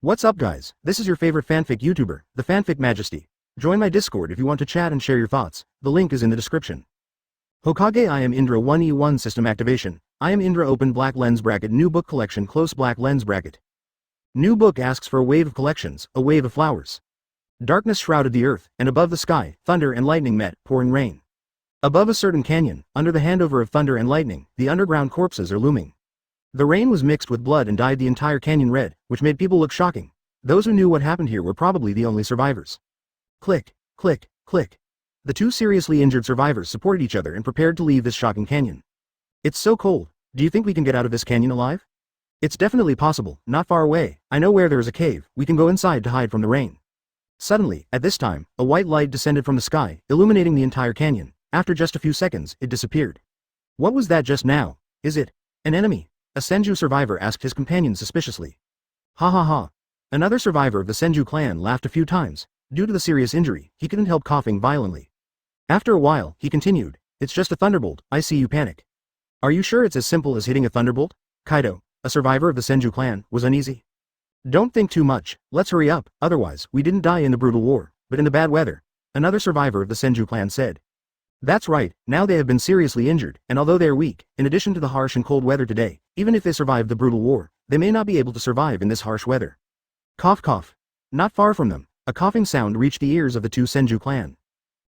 What's up guys, this is your favorite fanfic YouTuber, the Fanfic Majesty. Join my Discord if you want to chat and share your thoughts, the link is in the description. Hokage I am Indra 1E1 system activation, I am Indra open black lens bracket new book collection close black lens bracket. New book asks for a wave of collections, a wave of flowers. Darkness shrouded the earth, and above the sky, thunder and lightning met, pouring rain. Above a certain canyon, under the handover of thunder and lightning, the underground corpses are looming. The rain was mixed with blood and dyed the entire canyon red, which made people look shocking. Those who knew what happened here were probably the only survivors. Click, click, click. The two seriously injured survivors supported each other and prepared to leave this shocking canyon. It's so cold, do you think we can get out of this canyon alive? It's definitely possible, not far away, I know where there is a cave, we can go inside to hide from the rain. Suddenly, at this time, a white light descended from the sky, illuminating the entire canyon. After just a few seconds, it disappeared. What was that just now? Is it an enemy? A Senju survivor asked his companion suspiciously. Ha ha ha. Another survivor of the Senju clan laughed a few times. Due to the serious injury, he couldn't help coughing violently. After a while, he continued, it's just a thunderbolt, I see you panic. Are you sure it's as simple as hitting a thunderbolt? Kaido, a survivor of the Senju clan, was uneasy. Don't think too much, let's hurry up, otherwise, we didn't die in the brutal war, but in the bad weather. Another survivor of the Senju clan said. That's right, now they have been seriously injured, and although they are weak, in addition to the harsh and cold weather today, even if they survived the brutal war, they may not be able to survive in this harsh weather. Cough cough. Not far from them, a coughing sound reached the ears of the two Senju clan.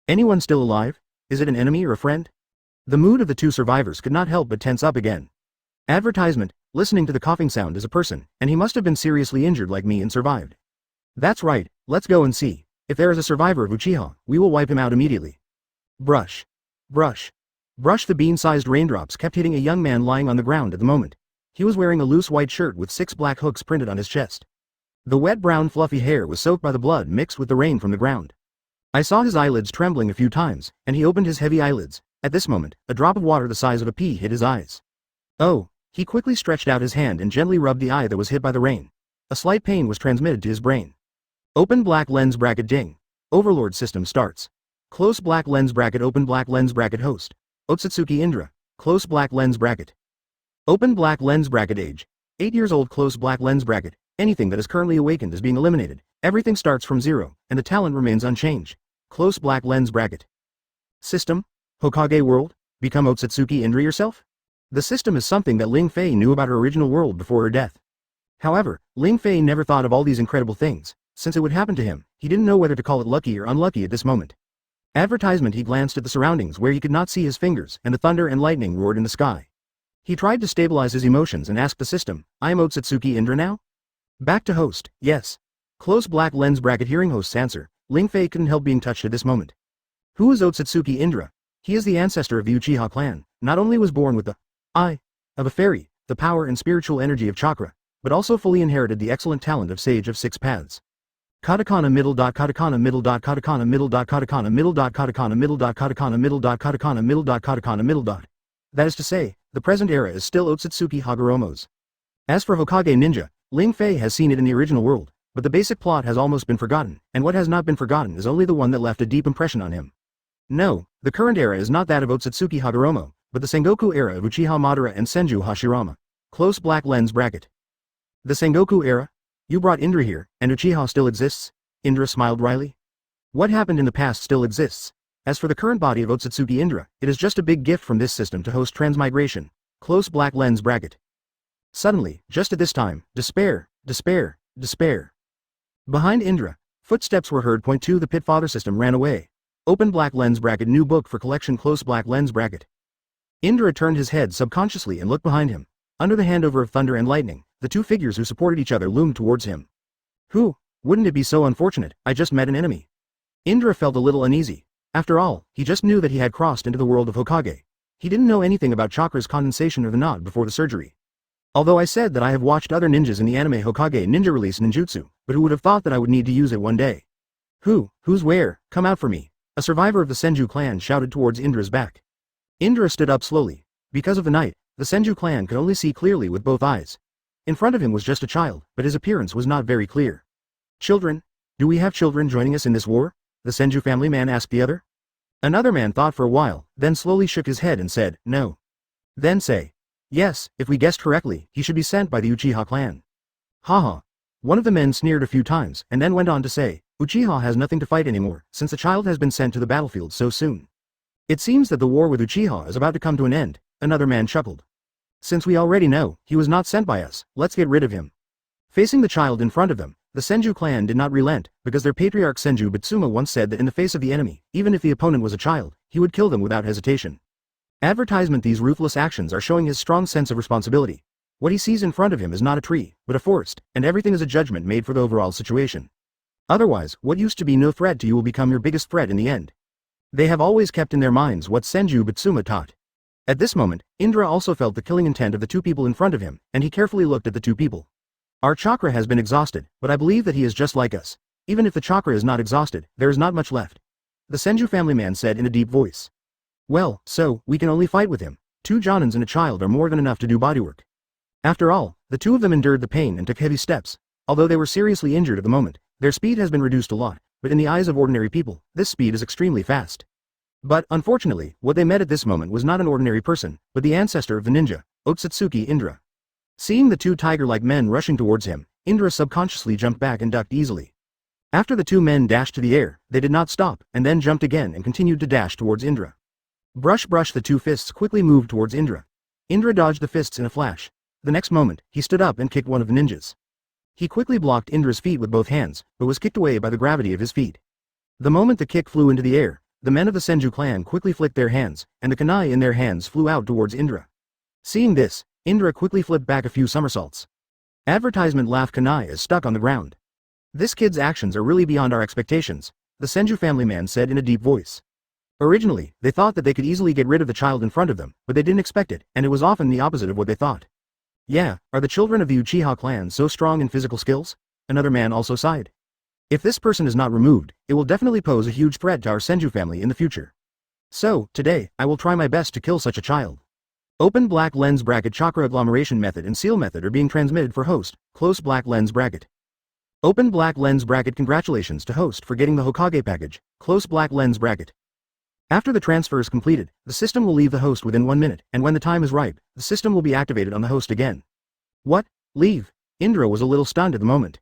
Anyone still alive? Is it an enemy or a friend? The mood of the two survivors could not help but tense up again. Advertisement, listening to the coughing sound is a person, and he must have been seriously injured like me and survived. That's right, let's go and see. If there is a survivor of Uchiha, we will wipe him out immediately. Brush. Brush. Brush. The bean-sized raindrops kept hitting a young man lying on the ground at the moment. He was wearing a loose white shirt with 6 black hooks printed on his chest. The wet brown fluffy hair was soaked by the blood mixed with the rain from the ground. I saw his eyelids trembling a few times, and he opened his heavy eyelids. At this moment, a drop of water the size of a pea hit his eyes. Oh, he quickly stretched out his hand and gently rubbed the eye that was hit by the rain. A slight pain was transmitted to his brain. Open black lens bracket ding. Overlord system starts. Close black lens bracket open black lens bracket host. Otsutsuki Indra. Close black lens bracket. Open black lens bracket age. 8 years old close black lens bracket. Anything that is currently awakened is being eliminated. Everything starts from 0, and the talent remains unchanged. Close black lens bracket. System? Hokage world? Become Otsutsuki Indra yourself? The system is something that Ling Fei knew about her original world before her death. However, Ling Fei never thought of all these incredible things. Since it would happen to him, he didn't know whether to call it lucky or unlucky at this moment. Advertisement. He glanced at the surroundings where he could not see his fingers, and the thunder and lightning roared in the sky. He tried to stabilize his emotions and asked the system, I am Otsutsuki Indra now? Back to host, yes. Close black lens bracket hearing host's answer, Ling Fei couldn't help being touched at this moment. Who is Otsutsuki Indra? He is the ancestor of the Uchiha clan, not only was born with the eye of a fairy, the power and spiritual energy of chakra, but also fully inherited the excellent talent of Sage of 6 Paths. Katakana middle dot katakana middle dot katakana middle dot katakana middle dot katakana middle dot katakana middle dot katakana middle dot katakana middle dot. That is to say, the present era is still Otsutsuki Hagoromo's. As for Hokage ninja, Ling Fei has seen it in the original world, but the basic plot has almost been forgotten, and what has not been forgotten is only the one that left a deep impression on him. No, the current era is not that of Otsutsuki Hagoromo, but the Sengoku era of Uchiha Madara and Senju Hashirama. Close black lens bracket. The Sengoku era? You brought Indra here, and Uchiha still exists? Indra smiled wryly. What happened in the past still exists. As for the current body of Otsutsuki Indra, it is just a big gift from this system to host transmigration. Close black lens bracket. Suddenly, just at this time, despair, despair, despair. Behind Indra, footsteps were heard. Point 2 The pit father system ran away. Open black lens bracket new book for collection close black lens bracket. Indra turned his head subconsciously and looked behind him. Under the handover of thunder and lightning, the two figures who supported each other loomed towards him. Who? Wouldn't it be so unfortunate, I just met an enemy. Indra felt a little uneasy. After all, he just knew that he had crossed into the world of Hokage. He didn't know anything about chakra's condensation or the nod before the surgery. Although I said that I have watched other ninjas in the anime Hokage ninja release ninjutsu, but who would have thought that I would need to use it one day? Who's where? Come out for me. A survivor of the Senju clan shouted towards Indra's back. Indra stood up slowly. Because of the night, the Senju clan could only see clearly with both eyes. In front of him was just a child, but his appearance was not very clear. Children? Do we have children joining us in this war? The Senju family man asked the other. Another man thought for a while, then slowly shook his head and said, no. Then say, yes, if we guessed correctly, he should be sent by the Uchiha clan. Haha. One of the men sneered a few times, and then went on to say, Uchiha has nothing to fight anymore, since the child has been sent to the battlefield so soon. It seems that the war with Uchiha is about to come to an end, another man chuckled. Since we already know, he was not sent by us, let's get rid of him. Facing the child in front of them, the Senju clan did not relent, because their patriarch Senju Bitsuma once said that in the face of the enemy, even if the opponent was a child, he would kill them without hesitation. Advertisement. These ruthless actions are showing his strong sense of responsibility. What he sees in front of him is not a tree, but a forest, and everything is a judgment made for the overall situation. Otherwise, what used to be no threat to you will become your biggest threat in the end. They have always kept in their minds what Senju Bitsuma taught. At this moment, Indra also felt the killing intent of the two people in front of him, and he carefully looked at the two people. Our chakra has been exhausted, but I believe that he is just like us. Even if the chakra is not exhausted, there is not much left. The Senju family man said in a deep voice. Well, so, we can only fight with him. 2 Jonins and a child are more than enough to do bodywork. After all, the two of them endured the pain and took heavy steps. Although they were seriously injured at the moment, their speed has been reduced a lot, but in the eyes of ordinary people, this speed is extremely fast. But, unfortunately, what they met at this moment was not an ordinary person, but the ancestor of the ninja, Otsutsuki Indra. Seeing the two tiger-like men rushing towards him, Indra subconsciously jumped back and ducked easily. After the two men dashed to the air, they did not stop, and then jumped again and continued to dash towards Indra. Brush, the two fists quickly moved towards Indra. Indra dodged the fists in a flash. The next moment, he stood up and kicked one of the ninjas. He quickly blocked Indra's feet with both hands, but was kicked away by the gravity of his feet. The moment the kick flew into the air, the men of the Senju clan quickly flicked their hands, and the kunai in their hands flew out towards Indra. Seeing this, Indra quickly flipped back a few somersaults. Advertisement. Kunai is stuck on the ground. This kid's actions are really beyond our expectations, the Senju family man said in a deep voice. Originally, they thought that they could easily get rid of the child in front of them, but they didn't expect it, and it was often the opposite of what they thought. Yeah, are the children of the Uchiha clan so strong in physical skills? Another man also sighed. If this person is not removed, it will definitely pose a huge threat to our Senju family in the future. So, today, I will try my best to kill such a child. Open black lens bracket. Chakra agglomeration method and seal method are being transmitted for host, close black lens bracket. Open black lens bracket. Congratulations to host for getting the Hokage package, close black lens bracket. After the transfer is completed, the system will leave the host within 1 minute, and when the time is ripe, the system will be activated on the host again. What? Leave? Indra was a little stunned at the moment.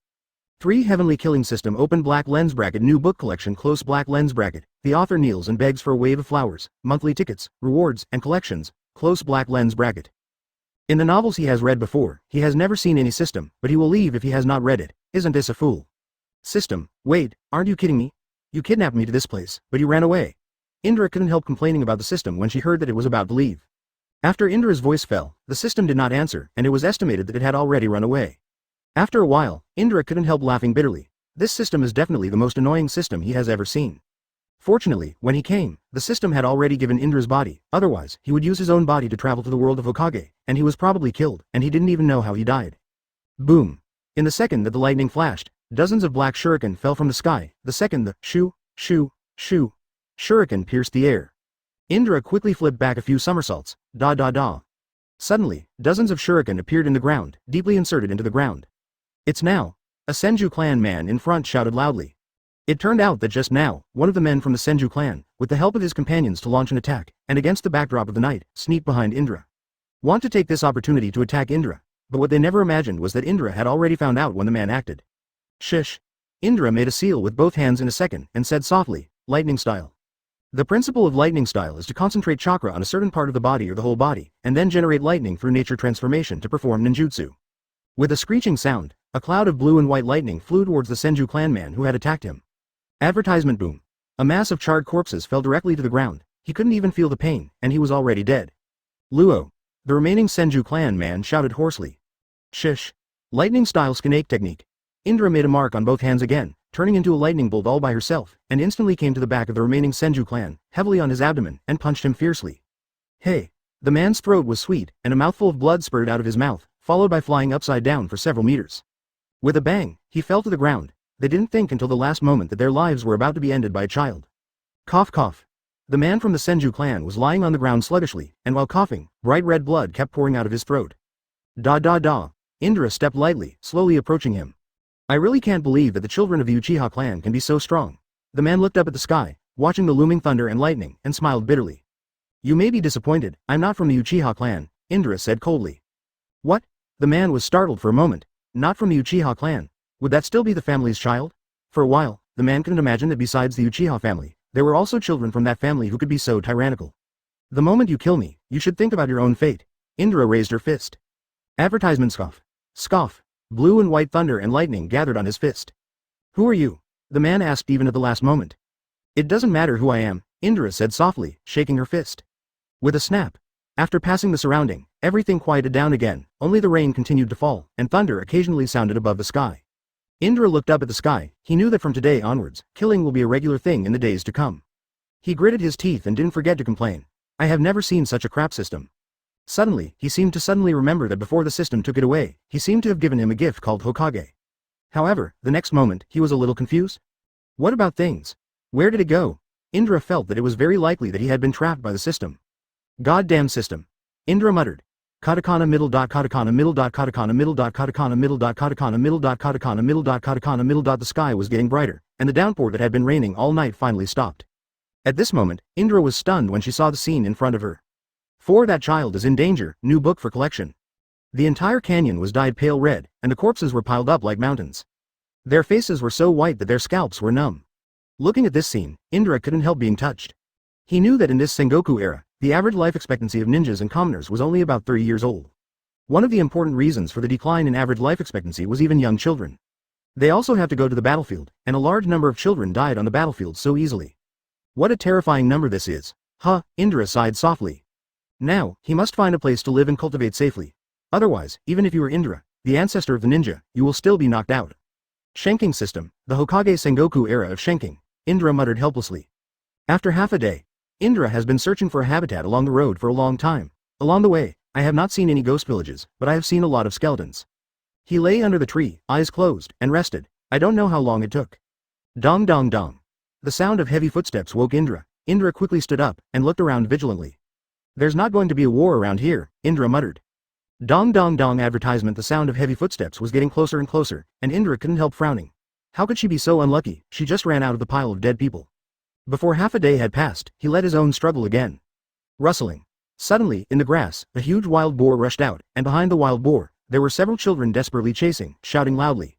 3 Heavenly Killing System. Open black lens bracket. New book collection. Close black lens bracket. The author kneels and begs for a wave of flowers, monthly tickets, rewards, and collections, close black lens bracket. In the novels he has read before, he has never seen any system, but he will leave if he has not read it. Isn't this a fool? System. Wait, aren't you kidding me? You kidnapped me to this place, but you ran away. Indra couldn't help complaining about the system when she heard that it was about to leave. After Indra's voice fell, the system did not answer, and it was estimated that it had already run away. After a while, Indra couldn't help laughing bitterly. This system is definitely the most annoying system he has ever seen. Fortunately, when he came, the system had already given Indra's body, otherwise, he would use his own body to travel to the world of Hokage, and he was probably killed, and he didn't even know how he died. Boom! In the second that the lightning flashed, dozens of black shuriken fell from the sky. The second the shoo, shuriken pierced the air. Indra quickly flipped back a few somersaults. Suddenly, dozens of shuriken appeared in the ground, deeply inserted into the ground. It's now! A Senju clan man in front shouted loudly. It turned out that just now, one of the men from the Senju clan, with the help of his companions to launch an attack, and against the backdrop of the night, sneaked behind Indra. Want to take this opportunity to attack Indra, but what they never imagined was that Indra had already found out when the man acted. Shish! Indra made a seal with both hands in a second, and said softly, lightning style. The principle of lightning style is to concentrate chakra on a certain part of the body or the whole body, and then generate lightning through nature transformation to perform ninjutsu. With a screeching sound, a cloud of blue and white lightning flew towards the Senju clan man who had attacked him. Advertisement. Boom. A mass of charred corpses fell directly to the ground. He couldn't even feel the pain, and he was already dead. Luo. The remaining Senju clan man shouted hoarsely. Shish. Lightning style snake technique. Indra made a mark on both hands again, turning into a lightning bolt all by herself, and instantly came to the back of the remaining Senju clan, heavily on his abdomen, and punched him fiercely. Hey! The man's throat was sweet, and a mouthful of blood spurted out of his mouth, followed by flying upside down for several meters. With a bang, he fell to the ground. They didn't think until the last moment that their lives were about to be ended by a child. Cough cough. The man from the Senju clan was lying on the ground sluggishly, and while coughing, bright red blood kept pouring out of his throat. Indra stepped lightly, slowly approaching him. I really can't believe that the children of the Uchiha clan can be so strong. The man looked up at the sky, watching the looming thunder and lightning, and smiled bitterly. You may be disappointed, I'm not from the Uchiha clan, Indra said coldly. What? The man was startled for a moment. Not from the Uchiha clan. Would that still be the family's child? For a while, the man couldn't imagine that besides the Uchiha family, there were also children from that family who could be so tyrannical. The moment you kill me, you should think about your own fate. Indra raised her fist. Advertisement scoff. Scoff. Blue and white thunder and lightning gathered on his fist. Who are you? The man asked even at the last moment. It doesn't matter who I am, Indra said softly, shaking her fist. With a snap. After passing the surrounding, everything quieted down again, only the rain continued to fall, and thunder occasionally sounded above the sky. Indra looked up at the sky. He knew that from today onwards, killing will be a regular thing in the days to come. He gritted his teeth and didn't forget to complain. I have never seen such a crap system. Suddenly, he seemed to remember that before the system took it away, he seemed to have given him a gift called Hokage. However, the next moment, he was a little confused. What about things? Where did it go? Indra felt that it was very likely that he had been trapped by the system. Goddamn system. Indra muttered. Katakana middle dot katakana middle dot katakana middle dot katakana middle dot katakana middle dot katakana middle dot katakana middle dot. The sky was getting brighter, and the downpour that had been raining all night finally stopped. At this moment, Indra was stunned when she saw the scene in front of her. For that child is in danger, new book for collection. The entire canyon was dyed pale red, and the corpses were piled up like mountains. Their faces were so white that their scalps were numb. Looking at this scene, Indra couldn't help being touched. He knew that in this Sengoku era, the average life expectancy of ninjas and commoners was only about 30 years old. One of the important reasons for the decline in average life expectancy was even young children. They also have to go to the battlefield, and a large number of children died on the battlefield so easily. What a terrifying number this is. Huh, Indra sighed softly. Now, he must find a place to live and cultivate safely. Otherwise, even if you are Indra, the ancestor of the ninja, you will still be knocked out. Shanking system, the Hokage Sengoku era of shanking, Indra muttered helplessly. After half a day, Indra has been searching for a habitat along the road for a long time. Along the way, I have not seen any ghost villages, but I have seen a lot of skeletons. He lay under the tree, eyes closed, and rested. I don't know how long it took. Dong dong dong. The sound of heavy footsteps woke Indra. Indra quickly stood up, and looked around vigilantly. There's not going to be a war around here, Indra muttered. Dong dong dong advertisement. The sound of heavy footsteps was getting closer and closer, and Indra couldn't help frowning. How could she be so unlucky? She just ran out of the pile of dead people. Before half a day had passed, he let his own struggle again. Rustling. Suddenly, in the grass, a huge wild boar rushed out, and behind the wild boar, there were several children desperately chasing, shouting loudly.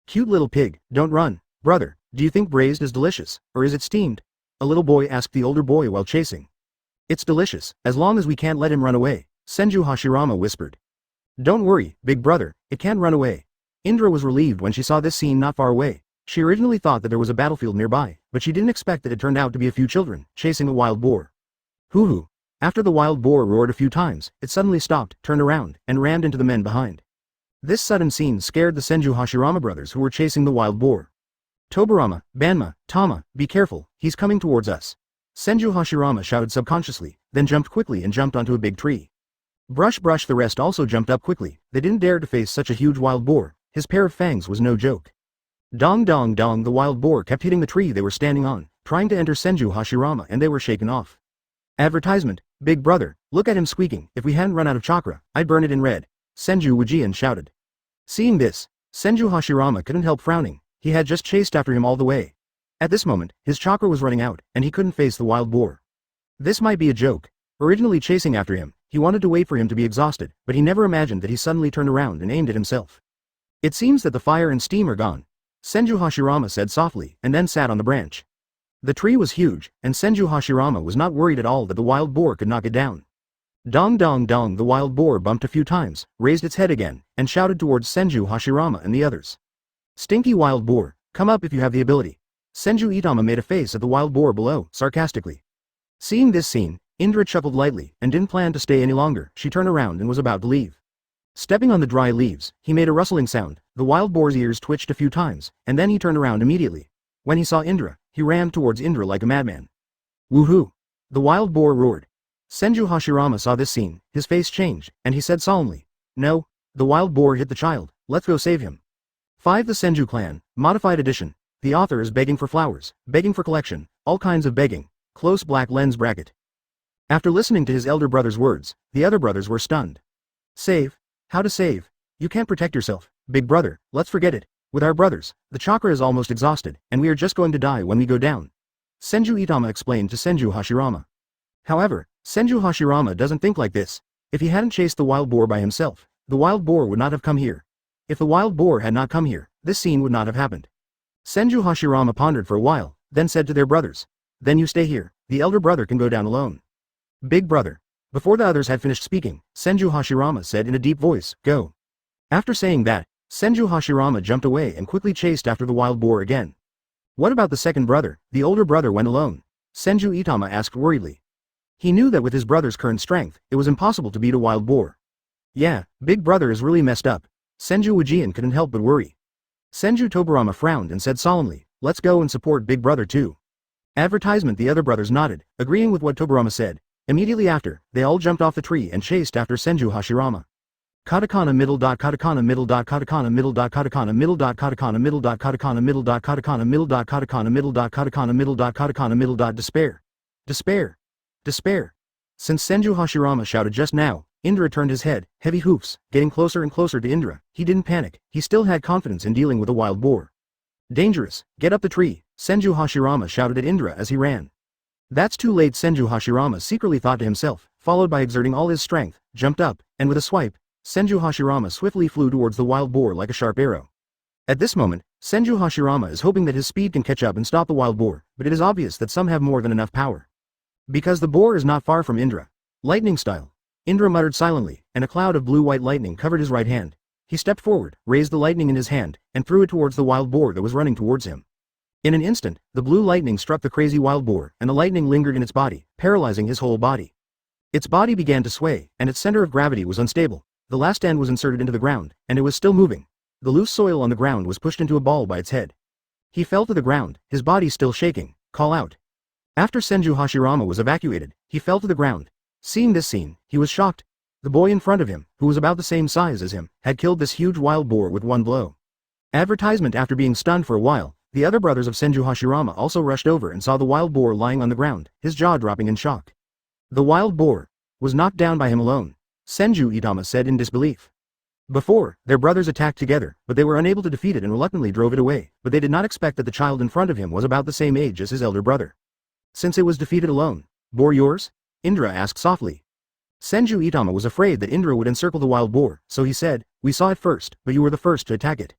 Cute little pig, don't run. Brother, do you think braised is delicious, or is it steamed? A little boy asked the older boy while chasing. It's delicious, as long as we can't let him run away, Senju Hashirama whispered. Don't worry, big brother, it can't run away. Indra was relieved when she saw this scene not far away. She originally thought that there was a battlefield nearby, but she didn't expect that it turned out to be a few children, chasing a wild boar. Hoo-hoo. After the wild boar roared a few times, it suddenly stopped, turned around, and rammed into the men behind. This sudden scene scared the Senju Hashirama brothers who were chasing the wild boar. Tobarama, Banma, Tama, be careful, he's coming towards us. Senju Hashirama shouted subconsciously, then jumped quickly and jumped onto a big tree. Brush. The rest also jumped up quickly. They didn't dare to face such a huge wild boar. His pair of fangs was no joke. Dong dong dong. The wild boar kept hitting the tree they were standing on, trying to enter Senju Hashirama, and they were shaken off. Advertisement, big brother, look at him squeaking. If we hadn't run out of chakra, I'd burn it in red. Senju Wujian shouted. Seeing this, Senju Hashirama couldn't help frowning. He had just chased after him all the way. At this moment, his chakra was running out, and he couldn't face the wild boar. This might be a joke. Originally chasing after him, he wanted to wait for him to be exhausted, but he never imagined that he suddenly turned around and aimed at himself. It seems that the fire and steam are gone, Senju Hashirama said softly, and then sat on the branch. The tree was huge, and Senju Hashirama was not worried at all that the wild boar could knock it down. Dong dong dong. The wild boar bumped a few times, raised its head again, and shouted towards Senju Hashirama and the others. Stinky wild boar, come up if you have the ability. Senju Itama made a face at the wild boar below, sarcastically. Seeing this scene, Indra chuckled lightly, and didn't plan to stay any longer. She turned around and was about to leave. Stepping on the dry leaves, he made a rustling sound. The wild boar's ears twitched a few times, and then he turned around immediately. When he saw Indra, he ran towards Indra like a madman. Woohoo! The wild boar roared. Senju Hashirama saw this scene, his face changed, and he said solemnly, No, the wild boar hit the child, let's go save him. 5. The Senju Clan, Modified Edition. The author is begging for flowers, begging for collection, all kinds of begging, close black lens bracket. After listening to his elder brother's words, the other brothers were stunned. Save? How to save? You can't protect yourself, big brother, let's forget it. With our brothers, the chakra is almost exhausted, and we are just going to die when we go down. Senju Itama explained to Senju Hashirama. However, Senju Hashirama doesn't think like this. If he hadn't chased the wild boar by himself, the wild boar would not have come here. If the wild boar had not come here, this scene would not have happened. Senju Hashirama pondered for a while, then said to their brothers. Then you stay here, the elder brother can go down alone. Big brother. Before the others had finished speaking, Senju Hashirama said in a deep voice, go. After saying that, Senju Hashirama jumped away and quickly chased after the wild boar again. What about the second brother? The older brother went alone. Senju Itama asked worriedly. He knew that with his brother's current strength, it was impossible to beat a wild boar. Yeah, big brother is really messed up. Senju Ujian couldn't help but worry. Senju Tobarama frowned and said solemnly, let's go and support big brother too. Advertisement. The other brothers nodded, agreeing with what Tobarama said. Immediately after, they all jumped off the tree and chased after Senju Hashirama. Katakana middle dot katakana middle dot katakana middle dot katakana middle dot katakana middle dot katakana middle dot katakana middle dot katakana middle dot katakana middle dot katakana middle dot despair. Despair. Despair. Since Senju Hashirama shouted just now, Indra turned his head, heavy hoofs, getting closer and closer to Indra. He didn't panic, he still had confidence in dealing with a wild boar. Dangerous, get up the tree, Senju Hashirama shouted at Indra as he ran. That's too late, Senju Hashirama secretly thought to himself, followed by exerting all his strength, jumped up, and with a swipe, Senju Hashirama swiftly flew towards the wild boar like a sharp arrow. At this moment, Senju Hashirama is hoping that his speed can catch up and stop the wild boar, but it is obvious that some have more than enough power. Because the boar is not far from Indra. Lightning style. Indra muttered silently, and a cloud of blue-white lightning covered his right hand. He stepped forward, raised the lightning in his hand, and threw it towards the wild boar that was running towards him. In an instant, the blue lightning struck the crazy wild boar, and the lightning lingered in its body, paralyzing his whole body. Its body began to sway, and its center of gravity was unstable. The last end was inserted into the ground, and it was still moving. The loose soil on the ground was pushed into a ball by its head. He fell to the ground, his body still shaking. Call out. After Senju Hashirama was evacuated, he fell to the ground. Seeing this scene, he was shocked. The boy in front of him, who was about the same size as him, had killed this huge wild boar with one blow. Advertisement. After being stunned for a while, the other brothers of Senju Hashirama also rushed over and saw the wild boar lying on the ground, his jaw dropping in shock. The wild boar was knocked down by him alone, Senju Itama said in disbelief. Before, their brothers attacked together, but they were unable to defeat it and reluctantly drove it away, but they did not expect that the child in front of him was about the same age as his elder brother. Since it was defeated alone, boar yours? Indra asked softly. Senju Itama was afraid that Indra would encircle the wild boar, so he said, we saw it first, but you were the first to attack it.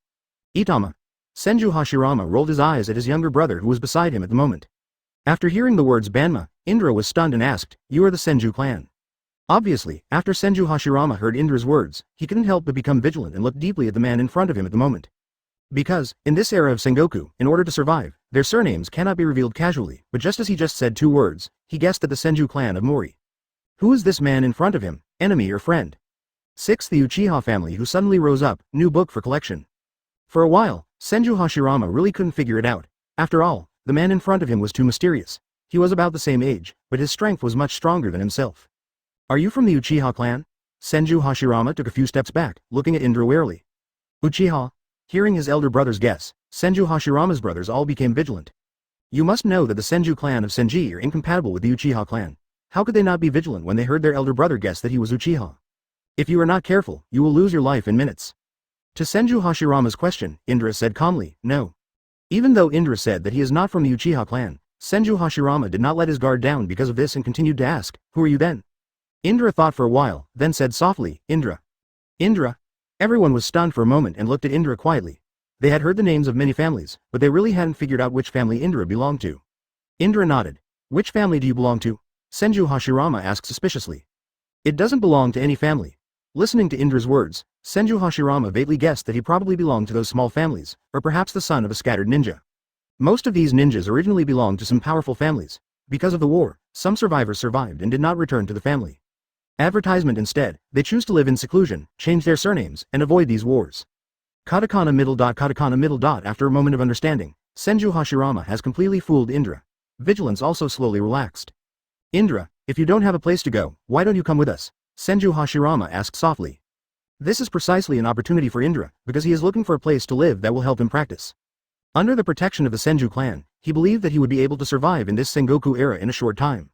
Itama. Senju Hashirama rolled his eyes at his younger brother who was beside him at the moment. After hearing the words Banma, Indra was stunned and asked, you are the Senju clan. Obviously, after Senju Hashirama heard Indra's words, he couldn't help but become vigilant and looked deeply at the man in front of him at the moment. Because, in this era of Sengoku, in order to survive, their surnames cannot be revealed casually, but just as he just said 2 words, he guessed at the Senju clan of Mori. Who is this man in front of him, enemy or friend? 6. The Uchiha family who suddenly rose up, new book for collection. For a while, Senju Hashirama really couldn't figure it out. After all, the man in front of him was too mysterious. He was about the same age, but his strength was much stronger than himself. Are you from the Uchiha clan? Senju Hashirama took a few steps back, looking at Indra warily. Uchiha? Hearing his elder brother's guess, Senju Hashirama's brothers all became vigilant. You must know that the Senju clan of Senji are incompatible with the Uchiha clan. How could they not be vigilant when they heard their elder brother guess that he was Uchiha? If you are not careful, you will lose your life in minutes. To Senju Hashirama's question, Indra said calmly, no. Even though Indra said that he is not from the Uchiha clan, Senju Hashirama did not let his guard down because of this and continued to ask, who are you then? Indra thought for a while, then said softly, Indra. Indra? Everyone was stunned for a moment and looked at Indra quietly. They had heard the names of many families, but they really hadn't figured out which family Indra belonged to. Indra nodded. Which family do you belong to? Senju Hashirama asked suspiciously. It doesn't belong to any family. Listening to Indra's words, Senju Hashirama vaguely guessed that he probably belonged to those small families, or perhaps the son of a scattered ninja. Most of these ninjas originally belonged to some powerful families. Because of the war, some survivors survived and did not return to the family. Advertisement instead, they choose to live in seclusion, change their surnames, and avoid these wars. Katakana middle dot katakana middle dot. After a moment of understanding, Senju Hashirama has completely fooled Indra. Vigilance also slowly relaxed. Indra, if you don't have a place to go, why don't you come with us? Senju Hashirama asked softly. This is precisely an opportunity for Indra, because he is looking for a place to live that will help him practice. Under the protection of the Senju clan, he believed that he would be able to survive in this Sengoku era in a short time.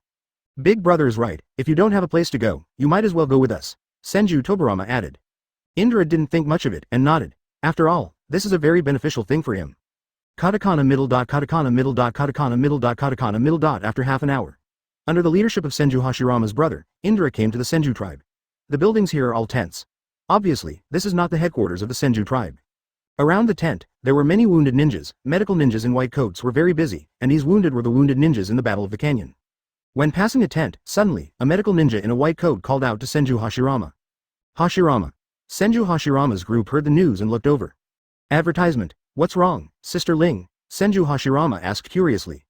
Big brother is right, if you don't have a place to go, you might as well go with us, Senju Tobarama added. Indra didn't think much of it and nodded. After all, this is a very beneficial thing for him. Katakana middle dot katakana middle dot katakana middle dot katakana middle dot. After half an hour, under the leadership of Senju Hashirama's brother, Indra came to the Senju tribe. The buildings here are all tents. Obviously, this is not the headquarters of the Senju tribe. Around the tent, there were many wounded ninjas. Medical ninjas in white coats were very busy, and these wounded were the wounded ninjas in the Battle of the Canyon. When passing a tent, suddenly, a medical ninja in a white coat called out to Senju Hashirama. Hashirama. Senju Hashirama's group heard the news and looked over. Advertisement. What's wrong, Sister Ling? Senju Hashirama asked curiously.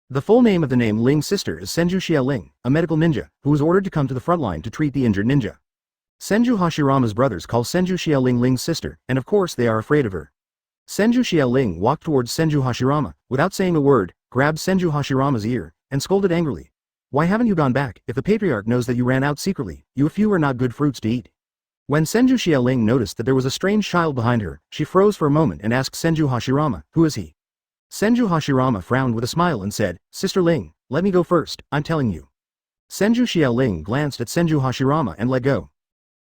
The full name of the name Ling's sister is Senju Xia Ling, a medical ninja, who was ordered to come to the front line to treat the injured ninja. Senju Hashirama's brothers call Senju Xia Ling Ling's sister, and of course they are afraid of her. Senju Xia Ling walked towards Senju Hashirama, without saying a word, grabbed Senju Hashirama's ear, and scolded angrily. Why haven't you gone back? If the patriarch knows that you ran out secretly, you few are not good fruits to eat. When Senju Xia Ling noticed that there was a strange child behind her, she froze for a moment and asked Senju Hashirama, who is he? Senju Hashirama frowned with a smile and said, Sister Ling, let me go first, I'm telling you. Senju Xia Ling glanced at Senju Hashirama and let go.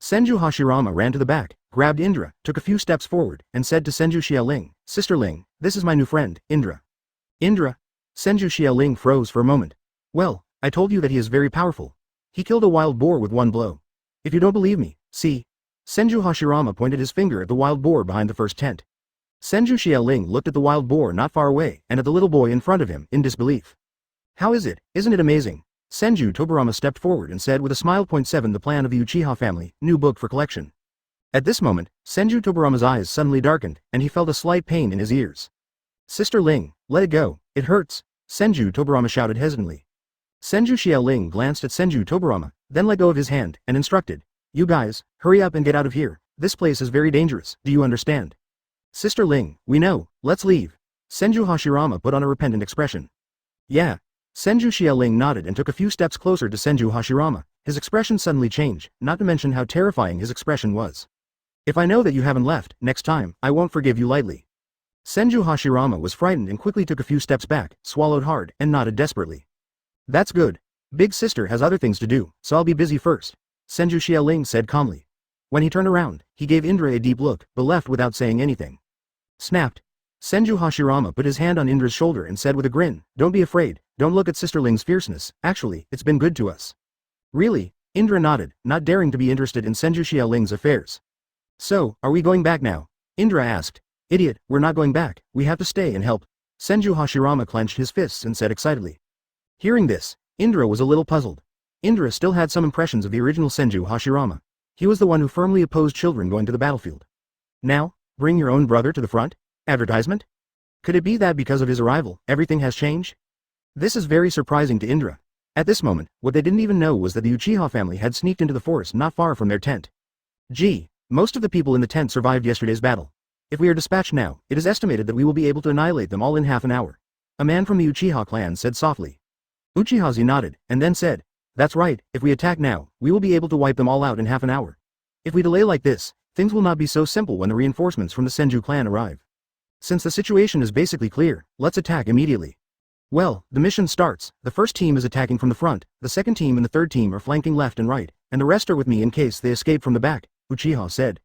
Senju Hashirama ran to the back, grabbed Indra, took a few steps forward, and said to Senju Xia Ling, Sister Ling, this is my new friend, Indra. Indra? Senju Xia Ling froze for a moment. Well, I told you that he is very powerful. He killed a wild boar with one blow. If you don't believe me, see. Senju Hashirama pointed his finger at the wild boar behind the first tent. Senju Xia Ling looked at the wild boar not far away and at the little boy in front of him in disbelief. How is it? Isn't it amazing? Senju Toburama stepped forward and said with a smile. 7 The plan of the Uchiha family, new book for collection. At this moment, Senju Toburama's eyes suddenly darkened, and he felt a slight pain in his ears. Sister Ling, let it go, it hurts, Senju Toburama shouted hesitantly. Senju Xia Ling glanced at Senju Toburama, then let go of his hand, and instructed, You guys, hurry up and get out of here, this place is very dangerous, do you understand? Sister Ling, we know, let's leave. Senju Hashirama put on a repentant expression. Yeah. Senju Xia Ling nodded and took a few steps closer to Senju Hashirama. His expression suddenly changed, not to mention how terrifying his expression was. If I know that you haven't left, next time, I won't forgive you lightly. Senju Hashirama was frightened and quickly took a few steps back, swallowed hard, and nodded desperately. That's good. Big sister has other things to do, so I'll be busy first, Senju Xia Ling said calmly. When he turned around, he gave Indra a deep look, but left without saying anything. Snapped. Senju Hashirama put his hand on Indra's shoulder and said with a grin, Don't be afraid, don't look at Sister Ling's fierceness, actually, it's been good to us. Really? Indra nodded, not daring to be interested in Senju Xia Ling's affairs. So, are we going back now? Indra asked. Idiot, we're not going back, we have to stay and help. Senju Hashirama clenched his fists and said excitedly. Hearing this, Indra was a little puzzled. Indra still had some impressions of the original Senju Hashirama. He was the one who firmly opposed children going to the battlefield. Now, bring your own brother to the front? Advertisement? Could it be that because of his arrival, everything has changed? This is very surprising to Indra. At this moment, what they didn't even know was that the Uchiha family had sneaked into the forest not far from their tent. Gee, most of the people in the tent survived yesterday's battle. If we are dispatched now, it is estimated that we will be able to annihilate them all in half an hour. A man from the Uchiha clan said softly. Uchihazi nodded, and then said, That's right, if we attack now, we will be able to wipe them all out in half an hour. If we delay like this, things will not be so simple when the reinforcements from the Senju clan arrive. Since the situation is basically clear, let's attack immediately. Well, the mission starts, the first team is attacking from the front, the second team and the third team are flanking left and right, and the rest are with me in case they escape from the back, Uchiha said.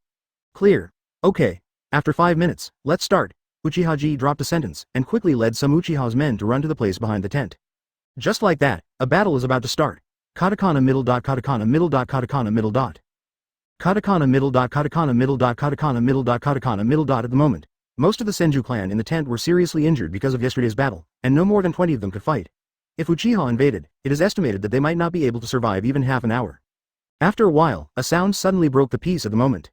Clear. Okay. After 5 minutes, let's start. Uchiha-ji dropped a sentence, and quickly led some Uchiha's men to run to the place behind the tent. Just like that, a battle is about to start. Katakana middle dot katakana middle dot katakana middle dot. Katakana middle dot katakana middle dot katakana middle dot katakana middle dot. At the moment, most of the Senju clan in the tent were seriously injured because of yesterday's battle, and no more than 20 of them could fight. If Uchiha invaded, it is estimated that they might not be able to survive even half an hour. After a while, a sound suddenly broke the peace of the moment.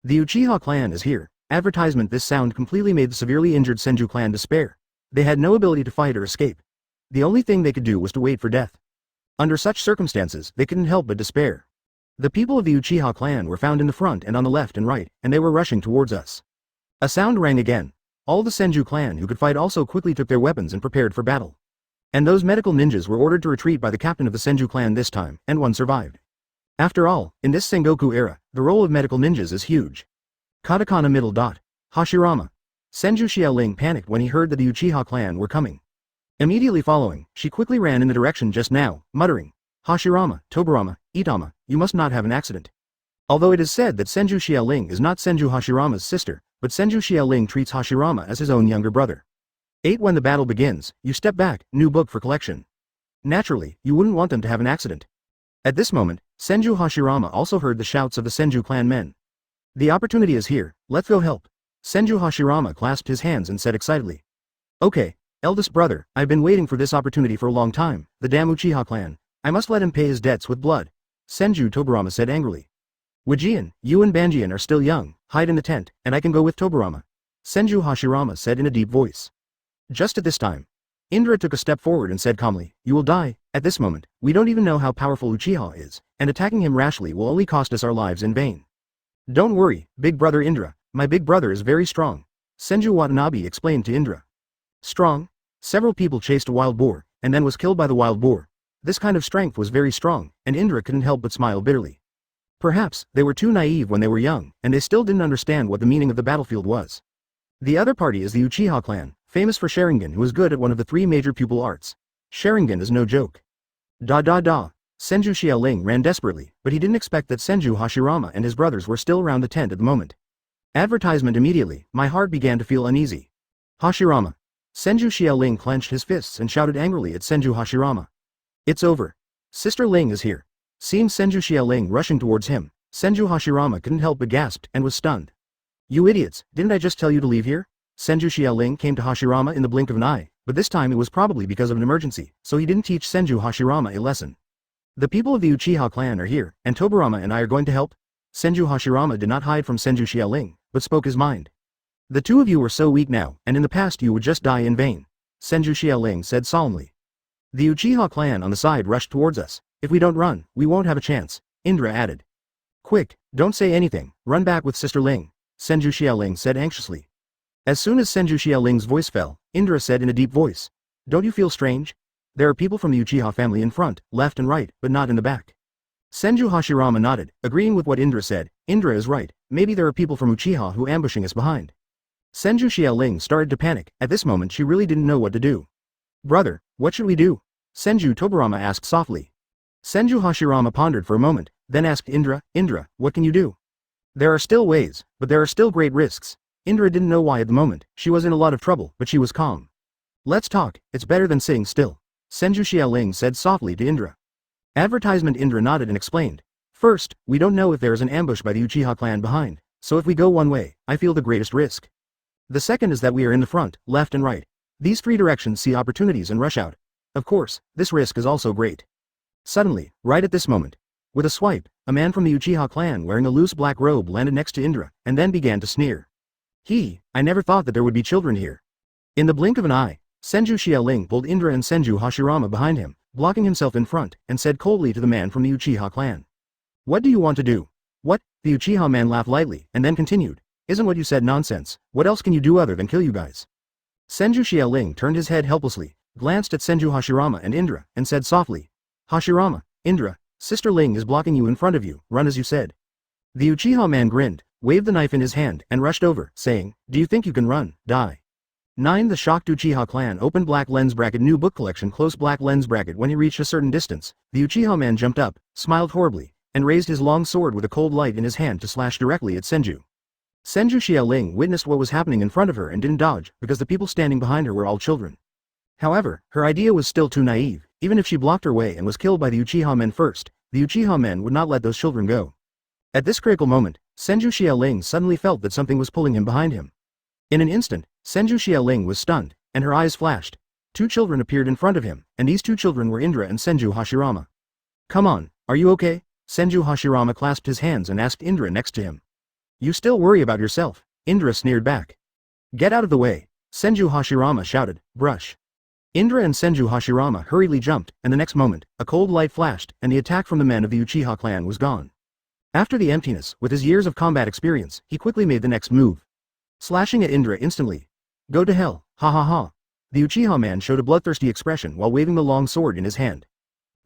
The Uchiha clan is here. Advertisement. This sound completely made the severely injured Senju clan despair. They had no ability to fight or escape. The only thing they could do was to wait for death. Under such circumstances, they couldn't help but despair. The people of the Uchiha clan were found in the front and on the left and right, and they were rushing towards us. A sound rang again. All the Senju clan who could fight also quickly took their weapons and prepared for battle. And those medical ninjas were ordered to retreat by the captain of the Senju clan this time, and one survived. After all, in this Sengoku era, the role of medical ninjas is huge. Katakana middle dot. Hashirama. Senju Xia Ling panicked when he heard that the Uchiha clan were coming. Immediately following, she quickly ran in the direction just now, muttering, Hashirama, Toburama, Itama, you must not have an accident. Although it is said that Senju Xia Ling is not Senju Hashirama's sister, but Senju Xia Ling treats Hashirama as his own younger brother. 8 When the battle begins, you step back, new book for collection. Naturally, you wouldn't want them to have an accident. At this moment, Senju Hashirama also heard the shouts of the Senju clan men. The opportunity is here, let's go help. Senju Hashirama clasped his hands and said excitedly. Okay, eldest brother, I've been waiting for this opportunity for a long time, the damn Uchiha clan. I must let him pay his debts with blood. Senju Tobirama said angrily. Wajian, you and Banjian are still young, hide in the tent, and I can go with Tobirama. Senju Hashirama said in a deep voice. Just at this time, Indra took a step forward and said calmly, you will die. At this moment, we don't even know how powerful Uchiha is, and attacking him rashly will only cost us our lives in vain. Don't worry, big brother Indra, my big brother is very strong. Senju Watanabe explained to Indra. Strong? Several people chased a wild boar, and then was killed by the wild boar. This kind of strength was very strong, and Indra couldn't help but smile bitterly. Perhaps, they were too naive when they were young, and they still didn't understand what the meaning of the battlefield was. The other party is the Uchiha clan, famous for Sharingan, who is good at one of the 3 major pupil arts. Sharingan is no joke. Senju Xiaoling ran desperately, but he didn't expect that Senju Hashirama and his brothers were still around the tent at the moment. Advertisement immediately, my heart began to feel uneasy. Hashirama. Senju Xiaoling clenched his fists and shouted angrily at Senju Hashirama. It's over. Sister Ling is here. Seeing Senju Xiaoling rushing towards him, Senju Hashirama couldn't help but gasped and was stunned. You idiots, didn't I just tell you to leave here? Senju Xiaoling came to Hashirama in the blink of an eye, but this time it was probably because of an emergency, so he didn't teach Senju Hashirama a lesson. The people of the Uchiha clan are here, and Tobirama and I are going to help? Senju Hashirama did not hide from Senju Xiaoling, but spoke his mind. The two of you are so weak now, and in the past you would just die in vain. Senju Xiaoling said solemnly. The Uchiha clan on the side rushed towards us. If we don't run, we won't have a chance, Indra added. Quick, don't say anything, run back with Sister Ling, Senju Xiaoling said anxiously. As soon as Senju Xiaoling's voice fell, Indra said in a deep voice. Don't you feel strange? There are people from the Uchiha family in front, left and right, but not in the back. Senju Hashirama nodded, agreeing with what Indra said. Indra is right, maybe there are people from Uchiha who ambushing us behind. Senju Xiaoling started to panic. At this moment she really didn't know what to do. Brother, what should we do? Senju Tobirama asked softly. Senju Hashirama pondered for a moment, then asked Indra, what can you do? There are still ways, but there are still great risks. Indra didn't know why at the moment, she was in a lot of trouble, but she was calm. Let's talk, it's better than sitting still, Senju Xiaoling said softly to Indra. Advertisement. Indra nodded and explained. First, we don't know if there is an ambush by the Uchiha clan behind, so if we go one way, I feel the greatest risk. The second is that we are in the front, left and right. These 3 directions see opportunities and rush out. Of course, this risk is also great. Suddenly, right at this moment, with a swipe, a man from the Uchiha clan wearing a loose black robe landed next to Indra, and then began to sneer. I never thought that there would be children here. In the blink of an eye, Senju Xiaoling pulled Indra and Senju Hashirama behind him, blocking himself in front, and said coldly to the man from the Uchiha clan. What do you want to do? What? The Uchiha man laughed lightly, and then continued. Isn't what you said nonsense? What else can you do other than kill you guys? Senju Xiaoling turned his head helplessly, glanced at Senju Hashirama and Indra, and said softly. Hashirama, Indra, Sister Ling is blocking you in front of you, run as you said. The Uchiha man grinned, waved the knife in his hand, and rushed over, saying, do you think you can run? Die. 9. The shocked Uchiha clan opened black lens bracket new book collection close black lens bracket. When he reached a certain distance, the Uchiha man jumped up, smiled horribly, and raised his long sword with a cold light in his hand to slash directly at Senju. Senju Xiaoling witnessed what was happening in front of her and didn't dodge, because the people standing behind her were all children. However, her idea was still too naive. Even if she blocked her way and was killed by the Uchiha men first, the Uchiha men would not let those children go. At this critical moment, Senju Xiaoling suddenly felt that something was pulling him behind him. In an instant, Senju Xiaoling was stunned, and her eyes flashed. 2 children appeared in front of him, and these 2 children were Indra and Senju Hashirama. Come on, are you okay? Senju Hashirama clasped his hands and asked Indra next to him. You still worry about yourself, Indra sneered back. Get out of the way, Senju Hashirama shouted, brush. Indra and Senju Hashirama hurriedly jumped, and the next moment, a cold light flashed, and the attack from the men of the Uchiha clan was gone. After the emptiness, with his years of combat experience, he quickly made the next move. Slashing at Indra instantly. Go to hell, ha ha ha. The Uchiha man showed a bloodthirsty expression while waving the long sword in his hand.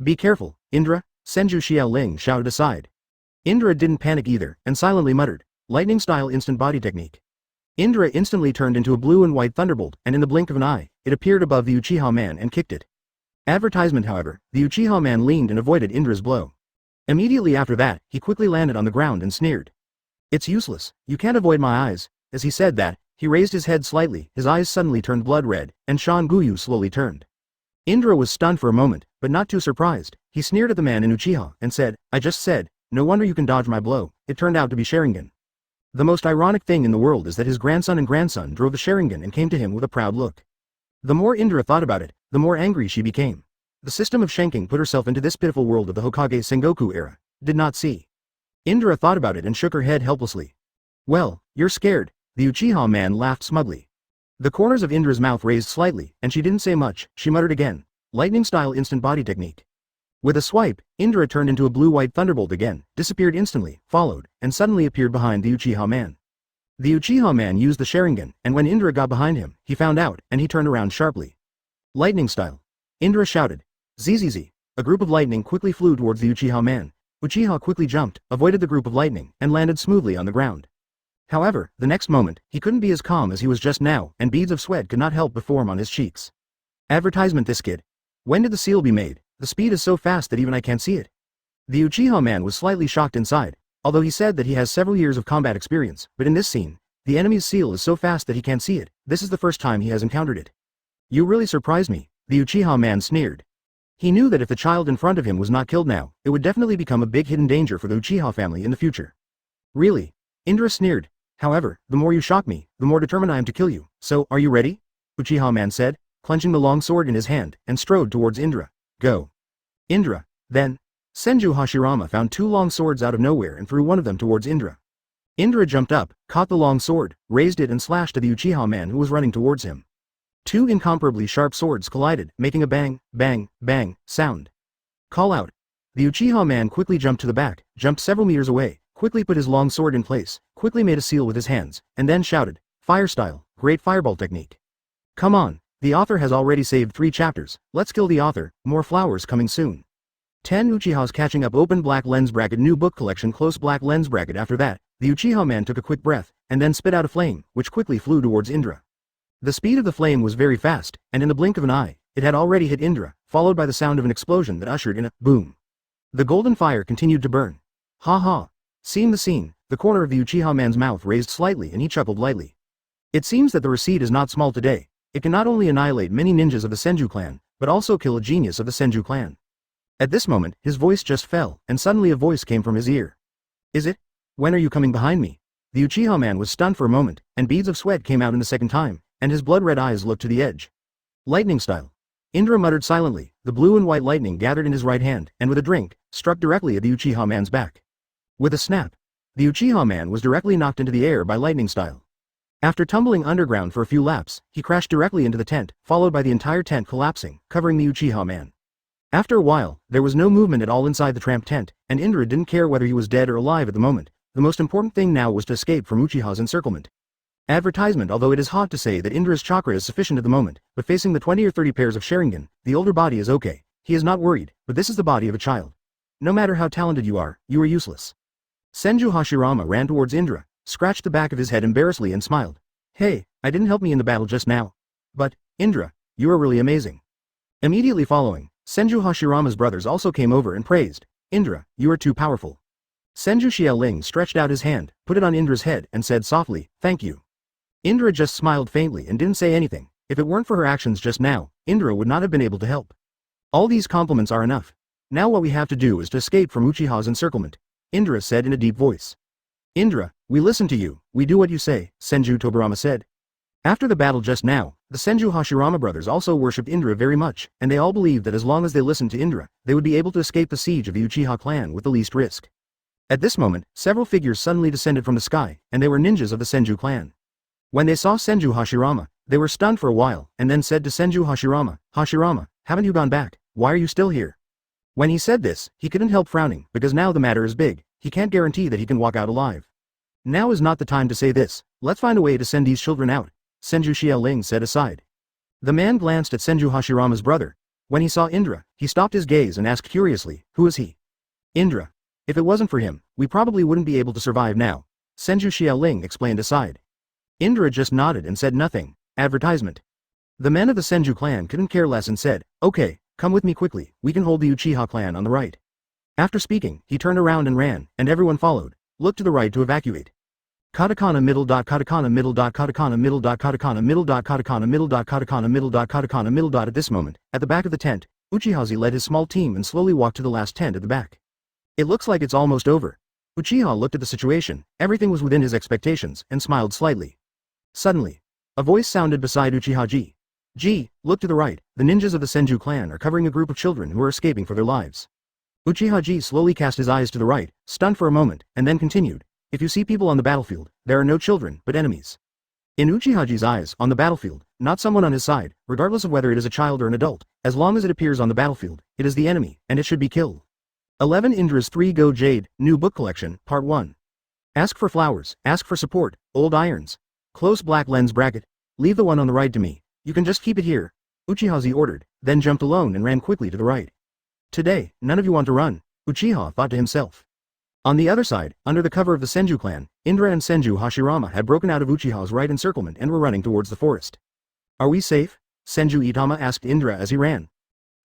Be careful, Indra, Senju Xiaoling shouted aside. Indra didn't panic either, and silently muttered, lightning-style instant body technique. Indra instantly turned into a blue and white thunderbolt, and in the blink of an eye, it appeared above the Uchiha man and kicked it. Advertisement. However, the Uchiha man leaned and avoided Indra's blow. Immediately after that, he quickly landed on the ground and sneered. It's useless, you can't avoid my eyes. As he said that, he raised his head slightly, his eyes suddenly turned blood red, and Shanguyu slowly turned. Indra was stunned for a moment, but not too surprised. He sneered at the man in Uchiha, and said, I just said, no wonder you can dodge my blow, it turned out to be Sharingan. The most ironic thing in the world is that his grandson and grandson drove the Sharingan and came to him with a proud look. The more Indra thought about it, the more angry she became. The system of shanking put herself into this pitiful world of the Hokage Sengoku era. Did not see. Indra thought about it and shook her head helplessly. Well, you're scared, the Uchiha man laughed smugly. The corners of Indra's mouth raised slightly, and she didn't say much, she muttered again. Lightning-style instant body technique. With a swipe, Indra turned into a blue-white thunderbolt again, disappeared instantly, followed, and suddenly appeared behind the Uchiha man. The Uchiha man used the Sharingan, and when Indra got behind him, he found out, and he turned around sharply. Lightning style. Indra shouted. Zzz. A group of lightning quickly flew towards the Uchiha man. Uchiha quickly jumped, avoided the group of lightning, and landed smoothly on the ground. However, the next moment, he couldn't be as calm as he was just now, and beads of sweat could not help but form on his cheeks. Advertisement this kid. When did the seal be made? The speed is so fast that even I can't see it. The Uchiha man was slightly shocked inside, although he said that he has several years of combat experience, but in this scene, the enemy's seal is so fast that he can't see it. This is the first time he has encountered it. You really surprised me, the Uchiha man sneered. He knew that if the child in front of him was not killed now, it would definitely become a big hidden danger for the Uchiha family in the future. Really? Indra sneered. However, the more you shock me, the more determined I am to kill you, so, are you ready? Uchiha man said, clenching the long sword in his hand, and strode towards Indra. Go. Indra, then. Senju Hashirama found two long swords out of nowhere and threw one of them towards Indra. Indra jumped up, caught the long sword, raised it and slashed at the Uchiha man who was running towards him. Two incomparably sharp swords collided, making a bang, bang, bang, sound. Call out. The Uchiha man quickly jumped to the back, jumped several meters away, quickly put his long sword in place, quickly made a seal with his hands, and then shouted, Fire style, great fireball technique. Come on, the author has already saved 3 chapters, let's kill the author, more flowers coming soon. 10 Uchihas catching up open black lens bracket new book collection close black lens bracket after that, the Uchiha man took a quick breath, and then spit out a flame, which quickly flew towards Indra. The speed of the flame was very fast, and in the blink of an eye, it had already hit Indra, followed by the sound of an explosion that ushered in a boom. The golden fire continued to burn. Ha ha. Seeing the scene, the corner of the Uchiha man's mouth raised slightly and he chuckled lightly. It seems that the receipt is not small today. It can not only annihilate many ninjas of the Senju clan, but also kill a genius of the Senju clan. At this moment, his voice just fell, and suddenly a voice came from his ear. Is it? When are you coming behind me? The Uchiha man was stunned for a moment, and beads of sweat came out in the second time, and his blood-red eyes looked to the edge. Lightning style. Indra muttered silently, the blue and white lightning gathered in his right hand, and with a drink, struck directly at the Uchiha man's back. With a snap, the Uchiha man was directly knocked into the air by lightning style. After tumbling underground for a few laps, he crashed directly into the tent, followed by the entire tent collapsing, covering the Uchiha man. After a while, there was no movement at all inside the tramp tent, and Indra didn't care whether he was dead or alive at the moment. The most important thing now was to escape from Uchiha's encirclement. Advertisement. Although it is hot to say that Indra's chakra is sufficient at the moment, but facing the 20 or 30 pairs of Sharingan, the older body is okay. He is not worried, but this is the body of a child. No matter how talented you are useless. Senju Hashirama ran towards Indra, scratched the back of his head embarrassedly and smiled. Hey, I didn't help me in the battle just now. But, Indra, you are really amazing. Immediately following, Senju Hashirama's brothers also came over and praised. Indra, you are too powerful. Senju Xiaoling stretched out his hand, put it on Indra's head and said softly, thank you. Indra just smiled faintly and didn't say anything. If it weren't for her actions just now, Indra would not have been able to help. All these compliments are enough. Now what we have to do is to escape from Uchiha's encirclement, Indra said in a deep voice. Indra, we listen to you, we do what you say, Senju Tobirama said. After the battle just now, the Senju Hashirama brothers also worshipped Indra very much, and they all believed that as long as they listened to Indra, they would be able to escape the siege of the Uchiha clan with the least risk. At this moment, several figures suddenly descended from the sky, and they were ninjas of the Senju clan. When they saw Senju Hashirama, they were stunned for a while, and then said to Senju Hashirama, Hashirama, haven't you gone back? Why are you still here? When he said this, he couldn't help frowning, because now the matter is big, he can't guarantee that he can walk out alive. Now is not the time to say this, let's find a way to send these children out, Senju Xiaoling said aside. The man glanced at Senju Hashirama's brother. When he saw Indra, he stopped his gaze and asked curiously, who is he? Indra. If it wasn't for him, we probably wouldn't be able to survive now, Senju Xiaoling explained aside. Indra just nodded and said nothing. Advertisement. The men of the Senju clan couldn't care less and said, okay, come with me quickly, we can hold the Uchiha clan on the right. After speaking, he turned around and ran, and everyone followed. Look to the right to evacuate. Katakana middle dot katakana middle dot katakana middle dot katakana middle dot katakana middle dot katakana middle dot katakana middle dot. At this moment, at the back of the tent, Uchihazi led his small team and slowly walked to the last tent at the back. It looks like it's almost over. Uchiha looked at the situation, everything was within his expectations, and smiled slightly. Suddenly, a voice sounded beside Uchiha Ji. Ji, look to the right, the ninjas of the Senju clan are covering a group of children who are escaping for their lives. Uchiha Ji slowly cast his eyes to the right, stunned for a moment, and then continued, if you see people on the battlefield, there are no children, but enemies. In Uchiha Ji's eyes, on the battlefield, not someone on his side, regardless of whether it is a child or an adult, as long as it appears on the battlefield, it is the enemy, and it should be killed. 11 Indra's 3 Go Jade, New Book Collection, Part 1. Ask for flowers, ask for support, old irons. Close black lens bracket. Leave the one on the right to me. You can just keep it here. Uchiha ordered, then jumped alone and ran quickly to the right. Today, none of you want to run, Uchiha thought to himself. On the other side, under the cover of the Senju clan, Indra and Senju Hashirama had broken out of Uchiha's right encirclement and were running towards the forest. Are we safe? Senju Itama asked Indra as he ran.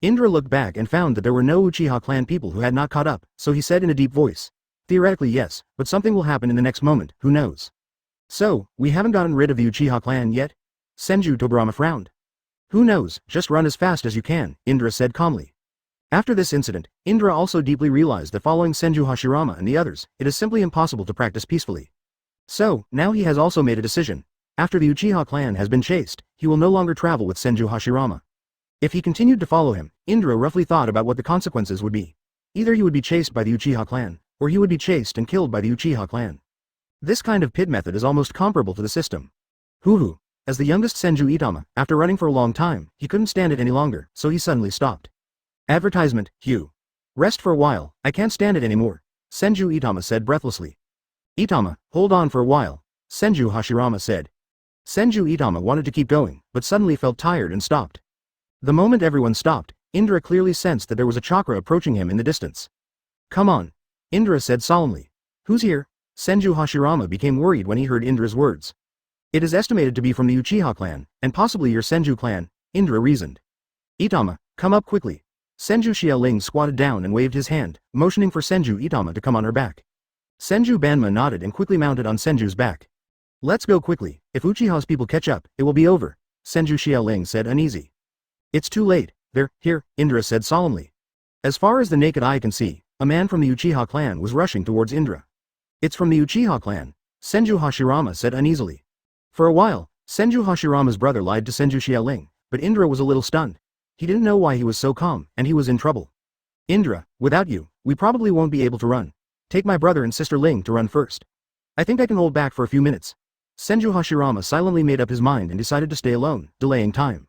Indra looked back and found that there were no Uchiha clan people who had not caught up, so he said in a deep voice. Theoretically yes, but something will happen in the next moment, who knows? So, we haven't gotten rid of the Uchiha clan yet? Senju Tobirama frowned. Who knows, just run as fast as you can, Indra said calmly. After this incident, Indra also deeply realized that following Senju Hashirama and the others, it is simply impossible to practice peacefully. So, now he has also made a decision. After the Uchiha clan has been chased, he will no longer travel with Senju Hashirama. If he continued to follow him, Indra roughly thought about what the consequences would be. Either he would be chased by the Uchiha clan, or he would be chased and killed by the Uchiha clan. This kind of pit method is almost comparable to the system. Huhu. As the youngest Senju Itama, after running for a long time, he couldn't stand it any longer, so he suddenly stopped. Advertisement, Hugh. Rest for a while, I can't stand it anymore, Senju Itama said breathlessly. Itama, hold on for a while, Senju Hashirama said. Senju Itama wanted to keep going, but suddenly felt tired and stopped. The moment everyone stopped, Indra clearly sensed that there was a chakra approaching him in the distance. Come on, Indra said solemnly. Who's here? Senju Hashirama became worried when he heard Indra's words. It is estimated to be from the Uchiha clan, and possibly your Senju clan, Indra reasoned. Itama, come up quickly. Senju Xiaoling squatted down and waved his hand, motioning for Senju Itama to come on her back. Senju Banma nodded and quickly mounted on Senju's back. Let's go quickly, if Uchiha's people catch up, it will be over, Senju Xiaoling said uneasy. It's too late, they're here, Indra said solemnly. As far as the naked eye can see, a man from the Uchiha clan was rushing towards Indra. It's from the Uchiha clan, Senju Hashirama said uneasily. For a while, Senju Hashirama's brother lied to Senju Xiaoling, but Indra was a little stunned. He didn't know why he was so calm, and he was in trouble. Indra, without you, we probably won't be able to run. Take my brother and sister Ling to run first. I think I can hold back for a few minutes. Senju Hashirama silently made up his mind and decided to stay alone, delaying time.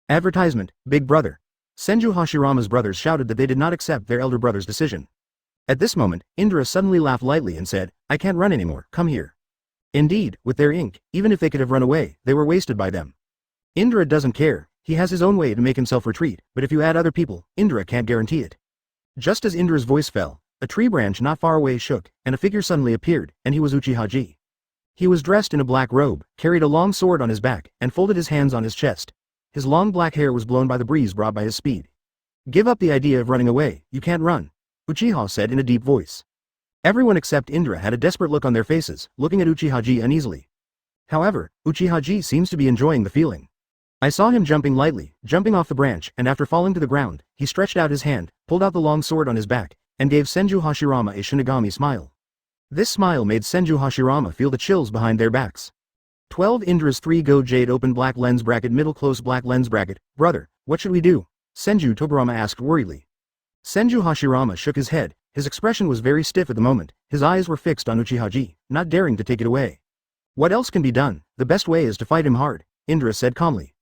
Advertisement, Big Brother. Senju Hashirama's brothers shouted that they did not accept their elder brother's decision. At this moment, Indra suddenly laughed lightly and said, I can't run anymore, come here. Indeed, with their ink, even if they could have run away, they were wasted by them. Indra doesn't care, he has his own way to make himself retreat, but if you add other people, Indra can't guarantee it. Just as Indra's voice fell, a tree branch not far away shook, and a figure suddenly appeared, and he was Uchiha Ji. He was dressed in a black robe, carried a long sword on his back, and folded his hands on his chest. His long black hair was blown by the breeze brought by his speed. Give up the idea of running away, you can't run, Uchiha said in a deep voice. Everyone except Indra had a desperate look on their faces, looking at Uchiha Ji uneasily. However, Uchiha Ji seems to be enjoying the feeling. I saw him jumping lightly, jumping off the branch, and after falling to the ground, he stretched out his hand, pulled out the long sword on his back, and gave Senju Hashirama a Shinigami smile. This smile made Senju Hashirama feel the chills behind their backs. 12 Indra's 3 Go Jade open black lens bracket middle close black lens bracket. Brother, what should we do? Senju Tobirama asked worriedly. Senju Hashirama shook his head, his expression was very stiff at the moment, his eyes were fixed on Uchiha Ji, not daring to take it away. What else can be done? The best way is to fight him hard, Indra said calmly.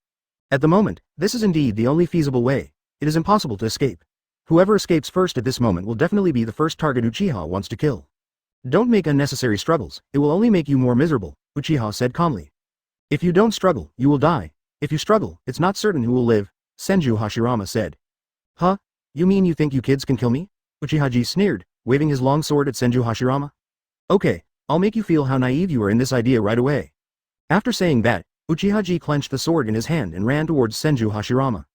At the moment, this is indeed the only feasible way. It is impossible to escape. Whoever escapes first at this moment will definitely be the first target Uchiha wants to kill. Don't make unnecessary struggles, it will only make you more miserable, Uchiha said calmly. If you don't struggle, you will die. If you struggle, it's not certain who will live, Senju Hashirama said. Huh? You mean you think you kids can kill me? Uchiha Ji sneered, waving his long sword at Senju Hashirama. Okay, I'll make you feel how naive you are in this idea right away. After saying that, Uchiha Ji clenched the sword in his hand and ran towards Senju Hashirama.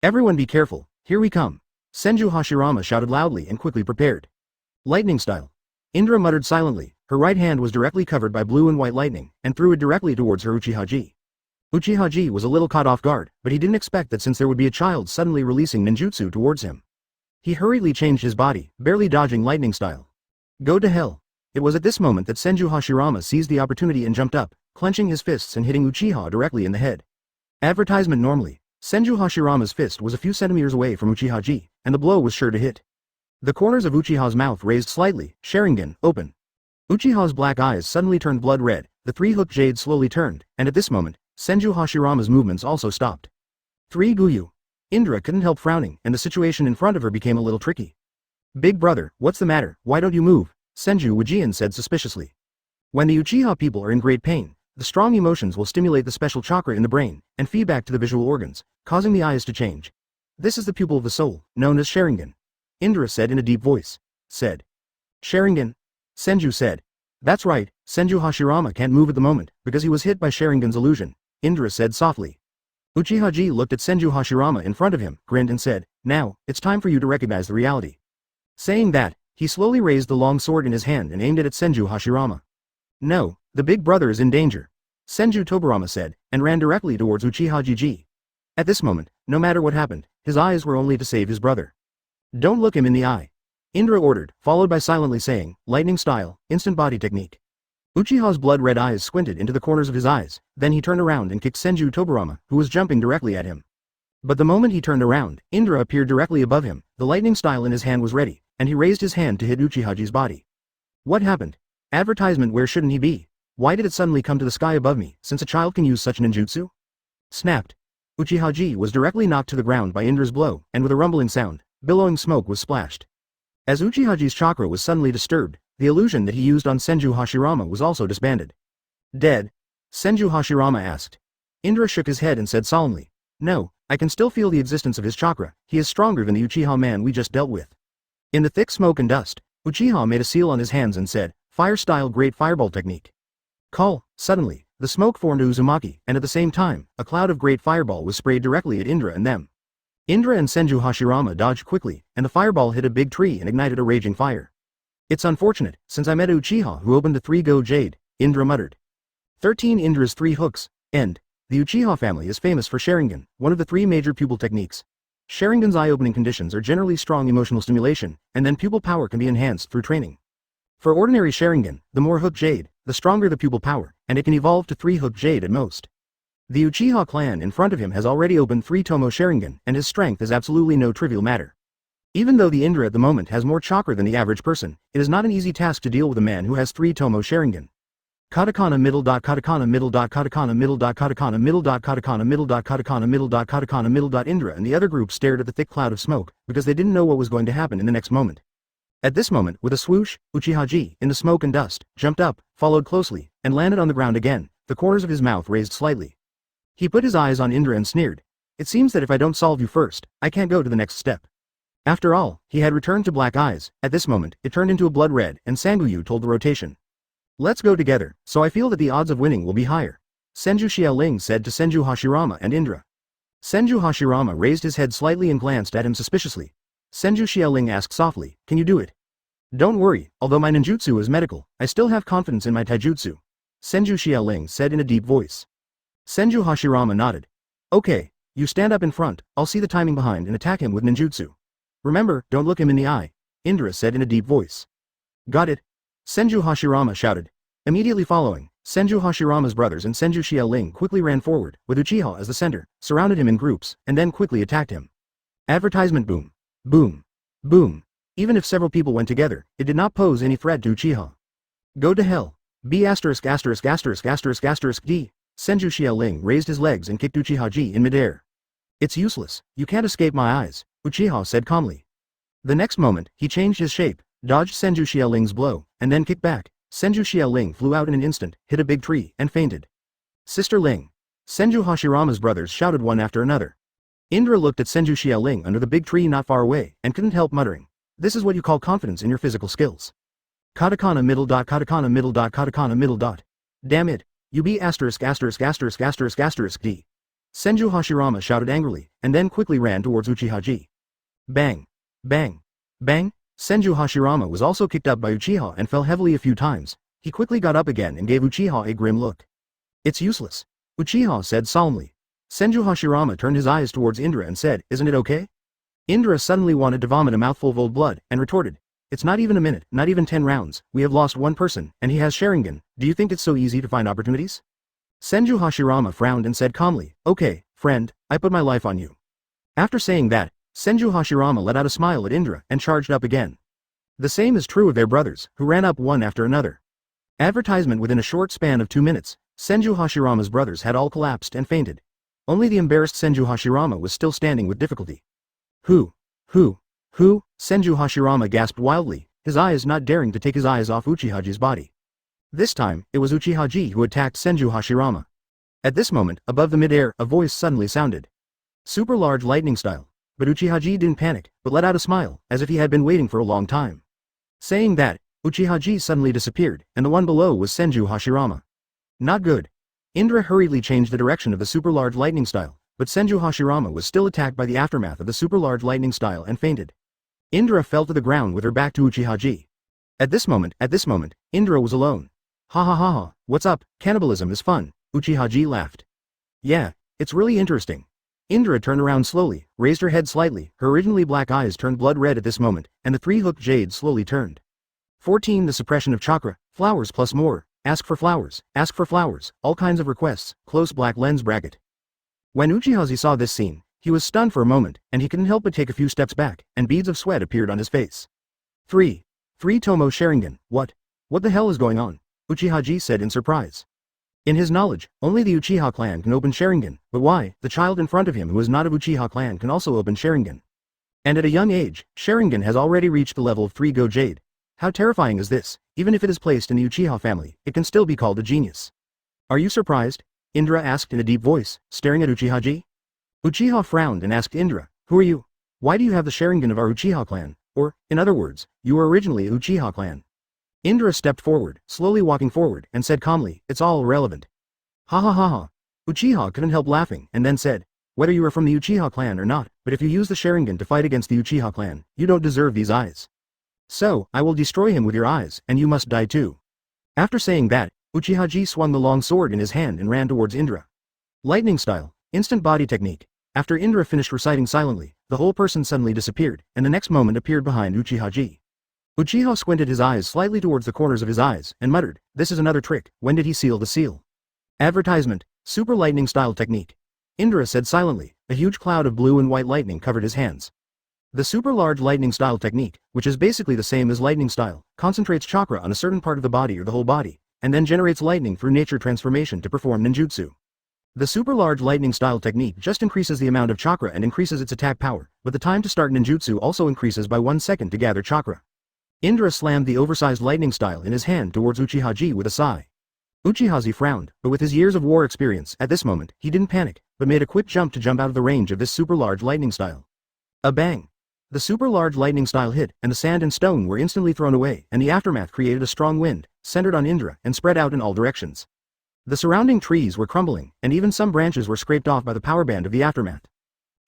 Everyone be careful, here we come. Senju Hashirama shouted loudly and quickly prepared. Lightning style. Indra muttered silently, her right hand was directly covered by blue and white lightning, and threw it directly towards her Uchiha Ji. Uchiha Ji was a little caught off guard, but he didn't expect that since there would be a child suddenly releasing ninjutsu towards him. He hurriedly changed his body, barely dodging lightning style. Go to hell. It was at this moment that Senju Hashirama seized the opportunity and jumped up, clenching his fists and hitting Uchiha directly in the head. Advertisement normally, Senju Hashirama's fist was a few centimeters away from Uchiha-ji, and the blow was sure to hit. The corners of Uchiha's mouth raised slightly, Sharingan, open. Uchiha's black eyes suddenly turned blood red, the three-hook jade slowly turned, and at this moment, Senju Hashirama's movements also stopped. 3 Guyu. Indra couldn't help frowning, and the situation in front of her became a little tricky. Big brother, what's the matter, why don't you move? Senju Wujian said suspiciously. When the Uchiha people are in great pain, the strong emotions will stimulate the special chakra in the brain, and feed back to the visual organs, causing the eyes to change. This is the pupil of the soul, known as Sharingan. Indra said in a deep voice. Said. Sharingan? Senju said. That's right, Senju Hashirama can't move at the moment, because he was hit by Sharingan's illusion, Indra said softly. Uchiha-ji looked at Senju Hashirama in front of him, grinned and said, now, it's time for you to recognize the reality. Saying that, he slowly raised the long sword in his hand and aimed it at Senju Hashirama. No, the big brother is in danger, Senju Tobarama said, and ran directly towards Uchiha-ji. At this moment, no matter what happened, his eyes were only to save his brother. Don't look him in the eye, Indra ordered, followed by silently saying, lightning style, instant body technique. Uchiha's blood-red eyes squinted into the corners of his eyes, then he turned around and kicked Senju Tobarama, who was jumping directly at him. But the moment he turned around, Indra appeared directly above him, the lightning style in his hand was ready, and he raised his hand to hit Uchiha-ji's body. What happened? Advertisement, where shouldn't he be? Why did it suddenly come to the sky above me, since a child can use such ninjutsu? Snapped. Uchiha-ji was directly knocked to the ground by Indra's blow, and with a rumbling sound, billowing smoke was splashed. As Uchiha-ji's chakra was suddenly disturbed, the illusion that he used on Senju Hashirama was also disbanded. Dead? Senju Hashirama asked. Indra shook his head and said solemnly, no, I can still feel the existence of his chakra, he is stronger than the Uchiha man we just dealt with. In the thick smoke and dust, Uchiha made a seal on his hands and said, fire-style great fireball technique. Call. Suddenly, the smoke formed a Uzumaki, and at the same time, a cloud of great fireball was sprayed directly at Indra and them. Indra and Senju Hashirama dodged quickly, and the fireball hit a big tree and ignited a raging fire. It's unfortunate, since I met a Uchiha who opened the 3-go jade, Indra muttered. 13 Indra's 3 hooks, end. The Uchiha family is famous for Sharingan, one of the 3 major pupil techniques. Sharingan's eye-opening conditions are generally strong emotional stimulation, and then pupil power can be enhanced through training. For ordinary Sharingan, the more hook jade, the stronger the pupil power, and it can evolve to 3 hook jade at most. The Uchiha clan in front of him has already opened 3 Tomo Sharingan, and his strength is absolutely no trivial matter. Even though the Indra at the moment has more chakra than the average person, it is not an easy task to deal with a man who has 3 Tomo Sharingan. Katakana middle dot katakana middle dot katakana middle dot katakana middle dot katakana middle dot katakana middle dot katakana middle dot Indra and the other group stared at the thick cloud of smoke, because they didn't know what was going to happen in the next moment. At this moment, with a swoosh, Uchiha-ji, in the smoke and dust, jumped up, followed closely, and landed on the ground again, the corners of his mouth raised slightly. He put his eyes on Indra and sneered. It seems that if I don't solve you first, I can't go to the next step. After all, he had returned to black eyes. At this moment, it turned into a blood red, and Sanguyu told the rotation. Let's go together, so I feel that the odds of winning will be higher. Senju Xiaoling said to Senju Hashirama and Indra. Senju Hashirama raised his head slightly and glanced at him suspiciously. Senju Xiaoling asked softly, can you do it? Don't worry, although my ninjutsu is medical, I still have confidence in my taijutsu. Senju Xiaoling said in a deep voice. Senju Hashirama nodded. Okay, you stand up in front, I'll see the timing behind and attack him with ninjutsu. Remember, don't look him in the eye, Indra said in a deep voice. Got it? Senju Hashirama shouted. Immediately following, Senju Hashirama's brothers and Senju Xiaoling quickly ran forward, with Uchiha as the center, surrounded him in groups, and then quickly attacked him. Advertisement boom. Boom. Boom. Even if several people went together, it did not pose any threat to Uchiha. Go to hell. B asterisk asterisk asterisk asterisk asterisk D. Senju Xiaoling raised his legs and kicked Uchiha-ji in midair. It's useless, you can't escape my eyes, Uchiha said calmly. The next moment, he changed his shape, dodged Senju Xiaoling's blow, and then kicked back. Senju Xiaoling flew out in an instant, hit a big tree, and fainted. Sister Ling. Senju Hashirama's brothers shouted one after another. Indra looked at Senju Xiaoling under the big tree not far away, and couldn't help muttering. This is what you call confidence in your physical skills. Katakana middle dot katakana middle dot katakana middle dot. Damn it. You be asterisk asterisk asterisk asterisk asterisk D. Senju Hashirama shouted angrily, and then quickly ran towards Uchiha-ji. Bang. Bang. Bang. Senju Hashirama was also kicked up by Uchiha and fell heavily a few times. He quickly got up again and gave Uchiha a grim look. It's useless, Uchiha said solemnly. Senju Hashirama turned his eyes towards Indra and said, isn't it okay? Indra suddenly wanted to vomit a mouthful of old blood, and retorted. It's not even a minute, not even 10 rounds, we have lost one person, and he has Sharingan. Do you think it's so easy to find opportunities? Senju Hashirama frowned and said calmly, okay, friend, I put my life on you. After saying that, Senju Hashirama let out a smile at Indra and charged up again. The same is true of their brothers, who ran up one after another. Advertisement within a short span of 2 minutes, Senju Hashirama's brothers had all collapsed and fainted. Only the embarrassed Senju Hashirama was still standing with difficulty. Who? Senju Hashirama gasped wildly, his eyes not daring to take his eyes off Uchihaji's body. This time, it was Uchihaji who attacked Senju Hashirama. At this moment, above the mid-air, a voice suddenly sounded. Super large lightning style. But Uchihaji didn't panic, but let out a smile, as if he had been waiting for a long time. Saying that, Uchihaji suddenly disappeared, and the one below was Senju Hashirama. Not good. Indra hurriedly changed the direction of the super large lightning style, but Senju Hashirama was still attacked by the aftermath of the super large lightning style and fainted. Indra fell to the ground with her back to Uchihaji. At this moment, Indra was alone. Ha ha ha ha, what's up, cannibalism is fun, Uchihaji laughed. Yeah, it's really interesting. Indra turned around slowly, raised her head slightly, her originally black eyes turned blood red at this moment, and the three-hooked jade slowly turned. 14 The suppression of chakra, flowers plus more, ask for flowers, all kinds of requests, close black lens bracket. When Uchihaji saw this scene, he was stunned for a moment, and he couldn't help but take a few steps back, and beads of sweat appeared on his face. 3 Tomo Sharingan, what the hell is going on? Uchihaji said in surprise. In his knowledge, only the Uchiha clan can open Sharingan, but why, the child in front of him who is not of Uchiha clan can also open Sharingan. And at a young age, Sharingan has already reached the level of 3 Go Jade. How terrifying is this? Even if it is placed in the Uchiha family, it can still be called a genius. Are you surprised? Indra asked in a deep voice, staring at Uchihaji. Uchiha frowned and asked Indra, who are you? Why do you have the Sharingan of our Uchiha clan? Or, in other words, you were originally a Uchiha clan. Indra stepped forward, slowly walking forward, and said calmly, it's all irrelevant. Ha ha ha ha. Uchiha couldn't help laughing, and then said, whether you are from the Uchiha clan or not, but if you use the Sharingan to fight against the Uchiha clan, you don't deserve these eyes. So, I will destroy him with your eyes, and you must die too. After saying that, Uchihaji swung the long sword in his hand and ran towards Indra. Lightning style, instant body technique. After Indra finished reciting silently, the whole person suddenly disappeared, and the next moment appeared behind Uchihaji. Uchiha squinted his eyes slightly towards the corners of his eyes, and muttered, this is another trick, when did he seal the seal? Advertisement, super lightning style technique. Indra said silently, a huge cloud of blue and white lightning covered his hands. The super large lightning style technique, which is basically the same as lightning style, concentrates chakra on a certain part of the body or the whole body, and then generates lightning through nature transformation to perform ninjutsu. The super large lightning style technique just increases the amount of chakra and increases its attack power, but the time to start ninjutsu also increases by 1 second to gather chakra. Indra slammed the oversized lightning style in his hand towards Uchihaji with a sigh. Uchihaji frowned, but with his years of war experience at this moment, he didn't panic, but made a quick jump to jump out of the range of this super large lightning style. A bang! The super large lightning style hit, and the sand and stone were instantly thrown away, and the aftermath created a strong wind, centered on Indra, and spread out in all directions. The surrounding trees were crumbling, and even some branches were scraped off by the power band of the aftermath.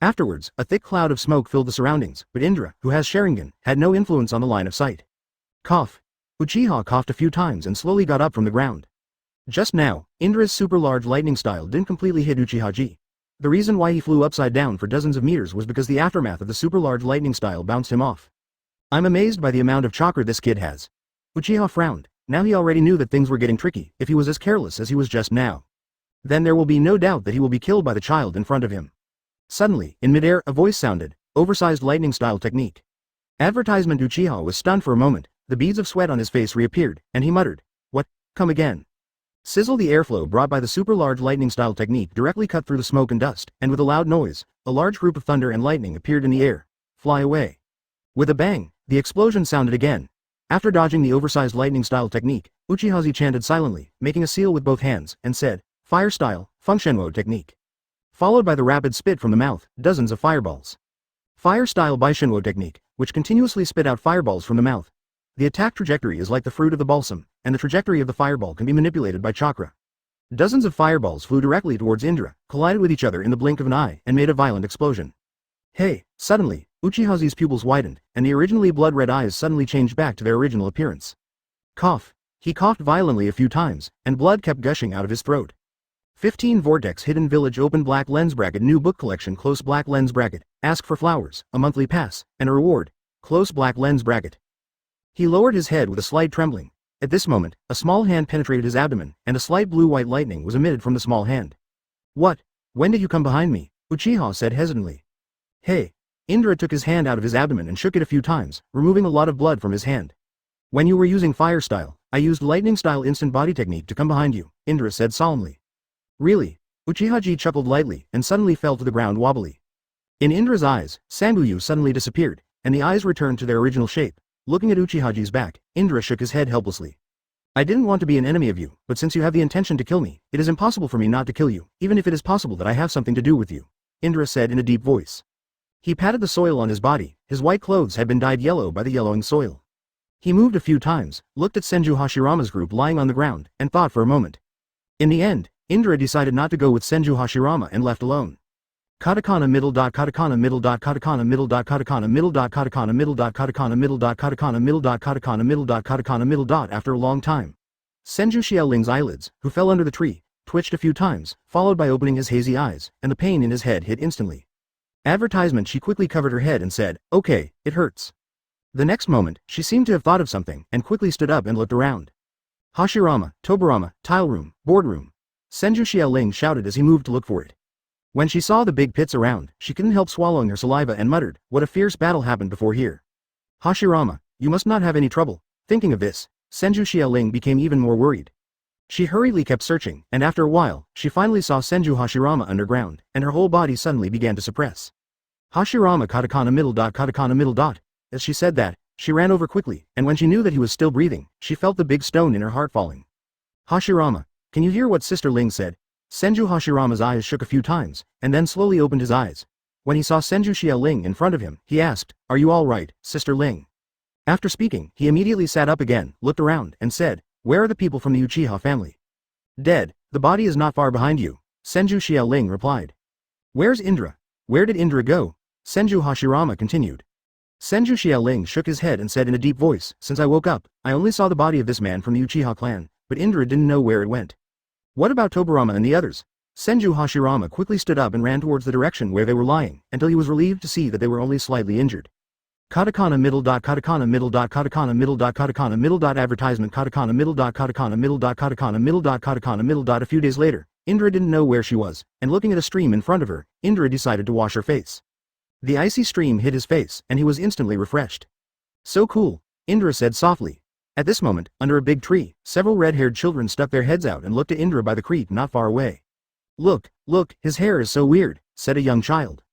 Afterwards, a thick cloud of smoke filled the surroundings, but Indra, who has Sharingan, had no influence on the line of sight. Cough. Uchiha coughed a few times and slowly got up from the ground. Just now, Indra's super large lightning style didn't completely hit Uchihaji. The reason why he flew upside down for dozens of meters was because the aftermath of the super large lightning style bounced him off. I'm amazed by the amount of chakra this kid has. Uchiha frowned. Now he already knew that things were getting tricky if he was as careless as he was just now. Then there will be no doubt that he will be killed by the child in front of him. Suddenly, in midair, a voice sounded, oversized lightning style technique. Advertisement. Uchiha was stunned for a moment, the beads of sweat on his face reappeared, and he muttered, what, come again? Sizzle. The airflow brought by the super large lightning style technique directly cut through the smoke and dust, and with a loud noise, a large group of thunder and lightning appeared in the air. Fly away. With a bang, the explosion sounded again. After dodging the oversized lightning style technique, Uchihaji chanted silently, making a seal with both hands, and said, fire style, Fengshenwo technique. Followed by the rapid spit from the mouth, dozens of fireballs. Fire style Baishinwo technique, which continuously spit out fireballs from the mouth. The attack trajectory is like the fruit of the balsam, and the trajectory of the fireball can be manipulated by chakra. Dozens of fireballs flew directly towards Indra, collided with each other in the blink of an eye, and made a violent explosion. Hey! Suddenly, Uchihaji's pupils widened, and the originally blood-red eyes suddenly changed back to their original appearance. Cough. He coughed violently a few times, and blood kept gushing out of his throat. 15 Vortex Hidden Village Open Black Lens Bracket New Book Collection Close Black Lens Bracket Ask for Flowers, a monthly pass, and a reward. Close Black Lens Bracket. He lowered his head with a slight trembling. At this moment, a small hand penetrated his abdomen, and a slight blue-white lightning was emitted from the small hand. What? When did you come behind me? Uchiha said hesitantly. Hey. Indra took his hand out of his abdomen and shook it a few times, removing a lot of blood from his hand. When you were using fire style, I used lightning style instant body technique to come behind you, Indra said solemnly. Really? Uchiha chuckled lightly and suddenly fell to the ground wobbly. In Indra's eyes, Sanbuyu suddenly disappeared, and the eyes returned to their original shape. Looking at Uchiha's back, Indra shook his head helplessly. I didn't want to be an enemy of you, but since you have the intention to kill me, it is impossible for me not to kill you, even if it is possible that I have something to do with you, Indra said in a deep voice. He patted the soil on his body. His white clothes had been dyed yellow by the yellowing soil. He moved a few times, looked at Senju Hashirama's group lying on the ground, and thought for a moment. In the end, Indra decided not to go with Senju Hashirama and left alone. Katakana middle dot katakana middle dot katakana middle dot katakana middle dot katakana middle dot katakana middle dot katakana middle dot katakana middle dot katakana middle dot. After a long time, Senju Xiaoling's eyelids, who fell under the tree, twitched a few times, followed by opening his hazy eyes, and the pain in his head hit instantly. Advertisement. She quickly covered her head and said, "Okay, it hurts." The next moment, she seemed to have thought of something, and quickly stood up and looked around. Hashirama, Tobarama, tile room, boardroom. Senju Xiaoling shouted as he moved to look for it. When she saw the big pits around, she couldn't help swallowing her saliva and muttered, "What a fierce battle happened before here." Hashirama, you must not have any trouble. Thinking of this, Senju Xiaoling became even more worried. She hurriedly kept searching, and after a while, she finally saw Senju Hashirama underground, and her whole body suddenly began to suppress. Hashirama katakana middle dot katakana middle dot. As she said that, she ran over quickly, and when she knew that he was still breathing, she felt the big stone in her heart falling. Hashirama, can you hear what Sister Ling said? Senju Hashirama's eyes shook a few times, and then slowly opened his eyes. When he saw Senju Xiaoling in front of him, he asked, "Are you all right, Sister Ling?" After speaking, he immediately sat up again, looked around, and said, "Where are the people from the Uchiha family?" "Dead. The body is not far behind you," Senju Xiaoling replied. "Where's Indra? Where did Indra go?" Senju Hashirama continued. Senju Xiaoling shook his head and said in a deep voice, "Since I woke up, I only saw the body of this man from the Uchiha clan, but Indra didn't know where it went." "What about Tobarama and the others?" Senju Hashirama quickly stood up and ran towards the direction where they were lying, until he was relieved to see that they were only slightly injured. Katakana middle dot katakana middle dot katakana middle dot katakana middle dot advertisement katakana middle dot katakana middle dot katakana middle dot katakana middle dot. A few days later, Indra didn't know where she was, and looking at a stream in front of her, Indra decided to wash her face. The icy stream hit his face, and he was instantly refreshed. "So cool," Indra said softly. At this moment, under a big tree, several red-haired children stuck their heads out and looked at Indra by the creek not far away. Look, his hair is so weird," said a young child.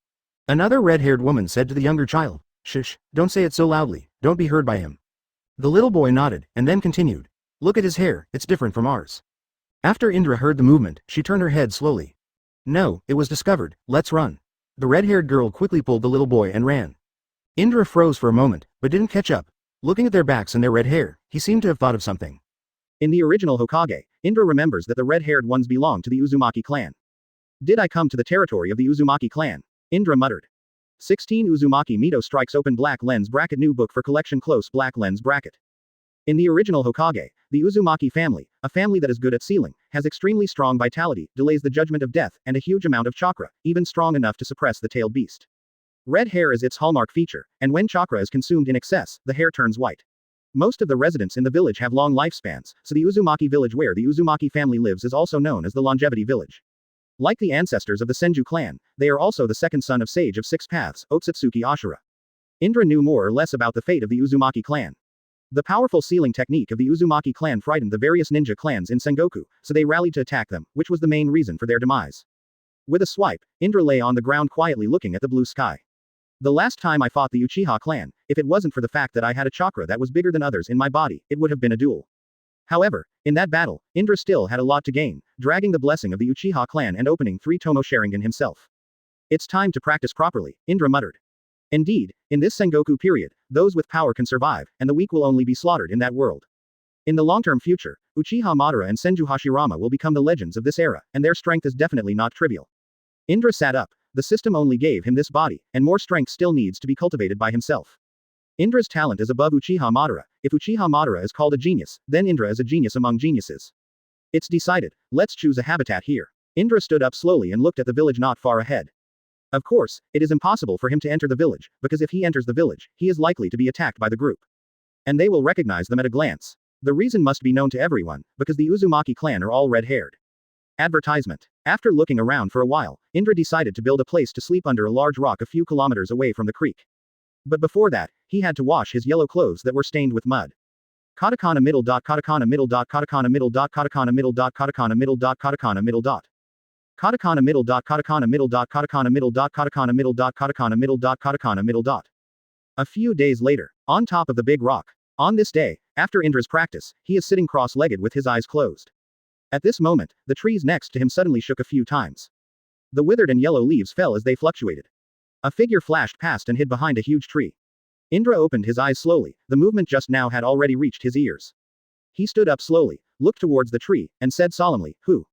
Another red-haired woman said to the younger child, "Shush, don't say it so loudly, don't be heard by him." The little boy nodded, and then continued, "Look at his hair, it's different from ours." After Indra heard the movement, she turned her head slowly. "No, it was discovered, let's run." The red-haired girl quickly pulled the little boy and ran. Indra froze for a moment, but didn't catch up. Looking at their backs and their red hair, he seemed to have thought of something. In the original Hokage, Indra remembers that the red-haired ones belong to the Uzumaki clan. "Did I come to the territory of the Uzumaki clan?" Indra muttered. 16 Uzumaki Mito strikes open black lens bracket. New book for collection close black lens bracket. In the original Hokage, the Uzumaki family, a family that is good at sealing, has extremely strong vitality, delays the judgment of death, and a huge amount of chakra, even strong enough to suppress the tailed beast. Red hair is its hallmark feature, and when chakra is consumed in excess, the hair turns white. Most of the residents in the village have long lifespans, so the Uzumaki village where the Uzumaki family lives is also known as the longevity village. Like the ancestors of the Senju clan, they are also the second son of Sage of Six Paths, Otsutsuki Ashura. Indra knew more or less about the fate of the Uzumaki clan. The powerful sealing technique of the Uzumaki clan frightened the various ninja clans in Sengoku, so they rallied to attack them, which was the main reason for their demise. With a swipe, Indra lay on the ground quietly looking at the blue sky. "The last time I fought the Uchiha clan, if it wasn't for the fact that I had a chakra that was bigger than others in my body, it would have been a duel. However, in that battle, Indra still had a lot to gain, dragging the blessing of the Uchiha clan and opening 3 Tomo Sharingan himself. It's time to practice properly," Indra muttered. Indeed, in this Sengoku period, those with power can survive, and the weak will only be slaughtered in that world. In the long-term future, Uchiha Madara and Senju Hashirama will become the legends of this era, and their strength is definitely not trivial. Indra sat up. The system only gave him this body, and more strength still needs to be cultivated by himself. Indra's talent is above Uchiha Madara. If Uchiha Madara is called a genius, then Indra is a genius among geniuses. It's decided. Let's choose a habitat here. Indra stood up slowly and looked at the village not far ahead. Of course, it is impossible for him to enter the village, because if he enters the village, he is likely to be attacked by the group. And they will recognize them at a glance. The reason must be known to everyone, because the Uzumaki clan are all red-haired. Advertisement. After looking around for a while, Indra decided to build a place to sleep under a large rock a few kilometers away from the creek. But before that, he had to wash his yellow clothes that were stained with mud. Katakana middle dot katakana middle dot katakana middle dot katakana middle dot katakana middle dot katakana middle dot. Katakana middle dot katakana middle dot katakana middle dot katakana middle dot katakana middle dot katakana middle dot. A few days later, on top of the big rock. On this day, after Indra's practice, he is sitting cross-legged with his eyes closed. At this moment, the trees next to him suddenly shook a few times. The withered and yellow leaves fell as they fluctuated. A figure flashed past and hid behind a huge tree. Indra opened his eyes slowly, the movement just now had already reached his ears. He stood up slowly, looked towards the tree, and said solemnly, "Who?"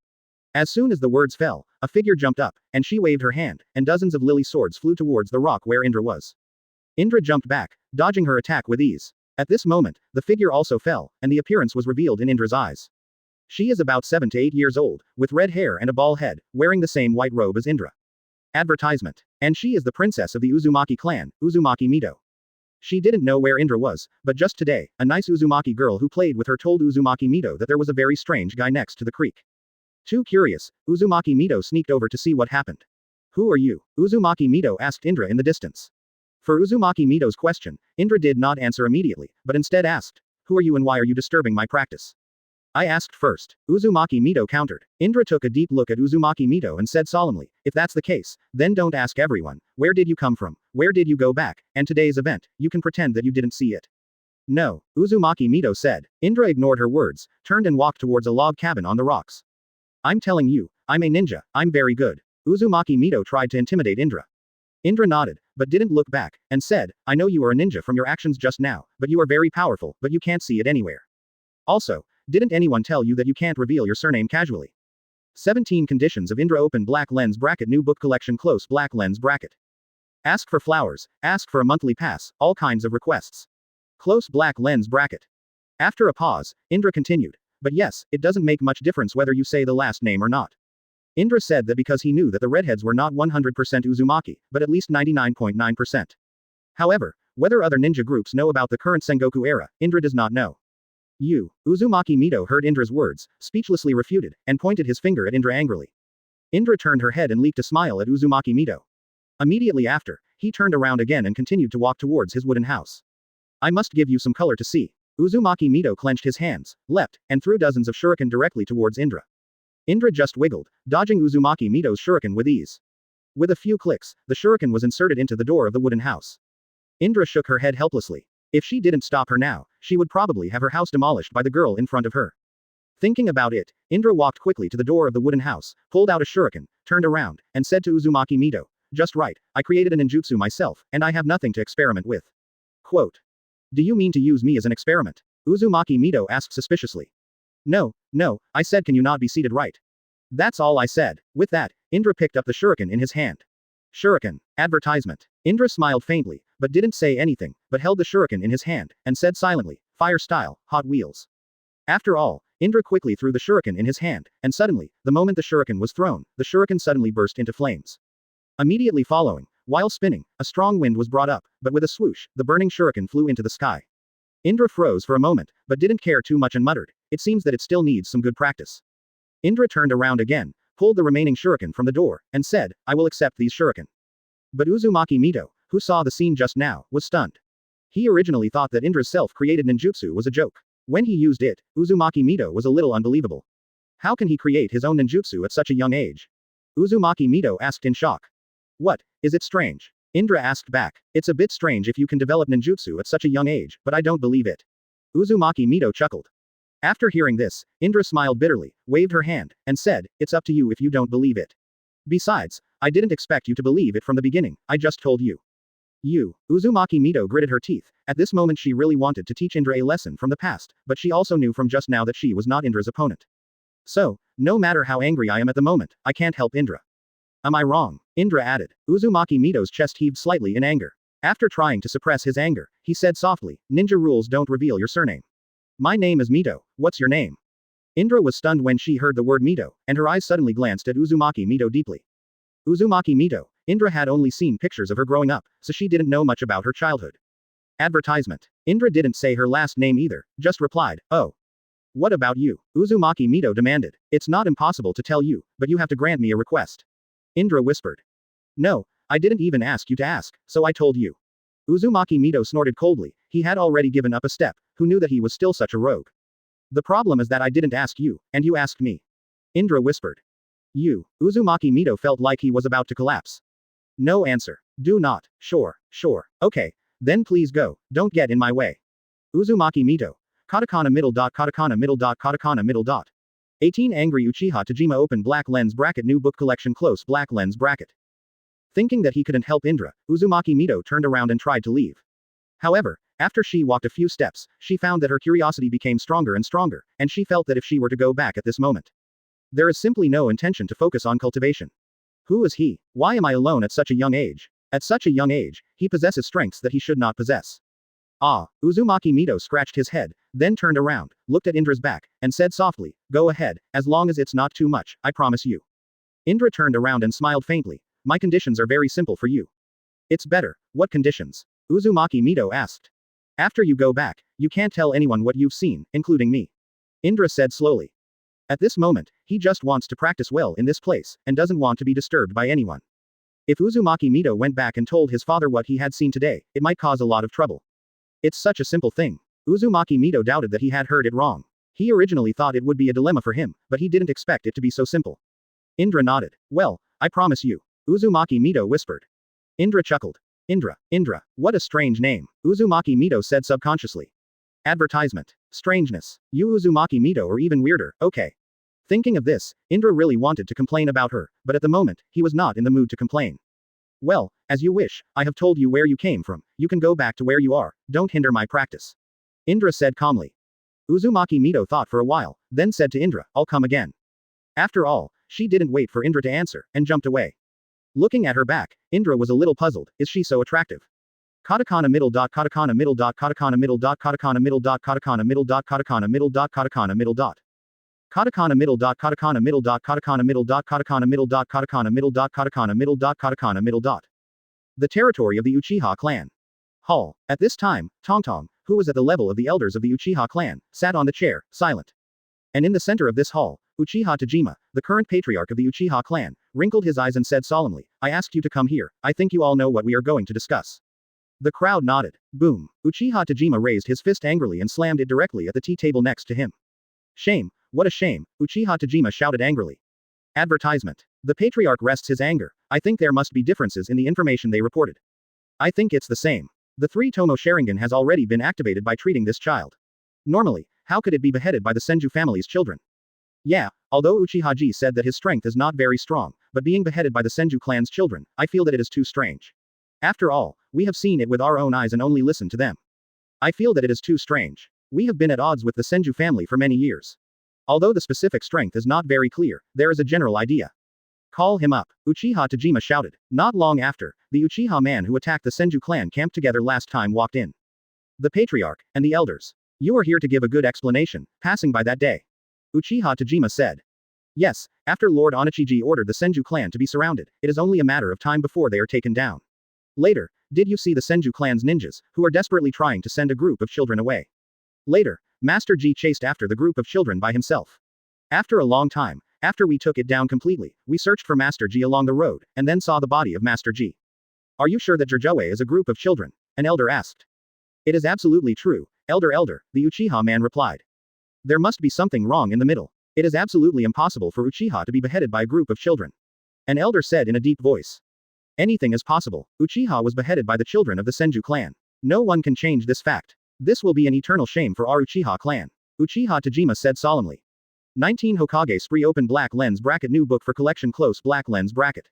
As soon as the words fell, a figure jumped up, and she waved her hand, and dozens of lily swords flew towards the rock where Indra was. Indra jumped back, dodging her attack with ease. At this moment, the figure also fell, and the appearance was revealed in Indra's eyes. She is about 7 to 8 years old, with red hair and a bald head, wearing the same white robe as Indra. Advertisement. And she is the princess of the Uzumaki clan, Uzumaki Mito. She didn't know where Indra was, but just today, a nice Uzumaki girl who played with her told Uzumaki Mito that there was a very strange guy next to the creek. Too curious, Uzumaki Mito sneaked over to see what happened. "Who are you?" Uzumaki Mito asked Indra in the distance. For Uzumaki Mito's question, Indra did not answer immediately, but instead asked, "Who are you and why are you disturbing my practice?" "I asked first," Uzumaki Mito countered. Indra took a deep look at Uzumaki Mito and said solemnly, "If that's the case, then don't ask everyone, where did you come from, where did you go back, and today's event, you can pretend that you didn't see it." "No," Uzumaki Mito said. Indra ignored her words, turned and walked towards a log cabin on the rocks. "I'm telling you, I'm a ninja, I'm very good." Uzumaki Mito tried to intimidate Indra. Indra nodded, but didn't look back, and said, "I know you are a ninja from your actions just now, but you are very powerful, but you can't see it anywhere. Also, didn't anyone tell you that you can't reveal your surname casually?" 17 Conditions of Indra Open Black Lens Bracket New Book Collection Close Black Lens Bracket. Ask for flowers, ask for a monthly pass, all kinds of requests. Close Black Lens Bracket. After a pause, Indra continued, "But yes, it doesn't make much difference whether you say the last name or not." Indra said that because he knew that the redheads were not 100% Uzumaki, but at least 99.9%. However, whether other ninja groups know about the current Sengoku era, Indra does not know. "You." Uzumaki Mito heard Indra's words, speechlessly refuted, and pointed his finger at Indra angrily. Indra turned her head and leaked a smile at Uzumaki Mito. Immediately after, he turned around again and continued to walk towards his wooden house. "I must give you some color to see." Uzumaki Mito clenched his hands, leapt, and threw dozens of shuriken directly towards Indra. Indra just wiggled, dodging Uzumaki Mito's shuriken with ease. With a few clicks, the shuriken was inserted into the door of the wooden house. Indra shook her head helplessly. If she didn't stop her now, she would probably have her house demolished by the girl in front of her. Thinking about it, Indra walked quickly to the door of the wooden house, pulled out a shuriken, turned around, and said to Uzumaki Mito, "Just right, I created a ninjutsu myself, and I have nothing to experiment with." Quote. "Do you mean to use me as an experiment?" Uzumaki Mito asked suspiciously. No, I said can you not be seated right? That's all I said." With that, Indra picked up the shuriken in his hand. Shuriken. Advertisement. Indra smiled faintly, but didn't say anything, but held the shuriken in his hand, and said silently, "Fire style, Hot Wheels." After all, Indra quickly threw the shuriken in his hand, and suddenly, the moment the shuriken was thrown, the shuriken suddenly burst into flames. Immediately following, while spinning, a strong wind was brought up, but with a swoosh, the burning shuriken flew into the sky. Indra froze for a moment, but didn't care too much and muttered, "It seems that it still needs some good practice." Indra turned around again, pulled the remaining shuriken from the door, and said, "I will accept these shuriken." But Uzumaki Mito, who saw the scene just now, was stunned. He originally thought that Indra's self-created ninjutsu was a joke. When he used it, Uzumaki Mito was a little unbelievable. How can he create his own ninjutsu at such a young age? Uzumaki Mito asked in shock. "What, is it strange?" Indra asked back. "It's a bit strange if you can develop ninjutsu at such a young age, but I don't believe it." Uzumaki Mito chuckled. After hearing this, Indra smiled bitterly, waved her hand, and said, "It's up to you if you don't believe it. Besides, I didn't expect you to believe it from the beginning, I just told you." "You." Uzumaki Mito gritted her teeth. At this moment she really wanted to teach Indra a lesson from the past, but she also knew from just now that she was not Indra's opponent. "So, no matter how angry I am at the moment, I can't help Indra. Am I wrong?" Indra added. Uzumaki Mito's chest heaved slightly in anger. After trying to suppress his anger, he said softly, "Ninja rules don't reveal your surname." "My name is Mito, what's your name?" Indra was stunned when she heard the word Mito, and her eyes suddenly glanced at Uzumaki Mito deeply. Uzumaki Mito. Indra had only seen pictures of her growing up, so she didn't know much about her childhood. Advertisement. Indra didn't say her last name either, just replied, oh. What about you? Uzumaki Mito demanded. It's not impossible to tell you, but you have to grant me a request. Indra whispered. No, I didn't even ask you to ask, so I told you. Uzumaki Mito snorted coldly. He had already given up a step. Who knew that he was still such a rogue? The problem is that I didn't ask you, and you asked me. Indra whispered. You. Uzumaki Mito felt like he was about to collapse. No answer. Do not. Sure. Okay. Then please go. Don't get in my way. Uzumaki Mito. Katakana middle dot katakana middle dot katakana middle dot. 18 Angry Uchiha Tajima open black lens bracket new book collection close black lens bracket. Thinking that he couldn't help Indra, Uzumaki Mito turned around and tried to leave. However, after she walked a few steps, she found that her curiosity became stronger and stronger, and she felt that if she were to go back at this moment, there is simply no intention to focus on cultivation. Who is he? Why am I alone at such a young age? At such a young age, he possesses strengths that he should not possess. Ah, Uzumaki Mito scratched his head, then turned around, looked at Indra's back, and said softly, go ahead, as long as it's not too much, I promise you. Indra turned around and smiled faintly. My conditions are very simple for you. It's better. What conditions? Uzumaki Mito asked. After you go back, you can't tell anyone what you've seen, including me. Indra said slowly. At this moment, he just wants to practice well in this place, and doesn't want to be disturbed by anyone. If Uzumaki Mito went back and told his father what he had seen today, it might cause a lot of trouble. It's such a simple thing. Uzumaki Mito doubted that he had heard it wrong. He originally thought it would be a dilemma for him, but he didn't expect it to be so simple. Indra nodded. Well, I promise you. Uzumaki Mito whispered. Indra chuckled. Indra, what a strange name, Uzumaki Mito said subconsciously. Advertisement. Strangeness. You Uzumaki Mito or even weirder, okay. Thinking of this, Indra really wanted to complain about her, but at the moment, he was not in the mood to complain. Well, as you wish, I have told you where you came from, you can go back to where you are, don't hinder my practice. Indra said calmly. Uzumaki Mito thought for a while, then said to Indra, I'll come again. After all, she didn't wait for Indra to answer, and jumped away. Looking at her back, Indra was a little puzzled, is she so attractive? Katakana middle dot katakana middle dot katakana middle dot katakana middle dot katakana middle dot katakana middle dot katakana middle dot. Katakana middle dot katakana middle dot katakana middle dot katakana middle dot katakana middle dot katakana middle dot katakana middle dot. The territory of the Uchiha clan. Hall. At this time, Tongtong, who was at the level of the elders of the Uchiha clan, sat on the chair, silent. And in the center of this hall, Uchiha Tajima, the current patriarch of the Uchiha clan, wrinkled his eyes and said solemnly, I asked you to come here, I think you all know what we are going to discuss. The crowd nodded. Boom. Uchiha Tajima raised his fist angrily and slammed it directly at the tea table next to him. Shame. What a shame, Uchiha Tajima shouted angrily. Advertisement. The patriarch rests his anger. I think there must be differences in the information they reported. I think it's the same. The 3-Tomo Sharingan has already been activated by treating this child. Normally, how could it be beheaded by the Senju family's children? Yeah, although Uchiha-ji said that his strength is not very strong, but being beheaded by the Senju clan's children, I feel that it is too strange. After all, we have seen it with our own eyes and only listened to them. I feel that it is too strange. We have been at odds with the Senju family for many years. Although the specific strength is not very clear, there is a general idea. Call him up, Uchiha Tajima shouted. Not long after, the Uchiha man who attacked the Senju clan camp together last time walked in. The patriarch, and the elders. You are here to give a good explanation, passing by that day. Uchiha Tajima said. Yes, after Lord Onichiji ordered the Senju clan to be surrounded, it is only a matter of time before they are taken down. Later, did you see the Senju clan's ninjas, who are desperately trying to send a group of children away? Later, Master Ji chased after the group of children by himself. After a long time, after we took it down completely, we searched for Master Ji along the road, and then saw the body of Master Ji. Are you sure that Jirjoe is a group of children? An elder asked. It is absolutely true, elder, the Uchiha man replied. There must be something wrong in the middle. It is absolutely impossible for Uchiha to be beheaded by a group of children. An elder said in a deep voice. Anything is possible. Uchiha was beheaded by the children of the Senju clan. No one can change this fact. This will be an eternal shame for our Uchiha clan. Uchiha Tajima said solemnly. 19 Hokage spree open black lens bracket new book for collection close black lens bracket.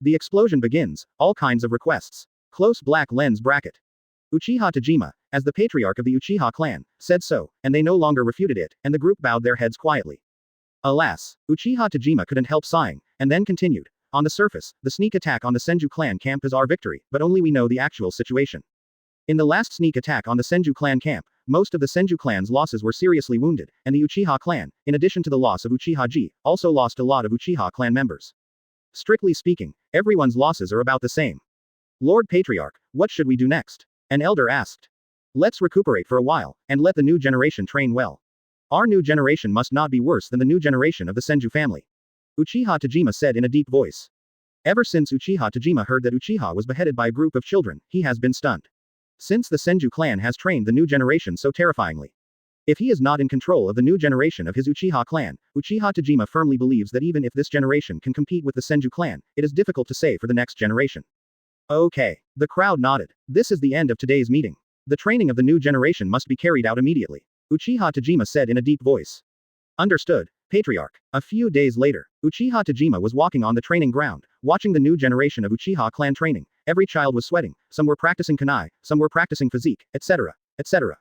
The explosion begins, all kinds of requests. Close black lens bracket. Uchiha Tajima, as the patriarch of the Uchiha clan, said so, and they no longer refuted it, and the group bowed their heads quietly. Alas, Uchiha Tajima couldn't help sighing, and then continued. On the surface, the sneak attack on the Senju clan camp is our victory, but only we know the actual situation. In the last sneak attack on the Senju clan camp, most of the Senju clan's losses were seriously wounded, and the Uchiha clan, in addition to the loss of Uchiha-ji, also lost a lot of Uchiha clan members. Strictly speaking, everyone's losses are about the same. Lord Patriarch, what should we do next? An elder asked. Let's recuperate for a while, and let the new generation train well. Our new generation must not be worse than the new generation of the Senju family. Uchiha Tajima said in a deep voice. Ever since Uchiha Tajima heard that Uchiha was beheaded by a group of children, he has been stunned. Since the Senju clan has trained the new generation so terrifyingly. If he is not in control of the new generation of his Uchiha clan, Uchiha Tajima firmly believes that even if this generation can compete with the Senju clan, it is difficult to say for the next generation. Okay. The crowd nodded. This is the end of today's meeting. The training of the new generation must be carried out immediately. Uchiha Tajima said in a deep voice. Understood, Patriarch. A few days later, Uchiha Tajima was walking on the training ground, watching the new generation of Uchiha clan training. Every child was sweating, some were practicing kunai, some were practicing physique, etc., etc.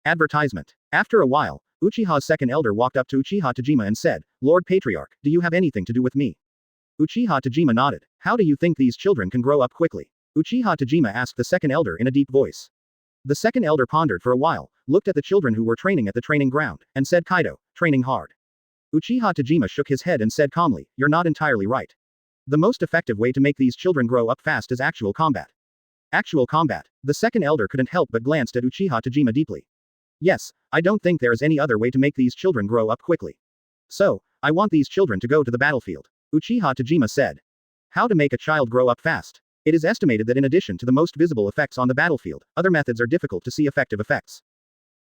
Advertisement. After a while, Uchiha's second elder walked up to Uchiha Tajima and said, Lord Patriarch, do you have anything to do with me? Uchiha Tajima nodded. How do you think these children can grow up quickly? Uchiha Tajima asked the second elder in a deep voice. The second elder pondered for a while, looked at the children who were training at the training ground, and said Kaido, training hard. Uchiha Tajima shook his head and said calmly, you're not entirely right. The most effective way to make these children grow up fast is actual combat. Actual combat. The second elder couldn't help but glanced at Uchiha Tajima deeply. Yes, I don't think there is any other way to make these children grow up quickly. So, I want these children to go to the battlefield. Uchiha Tajima said. How to make a child grow up fast? It is estimated that in addition to the most visible effects on the battlefield, other methods are difficult to see effective effects.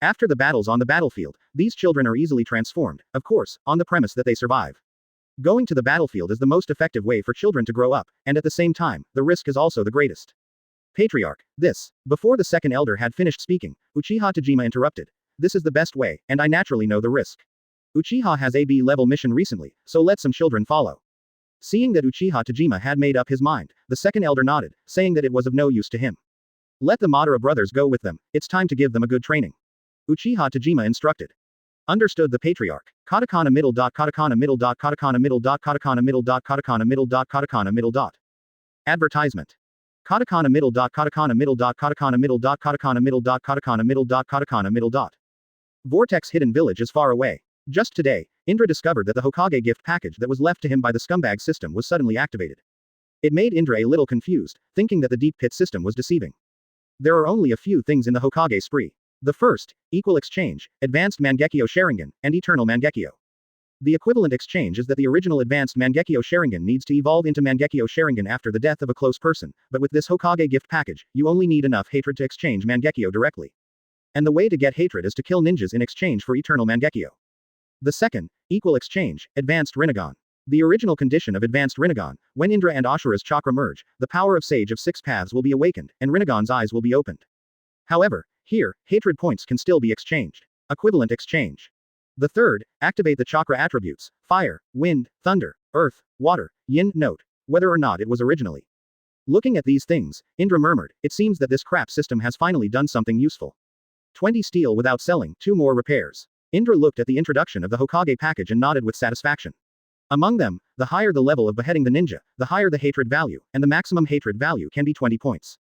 After the battles on the battlefield, these children are easily transformed, of course, on the premise that they survive. Going to the battlefield is the most effective way for children to grow up, and at the same time, the risk is also the greatest. Patriarch, this. Before the second elder had finished speaking, Uchiha Tajima interrupted. This is the best way, and I naturally know the risk. Uchiha has a B-level mission recently, so let some children follow. Seeing that Uchiha Tajima had made up his mind, the second elder nodded, saying that it was of no use to him. Let the Madara brothers go with them, it's time to give them a good training. Uchiha Tajima instructed. Understood the Patriarch. Katakana middle dot katakana middle dot katakana middle dot katakana middle dot katakana middle dot katakana middle dot. Advertisement. Katakana middle dot katakana middle dot katakana middle dot katakana middle dot katakana middle dot katakana middle dot. Vortex hidden village is far away. Just today, Indra discovered that the Hokage gift package that was left to him by the scumbag system was suddenly activated. It made Indra a little confused, thinking that the deep pit system was deceiving. There are only a few things in the Hokage spree. The first, equal exchange, advanced Mangekyo Sharingan, and eternal Mangekyo. The equivalent exchange is that the original advanced Mangekyo Sharingan needs to evolve into Mangekyo Sharingan after the death of a close person, but with this Hokage gift package, you only need enough hatred to exchange Mangekyo directly. And the way to get hatred is to kill ninjas in exchange for eternal Mangekyo. The second, equal exchange, advanced Rinnegan. The original condition of advanced Rinnegan, when Indra and Ashura's chakra merge, the power of Sage of Six Paths will be awakened, and Rinnegan's eyes will be opened. However, here, hatred points can still be exchanged. Equivalent exchange. The third, activate the chakra attributes, fire, wind, thunder, earth, water, yin. Note, whether or not it was originally. Looking at these things, Indra murmured, it seems that this crap system has finally done something useful. 20 steel without selling, 2 more repairs. Indra looked at the introduction of the Hokage package and nodded with satisfaction. Among them, the higher the level of beheading the ninja, the higher the hatred value, and the maximum hatred value can be 20 points.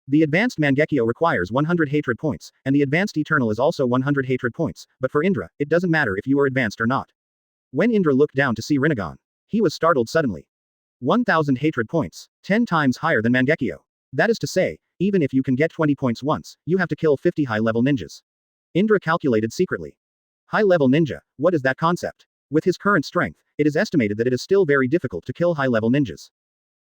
The advanced Mangekyo requires 100 hatred points, and the advanced Eternal is also 100 hatred points, but for Indra, it doesn't matter if you are advanced or not. When Indra looked down to see Rinnegan, he was startled suddenly. 1000 hatred points, 10 times higher than Mangekyo. That is to say, even if you can get 20 points once, you have to kill 50 high-level ninjas. Indra calculated secretly. High-level ninja, what is that concept? With his current strength, it is estimated that it is still very difficult to kill high-level ninjas.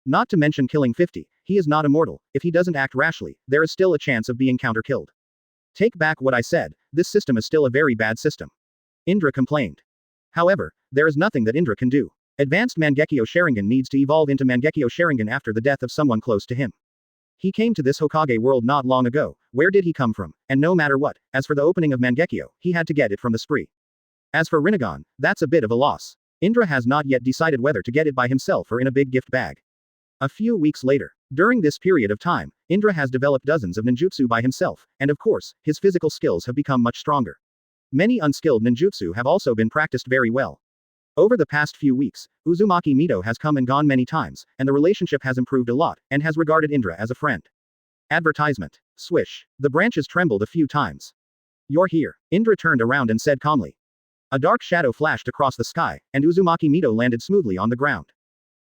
Not to mention killing 50, he is not immortal. If he doesn't act rashly, there is still a chance of being counter-killed. Take back what I said, this system is still a very bad system. Indra complained. However, there is nothing that Indra can do. Advanced Mangekyo Sharingan needs to evolve into Mangekyo Sharingan after the death of someone close to him. He came to this Hokage world not long ago, where did he come from, and no matter what, as for the opening of Mangekyo, he had to get it from the spree. As for Rinnegan, that's a bit of a loss. Indra has not yet decided whether to get it by himself or in a big gift bag. A few weeks later, during this period of time, Indra has developed dozens of ninjutsu by himself, and of course, his physical skills have become much stronger. Many unskilled ninjutsu have also been practiced very well. Over the past few weeks, Uzumaki Mito has come and gone many times, and the relationship has improved a lot, and has regarded Indra as a friend. Advertisement. Swish. The branches trembled a few times. You're here. Indra turned around and said calmly. A dark shadow flashed across the sky, and Uzumaki Mito landed smoothly on the ground.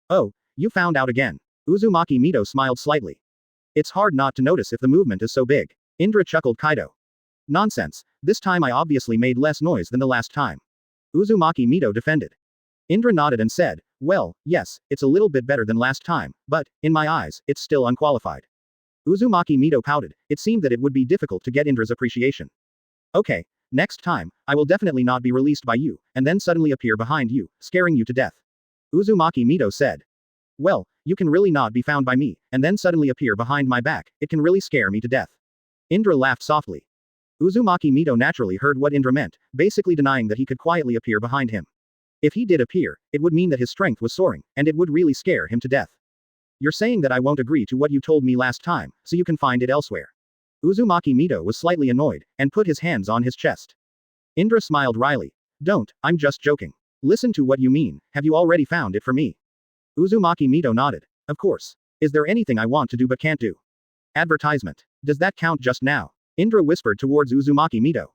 Oh, you found out again. Uzumaki Mito smiled slightly. It's hard not to notice if the movement is so big. Indra chuckled Kaido. Nonsense, this time I obviously made less noise than the last time. Uzumaki Mito defended. Indra nodded and said, well, yes, it's a little bit better than last time, but, in my eyes, it's still unqualified. Uzumaki Mito pouted. It seemed that it would be difficult to get Indra's appreciation. Okay, next time, I will definitely not be released by you, and then suddenly appear behind you, scaring you to death. Uzumaki Mito said. Well, you can really not be found by me, and then suddenly appear behind my back, it can really scare me to death. Indra laughed softly. Uzumaki Mito naturally heard what Indra meant, basically denying that he could quietly appear behind him. If he did appear, it would mean that his strength was soaring, and it would really scare him to death. You're saying that I won't agree to what you told me last time, so you can find it elsewhere. Uzumaki Mito was slightly annoyed, and put his hands on his chest. Indra smiled wryly. Don't, I'm just joking. Listen to what you mean, have you already found it for me? Uzumaki Mito nodded. Of course. Is there anything I want to do but can't do? Advertisement. Does that count just now? Indra whispered towards Uzumaki Mito.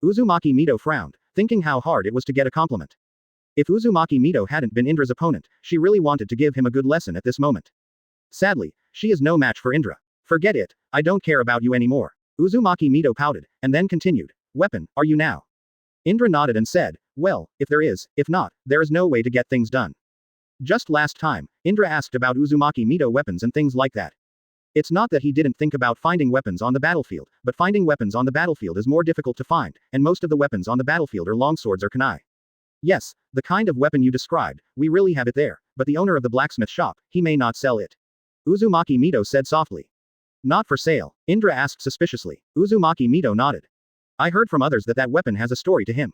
Uzumaki Mito frowned, thinking how hard it was to get a compliment. If Uzumaki Mito hadn't been Indra's opponent, she really wanted to give him a good lesson at this moment. Sadly, she is no match for Indra. Forget it, I don't care about you anymore. Uzumaki Mito pouted, and then continued. Weapon, are you now? Indra nodded and said, well, if there is, if not, there is no way to get things done. Just last time, Indra asked about Uzumaki Mito weapons and things like that. It's not that he didn't think about finding weapons on the battlefield, but finding weapons on the battlefield is more difficult to find, and most of the weapons on the battlefield are longswords or kunai. Yes, the kind of weapon you described, we really have it there, but the owner of the blacksmith shop, he may not sell it. Uzumaki Mito said softly. Not for sale, Indra asked suspiciously. Uzumaki Mito nodded. I heard from others that that weapon has a story to him.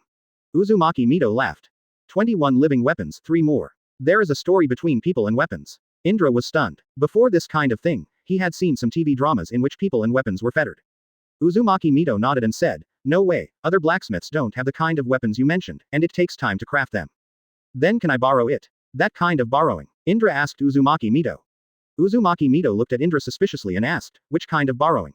Uzumaki Mito laughed. 21 living weapons, 3 more. There is a story between people and weapons. Indra was stunned. Before this kind of thing, he had seen some TV dramas in which people and weapons were fettered. Uzumaki Mito nodded and said, no way, other blacksmiths don't have the kind of weapons you mentioned, and it takes time to craft them. Then can I borrow it? That kind of borrowing? Indra asked Uzumaki Mito. Uzumaki Mito looked at Indra suspiciously and asked, which kind of borrowing?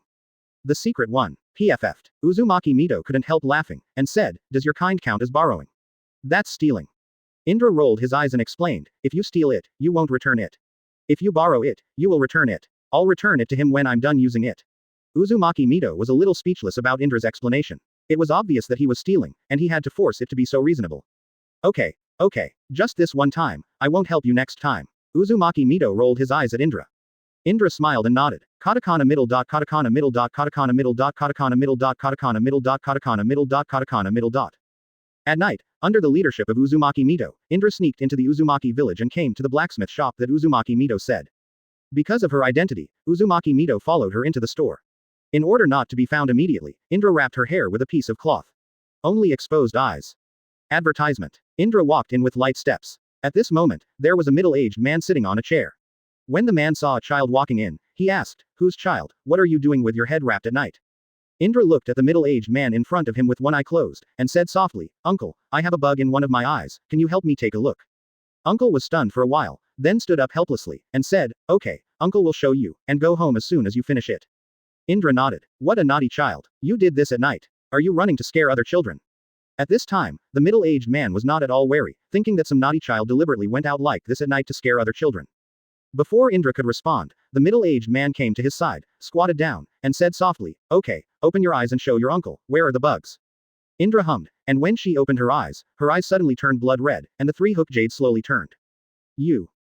The secret one. PFF'd. Uzumaki Mito couldn't help laughing, and said, does your kind count as borrowing? That's stealing. Indra rolled his eyes and explained, if you steal it, you won't return it. If you borrow it, you will return it. I'll return it to him when I'm done using it. Uzumaki Mito was a little speechless about Indra's explanation. It was obvious that he was stealing, and he had to force it to be so reasonable. Okay, just this one time, I won't help you next time. Uzumaki Mito rolled his eyes at Indra. Indra smiled and nodded. Katakana middle dot katakana middle dot katakana middle dot katakana middle dot katakana middle dot katakana middle dot katakana middle dot. At night, under the leadership of Uzumaki Mito, Indra sneaked into the Uzumaki village and came to the blacksmith shop that Uzumaki Mito said. Because of her identity, Uzumaki Mito followed her into the store. In order not to be found immediately, Indra wrapped her hair with a piece of cloth. Only exposed eyes. Advertisement. Indra walked in with light steps. At this moment, there was a middle-aged man sitting on a chair. When the man saw a child walking in, he asked, whose child, what are you doing with your head wrapped at night? Indra looked at the middle-aged man in front of him with one eye closed, and said softly, Uncle, I have a bug in one of my eyes, can you help me take a look? Uncle was stunned for a while, then stood up helplessly, and said, okay, Uncle will show you, and go home as soon as you finish it. Indra nodded. What a naughty child. You did this at night. Are you running to scare other children? At this time, the middle-aged man was not at all wary, thinking that some naughty child deliberately went out like this at night to scare other children. Before Indra could respond, the middle-aged man came to his side, squatted down, and said softly, okay, open your eyes and show your uncle, where are the bugs? Indra hummed, and when she opened her eyes suddenly turned blood red, and the 3 Hokage slowly turned.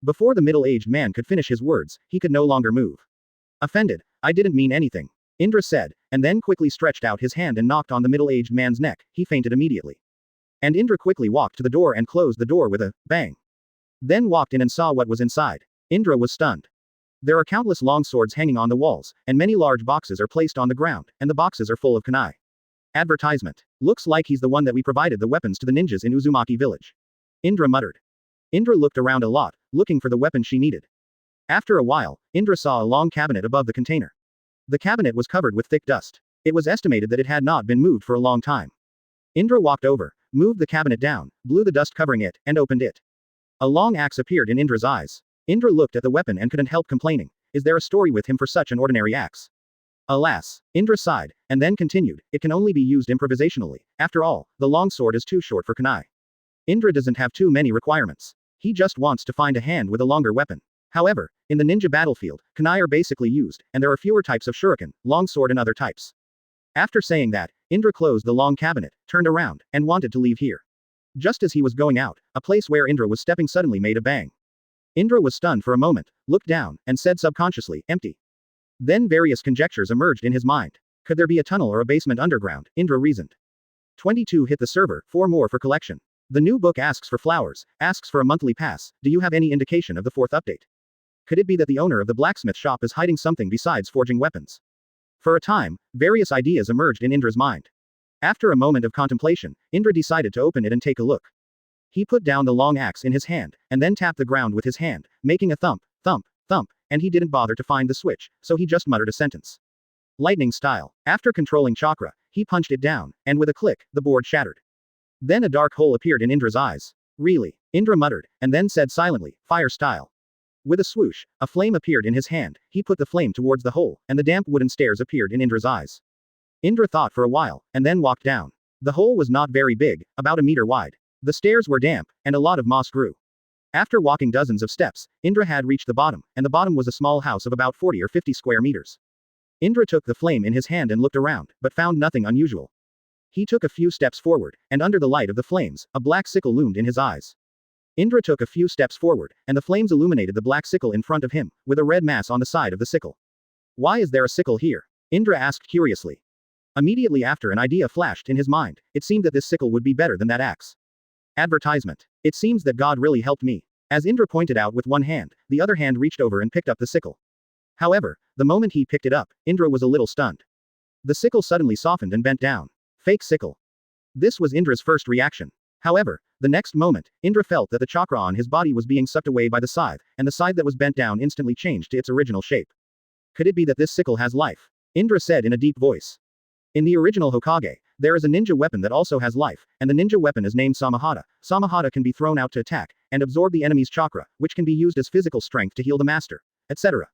Before the middle-aged man could finish his words, he could no longer move. Offended, I didn't mean anything. Indra said, and then quickly stretched out his hand and knocked on the middle-aged man's neck, he fainted immediately. And Indra quickly walked to the door and closed the door with a bang. Then walked in and saw what was inside. Indra was stunned. There are countless long swords hanging on the walls, and many large boxes are placed on the ground, and the boxes are full of kunai. Advertisement. Looks like he's the one that we provided the weapons to the ninjas in Uzumaki village. Indra muttered. Indra looked around a lot, looking for the weapon she needed. After a while, Indra saw a long cabinet above the container. The cabinet was covered with thick dust. It was estimated that it had not been moved for a long time. Indra walked over, moved the cabinet down, blew the dust covering it, and opened it. A long axe appeared in Indra's eyes. Indra looked at the weapon and couldn't help complaining. Is there a story with him for such an ordinary axe? Alas, Indra sighed, and then continued, it can only be used improvisationally. After all, the long sword is too short for kunai. Indra doesn't have too many requirements. He just wants to find a hand with a longer weapon. However, in the ninja battlefield, kunai are basically used, and there are fewer types of shuriken, longsword and other types. After saying that, Indra closed the long cabinet, turned around, and wanted to leave here. Just as he was going out, a place where Indra was stepping suddenly made a bang. Indra was stunned for a moment, looked down, and said subconsciously, empty. Then various conjectures emerged in his mind. Could there be a tunnel or a basement underground? Indra reasoned. 22 hit the server, 4 more for collection. The new book asks for flowers, asks for a monthly pass. Do you have any indication of the 4th update? Could it be that the owner of the blacksmith shop is hiding something besides forging weapons? For a time, various ideas emerged in Indra's mind. After a moment of contemplation, Indra decided to open it and take a look. He put down the long axe in his hand, and then tapped the ground with his hand, making a thump, thump, thump, and he didn't bother to find the switch, so he just muttered a sentence. Lightning style. After controlling chakra, he punched it down, and with a click, the board shattered. Then a dark hole appeared in Indra's eyes. Really? Indra muttered, and then said silently, fire style. With a swoosh, a flame appeared in his hand, he put the flame towards the hole, and the damp wooden stairs appeared in Indra's eyes. Indra thought for a while, and then walked down. The hole was not very big, about a meter wide. The stairs were damp, and a lot of moss grew. After walking dozens of steps, Indra had reached the bottom, and the bottom was a small house of about 40 or 50 square meters. Indra took the flame in his hand and looked around, but found nothing unusual. He took a few steps forward, and under the light of the flames, a black sickle loomed in his eyes. Indra took a few steps forward, and the flames illuminated the black sickle in front of him, with a red mass on the side of the sickle. Why is there a sickle here? Indra asked curiously. Immediately after, an idea flashed in his mind. It seemed that this sickle would be better than that axe. Advertisement. It seems that God really helped me. As Indra pointed out with one hand, the other hand reached over and picked up the sickle. However, the moment he picked it up, Indra was a little stunned. The sickle suddenly softened and bent down. Fake sickle. This was Indra's first reaction. However, the next moment, Indra felt that the chakra on his body was being sucked away by the scythe, and the scythe that was bent down instantly changed to its original shape. Could it be that this sickle has life? Indra said in a deep voice. In the original Hokage, there is a ninja weapon that also has life, and the ninja weapon is named Samahata. Samahata can be thrown out to attack, and absorb the enemy's chakra, which can be used as physical strength to heal the master, etc.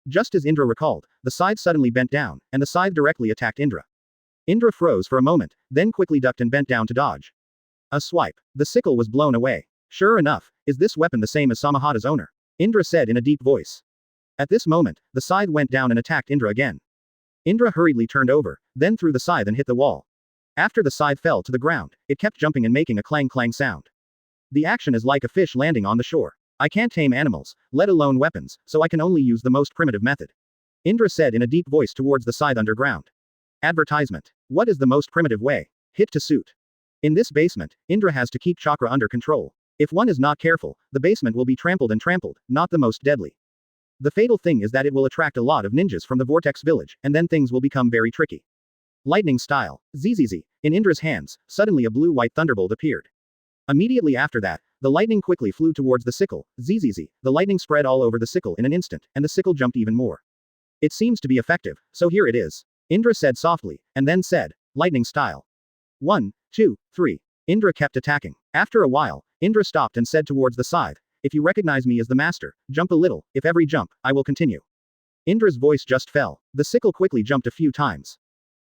Just as Indra recalled, the scythe suddenly bent down, and the scythe directly attacked Indra. Indra froze for a moment, then quickly ducked and bent down to dodge. A swipe. The sickle was blown away. Sure enough, is this weapon the same as Samahata's owner? Indra said in a deep voice. At this moment, the scythe went down and attacked Indra again. Indra hurriedly turned over, then threw the scythe and hit the wall. After the scythe fell to the ground, it kept jumping and making a clang-clang sound. The action is like a fish landing on the shore. I can't tame animals, let alone weapons, so I can only use the most primitive method. Indra said in a deep voice towards the scythe underground. Advertisement. What is the most primitive way? Hit to suit. In this basement, Indra has to keep chakra under control. If one is not careful, the basement will be trampled and trampled, not the most deadly. The fatal thing is that it will attract a lot of ninjas from the Vortex village, and then things will become very tricky. Lightning style. ZZZ. In Indra's hands, suddenly a blue-white thunderbolt appeared. Immediately after that, the lightning quickly flew towards the sickle. ZZZ. The lightning spread all over the sickle in an instant, and the sickle jumped even more. It seems to be effective, so here it is. Indra said softly, and then said, lightning style. 1, 2, 3. Indra kept attacking. After a while, Indra stopped and said towards the scythe, if you recognize me as the master, jump a little, if every jump, I will continue. Indra's voice just fell. The sickle quickly jumped a few times.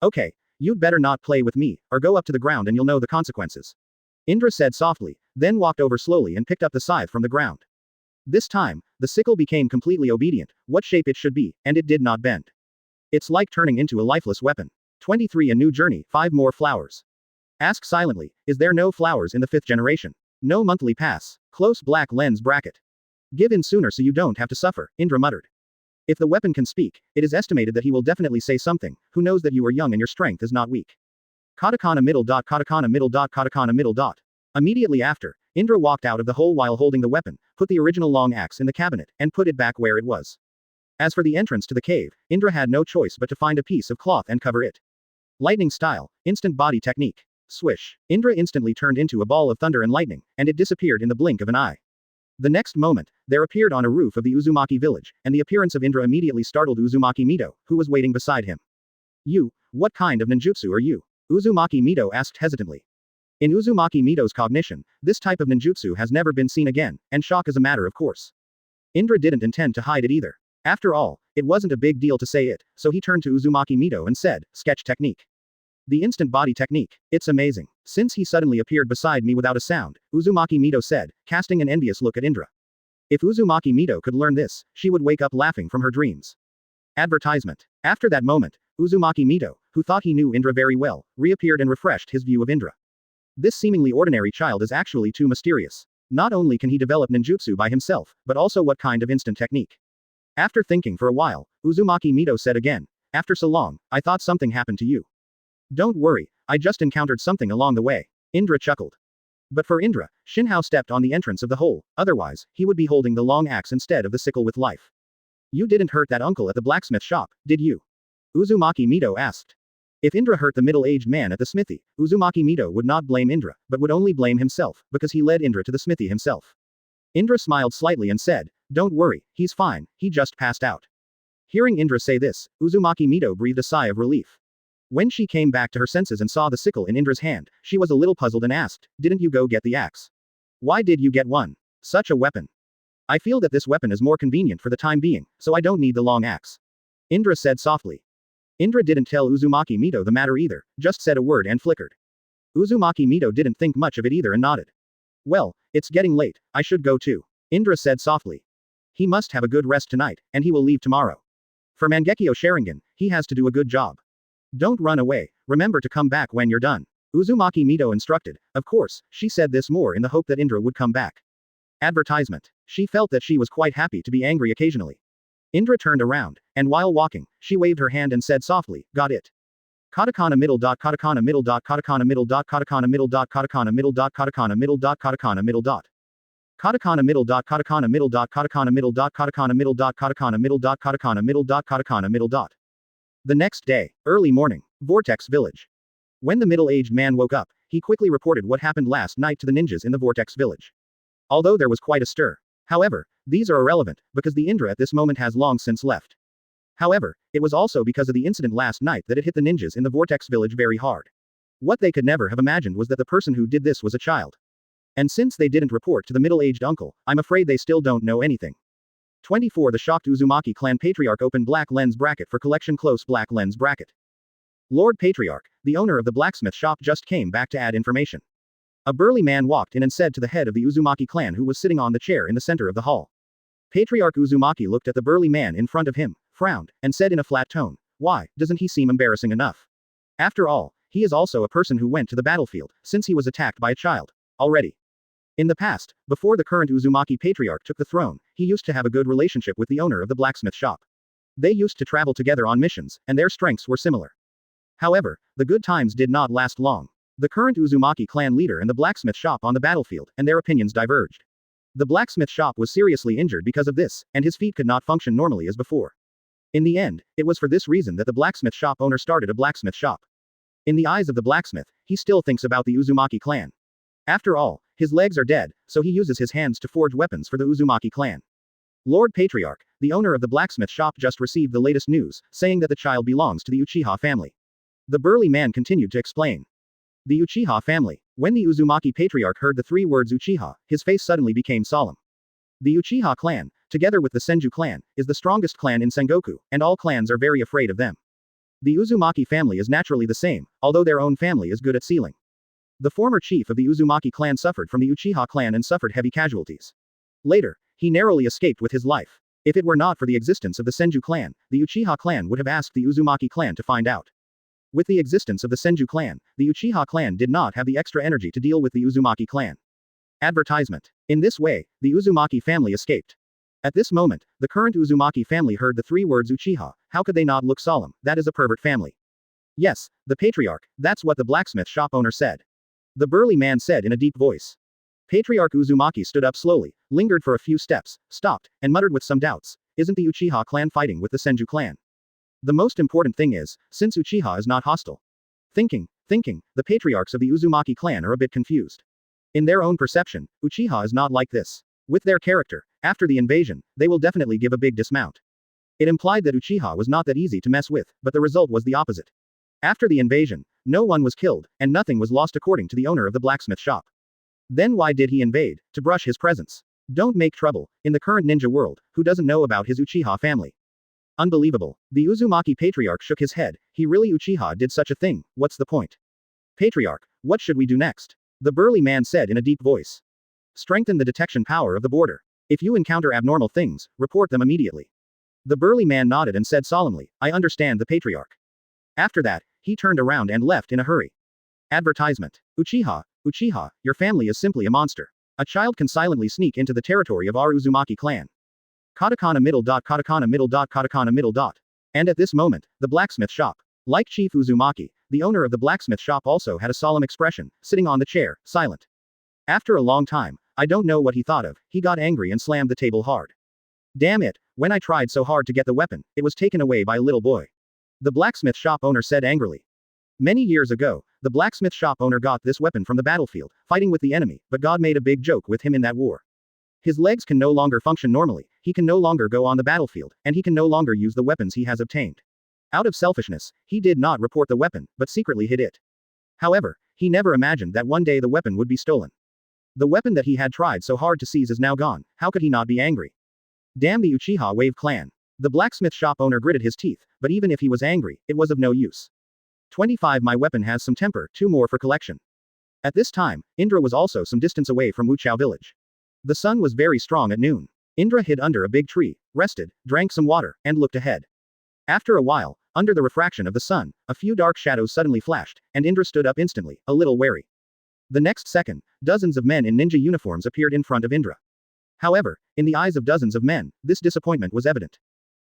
Okay, you'd better not play with me, or go up to the ground and you'll know the consequences. Indra said softly, then walked over slowly and picked up the scythe from the ground. This time, the sickle became completely obedient, what shape it should be, and it did not bend. It's like turning into a lifeless weapon. 23 A new journey, 5 more flowers. Ask silently, is there no flowers in the 5th generation? No monthly pass. Close black lens bracket. Give in sooner so you don't have to suffer, Indra muttered. If the weapon can speak, it is estimated that he will definitely say something, who knows that you are young and your strength is not weak. Katakana middle dot katakana middle dot katakana middle dot. Immediately after, Indra walked out of the hole while holding the weapon, put the original long axe in the cabinet, and put it back where it was. As for the entrance to the cave, Indra had no choice but to find a piece of cloth and cover it. Lightning style, instant body technique. Swish. Indra instantly turned into a ball of thunder and lightning, and it disappeared in the blink of an eye. The next moment, there appeared on a roof of the Uzumaki village, and the appearance of Indra immediately startled Uzumaki Mito, who was waiting beside him. You, what kind of ninjutsu are you? Uzumaki Mito asked hesitantly. In Uzumaki Mito's cognition, this type of ninjutsu has never been seen again, and shock is a matter of course. Indra didn't intend to hide it either. After all, it wasn't a big deal to say it, so he turned to Uzumaki Mito and said, sketch technique. The instant body technique. It's amazing. Since he suddenly appeared beside me without a sound, Uzumaki Mito said, casting an envious look at Indra. If Uzumaki Mito could learn this, she would wake up laughing from her dreams. Advertisement. After that moment, Uzumaki Mito, who thought he knew Indra very well, reappeared and refreshed his view of Indra. This seemingly ordinary child is actually too mysterious. Not only can he develop ninjutsu by himself, but also what kind of instant technique. After thinking for a while, Uzumaki Mito said again, after so long, I thought something happened to you. Don't worry, I just encountered something along the way. Indra chuckled. But for Indra, Shinhao stepped on the entrance of the hole, otherwise, he would be holding the long axe instead of the sickle with life. You didn't hurt that uncle at the blacksmith shop, did you? Uzumaki Mito asked. If Indra hurt the middle-aged man at the smithy, Uzumaki Mito would not blame Indra, but would only blame himself, because he led Indra to the smithy himself. Indra smiled slightly and said, don't worry, he's fine, he just passed out. Hearing Indra say this, Uzumaki Mito breathed a sigh of relief. When she came back to her senses and saw the sickle in Indra's hand, she was a little puzzled and asked, didn't you go get the axe? Why did you get one? Such a weapon. I feel that this weapon is more convenient for the time being, so I don't need the long axe. Indra said softly. Indra didn't tell Uzumaki Mito the matter either, just said a word and flickered. Uzumaki Mito didn't think much of it either and nodded. Well, it's getting late, I should go too. Indra said softly. He must have a good rest tonight, and he will leave tomorrow. For Mangekyo Sharingan, he has to do a good job. Don't run away, remember to come back when you're done. Uzumaki Mito instructed. Of course, she said this more in the hope that Indra would come back. Advertisement. She felt that she was quite happy to be angry occasionally. Indra turned around, and while walking, she waved her hand and said softly, got it. Katakana middle dot katakana middle dot katakana middle dot katakana middle dot katakana middle dot katakana middle dot katakana middle dot. Katakana middle dot katakana middle dot katakana middle dot katakana middle dot katakana middle dot katakana middle dot katakana middle dot. The next day, early morning, Vortex Village. When the middle-aged man woke up, he quickly reported what happened last night to the ninjas in the Vortex Village. Although there was quite a stir. However, these are irrelevant, because the Indra at this moment has long since left. However, it was also because of the incident last night that it hit the ninjas in the Vortex Village very hard. What they could never have imagined was that the person who did this was a child. And since they didn't report to the middle-aged uncle, I'm afraid they still don't know anything. 24 The shocked Uzumaki clan patriarch opened black lens bracket for collection close black lens bracket. Lord Patriarch, the owner of the blacksmith shop just came back to add information. A burly man walked in and said to the head of the Uzumaki clan who was sitting on the chair in the center of the hall. Patriarch Uzumaki looked at the burly man in front of him, frowned, and said in a flat tone, why, doesn't he seem embarrassing enough? After all, he is also a person who went to the battlefield, since he was attacked by a child. Already. In the past, before the current Uzumaki patriarch took the throne, he used to have a good relationship with the owner of the blacksmith shop. They used to travel together on missions, and their strengths were similar. However, the good times did not last long. The current Uzumaki clan leader and the blacksmith shop on the battlefield, and their opinions diverged. The blacksmith shop was seriously injured because of this, and his feet could not function normally as before. In the end, it was for this reason that the blacksmith shop owner started a blacksmith shop. In the eyes of the blacksmith, he still thinks about the Uzumaki clan. After all, his legs are dead, so he uses his hands to forge weapons for the Uzumaki clan. Lord Patriarch, the owner of the blacksmith shop, just received the latest news, saying that the child belongs to the Uchiha family. The burly man continued to explain. The Uchiha family. When the Uzumaki patriarch heard the three words Uchiha, his face suddenly became solemn. The Uchiha clan, together with the Senju clan, is the strongest clan in Sengoku, and all clans are very afraid of them. The Uzumaki family is naturally the same, although their own family is good at sealing. The former chief of the Uzumaki clan suffered from the Uchiha clan and suffered heavy casualties. Later, he narrowly escaped with his life. If it were not for the existence of the Senju clan, the Uchiha clan would have asked the Uzumaki clan to find out. With the existence of the Senju clan, the Uchiha clan did not have the extra energy to deal with the Uzumaki clan. Advertisement. In this way, the Uzumaki family escaped. At this moment, the current Uzumaki family heard the three words Uchiha. How could they not look solemn? That is a pervert family. Yes, the patriarch, that's what the blacksmith shop owner said. The burly man said in a deep voice. Patriarch Uzumaki stood up slowly, lingered for a few steps, stopped, and muttered with some doubts, isn't the Uchiha clan fighting with the Senju clan? The most important thing is, since Uchiha is not hostile. Thinking, the patriarchs of the Uzumaki clan are a bit confused. In their own perception, Uchiha is not like this. With their character, after the invasion, they will definitely give a big dismount. It implied that Uchiha was not that easy to mess with, but the result was the opposite. After the invasion, no one was killed, and nothing was lost according to the owner of the blacksmith shop. Then why did he invade? To brush his presence. Don't make trouble, in the current ninja world, who doesn't know about his Uchiha family? Unbelievable. The Uzumaki patriarch shook his head, he really Uchiha did such a thing, what's the point? Patriarch, what should we do next? The burly man said in a deep voice. Strengthen the detection power of the border. If you encounter abnormal things, report them immediately. The burly man nodded and said solemnly, I understand the patriarch. After that, he turned around and left in a hurry. Advertisement. Uchiha, your family is simply a monster. A child can silently sneak into the territory of our Uzumaki clan. Katakana middle dot katakana middle dot katakana middle dot. And at this moment, the blacksmith shop. Like Chief Uzumaki, the owner of the blacksmith shop also had a solemn expression, sitting on the chair, silent. After a long time, I don't know what he thought of, he got angry and slammed the table hard. Damn it, when I tried so hard to get the weapon, it was taken away by a little boy. The blacksmith shop owner said angrily. Many years ago, the blacksmith shop owner got this weapon from the battlefield, fighting with the enemy, but God made a big joke with him in that war. His legs can no longer function normally, he can no longer go on the battlefield, and he can no longer use the weapons he has obtained. Out of selfishness, he did not report the weapon, but secretly hid it. However, he never imagined that one day the weapon would be stolen. The weapon that he had tried so hard to seize is now gone, how could he not be angry? Damn the Uchiha Wave clan. The blacksmith shop owner gritted his teeth, but even if he was angry, it was of no use. 25 My weapon has some temper, 2 more for collection. At this time, Indra was also some distance away from Wuchao village. The sun was very strong at noon. Indra hid under a big tree, rested, drank some water, and looked ahead. After a while, under the refraction of the sun, a few dark shadows suddenly flashed, and Indra stood up instantly, a little wary. The next second, dozens of men in ninja uniforms appeared in front of Indra. However, in the eyes of dozens of men, this disappointment was evident.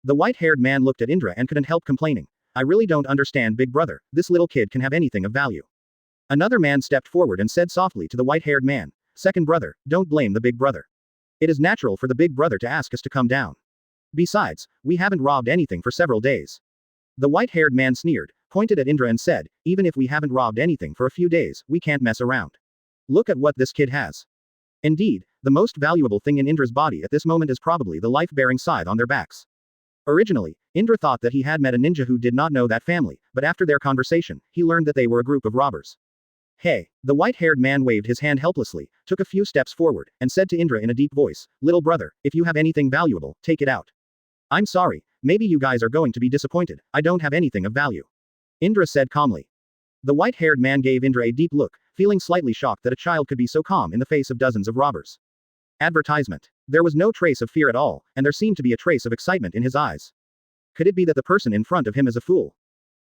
The white-haired man looked at Indra and couldn't help complaining. I really don't understand, big brother, this little kid can have anything of value. Another man stepped forward and said softly to the white-haired man, second brother, don't blame the big brother. It is natural for the big brother to ask us to come down. Besides, we haven't robbed anything for several days. The white-haired man sneered, pointed at Indra and said, even if we haven't robbed anything for a few days, we can't mess around. Look at what this kid has. Indeed, the most valuable thing in Indra's body at this moment is probably the life-bearing scythe on their backs. Originally, Indra thought that he had met a ninja who did not know that family, but after their conversation, he learned that they were a group of robbers. Hey, the white-haired man waved his hand helplessly, took a few steps forward, and said to Indra in a deep voice, little brother, if you have anything valuable, take it out. I'm sorry, maybe you guys are going to be disappointed, I don't have anything of value. Indra said calmly. The white-haired man gave Indra a deep look, feeling slightly shocked that a child could be so calm in the face of dozens of robbers. Advertisement. There was no trace of fear at all, and there seemed to be a trace of excitement in his eyes. Could it be that the person in front of him is a fool?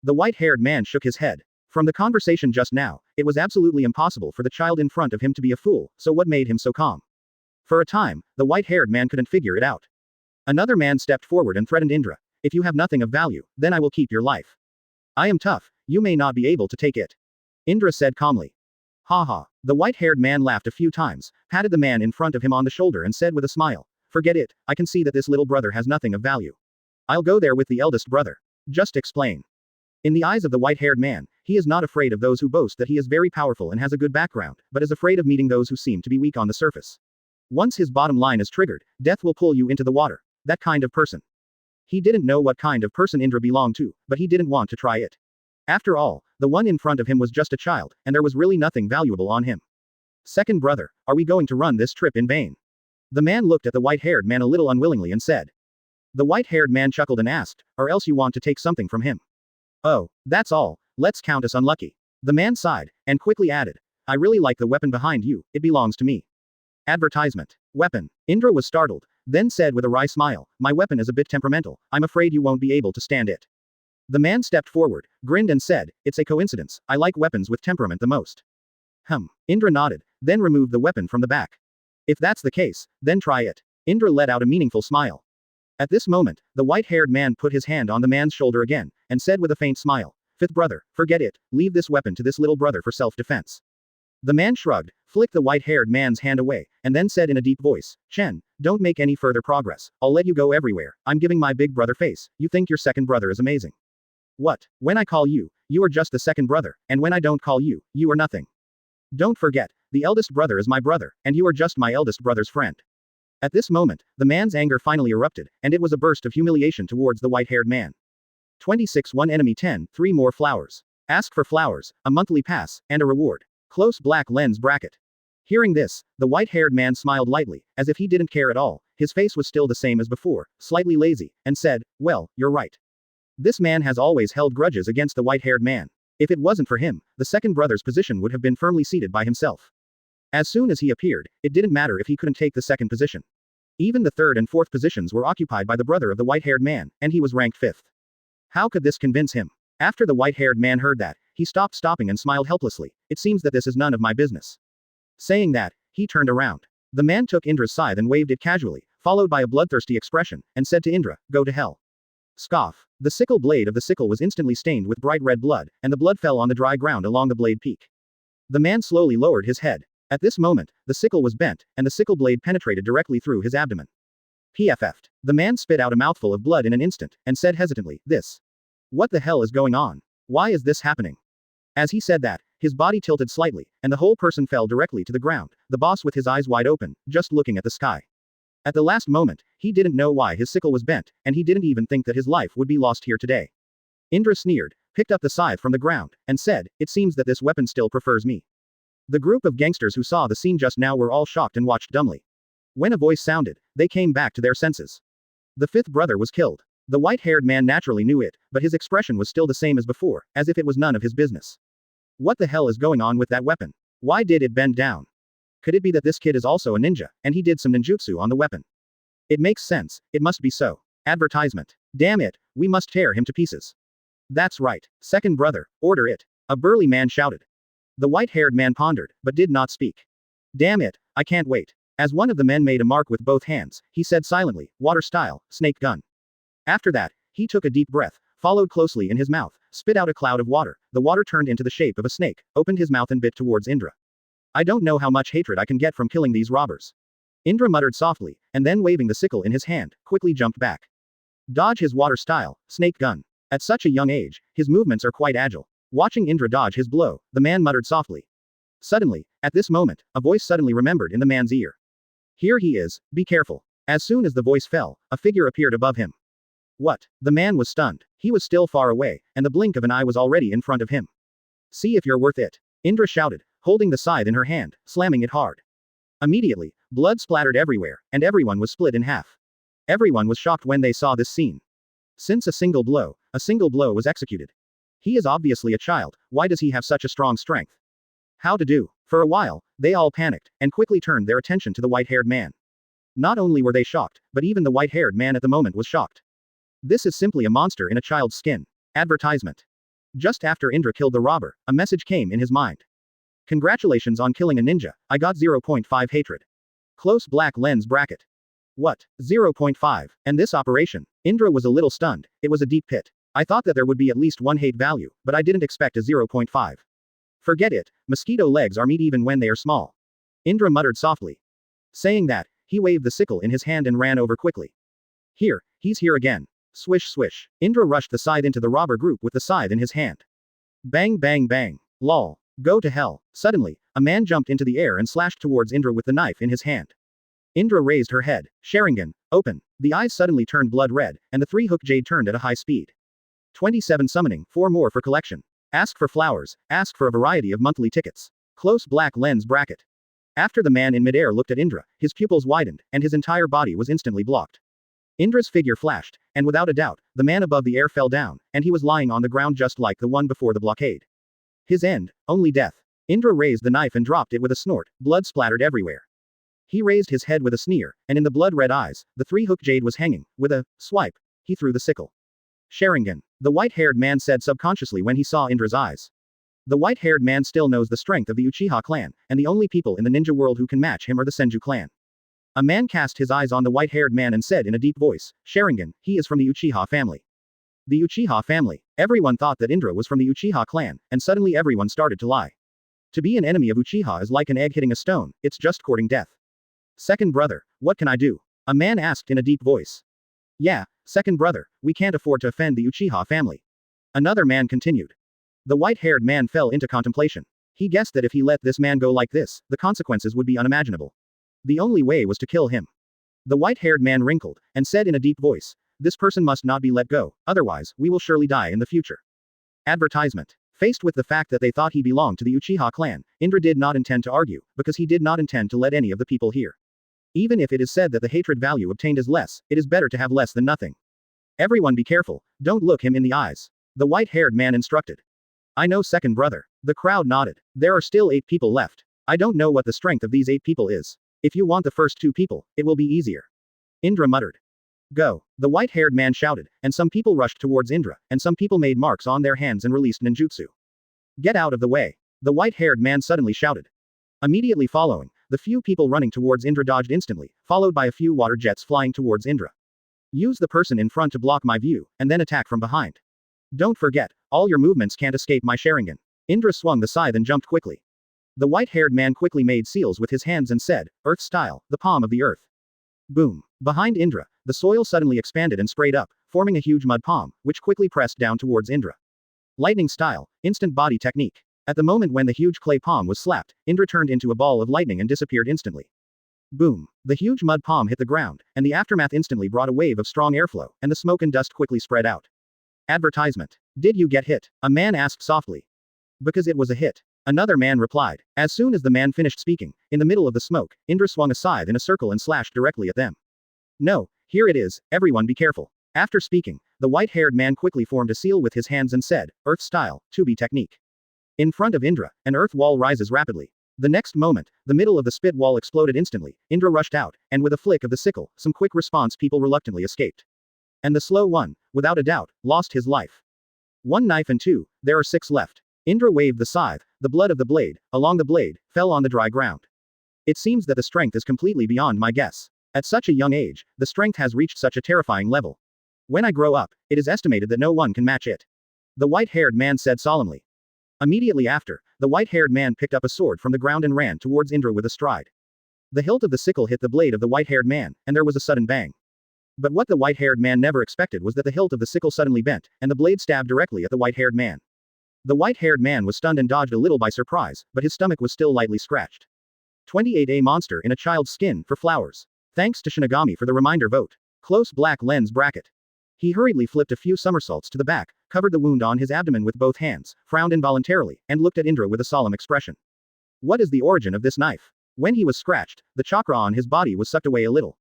The white-haired man shook his head. From the conversation just now, it was absolutely impossible for the child in front of him to be a fool, so what made him so calm? For a time, the white-haired man couldn't figure it out. Another man stepped forward and threatened Indra. If you have nothing of value, then I will keep your life. I am tough, you may not be able to take it. Indra said calmly. Haha. The white-haired man laughed a few times, patted the man in front of him on the shoulder and said with a smile, forget it, I can see that this little brother has nothing of value. I'll go there with the eldest brother. Just explain. In the eyes of the white-haired man, he is not afraid of those who boast that he is very powerful and has a good background, but is afraid of meeting those who seem to be weak on the surface. Once his bottom line is triggered, death will pull you into the water. That kind of person. He didn't know what kind of person Indra belonged to, but he didn't want to try it. After all, the one in front of him was just a child, and there was really nothing valuable on him. Second brother, are we going to run this trip in vain? The man looked at the white-haired man a little unwillingly and said. The white-haired man chuckled and asked, or else you want to take something from him? Oh, that's all, let's count us unlucky. The man sighed, and quickly added, I really like the weapon behind you, it belongs to me. Advertisement. Weapon. Indra was startled, then said with a wry smile, my weapon is a bit temperamental, I'm afraid you won't be able to stand it. The man stepped forward, grinned and said, it's a coincidence, I like weapons with temperament the most. Indra nodded, then removed the weapon from the back. If that's the case, then try it. Indra let out a meaningful smile. At this moment, the white-haired man put his hand on the man's shoulder again, and said with a faint smile, fifth brother, forget it, leave this weapon to this little brother for self-defense. The man shrugged, flicked the white-haired man's hand away, and then said in a deep voice, Chen, don't make any further progress, I'll let you go everywhere, I'm giving my big brother face, you think your second brother is amazing. What? When I call you, you are just the second brother, and when I don't call you, you are nothing. Don't forget, the eldest brother is my brother, and you are just my eldest brother's friend. At this moment, the man's anger finally erupted, and it was a burst of humiliation towards the white-haired man. 26 One enemy 10, 3 more flowers. Ask for flowers, a monthly pass, and a reward. Close black lens bracket. Hearing this, the white-haired man smiled lightly, as if he didn't care at all, his face was still the same as before, slightly lazy, and said, well, you're right. This man has always held grudges against the white-haired man. If it wasn't for him, the second brother's position would have been firmly seated by himself. As soon as he appeared, it didn't matter if he couldn't take the second position. Even the third and fourth positions were occupied by the brother of the white-haired man, and he was ranked fifth. How could this convince him? After the white-haired man heard that, he stopped stopping and smiled helplessly. It seems that this is none of my business. Saying that, he turned around. The man took Indra's scythe and waved it casually, followed by a bloodthirsty expression, and said to Indra, "Go to hell." Scoff. The sickle blade of the sickle was instantly stained with bright red blood, and the blood fell on the dry ground along the blade peak. The man slowly lowered his head. At this moment, the sickle was bent, and the sickle blade penetrated directly through his abdomen. PFF'd. The man spit out a mouthful of blood in an instant, and said hesitantly, "This. What the hell is going on? Why is this happening?" As he said that, his body tilted slightly, and the whole person fell directly to the ground, the boss with his eyes wide open, just looking at the sky. At the last moment, he didn't know why his sickle was bent, and he didn't even think that his life would be lost here today. Indra sneered, picked up the scythe from the ground, and said, "It seems that this weapon still prefers me." The group of gangsters who saw the scene just now were all shocked and watched dumbly. When a voice sounded, they came back to their senses. The fifth brother was killed. The white-haired man naturally knew it, but his expression was still the same as before, as if it was none of his business. What the hell is going on with that weapon? Why did it bend down? Could it be that this kid is also a ninja, and he did some ninjutsu on the weapon? It makes sense, it must be so. Advertisement. Damn it, we must tear him to pieces. That's right. Second brother, order it. A burly man shouted. The white-haired man pondered, but did not speak. Damn it, I can't wait. As one of the men made a mark with both hands, he said silently, "Water style, snake gun." After that, he took a deep breath, followed closely in his mouth, spit out a cloud of water. The water turned into the shape of a snake, opened his mouth and bit towards Indra. "I don't know how much hatred I can get from killing these robbers." Indra muttered softly, and then waving the sickle in his hand, quickly jumped back. Dodge his water style, snake gun. At such a young age, his movements are quite agile. Watching Indra dodge his blow, the man muttered softly. Suddenly, at this moment, a voice suddenly remembered in the man's ear. "Here he is, be careful." As soon as the voice fell, a figure appeared above him. What? The man was stunned. He was still far away, and the blink of an eye was already in front of him. "See if you're worth it," Indra shouted, holding the scythe in her hand, slamming it hard. Immediately, blood splattered everywhere, and everyone was split in half. Everyone was shocked when they saw this scene. Since a single blow was executed. He is obviously a child, why does he have such a strong strength? How to do? For a while, they all panicked, and quickly turned their attention to the white-haired man. Not only were they shocked, but even the white-haired man at the moment was shocked. This is simply a monster in a child's skin. Advertisement. Just after Indra killed the robber, a message came in his mind. Congratulations on killing a ninja, I got 0.5 hatred. Close black lens bracket. What? 0.5, and this operation? Indra was a little stunned, it was a deep pit. I thought that there would be at least one hate value, but I didn't expect a 0.5. Forget it, mosquito legs are meat even when they are small. Indra muttered softly. Saying that, he waved the sickle in his hand and ran over quickly. Here, he's here again. Swish swish. Indra rushed the scythe into the robber group with the scythe in his hand. Bang bang bang. Lol. Go to hell. Suddenly, a man jumped into the air and slashed towards Indra with the knife in his hand. Indra raised her head. Sharingan, open. The eyes suddenly turned blood red, and the three Hokage turned at a high speed. 27 summoning, 4 more for collection. Ask for flowers, ask for a variety of monthly tickets. Close black lens bracket. After the man in midair looked at Indra, his pupils widened, and his entire body was instantly blocked. Indra's figure flashed, and without a doubt, the man above the air fell down, and he was lying on the ground just like the one before the blockade. His end, only death. Indra raised the knife and dropped it with a snort, blood splattered everywhere. He raised his head with a sneer, and in the blood-red eyes, the three Hokage was hanging. With a swipe, he threw the sickle. Sharingan, the white-haired man said subconsciously when he saw Indra's eyes. The white-haired man still knows the strength of the Uchiha clan, and the only people in the ninja world who can match him are the Senju clan. A man cast his eyes on the white-haired man and said in a deep voice, Sharingan, he is from the Uchiha family. The Uchiha family. Everyone thought that Indra was from the Uchiha clan, and suddenly everyone started to lie. To be an enemy of Uchiha is like an egg hitting a stone, it's just courting death. Second brother, what can I do? A man asked in a deep voice. Yeah, second brother, we can't afford to offend the Uchiha family. Another man continued. The white-haired man fell into contemplation. He guessed that if he let this man go like this, the consequences would be unimaginable. The only way was to kill him. The white-haired man wrinkled, and said in a deep voice, this person must not be let go, otherwise, we will surely die in the future. Advertisement. Faced with the fact that they thought he belonged to the Uchiha clan, Indra did not intend to argue, because he did not intend to let any of the people hear. Even if it is said that the hatred value obtained is less, it is better to have less than nothing. Everyone be careful, don't look him in the eyes. The white-haired man instructed. I know second brother. The crowd nodded. There are still 8 people left. I don't know what the strength of these 8 people is. If you want the first 2 people, it will be easier. Indra muttered. Go. The white-haired man shouted, and some people rushed towards Indra, and some people made marks on their hands and released ninjutsu. Get out of the way. The white-haired man suddenly shouted. Immediately following, the few people running towards Indra dodged instantly, followed by a few water jets flying towards Indra. Use the person in front to block my view, and then attack from behind. Don't forget, all your movements can't escape my Sharingan. Indra swung the scythe and jumped quickly. The white-haired man quickly made seals with his hands and said, Earth style, the palm of the earth. Boom. Behind Indra, the soil suddenly expanded and sprayed up, forming a huge mud palm, which quickly pressed down towards Indra. Lightning style, instant body technique. At the moment when the huge clay palm was slapped, Indra turned into a ball of lightning and disappeared instantly. Boom. The huge mud palm hit the ground, and the aftermath instantly brought a wave of strong airflow, and the smoke and dust quickly spread out. Advertisement. Did you get hit? A man asked softly. Because it was a hit. Another man replied. As soon as the man finished speaking, in the middle of the smoke, Indra swung a scythe in a circle and slashed directly at them. No, here it is, everyone be careful. After speaking, the white-haired man quickly formed a seal with his hands and said, Earth style, 2B technique. In front of Indra, an earth wall rises rapidly. The next moment, the middle of the spit wall exploded instantly. Indra rushed out, and with a flick of the sickle, some quick response people reluctantly escaped. And the slow one, without a doubt, lost his life. 1 knife and 2, there are 6 left. Indra waved the scythe, the blood of the blade, along the blade, fell on the dry ground. It seems that the strength is completely beyond my guess. At such a young age, the strength has reached such a terrifying level. When I grow up, it is estimated that no one can match it. The white-haired man said solemnly. Immediately after, the white-haired man picked up a sword from the ground and ran towards Indra with a stride. The hilt of the sickle hit the blade of the white-haired man, and there was a sudden bang. But what the white-haired man never expected was that the hilt of the sickle suddenly bent, and the blade stabbed directly at the white-haired man. The white-haired man was stunned and dodged a little by surprise, but his stomach was still lightly scratched. 28A monster in a child's skin for flowers. Thanks to Shinigami for the reminder vote. Close black lens bracket. He hurriedly flipped a few somersaults to the back, covered the wound on his abdomen with both hands, frowned involuntarily, and looked at Indra with a solemn expression. What is the origin of this knife? When he was scratched, the chakra on his body was sucked away a little.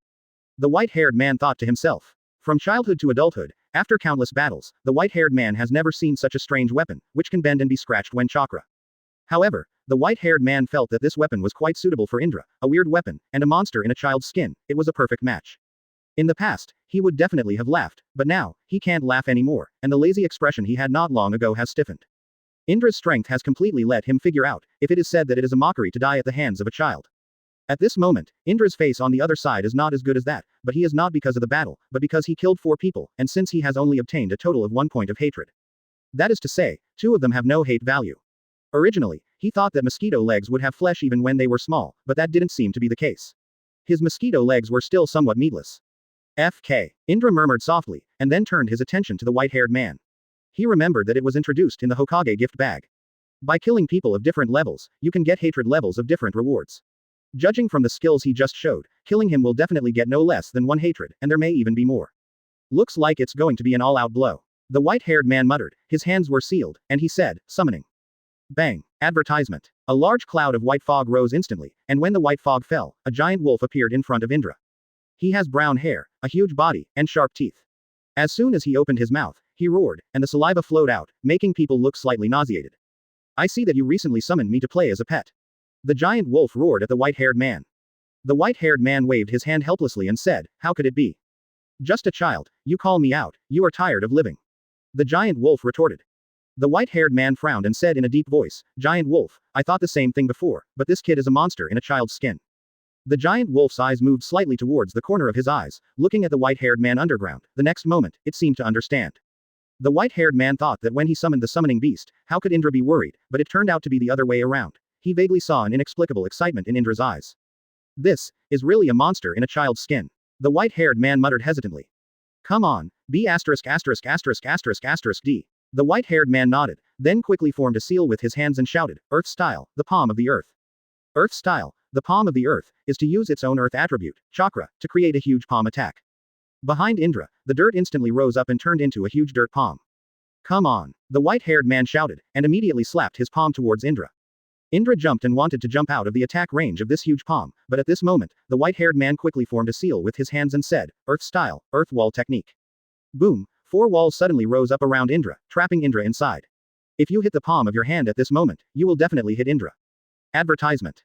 The white-haired man thought to himself. From childhood to adulthood, after countless battles, the white-haired man has never seen such a strange weapon, which can bend and be scratched when chakra. However, the white-haired man felt that this weapon was quite suitable for Indra, a weird weapon, and a monster in a child's skin. It was a perfect match. In the past, he would definitely have laughed, but now, he can't laugh anymore, and the lazy expression he had not long ago has stiffened. Indra's strength has completely let him figure out, if it is said that it is a mockery to die at the hands of a child. At this moment, Indra's face on the other side is not as good as that, but he is not because of the battle, but because he killed 4 people, and since he has only obtained a total of 1 point of hatred. That is to say, 2 of them have no hate value. Originally, he thought that mosquito legs would have flesh even when they were small, but that didn't seem to be the case. His mosquito legs were still somewhat meatless. FK. Indra murmured softly, and then turned his attention to the white-haired man. He remembered that it was introduced in the Hokage gift bag. By killing people of different levels, you can get hatred levels of different rewards. Judging from the skills he just showed, killing him will definitely get no less than 1 hatred, and there may even be more. Looks like it's going to be an all-out blow. The white-haired man muttered, his hands were sealed, and he said, summoning. Bang. Advertisement. A large cloud of white fog rose instantly, and when the white fog fell, a giant wolf appeared in front of Indra. He has brown hair, a huge body, and sharp teeth. As soon as he opened his mouth, he roared, and the saliva flowed out, making people look slightly nauseated. I see that you recently summoned me to play as a pet. The giant wolf roared at the white-haired man. The white-haired man waved his hand helplessly and said, how could it be? Just a child, you call me out, you are tired of living. The giant wolf retorted. The white-haired man frowned and said in a deep voice, Giant wolf, I thought the same thing before, but this kid is a monster in a child's skin. The giant wolf's eyes moved slightly towards the corner of his eyes, looking at the white-haired man underground. The next moment, it seemed to understand. The white-haired man thought that when he summoned the summoning beast, how could Indra be worried, but it turned out to be the other way around. He vaguely saw an inexplicable excitement in Indra's eyes. This is really a monster in a child's skin. The white-haired man muttered hesitantly. Come on, B******************. D. The white-haired man nodded, then quickly formed a seal with his hands and shouted, Earth style, the palm of the earth. Earth style, the palm of the earth, is to use its own earth attribute, chakra, to create a huge palm attack. Behind Indra, the dirt instantly rose up and turned into a huge dirt palm. Come on, the white-haired man shouted, and immediately slapped his palm towards Indra. Indra jumped and wanted to jump out of the attack range of this huge palm, but at this moment, the white-haired man quickly formed a seal with his hands and said, Earth style, earth wall technique. Boom, 4 walls suddenly rose up around Indra, trapping Indra inside. If you hit the palm of your hand at this moment, you will definitely hit Indra. Advertisement.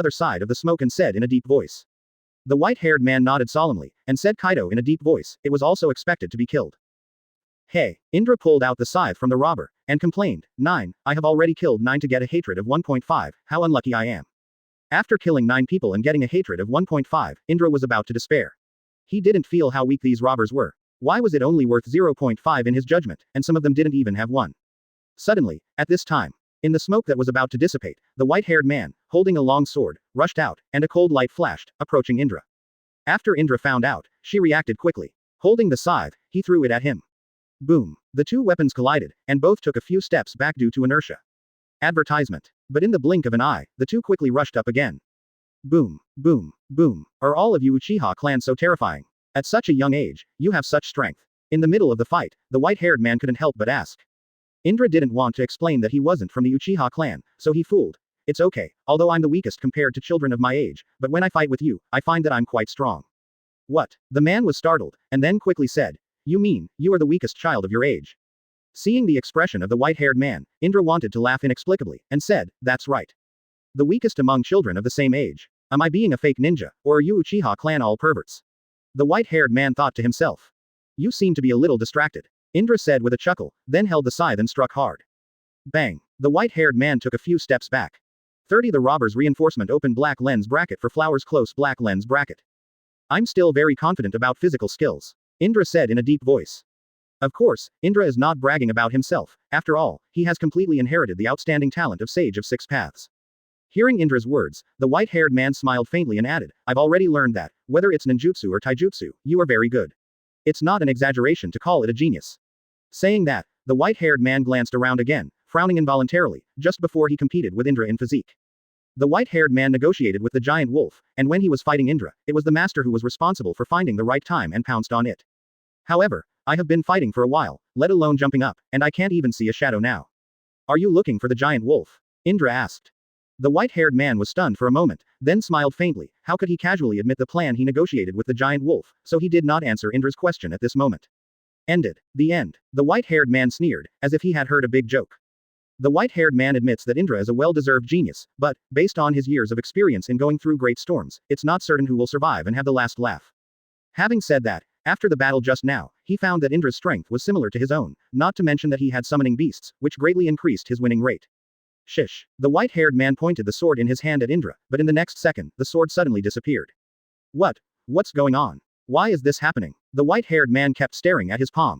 other side of the smoke and said in a deep voice. The white-haired man nodded solemnly, and said Kaido in a deep voice, it was also expected to be killed. Hey, Indra pulled out the scythe from the robber, and complained, 9, I have already killed 9 to get a hatred of 1.5, how unlucky I am. After killing 9 people and getting a hatred of 1.5, Indra was about to despair. He didn't feel how weak these robbers were. Why was it only worth 0.5 in his judgment, and some of them didn't even have 1? Suddenly, at this time, in the smoke that was about to dissipate, the white-haired man, holding a long sword, rushed out, and a cold light flashed, approaching Indra. After Indra found out, she reacted quickly. Holding the scythe, he threw it at him. Boom. The two weapons collided, and both took a few steps back due to inertia. Advertisement. But in the blink of an eye, the two quickly rushed up again. Boom, boom, boom. Are all of you Uchiha clan so terrifying? At such a young age, you have such strength. In the middle of the fight, the white-haired man couldn't help but ask. Indra didn't want to explain that he wasn't from the Uchiha clan, so he fooled. It's okay, although I'm the weakest compared to children of my age, but when I fight with you, I find that I'm quite strong. What? The man was startled, and then quickly said. You mean, you are the weakest child of your age? Seeing the expression of the white-haired man, Indra wanted to laugh inexplicably, and said, that's right. The weakest among children of the same age. Am I being a fake ninja, or are you Uchiha clan all perverts? The white-haired man thought to himself. You seem to be a little distracted. Indra said with a chuckle, then held the scythe and struck hard. Bang. The white-haired man took a few steps back. 30 The robber's reinforcement open black lens bracket for flowers close black lens bracket. I'm still very confident about physical skills. Indra said in a deep voice. Of course, Indra is not bragging about himself, after all, he has completely inherited the outstanding talent of Sage of Six Paths. Hearing Indra's words, the white-haired man smiled faintly and added, I've already learned that, whether it's ninjutsu or taijutsu, you are very good. It's not an exaggeration to call it a genius. Saying that, the white-haired man glanced around again, frowning involuntarily, just before he competed with Indra in physique. The white-haired man negotiated with the giant wolf, and when he was fighting Indra, it was the master who was responsible for finding the right time and pounced on it. However, I have been fighting for a while, let alone jumping up, and I can't even see a shadow now. Are you looking for the giant wolf? Indra asked. The white-haired man was stunned for a moment, then smiled faintly. How could he casually admit the plan he negotiated with the giant wolf, so he did not answer Indra's question at this moment. Ended. The end. The white-haired man sneered, as if he had heard a big joke. The white-haired man admits that Indra is a well-deserved genius, but, based on his years of experience in going through great storms, it's not certain who will survive and have the last laugh. Having said that, after the battle just now, he found that Indra's strength was similar to his own, not to mention that he had summoning beasts, which greatly increased his winning rate. Shish. The white-haired man pointed the sword in his hand at Indra, but in the next second, the sword suddenly disappeared. What's going on? Why is this happening? The white-haired man kept staring at his palm.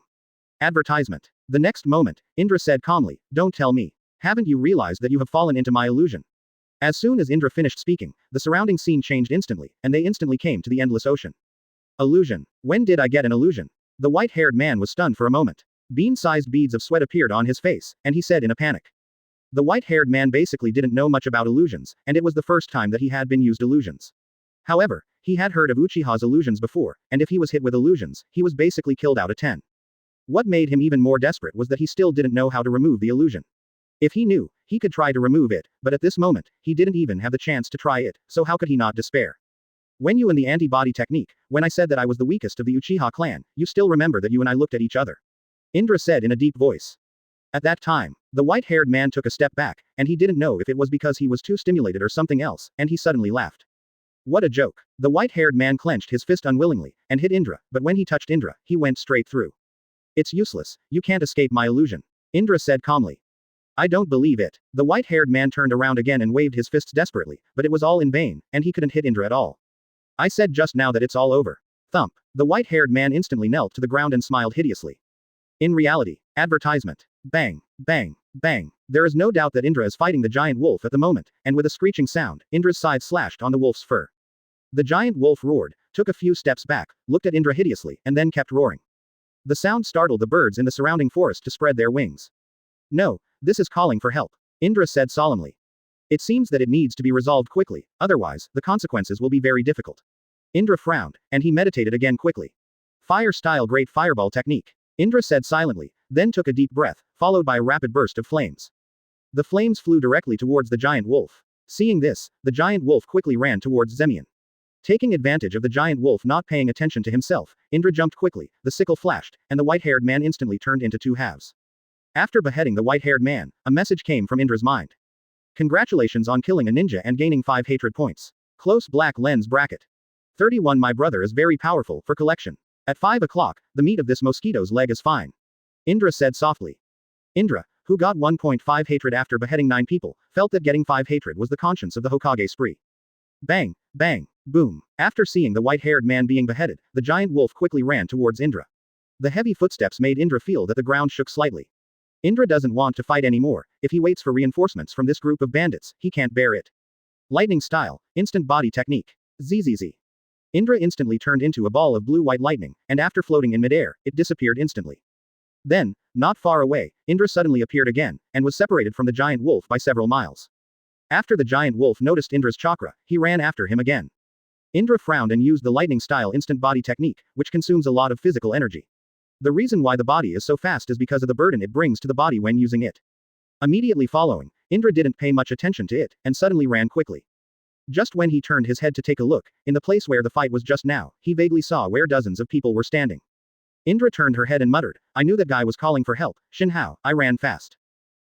Advertisement. The next moment, Indra said calmly, don't tell me. Haven't you realized that you have fallen into my illusion? As soon as Indra finished speaking, the surrounding scene changed instantly, and they instantly came to the endless ocean. Illusion. When did I get an illusion? The white-haired man was stunned for a moment. Bean-sized beads of sweat appeared on his face, and he said in a panic. The white-haired man basically didn't know much about illusions, and it was the first time that he had been used illusions. However, he had heard of Uchiha's illusions before, and if he was hit with illusions, he was basically killed out of 10. What made him even more desperate was that he still didn't know how to remove the illusion. If he knew, he could try to remove it, but at this moment, he didn't even have the chance to try it, so how could he not despair? When you and the antibody technique, when I said that I was the weakest of the Uchiha clan, you still remember that you and I looked at each other. Indra said in a deep voice. At that time, the white-haired man took a step back, and he didn't know if it was because he was too stimulated or something else, and he suddenly laughed. What a joke. The white-haired man clenched his fist unwillingly, and hit Indra, but when he touched Indra, he went straight through. It's useless, you can't escape my illusion. Indra said calmly. I don't believe it. The white-haired man turned around again and waved his fists desperately, but it was all in vain, and he couldn't hit Indra at all. I said just now that it's all over. Thump. The white-haired man instantly knelt to the ground and smiled hideously. In reality, advertisement. Bang, bang, bang. There is no doubt that Indra is fighting the giant wolf at the moment, and with a screeching sound, Indra's side slashed on the wolf's fur. The giant wolf roared, took a few steps back, looked at Indra hideously, and then kept roaring. The sound startled the birds in the surrounding forest to spread their wings. No, this is calling for help, Indra said solemnly. It seems that it needs to be resolved quickly, otherwise, the consequences will be very difficult. Indra frowned, and he meditated again quickly. Fire-style great fireball technique, Indra said silently, then took a deep breath, followed by a rapid burst of flames. The flames flew directly towards the giant wolf. Seeing this, the giant wolf quickly ran towards Zemian. Taking advantage of the giant wolf not paying attention to himself, Indra jumped quickly, the sickle flashed, and the white-haired man instantly turned into two halves. After beheading the white-haired man, a message came from Indra's mind. Congratulations on killing a ninja and gaining 5 hatred points. Close black lens bracket. 31 My brother is very powerful for collection. At 5 o'clock, the meat of this mosquito's leg is fine. Indra said softly. Indra, who got 1.5 hatred after beheading 9 people, felt that getting 5 hatred was the conscience of the Hokage spree. Bang, bang, boom. After seeing the white-haired man being beheaded, the giant wolf quickly ran towards Indra. The heavy footsteps made Indra feel that the ground shook slightly. Indra doesn't want to fight anymore. If he waits for reinforcements from this group of bandits, he can't bear it. Lightning style, instant body technique. ZZZ. Indra instantly turned into a ball of blue-white lightning, and after floating in midair, it disappeared instantly. Then, not far away, Indra suddenly appeared again, and was separated from the giant wolf by several miles. After the giant wolf noticed Indra's chakra, he ran after him again. Indra frowned and used the lightning-style instant body technique, which consumes a lot of physical energy. The reason why the body is so fast is because of the burden it brings to the body when using it. Immediately following, Indra didn't pay much attention to it, and suddenly ran quickly. Just when he turned his head to take a look, in the place where the fight was just now, he vaguely saw where dozens of people were standing. Indra turned her head and muttered, I knew that guy was calling for help, Shinhao, I ran fast.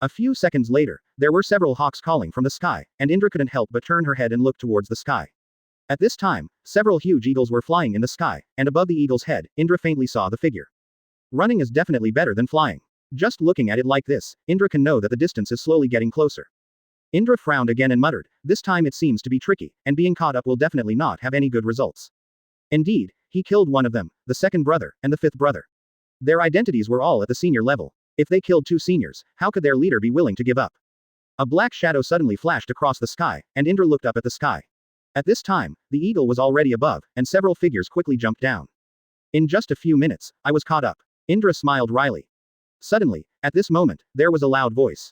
A few seconds later, there were several hawks calling from the sky, and Indra couldn't help but turn her head and look towards the sky. At this time, several huge eagles were flying in the sky, and above the eagle's head, Indra faintly saw the figure. Running is definitely better than flying. Just looking at it like this, Indra can know that the distance is slowly getting closer. Indra frowned again and muttered, this time it seems to be tricky, and being caught up will definitely not have any good results. Indeed, he killed one of them, the second brother, and the 5th brother. Their identities were all at the senior level. If they killed 2 seniors, how could their leader be willing to give up? A black shadow suddenly flashed across the sky, and Indra looked up at the sky. At this time, the eagle was already above, and several figures quickly jumped down. In just a few minutes, I was caught up. Indra smiled wryly. Suddenly, at this moment, there was a loud voice.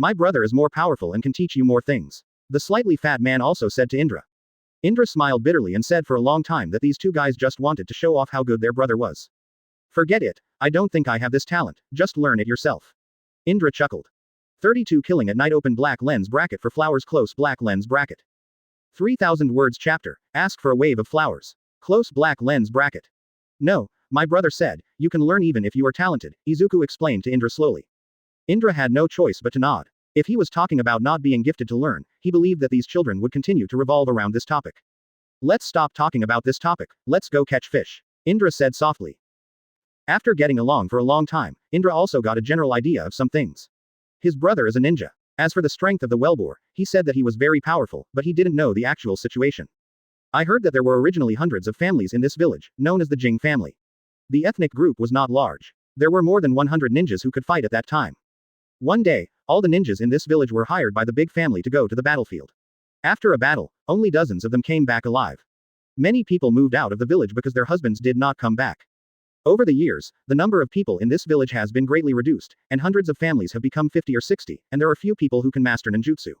My brother is more powerful and can teach you more things. The slightly fat man also said to Indra. Indra smiled bitterly and said for a long time that these two guys just wanted to show off how good their brother was. Forget it, I don't think I have this talent, just learn it yourself. Indra chuckled. 32 Killing at night. Open black lens bracket for flowers. Close black lens bracket. 3000 words chapter. Ask for a wave of flowers. Close black lens bracket. No, my brother said, you can learn even if you are talented, Izuku explained to Indra slowly. Indra had no choice but to nod. If he was talking about not being gifted to learn, he believed that these children would continue to revolve around this topic. Let's stop talking about this topic, let's go catch fish, Indra said softly. After getting along for a long time, Indra also got a general idea of some things. His brother is a ninja. As for the strength of the Wellbore, he said that he was very powerful, but he didn't know the actual situation. I heard that there were originally hundreds of families in this village, known as the Jing family. The ethnic group was not large. There were more than 100 ninjas who could fight at that time. One day, all the ninjas in this village were hired by the big family to go to the battlefield. After a battle, only dozens of them came back alive. Many people moved out of the village because their husbands did not come back. Over the years, the number of people in this village has been greatly reduced, and hundreds of families have become 50 or 60, and there are few people who can master ninjutsu.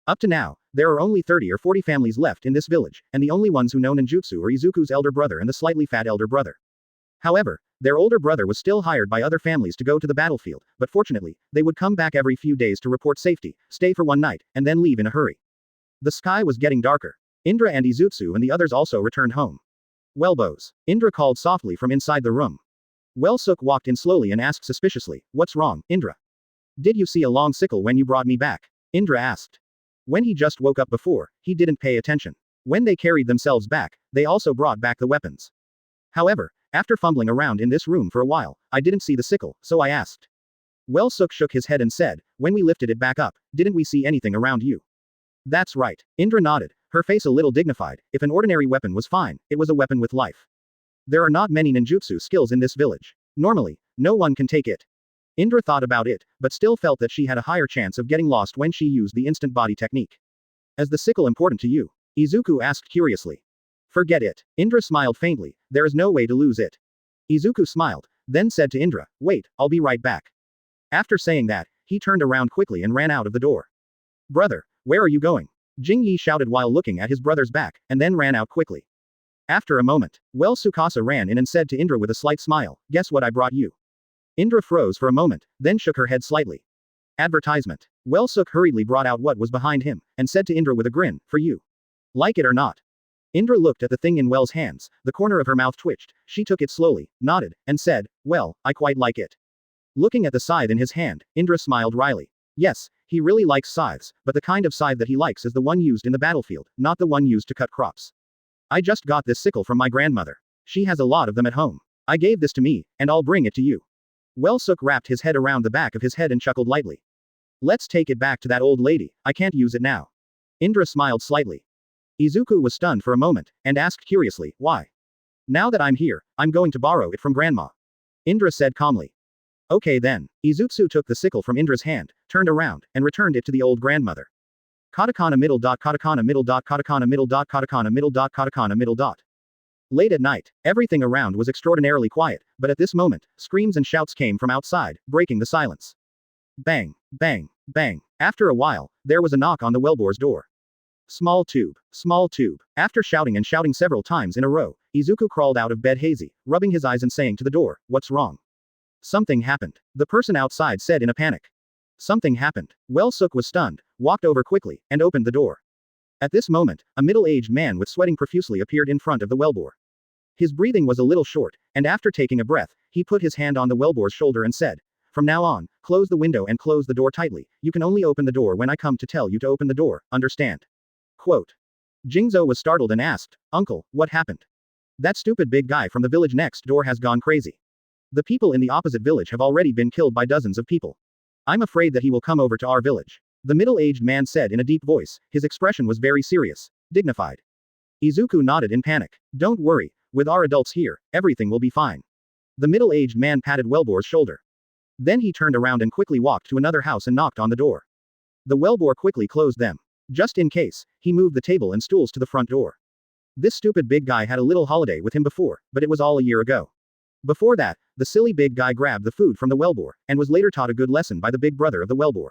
Up to now, there are only 30 or 40 families left in this village, and the only ones who know ninjutsu are Izuku's elder brother and the slightly fat elder brother. However, their older brother was still hired by other families to go to the battlefield, but fortunately, they would come back every few days to report safety, stay for one night, and then leave in a hurry. The sky was getting darker. Indra and Izutsu and the others also returned home. Wellbows. Indra called softly from inside the room. Wellsuk walked in slowly and asked suspiciously, what's wrong, Indra? Did you see a long sickle when you brought me back? Indra asked. When he just woke up before, he didn't pay attention. When they carried themselves back, they also brought back the weapons. However, after fumbling around in this room for a while, I didn't see the sickle, so I asked. Wellsuk shook his head and said, when we lifted it back up, didn't we see anything around you? That's right. Indra nodded, her face a little dignified. If an ordinary weapon was fine, it was a weapon with life. There are not many ninjutsu skills in this village. Normally, no one can take it. Indra thought about it, but still felt that she had a higher chance of getting lost when she used the instant body technique. Is the sickle important to you? Izuku asked curiously. Forget it. Indra smiled faintly, there is no way to lose it. Izuku smiled, then said to Indra, wait, I'll be right back. After saying that, he turned around quickly and ran out of the door. Brother, where are you going? Jing Yi shouted while looking at his brother's back, and then ran out quickly. After a moment, Sukasa ran in and said to Indra with a slight smile, guess what I brought you? Indra froze for a moment, then shook her head slightly. Advertisement. Suk hurriedly brought out what was behind him, and said to Indra with a grin, for you. Like it or not. Indra looked at the thing in Well's hands, the corner of her mouth twitched, she took it slowly, nodded, and said, well, I quite like it. Looking at the scythe in his hand, Indra smiled wryly. Yes, he really likes scythes, but the kind of scythe that he likes is the one used in the battlefield, not the one used to cut crops. I just got this sickle from my grandmother. She has a lot of them at home. I gave this to me, and I'll bring it to you. Suk wrapped his head around the back of his head and chuckled lightly. Let's take it back to that old lady, I can't use it now. Indra smiled slightly. Izuku was stunned for a moment, and asked curiously, why? Now that I'm here, I'm going to borrow it from Grandma. Indra said calmly. Okay then. Izutsu took the sickle from Indra's hand, turned around, and returned it to the old grandmother. Katakana middle dot katakana middle dot katakana middle dot katakana middle dot katakana middle dot. Late at night, everything around was extraordinarily quiet, but at this moment, screams and shouts came from outside, breaking the silence. Bang, bang, bang. After a while, there was a knock on the Wellbore's door. Small tube, small tube. After shouting and shouting several times in a row, Izuku crawled out of bed hazy, rubbing his eyes and saying to the door, what's wrong? Something happened. The person outside said in a panic. Something happened. Suk was stunned, walked over quickly, and opened the door. At this moment, a middle-aged man with sweating profusely appeared in front of the Wellbore. His breathing was a little short, and after taking a breath, he put his hand on the Wellbore's shoulder and said, from now on, close the window and close the door tightly. You can only open the door when I come to tell you to open the door, understand? Quote. Jingzo was startled and asked, Uncle, what happened? That stupid big guy from the village next door has gone crazy. The people in the opposite village have already been killed by dozens of people. I'm afraid that he will come over to our village. The middle-aged man said in a deep voice, his expression was very serious, dignified. Izuku nodded in panic. Don't worry, with our adults here, everything will be fine. The middle-aged man patted Wellbore's shoulder. Then he turned around and quickly walked to another house and knocked on the door. The Wellbore quickly closed them. Just in case, he moved the table and stools to the front door. This stupid big guy had a little holiday with him before, but it was all a year ago. Before that, the silly big guy grabbed the food from the Wellbore, and was later taught a good lesson by the big brother of the Wellbore.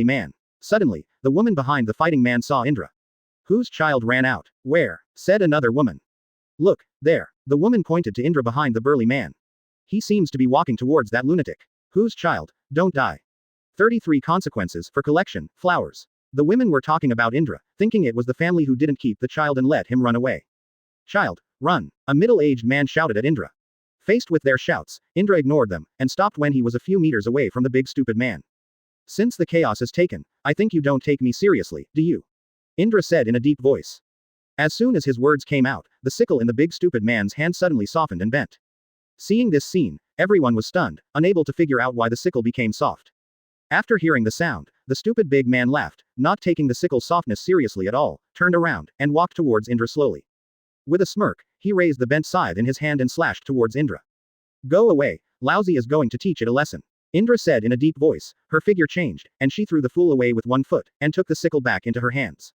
burly man. Suddenly, the woman behind the fighting man saw Indra. Whose child ran out? Where? Said another woman. Look, there. The woman pointed to Indra behind the burly man. He seems to be walking towards that lunatic. Whose child? Don't die. 33 consequences for collection, flowers. The women were talking about Indra, thinking it was the family who didn't keep the child and let him run away. Child, run. A middle-aged man shouted at Indra. Faced with their shouts, Indra ignored them, and stopped when he was a few meters away from the big stupid man. Since the chaos is taken, I think you don't take me seriously, do you? Indra said in a deep voice. As soon as his words came out, the sickle in the big stupid man's hand suddenly softened and bent. Seeing this scene, everyone was stunned, unable to figure out why the sickle became soft. After hearing the sound, the stupid big man laughed, not taking the sickle's softness seriously at all, turned around, and walked towards Indra slowly. With a smirk, he raised the bent scythe in his hand and slashed towards Indra. Go away, Lousy is going to teach it a lesson. Indra said in a deep voice. Her figure changed, and she threw the fool away with one foot, and took the sickle back into her hands.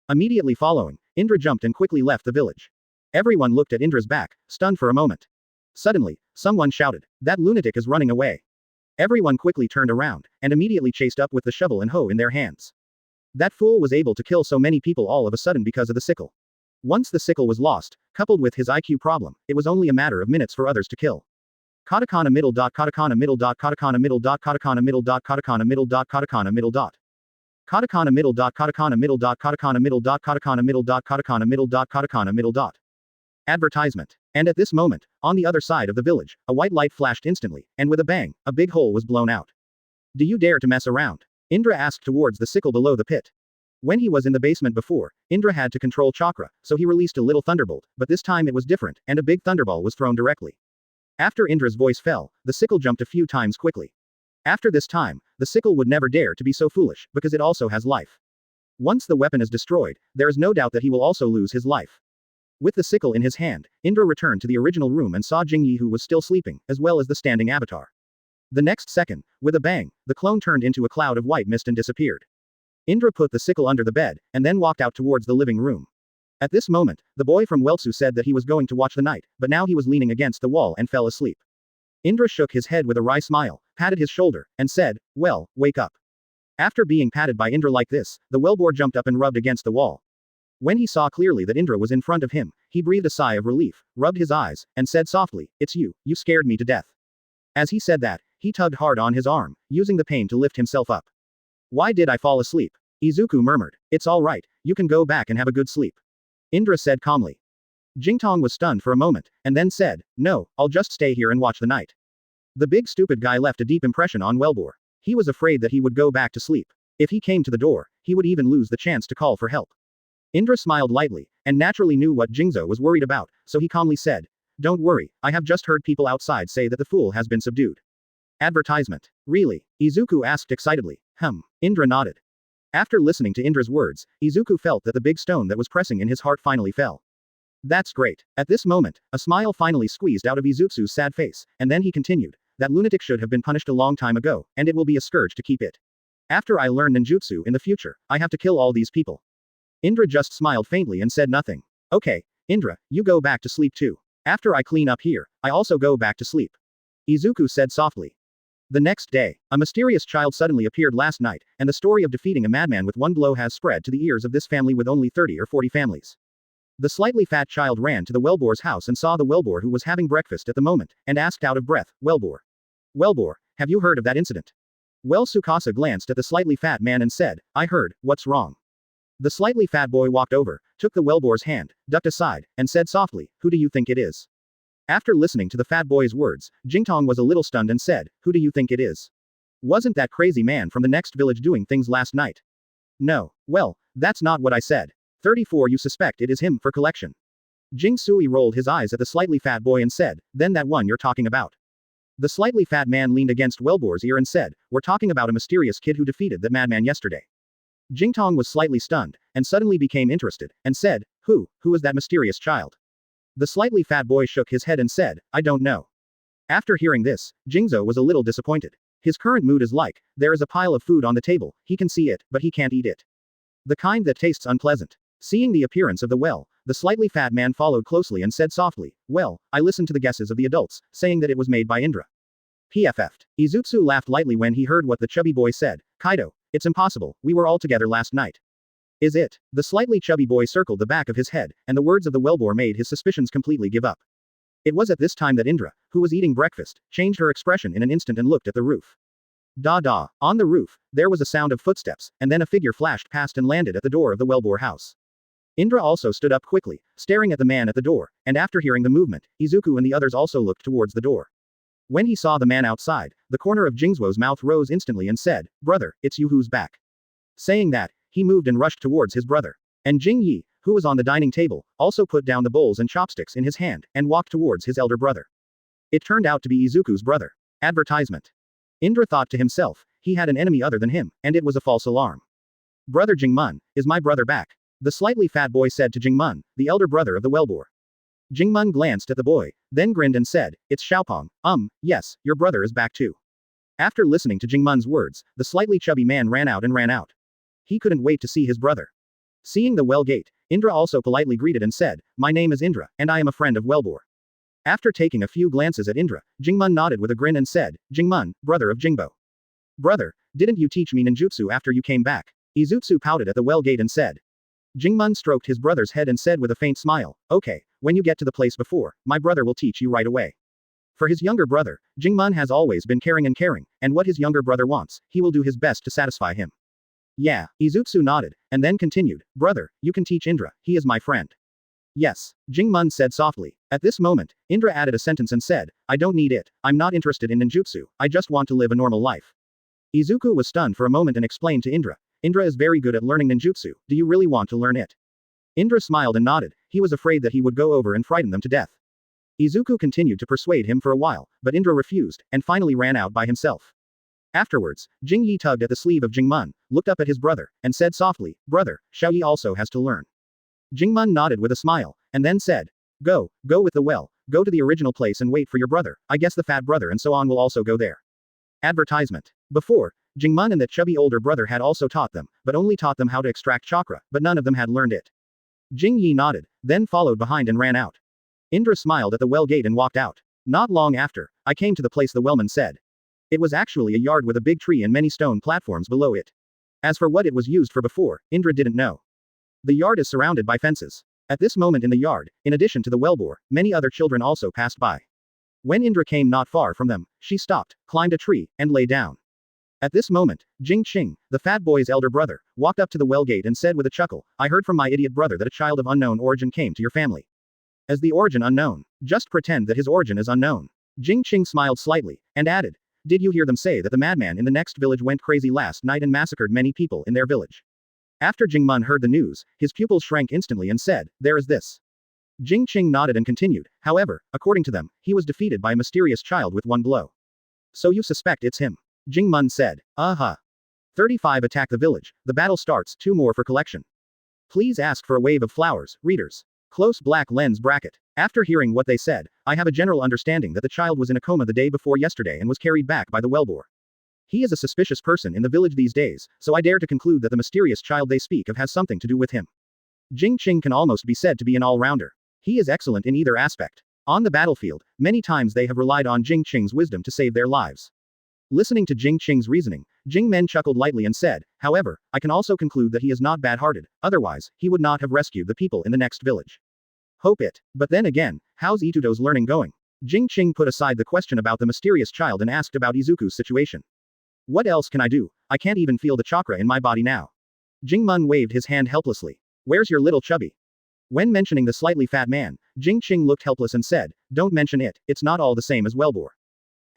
Immediately following, Indra jumped and quickly left the village. Everyone looked at Indra's back, stunned for a moment. Suddenly, someone shouted, that lunatic is running away. Everyone quickly turned around, and immediately chased up with the shovel and hoe in their hands. That fool was able to kill so many people all of a sudden because of the sickle. Once the sickle was lost, coupled with his IQ problem, it was only a matter of minutes for others to kill. Katakana middle dot katakana middle dot katakana middle dot katakana middle dot katakana middle dot katakana middle dot. Katakana middle dot katakana middle dot katakana middle dot katakana middle dot katakana middle dot katakana middle dot. Advertisement. And at this moment, on the other side of the village, a white light flashed instantly, and with a bang, a big hole was blown out. Do you dare to mess around? Indra asked towards the sickle below the pit. When he was in the basement before, Indra had to control chakra, so he released a little thunderbolt, but this time it was different, and a big thunderball was thrown directly. After Indra's voice fell, the sickle jumped a few times quickly. After this time, the sickle would never dare to be so foolish, because it also has life. Once the weapon is destroyed, there is no doubt that he will also lose his life. With the sickle in his hand, Indra returned to the original room and saw Jingyi, who was still sleeping, as well as the standing avatar. The next second, with a bang, the clone turned into a cloud of white mist and disappeared. Indra put the sickle under the bed, and then walked out towards the living room. At this moment, the boy from Weltsu said that he was going to watch the night, but now he was leaning against the wall and fell asleep. Indra shook his head with a wry smile, patted his shoulder, and said, well, wake up. After being patted by Indra like this, the wellboar jumped up and rubbed against the wall. When he saw clearly that Indra was in front of him, he breathed a sigh of relief, rubbed his eyes, and said softly, it's you scared me to death. As he said that, he tugged hard on his arm, using the pain to lift himself up. Why did I fall asleep? Izuku murmured. It's all right, you can go back and have a good sleep. Indra said calmly. Jingtong was stunned for a moment, and then said, no, I'll just stay here and watch the night. The big stupid guy left a deep impression on Welbor. He was afraid that he would go back to sleep. If he came to the door, he would even lose the chance to call for help. Indra smiled lightly, and naturally knew what Jingzo was worried about, so he calmly said, don't worry, I have just heard people outside say that the fool has been subdued. Advertisement. Really? Izuku asked excitedly. Indra nodded. After listening to Indra's words, Izuku felt that the big stone that was pressing in his heart finally fell. That's great. At this moment, a smile finally squeezed out of Izuku's sad face, and then he continued, that lunatic should have been punished a long time ago, and it will be a scourge to keep it. After I learn ninjutsu in the future, I have to kill all these people. Indra just smiled faintly and said nothing. Okay, Indra, you go back to sleep too. After I clean up here, I also go back to sleep. Izuku said softly. The next day, a mysterious child suddenly appeared last night, and the story of defeating a madman with one blow has spread to the ears of this family with only 30 or 40 families. The slightly fat child ran to the Welbor's house and saw the Welbor who was having breakfast at the moment, and asked out of breath, Welbor. Welbor, have you heard of that incident? Well, Tsukasa glanced at the slightly fat man and said, I heard, what's wrong? The slightly fat boy walked over, took the Welbor's hand, ducked aside, and said softly, who do you think it is? After listening to the fat boy's words, Jingtong was a little stunned and said, who do you think it is? Wasn't that crazy man from the next village doing things last night? No, well, that's not what I said. 34 You suspect it is him for collection. Jing Sui rolled his eyes at the slightly fat boy and said, then that one you're talking about. The slightly fat man leaned against Welbor's ear and said, we're talking about a mysterious kid who defeated that madman yesterday. Jingtong was slightly stunned, and suddenly became interested, and said, who is that mysterious child? The slightly fat boy shook his head and said, I don't know. After hearing this, Jingzo was a little disappointed. His current mood is like, there is a pile of food on the table, he can see it, but he can't eat it. The kind that tastes unpleasant. Seeing the appearance of the well, the slightly fat man followed closely and said softly, well, I listened to the guesses of the adults, saying that it was made by Indra. PFF'd. Izutsu laughed lightly when he heard what the chubby boy said, Kaido, it's impossible, we were all together last night. Is it? The slightly chubby boy circled the back of his head, and the words of the Welbor made his suspicions completely give up. It was at this time that Indra, who was eating breakfast, changed her expression in an instant and looked at the roof. Da. On the roof, there was a sound of footsteps, and then a figure flashed past and landed at the door of the Welbor house. Indra also stood up quickly, staring at the man at the door, and after hearing the movement, Izuku and the others also looked towards the door. When he saw the man outside, the corner of Jingzwo's mouth rose instantly and said, brother, it's you who's back. Saying that, he moved and rushed towards his brother. And Jing Yi, who was on the dining table, also put down the bowls and chopsticks in his hand, and walked towards his elder brother. It turned out to be Izuku's brother. Advertisement. Indra thought to himself, he had an enemy other than him, and it was a false alarm. Brother Jingmun, is my brother back? The slightly fat boy said to Jingmun, the elder brother of the Welbor. Jingmun glanced at the boy, then grinned and said, it's Xiaopong, yes, your brother is back too. After listening to Jingmun's words, the slightly chubby man ran out. He couldn't wait to see his brother. Seeing the well gate, Indra also politely greeted and said, my name is Indra, and I am a friend of Welbor. After taking a few glances at Indra, Jingmun nodded with a grin and said, Jingmun, brother of Jingbo. Brother, didn't you teach me ninjutsu after you came back? Izutsu pouted at the well gate and said. Jingmun stroked his brother's head and said with a faint smile, okay, when you get to the place before, my brother will teach you right away. For his younger brother, Jingmun has always been caring, and what his younger brother wants, he will do his best to satisfy him. Yeah, Izutsu nodded, and then continued, brother, you can teach Indra, he is my friend. Yes, Jingmun said softly. At this moment, Indra added a sentence and said, I don't need it, I'm not interested in ninjutsu, I just want to live a normal life. Izuku was stunned for a moment and explained to Indra, Indra is very good at learning ninjutsu, do you really want to learn it? Indra smiled and nodded, he was afraid that he would go over and frighten them to death. Izuku continued to persuade him for a while, but Indra refused, and finally ran out by himself. Afterwards, Jing Yi tugged at the sleeve of Jingmun, looked up at his brother, and said softly, brother, Xiao Yi also has to learn. Jingmun nodded with a smile, and then said, go with the well, go to the original place and wait for your brother, I guess the fat brother and so on will also go there. Advertisement. Before, Jingmun and that chubby older brother had also taught them, but only taught them how to extract chakra, but none of them had learned it. Jing Yi nodded, then followed behind and ran out. Indra smiled at the well gate and walked out. Not long after, I came to the place the wellman said. It was actually a yard with a big tree and many stone platforms below it. As for what it was used for before, Indra didn't know. The yard is surrounded by fences. At this moment in the yard, in addition to the Welbor, many other children also passed by. When Indra came not far from them, she stopped, climbed a tree, and lay down. At this moment, Jing Qing, the fat boy's elder brother, walked up to the well gate and said with a chuckle, I heard from my idiot brother that a child of unknown origin came to your family. As the origin unknown, just pretend that his origin is unknown. Jing Qing smiled slightly, and added, did you hear them say that the madman in the next village went crazy last night and massacred many people in their village? After Jing Mun heard the news, his pupils shrank instantly and said, there is this. Jing Qing nodded and continued, however, according to them, he was defeated by a mysterious child with one blow. So you suspect it's him? Jing Mun said, 35 attack the village, the battle starts, 2 more for collection. Please ask for a wave of flowers, readers. Close black lens bracket. After hearing what they said, I have a general understanding that the child was in a coma the day before yesterday and was carried back by the wellbore. He is a suspicious person in the village these days, so I dare to conclude that the mysterious child they speak of has something to do with him. Jing Qing can almost be said to be an all-rounder. He is excellent in either aspect. On the battlefield, many times they have relied on Jing Qing's wisdom to save their lives. Listening to Jing Qing's reasoning, Jing Men chuckled lightly and said, however, I can also conclude that he is not bad-hearted, otherwise, he would not have rescued the people in the next village. Hope it. But then again, how's Ituto's learning going? Jing Qing put aside the question about the mysterious child and asked about Izuku's situation. What else can I do? I can't even feel the chakra in my body now. Jing Mun waved his hand helplessly. Where's your little chubby? When mentioning the slightly fat man, Jing Qing looked helpless and said, don't mention it, it's not all the same as wellbore.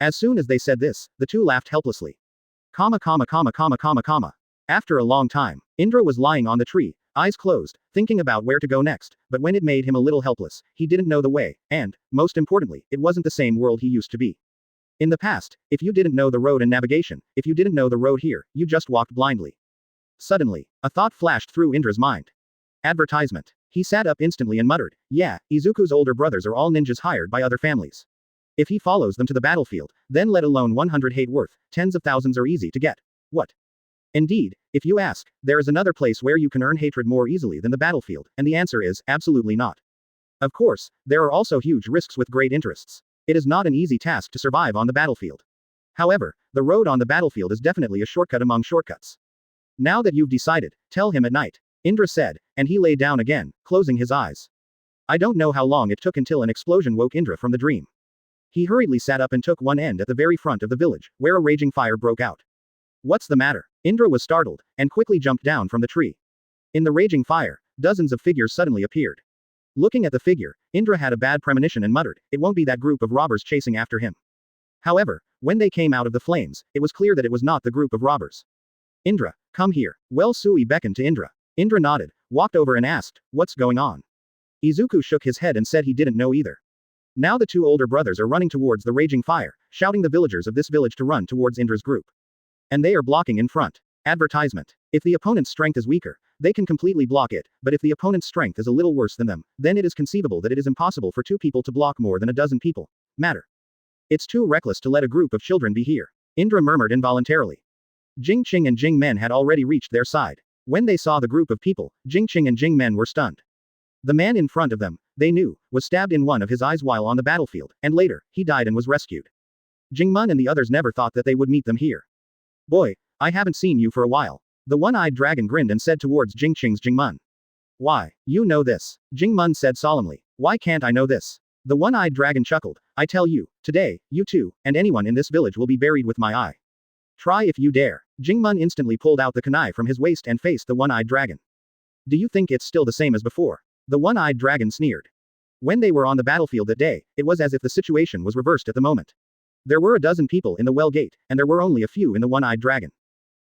As soon as they said this, the two laughed helplessly. After a long time, Indra was lying on the tree, eyes closed, thinking about where to go next, but when it made him a little helpless, he didn't know the way, and, most importantly, it wasn't the same world he used to be. In the past, if you didn't know the road and navigation, if you didn't know the road here, you just walked blindly. Suddenly, a thought flashed through Indra's mind. Advertisement. He sat up instantly and muttered, yeah, Izuku's older brothers are all ninjas hired by other families. If he follows them to the battlefield, then let alone 100 hate worth, tens of thousands are easy to get. What? Indeed, if you ask, there is another place where you can earn hatred more easily than the battlefield, and the answer is, absolutely not. Of course, there are also huge risks with great interests. It is not an easy task to survive on the battlefield. However, the road on the battlefield is definitely a shortcut among shortcuts. Now that you've decided, tell him at night, Indra said, and he lay down again, closing his eyes. I don't know how long it took until an explosion woke Indra from the dream. He hurriedly sat up and took one end at the very front of the village, where a raging fire broke out. What's the matter? Indra was startled, and quickly jumped down from the tree. In the raging fire, dozens of figures suddenly appeared. Looking at the figure, Indra had a bad premonition and muttered, it won't be that group of robbers chasing after him. However, when they came out of the flames, it was clear that it was not the group of robbers. Indra, come here. Well Sui beckoned to Indra. Indra nodded, walked over and asked, what's going on? Izuku shook his head and said he didn't know either. Now the two older brothers are running towards the raging fire, shouting the villagers of this village to run towards Indra's group. And they are blocking in front. Advertisement. If the opponent's strength is weaker, they can completely block it, but if the opponent's strength is a little worse than them, then it is conceivable that it is impossible for 2 people to block more than a dozen people. Matter. It's too reckless to let a group of children be here. Indra murmured involuntarily. Jing Qing and Jing Men had already reached their side. When they saw the group of people, Jing Qing and Jing Men were stunned. The man in front of them, they knew, was stabbed in one of his eyes while on the battlefield, and later, he died and was rescued. Jing Mun and the others never thought that they would meet them here. Boy, I haven't seen you for a while. The one-eyed dragon grinned and said towards Jing Qing's Jing Mun. Why, you know this. Jing Mun said solemnly. Why can't I know this? The one-eyed dragon chuckled. I tell you, today, you two, and anyone in this village will be buried with my eye. Try if you dare. Jing Mun instantly pulled out the kunai from his waist and faced the one-eyed dragon. Do you think it's still the same as before? The one-eyed dragon sneered. When they were on the battlefield that day, it was as if the situation was reversed at the moment. There were a dozen people in the well gate, and there were only a few in the one-eyed dragon.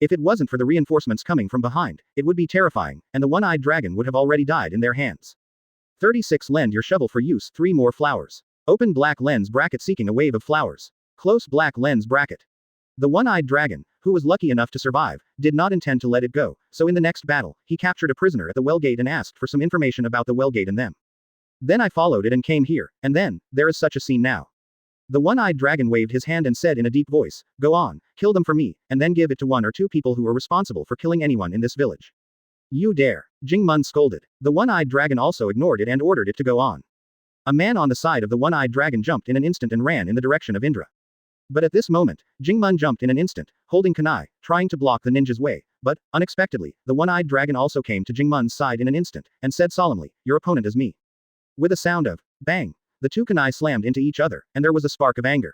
If it wasn't for the reinforcements coming from behind, it would be terrifying, and the one-eyed dragon would have already died in their hands. 36 Lend your shovel for use 3 more flowers. Open black lens bracket seeking a wave of flowers. Close black lens bracket. The one-eyed dragon, who was lucky enough to survive, did not intend to let it go, so in the next battle, he captured a prisoner at the well gate and asked for some information about the well gate and them. Then I followed it and came here, and then, there is such a scene now. The one-eyed dragon waved his hand and said in a deep voice, go on, kill them for me, and then give it to 1 or 2 people who are responsible for killing anyone in this village. You dare. Jing Mun scolded. The one-eyed dragon also ignored it and ordered it to go on. A man on the side of the one-eyed dragon jumped in an instant and ran in the direction of Indra. But at this moment, Jing Mun jumped in an instant, holding kunai, trying to block the ninja's way, but, unexpectedly, the one-eyed dragon also came to Jing Mun's side in an instant, and said solemnly, your opponent is me. With a sound of bang, the 2 kunai slammed into each other, and there was a spark of anger.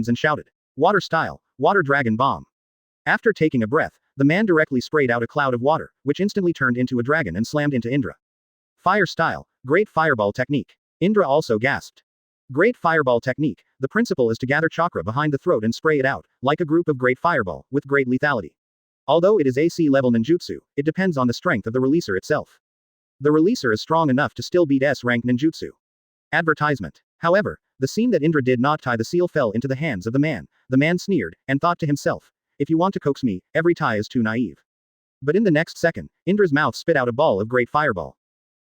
hands and shouted, "Water style, water dragon bomb." After taking a breath, the man directly sprayed out a cloud of water, which instantly turned into a dragon and slammed into Indra. Fire style, great fireball technique. Indra also gasped. Great fireball technique. The principle is to gather chakra behind the throat and spray it out, like a group of great fireball, with great lethality. Although it is AC level ninjutsu, it depends on the strength of the releaser itself. The releaser is strong enough to still beat S-rank ninjutsu. Advertisement. However, the scene that Indra did not tie the seal fell into the hands of the man. The man sneered, and thought to himself, "If you want to coax me, every tie is too naive." But in the next second, Indra's mouth spit out a ball of great fireball.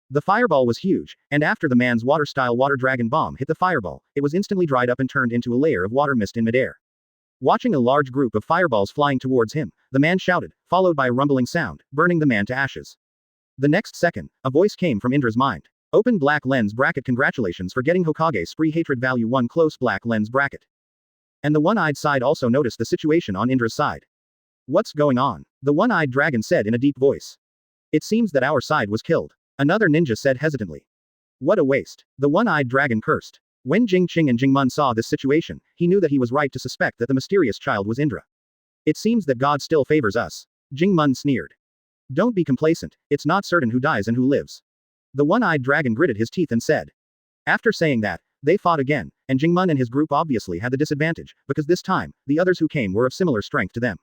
The fireball was huge, and after the man's water-style water dragon bomb hit the fireball, it was instantly dried up and turned into a layer of water mist in midair. Watching a large group of fireballs flying towards him, the man shouted, followed by a rumbling sound, burning the man to ashes. The next second, a voice came from Indra's mind. Open black lens bracket. Congratulations for getting Hokage spree hatred value 1 close black lens bracket. And the one-eyed side also noticed the situation on Indra's side. What's going on? The one-eyed dragon said in a deep voice. It seems that our side was killed. Another ninja said hesitantly. What a waste. The one-eyed dragon cursed. When Jingqing and Jingmun saw this situation, he knew that he was right to suspect that the mysterious child was Indra. It seems that God still favors us. Jingmun sneered. Don't be complacent, it's not certain who dies and who lives. The one-eyed dragon gritted his teeth and said. After saying that, they fought again, and Jingmun and his group obviously had the disadvantage, because this time, the others who came were of similar strength to them.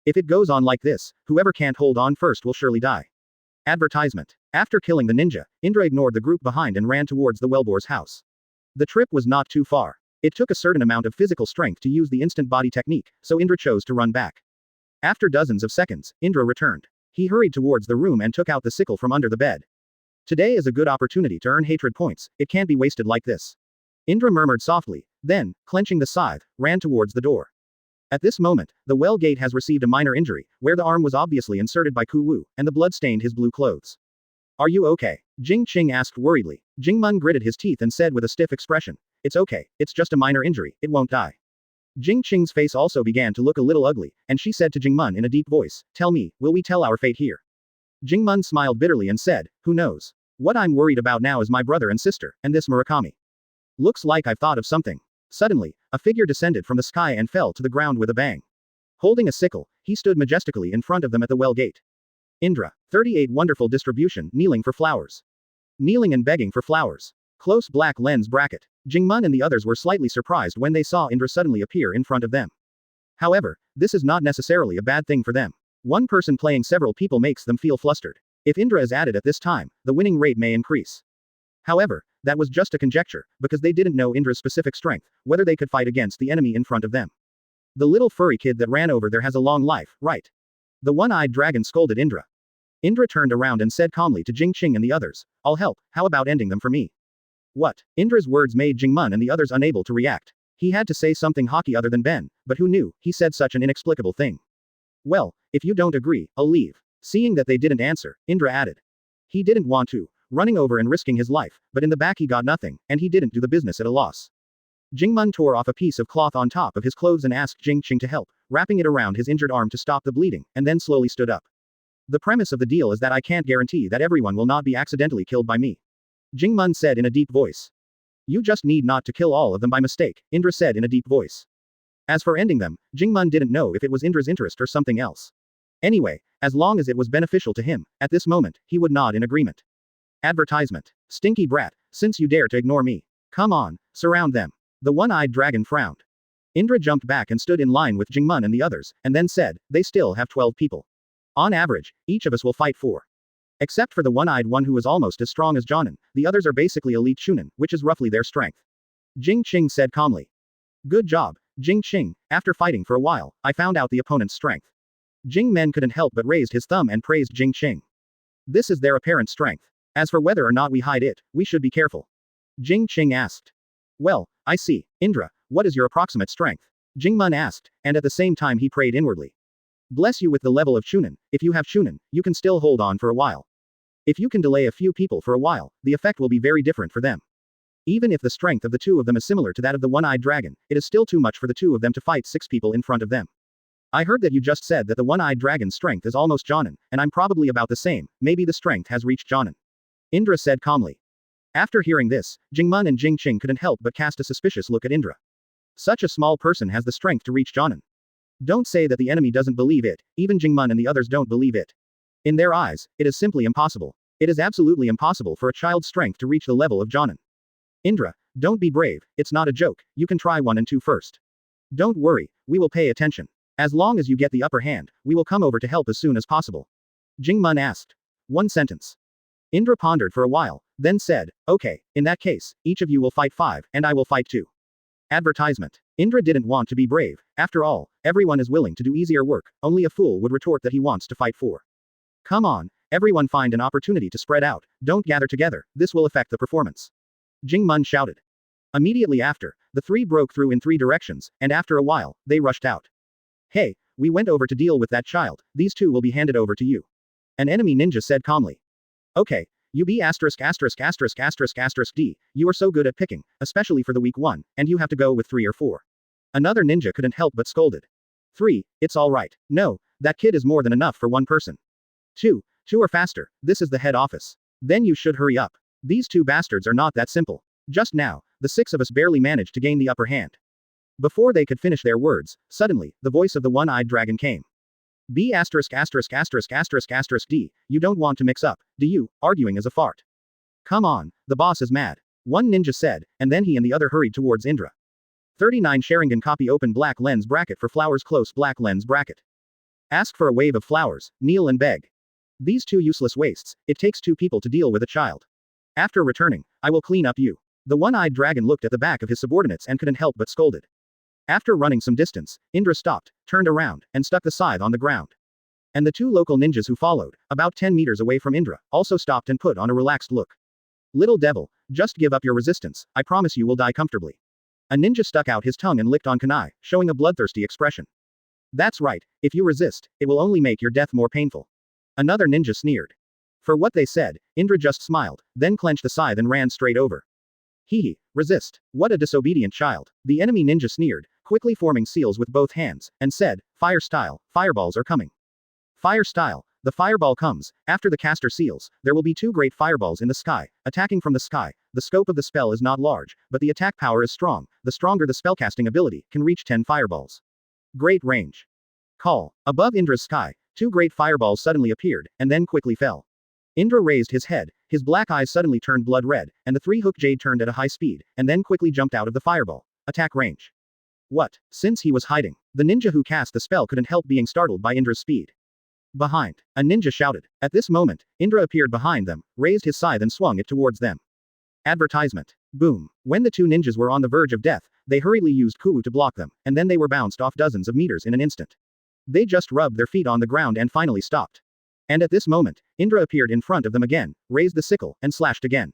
If it goes on like this, whoever can't hold on first will surely die. Advertisement. After killing the ninja, Indra ignored the group behind and ran towards the Wellboar's house. The trip was not too far. It took a certain amount of physical strength to use the instant body technique, so Indra chose to run back. After dozens of seconds, Indra returned. He hurried towards the room and took out the sickle from under the bed. Today is a good opportunity to earn hatred points, it can't be wasted like this. Indra murmured softly, then, clenching the scythe, ran towards the door. At this moment, the well gate has received a minor injury, where the arm was obviously inserted by Ku Wu, and the blood stained his blue clothes. Are you okay? Jing Qing asked worriedly. Jingmun gritted his teeth and said with a stiff expression. It's okay, it's just a minor injury, it won't die. Jing Qing's face also began to look a little ugly, and she said to Jingmun in a deep voice, tell me, will we tell our fate here? Jingmun smiled bitterly and said, who knows? What I'm worried about now is my brother and sister, and this Murakami. Looks like I've thought of something. Suddenly, a figure descended from the sky and fell to the ground with a bang. Holding a sickle, he stood majestically in front of them at the well gate. Indra, 38 wonderful distribution, kneeling for flowers. Kneeling and begging for flowers. Close black lens bracket. Jingmun and the others were slightly surprised when they saw Indra suddenly appear in front of them. However, this is not necessarily a bad thing for them. One person playing several people makes them feel flustered. If Indra is added at this time, the winning rate may increase. However, that was just a conjecture, because they didn't know Indra's specific strength, whether they could fight against the enemy in front of them. The little furry kid that ran over there has a long life, right? The one-eyed dragon scolded Indra. Indra turned around and said calmly to Jing Qing and the others, I'll help, how about ending them for me? What? Indra's words made Jingmun and the others unable to react. He had to say something hockey other than Ben, but who knew, he said such an inexplicable thing. Well, if you don't agree, I'll leave. Seeing that they didn't answer, Indra added. He didn't want to, running over and risking his life, but in the back he got nothing, and he didn't do the business at a loss. Jingmun tore off a piece of cloth on top of his clothes and asked Jing Qing to help, wrapping it around his injured arm to stop the bleeding, and then slowly stood up. The premise of the deal is that I can't guarantee that everyone will not be accidentally killed by me. Jingmun said in a deep voice. You just need not to kill all of them by mistake, Indra said in a deep voice. As for ending them, Jingmun didn't know if it was Indra's interest or something else. Anyway, as long as it was beneficial to him, at this moment, he would nod in agreement. Advertisement. Stinky brat, since you dare to ignore me. Come on, surround them. The one-eyed dragon frowned. Indra jumped back and stood in line with Jingmun and the others, and then said, they still have 12 people. On average, each of us will fight 4. Except for the one-eyed one who is almost as strong as Jonin, the others are basically elite Chunin, which is roughly their strength. Jing Qing said calmly. Good job, Jing Qing, after fighting for a while, I found out the opponent's strength. Jing Men couldn't help but raised his thumb and praised Jing Qing. This is their apparent strength. As for whether or not we hide it, we should be careful. Jing Qing asked. Well, I see. Indra, what is your approximate strength? Jingmun asked, and at the same time he prayed inwardly. Bless you with the level of Chunin, if you have Chunin, you can still hold on for a while. If you can delay a few people for a while, the effect will be very different for them. Even if the strength of the two of them is similar to that of the one-eyed dragon, it is still too much for the two of them to fight 6 people in front of them. I heard that you just said that the one-eyed dragon's strength is almost Jonin, and I'm probably about the same, maybe the strength has reached Jonin. Indra said calmly. After hearing this, Jingmun and Jing Qing couldn't help but cast a suspicious look at Indra. Such a small person has the strength to reach Jonin. Don't say that the enemy doesn't believe it, even Jingmun and the others don't believe it. In their eyes, it is simply impossible. It is absolutely impossible for a child's strength to reach the level of Jonin. Indra, don't be brave, it's not a joke, you can try 1 and 2 first. Don't worry, we will pay attention. As long as you get the upper hand, we will come over to help as soon as possible. Jingmun asked. 1 sentence. Indra pondered for a while, then said, okay, in that case, each of you will fight 5, and I will fight 2. Advertisement. Indra didn't want to be brave, after all, everyone is willing to do easier work, only a fool would retort that he wants to fight 4. Come on, everyone find an opportunity to spread out, don't gather together, this will affect the performance. Jingmun shouted. Immediately after, The three broke through in three directions, and after a while, they rushed out. Hey, we went over to deal with that child, these two will be handed over to you. An enemy ninja said calmly. Okay, you be asterisk asterisk asterisk asterisk asterisk D, you are so good at picking, especially for the weak one, and you have to go with 3 or 4. Another ninja couldn't help but scolded. 3, it's alright. No, that kid is more than enough for one person. 2 are faster, this is the head office. Then you should hurry up. These two bastards are not that simple. Just now, the 6 of us barely managed to gain the upper hand. Before they could finish their words, suddenly, the voice of the one-eyed dragon came. B asterisk asterisk asterisk asterisk asterisk D, you don't want to mix up, do you, arguing as a fart. Come on, the boss is mad. One ninja said, and then he and the other hurried towards Indra. 39 Sharingan copy open black lens bracket for flowers close black lens bracket. Ask for a wave of flowers, kneel and beg. These two useless wastes, it takes 2 people to deal with a child. After returning, I will clean up you. The one-eyed dragon looked at the back of his subordinates and couldn't help but scolded. After running some distance, Indra stopped, turned around, and stuck the scythe on the ground. And the 2 local ninjas who followed, about 10 meters away from Indra, also stopped and put on a relaxed look. Little devil, just give up your resistance, I promise you will die comfortably. A ninja stuck out his tongue and licked on kunai, showing a bloodthirsty expression. That's right, if you resist, it will only make your death more painful. Another ninja sneered. For what they said, Indra just smiled, then clenched the scythe and ran straight over. Hee, resist. What a disobedient child. The enemy ninja sneered, quickly forming seals with both hands, and said, fire style, fireballs are coming. Fire style, the fireball comes, after the caster seals, there will be 2 great fireballs in the sky, attacking from the sky. The scope of the spell is not large, but the attack power is strong, the stronger the spellcasting ability, can reach 10 fireballs. Great range. Call. Above Indra's sky, 2 great fireballs suddenly appeared, and then quickly fell. Indra raised his head, his black eyes suddenly turned blood red, and the 3 Hokage turned at a high speed, and then quickly jumped out of the fireball. Attack range. What? Since he was hiding, the ninja who cast the spell couldn't help being startled by Indra's speed. Behind. A ninja shouted. At this moment, Indra appeared behind them, raised his scythe and swung it towards them. Advertisement. Boom. When the 2 ninjas were on the verge of death, they hurriedly used Kuwu to block them, and then they were bounced off dozens of meters in an instant. They just rubbed their feet on the ground and finally stopped. And at this moment, Indra appeared in front of them again, raised the sickle, and slashed again.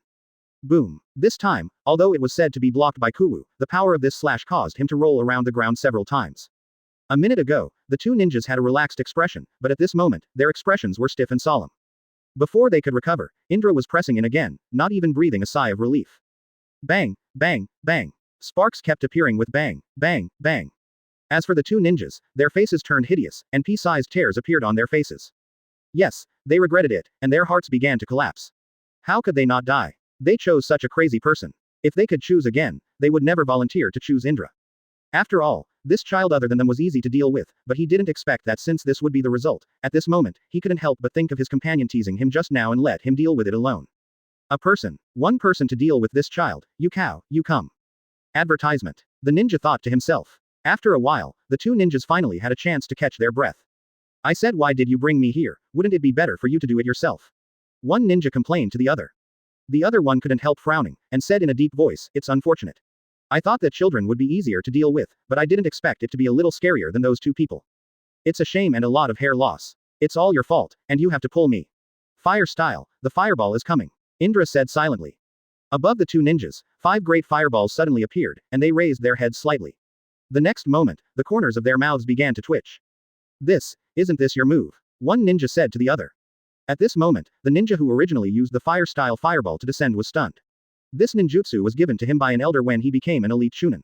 Boom. This time, although it was said to be blocked by Kuwu, the power of this slash caused him to roll around the ground several times. A minute ago, the 2 ninjas had a relaxed expression, but at this moment, their expressions were stiff and solemn. Before they could recover, Indra was pressing in again, not even breathing a sigh of relief. Bang, bang, bang. Sparks kept appearing with bang, bang, bang. As for the 2 ninjas, their faces turned hideous, and pea-sized tears appeared on their faces. Yes, they regretted it, and their hearts began to collapse. How could they not die? They chose such a crazy person. If they could choose again, they would never volunteer to choose Indra. After all, this child other than them was easy to deal with, but he didn't expect that since this would be the result, at this moment, he couldn't help but think of his companion teasing him just now and let him deal with it alone. A person. One person to deal with this child, you cow, you come. Advertisement. The ninja thought to himself. After a while, the 2 ninjas finally had a chance to catch their breath. I said, why did you bring me here? Wouldn't it be better for you to do it yourself? One ninja complained to the other. The other one couldn't help frowning, and said in a deep voice, it's unfortunate. I thought that children would be easier to deal with, but I didn't expect it to be a little scarier than those 2 people. It's a shame and a lot of hair loss. It's all your fault, and you have to pull me. Fire style, the fireball is coming. Indra said silently. Above the 2 ninjas, 5 great fireballs suddenly appeared, and they raised their heads slightly. The next moment, the corners of their mouths began to twitch. Isn't this your move? One ninja said to the other. At this moment, the ninja who originally used the fire-style fireball to descend was stunned. This ninjutsu was given to him by an elder when he became an elite chunin.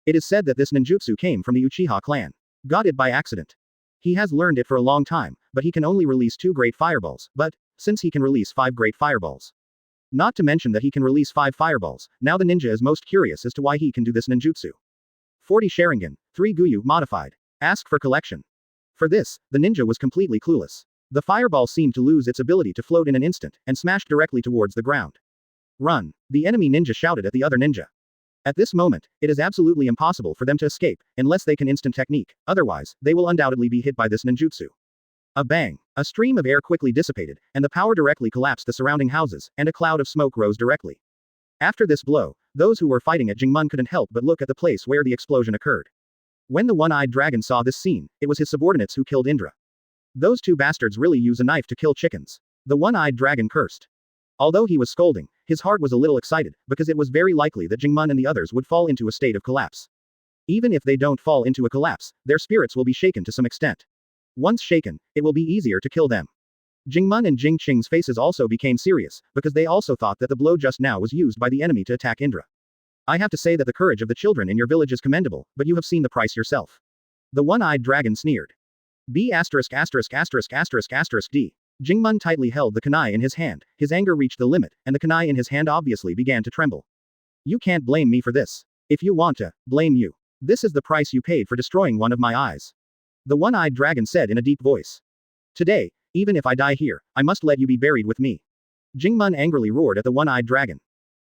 It is said that this ninjutsu came from the Uchiha clan. Got it by accident. He has learned it for a long time, but he can only release 2 great fireballs, but, since he can release 5 great fireballs. Not to mention that he can release 5 fireballs, now the ninja is most curious as to why he can do this ninjutsu. 40 Sharingan, 3 Guyu, modified. Ask for collection. For this, the ninja was completely clueless. The fireball seemed to lose its ability to float in an instant, and smashed directly towards the ground. Run! The enemy ninja shouted at the other ninja. At this moment, it is absolutely impossible for them to escape, unless they can instant technique, otherwise, they will undoubtedly be hit by this ninjutsu. A bang! A stream of air quickly dissipated, and the power directly collapsed the surrounding houses, and a cloud of smoke rose directly. After this blow, those who were fighting at Jingmun couldn't help but look at the place where the explosion occurred. When the one-eyed dragon saw this scene, it was his subordinates who killed Indra. Those 2 bastards really use a knife to kill chickens. The one-eyed dragon cursed. Although he was scolding, his heart was a little excited, because it was very likely that Jingmun and the others would fall into a state of collapse. Even if they don't fall into a collapse, their spirits will be shaken to some extent. Once shaken, it will be easier to kill them. Jingmun and Jingqing's faces also became serious, because they also thought that the blow just now was used by the enemy to attack Indra. I have to say that the courage of the children in your village is commendable, but you have seen the price yourself. The one-eyed dragon sneered. B********************************************************************************************************************************************************************************************************************************************************************* the limit, and the kunai in his hand obviously began to tremble. You can't blame me for this. If you want to, blame you. This is the price you paid for destroying one of my eyes. The one-eyed dragon said in a deep voice. Today, even if I die here, I must let you be buried with me. Jingmun angrily roared at the one-eyed dragon.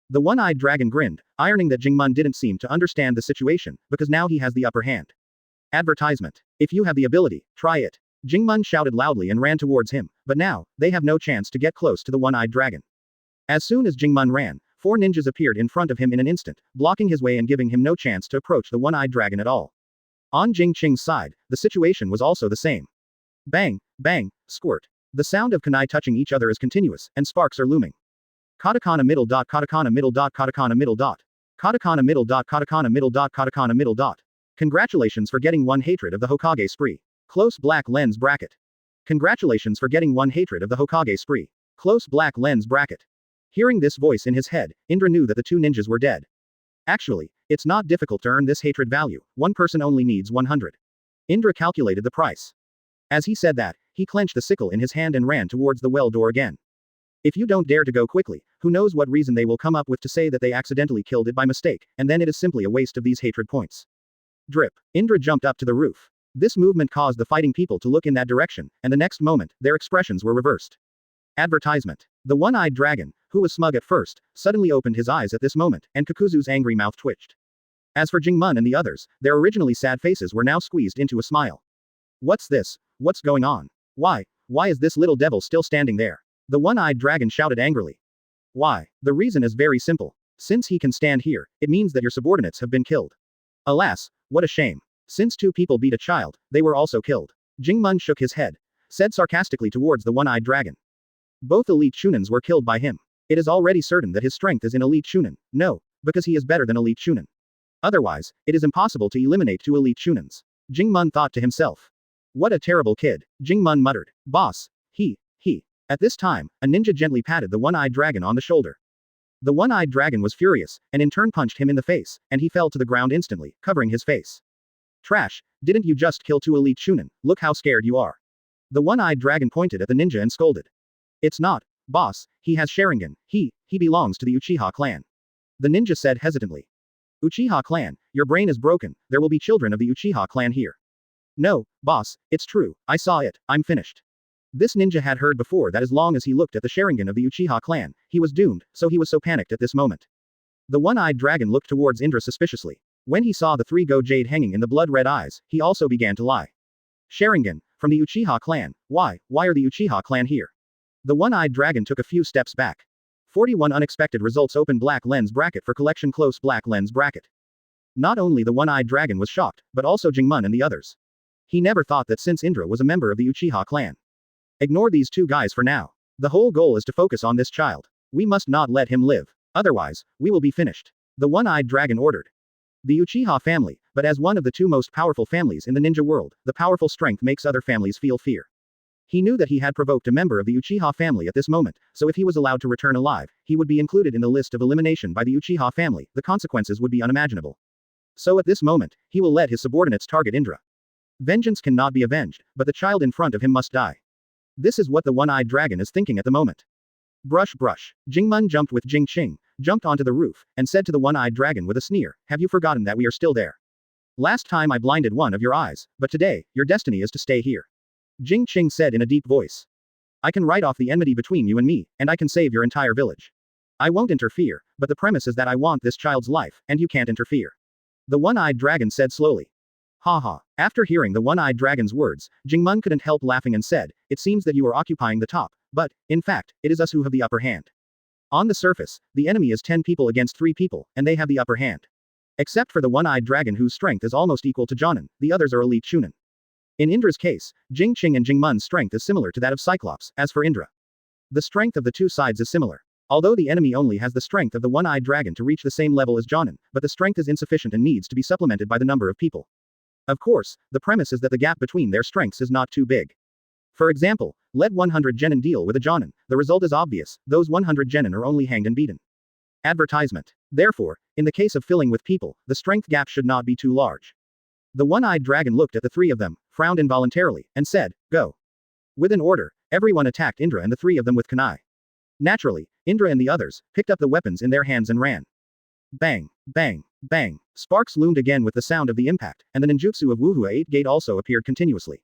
The one-eyed dragon grinned, ironing that Jingmun didn't seem to understand the situation, because now he has the upper hand. Advertisement. If you have the ability, try it. Jingmun shouted loudly and ran towards him, but now, they have no chance to get close to the one-eyed dragon. As soon as Jingmun ran, 4 ninjas appeared in front of him in an instant, blocking his way and giving him no chance to approach the one-eyed dragon at all. On Jingqing's side, the situation was also the same. Bang, bang, squirt. The sound of kunai touching each other is continuous, and sparks are looming. Katakana middle dot katakana middle dot katakana middle dot. Katakana middle dot katakana middle dot katakana middle dot. Congratulations for getting 1 hatred of the Hokage spree. Close black lens bracket. Congratulations for getting 1 hatred of the Hokage spree. Close black lens bracket. Hearing this voice in his head, Indra knew that the 2 ninjas were dead. Actually, it's not difficult to earn this hatred value, 1 person only needs 100. Indra calculated the price. As he said that, he clenched the sickle in his hand and ran towards the well door again. If you don't dare to go quickly, who knows what reason they will come up with to say that they accidentally killed it by mistake, and then it is simply a waste of these hatred points. Drip. Indra jumped up to the roof. This movement caused the fighting people to look in that direction, and the next moment, their expressions were reversed. Advertisement. The one-eyed dragon, who was smug at first, suddenly opened his eyes at this moment, and Kakuzu's angry mouth twitched. As for Jingmun and the others, their originally sad faces were now squeezed into a smile. What's this? What's going on? Why is this little devil still standing there? The one-eyed dragon shouted angrily. Why? The reason is very simple. Since he can stand here, it means that your subordinates have been killed. Alas, what a shame. Since 2 people beat a child, they were also killed. Jingmun shook his head, said sarcastically towards the one-eyed dragon. Both elite shunins were killed by him. It is already certain that his strength is in elite shunin. No, because he is better than elite shunin. Otherwise, it is impossible to eliminate 2 elite shunins. Jingmun thought to himself. What a terrible kid, Jingmun muttered. Boss, he. At this time, a ninja gently patted the one-eyed dragon on the shoulder. The one-eyed dragon was furious, and in turn punched him in the face, and he fell to the ground instantly, covering his face. Trash, didn't you just kill 2 elite shunin? Look how scared you are. The one-eyed dragon pointed at the ninja and scolded. It's not, boss, he has Sharingan, he belongs to the Uchiha clan. The ninja said hesitantly. Uchiha clan, your brain is broken, there will be children of the Uchiha clan here. No, boss, it's true, I saw it, I'm finished. This ninja had heard before that as long as he looked at the Sharingan of the Uchiha clan, he was doomed, so he was so panicked at this moment. The one-eyed dragon looked towards Indra suspiciously. When he saw the 3 go jade hanging in the blood-red eyes, he also began to lie. Sharingan, from the Uchiha clan, why are the Uchiha clan here? The one-eyed dragon took a few steps back. 41 unexpected results. Open black lens bracket for collection. Close black lens bracket. Not only the one-eyed dragon was shocked, but also Jingmun and the others. He never thought that since Indra was a member of the Uchiha clan. Ignore these 2 guys for now. The whole goal is to focus on this child. We must not let him live. Otherwise, we will be finished. The one-eyed dragon ordered. The Uchiha family, but as one of the 2 most powerful families in the ninja world, the powerful strength makes other families feel fear. He knew that he had provoked a member of the Uchiha family at this moment, so if he was allowed to return alive, he would be included in the list of elimination by the Uchiha family. The consequences would be unimaginable. So at this moment, he will let his subordinates target Indra. Vengeance cannot be avenged, but the child in front of him must die. This is what the one-eyed dragon is thinking at the moment. Brush. Jingmun jumped with Jingqing, jumped onto the roof, and said to the one-eyed dragon with a sneer, have you forgotten that we are still there? Last time I blinded one of your eyes, but today, your destiny is to stay here. Jingqing said in a deep voice. I can write off the enmity between you and me, and I can save your entire village. I won't interfere, but the premise is that I want this child's life, and you can't interfere. The one-eyed dragon said slowly. Ha. After hearing the one-eyed dragon's words, Jingmun couldn't help laughing and said, it seems that you are occupying the top, but, in fact, it is us who have the upper hand. On the surface, the enemy is 10 people against 3 people, and they have the upper hand. Except for the one-eyed dragon whose strength is almost equal to Jonin, the others are elite shunin. In Indra's case, Jingqing and Jingmun's strength is similar to that of Cyclops. As for Indra, the strength of the 2 sides is similar. Although the enemy only has the strength of the one-eyed dragon to reach the same level as Jonin, but the strength is insufficient and needs to be supplemented by the number of people. Of course, the premise is that the gap between their strengths is not too big. For example, let 100 genin deal with a Jonin, the result is obvious, those 100 genin are only hanged and beaten. Advertisement. Therefore, in the case of filling with people, the strength gap should not be too large. The one-eyed dragon looked at the three of them, frowned involuntarily, and said, "Go." With an order, everyone attacked Indra and the three of them with kunai. Naturally, Indra and the others picked up the weapons in their hands and ran. Bang, bang, bang. Sparks loomed again with the sound of the impact, and the ninjutsu of Wuhua 8 Gate also appeared continuously.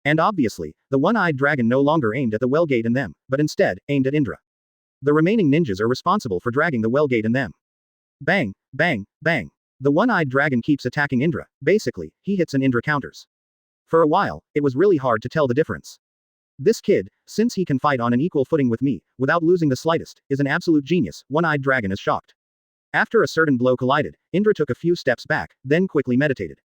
And obviously, the one-eyed dragon no longer aimed at the well gate and them, but instead, aimed at Indra. The remaining ninjas are responsible for dragging the well gate and them. Bang, bang, bang. The one-eyed dragon keeps attacking Indra, basically, he hits and Indra counters. For a while, it was really hard to tell the difference. This kid, since he can fight on an equal footing with me, without losing the slightest, is an absolute genius, one-eyed dragon is shocked. After a certain blow collided, Indra took a few steps back, then quickly meditated.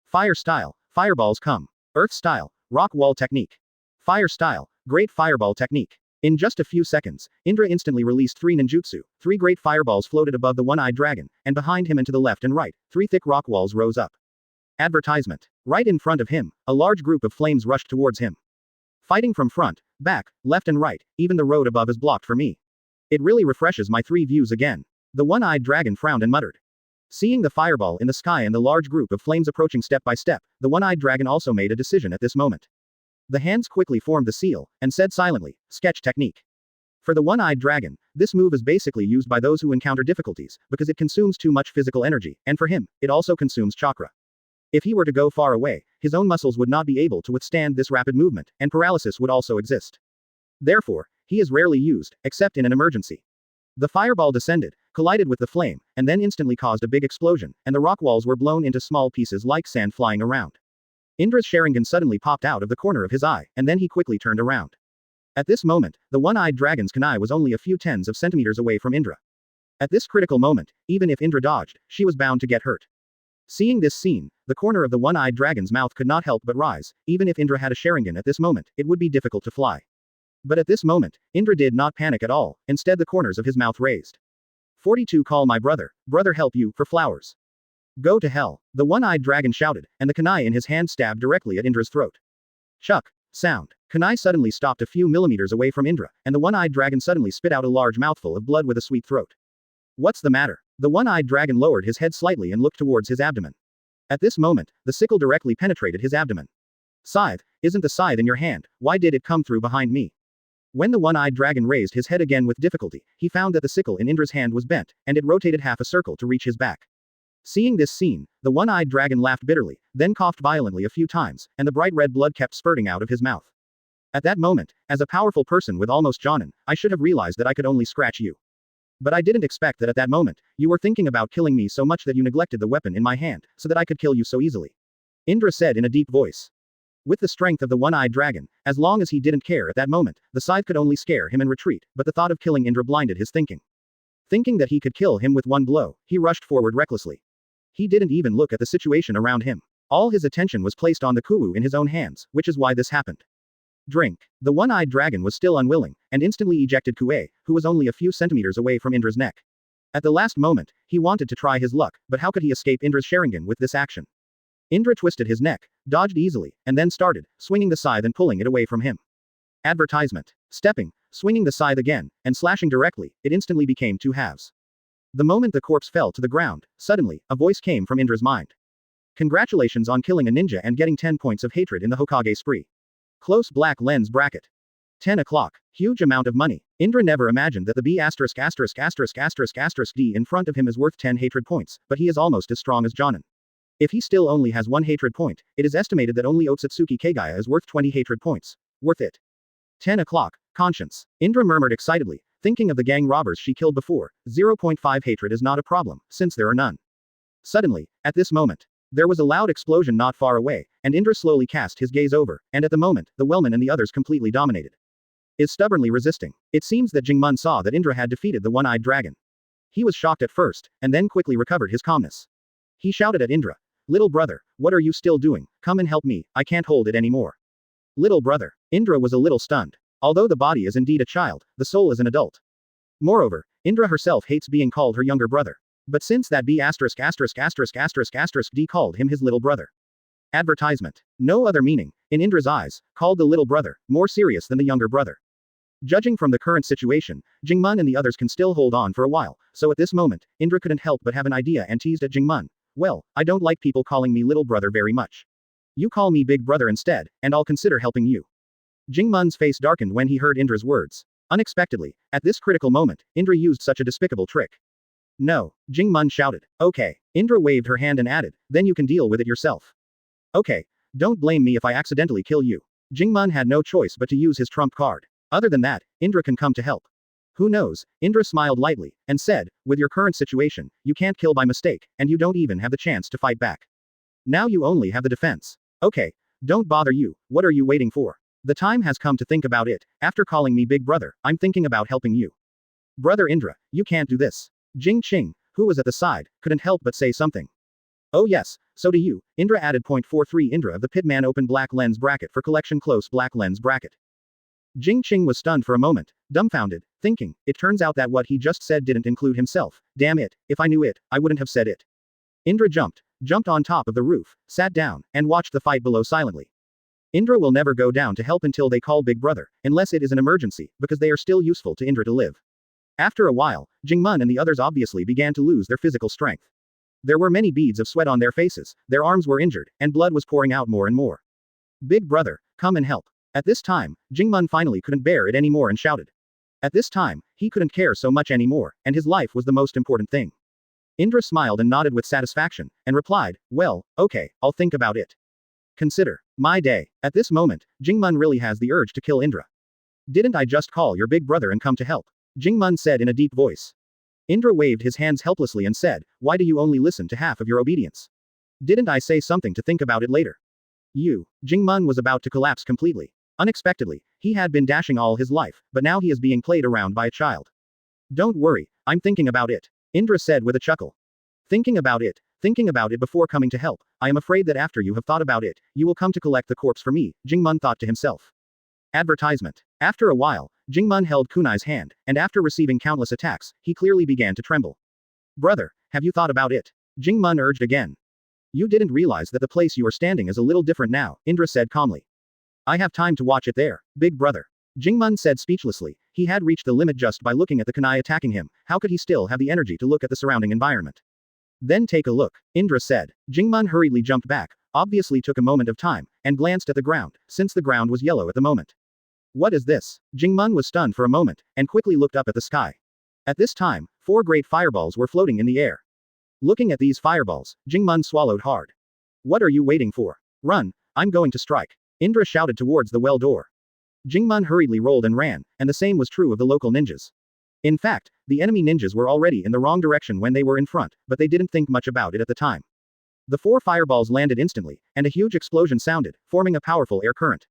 Fire style, fireballs come. Earth style, rock wall technique. Fire style, great fireball technique. In just a few seconds, Indra instantly released 3 ninjutsu, 3 great fireballs floated above the one-eyed dragon, and behind him and to the left and right, 3 thick rock walls rose up. Advertisement. Right in front of him, a large group of flames rushed towards him. Fighting from front, back, left and right, even the road above is blocked for me. It really refreshes my 3 views again. The one-eyed dragon frowned and muttered. Seeing the fireball in the sky and the large group of flames approaching step by step, the one-eyed dragon also made a decision at this moment. The hands quickly formed the seal, and said silently, "Sketch technique." For the one-eyed dragon, this move is basically used by those who encounter difficulties, because it consumes too much physical energy, and for him, it also consumes chakra. If he were to go far away, his own muscles would not be able to withstand this rapid movement, and paralysis would also exist. Therefore, he is rarely used, except in an emergency. The fireball descended, collided with the flame, and then instantly caused a big explosion, and the rock walls were blown into small pieces like sand flying around. Indra's Sharingan suddenly popped out of the corner of his eye, and then he quickly turned around. At this moment, the one-eyed dragon's kunai was only a few tens of centimeters away from Indra. At this critical moment, even if Indra dodged, she was bound to get hurt. Seeing this scene, the corner of the one-eyed dragon's mouth could not help but rise. Even if Indra had a Sharingan at this moment, it would be difficult to fly. But at this moment, Indra did not panic at all, instead the corners of his mouth raised. 42 Call my brother, brother help you, for flowers. Go to hell, the one-eyed dragon shouted, and the kunai in his hand stabbed directly at Indra's throat. Chuck. Sound. Kunai suddenly stopped a few millimeters away from Indra, and the one-eyed dragon suddenly spit out a large mouthful of blood with a sweet throat. What's the matter? The one-eyed dragon lowered his head slightly and looked towards his abdomen. At this moment, the sickle directly penetrated his abdomen. Scythe, isn't the scythe in your hand, why did it come through behind me? When the one-eyed dragon raised his head again with difficulty, he found that the sickle in Indra's hand was bent, and it rotated half a circle to reach his back. Seeing this scene, the one-eyed dragon laughed bitterly, then coughed violently a few times, and the bright red blood kept spurting out of his mouth. At that moment, as a powerful person with almost Jonin, I should have realized that I could only scratch you. But I didn't expect that at that moment, you were thinking about killing me so much that you neglected the weapon in my hand, so that I could kill you so easily. Indra said in a deep voice. With the strength of the one-eyed dragon, as long as he didn't care at that moment, the scythe could only scare him and retreat, but the thought of killing Indra blinded his thinking. Thinking that he could kill him with one blow, he rushed forward recklessly. He didn't even look at the situation around him. All his attention was placed on the kuwu in his own hands, which is why this happened. Drink. The one-eyed dragon was still unwilling, and instantly ejected Kuei, who was only a few centimeters away from Indra's neck. At the last moment, he wanted to try his luck, but how could he escape Indra's Sharingan with this action? Indra twisted his neck, dodged easily, and then started, swinging the scythe and pulling it away from him. Advertisement. Stepping, swinging the scythe again, and slashing directly, it instantly became 2 halves. The moment the corpse fell to the ground, suddenly, a voice came from Indra's mind. Congratulations on killing a ninja and getting 10 points of hatred in the Hokage spree. Close black lens bracket. 10 o'clock. Huge amount of money. Indra never imagined that the B********* D in front of him is worth 10 hatred points, but he is almost as strong as Jonin. If he still only has 1 hatred point, it is estimated that only Otsutsuki Kagaya is worth 20 hatred points. Worth it. 10 o'clock. Conscience. Indra murmured excitedly, thinking of the gang robbers she killed before. 0.5 hatred is not a problem, since there are none. Suddenly, at this moment, there was a loud explosion not far away, and Indra slowly cast his gaze over, and at the moment, the Wellman and the others completely dominated. Is stubbornly resisting. It seems that Jingmun saw that Indra had defeated the one-eyed dragon. He was shocked at first, and then quickly recovered his calmness. He shouted at Indra. Little brother, what are you still doing? Come and help me, I can't hold it anymore. Little brother. Indra was a little stunned. Although the body is indeed a child, the soul is an adult. Moreover, Indra herself hates being called her younger brother. But since that B asterisk asterisk asterisk asterisk asterisk D called him his little brother. Advertisement. No other meaning, in Indra's eyes, called the little brother, more serious than the younger brother. Judging from the current situation, Jingmun and the others can still hold on for a while, so at this moment, Indra couldn't help but have an idea and teased at Jingmun. Well, I don't like people calling me little brother very much. You call me big brother instead, and I'll consider helping you. Jingmun's face darkened when he heard Indra's words. Unexpectedly, at this critical moment, Indra used such a despicable trick. No, Jingmun shouted. Okay. Indra waved her hand and added, then you can deal with it yourself. Okay. Don't blame me if I accidentally kill you. Jingmun had no choice but to use his trump card. Other than that, Indra can come to help. Who knows? Indra smiled lightly, and said, with your current situation, you can't kill by mistake, and you don't even have the chance to fight back. Now you only have the defense. Okay. Don't bother you, what are you waiting for? The time has come to think about it. After calling me big brother, I'm thinking about helping you. Brother Indra, you can't do this. Jing Qing, who was at the side, couldn't help but say something. Oh yes, so do you. Indra added. 43 Indra of the Pitman open black lens bracket for collection close black lens bracket. Jing Qing was stunned for a moment, dumbfounded, thinking, it turns out that what he just said didn't include himself. Damn it, if I knew it, I wouldn't have said it. Indra jumped on top of the roof, sat down, and watched the fight below silently. Indra will never go down to help until they call Big Brother, unless it is an emergency, because they are still useful to Indra to live. After a while, Jingmun and the others obviously began to lose their physical strength. There were many beads of sweat on their faces, their arms were injured, and blood was pouring out more and more. Big Brother, come and help. At this time, Jingmun finally couldn't bear it anymore and shouted. At this time, he couldn't care so much anymore, and his life was the most important thing. Indra smiled and nodded with satisfaction, and replied, well, okay, I'll think about it. Consider. My day. At this moment, Jingmun really has the urge to kill Indra. Didn't I just call your big brother and come to help? Jingmun said in a deep voice. Indra waved his hands helplessly and said, why do you only listen to half of your obedience? Didn't I say something to think about it later? Jingmun was about to collapse completely. Unexpectedly, he had been dashing all his life, but now he is being played around by a child. Don't worry, I'm thinking about it. Indra said with a chuckle. Thinking about it before coming to help. I am afraid that after you have thought about it, you will come to collect the corpse for me, Jingmun thought to himself. Advertisement. After a while, Jingmun held Kunai's hand, and after receiving countless attacks, he clearly began to tremble. Brother, have you thought about it? Jingmun urged again. You didn't realize that the place you are standing is a little different now, Indra said calmly. I have time to watch it there, big brother. Jingmun said speechlessly, he had reached the limit just by looking at the kunai attacking him, how could he still have the energy to look at the surrounding environment? Then take a look, Indra said. Jingmun hurriedly jumped back, obviously took a moment of time, and glanced at the ground, since the ground was yellow at the moment. What is this? Jingmun was stunned for a moment, and quickly looked up at the sky. At this time, 4 great fireballs were floating in the air. Looking at these fireballs, Jingmun swallowed hard. What are you waiting for? Run, I'm going to strike. Indra shouted towards the well door. Jingmun hurriedly rolled and ran, and the same was true of the local ninjas. In fact, the enemy ninjas were already in the wrong direction when they were in front, but they didn't think much about it at the time. The 4 fireballs landed instantly, and a huge explosion sounded, forming a powerful air current.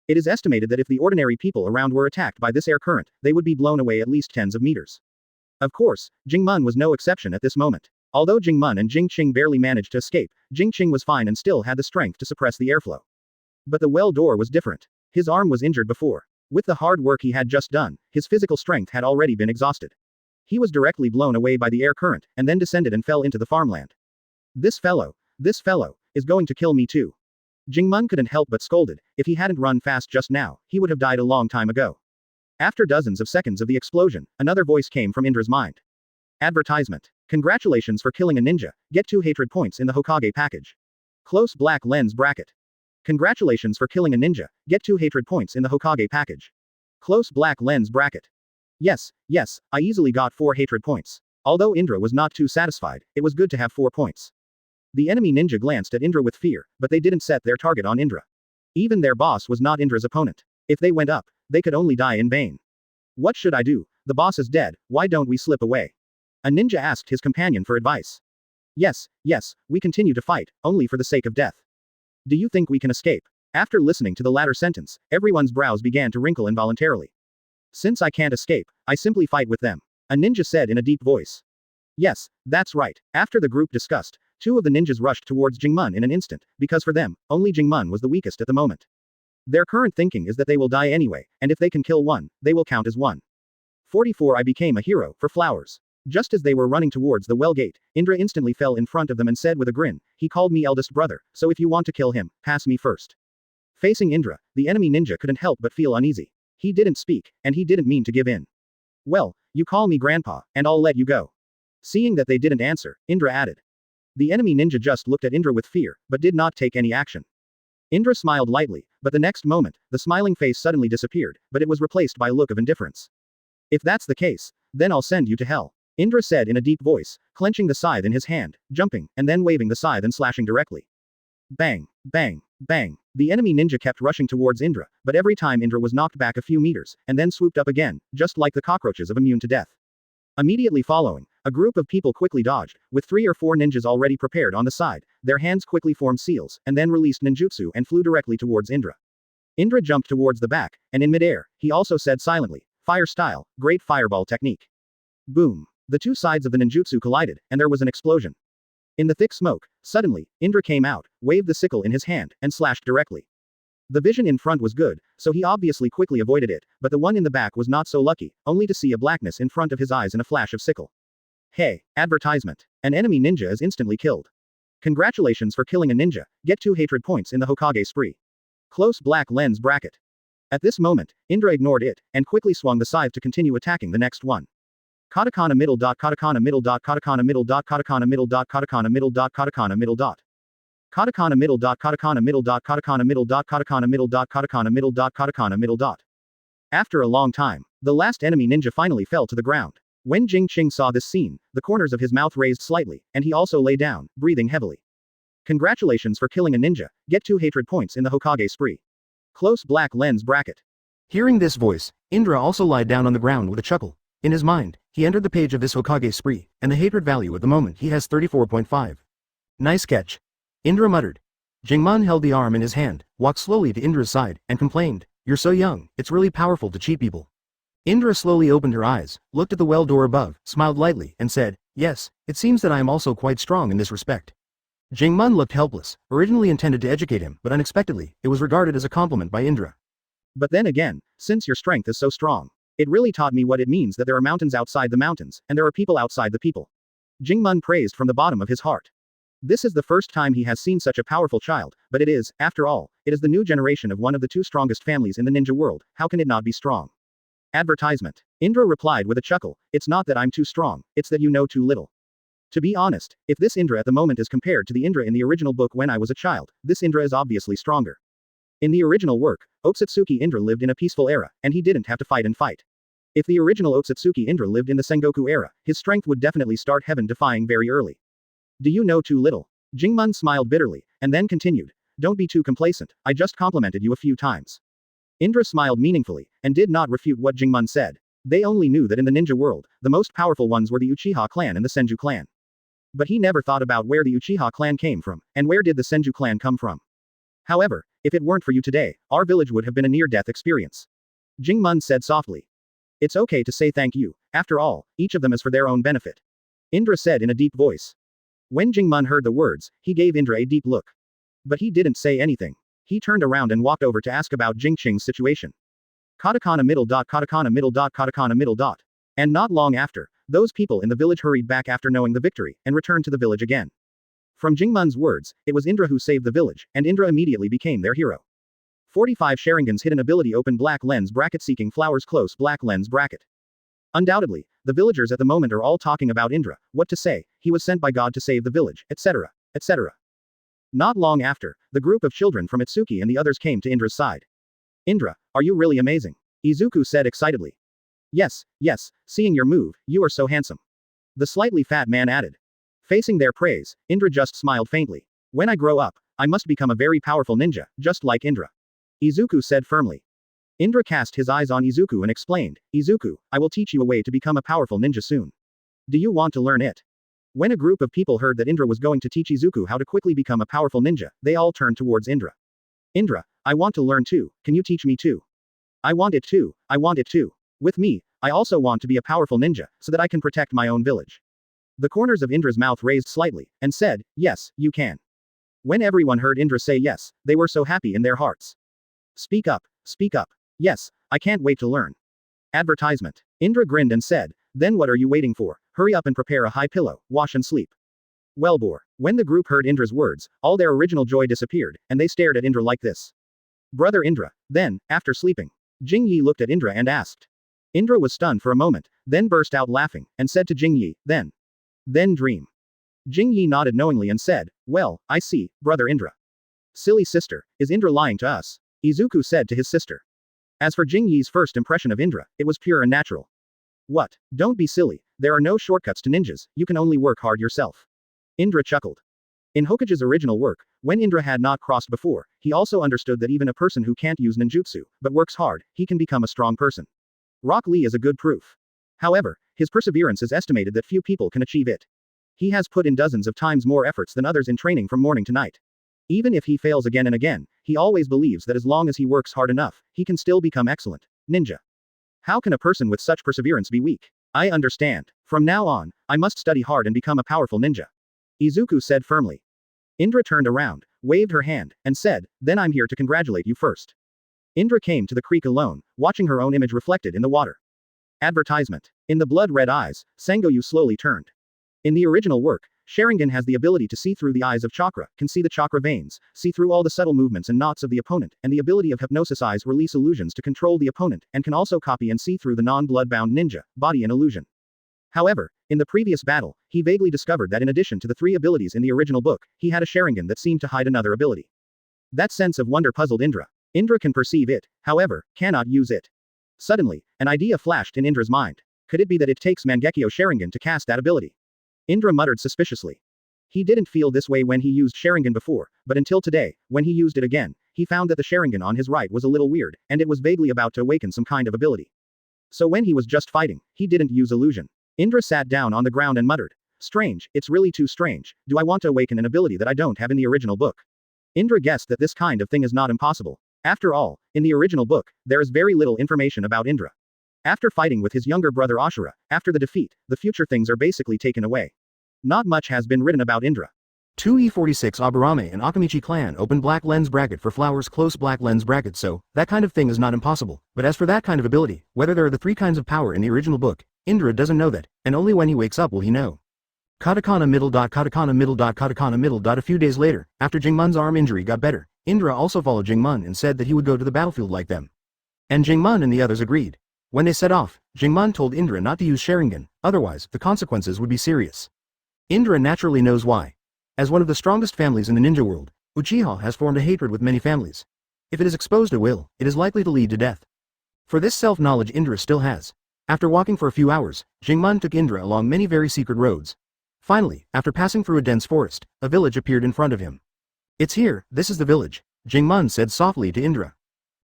It is estimated that if the ordinary people around were attacked by this air current, they would be blown away at least tens of meters. Of course, Jingmun was no exception at this moment. Although Jingmun and Jing Qing barely managed to escape, Jing Qing was fine and still had the strength to suppress the airflow. But the well door was different. His arm was injured before. With the hard work he had just done, his physical strength had already been exhausted. He was directly blown away by the air current, and then descended and fell into the farmland. This fellow, is going to kill me too. Jingmun couldn't help but scolded, if he hadn't run fast just now, he would have died a long time ago. After dozens of seconds of the explosion, another voice came from Indra's mind. Advertisement. Congratulations for killing a ninja, get 2 hatred points in the Hokage package. Close black lens bracket. Congratulations for killing a ninja, get 2 hatred points in the Hokage package. Close black lens bracket. Yes, I easily got 4 hatred points. Although Indra was not too satisfied, it was good to have 4 points. The enemy ninja glanced at Indra with fear, but they didn't set their target on Indra. Even their boss was not Indra's opponent. If they went up, they could only die in vain. What should I do? The boss is dead, why don't we slip away? A ninja asked his companion for advice. Yes, we continue to fight, only for the sake of death. Do you think we can escape? After listening to the latter sentence, everyone's brows began to wrinkle involuntarily. Since I can't escape, I simply fight with them. A ninja said in a deep voice. Yes, that's right. After the group discussed, 2 of the ninjas rushed towards Jingmun in an instant, because for them, only Jingmun was the weakest at the moment. Their current thinking is that they will die anyway, and if they can kill one, they will count as one. 44 I became a hero, for flowers. Just as they were running towards the well gate, Indra instantly fell in front of them and said with a grin, he called me eldest brother, so if you want to kill him, pass me first. Facing Indra, the enemy ninja couldn't help but feel uneasy. He didn't speak, and he didn't mean to give in. Well, you call me grandpa, and I'll let you go. Seeing that they didn't answer, Indra added. The enemy ninja just looked at Indra with fear, but did not take any action. Indra smiled lightly, but the next moment, the smiling face suddenly disappeared, but it was replaced by a look of indifference. If that's the case, then I'll send you to hell. Indra said in a deep voice, clenching the scythe in his hand, jumping, and then waving the scythe and slashing directly. Bang, bang, bang. The enemy ninja kept rushing towards Indra, but every time Indra was knocked back a few meters, and then swooped up again, just like the cockroaches of immune to death. Immediately following, a group of people quickly dodged, with 3 or 4 ninjas already prepared on the side, their hands quickly formed seals, and then released ninjutsu and flew directly towards Indra. Indra jumped towards the back, and in midair, he also said silently, fire style, great fireball technique. Boom. The two sides of the ninjutsu collided, and there was an explosion. In the thick smoke, suddenly, Indra came out, waved the sickle in his hand, and slashed directly. The vision in front was good, so he obviously quickly avoided it, but the one in the back was not so lucky, only to see a blackness in front of his eyes and a flash of sickle. Hey, advertisement. An enemy ninja is instantly killed. Congratulations for killing a ninja, get 2 hatred points in the Hokage spree. Close black lens bracket. At this moment, Indra ignored it, and quickly swung the scythe to continue attacking the next one. Katakana middle dot katakana middle dot katakana middle dot katakana middle dot katakana middle dot katakana middle dot. Katakana middle dot katakana middle dot katakana middle dot katakana middle dot katakana middle dot katakana middle dot. After a long time, the last enemy ninja finally fell to the ground. When Jing Qing saw this scene, the corners of his mouth raised slightly, and he also lay down, breathing heavily. Congratulations for killing a ninja, get 2 hatred points in the Hokage spree. Close black lens bracket. Hearing this voice, Indra also lied down on the ground with a chuckle. In his mind, he entered the page of this Hokage spree, and the hatred value at the moment he has 34.5. Nice catch. Indra muttered. Jingman held the arm in his hand, walked slowly to Indra's side, and complained, you're so young, it's really powerful to cheat people. Indra slowly opened her eyes, looked at the well door above, smiled lightly, and said, yes, it seems that I am also quite strong in this respect. Jingman looked helpless, originally intended to educate him, but unexpectedly, it was regarded as a compliment by Indra. But then again, since your strength is so strong, it really taught me what it means that there are mountains outside the mountains, and there are people outside the people. Jingman praised from the bottom of his heart. This is the first time he has seen such a powerful child, but it is, after all, it is the new generation of one of the 2 strongest families in the ninja world, how can it not be strong? Advertisement. Indra replied with a chuckle, it's not that I'm too strong, it's that you know too little. To be honest, if this Indra at the moment is compared to the Indra in the original book when I was a child, this Indra is obviously stronger. In the original work, Otsutsuki Indra lived in a peaceful era, and he didn't have to fight and fight. If the original Otsutsuki Indra lived in the Sengoku era, his strength would definitely start heaven-defying very early. Do you know too little? Jingman smiled bitterly, and then continued, don't be too complacent, I just complimented you a few times. Indra smiled meaningfully, and did not refute what Jingman said. They only knew that in the ninja world, the most powerful ones were the Uchiha clan and the Senju clan. But he never thought about where the Uchiha clan came from, and where did the Senju clan come from. However, if it weren't for you today, our village would have been a near-death experience. Jingman said softly. It's okay to say thank you, after all, each of them is for their own benefit. Indra said in a deep voice. When Jingman heard the words, he gave Indra a deep look. But he didn't say anything. He turned around and walked over to ask about Jing Qing's situation. Katakana middle dot katakana middle dot katakana middle dot. And not long after, those people in the village hurried back after knowing the victory, and returned to the village again. From Jingman's words, it was Indra who saved the village, and Indra immediately became their hero. 45 Sharingan's hidden ability open black lens bracket seeking flowers close black lens bracket. Undoubtedly, the villagers at the moment are all talking about Indra, what to say, he was sent by God to save the village, etc., etc. Not long after, the group of children from Itsuki and the others came to Indra's side. Indra, are you really amazing? Izuku said excitedly. Yes, yes, seeing your move, you are so handsome. The slightly fat man added. Facing their praise, Indra just smiled faintly. When I grow up, I must become a very powerful ninja, just like Indra. Izuku said firmly. Indra cast his eyes on Izuku and explained, Izuku, I will teach you a way to become a powerful ninja soon. Do you want to learn it? When a group of people heard that Indra was going to teach Izuku how to quickly become a powerful ninja, they all turned towards Indra. Indra, I want to learn too, can you teach me too? I want it too, I want it too. With me, I also want to be a powerful ninja, so that I can protect my own village. The corners of Indra's mouth raised slightly, and said, yes, you can. When everyone heard Indra say yes, they were so happy in their hearts. Speak up, speak up. Yes, I can't wait to learn. Advertisement. Indra grinned and said, then what are you waiting for? Hurry up and prepare a high pillow, wash and sleep. Well bore. When the group heard Indra's words, all their original joy disappeared, and they stared at Indra like this. Brother Indra. Then, after sleeping, Jing Yi looked at Indra and asked. Indra was stunned for a moment, then burst out laughing, and said to Jing Yi, Then dream. Jing Yi nodded knowingly and said, well, I see, brother Indra. Silly sister, is Indra lying to us? Izuku said to his sister. As for Jing Yi's first impression of Indra, it was pure and natural. What? Don't be silly, there are no shortcuts to ninjas, you can only work hard yourself. Indra chuckled. In Hokage's original work, when Indra had not crossed before, he also understood that even a person who can't use ninjutsu, but works hard, he can become a strong person. Rock Lee is a good proof. However, his perseverance is estimated that few people can achieve it. He has put in dozens of times more efforts than others in training from morning to night. Even if he fails again and again, he always believes that as long as he works hard enough, he can still become excellent. Ninja. How can a person with such perseverance be weak? I understand. From now on, I must study hard and become a powerful ninja. Izuku said firmly. Indra turned around, waved her hand, and said, then I'm here to congratulate you first. Indra came to the creek alone, watching her own image reflected in the water. Advertisement. In the blood-red eyes, Sengoku slowly turned. In the original work, Sharingan has the ability to see through the eyes of chakra, can see the chakra veins, see through all the subtle movements and knots of the opponent, and the ability of hypnosis eyes release illusions to control the opponent, and can also copy and see through the non-blood-bound ninja, body and illusion. However, in the previous battle, he vaguely discovered that in addition to the 3 abilities in the original book, he had a Sharingan that seemed to hide another ability. That sense of wonder puzzled Indra. Indra can perceive it, however, cannot use it. Suddenly, an idea flashed in Indra's mind. Could it be that it takes Mangekyo Sharingan to cast that ability? Indra muttered suspiciously. He didn't feel this way when he used Sharingan before, but until today, when he used it again, he found that the Sharingan on his right was a little weird, and it was vaguely about to awaken some kind of ability. So when he was just fighting, he didn't use illusion. Indra sat down on the ground and muttered. Strange, it's really too strange, do I want to awaken an ability that I don't have in the original book? Indra guessed that this kind of thing is not impossible. After all, in the original book, there is very little information about Indra. After fighting with his younger brother Ashura, after the defeat, the future things are basically taken away. Not much has been written about Indra. 2E46 Aburame and Akamichi clan open black lens bracket for flowers close black lens bracket, so, that kind of thing is not impossible, but as for that kind of ability, whether there are the 3 kinds of power in the original book, Indra doesn't know that, and only when he wakes up will he know. Katakana middle dot katakana middle dot katakana middle dot. A few days later, after Jingmun's arm injury got better, Indra also followed Jingmun and said that he would go to the battlefield like them. And Jingmun and the others agreed. When they set off, Jingmun told Indra not to use Sharingan, otherwise, the consequences would be serious. Indra naturally knows why. As one of the strongest families in the ninja world, Uchiha has formed a hatred with many families. If it is exposed at will, it is likely to lead to death. For this self-knowledge Indra still has. After walking for a few hours, Jingmun took Indra along many very secret roads. Finally, after passing through a dense forest, a village appeared in front of him. It's here, this is the village, Jingmun said softly to Indra.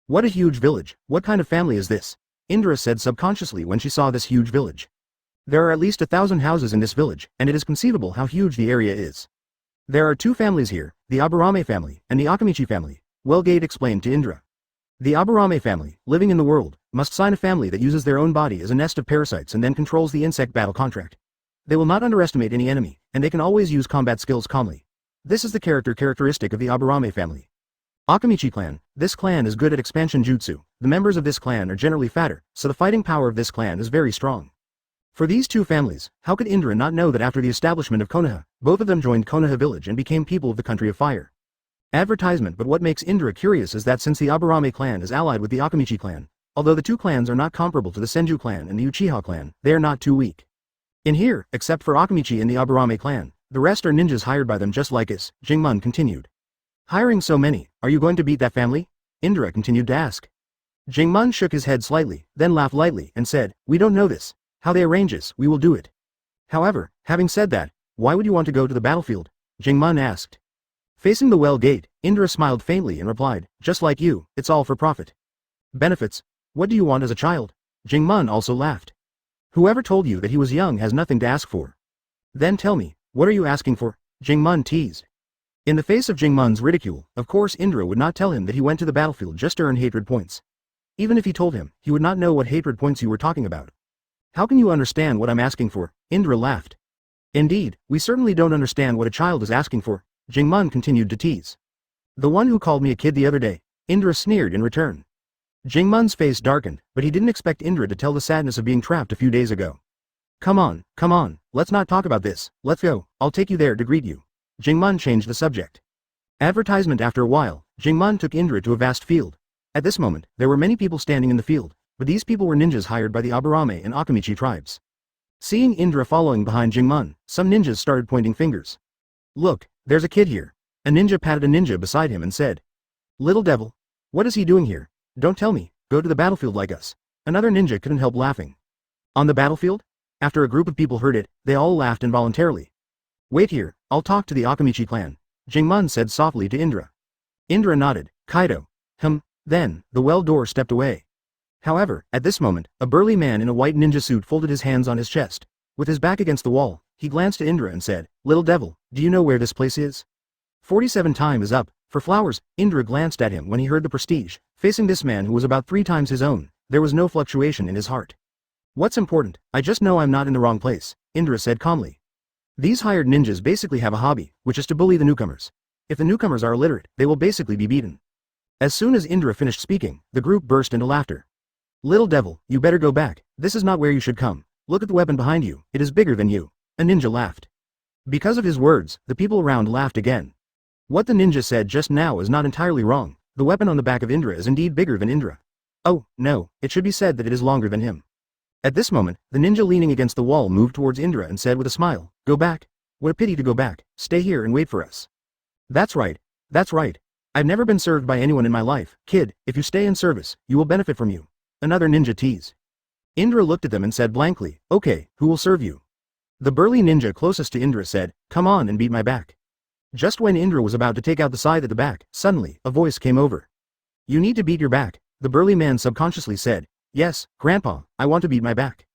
What a huge village, what kind of family is this? Indra said subconsciously when she saw this huge village. There are at least 1,000 houses in this village, and it is conceivable how huge the area is. There are 2 families here, the Aburame family, and the Akamichi family, Wellgate explained to Indra. The Aburame family, living in the world, must sign a family that uses their own body as a nest of parasites and then controls the insect battle contract. They will not underestimate any enemy, and they can always use combat skills calmly. This is the characteristic of the Aburame family. Akamichi clan, this clan is good at expansion jutsu, the members of this clan are generally fatter, so the fighting power of this clan is very strong. For these 2 families, how could Indra not know that after the establishment of Konoha, both of them joined Konoha village and became people of the country of fire? Advertisement. But what makes Indra curious is that since the Aburame clan is allied with the Akamichi clan, although the 2 clans are not comparable to the Senju clan and the Uchiha clan, they are not too weak. In here, except for Akamichi and the Aburame clan, the rest are ninjas hired by them just like us, Jingmun continued. Hiring so many, are you going to beat that family? Indra continued to ask. Jingmun shook his head slightly, then laughed lightly, and said, we don't know this. How they arrange this, we will do it. However, having said that, why would you want to go to the battlefield? Jingmun asked. Facing the well gate, Indra smiled faintly and replied, just like you, it's all for profit. Benefits? What do you want as a child? Jingmun also laughed. Whoever told you that he was young has nothing to ask for. Then tell me, what are you asking for? Jingmun teased. In the face of Jingmun's ridicule, of course Indra would not tell him that he went to the battlefield just to earn hatred points. Even if he told him, he would not know what hatred points you were talking about. How can you understand what I'm asking for? Indra laughed. Indeed, we certainly don't understand what a child is asking for, Jingmun continued to tease. The one who called me a kid the other day, Indra sneered in return. Jingmun's face darkened, but he didn't expect Indra to tell the sadness of being trapped a few days ago. Come on, let's not talk about this, let's go, I'll take you there to greet you. Jingmun changed the subject. Advertisement. After a while, Jingmun took Indra to a vast field. At this moment, there were many people standing in the field, but these people were ninjas hired by the Aburame and Akamichi tribes. Seeing Indra following behind Jingmun, some ninjas started pointing fingers. Look, there's a kid here. A ninja patted a ninja beside him and said, "Little devil. What is he doing here? Don't tell me, go to the battlefield like us." Another ninja couldn't help laughing. On the battlefield? After a group of people heard it, they all laughed involuntarily. Wait here, I'll talk to the Akamichi clan, Jingmun said softly to Indra. Indra nodded. Kaido. Then, the well door stepped away. However, at this moment, a burly man in a white ninja suit folded his hands on his chest. With his back against the wall, he glanced at Indra and said, "Little devil, do you know where this place is?" 47 time is up. For flowers. Indra glanced at him when he heard the prestige. Facing this man who was about 3 times his own, there was no fluctuation in his heart. What's important? I just know I'm not in the wrong place, Indra said calmly. These hired ninjas basically have a hobby, which is to bully the newcomers. If the newcomers are illiterate, they will basically be beaten. As soon as Indra finished speaking, the group burst into laughter. Little devil, you better go back, this is not where you should come. Look at the weapon behind you, it is bigger than you. A ninja laughed. Because of his words, the people around laughed again. What the ninja said just now is not entirely wrong. The weapon on the back of Indra is indeed bigger than Indra. Oh, no, it should be said that it is longer than him. At this moment, the ninja leaning against the wall moved towards Indra and said with a smile, "Go back. What a pity to go back, stay here and wait for us." That's right. I've never been served by anyone in my life, kid, if you stay in service, you will benefit from you. Another ninja teased. Indra looked at them and said blankly, "Okay, who will serve you?" The burly ninja closest to Indra said, "Come on and beat my back." Just when Indra was about to take out the side at the back, suddenly, a voice came over. "You need to beat your back," the burly man subconsciously said. "Yes, Grandpa, I want to beat my back."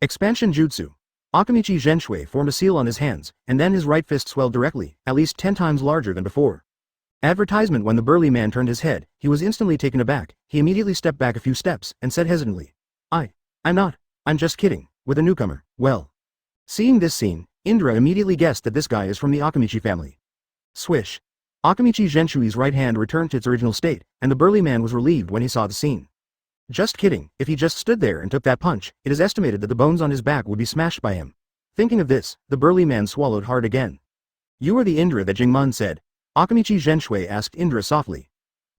Expansion Jutsu. Akamichi Zhenshui formed a seal on his hands, and then his right fist swelled directly, at least 10 times larger than before. Advertisement. When the burly man turned his head, he was instantly taken aback. He immediately stepped back a few steps, and said hesitantly, I'm just kidding, with a newcomer, well. Seeing this scene, Indra immediately guessed that this guy is from the Akamichi family. Swish. Akamichi Zhenshui's right hand returned to its original state, and the burly man was relieved when he saw the scene. Just kidding, if he just stood there and took that punch, it is estimated that the bones on his back would be smashed by him. Thinking of this, the burly man swallowed hard again. "You are the Indra that Jingmun said?" Akamichi Zhenshui asked Indra softly.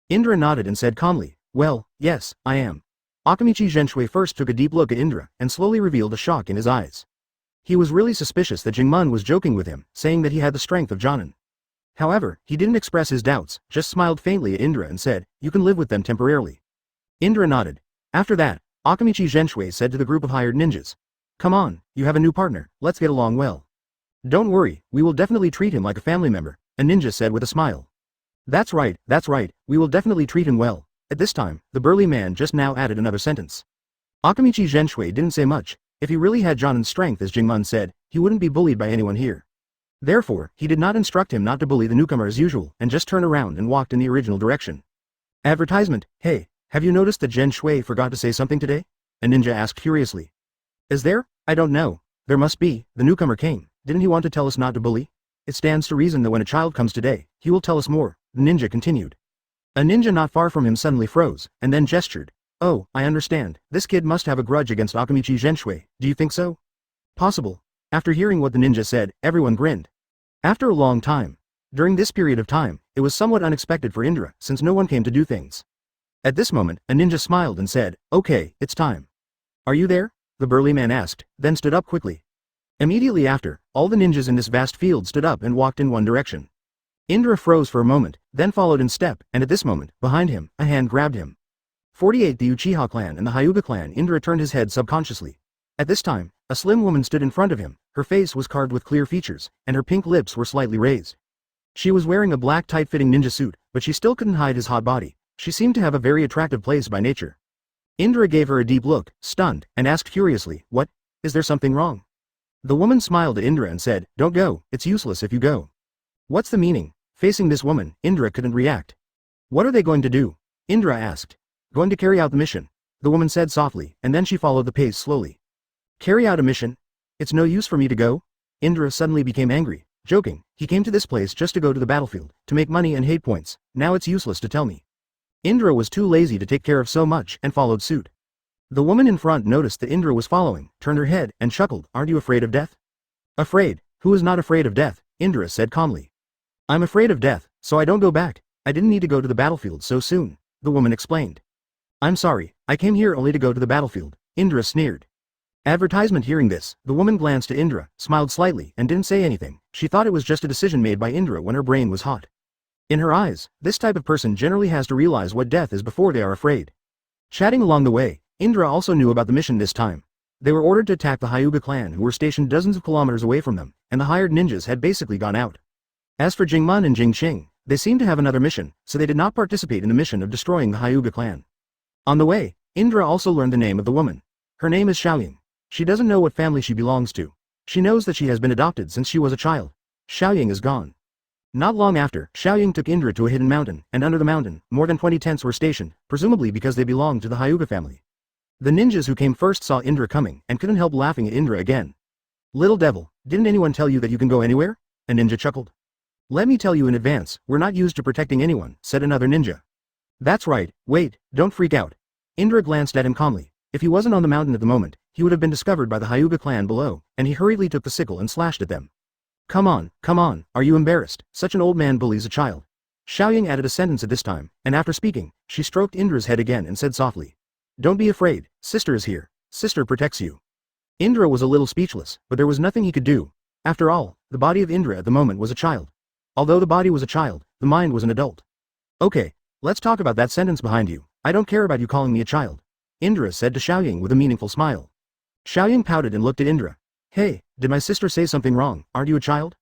Indra nodded and said calmly, "Well, yes, I am." Akamichi Zhenshui first took a deep look at Indra, and slowly revealed a shock in his eyes. He was really suspicious that Jingmun was joking with him, saying that he had the strength of Jonin. However, he didn't express his doubts, just smiled faintly at Indra and said, "You can live with them temporarily." Indra nodded. After that, Akamichi Zhenshui said to the group of hired ninjas, "Come on, you have a new partner, let's get along well." "Don't worry, we will definitely treat him like a family member," a ninja said with a smile. That's right, we will definitely treat him well." At this time, the burly man just now added another sentence. Akamichi Zhenshui didn't say much. If he really had Jonin's strength as Jingmun said, he wouldn't be bullied by anyone here. Therefore, he did not instruct him not to bully the newcomer as usual and just turned around and walked in the original direction. Advertisement. Hey, have you noticed that Zhenshui forgot to say something today? A ninja asked curiously. Is there? I don't know. There must be. The newcomer came. Didn't he want to tell us not to bully? It stands to reason that when a child comes today, he will tell us more, the ninja continued. A ninja not far from him suddenly froze, and then gestured. Oh, I understand. This kid must have a grudge against Akamichi Zhenshui. Do you think so? Possible. After hearing what the ninja said, everyone grinned. After a long time. During this period of time, it was somewhat unexpected for Indra, since no one came to do things. At this moment, a ninja smiled and said, "Okay, it's time." "Are you there?" the burly man asked, then stood up quickly. Immediately after, all the ninjas in this vast field stood up and walked in one direction. Indra froze for a moment, then followed in step, and at this moment, behind him, a hand grabbed him. 48 The Uchiha clan and the Hyuga clan. Indra turned his head subconsciously. At this time, a slim woman stood in front of him. Her face was carved with clear features, and her pink lips were slightly raised. She was wearing a black tight-fitting ninja suit, but she still couldn't hide his hot body. She seemed to have a very attractive place by nature. Indra gave her a deep look, stunned, and asked curiously, "What? Is there something wrong?" The woman smiled at Indra and said, "Don't go, it's useless if you go." What's the meaning? Facing this woman, Indra couldn't react. What are they going to do? Indra asked. Going to carry out the mission, the woman said softly, and then she followed the pace slowly. Carry out a mission? It's no use for me to go? Indra suddenly became angry, joking. He came to this place just to go to the battlefield, to make money and hate points. Now it's useless to tell me. Indra was too lazy to take care of so much and followed suit. The woman in front noticed that Indra was following, turned her head, and chuckled. Aren't you afraid of death? Afraid? Who is not afraid of death? Indra said calmly. I'm afraid of death, so I don't go back. I didn't need to go to the battlefield so soon, the woman explained. I'm sorry, I came here only to go to the battlefield, Indra sneered. Advertisement. Hearing this, the woman glanced at Indra, smiled slightly, and didn't say anything. She thought it was just a decision made by Indra when her brain was hot. In her eyes, this type of person generally has to realize what death is before they are afraid. Chatting along the way, Indra also knew about the mission this time. They were ordered to attack the Hyuga clan, who were stationed dozens of kilometers away from them, and the hired ninjas had basically gone out. As for Jingmun and Jingqing, they seemed to have another mission, so they did not participate in the mission of destroying the Hyuga clan. On the way, Indra also learned the name of the woman. Her name is Xiaoying. She doesn't know what family she belongs to. She knows that she has been adopted since she was a child. Xiaoying is gone. Not long after, Xiaoying took Indra to a hidden mountain, and under the mountain, more than 20 tents were stationed, presumably because they belonged to the Hyuga family. The ninjas who came first saw Indra coming and couldn't help laughing at Indra again. Little devil, didn't anyone tell you that you can go anywhere? A ninja chuckled. Let me tell you in advance, we're not used to protecting anyone, said another ninja. That's right, wait, don't freak out. Indra glanced at him calmly. If he wasn't on the mountain at the moment, he would have been discovered by the Hyuga clan below, and he hurriedly took the sickle and slashed at them. Come on, are you embarrassed? Such an old man bullies a child. Xiaoying added a sentence at this time, and after speaking, she stroked Indra's head again and said softly. Don't be afraid, sister is here. Sister protects you. Indra was a little speechless, but there was nothing he could do. After all, the body of Indra at the moment was a child. Although the body was a child, the mind was an adult. Okay, let's talk about that sentence behind you. I don't care about you calling me a child, Indra said to Xiaoying with a meaningful smile. Xiaoying pouted and looked at Indra. Hey, did my sister say something wrong? Aren't you a child?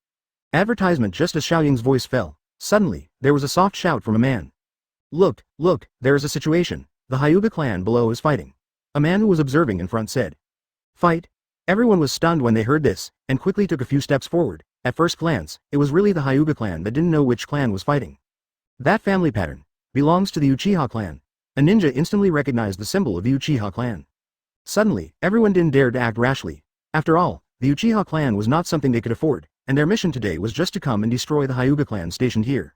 Advertisement. Just as Xiaoying's voice fell, suddenly, there was a soft shout from a man. Look, there is a situation. The Hyuga clan below is fighting. A man who was observing in front said. Fight? Everyone was stunned when they heard this, and quickly took a few steps forward. At first glance, it was really the Hyuga clan that didn't know which clan was fighting. That family pattern belongs to the Uchiha clan. A ninja instantly recognized the symbol of the Uchiha clan. Suddenly, everyone didn't dare to act rashly. After all, the Uchiha clan was not something they could afford, and their mission today was just to come and destroy the Hyuga clan stationed here.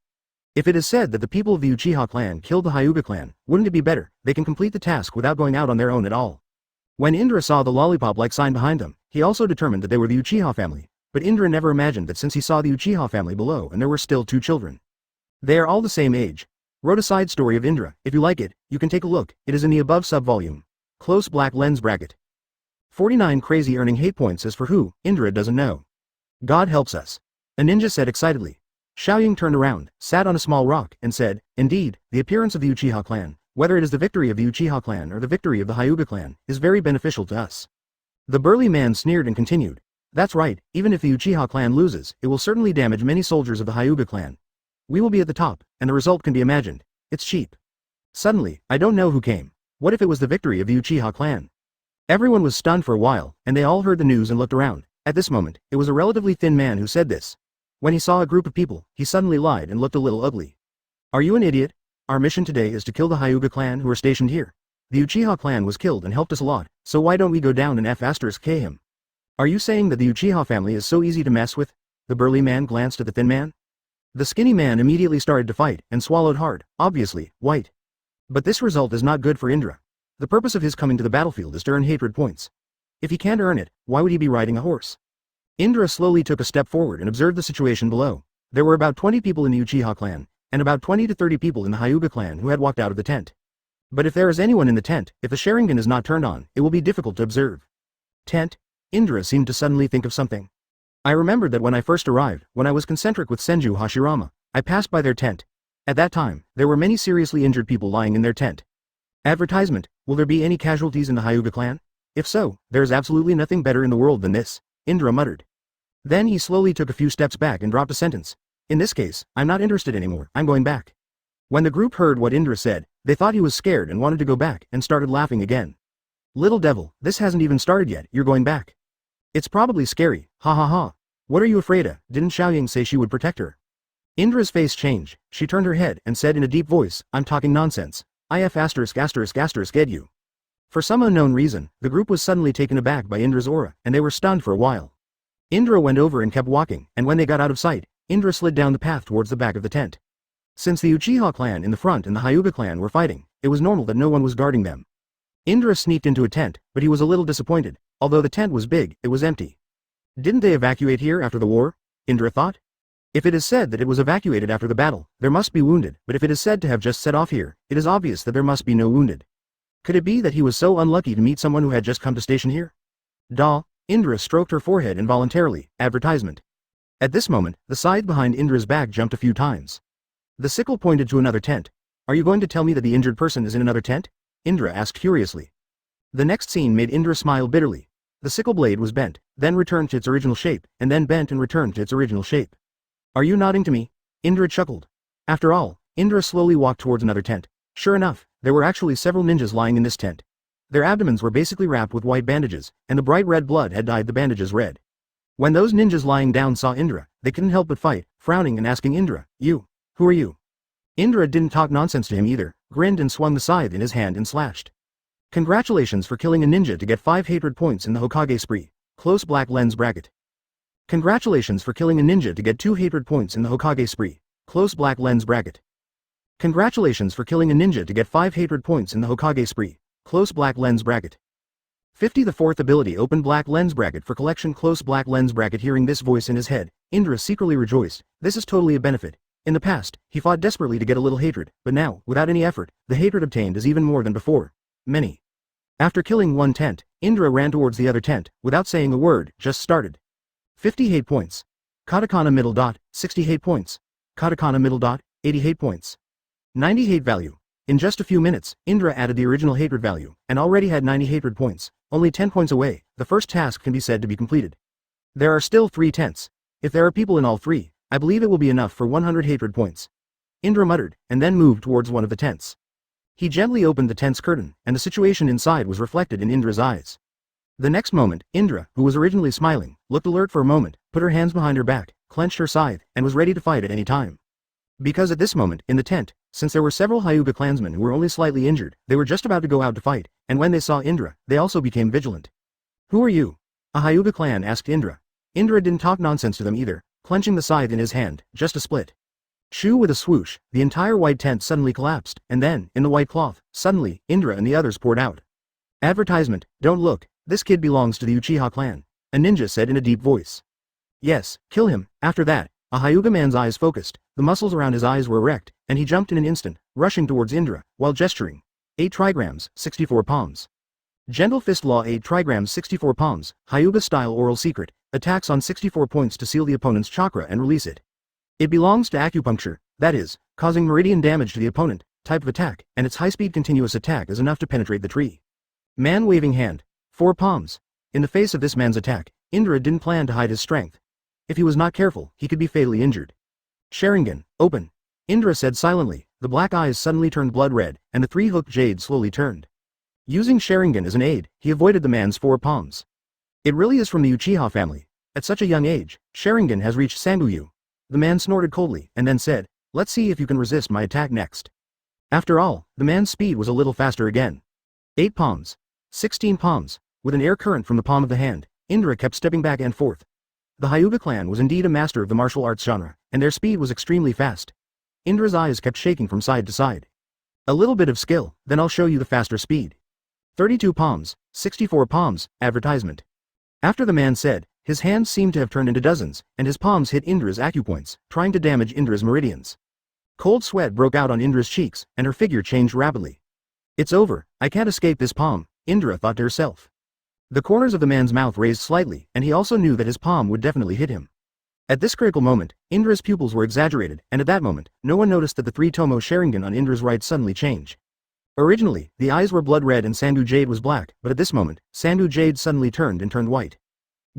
If it is said that the people of the Uchiha clan killed the Hyuga clan, wouldn't it be better, they can complete the task without going out on their own at all. When Indra saw the lollipop-like sign behind them, he also determined that they were the Uchiha family, but Indra never imagined that since he saw the Uchiha family below and there were still 2 children. They are all the same age. Wrote a side story of Indra. If you like it, you can take a look. It is in the above sub-volume. Close black lens bracket. 49 crazy earning hate points. As for who, Indra doesn't know. God helps us. A ninja said excitedly. Xiaoying turned around, sat on a small rock, and said, indeed, the appearance of the Uchiha clan, whether it is the victory of the Uchiha clan or the victory of the Hyuga clan, is very beneficial to us. The burly man sneered and continued. That's right, even if the Uchiha clan loses, it will certainly damage many soldiers of the Hyuga clan. We will be at the top, and the result can be imagined. It's cheap. Suddenly, I don't know who came. What if it was the victory of the Uchiha clan? Everyone was stunned for a while, and they all heard the news and looked around. At this moment, it was a relatively thin man who said this. When he saw a group of people, he suddenly lied and looked a little ugly. Are you an idiot? Our mission today is to kill the Hyuga clan who are stationed here. The Uchiha clan was killed and helped us a lot, so why don't we go down and F***K him? Are you saying that the Uchiha family is so easy to mess with? The burly man glanced at the thin man. The skinny man immediately started to fight and swallowed hard, obviously, white. But this result is not good for Indra. The purpose of his coming to the battlefield is to earn hatred points. If he can't earn it, why would he be riding a horse? Indra slowly took a step forward and observed the situation below. There were about 20 people in the Uchiha clan, and about 20 to 30 people in the Hyuga clan who had walked out of the tent. But if there is anyone in the tent, if the Sharingan is not turned on, it will be difficult to observe. Tent? Indra seemed to suddenly think of something. I remembered that when I first arrived, when I was concentric with Senju Hashirama, I passed by their tent. At that time, there were many seriously injured people lying in their tent. Advertisement, will there be any casualties in the Hyuga clan? If so, there is absolutely nothing better in the world than this, Indra muttered. Then he slowly took a few steps back and dropped a sentence. In this case, I'm not interested anymore, I'm going back. When the group heard what Indra said, they thought he was scared and wanted to go back and started laughing again. Little devil, this hasn't even started yet, you're going back. It's probably scary, ha ha ha. What are you afraid of? Didn't Xiaoying say she would protect her? Indra's face changed, she turned her head and said in a deep voice, I'm talking nonsense. Get you. For some unknown reason, the group was suddenly taken aback by Indra's aura, and they were stunned for a while. Indra went over and kept walking, and when they got out of sight, Indra slid down the path towards the back of the tent. Since the Uchiha clan in the front and the Hyuga clan were fighting, it was normal that no one was guarding them. Indra sneaked into a tent, but he was a little disappointed. Although the tent was big, it was empty. Didn't they evacuate here after the war? Indra thought. If it is said that it was evacuated after the battle, there must be wounded, but if it is said to have just set off here, it is obvious that there must be no wounded. Could it be that he was so unlucky to meet someone who had just come to station here? Indra stroked her forehead involuntarily. Advertisement. At this moment, the scythe behind Indra's back jumped a few times. The sickle pointed to another tent. Are you going to tell me that the injured person is in another tent? Indra asked curiously. The next scene made Indra smile bitterly. The sickle blade was bent, then returned to its original shape, and then bent and returned to its original shape. Are you nodding to me? Indra chuckled. After all, Indra slowly walked towards another tent. Sure enough, there were actually several ninjas lying in this tent. Their abdomens were basically wrapped with white bandages, and the bright red blood had dyed the bandages red. When those ninjas lying down saw Indra, they couldn't help but fight, frowning and asking Indra, "You, who are you?" Indra didn't talk nonsense to him either, grinned and swung the scythe in his hand and slashed. Congratulations for killing a ninja to get 5 hatred points in the Hokage spree. Close black lens bracket. Congratulations for killing a ninja to get 2 hatred points in the Hokage spree. Close black lens bracket. Congratulations for killing a ninja to get 5 hatred points in the Hokage spree. Close black lens bracket. 50 The fourth ability open black lens bracket for collection close black lens bracket. Hearing this voice in his head, Indra secretly rejoiced. This is totally a benefit. In the past, he fought desperately to get a little hatred, but now, without any effort, the hatred obtained is even more than before. Many. After killing one tent, Indra ran towards the other tent, without saying a word, just started. 50 hate points. Katakana middle dot, 60 hate points. Katakana middle dot, 80 hate points. 90 hate value. In just a few minutes, Indra added the original hatred value, and already had 90 hatred points. Only 10 points away, the first task can be said to be completed. There are still 3 tents. If there are people in all 3, I believe it will be enough for 100 hatred points. Indra muttered, and then moved towards one of the tents. He gently opened the tent's curtain, and the situation inside was reflected in Indra's eyes. The next moment, Indra, who was originally smiling, looked alert for a moment, put her hands behind her back, clenched her scythe, and was ready to fight at any time. Because at this moment, in the tent, since there were several Hyuga clansmen who were only slightly injured, they were just about to go out to fight, and when they saw Indra, they also became vigilant. Who are you? A Hyuga clan asked Indra. Indra didn't talk nonsense to them either, clenching the scythe in his hand, just a split. Shoo with a swoosh, the entire white tent suddenly collapsed, and then, in the white cloth, suddenly, Indra and the others poured out. Advertisement, don't look, this kid belongs to the Uchiha clan, a ninja said in a deep voice. Yes, kill him. After that, a Hyuga man's eyes focused, the muscles around his eyes were erect, and he jumped in an instant, rushing towards Indra, while gesturing. 8 trigrams, 64 palms. Gentle Fist Law 8 trigrams 64 palms, Hyuga style oral secret, attacks on 64 points to seal the opponent's chakra and release it. It belongs to acupuncture, that is, causing meridian damage to the opponent, type of attack, and its high-speed continuous attack is enough to penetrate the tree. Man waving hand. 4 palms. In the face of this man's attack, Indra didn't plan to hide his strength. If he was not careful, he could be fatally injured. Sharingan, open. Indra said silently, the black eyes suddenly turned blood red, and the 3-hooked jade slowly turned. Using Sharingan as an aid, he avoided the man's 4 palms. It really is from the Uchiha family. At such a young age, Sharingan has reached Sanguyu. The man snorted coldly, and then said, let's see if you can resist my attack next. After all, the man's speed was a little faster again. 8 palms. 16 palms. With an air current from the palm of the hand, Indra kept stepping back and forth. The Hyuga clan was indeed a master of the martial arts genre, and their speed was extremely fast. Indra's eyes kept shaking from side to side. A little bit of skill, then I'll show you the faster speed. 32 palms, 64 palms, advertisement. After the man said, his hands seemed to have turned into dozens, and his palms hit Indra's acupoints, trying to damage Indra's meridians. Cold sweat broke out on Indra's cheeks, and her figure changed rapidly. It's over, I can't escape this palm, Indra thought to herself. The corners of the man's mouth raised slightly, and he also knew that his palm would definitely hit him. At this critical moment, Indra's pupils were exaggerated, and at that moment, no one noticed that the 3-tomo Sharingan on Indra's right suddenly changed. Originally, the eyes were blood red and Sandu Jade was black, but at this moment, Sandu Jade suddenly turned white.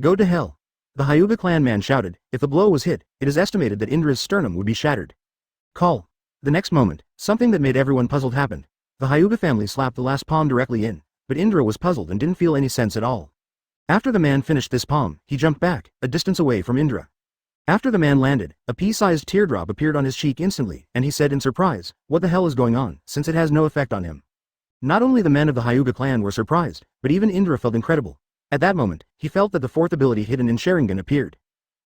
Go to hell. The Hyuga clan man shouted. If the blow was hit, it is estimated that Indra's sternum would be shattered. Call. The next moment, something that made everyone puzzled happened. The Hyuga family slapped the last palm directly in, but Indra was puzzled and didn't feel any sense at all. After the man finished this palm, he jumped back, a distance away from Indra. After the man landed, a pea-sized teardrop appeared on his cheek instantly, and he said in surprise, what the hell is going on, since it has no effect on him. Not only the men of the Hyuga clan were surprised, but even Indra felt incredible. At that moment, he felt that the 4th ability hidden in Sharingan appeared.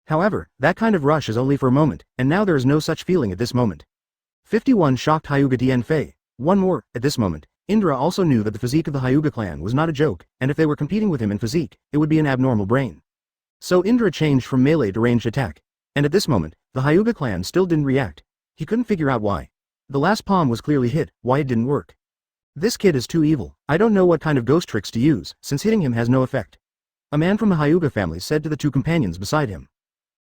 However, that kind of rush is only for a moment, and now there is no such feeling at this moment. 51 shocked Hyuga Lingfei. One more. At this moment, Indra also knew that the physique of the Hyuga clan was not a joke, and if they were competing with him in physique, it would be an abnormal brain. So Indra changed from melee to ranged attack. And at this moment, the Hyuga clan still didn't react. He couldn't figure out why. The last palm was clearly hit, why it didn't work. This kid is too evil. I don't know what kind of ghost tricks to use, since hitting him has no effect. A man from the Hyuga family said to the two companions beside him.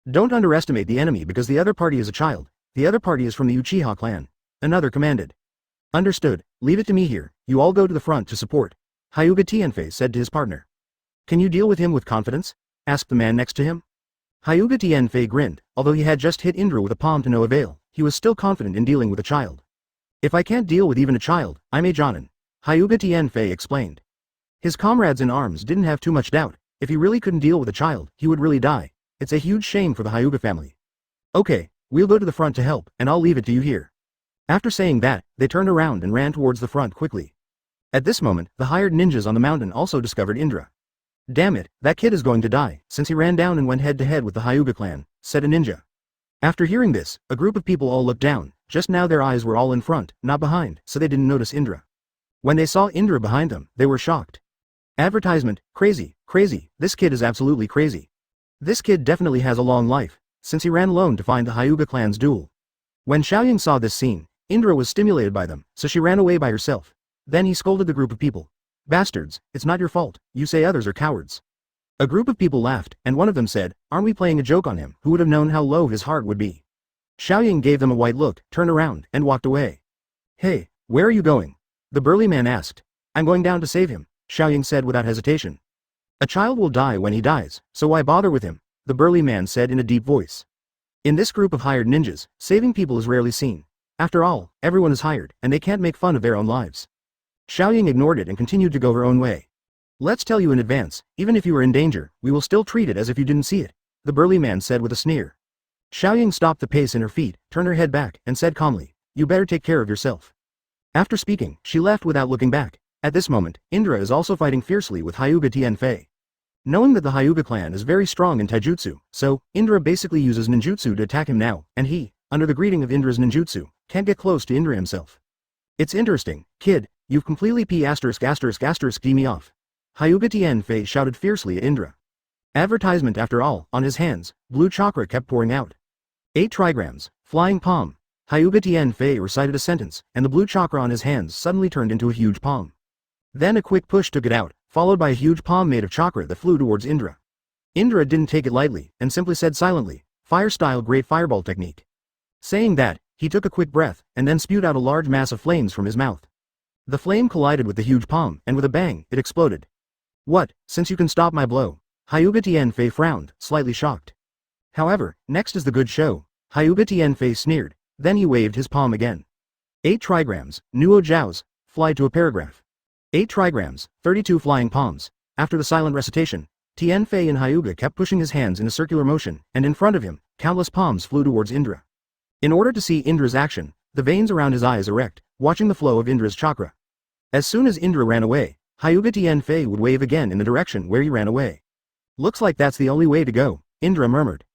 Don't underestimate the enemy because the other party is a child. The other party is from the Uchiha clan. Another commanded. Understood, leave it to me here, you all go to the front to support. Hyuga Lingfei said to his partner. Can you deal with him with confidence? Asked the man next to him. Hyuga Lingfei grinned, although he had just hit Indra with a palm to no avail, he was still confident in dealing with a child. If I can't deal with even a child, I'm a Jonin. Hyuga Lingfei explained. His comrades in arms didn't have too much doubt, if he really couldn't deal with a child, he would really die. It's a huge shame for the Hyuga family. Okay, we'll go to the front to help, and I'll leave it to you here. After saying that, they turned around and ran towards the front quickly. At this moment, the hired ninjas on the mountain also discovered Indra. Damn it, that kid is going to die, since he ran down and went head to head with the Hyuga clan, said a ninja. After hearing this, a group of people all looked down, just now their eyes were all in front, not behind, so they didn't notice Indra. When they saw Indra behind them, they were shocked. Advertisement, crazy, crazy, this kid is absolutely crazy. This kid definitely has a long life, since he ran alone to find the Hyuga clan's duel. When Xiaoying saw this scene, Indra was stimulated by them, so she ran away by herself. Then he scolded the group of people. Bastards, it's not your fault, you say others are cowards. A group of people laughed, and one of them said, aren't we playing a joke on him, who would have known how low his heart would be? Xiaoying gave them a white look, turned around, and walked away. Hey, where are you going? The burly man asked. I'm going down to save him, Xiaoying said without hesitation. A child will die when he dies, so why bother with him? The burly man said in a deep voice. In this group of hired ninjas, saving people is rarely seen. After all, everyone is hired, and they can't make fun of their own lives. Xiaoying ignored it and continued to go her own way. Let's tell you in advance, even if you are in danger, we will still treat it as if you didn't see it, the burly man said with a sneer. Xiaoying stopped the pace in her feet, turned her head back, and said calmly, you better take care of yourself. After speaking, she left without looking back. At this moment, Indra is also fighting fiercely with Hyuga Lingfei. Knowing that the Hyuga clan is very strong in taijutsu, so, Indra basically uses ninjutsu to attack him now, and he, under the greeting of Indra's ninjutsu, can't get close to Indra himself. It's interesting, kid, you've completely d me off. Hyuga Lingfei shouted fiercely at Indra. Advertisement after all, on his hands, blue chakra kept pouring out. 8 trigrams, flying palm. Hyuga Lingfei recited a sentence, and the blue chakra on his hands suddenly turned into a huge palm. Then a quick push took it out, followed by a huge palm made of chakra that flew towards Indra. Indra didn't take it lightly, and simply said silently, fire-style great fireball technique. Saying that, he took a quick breath, and then spewed out a large mass of flames from his mouth. The flame collided with the huge palm, and with a bang, it exploded. What, since you can stop my blow? Hyuga Lingfei frowned, slightly shocked. However, next is the good show. Hyuga Lingfei sneered, then he waved his palm again. 8 trigrams, Nuo Jiaos, fly to a paragraph. 8 trigrams, 32 flying palms. After the silent recitation, Lingfei and Hyuga kept pushing his hands in a circular motion, and in front of him, countless palms flew towards Indra. In order to see Indra's action, the veins around his eyes erect, watching the flow of Indra's chakra. As soon as Indra ran away, Hyuga Lingfei would wave again in the direction where he ran away. Looks like that's the only way to go, Indra murmured.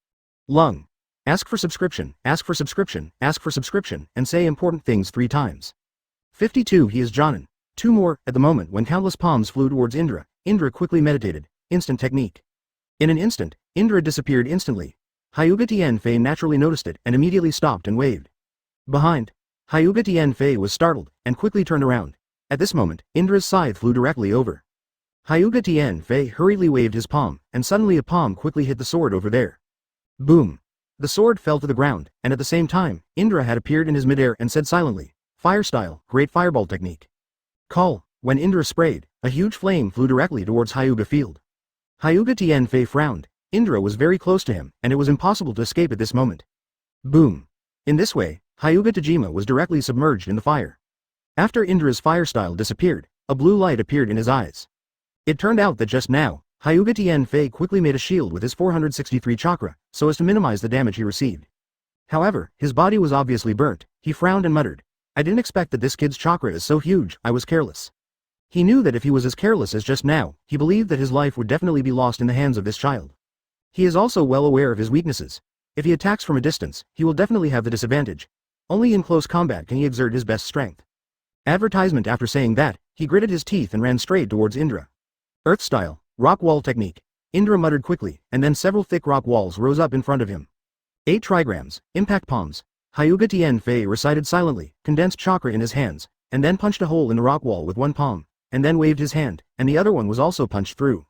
Lung. Ask for subscription, ask for subscription, ask for subscription, and say important things 3 times. 52 He is Jonin. 2 more. At the moment when countless palms flew towards Indra, Indra quickly meditated, instant technique. In an instant, Indra disappeared instantly. Hyuga Lingfei naturally noticed it and immediately stopped and waved. Behind, Hyuga Lingfei was startled, and quickly turned around. At this moment, Indra's scythe flew directly over. Hyuga Lingfei hurriedly waved his palm, and suddenly a palm quickly hit the sword over there. Boom! The sword fell to the ground, and at the same time, Indra had appeared in his midair and said silently, fire-style, great fireball technique. Call. When Indra sprayed, a huge flame flew directly towards Hyuga field. Hyuga Lingfei frowned. Indra was very close to him, and it was impossible to escape at this moment. Boom! In this way, Hyuga Tajima was directly submerged in the fire. After Indra's fire style disappeared, a blue light appeared in his eyes. It turned out that just now, Hyuga Lingfei quickly made a shield with his 463 chakra, so as to minimize the damage he received. However, his body was obviously burnt. He frowned and muttered, I didn't expect that this kid's chakra is so huge, I was careless. He knew that if he was as careless as just now, he believed that his life would definitely be lost in the hands of this child. He is also well aware of his weaknesses. If he attacks from a distance, he will definitely have the disadvantage. Only in close combat can he exert his best strength. Advertisement. After saying that, he gritted his teeth and ran straight towards Indra. Earth style, rock wall technique. Indra muttered quickly, and then several thick rock walls rose up in front of him. 8 trigrams, impact palms. Hyuga Lingfei recited silently, condensed chakra in his hands, and then punched a hole in the rock wall with one palm, and then waved his hand, and the other one was also punched through.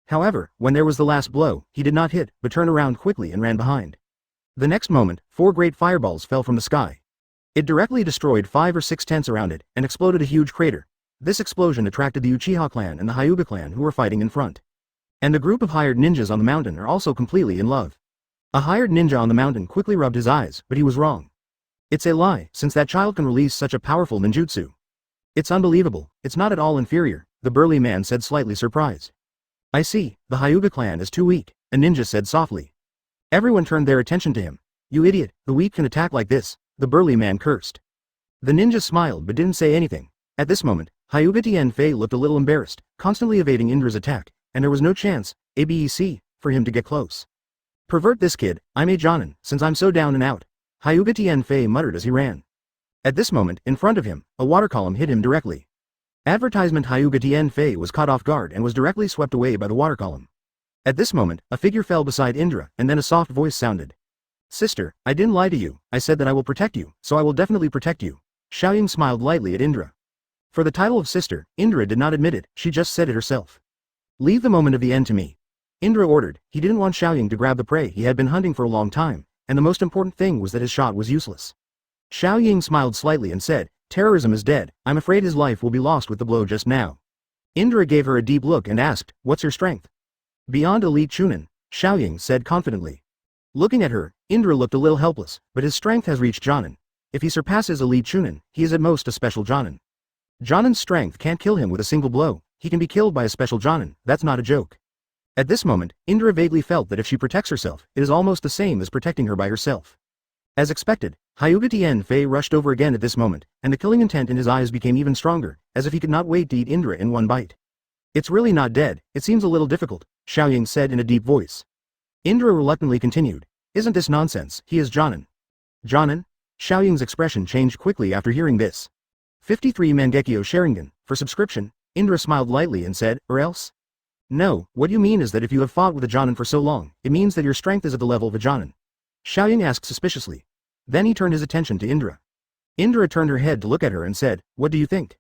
However, when there was the last blow, he did not hit, but turned around quickly and ran behind. The next moment, 4 great fireballs fell from the sky. It directly destroyed 5 or 6 tents around it, and exploded a huge crater. This explosion attracted the Uchiha clan and the Hyuga clan who were fighting in front. And the group of hired ninjas on the mountain are also completely in love. A hired ninja on the mountain quickly rubbed his eyes, but he was wrong. It's a lie, since that child can release such a powerful ninjutsu. It's unbelievable, it's not at all inferior, the burly man said, slightly surprised. I see, the Hyuga clan is too weak, a ninja said softly. Everyone turned their attention to him. You idiot, the weak can attack like this, the burly man cursed. The ninja smiled but didn't say anything. At this moment, Hyuga Lingfei looked a little embarrassed, constantly evading Indra's attack, and there was no chance, for him to get close. Pervert this kid, I'm a Jonin, since I'm so down and out, Hyuga Lingfei muttered as he ran. At this moment, in front of him, a water column hit him directly. Advertisement. Hyuga Lingfei was caught off guard and was directly swept away by the water column. At this moment, a figure fell beside Indra, and then a soft voice sounded. Sister, I didn't lie to you, I said that I will protect you, so I will definitely protect you. Xiaoying smiled lightly at Indra. For the title of sister, Indra did not admit it, she just said it herself. Leave the moment of the end to me. Indra ordered. He didn't want Xiaoying to grab the prey he had been hunting for a long time, and the most important thing was that his shot was useless. Xiaoying smiled slightly and said, terrorism is dead, I'm afraid his life will be lost with the blow just now. Indra gave her a deep look and asked, what's your strength? Beyond elite Chunin, Xiaoying said confidently. Looking at her, Indra looked a little helpless, but his strength has reached Jonin. If he surpasses elite Chunin, he is at most a special Jonin. Jonin's strength can't kill him with a single blow, he can be killed by a special Jonin, that's not a joke. At this moment, Indra vaguely felt that if she protects herself, it is almost the same as protecting her by herself. As expected, Hyuga Lingfei rushed over again at this moment, and the killing intent in his eyes became even stronger, as if he could not wait to eat Indra in one bite. It's really not dead, it seems a little difficult, Xiaoying said in a deep voice. Indra reluctantly continued, isn't this nonsense, he is Jonin. Jonin? Xiaoying's expression changed quickly after hearing this. 53 Mangekyo Sharingan, for subscription, Indra smiled lightly and said, or else? No, what you mean is that if you have fought with a Jonin for so long, it means that your strength is at the level of a Jonin. Xiaoying asked suspiciously. Then he turned his attention to Indra. Indra turned her head to look at her and said, what do you think?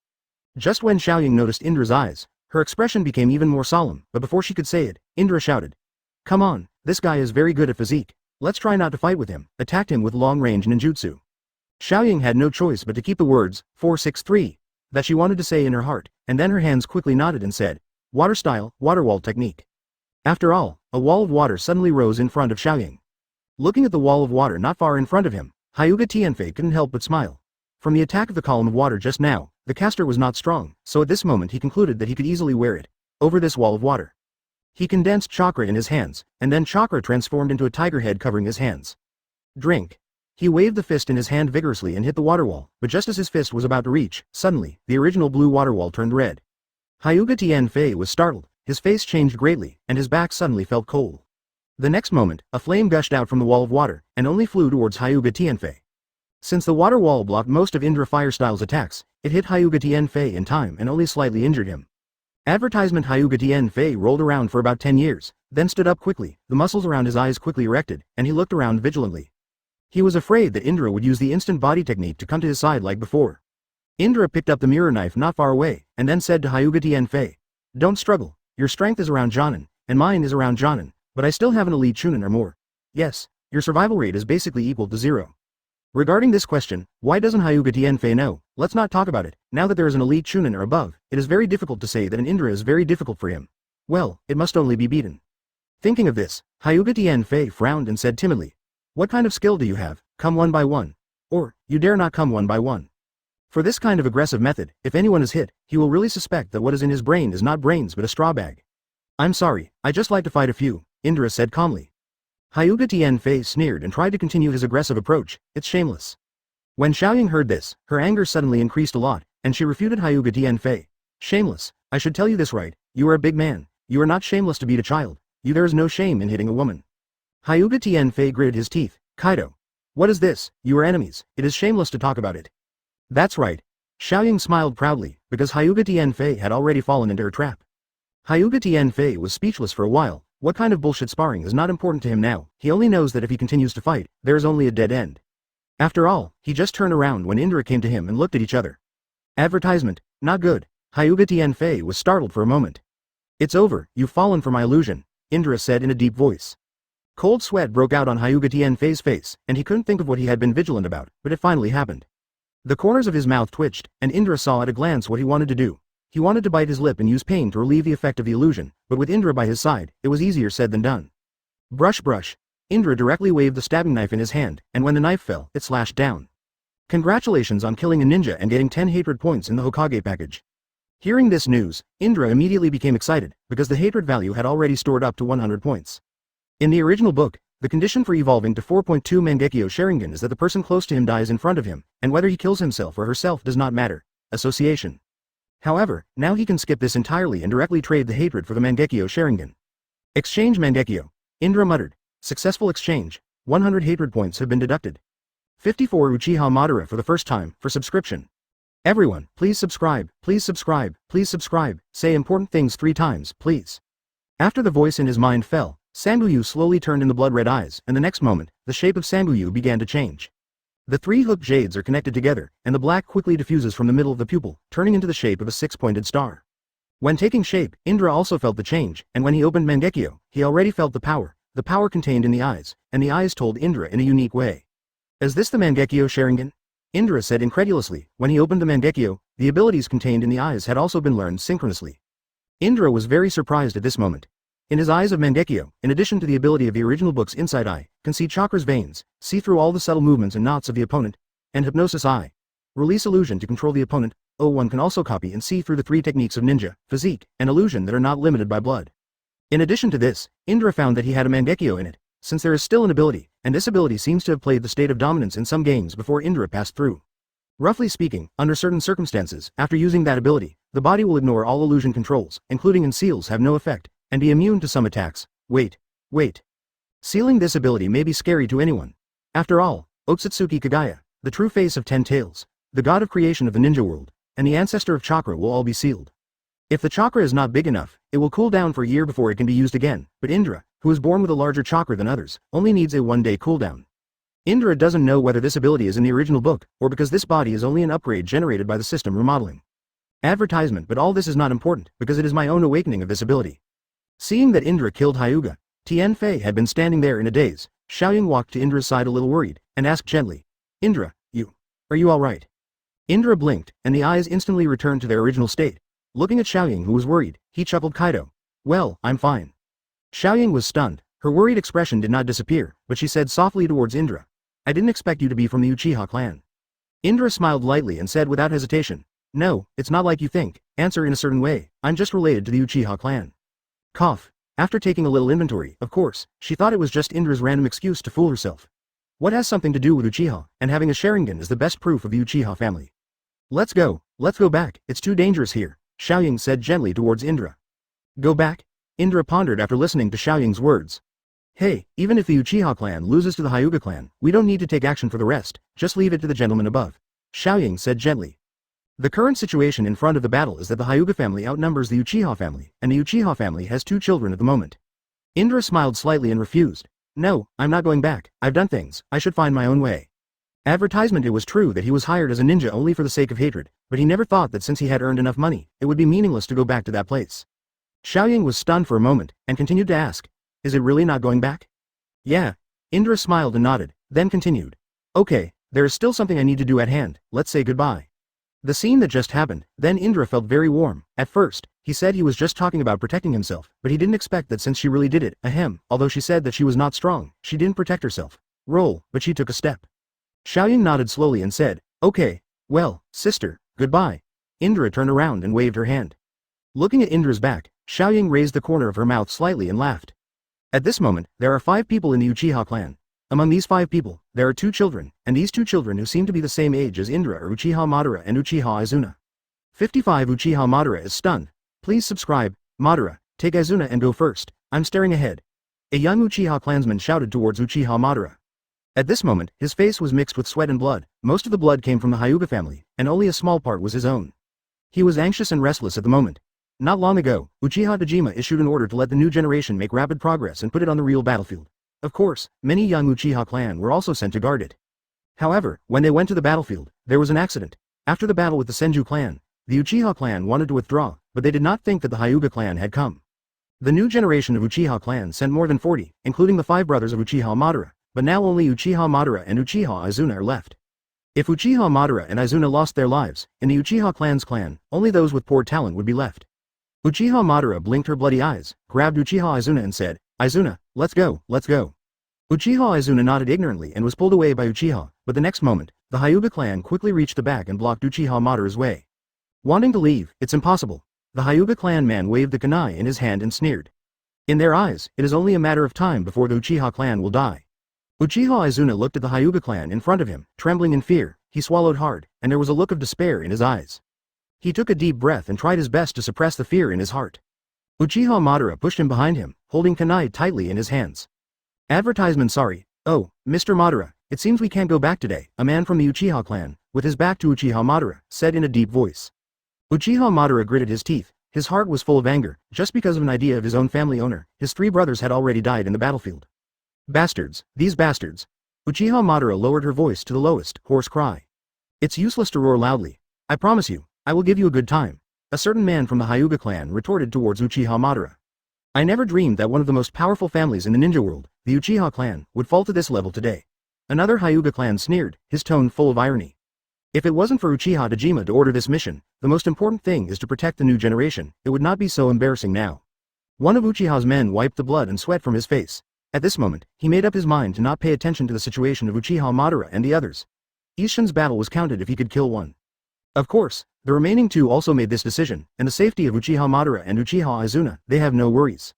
Just when Xiaoying noticed Indra's eyes, her expression became even more solemn, but before she could say it, Indra shouted. Come on, this guy is very good at physique. Let's try not to fight with him, attacked him with long-range ninjutsu. Xiaoying had no choice but to keep the words, 463, that she wanted to say in her heart, and then her hands quickly nodded and said, water style, water wall technique. After all, a wall of water suddenly rose in front of Xiaoying. Looking at the wall of water not far in front of him, Hyuga Lingfei couldn't help but smile. From the attack of the column of water just now, the caster was not strong, so at this moment he concluded that he could easily wear it, over this wall of water. He condensed chakra in his hands, and then chakra transformed into a tiger head covering his hands. Drink. He waved the fist in his hand vigorously and hit the water wall, but just as his fist was about to reach, suddenly, the original blue water wall turned red. Hyuga Lingfei was startled, his face changed greatly, and his back suddenly felt cold. The next moment, a flame gushed out from the wall of water, and only flew towards Hyuga Lingfei. Since the water wall blocked most of Indra Firestyle's attacks, it hit Hyuga Lingfei in time and only slightly injured him. Advertisement. Hyuga Lingfei rolled around for about 10 years, then stood up quickly, the muscles around his eyes quickly erected, and he looked around vigilantly. He was afraid that Indra would use the instant body technique to come to his side like before. Indra picked up the mirror knife not far away, and then said to Hyuga Lingfei, don't struggle, your strength is around Jonin, and mine is around Jonin, but I still have an elite Chunin or more. Yes, your survival rate is basically equal to 0. Regarding this question, why doesn't Hyuga Lingfei know? Let's not talk about it. Now that there is an elite Chunin or above, it is very difficult to say that an Indra is very difficult for him. Well, it must only be beaten. Thinking of this, Hyuga Lingfei frowned and said timidly, what kind of skill do you have? Come one by one. Or, you dare not come one by one. For this kind of aggressive method, if anyone is hit, he will really suspect that what is in his brain is not brains but a straw bag. I'm sorry, I just like to fight a few, Indra said calmly. Hyuga Lingfei sneered and tried to continue his aggressive approach, it's shameless. When Xiaoying heard this, her anger suddenly increased a lot, and she refuted Hyuga Lingfei. Shameless, I should tell you this right, you are a big man, you are not shameless to beat a child, there is no shame in hitting a woman. Hyuga Lingfei gritted his teeth, Kaido. What is this? You are enemies. It is shameless to talk about it. That's right. Xiaoying smiled proudly, because Hyuga Tianfei had already fallen into her trap. Hyuga Tianfei was speechless for a while. What kind of bullshit sparring is not important to him now? He only knows that if he continues to fight, there is only a dead end. After all, he just turned around when Indra came to him and looked at each other. Advertisement, not good. Hyuga Tianfei was startled for a moment. It's over, you've fallen for my illusion, Indra said in a deep voice. Cold sweat broke out on Hyuga Tianfei's face, and he couldn't think of what he had been vigilant about, but it finally happened. The corners of his mouth twitched, and Indra saw at a glance what he wanted to do. He wanted to bite his lip and use pain to relieve the effect of the illusion, but with Indra by his side, it was easier said than done. Brush brush. Indra directly waved the stabbing knife in his hand, and when the knife fell, it slashed down. Congratulations on killing a ninja and getting 10 hatred points in the Hokage package. Hearing this news, Indra immediately became excited, because the hatred value had already stored up to 100 points. In the original book, the condition for evolving to 4.2 Mangekyo Sharingan is that the person close to him dies in front of him, and whether he kills himself or herself does not matter. Association. However, now he can skip this entirely and directly trade the hatred for the Mangekyo Sharingan. Exchange Mangekyo. Indra muttered. Successful exchange. 100 hatred points have been deducted. 54 Uchiha Madara for the first time, for subscription. Everyone, please subscribe, please subscribe, please subscribe, say important things 3 times, please. After the voice in his mind fell, Sanguyu slowly turned in the blood-red eyes, and the next moment, the shape of Sanguyu began to change. The 3 hooked jades are connected together, and the black quickly diffuses from the middle of the pupil, turning into the shape of a 6-pointed star. When taking shape, Indra also felt the change, and when he opened Mangekyo, he already felt the power contained in the eyes, and the eyes told Indra in a unique way. Is this the Mangekyo Sharingan? Indra said incredulously. When he opened the Mangekyo, the abilities contained in the eyes had also been learned synchronously. Indra was very surprised at this moment. In his eyes of Mangekyo, in addition to the ability of the original book's inside eye, can see chakras veins, see through all the subtle movements and knots of the opponent, and hypnosis eye. Release illusion to control the opponent. One can also copy and see through the 3 techniques of ninja, physique, and illusion that are not limited by blood. In addition to this, Indra found that he had a Mangekyo in it, since there is still an ability, and this ability seems to have played the state of dominance in some games before Indra passed through. Roughly speaking, under certain circumstances, after using that ability, the body will ignore all illusion controls, including and seals have no effect, and be immune to some attacks. Wait. Sealing this ability may be scary to anyone. After all, Otsutsuki Kagaya, the true face of 10 tails, the god of creation of the ninja world, and the ancestor of chakra will all be sealed. If the chakra is not big enough, it will cool down for a year before it can be used again, but Indra, who is born with a larger chakra than others, only needs a 1-day cooldown. Indra doesn't know whether this ability is in the original book, or because this body is only an upgrade generated by the system remodeling. Advertisement, but all this is not important, because it is my own awakening of this ability. Seeing that Indra killed Hyuga Tianfei had been standing there in a daze, Xiaoying walked to Indra's side a little worried, and asked gently, Indra, are you alright? Indra blinked, and the eyes instantly returned to their original state. Looking at Xiaoying who was worried, he chuckled Kaido. Well, I'm fine. Xiaoying was stunned. Her worried expression did not disappear, but she said softly towards Indra, I didn't expect you to be from the Uchiha clan. Indra smiled lightly and said without hesitation, No, it's not like you think, answer in a certain way, I'm just related to the Uchiha clan. Cough. After taking a little inventory, of course, she thought it was just Indra's random excuse to fool herself. What has something to do with Uchiha, and having a Sharingan is the best proof of the Uchiha family. Let's go back, it's too dangerous here, Xiaoying said gently towards Indra. Go back? Indra pondered after listening to Xiaoying's words. Hey, even if the Uchiha clan loses to the Hyuga clan, we don't need to take action for the rest, just leave it to the gentleman above, Xiaoying said gently. The current situation in front of the battle is that the Hyuga family outnumbers the Uchiha family, and the Uchiha family has 2 children at the moment. Indra smiled slightly and refused. No, I'm not going back, I've done things, I should find my own way. Advertisement. It was true that he was hired as a ninja only for the sake of hatred, but he never thought that since he had earned enough money, it would be meaningless to go back to that place. Xiaoying was stunned for a moment, and continued to ask, Is it really not going back? Yeah. Indra smiled and nodded, then continued. Okay, there is still something I need to do at hand, let's say goodbye. The scene that just happened, then Indra felt very warm. At first, he said he was just talking about protecting himself, but he didn't expect that since she really did it, although she said that she was not strong, she didn't protect herself. But she took a step. Xiaoying nodded slowly and said, Okay, well, sister, goodbye. Indra turned around and waved her hand. Looking at Indra's back, Xiaoying raised the corner of her mouth slightly and laughed. At this moment, there are 5 people in the Uchiha clan. Among these 5 people, there are 2 children, and these 2 children who seem to be the same age as Indra are Uchiha Madara and Uchiha Izuna. 55 Uchiha Madara is stunned. Please subscribe, Madara, take Izuna and go first, I'm staring ahead. A young Uchiha clansman shouted towards Uchiha Madara. At this moment, his face was mixed with sweat and blood. Most of the blood came from the Hyuga family, and only a small part was his own. He was anxious and restless at the moment. Not long ago, Uchiha Dojima issued an order to let the new generation make rapid progress and put it on the real battlefield. Of course, many young Uchiha clan were also sent to guard it. However, when they went to the battlefield, there was an accident. After the battle with the Senju clan, the Uchiha clan wanted to withdraw, but they did not think that the Hyuga clan had come. The new generation of Uchiha clan sent more than 40, including the 5 brothers of Uchiha Madara, but now only Uchiha Madara and Uchiha Izuna are left. If Uchiha Madara and Izuna lost their lives, in the Uchiha clan's clan, only those with poor talent would be left. Uchiha Madara blinked her bloody eyes, grabbed Uchiha Izuna and said, "Izuna, let's go, let's go." Uchiha Izuna nodded ignorantly and was pulled away by Uchiha, but the next moment, the Hyuga clan quickly reached the back and blocked Uchiha Madara's way. Wanting to leave, it's impossible. The Hyuga clan man waved the kunai in his hand and sneered. In their eyes, it is only a matter of time before the Uchiha clan will die. Uchiha Izuna looked at the Hyuga clan in front of him, trembling in fear. He swallowed hard, and there was a look of despair in his eyes. He took a deep breath and tried his best to suppress the fear in his heart. Uchiha Madara pushed him behind him, holding kunai tightly in his hands. Advertisement sorry. Oh, Mr. Madara, it seems we can't go back today, a man from the Uchiha clan, with his back to Uchiha Madara, said in a deep voice. Uchiha Madara gritted his teeth. His heart was full of anger, just because of an idea of his own family owner. His 3 brothers had already died in the battlefield. Bastards, these bastards. Uchiha Madara lowered her voice to the lowest, hoarse cry. It's useless to roar loudly. I promise you, I will give you a good time. A certain man from the Hyuga clan retorted towards Uchiha Madara. I never dreamed that one of the most powerful families in the ninja world, the Uchiha clan, would fall to this level today. Another Hyuga clan sneered, his tone full of irony. If it wasn't for Uchiha Dojima to order this mission, the most important thing is to protect the new generation, it would not be so embarrassing now. One of Uchiha's men wiped the blood and sweat from his face. At this moment, he made up his mind to not pay attention to the situation of Uchiha Madara and the others. Isshin's battle was counted if he could kill one. Of course, the remaining 2 also made this decision, and the safety of Uchiha Madara and Uchiha Izuna, they have no worries.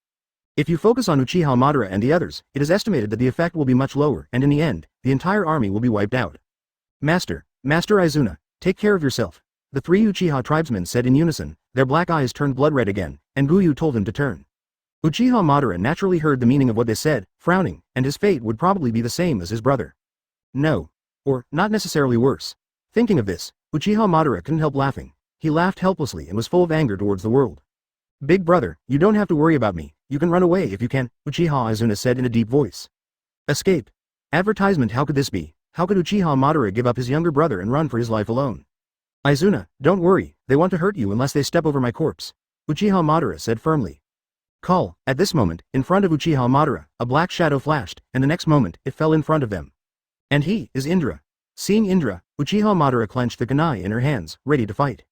If you focus on Uchiha Madara and the others, it is estimated that the effect will be much lower, and in the end, the entire army will be wiped out. Master Izuna, take care of yourself. The 3 Uchiha tribesmen said in unison, their black eyes turned blood red again, and Guyu told him to turn. Uchiha Madara naturally heard the meaning of what they said, frowning, and his fate would probably be the same as his brother. No. Or, not necessarily worse. Thinking of this, Uchiha Madara couldn't help laughing. He laughed helplessly and was full of anger towards the world. Big brother, you don't have to worry about me, you can run away if you can, Uchiha Izuna said in a deep voice. Escape. Advertisement. How could this be? How could Uchiha Madara give up his younger brother and run for his life alone? Izuna, don't worry, they want to hurt you unless they step over my corpse, Uchiha Madara said firmly. Call. At this moment, in front of Uchiha Madara, a black shadow flashed, and the next moment, it fell in front of them. And he is Indra. Seeing Indra, Uchiha Madara clenched the kunai in her hands, ready to fight.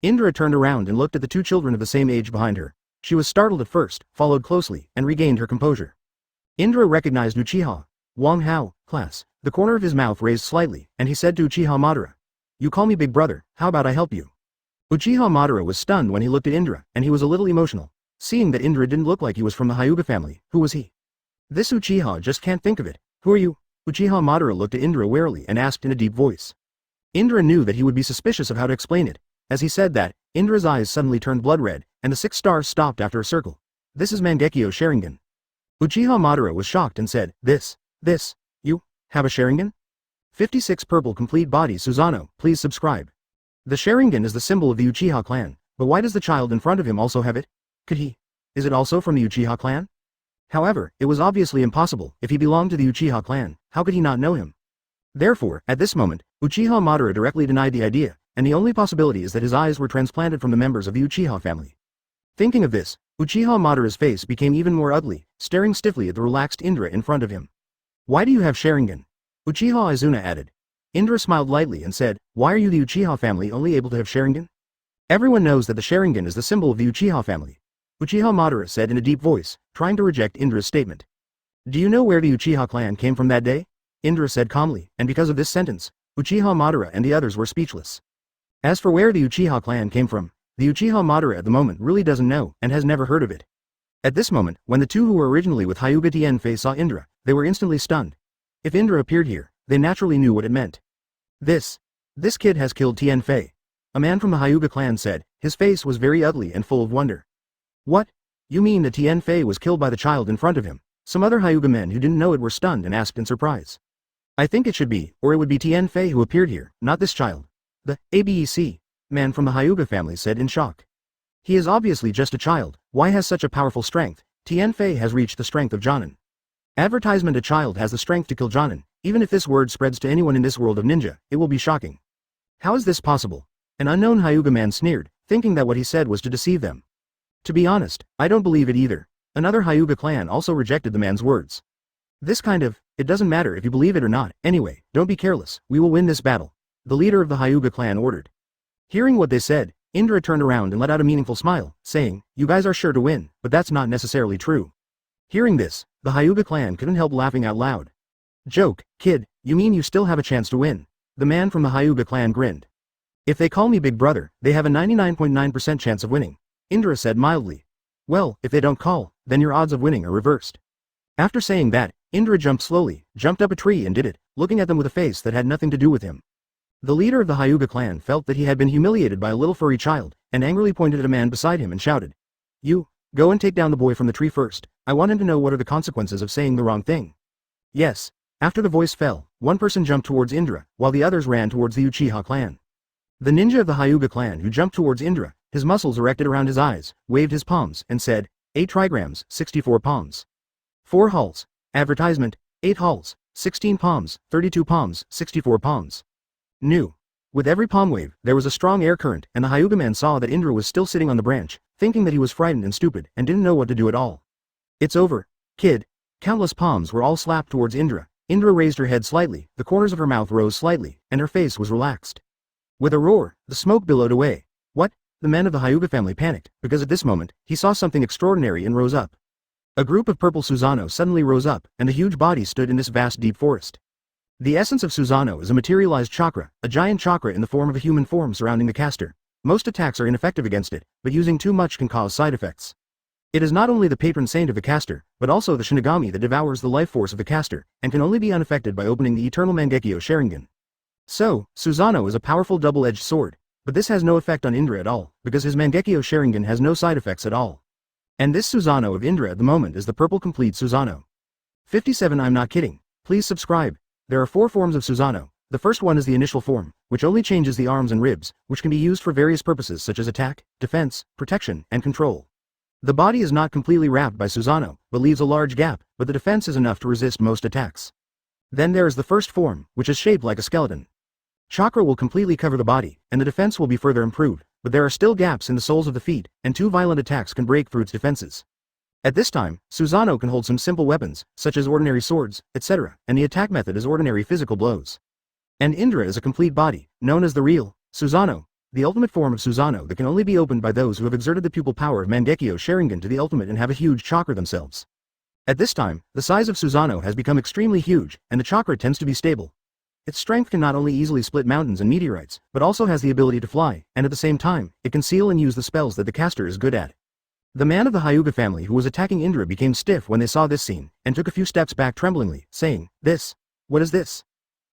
Indra turned around and looked at the 2 children of the same age behind her. She was startled at first, followed closely, and regained her composure. Indra recognized Uchiha Wang Hao, class. The corner of his mouth raised slightly, and he said to Uchiha Madara, "You call me big brother, how about I help you?" Uchiha Madara was stunned when he looked at Indra, and he was a little emotional. Seeing that Indra didn't look like he was from the Hyuga family, who was he? This Uchiha just can't think of it. Who are you? Uchiha Madara looked at Indra warily and asked in a deep voice. Indra knew that he would be suspicious of how to explain it. As he said that, Indra's eyes suddenly turned blood red, and the 6 stars stopped after a circle. This is Mangekyo Sharingan. Uchiha Madara was shocked and said, This, you, have a Sharingan? 56 Purple Complete Body Susanoo, please subscribe. The Sharingan is the symbol of the Uchiha clan, but why does the child in front of him also have it? Could he? Is it also from the Uchiha clan? However, it was obviously impossible. If he belonged to the Uchiha clan, how could he not know him? Therefore, at this moment, Uchiha Madara directly denied the idea, and the only possibility is that his eyes were transplanted from the members of the Uchiha family. Thinking of this, Uchiha Madara's face became even more ugly, staring stiffly at the relaxed Indra in front of him. Why do you have Sharingan? Uchiha Izuna added. Indra smiled lightly and said, Why are you the Uchiha family only able to have Sharingan? Everyone knows that the Sharingan is the symbol of the Uchiha family. Uchiha Madara said in a deep voice, trying to reject Indra's statement. Do you know where the Uchiha clan came from that day? Indra said calmly, and because of this sentence, Uchiha Madara and the others were speechless. As for where the Uchiha clan came from, the Uchiha Madara at the moment really doesn't know, and has never heard of it. At this moment, when the 2 who were originally with Hyuga Lingfei saw Indra, they were instantly stunned. If Indra appeared here, they naturally knew what it meant. This kid has killed Lingfei. A man from the Hyuga clan said, his face was very ugly and full of wonder. What? You mean that Lingfei was killed by the child in front of him? Some other Hyuga men who didn't know it were stunned and asked in surprise. I think it should be, or it would be Ling Fei who appeared here, not this child. The abducted man from the Hyuga family said in shock. He is obviously just a child. Why has such a powerful strength? Ling Fei has reached the strength of Jonin. Advertisement: a child has the strength to kill Jonin. Even if this word spreads to anyone in this world of ninja, it will be shocking. How is this possible? An unknown Hyuga man sneered, thinking that what he said was to deceive them. To be honest, I don't believe it either. Another Hyuga clan also rejected the man's words. It doesn't matter if you believe it or not. Anyway, don't be careless. We will win this battle. The leader of the Hyuga clan ordered. Hearing what they said, Indra turned around and let out a meaningful smile, saying, "You guys are sure to win, but that's not necessarily true." Hearing this, the Hyuga clan couldn't help laughing out loud. "Joke, kid, you mean you still have a chance to win?" The man from the Hyuga clan grinned. "If they call me Big Brother, they have a 99.9% chance of winning," Indra said mildly. "Well, if they don't call, then your odds of winning are reversed." After saying that, Indra jumped slowly, jumped up a tree and did it, looking at them with a face that had nothing to do with him. The leader of the Hyuga clan felt that he had been humiliated by a little furry child, and angrily pointed at a man beside him and shouted, "You, go and take down the boy from the tree first. I want him to know what are the consequences of saying the wrong thing." Yes. After the voice fell, one person jumped towards Indra, while the others ran towards the Uchiha clan. The ninja of the Hyuga clan who jumped towards Indra, his muscles erected around his eyes, waved his palms, and said, 8 trigrams, 64 palms. 4 hulls. Advertisement, 8 hulls, 16 palms, 32 palms, 64 palms. New. With every palm wave, there was a strong air current, and the Hyuga man saw that Indra was still sitting on the branch, thinking that he was frightened and stupid, and didn't know what to do at all. "It's over, kid." Countless palms were all slapped towards Indra. Indra raised her head slightly, the corners of her mouth rose slightly, and her face was relaxed. With a roar, the smoke billowed away. What? The men of the Hyuga family panicked, because at this moment, he saw something extraordinary and rose up. A group of purple Susanoo suddenly rose up, and a huge body stood in this vast deep forest. The essence of Susanoo is a materialized chakra, a giant chakra in the form of a human form surrounding the caster. Most attacks are ineffective against it, but using too much can cause side effects. It is not only the patron saint of the caster, but also the Shinigami that devours the life force of the caster, and can only be unaffected by opening the eternal Mangekyo Sharingan. So, Susanoo is a powerful double-edged sword, but this has no effect on Indra at all, because his Mangekyo Sharingan has no side effects at all. And this Susanoo of Indra at the moment is the purple complete Susanoo. 57. I'm not kidding. Please subscribe. There are 4 forms of Susanoo. The first one is the initial form, which only changes the arms and ribs, which can be used for various purposes such as attack, defense, protection, and control. The body is not completely wrapped by Susanoo, but leaves a large gap, but the defense is enough to resist most attacks. Then there is the first form, which is shaped like a skeleton. Chakra will completely cover the body, and the defense will be further improved, but there are still gaps in the soles of the feet, and 2 violent attacks can break through its defenses. At this time, Susanoo can hold some simple weapons, such as ordinary swords, etc., and the attack method is ordinary physical blows. And Indra is a complete body, known as the real Susanoo, the ultimate form of Susanoo that can only be opened by those who have exerted the pupil power of Mangekyo Sharingan to the ultimate and have a huge chakra themselves. At this time, the size of Susanoo has become extremely huge, and the chakra tends to be stable. Its strength can not only easily split mountains and meteorites, but also has the ability to fly, and at the same time, it can seal and use the spells that the caster is good at. The man of the Hyuga family who was attacking Indra became stiff when they saw this scene, and took a few steps back tremblingly, saying, "This? What is this?"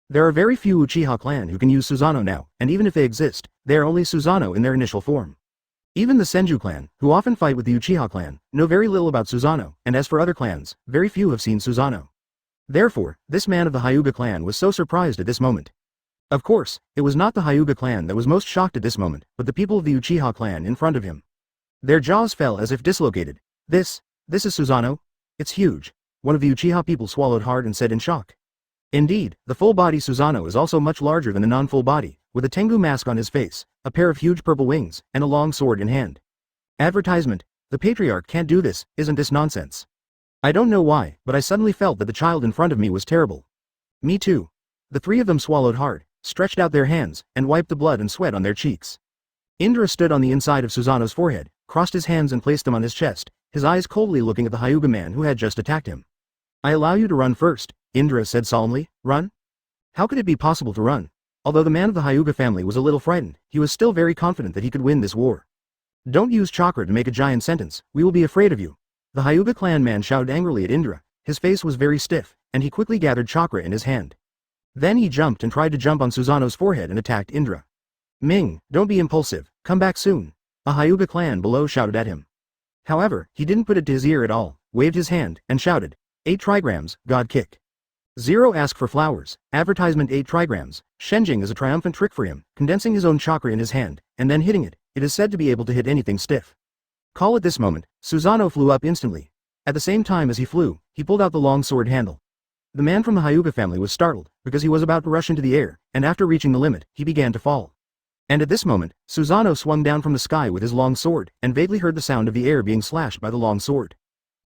There are very few Uchiha clan who can use Susanoo now, and even if they exist, they are only Susanoo in their initial form. Even the Senju clan, who often fight with the Uchiha clan, know very little about Susanoo, and as for other clans, very few have seen Susanoo. Therefore, this man of the Hyuga clan was so surprised at this moment. Of course, it was not the Hyuga clan that was most shocked at this moment, but the people of the Uchiha clan in front of him. Their jaws fell as if dislocated. This is Susanoo? It's huge. One of the Uchiha people swallowed hard and said in shock. Indeed, the full-body Susanoo is also much larger than the non-full body, with a Tengu mask on his face, a pair of huge purple wings, and a long sword in hand. Advertisement: the patriarch can't do this, isn't this nonsense? I don't know why, but I suddenly felt that the child in front of me was terrible. Me too. The 3 of them swallowed hard, stretched out their hands, and wiped the blood and sweat on their cheeks. Indra stood on the inside of Susanoo's forehead, crossed his hands and placed them on his chest, his eyes coldly looking at the Hyuga man who had just attacked him. "I allow you to run first," Indra said solemnly. "Run?" How could it be possible to run? Although the man of the Hyuga family was a little frightened, he was still very confident that he could win this war. "Don't use chakra to make a giant sentence, we will be afraid of you." The Hyuga clan man shouted angrily at Indra. His face was very stiff, and he quickly gathered chakra in his hand. Then he jumped and tried to jump on Susanoo's forehead and attacked Indra. "Ming, don't be impulsive, come back soon," a Hyuga clan below shouted at him. However, he didn't put it to his ear at all, waved his hand, and shouted, 8 trigrams, God kick. 0 Ask for flowers. Advertisement 8 trigrams. Shenjing is a triumphant trick for him, condensing his own chakra in his hand, and then hitting it. It is said to be able to hit anything stiff. Call at this moment, Susanoo flew up instantly. At the same time as he flew, he pulled out the long sword handle. The man from the Hyuga family was startled, because he was about to rush into the air, and after reaching the limit, he began to fall. And at this moment, Susanoo swung down from the sky with his long sword, and vaguely heard the sound of the air being slashed by the long sword.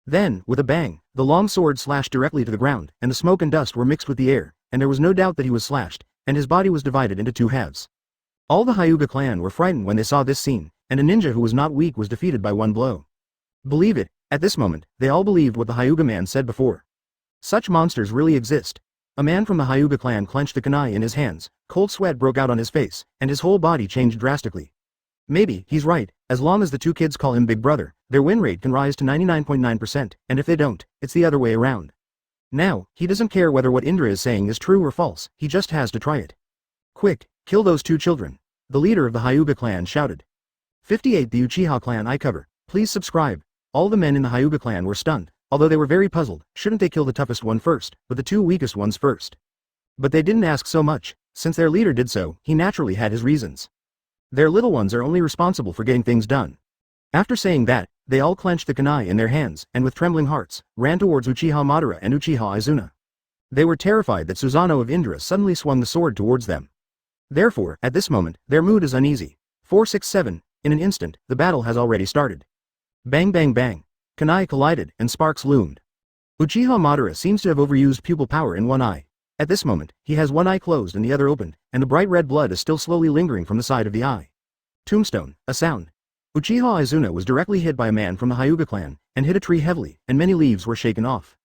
Then, with a bang, the long sword slashed directly to the ground, and the smoke and dust were mixed with the air, and there was no doubt that he was slashed, and his body was divided into 2 halves. All the Hyuga clan were frightened when they saw this scene, and a ninja who was not weak was defeated by 1 blow. Believe it, at this moment, they all believed what the Hyuga man said before. Such monsters really exist. A man from the Hyuga clan clenched the kunai in his hands, cold sweat broke out on his face, and his whole body changed drastically. Maybe, he's right, as long as the 2 kids call him Big Brother, their win rate can rise to 99.9%, and if they don't, it's the other way around. Now, he doesn't care whether what Indra is saying is true or false, he just has to try it. Quick, kill those 2 children. The leader of the Hyuga clan shouted. 58 The Uchiha clan I cover. Please subscribe. All the men in the Hyuga clan were stunned. Although they were very puzzled, shouldn't they kill the toughest one first, but the 2 weakest ones first? But they didn't ask so much, since their leader did so, he naturally had his reasons. Their little ones are only responsible for getting things done. After saying that, they all clenched the kunai in their hands, and with trembling hearts, ran towards Uchiha Madara and Uchiha Izuna. They were terrified that Susanoo of Indra suddenly swung the sword towards them. Therefore, at this moment, their mood is uneasy. 467, in an instant, the battle has already started. Bang bang bang. Kunai collided, and sparks loomed. Uchiha Madara seems to have overused pupil power in one eye. At this moment, he has one eye closed and the other opened, and the bright red blood is still slowly lingering from the side of the eye. Tombstone, a sound. Uchiha Izuna was directly hit by a man from the Hyuga clan, and hit a tree heavily, and many leaves were shaken off.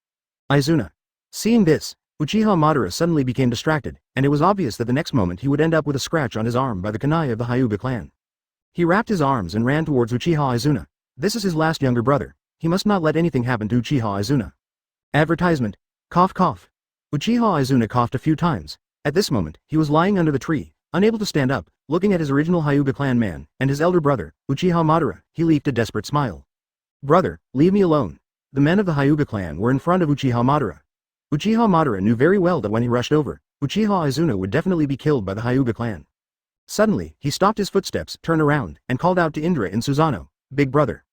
Izuna. Seeing this, Uchiha Madara suddenly became distracted, and it was obvious that the next moment he would end up with a scratch on his arm by the kunai of the Hyuga clan. He wrapped his arms and ran towards Uchiha Izuna. This is his last younger brother. He must not let anything happen to Uchiha Izuna. Advertisement. Cough cough. Uchiha Izuna coughed a few times. At this moment, he was lying under the tree, unable to stand up, looking at his original Hyuga clan man, and his elder brother, Uchiha Madara. He leaked a desperate smile. Brother, leave me alone. The men of the Hyuga clan were in front of Uchiha Madara. Uchiha Madara knew very well that when he rushed over, Uchiha Izuna would definitely be killed by the Hyuga clan. Suddenly, he stopped his footsteps, turned around, and called out to Indra and Susanoo, Big Brother.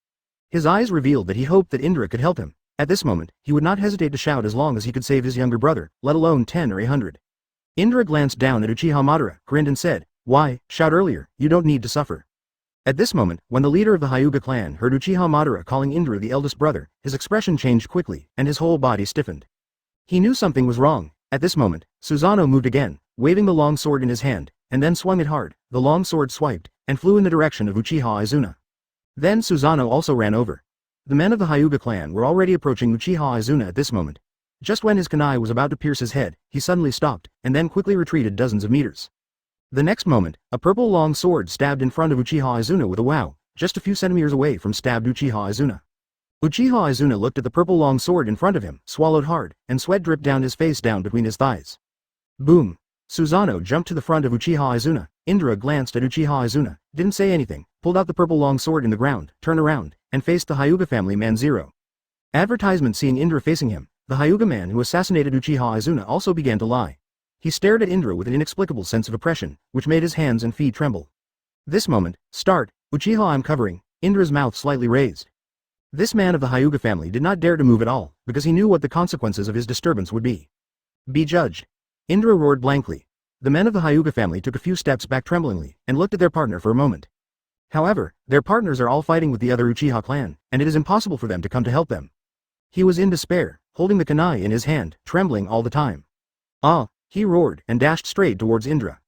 His eyes revealed that he hoped that Indra could help him. At this moment, he would not hesitate to shout as long as he could save his younger brother, let alone 10 or 100. Indra glanced down at Uchiha Madara, grinned and said, Why, shout earlier, you don't need to suffer. At this moment, when the leader of the Hyuga clan heard Uchiha Madara calling Indra the eldest brother, his expression changed quickly, and his whole body stiffened. He knew something was wrong. At this moment, Susanoo moved again, waving the long sword in his hand, and then swung it hard. The long sword swiped, and flew in the direction of Uchiha Izuna. Then Susanoo also ran over. The men of the Hyuga clan were already approaching Uchiha Izuna at this moment. Just when his kunai was about to pierce his head, he suddenly stopped, and then quickly retreated dozens of meters. The next moment, a purple long sword stabbed in front of Uchiha Izuna with a wow, just a few centimeters away from stabbed Uchiha Izuna. Uchiha Izuna looked at the purple long sword in front of him, swallowed hard, and sweat dripped down his face down between his thighs. Boom! Susanoo jumped to the front of Uchiha Izuna. Indra glanced at Uchiha Izuna, didn't say anything, pulled out the purple long sword in the ground, turned around, and faced the Hyuga family man 0. Advertisement. Seeing Indra facing him, the Hyuga man who assassinated Uchiha Izuna also began to lie. He stared at Indra with an inexplicable sense of oppression, which made his hands and feet tremble. This moment, start, Uchiha I'm covering, Indra's mouth slightly raised. This man of the Hyuga family did not dare to move at all, because he knew what the consequences of his disturbance would be. Be judged. Indra roared blankly. The men of the Hyuga family took a few steps back tremblingly, and looked at their partner for a moment. However, their partners are all fighting with the other Uchiha clan, and it is impossible for them to come to help them. He was in despair, holding the kunai in his hand, trembling all the time. Ah! He roared, and dashed straight towards Indra.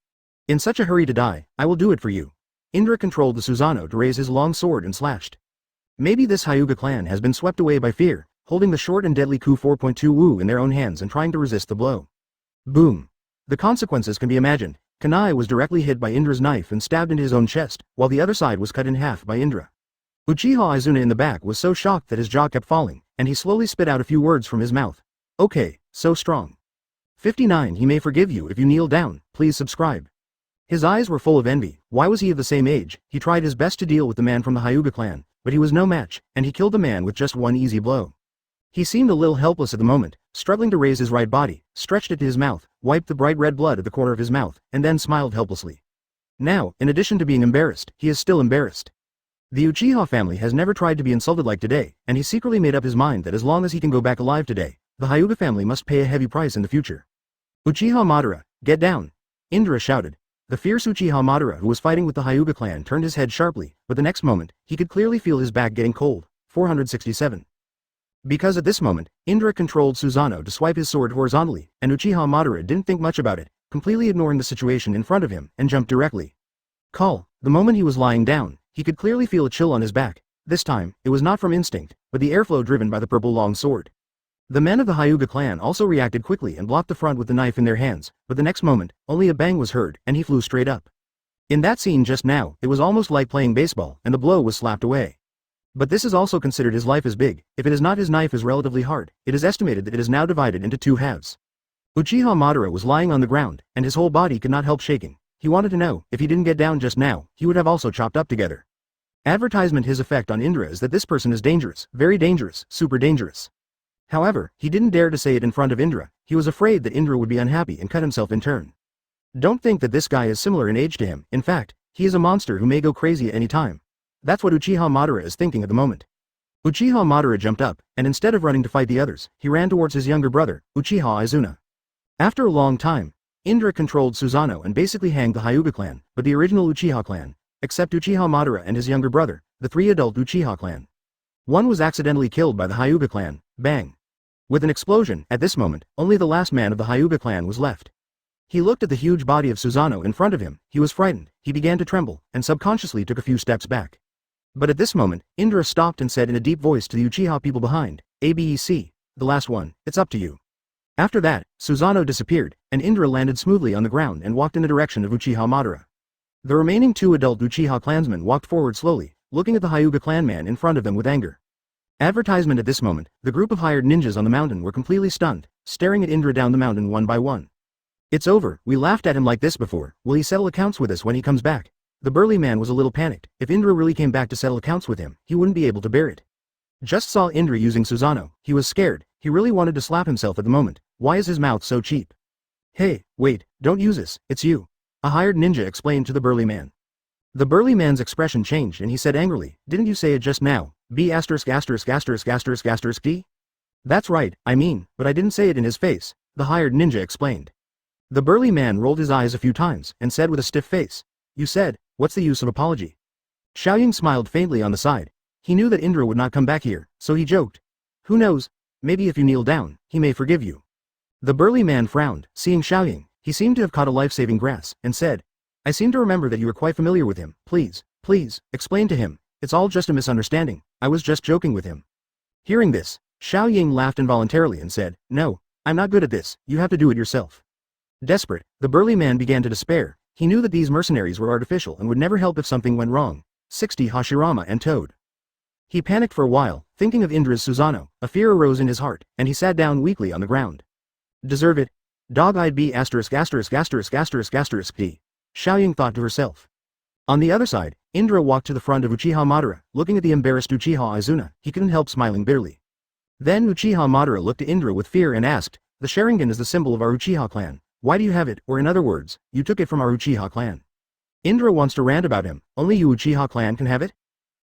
In such a hurry to die, I will do it for you. Indra controlled the Susanoo to raise his long sword and slashed. Maybe this Hyuga clan has been swept away by fear, holding the short and deadly Ku 4.2 Wu in their own hands and trying to resist the blow. Boom! The consequences can be imagined. Kunai was directly hit by Indra's knife and stabbed into his own chest, while the other side was cut in half by Indra. Uchiha Izuna in the back was so shocked that his jaw kept falling, and he slowly spit out a few words from his mouth. Okay, so strong. 59 He may forgive you if you kneel down, please subscribe. His eyes were full of envy. Why was he of the same age? He tried his best to deal with the man from the Hyuga clan, but he was no match, and he killed the man with just one easy blow. He seemed a little helpless at the moment, struggling to raise his right body, stretched it to his mouth, wiped the bright red blood at the corner of his mouth, and then smiled helplessly. Now, in addition to being embarrassed, he is still embarrassed. The Uchiha family has never tried to be insulted like today, and he secretly made up his mind that as long as he can go back alive today, the Hyuga family must pay a heavy price in the future. Uchiha Madara, get down! Indra shouted. The fierce Uchiha Madara who was fighting with the Hyuga clan turned his head sharply, but the next moment, he could clearly feel his back getting cold. 467. Because at this moment, Indra controlled Susanoo to swipe his sword horizontally, and Uchiha Madara didn't think much about it, completely ignoring the situation in front of him, and jumped directly. Call. The moment he was lying down, he could clearly feel a chill on his back. This time, it was not from instinct, but the airflow driven by the purple long sword. The men of the Hyuga clan also reacted quickly and blocked the front with the knife in their hands, but the next moment, only a bang was heard, and he flew straight up. In that scene just now, it was almost like playing baseball, and the blow was slapped away. But this is also considered his life is big. If it is not, his knife is relatively hard. It is estimated that it is now divided into two halves. Uchiha Madara was lying on the ground, and his whole body could not help shaking. He wanted to know, if he didn't get down just now, he would have also chopped up together. Advertisement. His effect on Indra is that this person is dangerous, very dangerous, super dangerous. However, he didn't dare to say it in front of Indra. He was afraid that Indra would be unhappy and cut himself in turn. Don't think that this guy is similar in age to him. In fact, he is a monster who may go crazy at any time. That's what Uchiha Madara is thinking at the moment. Uchiha Madara jumped up, and instead of running to fight the others, he ran towards his younger brother, Uchiha Izuna. After a long time, Indra controlled Susanoo and basically hanged the Hyuga clan, but the original Uchiha clan, except Uchiha Madara and his younger brother, the three adult Uchiha clan. One was accidentally killed by the Hyuga clan, bang. With an explosion, at this moment, only the last man of the Hyuga clan was left. He looked at the huge body of Susanoo in front of him, he was frightened, he began to tremble, and subconsciously took a few steps back. But at this moment, Indra stopped and said in a deep voice to the Uchiha people behind, "Abec, the last one, it's up to you." After that, Susanoo disappeared, and Indra landed smoothly on the ground and walked in the direction of Uchiha Madara. The remaining two adult Uchiha clansmen walked forward slowly, looking at the Hyuga clanman in front of them with anger. Advertisement. At this moment, the group of hired ninjas on the mountain were completely stunned, staring at Indra down the mountain one by one. "It's over, we laughed at him like this before, will he settle accounts with us when he comes back?" The burly man was a little panicked. If Indra really came back to settle accounts with him, he wouldn't be able to bear it. Just saw Indra using Susanoo, he was scared, he really wanted to slap himself at the moment. Why is his mouth so cheap? "Hey, wait, don't use this, it's you," a hired ninja explained to the burly man. The burly man's expression changed and he said angrily, "Didn't you say it just now? B****************. That's right, I mean, but I didn't say it in his face," the hired ninja explained. The burly man rolled his eyes a few times and said with a stiff face, "You said, what's the use of apology?" Xiaoying smiled faintly on the side. He knew that Indra would not come back here, so he joked. "Who knows, maybe if you kneel down, he may forgive you." The burly man frowned, seeing Xiaoying, he seemed to have caught a life-saving grass, and said, "I seem to remember that you were quite familiar with him, please, explain to him, it's all just a misunderstanding, I was just joking with him." Hearing this, Xiaoying laughed involuntarily and said, "No, I'm not good at this, you have to do it yourself." Desperate, the burly man began to despair. He knew that these mercenaries were artificial and would never help if something went wrong. 60 Hashirama and Toad. He panicked for a while, thinking of Indra's Susanoo. A fear arose in his heart, and he sat down weakly on the ground. "Deserve it? Dog-eyed B*******************, Xiaoying thought to herself. On the other side, Indra walked to the front of Uchiha Madara, looking at the embarrassed Uchiha Izuna, he couldn't help smiling bitterly. Then Uchiha Madara looked at Indra with fear and asked, "The Sharingan is the symbol of our Uchiha clan. Why do you have it, or in other words, you took it from our Uchiha clan?" Indra wants to rant about him, only you Uchiha clan can have it?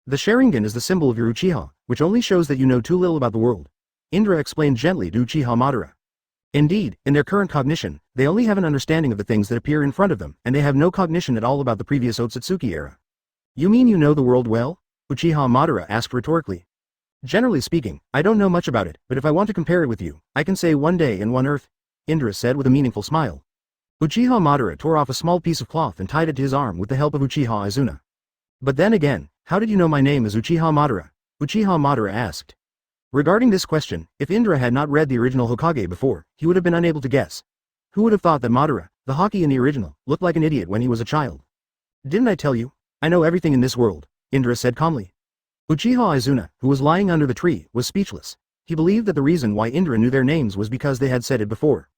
"The Sharingan is the symbol of your Uchiha, which only shows that you know too little about the world," Indra explained gently to Uchiha Madara. Indeed, in their current cognition, they only have an understanding of the things that appear in front of them, and they have no cognition at all about the previous Otsutsuki era. "You mean you know the world well?" Uchiha Madara asked rhetorically. "Generally speaking, I don't know much about it, but if I want to compare it with you, I can say one day and one earth," Indra said with a meaningful smile. Uchiha Madara tore off a small piece of cloth and tied it to his arm with the help of Uchiha Izuna. "But then again, how did you know my name is Uchiha Madara?" Uchiha Madara asked. Regarding this question, if Indra had not read the original Hokage before, he would have been unable to guess. Who would have thought that Madara, the Hokage in the original, looked like an idiot when he was a child? "Didn't I tell you? I know everything in this world," Indra said calmly. Uchiha Izuna, who was lying under the tree, was speechless. He believed that the reason why Indra knew their names was because they had said it before.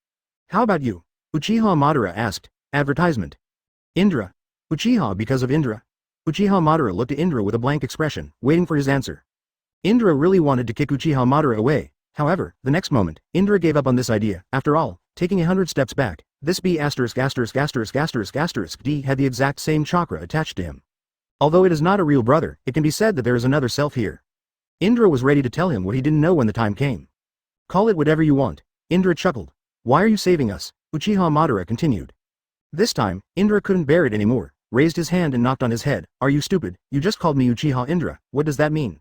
"How about you?" Uchiha Madara asked. Advertisement. "Indra. Uchiha because of Indra." Uchiha Madara looked at Indra with a blank expression, waiting for his answer. Indra really wanted to kick Uchiha Madara away. However, the next moment, Indra gave up on this idea. After all, taking 100 steps back, this B************* D had the exact same chakra attached to him. Although it is not a real brother, it can be said that there is another self here. Indra was ready to tell him what he didn't know when the time came. Call it whatever you want. Indra chuckled. Why are you saving us? Uchiha Madara continued. This time, Indra couldn't bear it anymore, raised his hand and knocked on his head. Are you stupid? You just called me Uchiha Indra. What does that mean?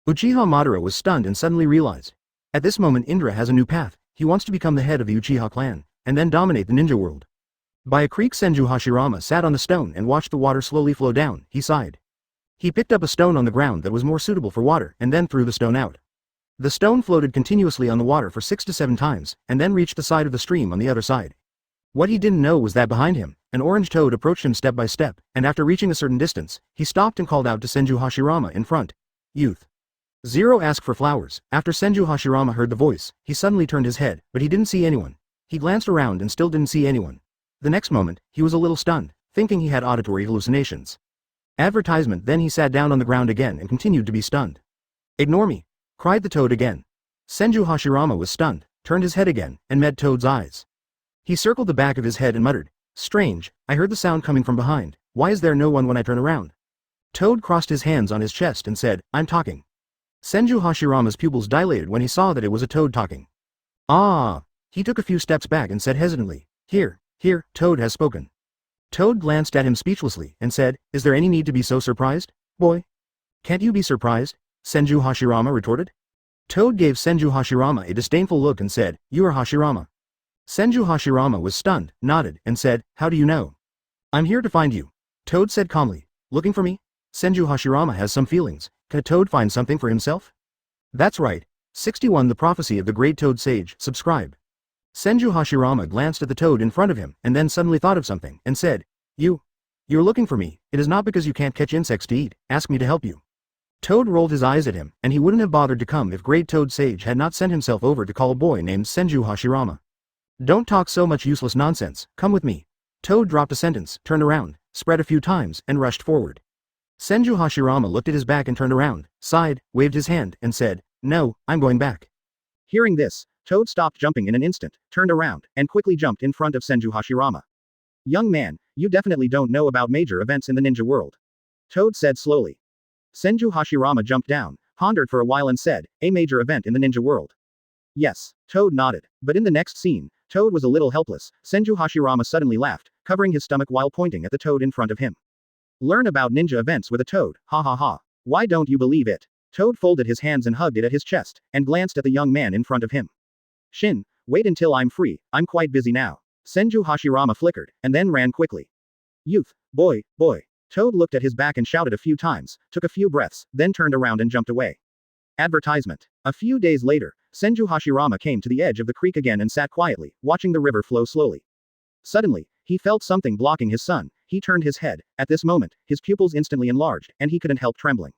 Uchiha Madara was stunned and suddenly realized. At this moment Indra has a new path. He wants to become the head of the Uchiha clan, and then dominate the ninja world. By a creek Senju Hashirama sat on the stone and watched the water slowly flow down. He sighed. He picked up a stone on the ground that was more suitable for water and then threw the stone out. The stone floated continuously on the water for 6 to 7 times, and then reached the side of the stream on the other side. What he didn't know was that behind him, an orange toad approached him step by step, and after reaching a certain distance, he stopped and called out to Senju Hashirama in front. Youth. Zero ask for flowers. After Senju Hashirama heard the voice, he suddenly turned his head, but he didn't see anyone. He glanced around and still didn't see anyone. The next moment, he was a little stunned, thinking he had auditory hallucinations. Advertisement. Then he sat down on the ground again and continued to be stunned. Ignore me, cried the toad again. Senju Hashirama was stunned, turned his head again, and met Toad's eyes. He circled the back of his head and muttered, strange, I heard the sound coming from behind. Why is there no one when I turn around? Toad crossed his hands on his chest and said, I'm talking. Senju Hashirama's pupils dilated when he saw that it was a toad talking. Ah! He took a few steps back and said hesitantly, Here, Toad has spoken. Toad glanced at him speechlessly and said, Is there any need to be so surprised, boy? Can't you be surprised? Senju Hashirama retorted. Toad gave Senju Hashirama a disdainful look and said, You are Hashirama. Senju Hashirama was stunned, nodded, and said, How do you know? I'm here to find you. Toad said calmly. Looking for me? Senju Hashirama has some feelings. Can a toad find something for himself? That's right. 61 The Prophecy of the Great Toad Sage. Subscribe. Senju Hashirama glanced at the toad in front of him and then suddenly thought of something and said, You're looking for me. It is not because you can't catch insects to eat. Ask me to help you. Toad rolled his eyes at him, and he wouldn't have bothered to come if Great Toad Sage had not sent himself over to call a boy named Senju Hashirama. Don't talk so much useless nonsense, come with me. Toad dropped a sentence, turned around, spread a few times, and rushed forward. Senju Hashirama looked at his back and turned around, sighed, waved his hand, and said, No, I'm going back. Hearing this, Toad stopped jumping in an instant, turned around, and quickly jumped in front of Senju Hashirama. Young man, you definitely don't know about major events in the ninja world. Toad said slowly. Senju Hashirama jumped down, pondered for a while and said, A major event in the ninja world. Yes, Toad nodded, but in the next scene, Toad was a little helpless. Senju Hashirama suddenly laughed, covering his stomach while pointing at the toad in front of him. Learn about ninja events with a toad, ha ha ha. Why don't you believe it? Toad folded his hands and hugged it at his chest, and glanced at the young man in front of him. Shin, wait until I'm free, I'm quite busy now. Senju Hashirama flickered, and then ran quickly. Youth, boy. Toad looked at his back and shouted a few times, took a few breaths, then turned around and jumped away. Advertisement. A few days later, Senju Hashirama came to the edge of the creek again and sat quietly, watching the river flow slowly. Suddenly, he felt something blocking his sun. He turned his head. At this moment, his pupils instantly enlarged, and he couldn't help trembling.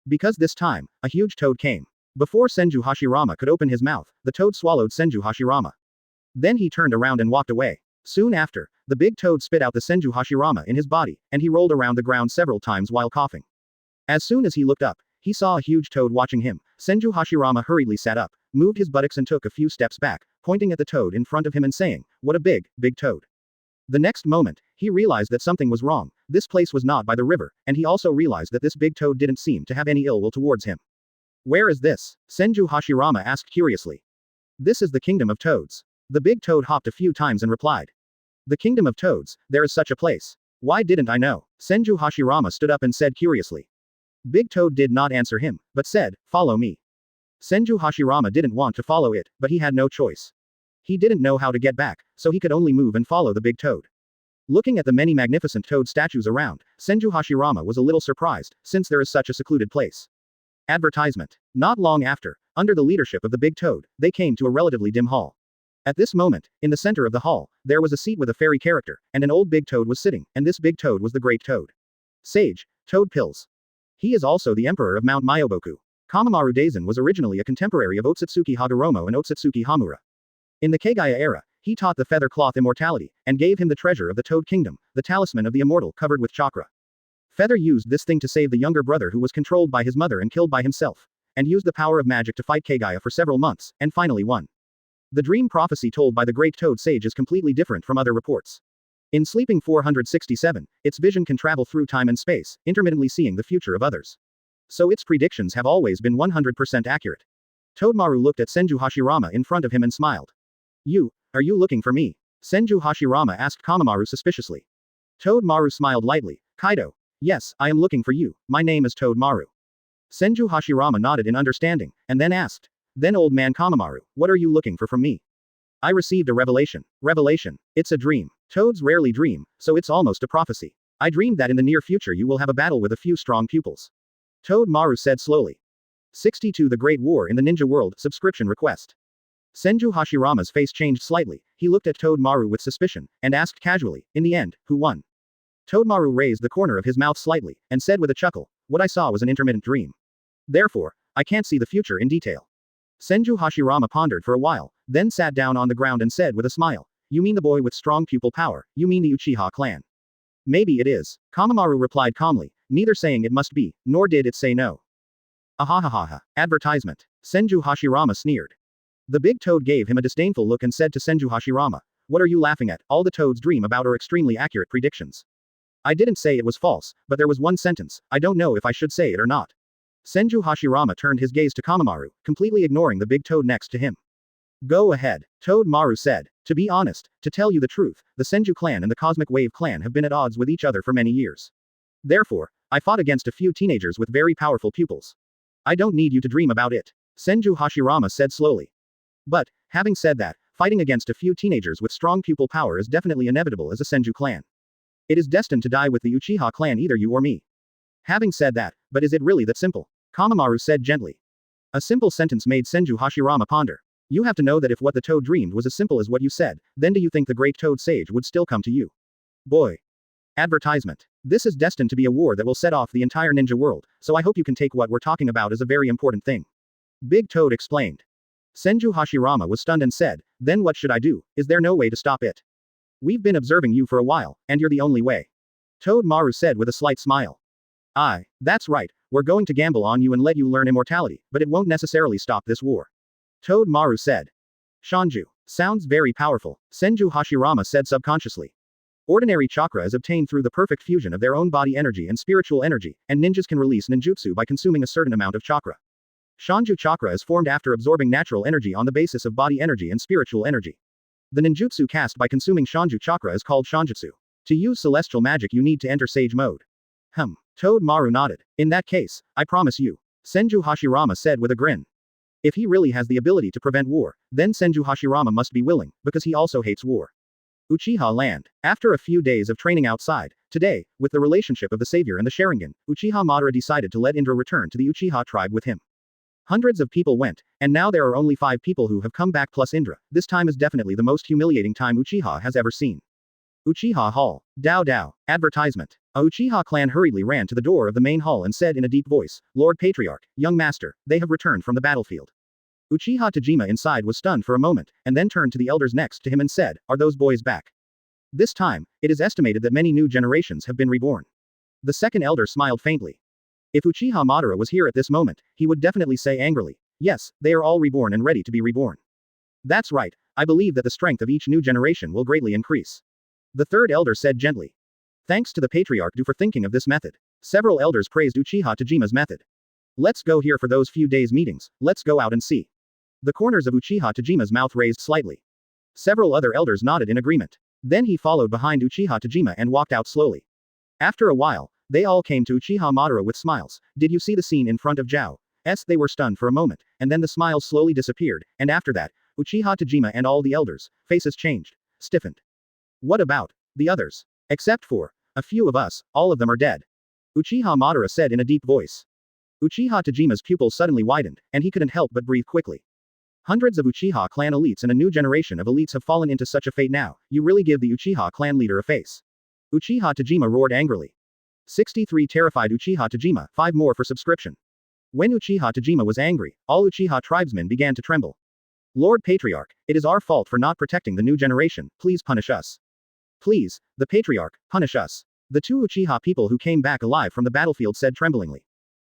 Because this time, a huge toad came. Before Senju Hashirama could open his mouth, the toad swallowed Senju Hashirama. Then he turned around and walked away. Soon after, the big toad spit out the Senju Hashirama in his body, and he rolled around the ground several times while coughing. As soon as he looked up, he saw a huge toad watching him. Senju Hashirama hurriedly sat up, moved his buttocks and took a few steps back, pointing at the toad in front of him and saying, What a big toad. The next moment, he realized that something was wrong. This place was not by the river, and he also realized that this big toad didn't seem to have any ill will towards him. Where is this? Senju Hashirama asked curiously. This is the kingdom of toads. The big toad hopped a few times and replied. The kingdom of toads, there is such a place. Why didn't I know? Senju Hashirama stood up and said curiously. Big Toad did not answer him, but said, Follow me. Senju Hashirama didn't want to follow it, but he had no choice. He didn't know how to get back, so he could only move and follow the big toad. Looking at the many magnificent toad statues around, Senju Hashirama was a little surprised, since there is such a secluded place. Advertisement. Not long after, under the leadership of the big toad, they came to a relatively dim hall. At this moment, in the center of the hall, there was a seat with a fairy character, and an old big toad was sitting, and this big toad was the great toad. Sage, Toad Pills. He is also the emperor of Mount Myoboku. Kamamaru Daisen was originally a contemporary of Otsutsuki Hagoromo and Otsutsuki Hamura. In the Kagaya era, he taught the feather cloth immortality, and gave him the treasure of the Toad Kingdom, the talisman of the immortal covered with chakra. Feather used this thing to save the younger brother who was controlled by his mother and killed by himself. and used the power of magic to fight Kagaya for several months, and finally won. The dream prophecy told by the Great Toad Sage is completely different from other reports. In Sleeping 467, its vision can travel through time and space, intermittently seeing the future of others. So its predictions have always been 100% accurate. Toadmaru looked at Senju Hashirama in front of him and smiled. Are you looking for me? Senju Hashirama asked Kamamaru suspiciously. Toadmaru smiled lightly. Kaido. Yes, I am looking for you, my name is Toadmaru. Senju Hashirama nodded in understanding, and then asked. Then old man Kamamaru, what are you looking for from me? I received a revelation. Revelation. It's a dream. Toads rarely dream, so it's almost a prophecy. I dreamed that in the near future you will have a battle with a few strong pupils. Toadmaru said slowly. 62 The Great War in the Ninja World subscription request. Senju Hashirama's face changed slightly, he looked at Toadmaru with suspicion, and asked casually, in the end, who won? Toadmaru raised the corner of his mouth slightly, and said with a chuckle, what I saw was an intermittent dream. Therefore, I can't see the future in detail. Senju Hashirama pondered for a while, then sat down on the ground and said with a smile, you mean the boy with strong pupil power, you mean the Uchiha clan. Maybe it is. Kamamaru replied calmly, neither saying it must be, nor did it say no. Ahahaha. Advertisement. Senju Hashirama sneered. The big toad gave him a disdainful look and said to Senju Hashirama, what are you laughing at? All the toads dream about are extremely accurate predictions. I didn't say it was false, but there was one sentence, I don't know if I should say it or not. Senju Hashirama turned his gaze to Kamamaru, completely ignoring the big toad next to him. Go ahead, Toadmaru said. To be honest, to tell you the truth, the Senju clan and the Cosmic Wave clan have been at odds with each other for many years. Therefore, I fought against a few teenagers with very powerful pupils. I don't need you to dream about it. Senju Hashirama said slowly. But, having said that, fighting against a few teenagers with strong pupil power is definitely inevitable as a Senju clan. It is destined to die with the Uchiha clan, either you or me. Having said that, but is it really that simple? Kamamaru said gently. A simple sentence made Senju Hashirama ponder. You have to know that if what the toad dreamed was as simple as what you said, then do you think the great toad sage would still come to you? Boy. Advertisement. This is destined to be a war that will set off the entire ninja world, so I hope you can take what we're talking about as a very important thing. Big Toad explained. Senju Hashirama was stunned and said, then what should I do? Is there no way to stop it? We've been observing you for a while, and you're the only way. Toadmaru said with a slight smile. That's right, we're going to gamble on you and let you learn immortality, but it won't necessarily stop this war. Toadmaru said. Shanju. Sounds very powerful, Senju Hashirama said subconsciously. Ordinary chakra is obtained through the perfect fusion of their own body energy and spiritual energy, and ninjas can release ninjutsu by consuming a certain amount of chakra. Shanju chakra is formed after absorbing natural energy on the basis of body energy and spiritual energy. The ninjutsu cast by consuming Shanju chakra is called Shanjutsu. To use celestial magic you need to enter sage mode. Toadmaru nodded. In that case, I promise you. Senju Hashirama said with a grin. If he really has the ability to prevent war, then Senju Hashirama must be willing, because he also hates war. Uchiha Land. After a few days of training outside, today, with the relationship of the Savior and the Sharingan, Uchiha Madara decided to let Indra return to the Uchiha tribe with him. Hundreds of people went, and now there are only 5 people who have come back plus Indra. This time is definitely the most humiliating time Uchiha has ever seen. Uchiha Hall. Dao. Advertisement. A Uchiha clan hurriedly ran to the door of the main hall and said in a deep voice, Lord Patriarch, young master, they have returned from the battlefield. Uchiha Tajima inside was stunned for a moment, and then turned to the elders next to him and said, are those boys back? This time, it is estimated that many new generations have been reborn. The second elder smiled faintly. If Uchiha Madara was here at this moment, he would definitely say angrily, yes, they are all reborn and ready to be reborn. That's right, I believe that the strength of each new generation will greatly increase. The third elder said gently. Thanks to the Patriarch for thinking of this method. Several elders praised Uchiha Tajima's method. Let's go here for those few days meetings, let's go out and see. The corners of Uchiha Tajima's mouth raised slightly. Several other elders nodded in agreement. Then he followed behind Uchiha Tajima and walked out slowly. After a while, they all came to Uchiha Madara with smiles. Did you see the scene in front of Zhao? They were stunned for a moment, and then the smiles slowly disappeared, and after that, Uchiha Tajima and all the elders' faces changed, stiffened. What about the others? Except for a few of us, all of them are dead. Uchiha Madara said in a deep voice. Uchiha Tajima's pupils suddenly widened, and he couldn't help but breathe quickly. Hundreds of Uchiha clan elites and a new generation of elites have fallen into such a fate now, you really give the Uchiha clan leader a face. Uchiha Tajima roared angrily. 63 terrified Uchiha Tajima, 5 more for subscription. When Uchiha Tajima was angry, all Uchiha tribesmen began to tremble. Lord Patriarch, it is our fault for not protecting the new generation, please punish us. Please, the Patriarch, punish us. The 2 Uchiha people who came back alive from the battlefield said tremblingly.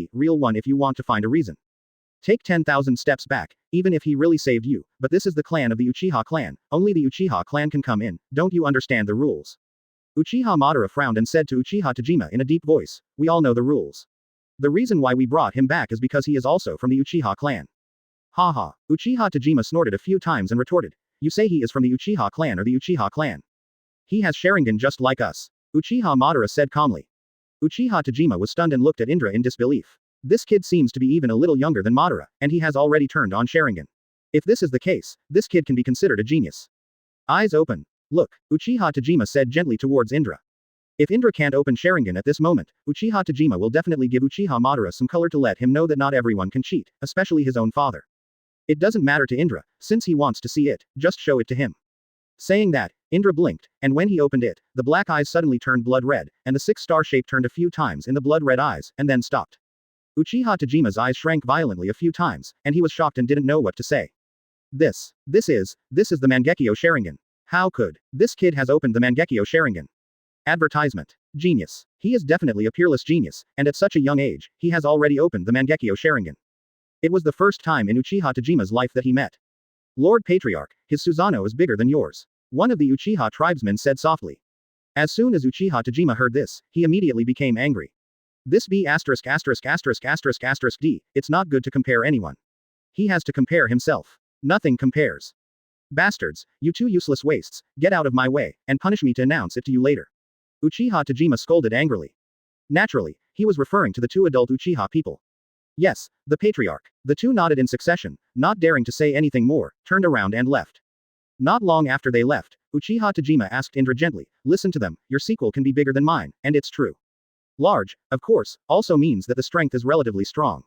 be real one if you want to find a reason. Take 10,000 steps back, even if he really saved you, but this is the clan of the Uchiha clan, only the Uchiha clan can come in, don't you understand the rules? Uchiha Madara frowned and said to Uchiha Tajima in a deep voice, we all know the rules. The reason why we brought him back is because he is also from the Uchiha clan. Haha. Uchiha Tajima snorted a few times and retorted, you say he is from the Uchiha clan or the Uchiha clan? He has Sharingan just like us. Uchiha Madara said calmly. Uchiha Tajima was stunned and looked at Indra in disbelief. This kid seems to be even a little younger than Madara, and he has already turned on Sharingan. If this is the case, this kid can be considered a genius. Eyes open. Look, Uchiha Tajima said gently towards Indra. If Indra can't open Sharingan at this moment, Uchiha Tajima will definitely give Uchiha Madara some color to let him know that not everyone can cheat, especially his own father. It doesn't matter to Indra, since he wants to see it, just show it to him. Saying that, Indra blinked, and when he opened it, the black eyes suddenly turned blood red, and the six-star shape turned a few times in the blood red eyes, and then stopped. Uchiha Tajima's eyes shrank violently a few times, and he was shocked and didn't know what to say. This is the Mangekyo Sharingan. How could? This kid has opened the Mangekyo Sharingan. Advertisement. Genius. He is definitely a peerless genius, and at such a young age, he has already opened the Mangekyo Sharingan. It was the first time in Uchiha Tajima's life that he met. Lord Patriarch, his Susanoo is bigger than yours. One of the Uchiha tribesmen said softly. As soon as Uchiha Tajima heard this, he immediately became angry. This B**************, D, it's not good to compare anyone. He has to compare himself. Nothing compares. Bastards, you two useless wastes, get out of my way, and punish me to announce it to you later. Uchiha Tajima scolded angrily. Naturally, he was referring to the two adult Uchiha people. Yes, the patriarch. The two nodded in succession, not daring to say anything more, turned around and left. Not long after they left, Uchiha Tajima asked Indra gently, listen to them, your sequel can be bigger than mine, and it's true. Large, of course, also means that the strength is relatively strong.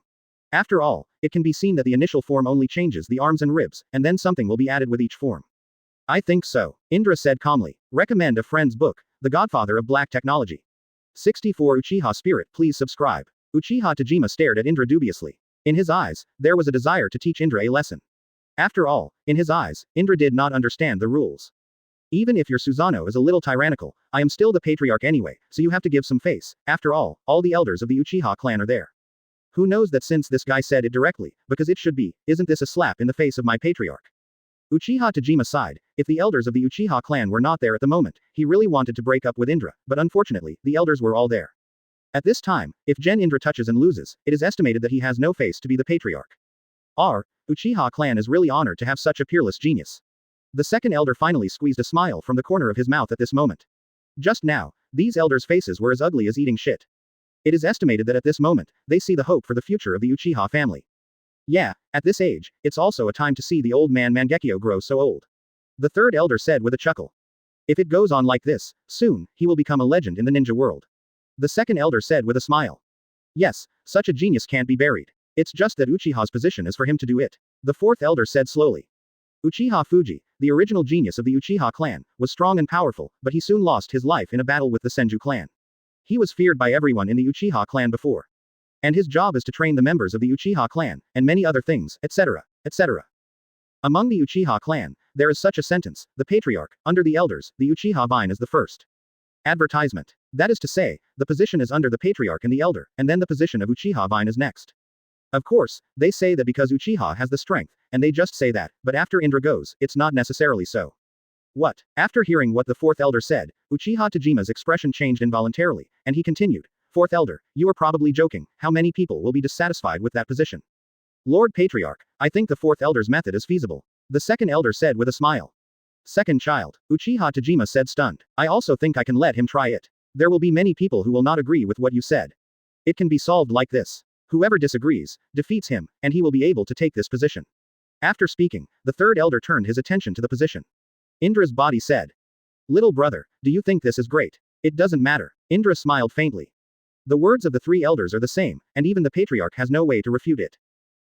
After all, it can be seen that the initial form only changes the arms and ribs, and then something will be added with each form. I think so, Indra said calmly. Recommend a friend's book, The Godfather of Black Technology. 64 Uchiha Spirit, please subscribe. Uchiha Tajima stared at Indra dubiously. In his eyes, there was a desire to teach Indra a lesson. After all, in his eyes, Indra did not understand the rules. Even if your Susanoo is a little tyrannical, I am still the patriarch anyway, so you have to give some face. After all the elders of the Uchiha clan are there. Who knows that since this guy said it directly, because it should be, isn't this a slap in the face of my patriarch? Uchiha Tajima sighed. If the elders of the Uchiha clan were not there at the moment, he really wanted to break up with Indra, but unfortunately, the elders were all there. At this time, if Gen Indra touches and loses, it is estimated that he has no face to be the patriarch. Our Uchiha clan is really honored to have such a peerless genius. The second elder finally squeezed a smile from the corner of his mouth at this moment. Just now, these elders' faces were as ugly as eating shit. It is estimated that at this moment, they see the hope for the future of the Uchiha family. Yeah, at this age, it's also a time to see the old man Mangekyo grow so old. The third elder said with a chuckle. If it goes on like this, soon, he will become a legend in the ninja world. The second elder said with a smile. Yes, such a genius can't be buried. It's just that Uchiha's position is for him to do it. The fourth elder said slowly. Uchiha Fuji, the original genius of the Uchiha clan, was strong and powerful, but he soon lost his life in a battle with the Senju clan. He was feared by everyone in the Uchiha clan before. And his job is to train the members of the Uchiha clan, and many other things, etc., etc. Among the Uchiha clan, there is such a sentence, the patriarch, under the elders, the Uchiha vine is the first. Advertisement. That is to say, the position is under the patriarch and the elder, and then the position of Uchiha vine is next. Of course, they say that because Uchiha has the strength, and they just say that, but after Indra goes, it's not necessarily so. What? After hearing what the fourth elder said, Uchiha Tajima's expression changed involuntarily, and he continued, Fourth elder, you are probably joking, how many people will be dissatisfied with that position? Lord Patriarch, I think the fourth elder's method is feasible. The second elder said with a smile. Second child, Uchiha Tajima said stunned, I also think I can let him try it. There will be many people who will not agree with what you said. It can be solved like this. Whoever disagrees, defeats him, and he will be able to take this position. After speaking, the third elder turned his attention to the position. Indra's body said. Little brother, do you think this is great? It doesn't matter. Indra smiled faintly. The words of the three elders are the same, and even the patriarch has no way to refute it.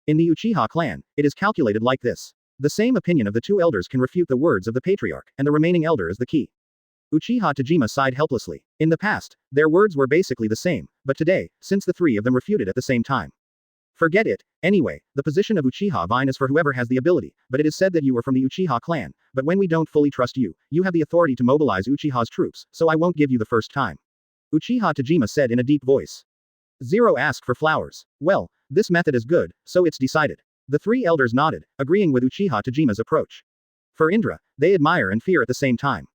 In the Uchiha clan, it is calculated like this. The same opinion of the two elders can refute the words of the patriarch, and the remaining elder is the key. Uchiha Tajima sighed helplessly. In the past, their words were basically the same, but today, since the three of them refuted at the same time. Forget it. Anyway, the position of Uchiha Vine is for whoever has the ability, but it is said that you are from the Uchiha clan, but when we don't fully trust you, you have the authority to mobilize Uchiha's troops, so I won't give you the first time. Uchiha Tajima said in a deep voice. Zero ask for flowers. Well, this method is good, so it's decided. The three elders nodded, agreeing with Uchiha Tajima's approach. For Indra, they admire and fear at the same time.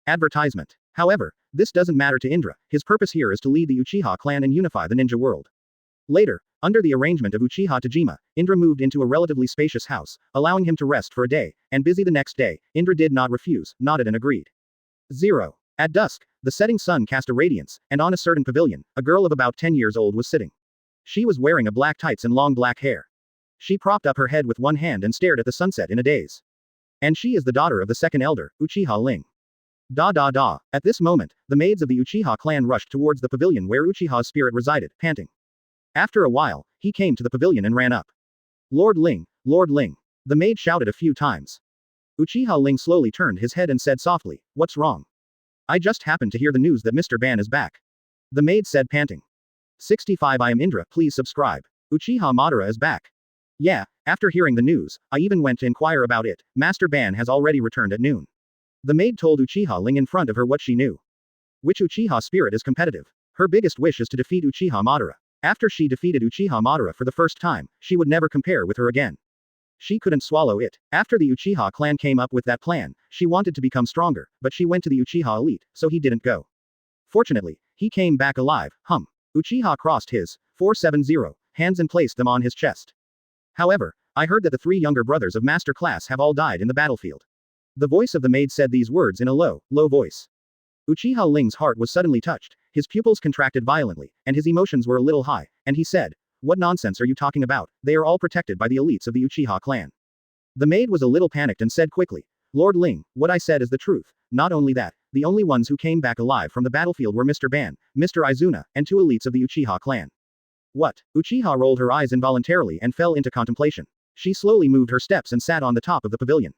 Advertisement. However, this doesn't matter to Indra, his purpose here is to lead the Uchiha clan and unify the ninja world. Later, under the arrangement of Uchiha Tajima, Indra moved into a relatively spacious house, allowing him to rest for a day, and busy the next day, Indra did not refuse, nodded and agreed. 0. At dusk, the setting sun cast a radiance, and on a certain pavilion, a girl of about 10 years old was sitting. She was wearing a black tights and long black hair. She propped up her head with one hand and stared at the sunset in a daze. And she is the daughter of the second elder, Uchiha Ling. Da. At this moment, the maids of the Uchiha clan rushed towards the pavilion where Uchiha's spirit resided, panting. After a while, he came to the pavilion and ran up. Lord Ling, Lord Ling. The maid shouted a few times. Uchiha Ling slowly turned his head and said softly, what's wrong? I just happened to hear the news that Mr. Ban is back. The maid said panting. 65 I am Indra, please subscribe. Uchiha Madara is back. Yeah, after hearing the news, I even went to inquire about it, Master Ban has already returned at noon. The maid told Uchiha Ling in front of her what she knew. Which Uchiha spirit is competitive. Her biggest wish is to defeat Uchiha Madara. After she defeated Uchiha Madara for the first time, she would never compare with her again. She couldn't swallow it. After the Uchiha clan came up with that plan, she wanted to become stronger, but she went to the Uchiha elite, so he didn't go. Fortunately, he came back alive, Uchiha crossed his 470 hands and placed them on his chest. However, I heard that the three younger brothers of Master Class have all died in the battlefield. The voice of the maid said these words in a low voice. Uchiha Ling's heart was suddenly touched, his pupils contracted violently, and his emotions were a little high, and he said, what nonsense are you talking about? They are all protected by the elites of the Uchiha clan. The maid was a little panicked and said quickly, Lord Ling, what I said is the truth. Not only that, the only ones who came back alive from the battlefield were Mr. Ban, Mr. Izuna, and two elites of the Uchiha clan. What? Uchiha rolled her eyes involuntarily and fell into contemplation. She slowly moved her steps and sat on the top of the pavilion.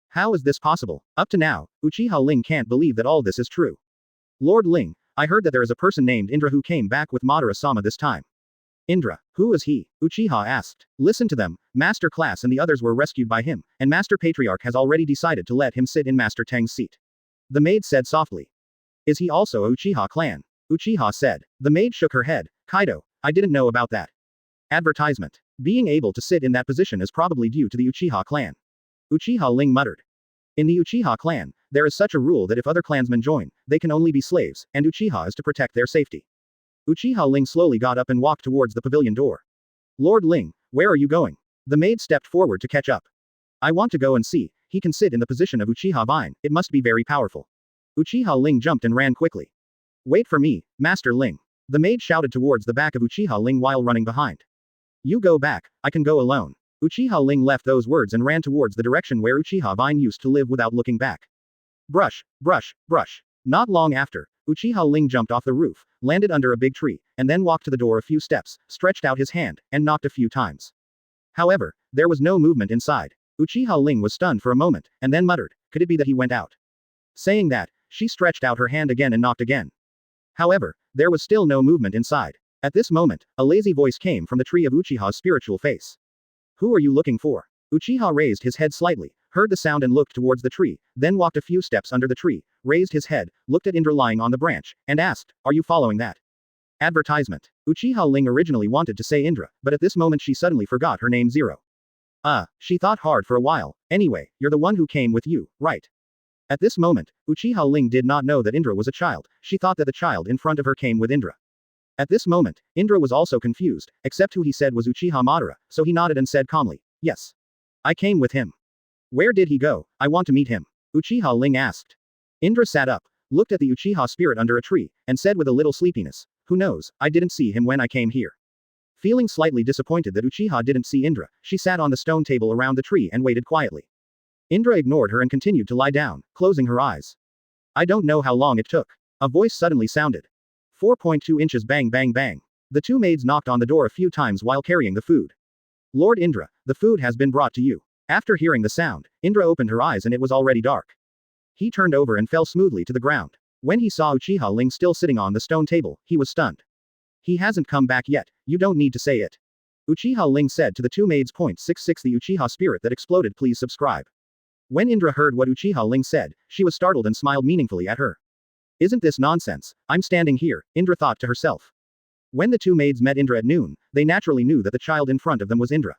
How is this possible? Up to now, Uchiha Ling can't believe that all this is true. Lord Ling, I heard that there is a person named Indra who came back with Madara-sama this time. Indra, who is he? Uchiha asked. Listen to them, Master Class and the others were rescued by him, and Master Patriarch has already decided to let him sit in Master Teng's seat. The maid said softly. Is he also a Uchiha clan? Uchiha said. The maid shook her head. Kaido, I didn't know about that. Advertisement. Being able to sit in that position is probably due to the Uchiha clan. Uchiha Ling muttered. In the Uchiha clan, there is such a rule that if other clansmen join, they can only be slaves, and Uchiha is to protect their safety. Uchiha Ling slowly got up and walked towards the pavilion door. Lord Ling, where are you going? The maid stepped forward to catch up. I want to go and see, he can sit in the position of Uchiha Vine, it must be very powerful. Uchiha Ling jumped and ran quickly. Wait for me, Master Ling. The maid shouted towards the back of Uchiha Ling while running behind. You go back, I can go alone. Uchiha Ling left those words and ran towards the direction where Uchiha Vine used to live without looking back. Brush. Not long after, Uchiha Ling jumped off the roof, landed under a big tree, and then walked to the door a few steps, stretched out his hand, and knocked a few times. However, there was no movement inside. Uchiha Ling was stunned for a moment, and then muttered, could it be that he went out? Saying that, she stretched out her hand again and knocked again. However, there was still no movement inside. At this moment, a lazy voice came from the tree of Uchiha's spiritual face. Who are you looking for? Uchiha raised his head slightly, heard the sound and looked towards the tree, then walked a few steps under the tree, raised his head, looked at Indra lying on the branch, and asked, are you following that? Advertisement. Uchiha Ling originally wanted to say Indra, but at this moment she suddenly forgot her name. Zero. She thought hard for a while. Anyway, you're the one who came with you, right? At this moment, Uchiha Ling did not know that Indra was a child. She thought that the child in front of her came with Indra. At this moment, Indra was also confused, except who he said was Uchiha Madara, so he nodded and said calmly, yes. I came with him. Where did he go? I want to meet him. Uchiha Ling asked. Indra sat up, looked at the Uchiha spirit under a tree, and said with a little sleepiness, who knows, I didn't see him when I came here. Feeling slightly disappointed that Uchiha didn't see Indra, she sat on the stone table around the tree and waited quietly. Indra ignored her and continued to lie down, closing her eyes. I don't know how long it took. A voice suddenly sounded. 4.2 inches bang bang bang. The two maids knocked on the door a few times while carrying the food. Lord Indra, the food has been brought to you. After hearing the sound, Indra opened her eyes and it was already dark. He turned over and fell smoothly to the ground. When he saw Uchiha Ling still sitting on the stone table, he was stunned. He hasn't come back yet, you don't need to say it. Uchiha Ling said to the two maids. 66 The Uchiha spirit that exploded. Please subscribe. When Indra heard what Uchiha Ling said, she was startled and smiled meaningfully at her. Isn't this nonsense? I'm standing here, Indra thought to herself. When the two maids met Indra at noon, they naturally knew that the child in front of them was Indra.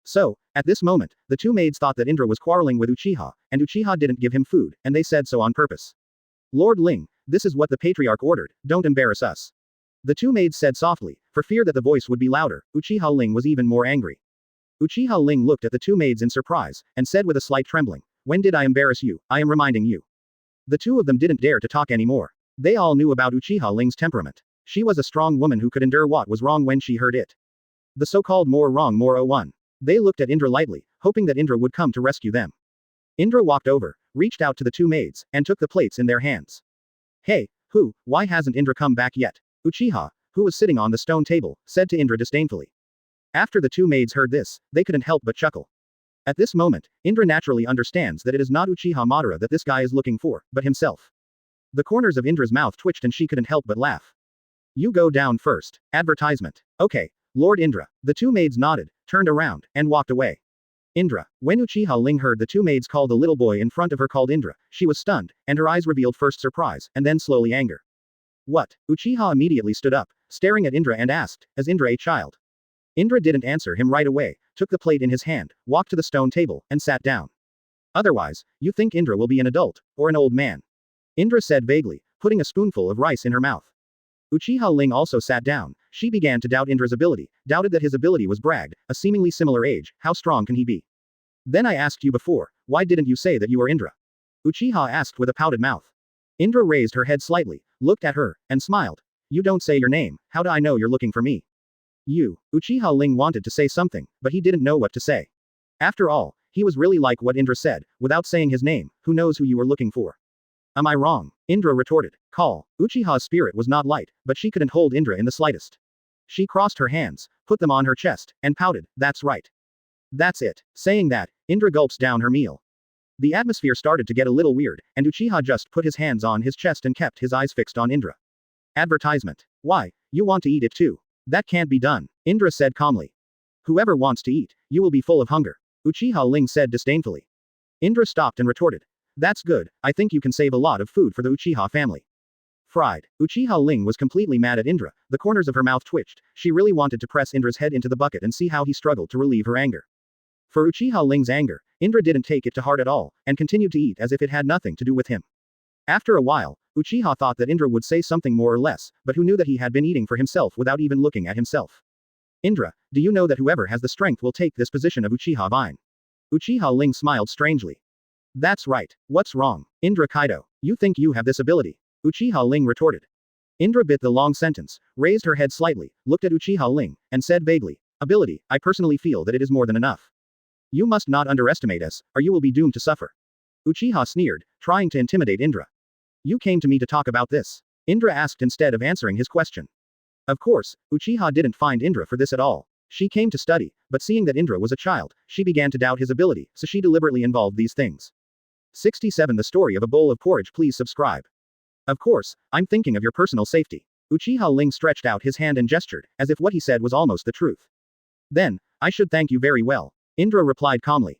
So, at this moment, the two maids thought that Indra was quarreling with Uchiha, and Uchiha didn't give him food, and they said so on purpose. Lord Ling, this is what the patriarch ordered, don't embarrass us. The two maids said softly, for fear that the voice would be louder. Uchiha Ling was even more angry. Uchiha Ling looked at the two maids in surprise, and said with a slight trembling, when did I embarrass you? I am reminding you. The two of them didn't dare to talk anymore. They all knew about Uchiha Ling's temperament. She was a strong woman who could endure what was wrong when she heard it. The so-called more wrong more 01. They looked at Indra lightly, hoping that Indra would come to rescue them. Indra walked over, reached out to the two maids, and took the plates in their hands. Hey, why hasn't Indra come back yet? Uchiha, who was sitting on the stone table, said to Indra disdainfully. After the two maids heard this, they couldn't help but chuckle. At this moment, Indra naturally understands that it is not Uchiha Madara that this guy is looking for, but himself. The corners of Indra's mouth twitched and she couldn't help but laugh. You go down first. Advertisement. Okay, Lord Indra. The two maids nodded, turned around, and walked away. Indra. When Uchiha Ling heard the two maids call the little boy in front of her called Indra, she was stunned, and her eyes revealed first surprise, and then slowly anger. What? Uchiha immediately stood up, staring at Indra and asked, is Indra a child? Indra didn't answer him right away, took the plate in his hand, walked to the stone table, and sat down. Otherwise, you think Indra will be an adult, or an old man? Indra said vaguely, putting a spoonful of rice in her mouth. Uchiha Ling also sat down. She began to doubt Indra's ability, doubted that his ability was bragged, a seemingly similar age, how strong can he be? Then I asked you before, why didn't you say that you are Indra? Uchiha asked with a pouted mouth. Indra raised her head slightly, looked at her, and smiled. You don't say your name, how do I know you're looking for me? You. Uchiha Ling wanted to say something, but he didn't know what to say. After all, he was really like what Indra said, without saying his name, who knows who you were looking for? Am I wrong? Indra retorted. Call. Uchiha's spirit was not light, but she couldn't hold Indra in the slightest. She crossed her hands, put them on her chest, and pouted, that's right. That's it. Saying that, Indra gulps down her meal. The atmosphere started to get a little weird, and Uchiha just put his hands on his chest and kept his eyes fixed on Indra. Advertisement. Why, you want to eat it too? That can't be done, Indra said calmly. Whoever wants to eat, you will be full of hunger, Uchiha Ling said disdainfully. Indra stopped and retorted. That's good, I think you can save a lot of food for the Uchiha family. Fried. Uchiha Ling was completely mad at Indra, the corners of her mouth twitched, she really wanted to press Indra's head into the bucket and see how he struggled to relieve her anger. For Uchiha Ling's anger, Indra didn't take it to heart at all, and continued to eat as if it had nothing to do with him. After a while, Uchiha thought that Indra would say something more or less, but who knew that he had been eating for himself without even looking at himself. Indra, do you know that whoever has the strength will take this position of Uchiha Vine? Uchiha Ling smiled strangely. That's right, what's wrong, Indra Kaido, you think you have this ability? Uchiha Ling retorted. Indra bit the long sentence, raised her head slightly, looked at Uchiha Ling, and said vaguely, ability, I personally feel that it is more than enough. You must not underestimate us, or you will be doomed to suffer. Uchiha sneered, trying to intimidate Indra. You came to me to talk about this? Indra asked instead of answering his question. Of course, Uchiha didn't find Indra for this at all. She came to study, but seeing that Indra was a child, she began to doubt his ability, so she deliberately involved these things. 67 The story of a bowl of porridge. Please subscribe. Of course, I'm thinking of your personal safety. Uchiha Ling stretched out his hand and gestured, as if what he said was almost the truth. Then, I should thank you very well, Indra replied calmly.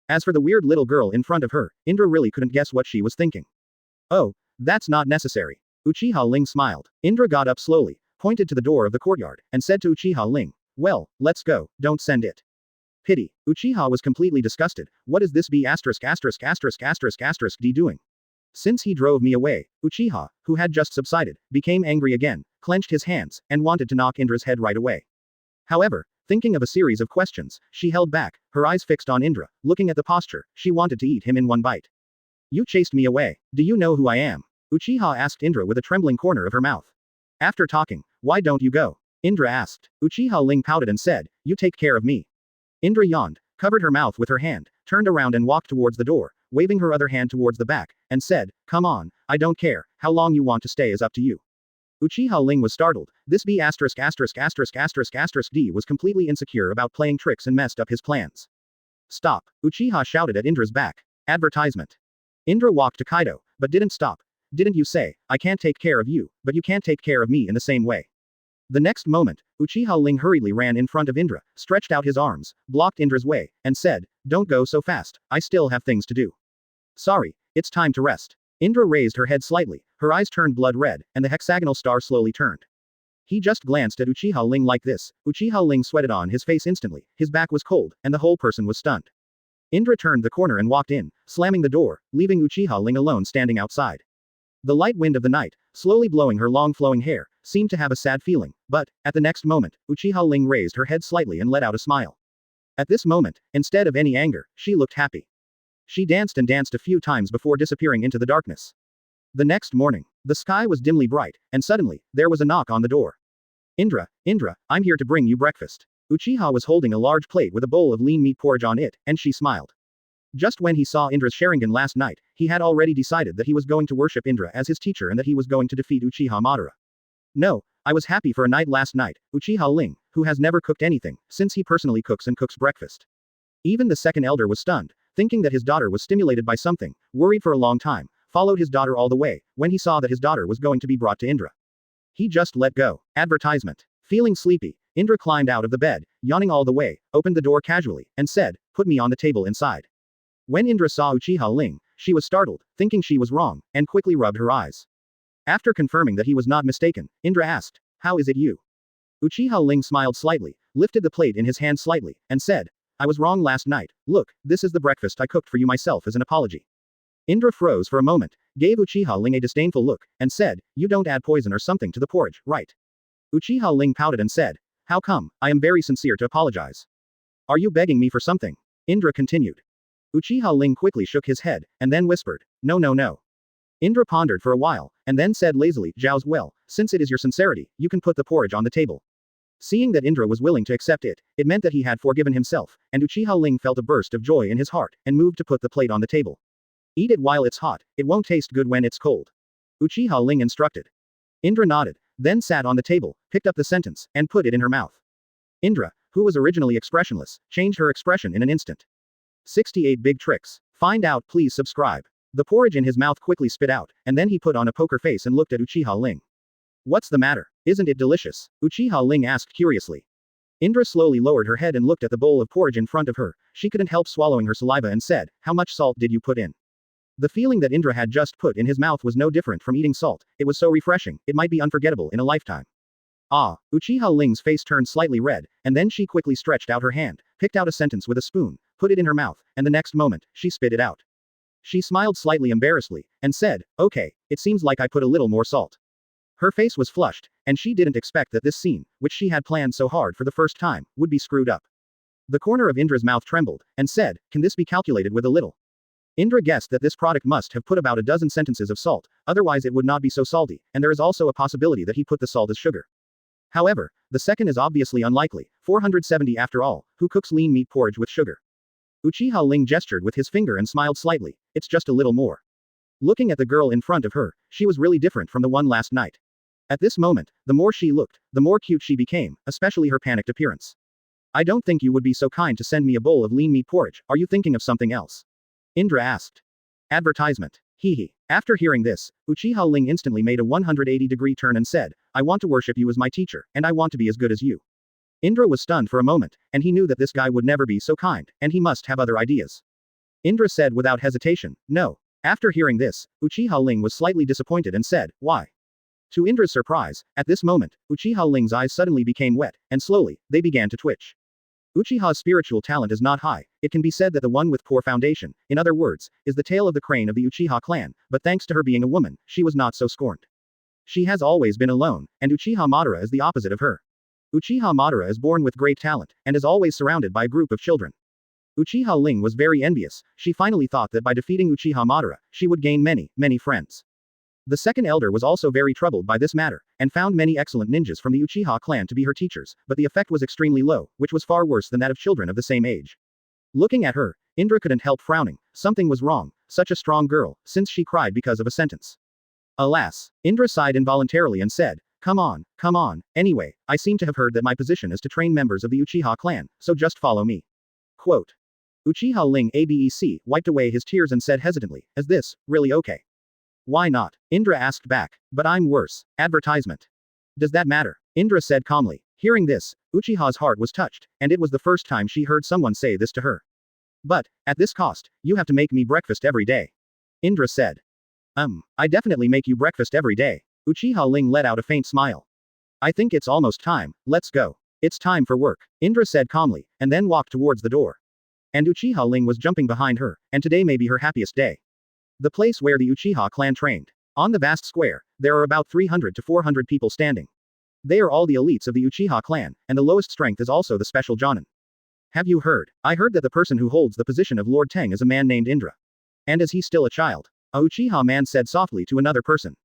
As for the weird little girl in front of her, Indra really couldn't guess what she was thinking. Oh, that's not necessary. Uchiha Ling smiled. Indra got up slowly, pointed to the door of the courtyard, and said to Uchiha Ling, "Well, let's go, don't send it." Pity. Uchiha was completely disgusted. What is this B************ D doing? Since he drove me away, Uchiha, who had just subsided, became angry again, clenched his hands, and wanted to knock Indra's head right away. However, thinking of a series of questions, she held back, her eyes fixed on Indra, looking at the posture, she wanted to eat him in one bite. You chased me away. Do you know who I am? Uchiha asked Indra with a trembling corner of her mouth. After talking, why don't you go? Indra asked. Uchiha Ling pouted and said, you take care of me. Indra yawned, covered her mouth with her hand, turned around and walked towards the door, waving her other hand towards the back, and said, come on, I don't care, how long you want to stay is up to you. Uchiha Ling was startled. This B********* D was completely insecure about playing tricks and messed up his plans. Stop. Uchiha shouted at Indra's back. Advertisement. Indra walked to Kaido, but didn't stop. Didn't you say, I can't take care of you, but you can't take care of me in the same way? The next moment, Uchiha Ling hurriedly ran in front of Indra, stretched out his arms, blocked Indra's way, and said, don't go so fast, I still have things to do. Sorry, it's time to rest. Indra raised her head slightly, her eyes turned blood red, and the hexagonal star slowly turned. He just glanced at Uchiha Ling like this. Uchiha Ling sweated on his face instantly, his back was cold, and the whole person was stunned. Indra turned the corner and walked in, slamming the door, leaving Uchiha Ling alone standing outside. The light wind of the night, slowly blowing her long flowing hair, seemed to have a sad feeling, but, at the next moment, Uchiha Ling raised her head slightly and let out a smile. At this moment, instead of any anger, she looked happy. She danced and danced a few times before disappearing into the darkness. The next morning, the sky was dimly bright, and suddenly, there was a knock on the door. Indra, I'm here to bring you breakfast. Uchiha was holding a large plate with a bowl of lean meat porridge on it, and she smiled. Just when he saw Indra's Sharingan last night, he had already decided that he was going to worship Indra as his teacher and that he was going to defeat Uchiha Madara. No, I was happy for a night last night, Uchiha Ling, who has never cooked anything, since he personally cooks breakfast. Even the second elder was stunned, thinking that his daughter was stimulated by something, worried for a long time, followed his daughter all the way, when he saw that his daughter was going to be brought to Indra. He just let go. Advertisement. Feeling sleepy, Indra climbed out of the bed, yawning all the way, opened the door casually, and said, put me on the table inside. When Indra saw Uchiha Ling, she was startled, thinking she was wrong, and quickly rubbed her eyes. After confirming that he was not mistaken, Indra asked, how is it you? Uchiha Ling smiled slightly, lifted the plate in his hand slightly, and said, I was wrong last night, look, this is the breakfast I cooked for you myself as an apology. Indra froze for a moment, gave Uchiha Ling a disdainful look, and said, you don't add poison or something to the porridge, right? Uchiha Ling pouted and said, how come, I am very sincere to apologize. Are you begging me for something? Indra continued. Uchiha Ling quickly shook his head, and then whispered, no. Indra pondered for a while, and then said lazily, Zhao's well, since it is your sincerity, you can put the porridge on the table. Seeing that Indra was willing to accept it, it meant that he had forgiven himself, and Uchiha Ling felt a burst of joy in his heart, and moved to put the plate on the table. Eat it while it's hot, it won't taste good when it's cold. Uchiha Ling instructed. Indra nodded, then sat on the table, picked up the sentence, and put it in her mouth. Indra, who was originally expressionless, changed her expression in an instant. 68 Big Tricks. Find out, please subscribe. The porridge in his mouth quickly spit out, and then he put on a poker face and looked at Uchiha Ling. What's the matter? Isn't it delicious? Uchiha Ling asked curiously. Indra slowly lowered her head and looked at the bowl of porridge in front of her. She couldn't help swallowing her saliva and said, how much salt did you put in? The feeling that Indra had just put in his mouth was no different from eating salt. It was so refreshing, it might be unforgettable in a lifetime. Ah, Uchiha Ling's face turned slightly red, and then she quickly stretched out her hand, picked out a sentence with a spoon, put it in her mouth, and the next moment, she spit it out. She smiled slightly embarrassedly, and said, okay, it seems like I put a little more salt. Her face was flushed, and she didn't expect that this scene, which she had planned so hard for the first time, would be screwed up. The corner of Indra's mouth trembled, and said, can this be calculated with a little? Indra guessed that this product must have put about a dozen sentences of salt, otherwise it would not be so salty, and there is also a possibility that he put the salt as sugar. However, the second is obviously unlikely, 470 after all, who cooks lean meat porridge with sugar? Uchiha Ling gestured with his finger and smiled slightly, it's just a little more. Looking at the girl in front of her, she was really different from the one last night. At this moment, the more she looked, the more cute she became, especially her panicked appearance. I don't think you would be so kind to send me a bowl of lean meat porridge, are you thinking of something else? Indra asked. Advertisement. Hee. After hearing this, Uchiha Ling instantly made a 180-degree turn and said, I want to worship you as my teacher, and I want to be as good as you. Indra was stunned for a moment, and he knew that this guy would never be so kind, and he must have other ideas. Indra said without hesitation, no. After hearing this, Uchiha Ling was slightly disappointed and said, why? To Indra's surprise, at this moment, Uchiha Ling's eyes suddenly became wet, and slowly, they began to twitch. Uchiha's spiritual talent is not high. It can be said that the one with poor foundation, in other words, is the tail of the crane of the Uchiha clan, but thanks to her being a woman, she was not so scorned. She has always been alone, and Uchiha Madara is the opposite of her. Uchiha Madara is born with great talent, and is always surrounded by a group of children. Uchiha Ling was very envious. She finally thought that by defeating Uchiha Madara, she would gain many, many friends. The second elder was also very troubled by this matter, and found many excellent ninjas from the Uchiha clan to be her teachers, but the effect was extremely low, which was far worse than that of children of the same age. Looking at her, Indra couldn't help frowning. Something was wrong, such a strong girl, since she cried because of a sentence. Alas, Indra sighed involuntarily and said, come on, anyway, I seem to have heard that my position is to train members of the Uchiha clan, so just follow me. Quote. Uchiha Ling Abec wiped away his tears and said hesitantly, is this really okay? Why not? Indra asked back. But I'm worse. Advertisement. Does that matter? Indra said calmly. Hearing this, Uchiha's heart was touched, and it was the first time she heard someone say this to her. But, at this cost, you have to make me breakfast every day. Indra said. I definitely make you breakfast every day. Uchiha Ling let out a faint smile. I think it's almost time, let's go. It's time for work, Indra said calmly, and then walked towards the door. And Uchiha Ling was jumping behind her, and today may be her happiest day. The place where the Uchiha clan trained. On the vast square, there are about 300 to 400 people standing. They are all the elites of the Uchiha clan, and the lowest strength is also the special Jonin. Have you heard? I heard that the person who holds the position of Lord Tang is a man named Indra. And is he still a child? A Uchiha man said softly to another person.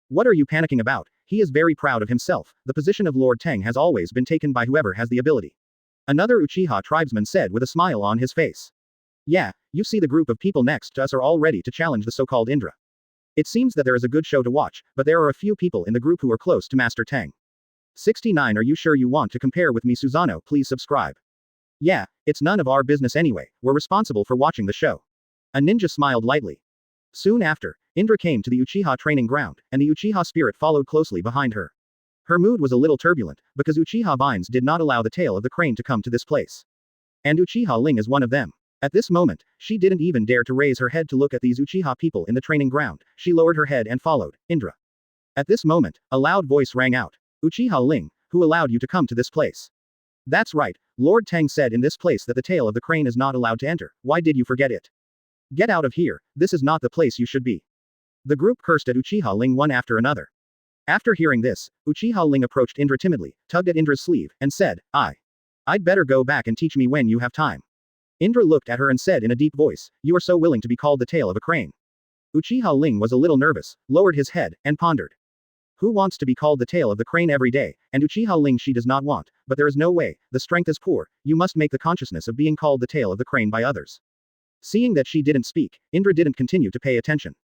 What are you panicking about? He is very proud of himself. The position of Lord Tang has always been taken by whoever has the ability. Another Uchiha tribesman said with a smile on his face. Yeah, you see the group of people next to us are all ready to challenge the so-called Indra. It seems that there is a good show to watch, but there are a few people in the group who are close to Master Tang. 69 Are you sure you want to compare with me Susano? Please subscribe. Yeah, it's none of our business anyway, we're responsible for watching the show. A ninja smiled lightly. Soon after, Indra came to the Uchiha training ground, and the Uchiha spirit followed closely behind her. Her mood was a little turbulent, because Uchiha vines did not allow the tail of the crane to come to this place. And Uchiha Ling is one of them. At this moment, she didn't even dare to raise her head to look at these Uchiha people in the training ground. She lowered her head and followed Indra. At this moment, a loud voice rang out. Uchiha Ling, who allowed you to come to this place? That's right, Lord Tang said in this place that the tail of the crane is not allowed to enter. Why did you forget it? Get out of here, this is not the place you should be. The group cursed at Uchiha Ling one after another. After hearing this, Uchiha Ling approached Indra timidly, tugged at Indra's sleeve, and said, I'd better go back and teach me when you have time. Indra looked at her and said in a deep voice, you are so willing to be called the tail of a crane. Uchiha Ling was a little nervous, lowered his head, and pondered. Who wants to be called the tail of the crane every day? And Uchiha Ling she does not want, but there is no way, the strength is poor, you must make the consciousness of being called the tail of the crane by others. Seeing that she didn't speak, Indra didn't continue to pay attention.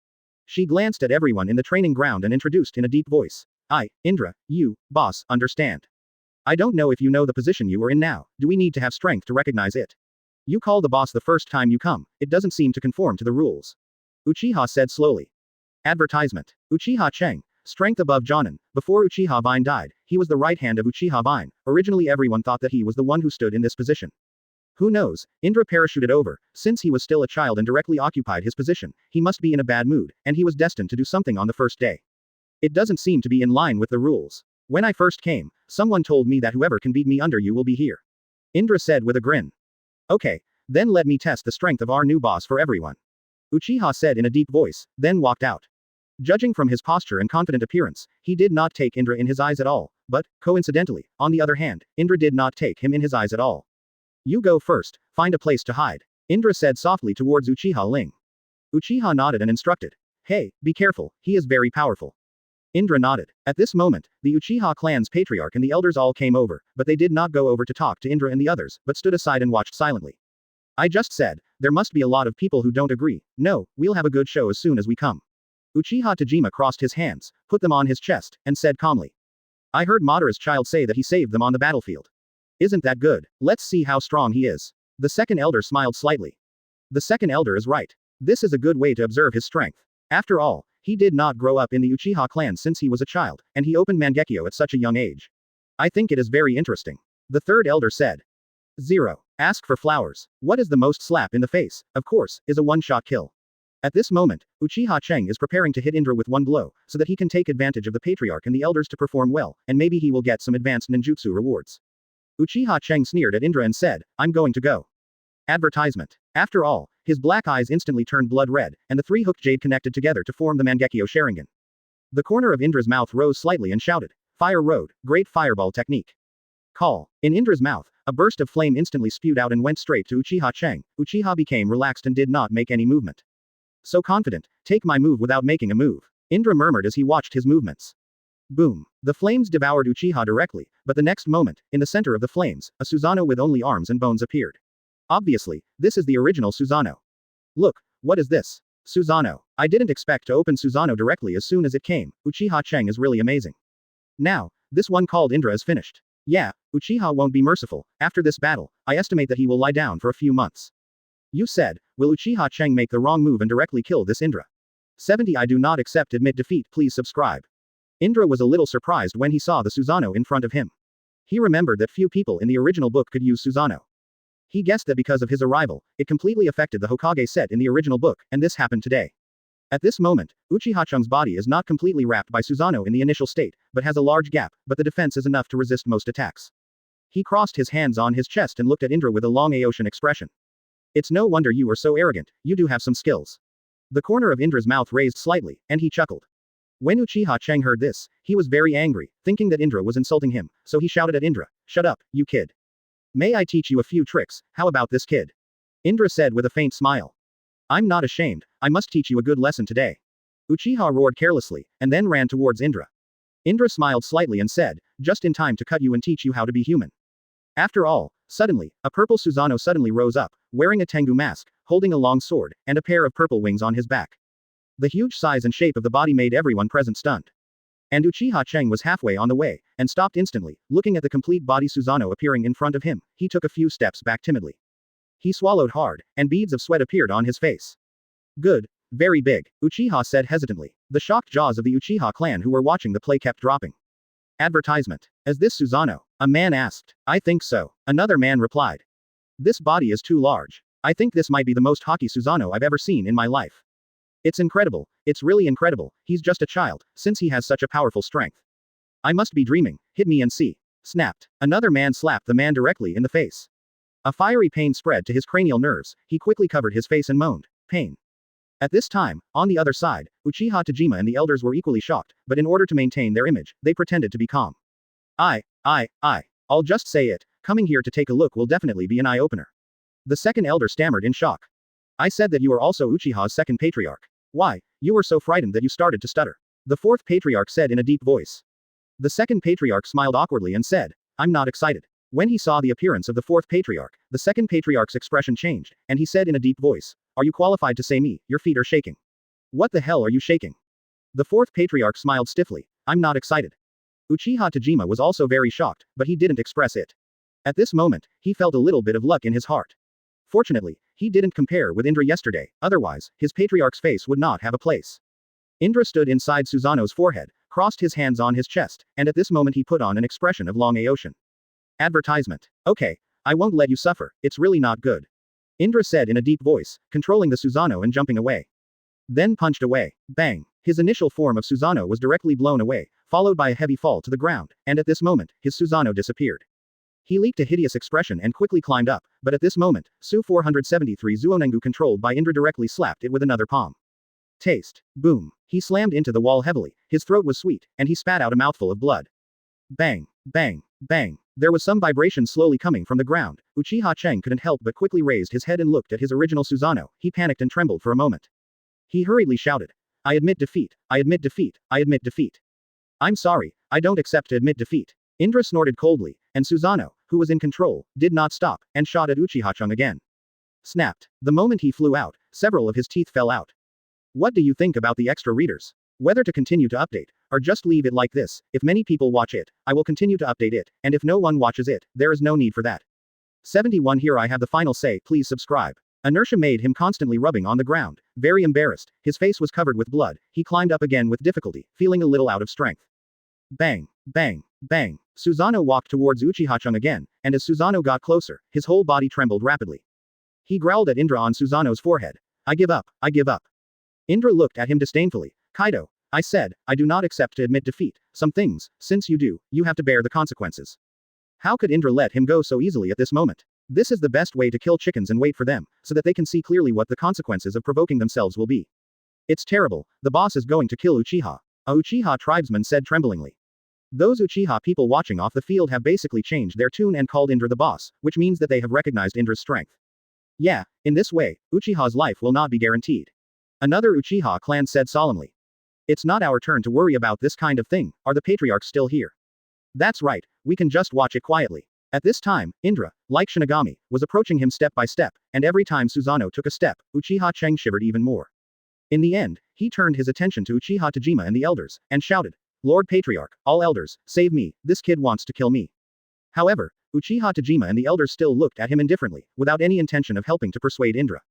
She glanced at everyone in the training ground and introduced in a deep voice. Indra, you, boss, understand. I don't know if you know the position you are in now, do we need to have strength to recognize it? You call the boss the first time you come, it doesn't seem to conform to the rules. Uchiha said slowly. Advertisement. Uchiha Cheng, strength above Jonin. Before Uchiha Vine died, he was the right hand of Uchiha Vine. Originally everyone thought that he was the one who stood in this position. Who knows, Indra parachuted over, since he was still a child and directly occupied his position, he must be in a bad mood, and he was destined to do something on the first day. It doesn't seem to be in line with the rules. When I first came, someone told me that whoever can beat me under you will be here. Indra said with a grin. Okay, then let me test the strength of our new boss for everyone. Uchiha said in a deep voice, then walked out. Judging from his posture and confident appearance, he did not take Indra in his eyes at all, but, coincidentally, on the other hand, Indra did not take him in his eyes at all. You go first, find a place to hide. Indra said softly towards Uchiha Ling. Uchiha nodded and instructed. Hey, be careful, he is very powerful. Indra nodded. At this moment, the Uchiha clan's patriarch and the elders all came over, but they did not go over to talk to Indra and the others, but stood aside and watched silently. I just said, there must be a lot of people who don't agree. No, we'll have a good show as soon as we come. Uchiha Tajima crossed his hands, put them on his chest, and said calmly. I heard Madara's child say that he saved them on the battlefield. Isn't that good? Let's see how strong he is. The second elder smiled slightly. The second elder is right. This is a good way to observe his strength. After all, he did not grow up in the Uchiha clan since he was a child, and he opened Mangekyo at such a young age. I think it is very interesting. The third elder said. 0. Ask for flowers. What is the most slap in the face, of course, is a one-shot kill. At this moment, Uchiha Cheng is preparing to hit Indra with one blow, so that he can take advantage of the Patriarch and the Elders to perform well, and maybe he will get some advanced ninjutsu rewards. Uchiha Cheng sneered at Indra and said, I'm going to go. Advertisement. After all, his black eyes instantly turned blood red, and the three hooked jade connected together to form the Mangekyo Sharingan. The corner of Indra's mouth rose slightly and shouted, Fire Road, great fireball technique. Call. In Indra's mouth, a burst of flame instantly spewed out and went straight to Uchiha Cheng. Uchiha became relaxed and did not make any movement. So confident, take my move without making a move. Indra murmured as he watched his movements. Boom. The flames devoured Uchiha directly, but the next moment, in the center of the flames, a Susanoo with only arms and bones appeared. Obviously, this is the original Susanoo. Look, what is this? Susanoo. I didn't expect to open Susanoo directly as soon as it came. Uchiha Cheng is really amazing. Now, this one called Indra is finished. Yeah, Uchiha won't be merciful. After this battle, I estimate that he will lie down for a few months. You said, will Uchiha Cheng make the wrong move and directly kill this Indra? 70 I do not accept admit defeat, please subscribe. Indra was a little surprised when he saw the Susanoo in front of him. He remembered that few people in the original book could use Susanoo. He guessed that because of his arrival, it completely affected the Hokage set in the original book, and this happened today. At this moment, Uchiha Cheng's body is not completely wrapped by Susanoo in the initial state, but has a large gap, but the defense is enough to resist most attacks. He crossed his hands on his chest and looked at Indra with a long Aoshin expression. It's no wonder you are so arrogant, you do have some skills. The corner of Indra's mouth raised slightly, and he chuckled. When Uchiha Cheng heard this, he was very angry, thinking that Indra was insulting him, so he shouted at Indra, shut up, you kid. May I teach you a few tricks, how about this kid? Indra said with a faint smile. I'm not ashamed, I must teach you a good lesson today. Uchiha roared carelessly, and then ran towards Indra. Indra smiled slightly and said, just in time to cut you and teach you how to be human. After all, suddenly, a purple Susanoo suddenly rose up, wearing a Tengu mask, holding a long sword, and a pair of purple wings on his back. The huge size and shape of the body made everyone present stunned. And Uchiha Cheng was halfway on the way, and stopped instantly, looking at the complete body Susanoo appearing in front of him. He took a few steps back timidly. He swallowed hard, and beads of sweat appeared on his face. Good. Very big, Uchiha said hesitantly. The shocked jaws of the Uchiha clan who were watching the play kept dropping. Advertisement. Is this Susanoo? A man asked. I think so. Another man replied. This body is too large. I think this might be the most hockey Susanoo I've ever seen in my life. It's incredible, it's really incredible, he's just a child, since he has such a powerful strength. I must be dreaming, hit me and see. Snapped. Another man slapped the man directly in the face. A fiery pain spread to his cranial nerves, he quickly covered his face and moaned, pain. At this time, on the other side, Uchiha Tajima and the elders were equally shocked, but in order to maintain their image, they pretended to be calm. I'll just say it, coming here to take a look will definitely be an eye-opener. The second elder stammered in shock. I said that you are also Uchiha's second patriarch. Why, you were so frightened that you started to stutter. The fourth patriarch said in a deep voice. The second patriarch smiled awkwardly and said, I'm not excited. When he saw the appearance of the fourth patriarch, the second patriarch's expression changed, and he said in a deep voice, are you qualified to say me, your feet are shaking. What the hell are you shaking? The fourth patriarch smiled stiffly, I'm not excited. Uchiha Tajima was also very shocked, but he didn't express it. At this moment, he felt a little bit of luck in his heart. Fortunately, he didn't compare with Indra yesterday, otherwise, his patriarch's face would not have a place. Indra stood inside Susanoo's forehead, crossed his hands on his chest, and at this moment he put on an expression of long Aoshin. Advertisement. Okay, I won't let you suffer, it's really not good. Indra said in a deep voice, controlling the Susanoo and jumping away. Then punched away. Bang. His initial form of Susanoo was directly blown away, followed by a heavy fall to the ground, and at this moment, his Susanoo disappeared. He leaked a hideous expression and quickly climbed up, but at this moment, Su 473 Zuonengu controlled by Indra directly slapped it with another palm. Taste. Boom. He slammed into the wall heavily, his throat was sweet, and he spat out a mouthful of blood. Bang. Bang. Bang. There was some vibration slowly coming from the ground. Uchiha Cheng couldn't help but quickly raised his head and looked at his original Susanoo. He panicked and trembled for a moment. He hurriedly shouted. I admit defeat. I admit defeat. I admit defeat. I'm sorry, I don't accept to admit defeat. Indra snorted coldly, and Susanoo, who was in control, did not stop, and shot at Uchiha Cheng again. Snapped. The moment he flew out, several of his teeth fell out. What do you think about the extra readers? Whether to continue to update, or just leave it like this, if many people watch it, I will continue to update it, and if no one watches it, there is no need for that. 71 Here I have the final say, please subscribe. Inertia made him constantly rubbing on the ground, very embarrassed, his face was covered with blood, he climbed up again with difficulty, feeling a little out of strength. Bang, bang, bang. Susanoo walked towards Uchiha Cheng again, and as Susanoo got closer, his whole body trembled rapidly. He growled at Indra on Susanoo's forehead. I give up, I give up. Indra looked at him disdainfully. Kaido, I said, I do not accept to admit defeat. Some things, since you do, you have to bear the consequences. How could Indra let him go so easily at this moment? This is the best way to kill chickens and wait for them, so that they can see clearly what the consequences of provoking themselves will be. It's terrible, the boss is going to kill Uchiha. A Uchiha tribesman said tremblingly. Those Uchiha people watching off the field have basically changed their tune and called Indra the boss, which means that they have recognized Indra's strength. Yeah, in this way, Uchiha's life will not be guaranteed. Another Uchiha clan said solemnly. It's not our turn to worry about this kind of thing, are the patriarchs still here? That's right, we can just watch it quietly. At this time, Indra, like Shinigami, was approaching him step by step, and every time Susanoo took a step, Uchiha Cheng shivered even more. In the end, he turned his attention to Uchiha Tajima and the elders, and shouted, Lord Patriarch, all elders, save me, this kid wants to kill me. However, Uchiha Tajima and the elders still looked at him indifferently, without any intention of helping to persuade Indra.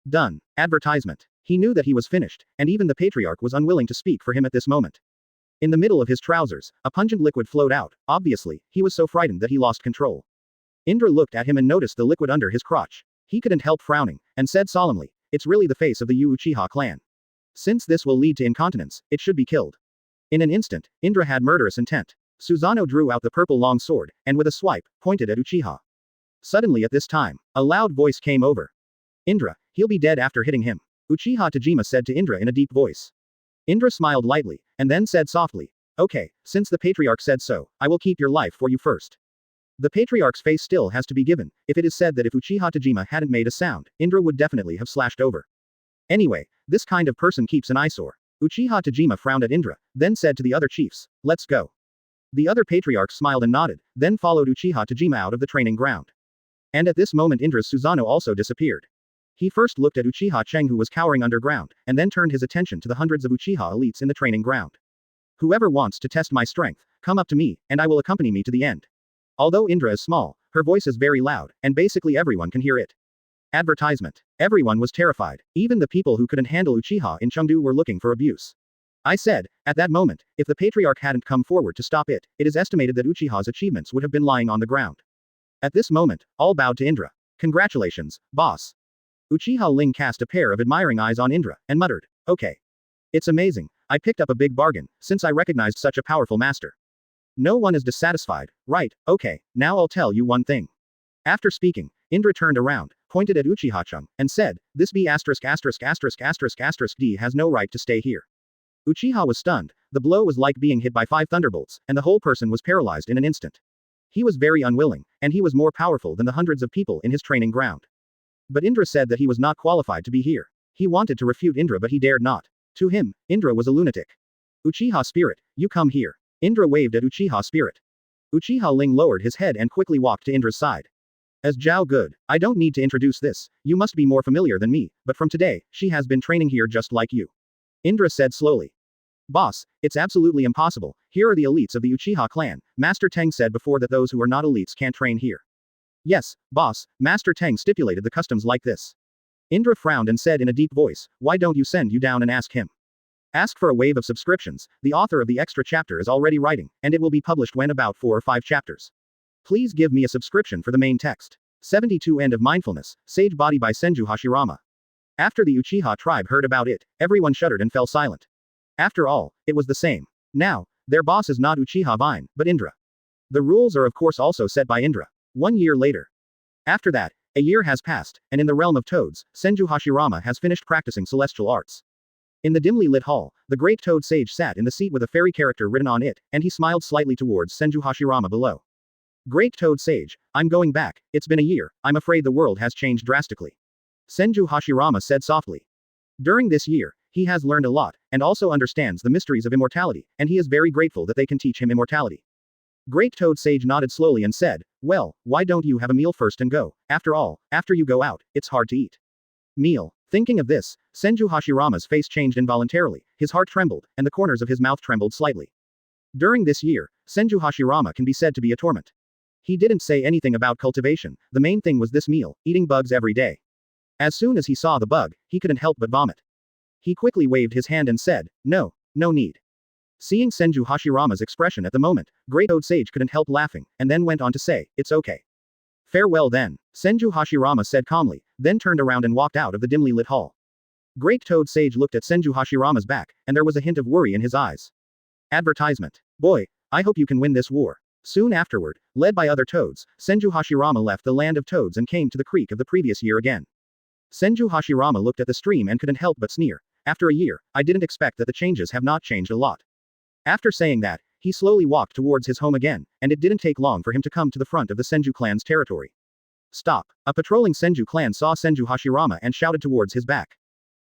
Done. Advertisement. He knew that he was finished, and even the patriarch was unwilling to speak for him at this moment. In the middle of his trousers, a pungent liquid flowed out. Obviously, he was so frightened that he lost control. Indra looked at him and noticed the liquid under his crotch. He couldn't help frowning, and said solemnly, it's really the face of the Uchiha clan. Since this will lead to incontinence, it should be killed. In an instant, Indra had murderous intent. Susanoo drew out the purple long sword, and with a swipe, pointed at Uchiha. Suddenly at this time, a loud voice came over. Indra, he'll be dead after hitting him. Uchiha Tajima said to Indra in a deep voice. Indra smiled lightly, and then said softly, okay, since the patriarch said so, I will keep your life for you first. The patriarch's face still has to be given. If it is said that if Uchiha Tajima hadn't made a sound, Indra would definitely have slashed over. Anyway, this kind of person keeps an eyesore. Uchiha Tajima frowned at Indra, then said to the other chiefs, let's go. The other patriarchs smiled and nodded, then followed Uchiha Tajima out of the training ground. And at this moment Indra's Susanoo also disappeared. He first looked at Uchiha Cheng who was cowering underground, and then turned his attention to the hundreds of Uchiha elites in the training ground. Whoever wants to test my strength, come up to me, and I will accompany me to the end. Although Indra is small, her voice is very loud, and basically everyone can hear it. Advertisement. Everyone was terrified. Even the people who couldn't handle Uchiha in Chengdu were looking for abuse. I said, at that moment, if the patriarch hadn't come forward to stop it, it is estimated that Uchiha's achievements would have been lying on the ground. At this moment, all bowed to Indra. Congratulations, boss. Uchiha Ling cast a pair of admiring eyes on Indra, and muttered, okay. It's amazing, I picked up a big bargain, since I recognized such a powerful master. No one is dissatisfied, right? Okay, now I'll tell you one thing. After speaking, Indra turned around, pointed at Uchiha Cheng, and said, this B************ D has no right to stay here. Uchiha was stunned, the blow was like being hit by 5 thunderbolts, and the whole person was paralyzed in an instant. He was very unwilling, and he was more powerful than the hundreds of people in his training ground. But Indra said that he was not qualified to be here. He wanted to refute Indra but he dared not. To him, Indra was a lunatic. Uchiha Spirit, you come here. Indra waved at Uchiha Spirit. Uchiha Ling lowered his head and quickly walked to Indra's side. As Zhao Good, I don't need to introduce this, you must be more familiar than me, but from today, she has been training here just like you. Indra said slowly. Boss, it's absolutely impossible, here are the elites of the Uchiha clan, Master Teng said before that those who are not elites can't train here. Yes, boss, Master Teng stipulated the customs like this. Indra frowned and said in a deep voice, why don't you send you down and ask him? Ask for a wave of subscriptions, the author of the extra chapter is already writing, and it will be published when about 4 or 5 chapters. Please give me a subscription for the main text. 72 End of Mindfulness, Sage Body by Senju Hashirama. After the Uchiha tribe heard about it, everyone shuddered and fell silent. After all, it was the same. Now, their boss is not Uchiha Vine, but Indra. The rules are of course also set by Indra. 1 year later. After that, a year has passed, and in the realm of toads, Senju Hashirama has finished practicing celestial arts. In the dimly lit hall, the great toad sage sat in the seat with a fairy character written on it, and he smiled slightly towards Senju Hashirama below. Great toad sage, I'm going back, it's been a year, I'm afraid the world has changed drastically. Senju Hashirama said softly. During this year, he has learned a lot, and also understands the mysteries of immortality, and he is very grateful that they can teach him immortality. Great toad sage nodded slowly and said, well, why don't you have a meal first and go, after all, after you go out, it's hard to eat. Meal. Thinking of this, Senju Hashirama's face changed involuntarily, his heart trembled, and the corners of his mouth trembled slightly. During this year, Senju Hashirama can be said to be a torment. He didn't say anything about cultivation, the main thing was this meal, eating bugs every day. As soon as he saw the bug, he couldn't help but vomit. He quickly waved his hand and said, no, no need. Seeing Senju Hashirama's expression at the moment, Great Toad Sage couldn't help laughing, and then went on to say, it's okay. Farewell then, Senju Hashirama said calmly, then turned around and walked out of the dimly lit hall. Great Toad Sage looked at Senju Hashirama's back, and there was a hint of worry in his eyes. Advertisement. Boy, I hope you can win this war. Soon afterward, led by other toads, Senju Hashirama left the land of toads and came to the creek of the previous year again. Senju Hashirama looked at the stream and couldn't help but sneer. After a year, I didn't expect that the changes have not changed a lot. After saying that, he slowly walked towards his home again, and it didn't take long for him to come to the front of the Senju clan's territory. Stop. A patrolling Senju clan saw Senju Hashirama and shouted towards his back.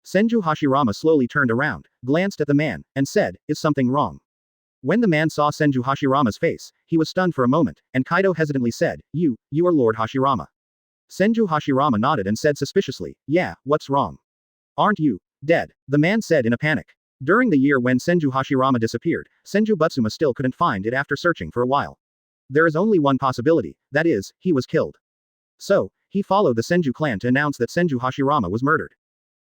Senju Hashirama slowly turned around, glanced at the man, and said, "Is something wrong?" When the man saw Senju Hashirama's face, he was stunned for a moment, and Kaido hesitantly said, You are Lord Hashirama." Senju Hashirama nodded and said suspiciously, "Yeah, what's wrong? Aren't you dead?" The man said in a panic. During the year when Senju Hashirama disappeared, Senju Butsuma still couldn't find it after searching for a while. There is only one possibility, that is, he was killed. So, he followed the Senju clan to announce that Senju Hashirama was murdered.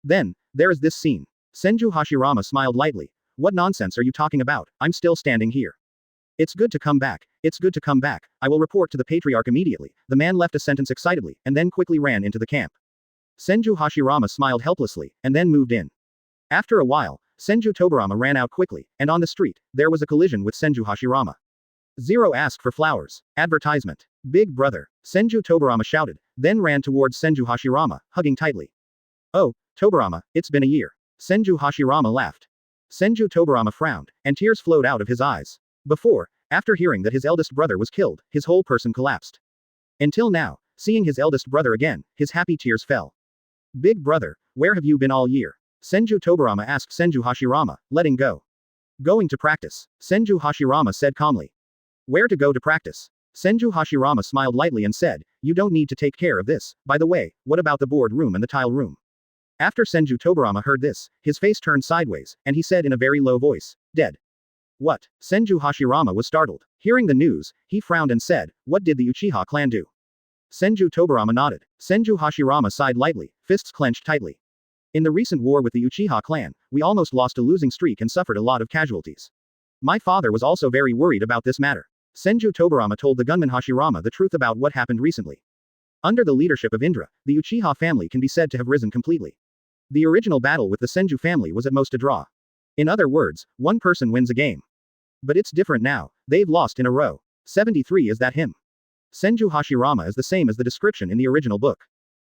Then, there is this scene. Senju Hashirama smiled lightly. "What nonsense are you talking about? I'm still standing here. It's good to come back. It's good to come back. I will report to the patriarch immediately." The man left a sentence excitedly, and then quickly ran into the camp. Senju Hashirama smiled helplessly, and then moved in. After a while, Senju Tobarama ran out quickly, and on the street, there was a collision with Senju Hashirama. Zero ask for flowers. Advertisement. Big brother. Senju Tobarama shouted, then ran towards Senju Hashirama, hugging tightly. "Oh, Tobarama, it's been a year." Senju Hashirama laughed. Senju Tobarama frowned, and tears flowed out of his eyes. After hearing that his eldest brother was killed, his whole person collapsed. Until now, seeing his eldest brother again, his happy tears fell. "Big brother, where have you been all year?" Senju Tobarama asked Senju Hashirama, letting go. "Going to practice," Senju Hashirama said calmly. "Where to go to practice?" Senju Hashirama smiled lightly and said, "You don't need to take care of this. By the way, what about the board room and the tile room?" After Senju Tobarama heard this, his face turned sideways, and he said in a very low voice, "Dead." "What?" Senju Hashirama was startled. Hearing the news, he frowned and said, "What did the Uchiha clan do?" Senju Tobarama nodded. Senju Hashirama sighed lightly, fists clenched tightly. "In the recent war with the Uchiha clan, we almost lost a losing streak and suffered a lot of casualties. My father was also very worried about this matter." Senju Tobarama told the gunman Hashirama the truth about what happened recently. Under the leadership of Indra, the Uchiha family can be said to have risen completely. The original battle with the Senju family was at most a draw. In other words, one person wins a game. But it's different now, they've lost in a row. 73 Is that him? Senju Hashirama is the same as the description in the original book.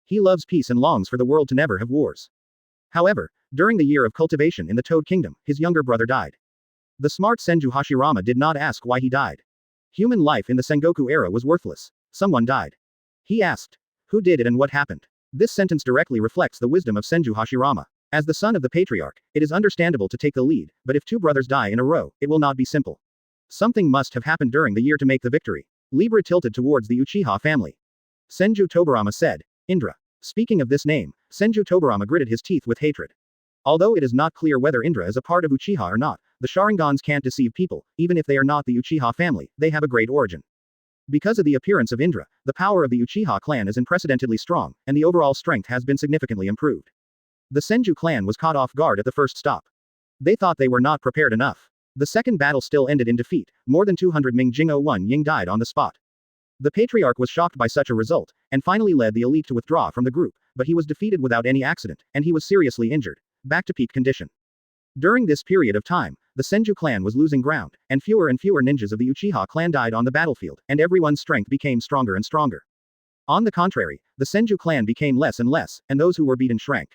He loves peace and longs for the world to never have wars. However, during the year of cultivation in the Toad Kingdom, his younger brother died. The smart Senju Hashirama did not ask why he died. Human life in the Sengoku era was worthless. Someone died. He asked, "Who did it and what happened?" This sentence directly reflects the wisdom of Senju Hashirama. As the son of the patriarch, it is understandable to take the lead, but if two brothers die in a row, it will not be simple. Something must have happened during the year to make the victory. Libra tilted towards the Uchiha family. Senju Tobarama said, "Indra." Speaking of this name, Senju Tobarama gritted his teeth with hatred. Although it is not clear whether Indra is a part of Uchiha or not, the Sharingans can't deceive people. Even if they are not the Uchiha family, they have a great origin. Because of the appearance of Indra, the power of the Uchiha clan is unprecedentedly strong, and the overall strength has been significantly improved. The Senju clan was caught off guard at the first stop. They thought they were not prepared enough. The second battle still ended in defeat. More than 200 Ming Jing 01 Ying died on the spot. The patriarch was shocked by such a result, and finally led the elite to withdraw from the group, but he was defeated without any accident, and he was seriously injured. Back to peak condition. During this period of time, the Senju clan was losing ground, and fewer ninjas of the Uchiha clan died on the battlefield, and everyone's strength became stronger and stronger. On the contrary, the Senju clan became less and less, and those who were beaten shrank.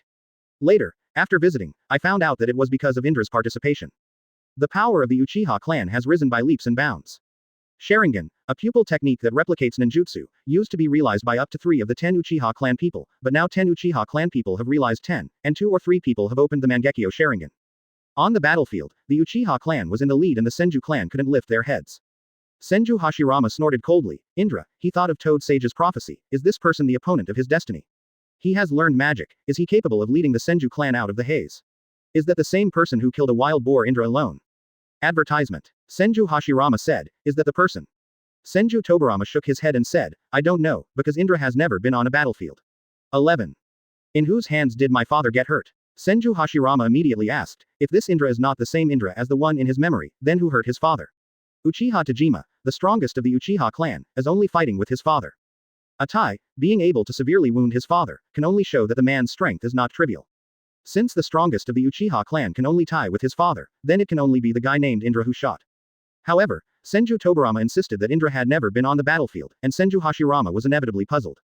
Later, after visiting, I found out that it was because of Indra's participation. The power of the Uchiha clan has risen by leaps and bounds. Sharingan, a pupil technique that replicates ninjutsu, used to be realized by up to 3 of the 10 Uchiha clan people, but now 10 Uchiha clan people have realized 10, and 2 or 3 people have opened the Mangekyo Sharingan. On the battlefield, the Uchiha clan was in the lead and the Senju clan couldn't lift their heads. Senju Hashirama snorted coldly. Indra, he thought of Toad Sage's prophecy. Is this person the opponent of his destiny? He has learned magic. Is he capable of leading the Senju clan out of the haze? Is that the same person who killed a wild boar Indra alone? Advertisement. Senju Hashirama said, is that the person? Senju Tobarama shook his head and said, I don't know, because Indra has never been on a battlefield. 11. In whose hands did my father get hurt? Senju Hashirama immediately asked, if this Indra is not the same Indra as the one in his memory, then who hurt his father? Uchiha Tajima, the strongest of the Uchiha clan, is only fighting with his father. Atai, being able to severely wound his father, can only show that the man's strength is not trivial. Since the strongest of the Uchiha clan can only tie with his father, then it can only be the guy named Indra who shot. However, Senju Tobirama insisted that Indra had never been on the battlefield, and Senju Hashirama was inevitably puzzled.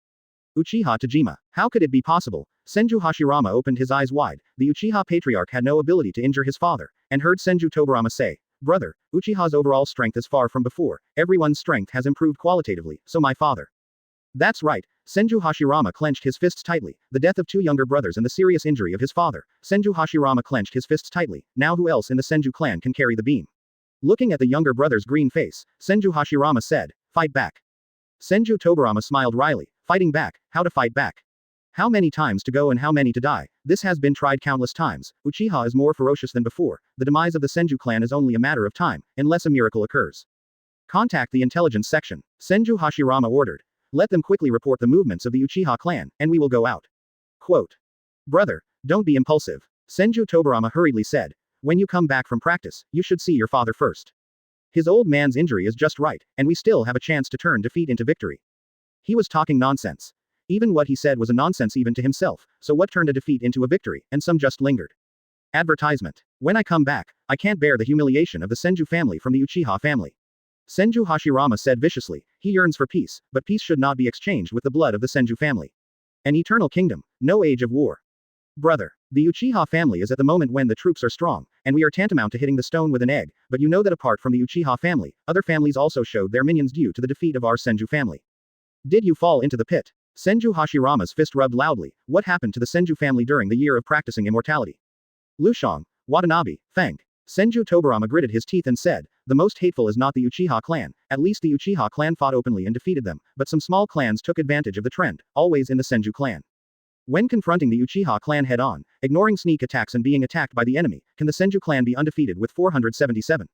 Uchiha Tajima. How could it be possible? Senju Hashirama opened his eyes wide. The Uchiha patriarch had no ability to injure his father, and heard Senju Tobirama say, "Brother, Uchiha's overall strength is far from before. Everyone's strength has improved qualitatively, so my father." That's right. Senju Hashirama clenched his fists tightly. The death of two younger brothers and the serious injury of his father. Senju Hashirama clenched his fists tightly. Now who else in the Senju clan can carry the beam? Looking at the younger brother's green face, Senju Hashirama said, "Fight back." Senju Tobirama smiled wryly. Fighting back? How to fight back? How many times to go and how many to die? This has been tried countless times. Uchiha is more ferocious than before. The demise of the Senju clan is only a matter of time, unless a miracle occurs. Contact the intelligence section. Senju Hashirama ordered. Let them quickly report the movements of the Uchiha clan, and we will go out. Quote. Brother, don't be impulsive. Senju Tobirama hurriedly said. When you come back from practice, you should see your father first. His old man's injury is just right, and we still have a chance to turn defeat into victory. He was talking nonsense. Even what he said was a nonsense even to himself, so what turned a defeat into a victory, and some just lingered. Advertisement. When I come back, I can't bear the humiliation of the Senju family from the Uchiha family. Senju Hashirama said viciously, he yearns for peace, but peace should not be exchanged with the blood of the Senju family. An eternal kingdom, no age of war. Brother, the Uchiha family is at the moment when the troops are strong, and we are tantamount to hitting the stone with an egg, but you know that apart from the Uchiha family, other families also showed their minions due to the defeat of our Senju family. Did you fall into the pit? Senju Hashirama's fist rubbed loudly. What happened to the Senju family during the year of practicing immortality? Lushong, Watanabe, Feng. Senju Tobirama gritted his teeth and said, the most hateful is not the Uchiha clan, at least the Uchiha clan fought openly and defeated them, but some small clans took advantage of the trend, always in the Senju clan. When confronting the Uchiha clan head-on, ignoring sneak attacks and being attacked by the enemy, can the Senju clan be undefeated with 477?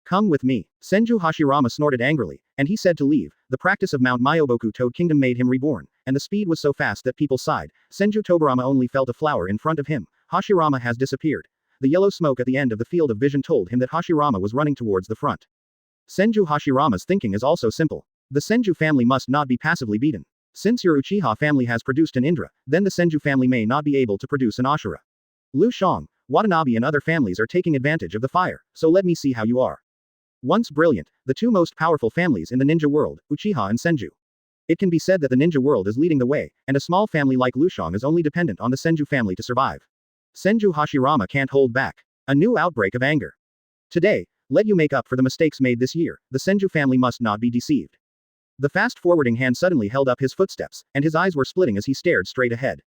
Come with me. Senju Hashirama snorted angrily, and he said to leave. The practice of Mount Myoboku Toad Kingdom made him reborn, and the speed was so fast that people sighed. Senju Tobirama only felt a flower in front of him. Hashirama has disappeared. The yellow smoke at the end of the field of vision told him that Hashirama was running towards the front. Senju Hashirama's thinking is also simple. The Senju family must not be passively beaten. Since your Uchiha family has produced an Indra, then the Senju family may not be able to produce an Ashura. Lu Shang, Watanabe and other families are taking advantage of the fire, so let me see how you are. Once brilliant, the two most powerful families in the ninja world, Uchiha and Senju. It can be said that the ninja world is leading the way, and a small family like Lushong is only dependent on the Senju family to survive. Senju Hashirama can't hold back. A new outbreak of anger. Today, let you make up for the mistakes made this year. The Senju family must not be deceived. The fast-forwarding hand suddenly held up his footsteps, and his eyes were splitting as he stared straight ahead.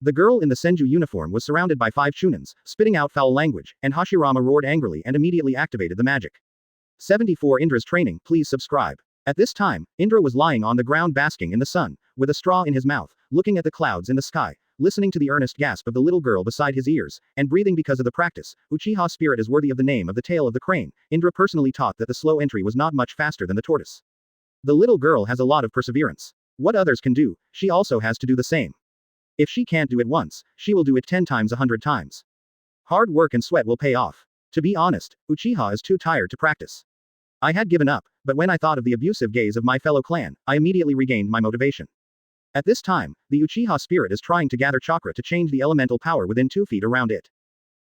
The girl in the Senju uniform was surrounded by 5 chunins, spitting out foul language, and Hashirama roared angrily and immediately activated the magic. 74 Indra's training, please subscribe. At this time, Indra was lying on the ground basking in the sun, with a straw in his mouth, looking at the clouds in the sky, listening to the earnest gasp of the little girl beside his ears, and breathing because of the practice. Uchiha spirit is worthy of the name of the tail of the crane. Indra personally taught that the slow entry was not much faster than the tortoise. The little girl has a lot of perseverance. What others can do, she also has to do the same. If she can't do it once, she will do it 10 times 100 times. Hard work and sweat will pay off. To be honest, Uchiha is too tired to practice. I had given up, but when I thought of the abusive gaze of my fellow clan, I immediately regained my motivation. At this time, the Uchiha spirit is trying to gather chakra to change the elemental power within 2 feet around it.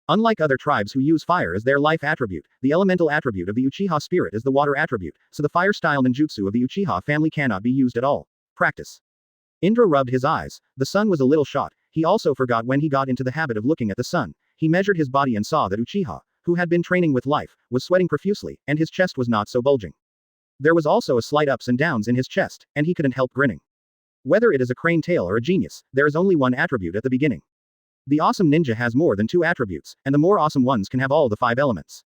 Unlike other tribes who use fire as their life attribute, the elemental attribute of the Uchiha spirit is the water attribute, so the fire style ninjutsu of the Uchiha family cannot be used at all. Practice. Indra rubbed his eyes. The sun was a little shot. He also forgot when he got into the habit of looking at the sun. He measured his body and saw that Uchiha, who had been training with life, was sweating profusely, and his chest was not so bulging. There was also a slight ups and downs in his chest, and he couldn't help grinning. Whether it is a crane tail or a genius, there is only one attribute at the beginning. The awesome ninja has more than 2 attributes, and the more awesome ones can have all the 5 elements.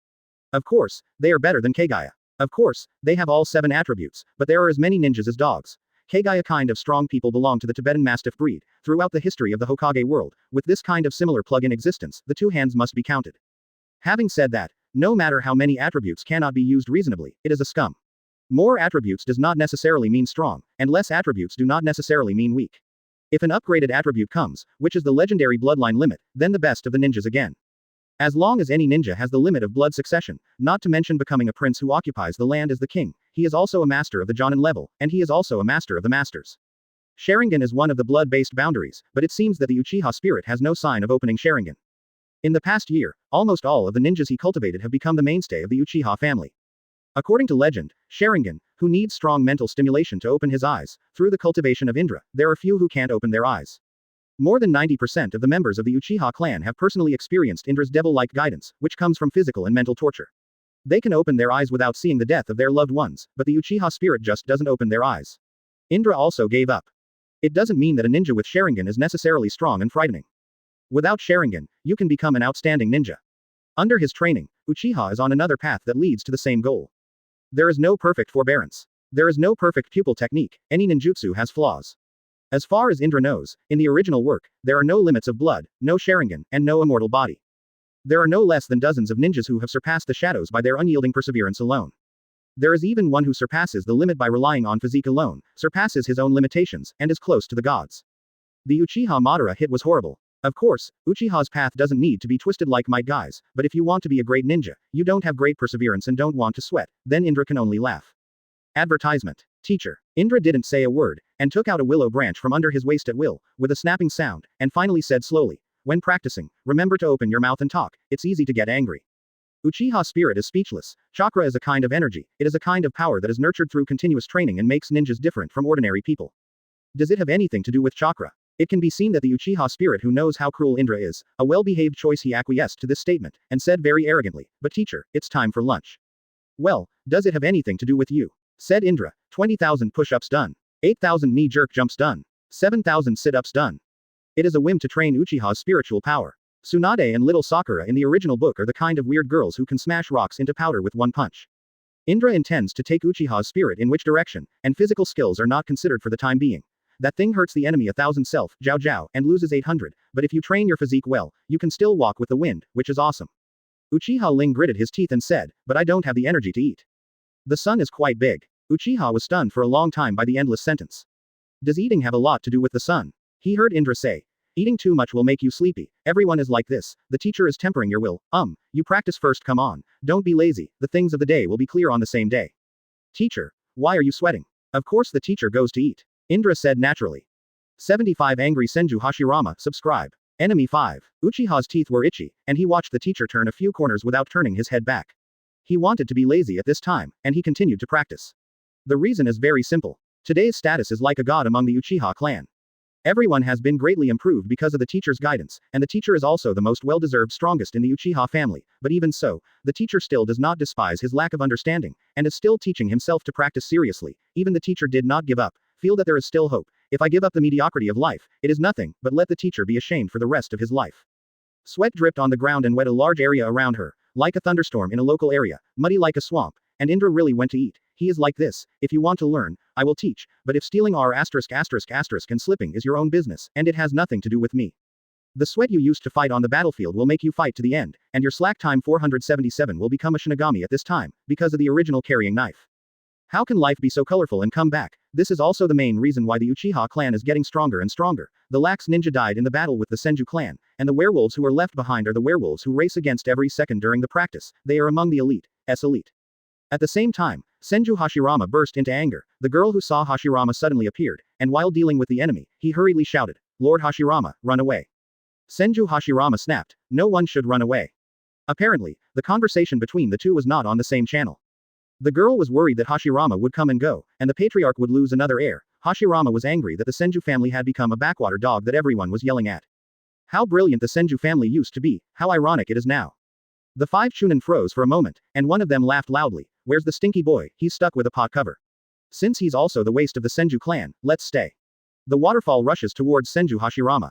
Of course, they are better than Kagaya. Of course, they have all 7 attributes, but there are as many ninjas as dogs. Kagaya kind of strong people belong to the Tibetan Mastiff breed. Throughout the history of the Hokage world, with this kind of similar plug in existence, the 2 hands must be counted. Having said that, no matter how many attributes cannot be used reasonably, it is a scum. More attributes does not necessarily mean strong, and less attributes do not necessarily mean weak. If an upgraded attribute comes, which is the legendary bloodline limit, then the best of the ninjas again. As long as any ninja has the limit of blood succession, not to mention becoming a prince who occupies the land as the king, he is also a master of the Jonin level, and he is also a master of the masters. Sharingan is one of the blood-based boundaries, but it seems that the Uchiha spirit has no sign of opening Sharingan. In the past year, almost all of the ninjas he cultivated have become the mainstay of the Uchiha family. According to legend, Sharingan, who needs strong mental stimulation to open his eyes, through the cultivation of Indra, there are few who can't open their eyes. More than 90% of the members of the Uchiha clan have personally experienced Indra's devil-like guidance, which comes from physical and mental torture. They can open their eyes without seeing the death of their loved ones, but the Uchiha spirit just doesn't open their eyes. Indra also gave up. It doesn't mean that a ninja with Sharingan is necessarily strong and frightening. Without Sharingan, you can become an outstanding ninja. Under his training, Uchiha is on another path that leads to the same goal. There is no perfect forbearance. There is no perfect pupil technique, any ninjutsu has flaws. As far as Indra knows, in the original work, there are no limits of blood, no Sharingan, and no immortal body. There are no less than dozens of ninjas who have surpassed the shadows by their unyielding perseverance alone. There is even one who surpasses the limit by relying on physique alone, surpasses his own limitations, and is close to the gods. The Uchiha Madara hit was horrible. Of course, Uchiha's path doesn't need to be twisted like Might Guy's, but if you want to be a great ninja, you don't have great perseverance and don't want to sweat, then Indra can only laugh. Advertisement. Teacher. Indra didn't say a word, and took out a willow branch from under his waist at will, with a snapping sound, and finally said slowly, "When practicing, remember to open your mouth and talk, it's easy to get angry." Uchiha spirit is speechless. Chakra is a kind of energy, it is a kind of power that is nurtured through continuous training and makes ninjas different from ordinary people. Does it have anything to do with chakra? It can be seen that the Uchiha spirit who knows how cruel Indra is, a well-behaved choice, he acquiesced to this statement, and said very arrogantly, "But teacher, it's time for lunch." "Well, does it have anything to do with you?" said Indra. 20,000 push-ups done. 8,000 knee jerk jumps done. 7,000 sit-ups done. It is a whim to train Uchiha's spiritual power. Tsunade and little Sakura in the original book are the kind of weird girls who can smash rocks into powder with one punch. Indra intends to take Uchiha's spirit in which direction, and physical skills are not considered for the time being. That thing hurts the enemy 1,000 self, Jiao Jiao, and loses 800, but if you train your physique well, you can still walk with the wind, which is awesome. Uchiha Ling gritted his teeth and said, "But I don't have the energy to eat. The sun is quite big." Uchiha was stunned for a long time by the endless sentence. Does eating have a lot to do with the sun? He heard Indra say, "Eating too much will make you sleepy, everyone is like this, the teacher is tempering your will, you practice first, come on, don't be lazy, the things of the day will be clear on the same day." "Teacher, why are you sweating?" "Of course the teacher goes to eat," Indra said naturally. 75 Angry Senju Hashirama, subscribe. Enemy 5. Uchiha's teeth were itchy, and he watched the teacher turn a few corners without turning his head back. He wanted to be lazy at this time, and he continued to practice. The reason is very simple. Today's status is like a god among the Uchiha clan. Everyone has been greatly improved because of the teacher's guidance, and the teacher is also the most well-deserved strongest in the Uchiha family, but even so, the teacher still does not despise his lack of understanding, and is still teaching himself to practice seriously. Even the teacher did not give up, feel that there is still hope. If I give up the mediocrity of life, it is nothing, but let the teacher be ashamed for the rest of his life. Sweat dripped on the ground and wet a large area around her, like a thunderstorm in a local area, muddy like a swamp, and Indra really went to eat. He is like this, if you want to learn, I will teach, but if stealing and slipping is your own business, and it has nothing to do with me. The sweat you used to fight on the battlefield will make you fight to the end, and your slack time 477 will become a Shinigami at this time, because of the original carrying knife. How can life be so colorful and come back? This is also the main reason why the Uchiha clan is getting stronger and stronger. The lax ninja died in the battle with the Senju clan, and the werewolves who are left behind are the werewolves who race against every second during the practice. They are among the elite's elite. At the same time, Senju Hashirama burst into anger. The girl who saw Hashirama suddenly appeared, and while dealing with the enemy, he hurriedly shouted, "Lord Hashirama, run away." Senju Hashirama snapped, "No one should run away." Apparently, the conversation between the two was not on the same channel. The girl was worried that Hashirama would come and go, and the patriarch would lose another heir. Hashirama was angry that the Senju family had become a backwater dog that everyone was yelling at. How brilliant the Senju family used to be, how ironic it is now. The 5 Chunin froze for a moment, and one of them laughed loudly. "Where's the stinky boy? He's stuck with a pot cover. Since he's also the waste of the Senju clan, let's stay." The waterfall rushes towards Senju Hashirama.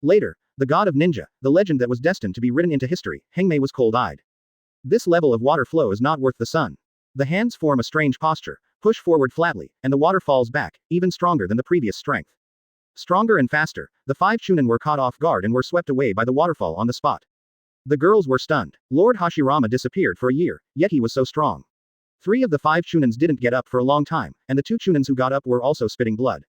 Later, the god of ninja, the legend that was destined to be written into history, Hengmei was cold-eyed. This level of water flow is not worth the sun. The hands form a strange posture, push forward flatly, and the water falls back, even stronger than the previous strength. Stronger and faster, the 5 Chunin were caught off guard and were swept away by the waterfall on the spot. The girls were stunned. Lord Hashirama disappeared for a year, yet he was so strong. 3 of the 5 Chunins didn't get up for a long time, and the 2 Chunins who got up were also spitting blood.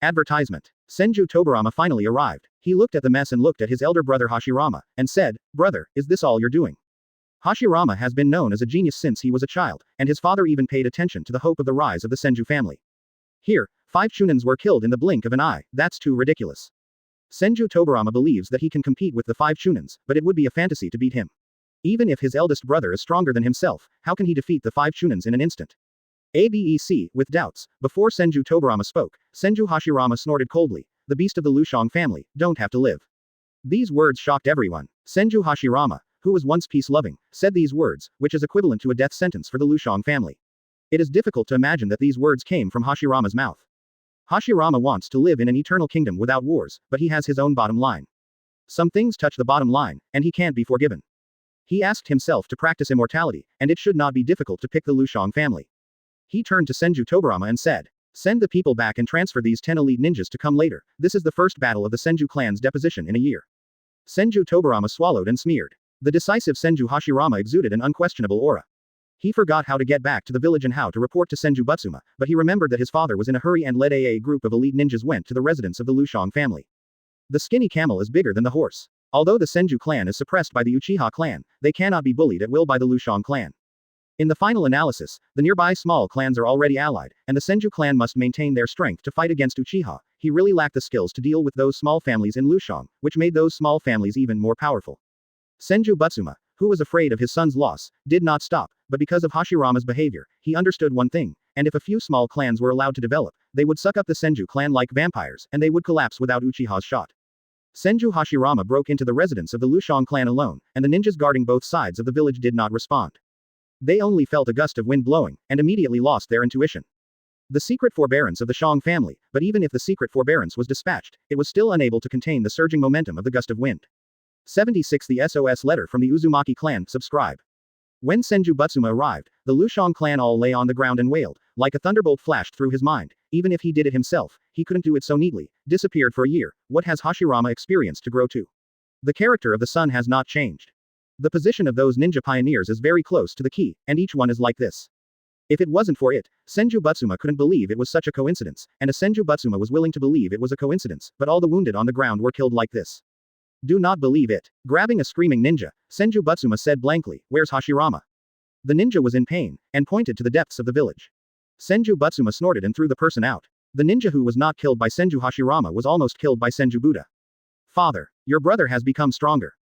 Advertisement. Senju Tobarama finally arrived. He looked at the mess and looked at his elder brother Hashirama, and said, "Brother, is this all you're doing?" Hashirama has been known as a genius since he was a child, and his father even paid attention to the hope of the rise of the Senju family. Here, 5 Chunins were killed in the blink of an eye, that's too ridiculous. Senju Tobarama believes that he can compete with the 5 Chunins, but it would be a fantasy to beat him. Even if his eldest brother is stronger than himself, how can he defeat the 5 Chunins in an instant? ABC, with doubts, before Senju Tobarama spoke, Senju Hashirama snorted coldly, the beast of the Lushong family, don't have to live. These words shocked everyone. Senju Hashirama, who was once peace-loving, said these words, which is equivalent to a death sentence for the Lushong family. It is difficult to imagine that these words came from Hashirama's mouth. Hashirama wants to live in an eternal kingdom without wars, but he has his own bottom line. Some things touch the bottom line, and he can't be forgiven. He asked himself to practice immortality, and it should not be difficult to pick the Lushong family. He turned to Senju Tobarama and said, "Send the people back and transfer these 10 elite ninjas to come later. This is the first battle of the Senju clan's deposition in a year." Senju Tobarama swallowed and smeared. The decisive Senju Hashirama exuded an unquestionable aura. He forgot how to get back to the village and how to report to Senju Butsuma, but he remembered that his father was in a hurry and led a group of elite ninjas went to the residence of the Lushong family. The skinny camel is bigger than the horse. Although the Senju clan is suppressed by the Uchiha clan, they cannot be bullied at will by the Lushong clan. In the final analysis, the nearby small clans are already allied, and the Senju clan must maintain their strength to fight against Uchiha. He really lacked the skills to deal with those small families in Lushong, which made those small families even more powerful. Senju Butsuma, who was afraid of his son's loss, did not stop, but because of Hashirama's behavior, he understood one thing, and if a few small clans were allowed to develop, they would suck up the Senju clan like vampires, and they would collapse without Uchiha's shot. Senju Hashirama broke into the residence of the Lushong clan alone, and the ninjas guarding both sides of the village did not respond. They only felt a gust of wind blowing, and immediately lost their intuition. The secret forbearance of the Shang family, but even if the secret forbearance was dispatched, it was still unable to contain the surging momentum of the gust of wind. 76 The SOS letter from the Uzumaki clan, subscribe. When Senju Butsuma arrived, the Lushong clan all lay on the ground and wailed, like a thunderbolt flashed through his mind. Even if he did it himself, he couldn't do it so neatly. Disappeared for a year. What has Hashirama experienced to grow to? The character of the sun has not changed. The position of those ninja pioneers is very close to the key, and each one is like this. If it wasn't for it, Senju Butsuma couldn't believe it was such a coincidence, and a Senju Butsuma was willing to believe it was a coincidence, but all the wounded on the ground were killed like this. Do not believe it. Grabbing a screaming ninja, Senju Butsuma said blankly, "Where's Hashirama?" The ninja was in pain, and pointed to the depths of the village. Senju Butsuma snorted and threw the person out. The ninja who was not killed by Senju Hashirama was almost killed by Senju Buddha. "Father, your brother has become stronger."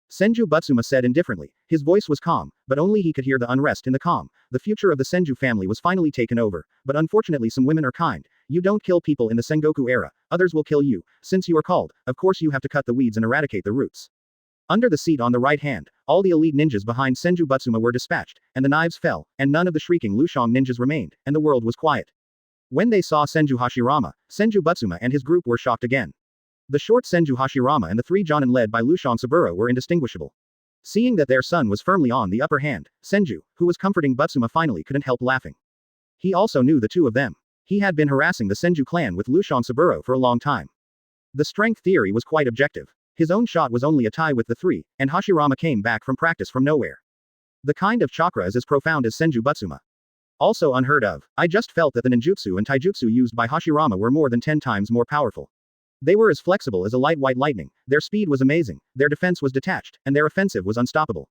Senju Butsuma said indifferently. His voice was calm, but only he could hear the unrest in the calm. The future of the Senju family was finally taken over, but unfortunately some women are kind. You don't kill people in the Sengoku era, others will kill you. Since you are called, of course you have to cut the weeds and eradicate the roots. Under the seat on the right hand, all the elite ninjas behind Senju Butsuma were dispatched, and the knives fell, and none of the shrieking Lushong ninjas remained, and the world was quiet. When they saw Senju Hashirama, Senju Butsuma and his group were shocked again. The short Senju Hashirama and the 3 Jonin led by Lushong Saburo were indistinguishable. Seeing that their son was firmly on the upper hand, Senju, who was comforting Butsuma finally couldn't help laughing. He also knew the two of them. He had been harassing the Senju clan with Lushong Saburo for a long time. The strength theory was quite objective. His own shot was only a tie with the 3, and Hashirama came back from practice from nowhere. The kind of chakra is as profound as Senju Butsuma. Also unheard of. I just felt that the ninjutsu and taijutsu used by Hashirama were more than 10 times more powerful. They were as flexible as a light white lightning, their speed was amazing, their defense was detached, and their offensive was unstoppable.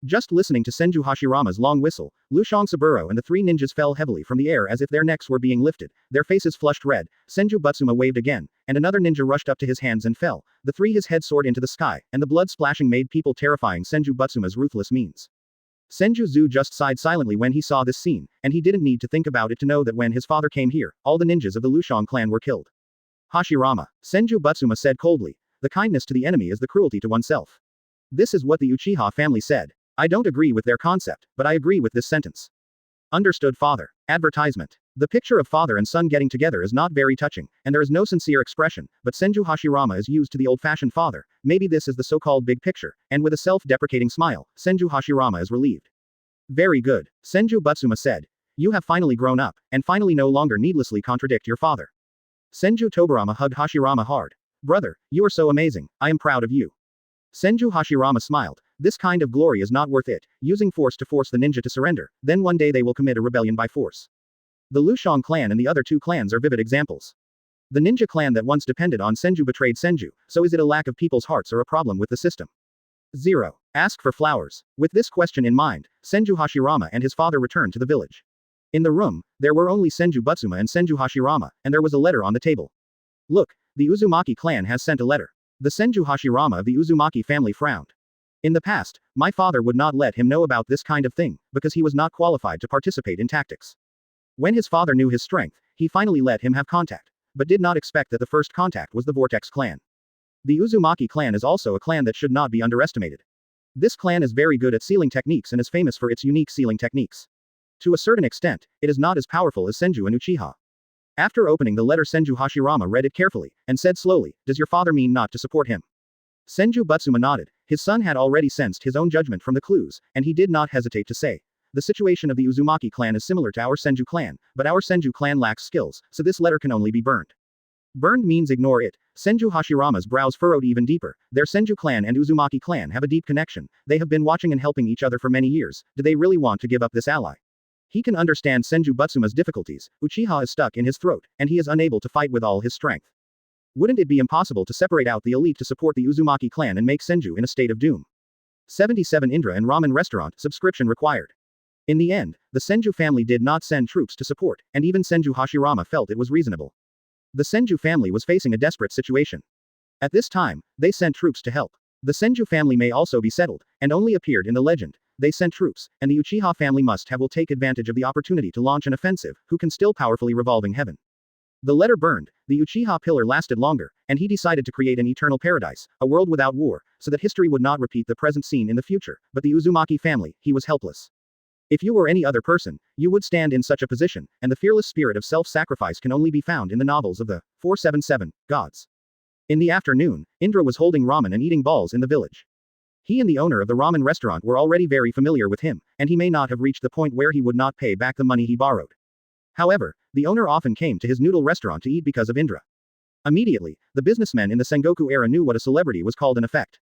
Just listening to Senju Hashirama's long whistle, Lushong Saburo and the 3 ninjas fell heavily from the air as if their necks were being lifted, their faces flushed red. Senju Butsuma waved again, and another ninja rushed up to his hands and fell. The 3 his head soared into the sky, and the blood splashing made people terrifying Senju Butsuma's ruthless means. Senju Zu just sighed silently when he saw this scene, and he didn't need to think about it to know that when his father came here, all the ninjas of the Lushong clan were killed. Hashirama, Senju Butsuma said coldly, the kindness to the enemy is the cruelty to oneself. This is what the Uchiha family said. I don't agree with their concept, but I agree with this sentence. Understood, father. Advertisement. The picture of father and son getting together is not very touching, and there is no sincere expression, but Senju Hashirama is used to the old-fashioned father. Maybe this is the so-called big picture, and with a self-deprecating smile, Senju Hashirama is relieved. Very good. Senju Butsuma said. You have finally grown up, and finally no longer needlessly contradict your father. Senju Tobarama hugged Hashirama hard. Brother, you are so amazing, I am proud of you. Senju Hashirama smiled. This kind of glory is not worth it, using force to force the ninja to surrender, then one day they will commit a rebellion by force. The Lushong clan and the other 2 clans are vivid examples. The ninja clan that once depended on Senju betrayed Senju, so is it a lack of people's hearts or a problem with the system? 0. Ask for flowers. With this question in mind, Senju Hashirama and his father returned to the village. In the room, there were only Senju Butsuma and Senju Hashirama, and there was a letter on the table. Look, the Uzumaki clan has sent a letter. The Senju Hashirama of the Uzumaki family frowned. In the past, my father would not let him know about this kind of thing, because he was not qualified to participate in tactics. When his father knew his strength, he finally let him have contact, but did not expect that the first contact was the Vortex clan. The Uzumaki clan is also a clan that should not be underestimated. This clan is very good at sealing techniques and is famous for its unique sealing techniques. To a certain extent, it is not as powerful as Senju and Uchiha. After opening the letter, Senju Hashirama read it carefully, and said slowly, "Does your father mean not to support him?" Senju Butsuma nodded. His son had already sensed his own judgment from the clues, and he did not hesitate to say, "The situation of the Uzumaki clan is similar to our Senju clan, but our Senju clan lacks skills, so this letter can only be burned." Burned means ignore it. Senju Hashirama's brows furrowed even deeper. Their Senju clan and Uzumaki clan have a deep connection. They have been watching and helping each other for many years. Do they really want to give up this ally? He can understand Senju Butsuma's difficulties. Uchiha is stuck in his throat, and he is unable to fight with all his strength. Wouldn't it be impossible to separate out the elite to support the Uzumaki clan and make Senju in a state of doom? 77 Indra and Ramen Restaurant, subscription required. In the end, the Senju family did not send troops to support, and even Senju Hashirama felt it was reasonable. The Senju family was facing a desperate situation. At this time, they sent troops to help. The Senju family may also be settled, and only appeared in the legend. They sent troops, and the Uchiha family will take advantage of the opportunity to launch an offensive, who can still powerfully revolving heaven. The letter burned, the Uchiha pillar lasted longer, and he decided to create an eternal paradise, a world without war, so that history would not repeat the present scene in the future, but the Uzumaki family, he was helpless. If you were any other person, you would stand in such a position, and the fearless spirit of self-sacrifice can only be found in the novels of the 477 gods. In the afternoon, Indra was holding ramen and eating balls in the village. He and the owner of the ramen restaurant were already very familiar with him, and he may not have reached the point where he would not pay back the money he borrowed. However, the owner often came to his noodle restaurant to eat because of Indra. Immediately, the businessmen in the Sengoku era knew what a celebrity was called in effect.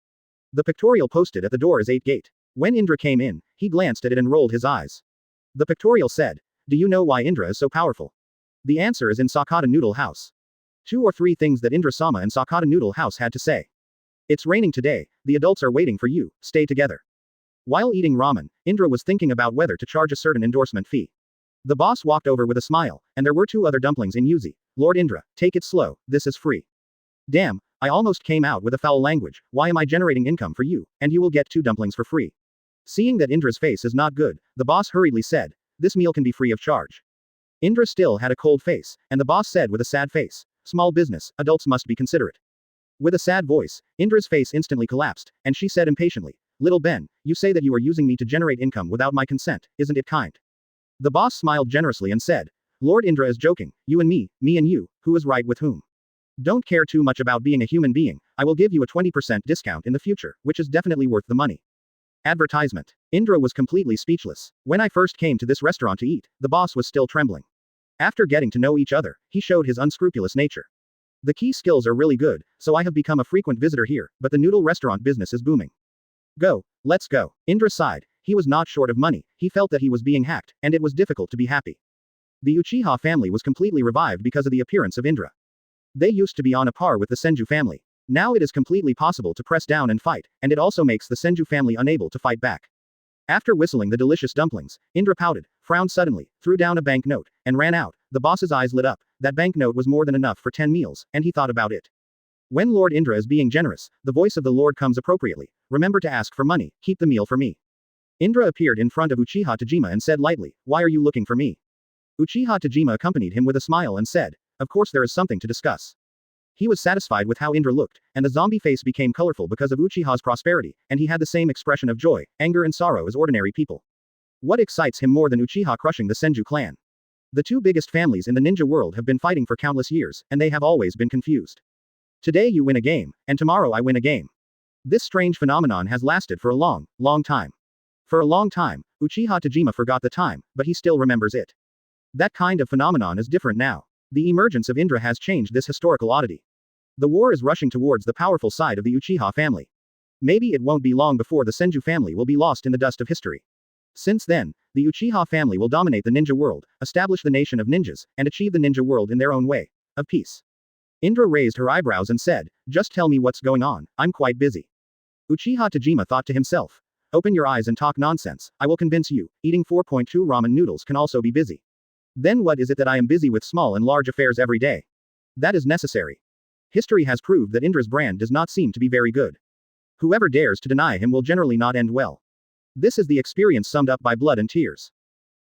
The pictorial posted at the door is 8 gate. When Indra came in, he glanced at it and rolled his eyes. The pictorial said, "Do you know why Indra is so powerful?" The answer is in Sakata Noodle House. 2 or 3 things that Indra-sama and Sakata Noodle House had to say. It's raining today, the adults are waiting for you, stay together. While eating ramen, Indra was thinking about whether to charge a certain endorsement fee. The boss walked over with a smile, and there were 2 other dumplings in Yuzi. "Lord Indra, take it slow, this is free." "Damn, I almost came out with a foul language, why am I generating income for you, and you will get 2 dumplings for free." Seeing that Indra's face is not good, the boss hurriedly said, "This meal can be free of charge." Indra still had a cold face, and the boss said with a sad face, "Small business, adults must be considerate." With a sad voice, Indra's face instantly collapsed, and she said impatiently, "Little Ben, you say that you are using me to generate income without my consent, isn't it kind?" The boss smiled generously and said, "Lord Indra is joking, you and me and you, who is right with whom? Don't care too much about being a human being, I will give you a 20% discount in the future, which is definitely worth the money." Advertisement. Indra was completely speechless. When I first came to this restaurant to eat, the boss was still trembling. After getting to know each other, he showed his unscrupulous nature. The key skills are really good, so I have become a frequent visitor here, but the noodle restaurant business is booming. Go, let's go. Indra sighed. He was not short of money, he felt that he was being hacked, and it was difficult to be happy. The Uchiha family was completely revived because of the appearance of Indra. They used to be on a par with the Senju family. Now it is completely possible to press down and fight, and it also makes the Senju family unable to fight back. After whistling the delicious dumplings, Indra pouted, frowned suddenly, threw down a banknote, and ran out. The boss's eyes lit up. That banknote was more than enough for 10 meals, and he thought about it. When Lord Indra is being generous, the voice of the Lord comes appropriately. Remember to ask for money, keep the meal for me. Indra appeared in front of Uchiha Tajima and said lightly, "Why are you looking for me?" Uchiha Tajima accompanied him with a smile and said, "Of course there is something to discuss." He was satisfied with how Indra looked, and the zombie face became colorful because of Uchiha's prosperity, and he had the same expression of joy, anger and sorrow as ordinary people. What excites him more than Uchiha crushing the Senju clan? The 2 biggest families in the ninja world have been fighting for countless years, and they have always been confused. Today you win a game, and tomorrow I win a game. This strange phenomenon has lasted for a long, long time. For a long time, Uchiha Tajima forgot the time, but he still remembers it. That kind of phenomenon is different now. The emergence of Indra has changed this historical oddity. The war is rushing towards the powerful side of the Uchiha family. Maybe it won't be long before the Senju family will be lost in the dust of history. Since then, the Uchiha family will dominate the ninja world, establish the nation of ninjas, and achieve the ninja world in their own way. Of peace. Indra raised her eyebrows and said, "Just tell me what's going on, I'm quite busy." Uchiha Tajima thought to himself, "Open your eyes and talk nonsense, I will convince you, eating 4.2 ramen noodles can also be busy. Then what is it that I am busy with small and large affairs every day? That is necessary." History has proved that Indra's brand does not seem to be very good. Whoever dares to deny him will generally not end well. This is the experience summed up by blood and tears.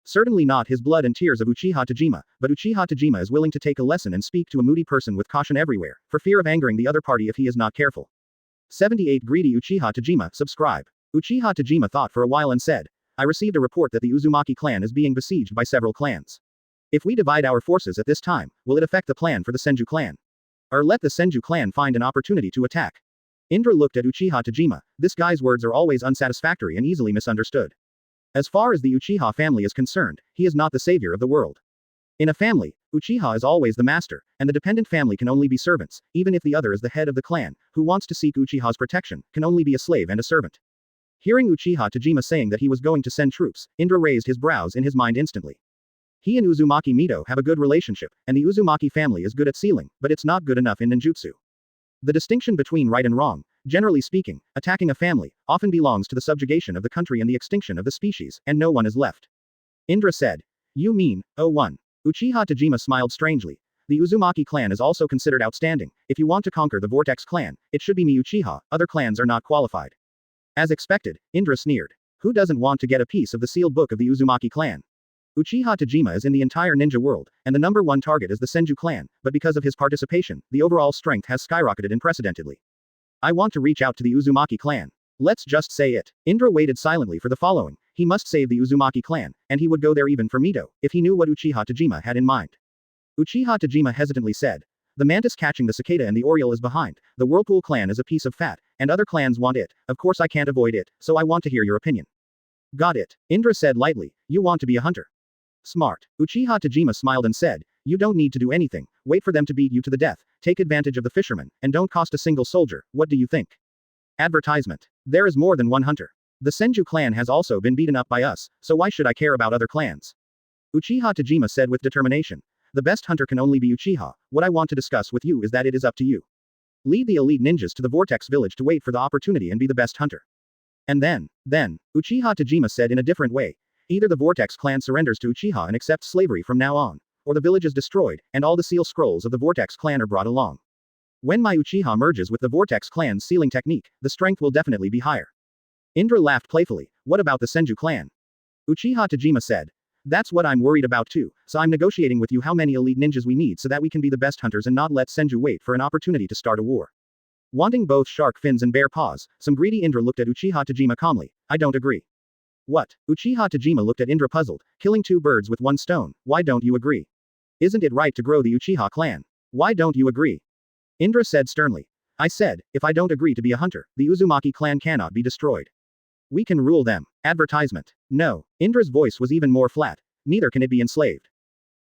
Certainly not his blood and tears of Uchiha Tajima, but Uchiha Tajima is willing to take a lesson and speak to a moody person with caution everywhere, for fear of angering the other party if he is not careful. 78 Greedy Uchiha Tajima, subscribe. Uchiha Tajima thought for a while and said, I received a report that the Uzumaki clan is being besieged by several clans. If we divide our forces at this time, will it affect the plan for the Senju clan? Or let the Senju clan find an opportunity to attack? Indra looked at Uchiha Tajima. This guy's words are always unsatisfactory and easily misunderstood. As far as the Uchiha family is concerned, he is not the savior of the world. In a family, Uchiha is always the master, and the dependent family can only be servants, even if the other is the head of the clan, who wants to seek Uchiha's protection, can only be a slave and a servant. Hearing Uchiha Tajima saying that he was going to send troops, Indra raised his brows in his mind instantly. He and Uzumaki Mito have a good relationship, and the Uzumaki family is good at sealing, but it's not good enough in ninjutsu. The distinction between right and wrong, generally speaking, attacking a family, often belongs to the subjugation of the country and the extinction of the species, and no one is left. Indra said. You mean, oh one. Uchiha Tajima smiled strangely. The Uzumaki clan is also considered outstanding. If you want to conquer the Vortex clan, it should be me Uchiha, other clans are not qualified. As expected, Indra sneered. Who doesn't want to get a piece of the sealed book of the Uzumaki clan? Uchiha Tajima is in the entire ninja world, and the number one target is the Senju clan, but because of his participation, the overall strength has skyrocketed unprecedentedly. I want to reach out to the Uzumaki clan. Let's just say it. Indra waited silently for the following. He must save the Uzumaki clan, and he would go there even for Mito, if he knew what Uchiha Tajima had in mind. Uchiha Tajima hesitantly said. The mantis catching the cicada and the oriole is behind, the Whirlpool clan is a piece of fat, and other clans want it, of course I can't avoid it, so I want to hear your opinion. Got it. Indra said lightly. You want to be a hunter. Smart. Uchiha Tajima smiled and said, you don't need to do anything, wait for them to beat you to the death, take advantage of the fishermen, and don't cost a single soldier, what do you think? Advertisement. There is more than one hunter. The Senju clan has also been beaten up by us, so why should I care about other clans? Uchiha Tajima said with determination. The best hunter can only be Uchiha, what I want to discuss with you is that it is up to you. Lead the elite ninjas to the Vortex village to wait for the opportunity and be the best hunter. And then, Uchiha Tajima said in a different way. Either the Vortex clan surrenders to Uchiha and accepts slavery from now on, or the village is destroyed, and all the seal scrolls of the Vortex clan are brought along. When my Uchiha merges with the Vortex clan's sealing technique, the strength will definitely be higher. Indra laughed playfully. What about the Senju clan? Uchiha Tajima said. That's what I'm worried about too, so I'm negotiating with you how many elite ninjas we need so that we can be the best hunters and not let Senju wait for an opportunity to start a war. Wanting both shark fins and bear paws, some greedy Indra looked at Uchiha Tajima calmly. I don't agree. What? Uchiha Tajima looked at Indra puzzled. Killing two birds with one stone, why don't you agree? Isn't it right to grow the Uchiha clan? Why don't you agree? Indra said sternly. I said, if I don't agree to be a hunter, the Uzumaki clan cannot be destroyed. We can rule them. Advertisement. No. Indra's voice was even more flat. Neither can it be enslaved.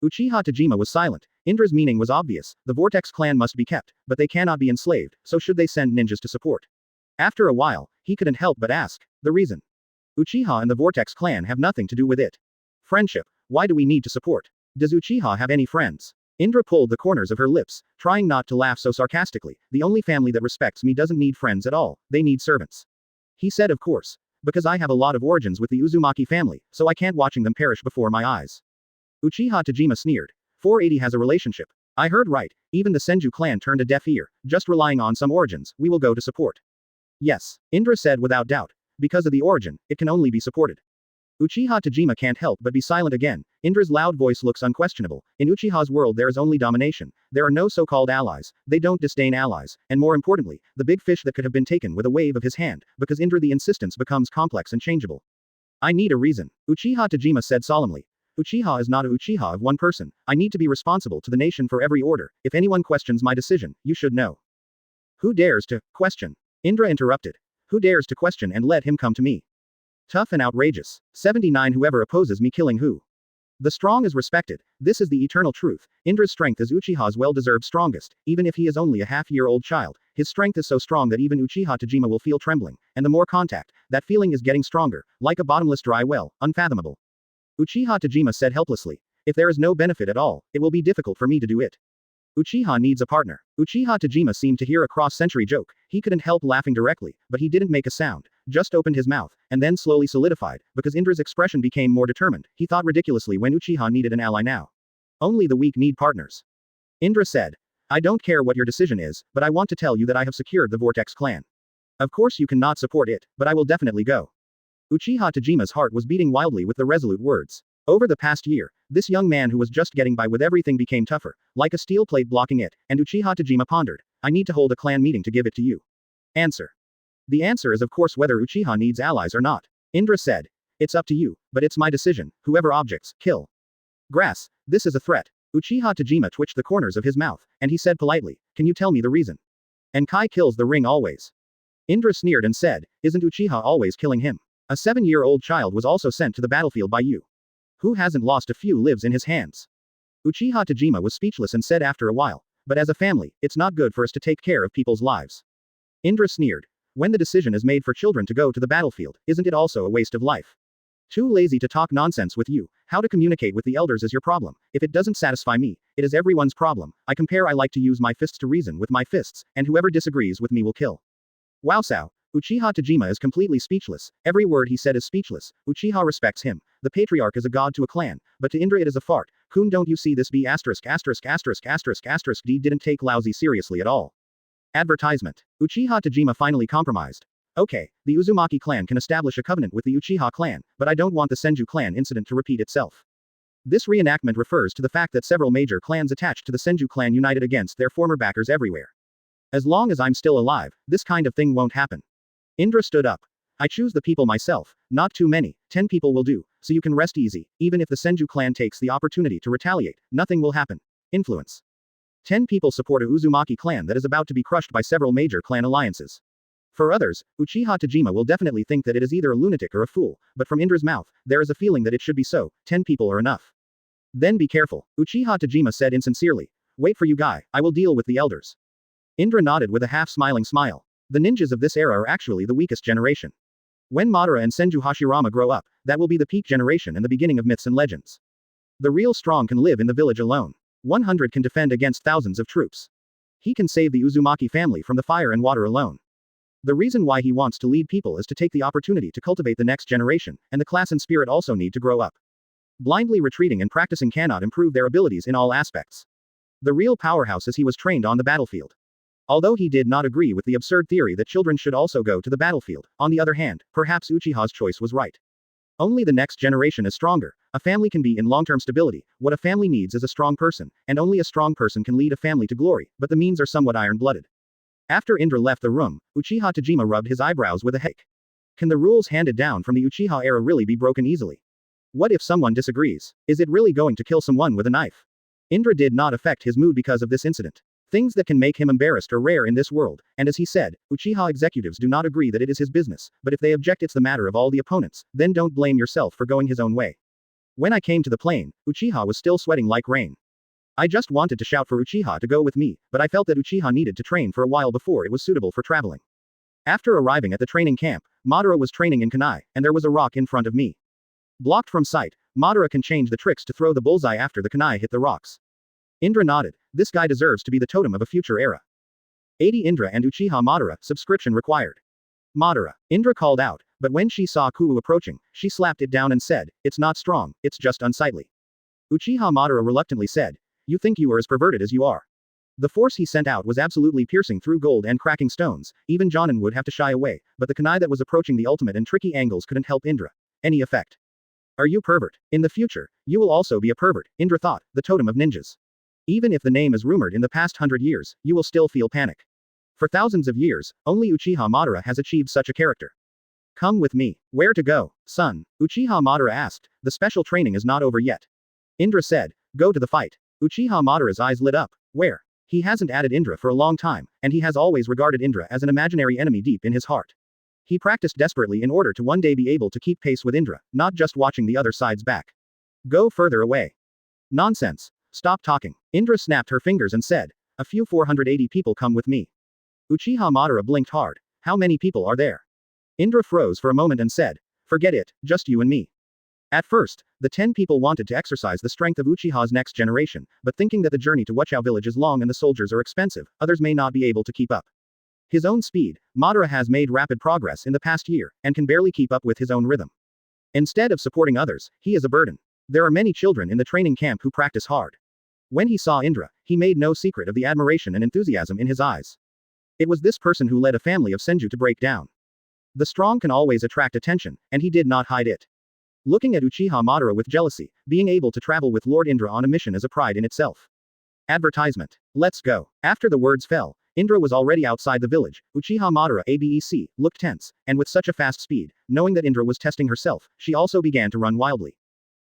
Uchiha Tajima was silent. Indra's meaning was obvious. The Vortex clan must be kept, but they cannot be enslaved, so should they send ninjas to support? After a while, he couldn't help but ask. The reason? Uchiha and the Vortex clan have nothing to do with it. Friendship. Why do we need to support? Does Uchiha have any friends? Indra pulled the corners of her lips, trying not to laugh so sarcastically. The only family that respects me doesn't need friends at all, they need servants. He said of course. Because I have a lot of origins with the Uzumaki family, so I can't watching them perish before my eyes. Uchiha Tajima sneered. 480 has a relationship. I heard right, even the Senju clan turned a deaf ear, just relying on some origins, we will go to support. Yes, Indra said without doubt. Because of the origin, it can only be supported. Uchiha Tajima can't help but be silent again. Indra's loud voice looks unquestionable. In Uchiha's world there is only domination. There are no so-called allies. They don't disdain allies. And more importantly, the big fish that could have been taken with a wave of his hand, because Indra the insistence becomes complex and changeable. I need a reason. Uchiha Tajima said solemnly. Uchiha is not a Uchiha of one person. I need to be responsible to the nation for every order. If anyone questions my decision, you should know. Who dares to question? Indra interrupted. Who dares to question and let him come to me? Tough and outrageous. 79 Whoever opposes me killing who? The strong is respected. This is the eternal truth. Indra's strength is Uchiha's well-deserved strongest, even if he is only a half-year-old child. His strength is so strong that even Uchiha Tajima will feel trembling, and the more contact, that feeling is getting stronger, like a bottomless dry well, unfathomable. Uchiha Tajima said helplessly. If there is no benefit at all, it will be difficult for me to do it. Uchiha needs a partner. Uchiha Tajima seemed to hear a cross-century joke. He couldn't help laughing directly, but he didn't make a sound, just opened his mouth, and then slowly solidified, because Indra's expression became more determined. He thought ridiculously when Uchiha needed an ally now. Only the weak need partners. Indra said. I don't care what your decision is, but I want to tell you that I have secured the Vortex clan. Of course you cannot support it, but I will definitely go. Uchiha Tajima's heart was beating wildly with the resolute words. Over the past year, this young man who was just getting by with everything became tougher, like a steel plate blocking it, and Uchiha Tajima pondered, I need to hold a clan meeting to give it to you. Answer. The answer is of course whether Uchiha needs allies or not. Indra said. It's up to you, but it's my decision, whoever objects, kill. Grass, this is a threat. Uchiha Tajima twitched the corners of his mouth, and he said politely, can you tell me the reason? And Kai kills the ring always. Indra sneered and said, isn't Uchiha always killing him? A 7-year-old child was also sent to the battlefield by you. Who hasn't lost a few lives in his hands? Uchiha Tajima was speechless and said after a while, but as a family, it's not good for us to take care of people's lives. Indra sneered. When the decision is made for children to go to the battlefield, isn't it also a waste of life? Too lazy to talk nonsense with you, how to communicate with the elders is your problem, if it doesn't satisfy me, it is everyone's problem, I like to use my fists to reason with my fists, and whoever disagrees with me will kill. Wowsow. Uchiha Tajima is completely speechless, every word he said is speechless, Uchiha respects him, the patriarch is a god to a clan, but to Indra it is a fart, Kun don't you see this B************ D didn't take lousy seriously at all. Advertisement. Uchiha Tajima finally compromised. Okay, the Uzumaki clan can establish a covenant with the Uchiha clan, but I don't want the Senju clan incident to repeat itself. This reenactment refers to the fact that several major clans attached to the Senju clan united against their former backers everywhere. As long as I'm still alive, this kind of thing won't happen. Indra stood up. I choose the people myself, not too many, 10 people will do, so you can rest easy, even if the Senju clan takes the opportunity to retaliate, nothing will happen. Influence. 10 people support a Uzumaki clan that is about to be crushed by several major clan alliances. For others, Uchiha Tajima will definitely think that it is either a lunatic or a fool, but from Indra's mouth, there is a feeling that it should be so, 10 people are enough. Then be careful, Uchiha Tajima said insincerely. Wait for you guy, I will deal with the elders. Indra nodded with a half-smiling smile. The ninjas of this era are actually the weakest generation. When Madara and Senju Hashirama grow up, that will be the peak generation and the beginning of myths and legends. The real strong can live in the village alone. 100 can defend against thousands of troops. He can save the Uzumaki family from the fire and water alone. The reason why he wants to lead people is to take the opportunity to cultivate the next generation, and the class and spirit also need to grow up. Blindly retreating and practicing cannot improve their abilities in all aspects. The real powerhouse is he was trained on the battlefield. Although he did not agree with the absurd theory that children should also go to the battlefield, on the other hand, perhaps Uchiha's choice was right. Only the next generation is stronger. A family can be in long-term stability, what a family needs is a strong person, and only a strong person can lead a family to glory, but the means are somewhat iron-blooded. After Indra left the room, Uchiha Tajima rubbed his eyebrows with a headache. Can the rules handed down from the Uchiha era really be broken easily? What if someone disagrees? Is it really going to kill someone with a knife? Indra did not affect his mood because of this incident. Things that can make him embarrassed are rare in this world, and as he said, Uchiha executives do not agree that it is his business, but if they object it's the matter of all the opponents, then don't blame yourself for going his own way. When I came to the plane, Uchiha was still sweating like rain. I just wanted to shout for Uchiha to go with me, but I felt that Uchiha needed to train for a while before it was suitable for traveling. After arriving at the training camp, Madara was training in kunai, and there was a rock in front of me. Blocked from sight, Madara can change the tricks to throw the bullseye after the kunai hit the rocks. Indra nodded. This guy deserves to be the totem of a future era. 80 Indra and Uchiha Madara, subscription required. Madara. Indra called out, but when she saw Kuu approaching, she slapped it down and said, it's not strong, it's just unsightly. Uchiha Madara reluctantly said, you think you are as perverted as you are. The force he sent out was absolutely piercing through gold and cracking stones, even Jonin would have to shy away, but the kunai that was approaching the ultimate and tricky angles couldn't help Indra. Any effect. Are you pervert? In the future, you will also be a pervert, Indra thought, the totem of ninjas. Even if the name is rumored in the past 100 years, you will still feel panic. For thousands of years, only Uchiha Madara has achieved such a character. Come with me. Where to go, son? Uchiha Madara asked. The special training is not over yet. Indra said, go to the fight. Uchiha Madara's eyes lit up. Where? He hasn't added Indra for a long time, and he has always regarded Indra as an imaginary enemy deep in his heart. He practiced desperately in order to one day be able to keep pace with Indra, not just watching the other side's back. Go further away. Nonsense. Stop talking. Indra snapped her fingers and said, a few 480 people come with me. Uchiha Madara blinked hard. How many people are there? Indra froze for a moment and said, forget it, just you and me. At first, the 10 people wanted to exercise the strength of Uchiha's next generation, but thinking that the journey to Wuchao village is long and the soldiers are expensive, others may not be able to keep up. His own speed, Madara has made rapid progress in the past year, and can barely keep up with his own rhythm. Instead of supporting others, he is a burden. There are many children in the training camp who practice hard. When he saw Indra, he made no secret of the admiration and enthusiasm in his eyes. It was this person who led a family of Senju to break down. The strong can always attract attention, and he did not hide it. Looking at Uchiha Madara with jealousy, being able to travel with Lord Indra on a mission is a pride in itself. Advertisement. Let's go. After the words fell, Indra was already outside the village. Uchiha Madara ABEC looked tense, and with such a fast speed, knowing that Indra was testing herself, she also began to run wildly.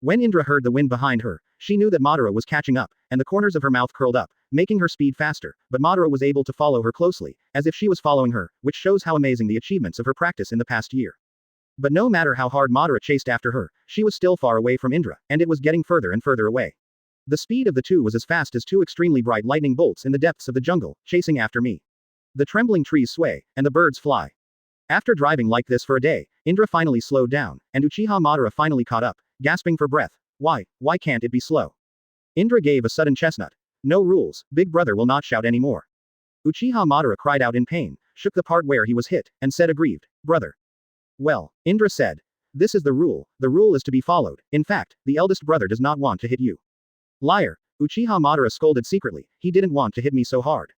When Indra heard the wind behind her, she knew that Madara was catching up, and the corners of her mouth curled up, making her speed faster, but Madara was able to follow her closely, as if she was following her, which shows how amazing the achievements of her practice in the past year. But no matter how hard Madara chased after her, she was still far away from Indra, and it was getting further and further away. The speed of the two was as fast as two extremely bright lightning bolts in the depths of the jungle, chasing after me. The trembling trees sway, and the birds fly. After driving like this for a day, Indra finally slowed down, and Uchiha Madara finally caught up, gasping for breath. Why can't it be slow? Indra gave a sudden chestnut. No rules, big brother will not shout anymore. Uchiha Madara cried out in pain, shook the part where he was hit, and said aggrieved, brother. Well, Indra said. This is the rule is to be followed. In fact, the eldest brother does not want to hit you. Liar, Uchiha Madara scolded secretly, he didn't want to hit me so hard.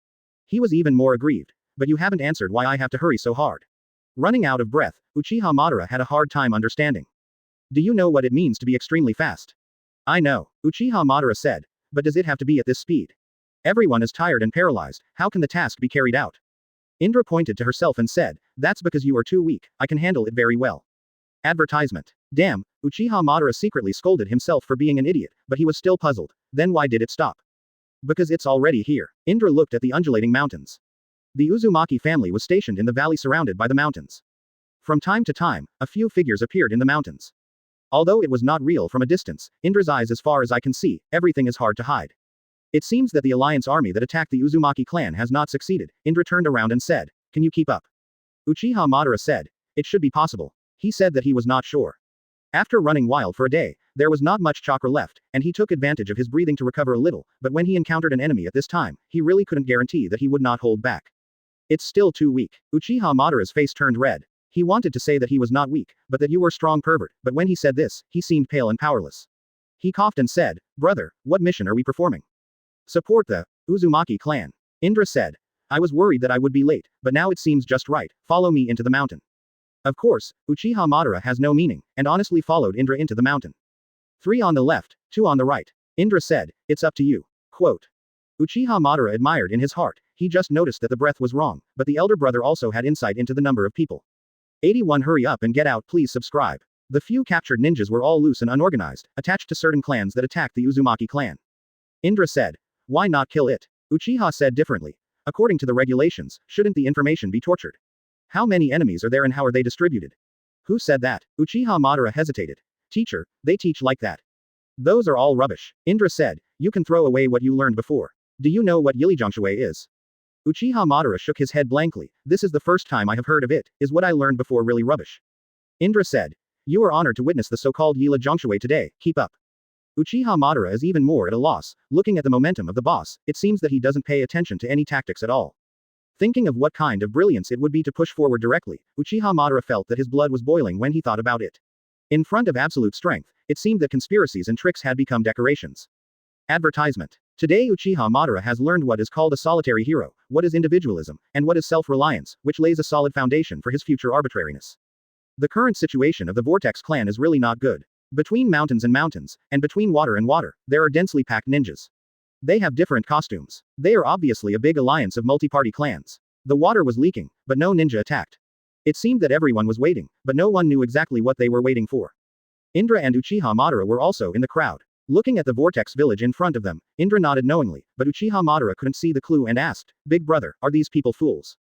He was even more aggrieved. But you haven't answered why I have to hurry so hard. Running out of breath, Uchiha Madara had a hard time understanding. Do you know what it means to be extremely fast? I know, Uchiha Madara said. But does it have to be at this speed? Everyone is tired and paralyzed, how can the task be carried out? Indra pointed to herself and said, that's because you are too weak, I can handle it very well. Advertisement. Damn, Uchiha Madara secretly scolded himself for being an idiot, but he was still puzzled. Then why did it stop? Because it's already here. Indra looked at the undulating mountains. The Uzumaki family was stationed in the valley surrounded by the mountains. From time to time, a few figures appeared in the mountains. Although it was not real from a distance, Indra's eyes as far as I can see, everything is hard to hide. It seems that the alliance army that attacked the Uzumaki clan has not succeeded. Indra turned around and said, can you keep up? Uchiha Madara said, it should be possible. He said that he was not sure. After running wild for a day, there was not much chakra left, and he took advantage of his breathing to recover a little, but when he encountered an enemy at this time, he really couldn't guarantee that he would not hold back. It's still too weak. Uchiha Madara's face turned red. He wanted to say that he was not weak, but that you were strong pervert, but when he said this, he seemed pale and powerless. He coughed and said, brother, what mission are we performing? Support the Uzumaki clan. Indra said. I was worried that I would be late, but now it seems just right, follow me into the mountain. Of course, Uchiha Madara has no meaning, and honestly followed Indra into the mountain. 3 on the left, 2 on the right. Indra said, it's up to you. Quote. Uchiha Madara admired in his heart, he just noticed that the breath was wrong, but the elder brother also had insight into the number of people. 81 Hurry up and get out, please subscribe. The few captured ninjas were all loose and unorganized, attached to certain clans that attacked the Uzumaki clan. Indra said. Why not kill it? Uchiha said differently. According to the regulations, shouldn't the information be tortured? How many enemies are there and how are they distributed? Who said that? Uchiha Madara hesitated. Teacher, they teach like that. Those are all rubbish. Indra said, you can throw away what you learned before. Do you know what Yilijangshui is? Uchiha Madara shook his head blankly. This is the first time I have heard of it. Is what I learned before really rubbish? Indra said. You are honored to witness the so-called Yilijangshui today, keep up. Uchiha Madara is even more at a loss. Looking at the momentum of the boss, it seems that he doesn't pay attention to any tactics at all. Thinking of what kind of brilliance it would be to push forward directly, Uchiha Madara felt that his blood was boiling when he thought about it. In front of absolute strength, it seemed that conspiracies and tricks had become decorations. Advertisement. Today Uchiha Madara has learned what is called a solitary hero, what is individualism, and what is self-reliance, which lays a solid foundation for his future arbitrariness. The current situation of the Vortex clan is really not good. Between mountains, and between water and water, there are densely packed ninjas. They have different costumes. They are obviously a big alliance of multi-party clans. The water was leaking, but no ninja attacked. It seemed that everyone was waiting, but no one knew exactly what they were waiting for. Indra and Uchiha Madara were also in the crowd. Looking at the Vortex village in front of them, Indra nodded knowingly, but Uchiha Madara couldn't see the clue and asked, Big brother, are these people fools?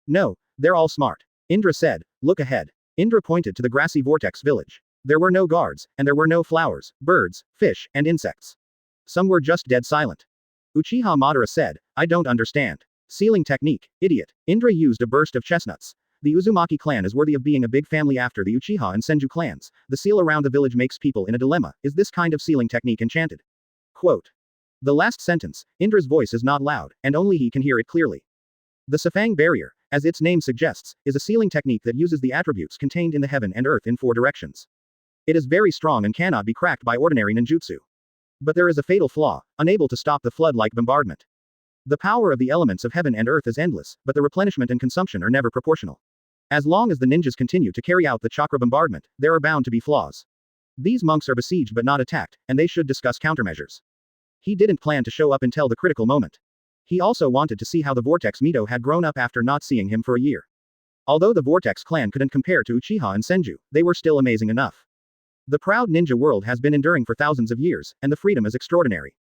No, they're all smart. Indra said, look ahead. Indra pointed to the grassy Vortex village. There were no guards, and there were no flowers, birds, fish, and insects. Some were just dead silent. Uchiha Madara said, I don't understand. Sealing technique, idiot. Indra used a burst of chestnuts. The Uzumaki clan is worthy of being a big family after the Uchiha and Senju clans. The seal around the village makes people in a dilemma. Is this kind of sealing technique enchanted? Quote. The last sentence, Indra's voice is not loud, and only he can hear it clearly. The Safang barrier, as its name suggests, is a sealing technique that uses the attributes contained in the heaven and earth in 4 directions. It is very strong and cannot be cracked by ordinary ninjutsu. But there is a fatal flaw, unable to stop the flood-like bombardment. The power of the elements of heaven and earth is endless, but the replenishment and consumption are never proportional. As long as the ninjas continue to carry out the chakra bombardment, there are bound to be flaws. These monks are besieged but not attacked, and they should discuss countermeasures. He didn't plan to show up until the critical moment. He also wanted to see how the Vortex Mito had grown up after not seeing him for a year. Although the Vortex clan couldn't compare to Uchiha and Senju, they were still amazing enough. The proud ninja world has been enduring for thousands of years, and the freedom is extraordinary.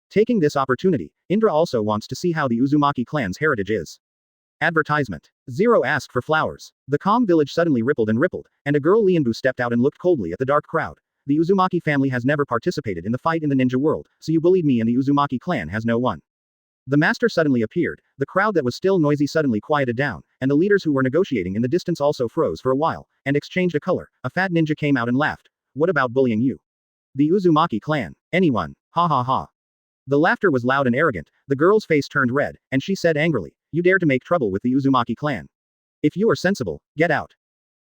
Taking this opportunity, Indra also wants to see how the Uzumaki clan's heritage is. Advertisement. Zero ask for flowers. The calm village suddenly rippled, and a girl Lianbu stepped out and looked coldly at the dark crowd. The Uzumaki family has never participated in the fight in the ninja world, so you bullied me and the Uzumaki clan has no one. The master suddenly appeared, the crowd that was still noisy suddenly quieted down, and the leaders who were negotiating in the distance also froze for a while, and exchanged a color. A fat ninja came out and laughed. What about bullying you? The Uzumaki clan. Anyone. Ha ha ha. The laughter was loud and arrogant, the girl's face turned red, and she said angrily, you dare to make trouble with the Uzumaki clan. If you are sensible, get out.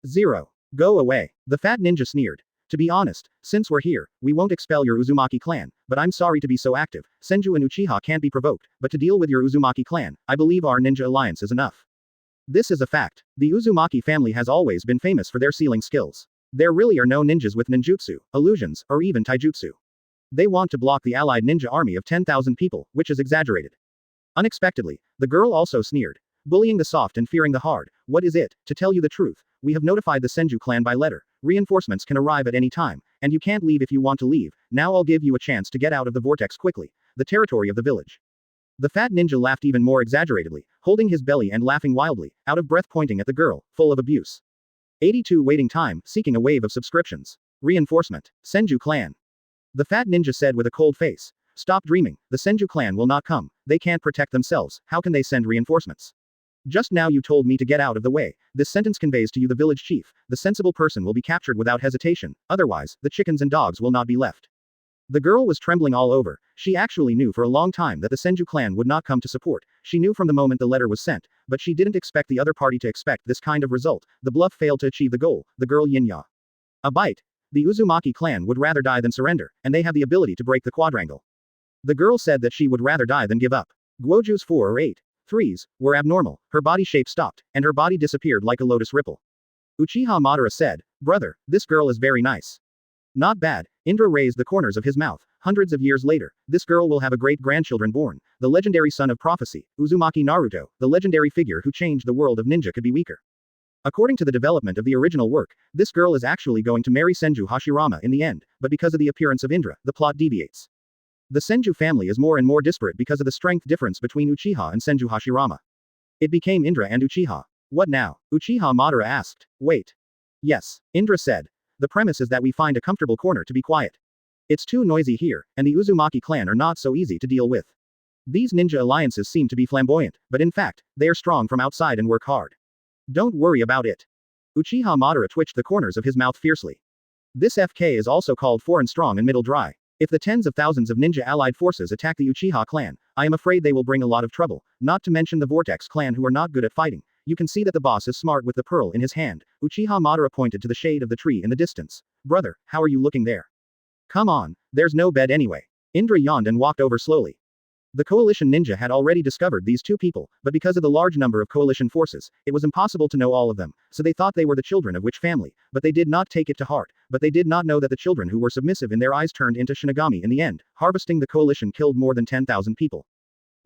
Zero. Go away. The fat ninja sneered. To be honest, since we're here, we won't expel your Uzumaki clan, but I'm sorry to be so active. Senju and Uchiha can't be provoked, but to deal with your Uzumaki clan, I believe our ninja alliance is enough. This is a fact. The Uzumaki family has always been famous for their sealing skills. There really are no ninjas with ninjutsu, illusions, or even taijutsu. They want to block the allied ninja army of 10,000 people, which is exaggerated. Unexpectedly, the girl also sneered. Bullying the soft and fearing the hard, what is it? To tell you the truth, we have notified the Senju clan by letter. Reinforcements can arrive at any time, and you can't leave if you want to leave. Now I'll give you a chance to get out of the vortex quickly. The territory of the village. The fat ninja laughed even more exaggeratedly, holding his belly and laughing wildly, out of breath pointing at the girl, full of abuse. 82 waiting time, seeking a wave of subscriptions. Reinforcement. Senju clan. The fat ninja said with a cold face. Stop dreaming, the Senju clan will not come, they can't protect themselves, how can they send reinforcements? Just now you told me to get out of the way, this sentence conveys to you the village chief, the sensible person will be captured without hesitation, otherwise, the chickens and dogs will not be left. The girl was trembling all over, she actually knew for a long time that the Senju clan would not come to support, she knew from the moment the letter was sent, but she didn't expect the other party to expect this kind of result, the bluff failed to achieve the goal, the girl Yinya. A bite. The Uzumaki clan would rather die than surrender, and they have the ability to break the quadrangle. The girl said that she would rather die than give up. Guoju's 4 or 8 threes were abnormal, her body shape stopped, and her body disappeared like a lotus ripple. Uchiha Madara said, brother, this girl is very nice. Not bad. Indra raised the corners of his mouth. Hundreds of years later, this girl will have a great-grandchildren born. The legendary son of prophecy, Uzumaki Naruto, the legendary figure who changed the world of ninja could be weaker. According to the development of the original work, this girl is actually going to marry Senju Hashirama in the end, but because of the appearance of Indra, the plot deviates. The Senju family is more and more disparate because of the strength difference between Uchiha and Senju Hashirama. It became Indra and Uchiha. What now? Uchiha Madara asked. Wait. Yes, Indra said. The premise is that we find a comfortable corner to be quiet. It's too noisy here, and the Uzumaki clan are not so easy to deal with. These ninja alliances seem to be flamboyant, but in fact, they are strong from outside and work hard. Don't worry about it. Uchiha Madara twitched the corners of his mouth fiercely. This FK is also called foreign strong and middle dry. If the tens of thousands of ninja allied forces attack the Uchiha clan, I am afraid they will bring a lot of trouble, not to mention the Vortex clan who are not good at fighting. You can see that the boss is smart with the pearl in his hand. Uchiha Madara pointed to the shade of the tree in the distance. Brother, how are you looking there? Come on, there's no bed anyway. Indra yawned and walked over slowly. The coalition ninja had already discovered these two people, but because of the large number of coalition forces, it was impossible to know all of them, so they thought they were the children of which family, but they did not take it to heart, but they did not know that the children who were submissive in their eyes turned into Shinigami in the end, harvesting the coalition killed more than 10,000 people.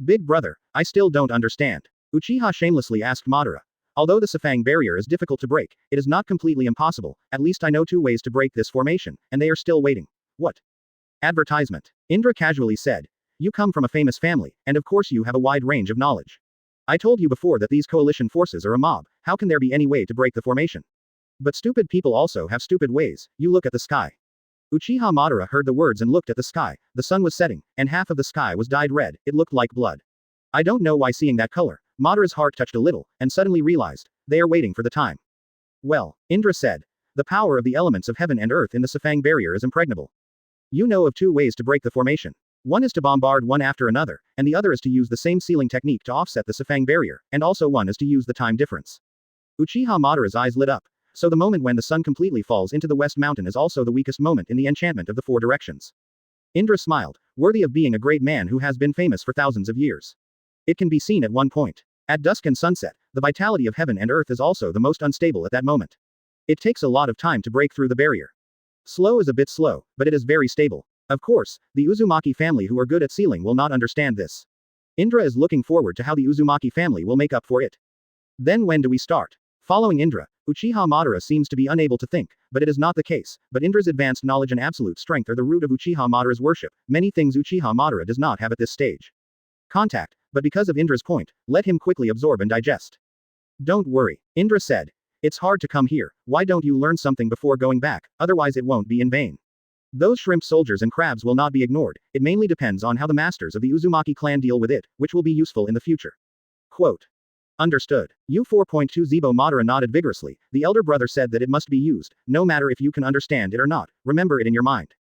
Big brother, I still don't understand. Uchiha shamelessly asked Madara. Although the Safang barrier is difficult to break, it is not completely impossible, at least I know 2 ways to break this formation, and they are still waiting. What? Advertisement. Indra casually said. You come from a famous family, and of course you have a wide range of knowledge. I told you before that these coalition forces are a mob, how can there be any way to break the formation? But stupid people also have stupid ways, you look at the sky. Uchiha Madara heard the words and looked at the sky, the sun was setting, and half of the sky was dyed red, it looked like blood. I don't know why seeing that color, Madara's heart touched a little, and suddenly realized, they are waiting for the time. Well, Indra said, the power of the elements of heaven and earth in the Safang barrier is impregnable. You know of 2 ways to break the formation. One is to bombard one after another, and the other is to use the same sealing technique to offset the Safang barrier, and also one is to use the time difference. Uchiha Madara's eyes lit up. So the moment when the sun completely falls into the west mountain is also the weakest moment in the enchantment of the 4 directions. Indra smiled, worthy of being a great man who has been famous for thousands of years. It can be seen at one point. At dusk and sunset, the vitality of heaven and earth is also the most unstable at that moment. It takes a lot of time to break through the barrier. Slow is a bit slow, but it is very stable. Of course, the Uzumaki family who are good at sealing will not understand this. Indra is looking forward to how the Uzumaki family will make up for it. Then when do we start? Following Indra, Uchiha Madara seems to be unable to think, but it is not the case. But Indra's advanced knowledge and absolute strength are the root of Uchiha Madara's worship, many things Uchiha Madara does not have at this stage. Contact, but because of Indra's point, let him quickly absorb and digest. Don't worry, Indra said. It's hard to come here, why don't you learn something before going back, otherwise it won't be in vain. Those shrimp soldiers and crabs will not be ignored, it mainly depends on how the masters of the Uzumaki clan deal with it, which will be useful in the future. Quote. Understood. U4.2 Zebo Madara nodded vigorously, the elder brother said that it must be used, no matter if you can understand it or not, remember it in your mind.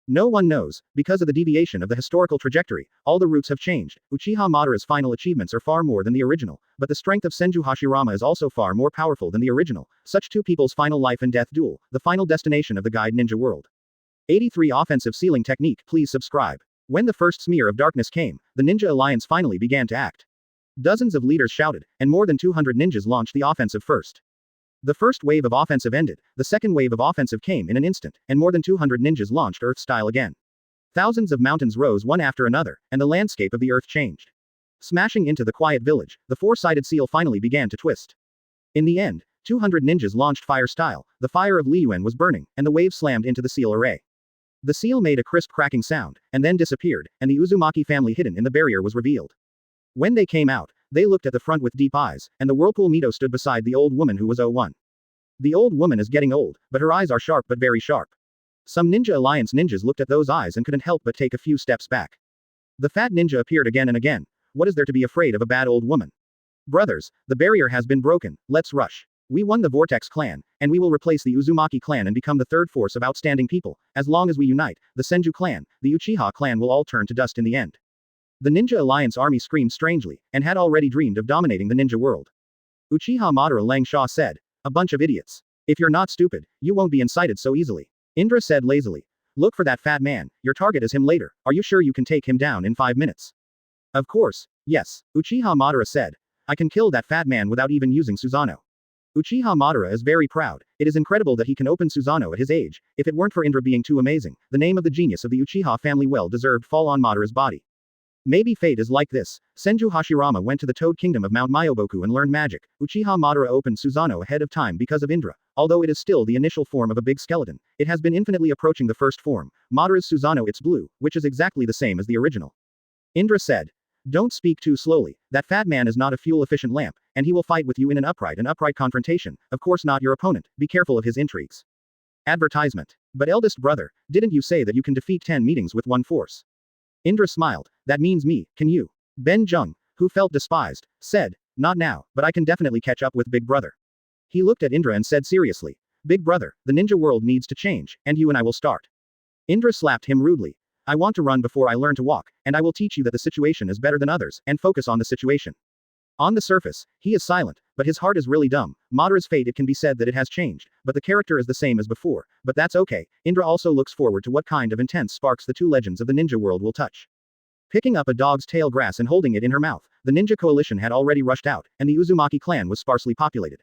No one knows, because of the deviation of the historical trajectory, all the routes have changed. Uchiha Madara's final achievements are far more than the original, but the strength of Senju Hashirama is also far more powerful than the original. Such two people's final life and death duel, the final destination of the Guide Ninja World. 83 Offensive Sealing Technique. Please subscribe. When the first smear of darkness came, the Ninja Alliance finally began to act. Dozens of leaders shouted, and more than 200 ninjas launched the offensive first. The first wave of offensive ended, the second wave of offensive came in an instant, and more than 200 ninjas launched Earth-style again. Thousands of mountains rose one after another, and the landscape of the earth changed. Smashing into the quiet village, the four-sided seal finally began to twist. In the end, 200 ninjas launched fire-style, the fire of Liyuan was burning, and the wave slammed into the seal array. The seal made a crisp cracking sound, and then disappeared, and the Uzumaki family hidden in the barrier was revealed. When they came out, they looked at the front with deep eyes, and the whirlpool Mito stood beside the old woman who was 01. The old woman is getting old, but her eyes are sharp but very sharp. Some Ninja Alliance ninjas looked at those eyes and couldn't help but take a few steps back. The fat ninja appeared again and again. What is there to be afraid of a bad old woman? Brothers, the barrier has been broken, let's rush. We won the Vortex clan, and we will replace the Uzumaki clan and become the third force of outstanding people. As long as we unite, the Senju clan, the Uchiha clan will all turn to dust in the end. The Ninja Alliance army screamed strangely, and had already dreamed of dominating the ninja world. Uchiha Madara Lang Sha said, a bunch of idiots. If you're not stupid, you won't be incited so easily. Indra said lazily. Look for that fat man, your target is him later, are you sure you can take him down in 5 minutes? Of course, yes, Uchiha Madara said. I can kill that fat man without even using Susanoo. Uchiha Madara is very proud, it is incredible that he can open Susanoo at his age, if it weren't for Indra being too amazing, the name of the genius of the Uchiha family well deserved fall on Madara's body. Maybe fate is like this. Senju Hashirama went to the Toad Kingdom of Mount Myoboku and learned magic. Uchiha Madara opened Susanoo ahead of time because of Indra. Although it is still the initial form of a big skeleton, it has been infinitely approaching the first form. Madara's Susanoo it's blue, which is exactly the same as the original. Indra said. Don't speak too slowly, that fat man is not a fuel-efficient lamp, and he will fight with you in an upright confrontation, of course not your opponent, be careful of his intrigues. Advertisement. But eldest brother, didn't you say that you can defeat 10 meetings with one force? Indra smiled, that means me, can you? Ben Jung, who felt despised, said, not now, but I can definitely catch up with big brother. He looked at Indra and said seriously, big brother, the ninja world needs to change, and you and I will start. Indra slapped him rudely. I want to run before I learn to walk, and I will teach you that the situation is better than others, and focus on the situation. On the surface, he is silent, but his heart is really dumb. Madara's fate it can be said that it has changed, but the character is the same as before, but that's okay. Indra also looks forward to what kind of intense sparks the two legends of the ninja world will touch. Picking up a dog's tail grass and holding it in her mouth, the ninja coalition had already rushed out, and the Uzumaki clan was sparsely populated.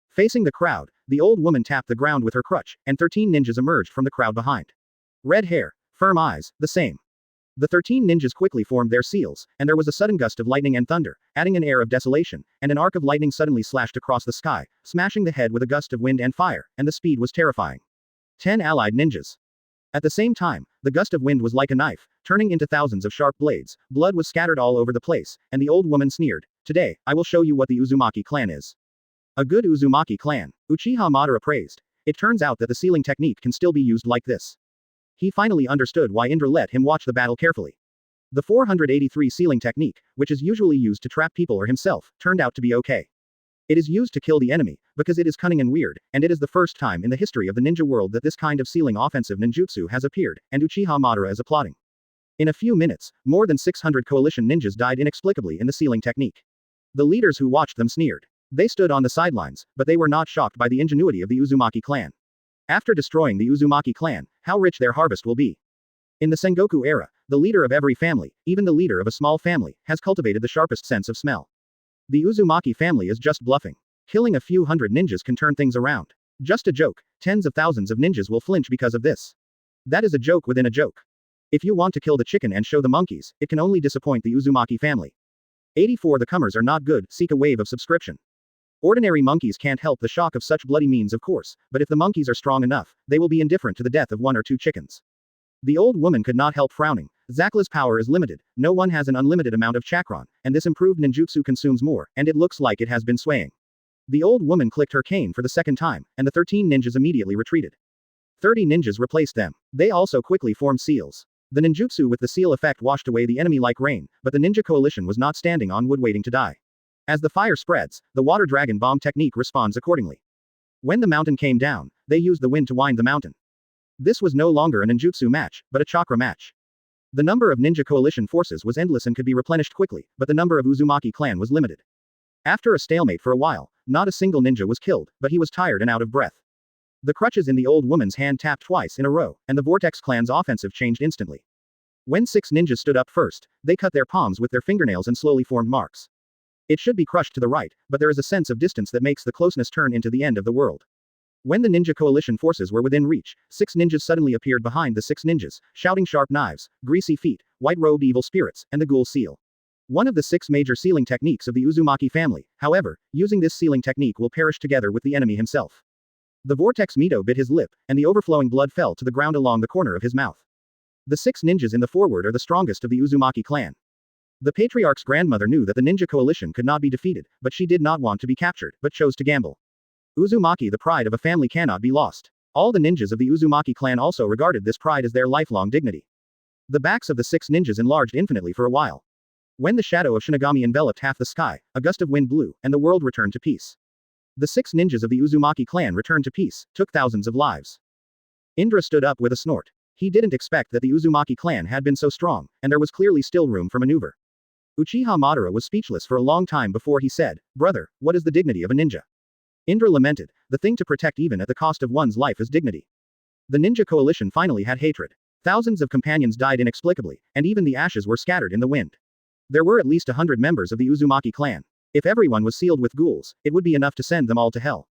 Facing the crowd, the old woman tapped the ground with her crutch, and 13 ninjas emerged from the crowd behind. Red hair, firm eyes, the same. The 13 ninjas quickly formed their seals, and there was a sudden gust of lightning and thunder, adding an air of desolation, and an arc of lightning suddenly slashed across the sky, smashing the head with a gust of wind and fire, and the speed was terrifying. 10 allied ninjas. At the same time, the gust of wind was like a knife, turning into thousands of sharp blades, blood was scattered all over the place, and the old woman sneered, today, I will show you what the Uzumaki clan is. A good Uzumaki clan, Uchiha Madara praised. It turns out that the sealing technique can still be used like this. He finally understood why Indra let him watch the battle carefully. The 483 sealing technique, which is usually used to trap people or himself, turned out to be okay. It is used to kill the enemy, because it is cunning and weird, and it is the first time in the history of the ninja world that this kind of sealing offensive ninjutsu has appeared, and Uchiha Madara is applauding. In a few minutes, more than 600 coalition ninjas died inexplicably in the sealing technique. The leaders who watched them sneered. They stood on the sidelines, but they were not shocked by the ingenuity of the Uzumaki clan. After destroying the Uzumaki clan, how rich their harvest will be. In the Sengoku era, the leader of every family, even the leader of a small family, has cultivated the sharpest sense of smell. The Uzumaki family is just bluffing. Killing a few hundred ninjas can turn things around. Just a joke, tens of thousands of ninjas will flinch because of this. That is a joke within a joke. If you want to kill the chicken and show the monkeys, it can only disappoint the Uzumaki family. 84 The comers are not good, seek a wave of subscription. Ordinary monkeys can't help the shock of such bloody means of course, but if the monkeys are strong enough, they will be indifferent to the death of one or two chickens. The old woman could not help frowning. Zakla's power is limited, no one has an unlimited amount of chakran, and this improved ninjutsu consumes more, and it looks like it has been swaying. The old woman clicked her cane for the second time, and the 13 ninjas immediately retreated. 30 ninjas replaced them. They also quickly formed seals. The ninjutsu with the seal effect washed away the enemy like rain, but the ninja coalition was not standing on wood waiting to die. As the fire spreads, the water dragon bomb technique responds accordingly. When the mountain came down, they used the wind to wind the mountain. This was no longer a ninjutsu match, but a chakra match. The number of ninja coalition forces was endless and could be replenished quickly, but the number of Uzumaki clan was limited. After a stalemate for a while, not a single ninja was killed, but he was tired and out of breath. The crutches in the old woman's hand tapped twice in a row, and the Vortex clan's offensive changed instantly. When 6 ninjas stood up first, they cut their palms with their fingernails and slowly formed marks. It should be crushed to the right, but there is a sense of distance that makes the closeness turn into the end of the world. When the ninja coalition forces were within reach, 6 ninjas suddenly appeared behind the 6 ninjas, shouting sharp knives, greasy feet, white-robed evil spirits, and the ghoul seal. One of the 6 major sealing techniques of the Uzumaki family, however, using this sealing technique will perish together with the enemy himself. The vortex Mito bit his lip, and the overflowing blood fell to the ground along the corner of his mouth. The 6 ninjas in the forward are the strongest of the Uzumaki clan. The patriarch's grandmother knew that the ninja coalition could not be defeated, but she did not want to be captured, but chose to gamble. Uzumaki, the pride of a family, cannot be lost. All the ninjas of the Uzumaki clan also regarded this pride as their lifelong dignity. The backs of the 6 ninjas enlarged infinitely for a while. When the shadow of Shinigami enveloped half the sky, a gust of wind blew, and the world returned to peace. The 6 ninjas of the Uzumaki clan returned to peace, took thousands of lives. Indra stood up with a snort. He didn't expect that the Uzumaki clan had been so strong, and there was clearly still room for maneuver. Uchiha Madara was speechless for a long time before he said, "Brother, what is the dignity of a ninja?" Indra lamented, "The thing to protect even at the cost of one's life is dignity." The ninja coalition finally had hatred. Thousands of companions died inexplicably, and even the ashes were scattered in the wind. There were at least 100 members of the Uzumaki clan. If everyone was sealed with ghouls, it would be enough to send them all to hell.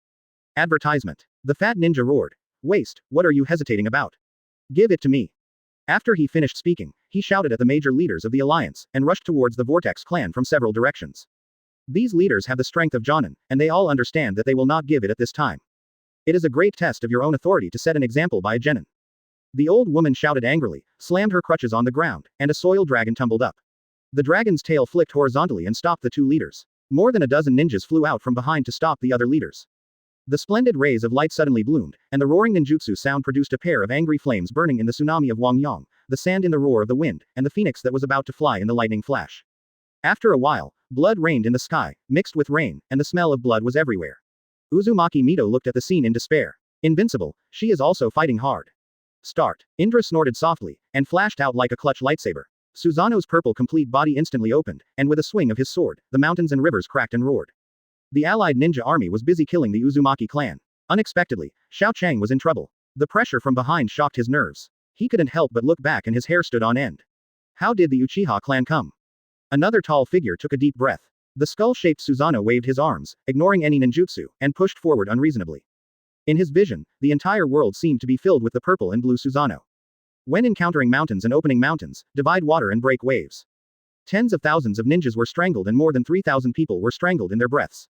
Advertisement. The fat ninja roared. "Waste, what are you hesitating about? Give it to me." After he finished speaking, he shouted at the major leaders of the alliance, and rushed towards the Vortex clan from several directions. These leaders have the strength of Jonin, and they all understand that they will not give it at this time. It is a great test of your own authority to set an example by a genin. The old woman shouted angrily, slammed her crutches on the ground, and a soiled dragon tumbled up. The dragon's tail flicked horizontally and stopped the 2 leaders. More than a dozen ninjas flew out from behind to stop the other leaders. The splendid rays of light suddenly bloomed, and the roaring ninjutsu sound produced a pair of angry flames burning in the tsunami of Wangyang, the sand in the roar of the wind, and the phoenix that was about to fly in the lightning flash. After a while, blood rained in the sky, mixed with rain, and the smell of blood was everywhere. Uzumaki Mito looked at the scene in despair. Invincible, she is also fighting hard. Start. Indra snorted softly, and flashed out like a clutch lightsaber. Susanoo's purple complete body instantly opened, and with a swing of his sword, the mountains and rivers cracked and roared. The allied ninja army was busy killing the Uzumaki clan. Unexpectedly, Xiao Chang was in trouble. The pressure from behind shocked his nerves. He couldn't help but look back and his hair stood on end. How did the Uchiha clan come? Another tall figure took a deep breath. The skull-shaped Susanoo waved his arms, ignoring any ninjutsu, and pushed forward unreasonably. In his vision, the entire world seemed to be filled with the purple and blue Susanoo. When encountering mountains and opening mountains, divide water and break waves. Tens of thousands of ninjas were strangled and more than 3,000 people were strangled in their breaths.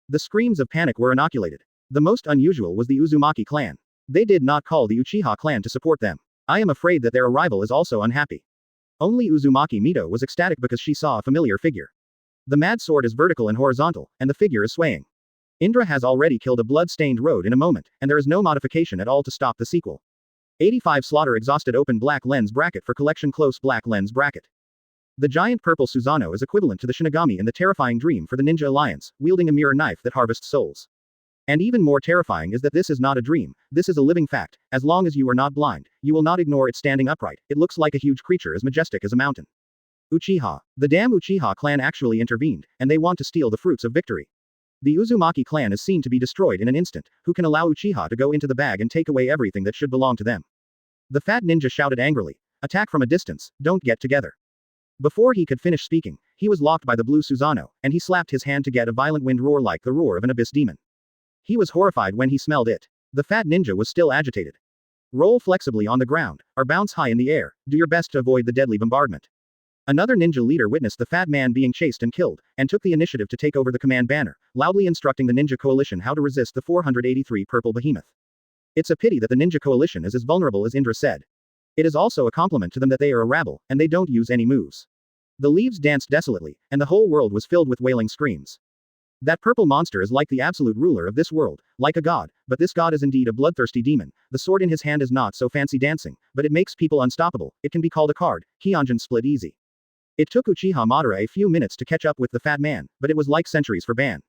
The screams of panic were inoculated. The most unusual was the Uzumaki clan. They did not call the Uchiha clan to support them. I am afraid that their arrival is also unhappy. Only Uzumaki Mito was ecstatic because she saw a familiar figure. The mad sword is vertical and horizontal, and the figure is swaying. Indra has already killed a blood-stained road in a moment, and there is no modification at all to stop the sequel. 85 Slaughter exhausted open black lens bracket for collection close black lens bracket. The giant purple Susanoo is equivalent to the Shinigami in the terrifying dream for the Ninja Alliance, wielding a mirror knife that harvests souls. And even more terrifying is that this is not a dream, this is a living fact. As long as you are not blind, you will not ignore it standing upright. It looks like a huge creature as majestic as a mountain. Uchiha. The damn Uchiha clan actually intervened, and they want to steal the fruits of victory. The Uzumaki clan is seen to be destroyed in an instant. Who can allow Uchiha to go into the bag and take away everything that should belong to them? The fat ninja shouted angrily. Attack from a distance, don't get together. Before he could finish speaking, he was locked by the blue Susanoo, and he slapped his hand to get a violent wind roar like the roar of an abyss demon. He was horrified when he smelled it. The fat ninja was still agitated. Roll flexibly on the ground, or bounce high in the air, do your best to avoid the deadly bombardment. Another ninja leader witnessed the fat man being chased and killed, and took the initiative to take over the command banner, loudly instructing the ninja coalition how to resist the 483 purple behemoth. It's a pity that the ninja coalition is as vulnerable as Indra said. It is also a compliment to them that they are a rabble, and they don't use any moves. The leaves danced desolately, and the whole world was filled with wailing screams. That purple monster is like the absolute ruler of this world, like a god, but this god is indeed a bloodthirsty demon. The sword in his hand is not so fancy dancing, but it makes people unstoppable. It can be called a card. Hyunjin split easy. It took Uchiha Madara a few minutes to catch up with the fat man, but it was like centuries for Ban.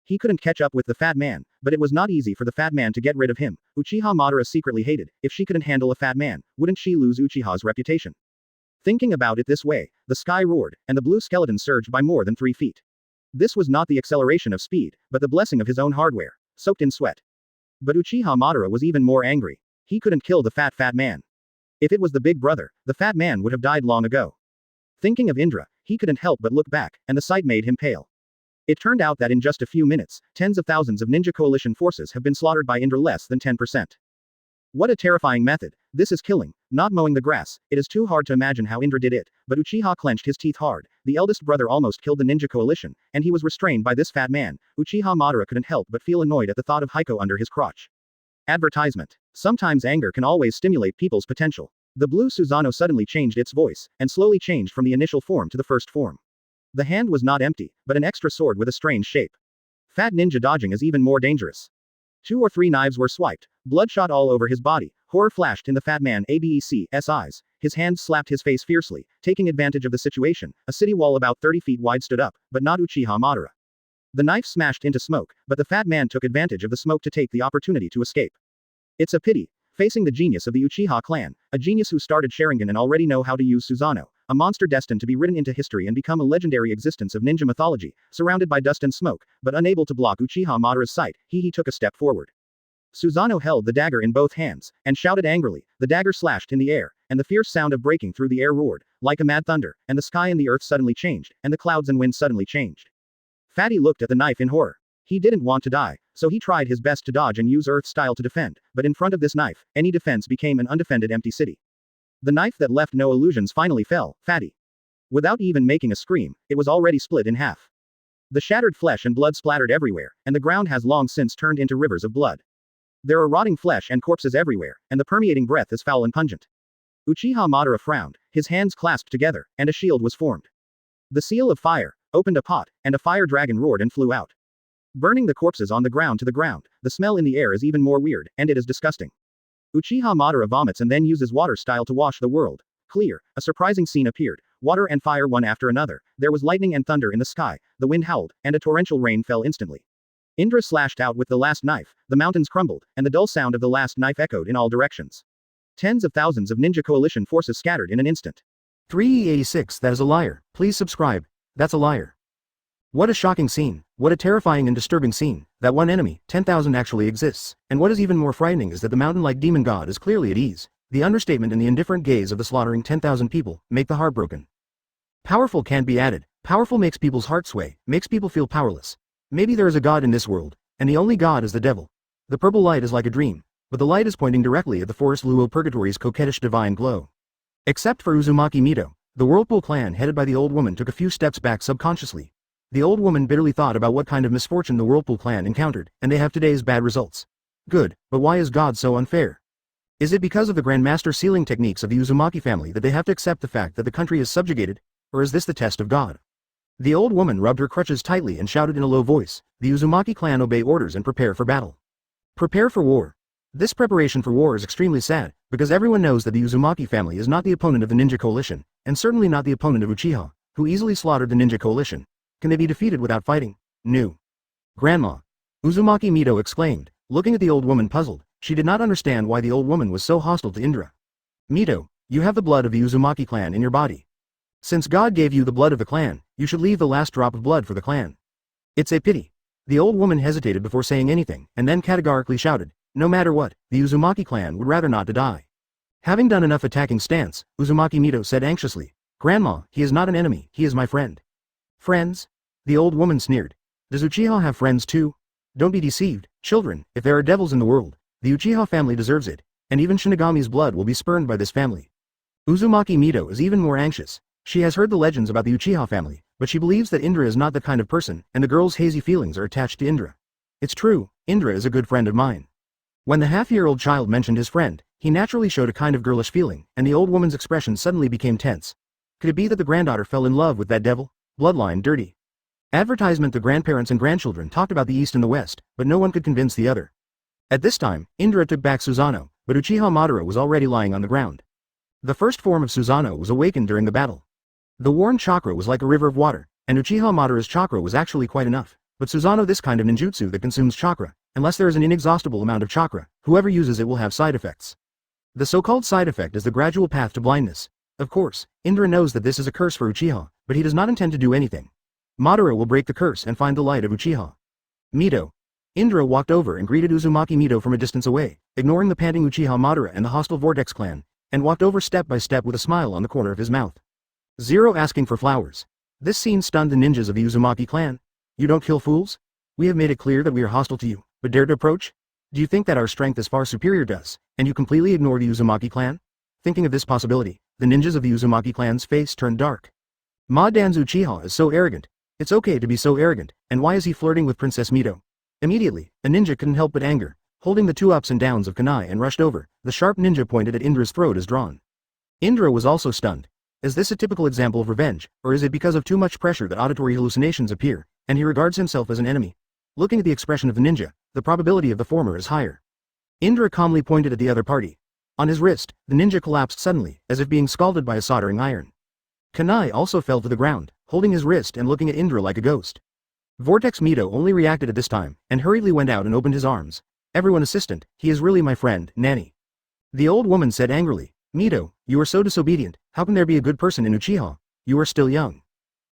He couldn't catch up with the fat man, but it was not easy for the fat man to get rid of him. Uchiha Madara secretly hated, if she couldn't handle a fat man, wouldn't she lose Uchiha's reputation? Thinking about it this way, the sky roared, and the blue skeleton surged by more than 3 feet. This was not the acceleration of speed, but the blessing of his own hardware, soaked in sweat. But Uchiha Madara was even more angry. He couldn't kill the fat man. If it was the big brother, the fat man would have died long ago. Thinking of Indra, he couldn't help but look back, and the sight made him pale. It turned out that in just a few minutes, tens of thousands of ninja coalition forces have been slaughtered by Indra less than 10%. What a terrifying method. This is killing, not mowing the grass. It is too hard to imagine how Indra did it, but Uchiha clenched his teeth hard. The eldest brother almost killed the ninja coalition, and he was restrained by this fat man. Uchiha Madara couldn't help but feel annoyed at the thought of Heiko under his crotch. Advertisement. Sometimes anger can always stimulate people's potential. The blue Susanoo suddenly changed its voice, and slowly changed from the initial form to the first form. The hand was not empty, but an extra sword with a strange shape. Fat ninja dodging is even more dangerous. 2 or 3 knives were swiped, bloodshot all over his body, horror flashed in the fat man Abec's eyes, his hands slapped his face fiercely, taking advantage of the situation. A city wall about 30 feet wide stood up, but not Uchiha Madara. The knife smashed into smoke, but the fat man took advantage of the smoke to take the opportunity to escape. It's a pity. Facing the genius of the Uchiha clan, a genius who started Sharingan and already know how to use Susanoo, a monster destined to be written into history and become a legendary existence of ninja mythology, surrounded by dust and smoke, but unable to block Uchiha Madara's sight, he took a step forward. Susanoo held the dagger in both hands, and shouted angrily. The dagger slashed in the air, and the fierce sound of breaking through the air roared, like a mad thunder, and the sky and the earth suddenly changed, and the clouds and wind suddenly changed. Fatty looked at the knife in horror. He didn't want to die, so he tried his best to dodge and use Earth style to defend, but in front of this knife, any defense became an undefended empty city. The knife that left no illusions finally fell, Fatty. Without even making a scream, it was already split in half. The shattered flesh and blood splattered everywhere, and the ground has long since turned into rivers of blood. There are rotting flesh and corpses everywhere, and the permeating breath is foul and pungent. Uchiha Madara frowned, his hands clasped together, and a shield was formed. The seal of fire opened a pot, and a fire dragon roared and flew out. Burning the corpses on the ground to the ground, the smell in the air is even more weird, and it is disgusting. Uchiha Madara vomits and then uses water style to wash the world clear. A surprising scene appeared, water and fire one after another, there was lightning and thunder in the sky, the wind howled, and a torrential rain fell instantly. Indra slashed out with the last knife, the mountains crumbled, and the dull sound of the last knife echoed in all directions. Tens of thousands of ninja coalition forces scattered in an instant. 3E86 That is a liar. Please subscribe. That's a liar. What a shocking scene. What a terrifying and disturbing scene. That one enemy, 10,000 actually exists. And what is even more frightening is that the mountain-like demon god is clearly at ease. The understatement and the indifferent gaze of the slaughtering 10,000 people make the heart broken. Powerful can't be added. Powerful makes people's heart sway, makes people feel powerless. Maybe there is a god in this world, and the only god is the devil. The purple light is like a dream, but the light is pointing directly at the forest Luo Purgatory's coquettish divine glow. Except for Uzumaki Mito, the Whirlpool clan headed by the old woman took a few steps back subconsciously. The old woman bitterly thought about what kind of misfortune the Whirlpool clan encountered, and they have today's bad results. Good, but why is God so unfair? Is it because of the Grandmaster sealing techniques of the Uzumaki family that they have to accept the fact that the country is subjugated, or is this the test of God? The old woman rubbed her crutches tightly and shouted in a low voice, the Uzumaki clan obey orders and prepare for battle. Prepare for war. This preparation for war is extremely sad, because everyone knows that the Uzumaki family is not the opponent of the Ninja Coalition, and certainly not the opponent of Uchiha, who easily slaughtered the Ninja Coalition. Can they be defeated without fighting? No. Grandma. Uzumaki Mito exclaimed, looking at the old woman puzzled. She did not understand why the old woman was so hostile to Indra. Mito, you have the blood of the Uzumaki clan in your body. Since God gave you the blood of the clan, you should leave the last drop of blood for the clan. It's a pity. The old woman hesitated before saying anything, and then categorically shouted, no matter what, the Uzumaki clan would rather not to die. Having done enough attacking stance, Uzumaki Mito said anxiously, "Grandma, he is not an enemy, he is my friend." "Friends?" The old woman sneered. "Does Uchiha have friends too? Don't be deceived, children, if there are devils in the world, the Uchiha family deserves it, and even Shinigami's blood will be spurned by this family." Uzumaki Mito is even more anxious. She has heard the legends about the Uchiha family, but she believes that Indra is not that kind of person, and the girl's hazy feelings are attached to Indra. It's true, Indra is a good friend of mine. When the half-year-old child mentioned his friend, he naturally showed a kind of girlish feeling, and the old woman's expression suddenly became tense. Could it be that the granddaughter fell in love with that devil? Bloodline dirty. Advertisement. The grandparents and grandchildren talked about the East and the West, but no one could convince the other. At this time, Indra took back Susanoo, but Uchiha Madara was already lying on the ground. The first form of Susanoo was awakened during the battle. The worn chakra was like a river of water, and Uchiha Madara's chakra was actually quite enough, but Susanoo this kind of ninjutsu that consumes chakra, unless there is an inexhaustible amount of chakra, whoever uses it will have side effects. The so-called side effect is the gradual path to blindness. Of course, Indra knows that this is a curse for Uchiha, but he does not intend to do anything. Madara will break the curse and find the light of Uchiha. Mito. Indra walked over and greeted Uzumaki Mito from a distance away, ignoring the panting Uchiha Madara and the hostile Vortex clan, and walked over step by step with a smile on the corner of his mouth. Zero asking for flowers. This scene stunned the ninjas of the Uzumaki clan. You don't kill fools? We have made it clear that we are hostile to you, but dare to approach? Do you think that our strength is far superior to us, and you completely ignore the Uzumaki clan? Thinking of this possibility, the ninjas of the Uzumaki clan's face turned dark. Dan's Uchiha is so arrogant. It's okay to be so arrogant, and why is he flirting with Princess Mito? Immediately, a ninja couldn't help but anger, holding the two ups and downs of kunai and rushed over. The sharp ninja pointed at Indra's throat as drawn. Indra was also stunned. Is this a typical example of revenge, or is it because of too much pressure that auditory hallucinations appear, and he regards himself as an enemy? Looking at the expression of the ninja, the probability of the former is higher. Indra calmly pointed at the other party. On his wrist, the ninja collapsed suddenly, as if being scalded by a soldering iron. Kunai also fell to the ground, holding his wrist and looking at Indra like a ghost. Vortex Mito only reacted at this time, and hurriedly went out and opened his arms. Everyone assistant, he is really my friend, Nanny. The old woman said angrily, Mito, you are so disobedient, how can there be a good person in Uchiha? You are still young.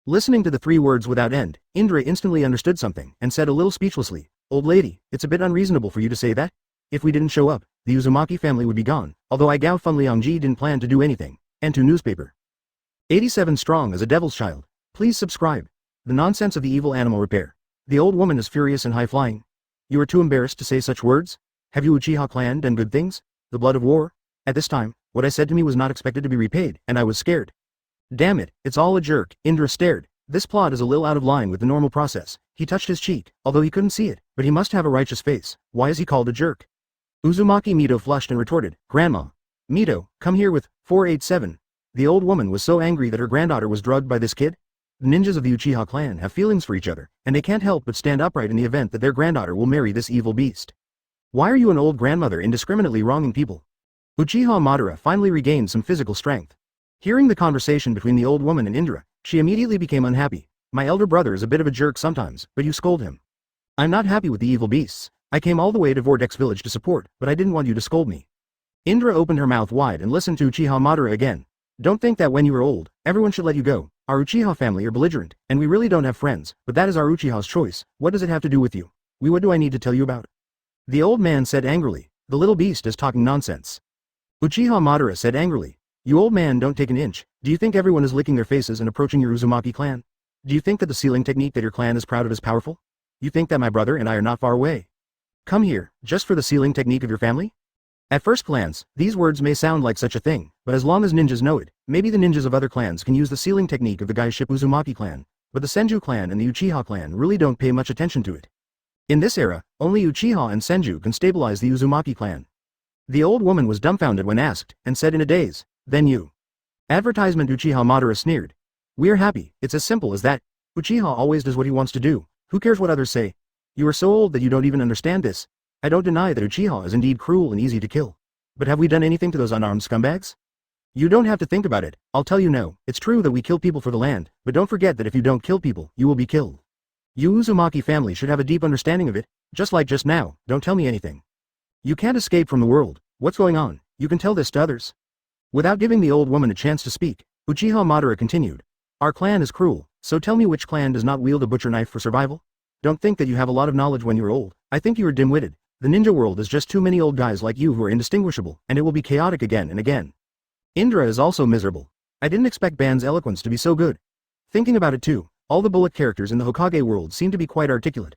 Listening to the 3 words without end, Indra instantly understood something, and said a little speechlessly, Old lady, it's a bit unreasonable for you to say that. If we didn't show up, the Uzumaki family would be gone, although I Gao Fun Liangji didn't plan to do anything. And to newspaper. 87 strong as a devil's child. Please subscribe. The nonsense of the evil animal repair. The old woman is furious and high-flying. You are too embarrassed to say such words? Have you Uchiha clan done good things? The blood of war? At this time, what I said to me was not expected to be repaid, and I was scared. Damn it, it's all a jerk. Indra stared. This plot is a little out of line with the normal process. He touched his cheek, although he couldn't see it, but he must have a righteous face. Why is he called a jerk? Uzumaki Mito flushed and retorted, Grandma. Mito, come here with 487. The old woman was so angry that her granddaughter was drugged by this kid. The ninjas of the Uchiha clan have feelings for each other, and they can't help but stand upright in the event that their granddaughter will marry this evil beast. Why are you an old grandmother indiscriminately wronging people? Uchiha Madara finally regained some physical strength. Hearing the conversation between the old woman and Indra, she immediately became unhappy. My elder brother is a bit of a jerk sometimes, but you scold him. I'm not happy with the evil beasts. I came all the way to Vortex Village to support, but I didn't want you to scold me. Indra opened her mouth wide and listened to Uchiha Madara again. Don't think that when you are old, everyone should let you go. Our Uchiha family are belligerent, and we really don't have friends, but that is our Uchiha's choice. What does it have to do with you? What do I need to tell you about? The old man said angrily. The little beast is talking nonsense. Uchiha Madara said angrily. You old man don't take an inch. Do you think everyone is licking their faces and approaching your Uzumaki clan? Do you think that the sealing technique that your clan is proud of is powerful? You think that my brother and I are not far away? Come here, just for the sealing technique of your family? At first glance, these words may sound like such a thing, but as long as ninjas know it, maybe the ninjas of other clans can use the sealing technique of the Gaiship Uzumaki clan, but the Senju clan and the Uchiha clan really don't pay much attention to it. In this era, only Uchiha and Senju can stabilize the Uzumaki clan. The old woman was dumbfounded when asked, and said in a daze, then you. Advertisement. Uchiha Madara sneered. We're happy, it's as simple as that. Uchiha always does what he wants to do, who cares what others say? You are so old that you don't even understand this. I don't deny that Uchiha is indeed cruel and easy to kill. But have we done anything to those unarmed scumbags? You don't have to think about it, I'll tell you no, it's true that we kill people for the land, but don't forget that if you don't kill people, you will be killed. You Uzumaki family should have a deep understanding of it, just like just now, don't tell me anything. You can't escape from the world, what's going on, you can tell this to others. Without giving the old woman a chance to speak, Uchiha Madara continued. Our clan is cruel, so tell me which clan does not wield a butcher knife for survival? Don't think that you have a lot of knowledge when you're old, I think you are dim-witted. The ninja world is just too many old guys like you who are indistinguishable, and it will be chaotic again and again. Indra is also miserable. I didn't expect Ban's eloquence to be so good. Thinking about it too, all the bullet characters in the Hokage world seem to be quite articulate.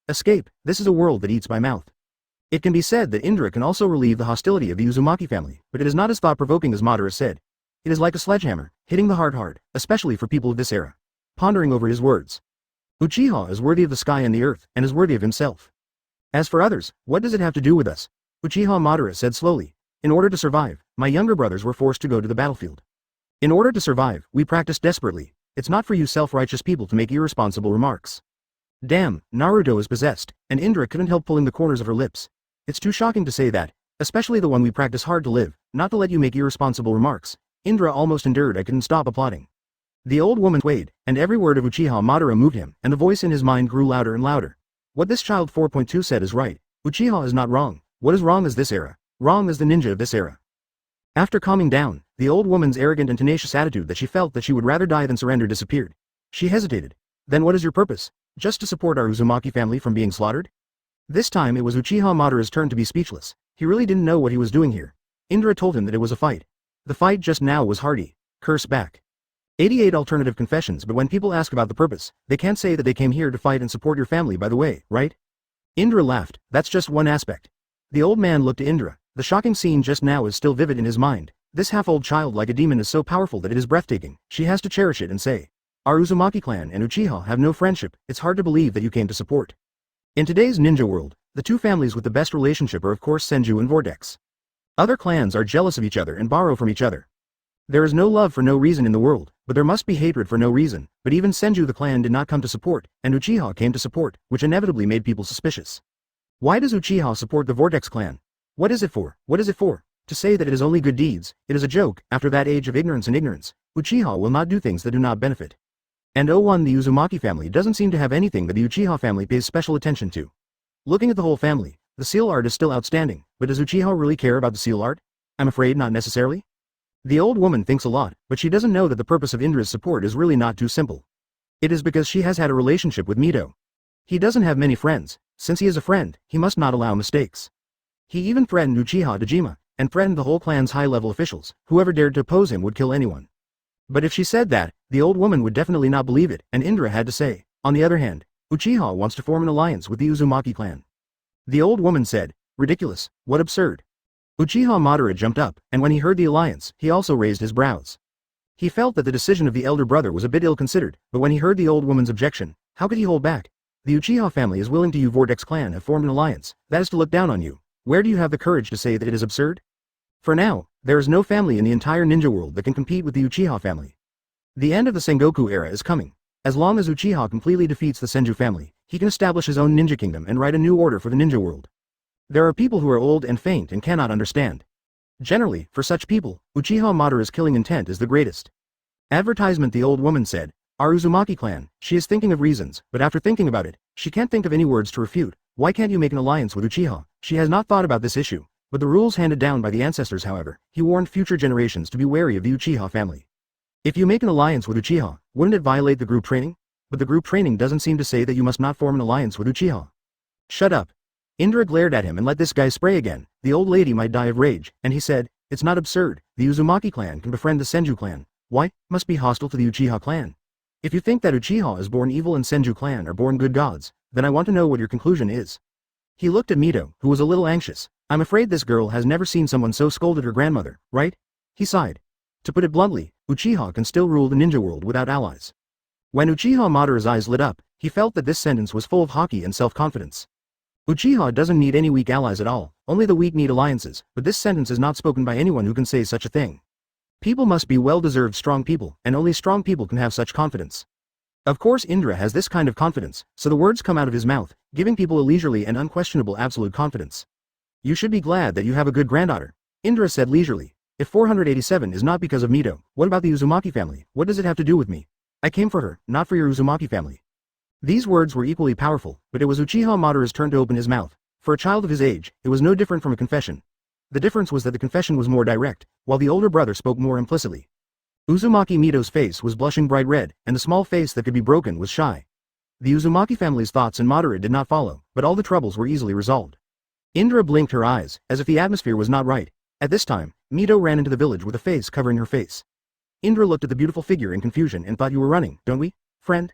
Escape, this is a world that eats by mouth. It can be said that Indra can also relieve the hostility of the Uzumaki family, but it is not as thought-provoking as Madara said. It is like a sledgehammer, hitting the heart hard, especially for people of this era. Pondering over his words. Uchiha is worthy of the sky and the earth, and is worthy of himself. As for others, what does it have to do with us? Uchiha Madara said slowly. In order to survive, my younger brothers were forced to go to the battlefield. In order to survive, we practiced desperately. It's not for you self-righteous people to make irresponsible remarks. Damn, Naruto is possessed, and Indra couldn't help pulling the corners of her lips. It's too shocking to say that, especially the one we practice hard to live, not to let you make irresponsible remarks. Indra almost endured. I couldn't stop applauding. The old woman swayed, and every word of Uchiha Madara moved him, and the voice in his mind grew louder and louder. What this child 4.2 said is right. Uchiha is not wrong. What is wrong is this era. Wrong is the ninja of this era. After calming down, the old woman's arrogant and tenacious attitude that she felt that she would rather die than surrender disappeared. She hesitated. Then what is your purpose? Just to support our Uzumaki family from being slaughtered? This time it was Uchiha Madara's turn to be speechless. He really didn't know what he was doing here. Indra told him that it was a fight. The fight just now was hardy. Curse back. 88 alternative confessions, but when people ask about the purpose, they can't say that they came here to fight and support your family by the way, right? Indra laughed. That's just one aspect. The old man looked to Indra. The shocking scene just now is still vivid in his mind. This half-old child like a demon is so powerful that it is breathtaking. She has to cherish it and say, our Uzumaki clan and Uchiha have no friendship. It's hard to believe that you came to support. In today's ninja world, the two families with the best relationship are of course Senju and Vortex. Other clans are jealous of each other and borrow from each other. There is no love for no reason in the world, but there must be hatred for no reason. But even Senju the clan did not come to support, and Uchiha came to support, which inevitably made people suspicious. Why does Uchiha support the Vortex clan? What is it for? What is it for? To say that it is only good deeds, it is a joke. After that age of ignorance and ignorance, Uchiha will not do things that do not benefit. And oh, the Uzumaki family doesn't seem to have anything that the Uchiha family pays special attention to. Looking at the whole family, the seal art is still outstanding, but does Uchiha really care about the seal art? I'm afraid not necessarily. The old woman thinks a lot, but she doesn't know that the purpose of Indra's support is really not too simple. It is because she has had a relationship with Mito. He doesn't have many friends. Since he is a friend, he must not allow mistakes. He even threatened Uchiha Dejima, and threatened the whole clan's high-level officials. Whoever dared to oppose him would kill anyone. But if she said that, the old woman would definitely not believe it, and Indra had to say, on the other hand, Uchiha wants to form an alliance with the Uzumaki clan. The old woman said, ridiculous, what absurd. Uchiha Madara jumped up, and when he heard the alliance, he also raised his brows. He felt that the decision of the elder brother was a bit ill-considered, but when he heard the old woman's objection, how could he hold back? The Uchiha family is willing to you Vortex clan have formed an alliance, that is to look down on you. Where do you have the courage to say that it is absurd? For now, there is no family in the entire ninja world that can compete with the Uchiha family. The end of the Sengoku era is coming. As long as Uchiha completely defeats the Senju family, he can establish his own ninja kingdom and write a new order for the ninja world. There are people who are old and faint and cannot understand. Generally, for such people, Uchiha Madara's killing intent is the greatest. Advertisement. The old woman said, our Uzumaki clan, she is thinking of reasons, but after thinking about it, she can't think of any words to refute. Why can't you make an alliance with Uchiha? She has not thought about this issue, but the rules handed down by the ancestors however, he warned future generations to be wary of the Uchiha family. If you make an alliance with Uchiha, wouldn't it violate the group training? But the group training doesn't seem to say that you must not form an alliance with Uchiha. Shut up. Indra glared at him and let this guy spray again. The old lady might die of rage, and he said, it's not absurd. The Uzumaki clan can befriend the Senju clan. Why? Must be hostile to the Uchiha clan. If you think that Uchiha is born evil and Senju clan are born good gods, then I want to know what your conclusion is. He looked at Mito, who was a little anxious. I'm afraid this girl has never seen someone so scolded her grandmother, right? He sighed. To put it bluntly, Uchiha can still rule the ninja world without allies. When Uchiha Madara's eyes lit up, he felt that this sentence was full of haki and self-confidence. Uchiha doesn't need any weak allies at all, only the weak need alliances, but this sentence is not spoken by anyone who can say such a thing. People must be well-deserved strong people, and only strong people can have such confidence. Of course Indra has this kind of confidence, so the words come out of his mouth, giving people a leisurely and unquestionable absolute confidence. You should be glad that you have a good granddaughter, Indra said leisurely. If 487 is not because of Mito, what about the Uzumaki family? What does it have to do with me? I came for her, not for your Uzumaki family. These words were equally powerful, but it was Uchiha Madara's turn to open his mouth. For a child of his age, it was no different from a confession. The difference was that the confession was more direct, while the older brother spoke more implicitly. Uzumaki Mito's face was blushing bright red, and the small face that could be broken was shy. The Uzumaki family's thoughts and Madara did not follow, but all the troubles were easily resolved. Indra blinked her eyes, as if the atmosphere was not right. At this time, Mito ran into the village with a face covering her face. Indra looked at the beautiful figure in confusion and thought, you were running, don't we, friend?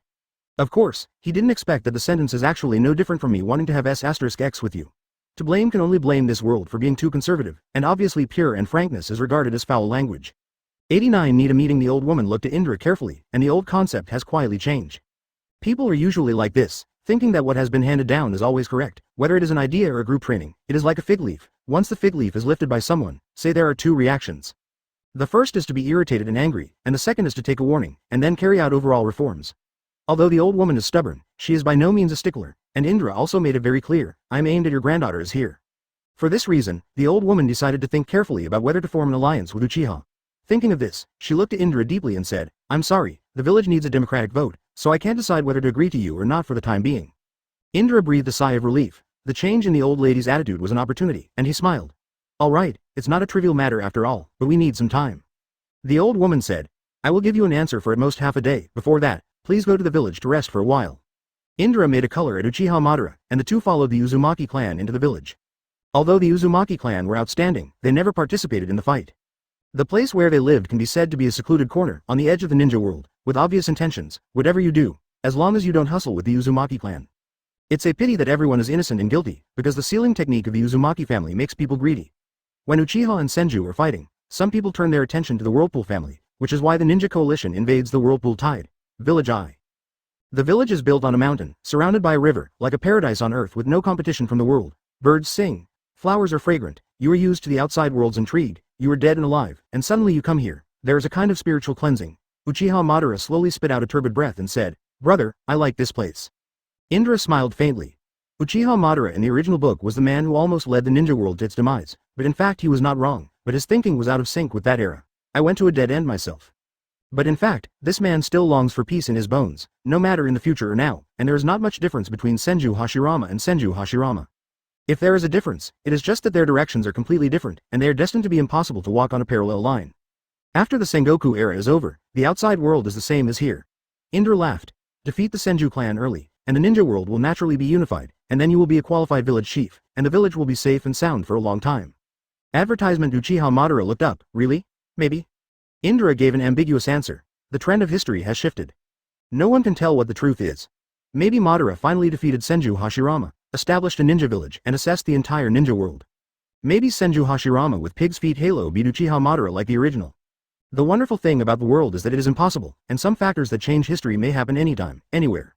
Of course, he didn't expect that the sentence is actually no different from me wanting to have S*X with you. To blame can only blame this world for being too conservative, and obviously pure and frankness is regarded as foul language. 89 Need a meeting. The old woman looked at Indra carefully, and the old concept has quietly changed. People are usually like this, thinking that what has been handed down is always correct, whether it is an idea or a group training. It is like a fig leaf. Once the fig leaf is lifted by someone, say there are two reactions. The first is to be irritated and angry, and the second is to take a warning, and then carry out overall reforms. Although the old woman is stubborn, she is by no means a stickler, and Indra also made it very clear, I am aimed at your granddaughter is here. For this reason, the old woman decided to think carefully about whether to form an alliance with Uchiha. Thinking of this, she looked at Indra deeply and said, I'm sorry, the village needs a democratic vote, so I can't decide whether to agree to you or not for the time being. Indra breathed a sigh of relief. The change in the old lady's attitude was an opportunity, and he smiled. All right, it's not a trivial matter after all, but we need some time. The old woman said, I will give you an answer for at most half a day. Before that, please go to the village to rest for a while. Indra made a color at Uchiha Madara, and the two followed the Uzumaki clan into the village. Although the Uzumaki clan were outstanding, they never participated in the fight. The place where they lived can be said to be a secluded corner, on the edge of the ninja world, with obvious intentions, whatever you do, as long as you don't hustle with the Uzumaki clan. It's a pity that everyone is innocent and guilty, because the sealing technique of the Uzumaki family makes people greedy. When Uchiha and Senju are fighting, some people turn their attention to the Whirlpool family, which is why the ninja coalition invades the Whirlpool Tide. Village I. The village is built on a mountain, surrounded by a river, like a paradise on earth with no competition from the world. Birds sing. Flowers are fragrant. You are used to the outside world's intrigue. You are dead and alive, and suddenly you come here. There is a kind of spiritual cleansing. Uchiha Madara slowly spit out a turbid breath and said, Brother, I like this place. Indra smiled faintly. Uchiha Madara in the original book was the man who almost led the ninja world to its demise, but in fact he was not wrong, but his thinking was out of sync with that era. I went to a dead end myself. But in fact, this man still longs for peace in his bones, no matter in the future or now, and there is not much difference between Senju Hashirama and Senju Hashirama. If there is a difference, it is just that their directions are completely different, and they are destined to be impossible to walk on a parallel line. After the Sengoku era is over, the outside world is the same as here. Indra laughed. Defeat the Senju clan early, and the ninja world will naturally be unified, and then you will be a qualified village chief, and the village will be safe and sound for a long time. Advertisement. Uchiha Madara looked up. Really? Maybe? Indra gave an ambiguous answer. The trend of history has shifted. No one can tell what the truth is. Maybe Madara finally defeated Senju Hashirama, established a ninja village and assessed the entire ninja world. Maybe Senju Hashirama with pig's feet halo beat Uchiha Madara like the original. The wonderful thing about the world is that it is impossible, and some factors that change history may happen anytime, anywhere.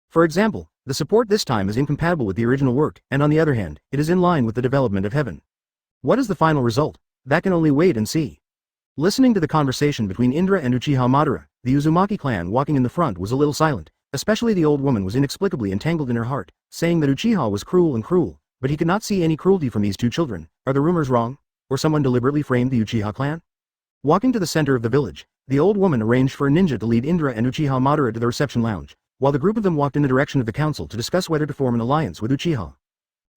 For example, the support this time is incompatible with the original work, and on the other hand, it is in line with the development of heaven. What is the final result? That can only wait and see. Listening to the conversation between Indra and Uchiha Madara, the Uzumaki clan walking in the front was a little silent, especially the old woman was inexplicably entangled in her heart, saying that Uchiha was cruel, but he could not see any cruelty from these two children. Are the rumors wrong? Or someone deliberately framed the Uchiha clan? Walking to the center of the village, the old woman arranged for a ninja to lead Indra and Uchiha Madara to the reception lounge, while the group of them walked in the direction of the council to discuss whether to form an alliance with Uchiha.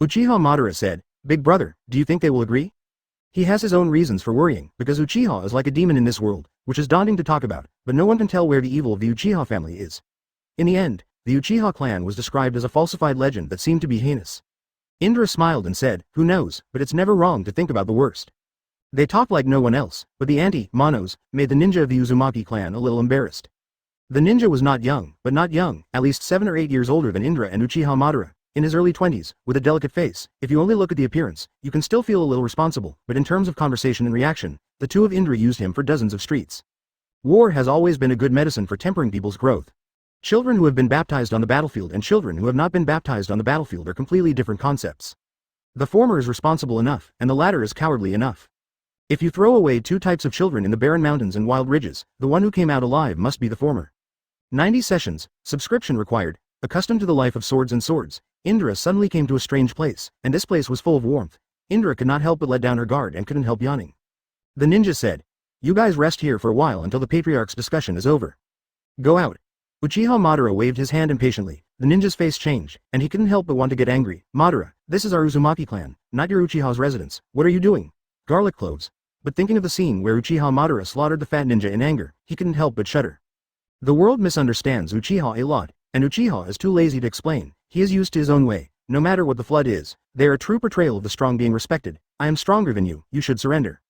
Uchiha Madara said, Big brother, do you think they will agree? He has his own reasons for worrying, because Uchiha is like a demon in this world, which is daunting to talk about, but no one can tell where the evil of the Uchiha family is. In the end, the Uchiha clan was described as a falsified legend that seemed to be heinous. Indra smiled and said, who knows, but it's never wrong to think about the worst. They talked like no one else, but the anti-monos made the ninja of the Uzumaki clan a little embarrassed. The ninja was not young, at least 7 or 8 years older than Indra and Uchiha Madara, in his early 20s, with a delicate face. If you only look at the appearance, you can still feel a little responsible, but in terms of conversation and reaction, the two of Indra used him for dozens of streets. War has always been a good medicine for tempering people's growth. Children who have been baptized on the battlefield and children who have not been baptized on the battlefield are completely different concepts. The former is responsible enough, and the latter is cowardly enough. If you throw away two types of children in the barren mountains and wild ridges, the one who came out alive must be the former. 90 sessions, subscription required. Accustomed to the life of swords and swords, Indra suddenly came to a strange place, and this place was full of warmth. Indra could not help but let down her guard and couldn't help yawning. The ninja said, you guys rest here for a while until the patriarch's discussion is over. Go out. Uchiha Madara waved his hand impatiently. The ninja's face changed, and he couldn't help but want to get angry. Madara, this is our Uzumaki clan, not your Uchiha's residence. What are you doing? Garlic cloves. But thinking of the scene where Uchiha Madara slaughtered the fat ninja in anger, he couldn't help but shudder. The world misunderstands Uchiha a lot, and Uchiha is too lazy to explain. He is used to his own way, no matter what the flood is, they are a true portrayal of the strong being respected. I am stronger than you, you should surrender.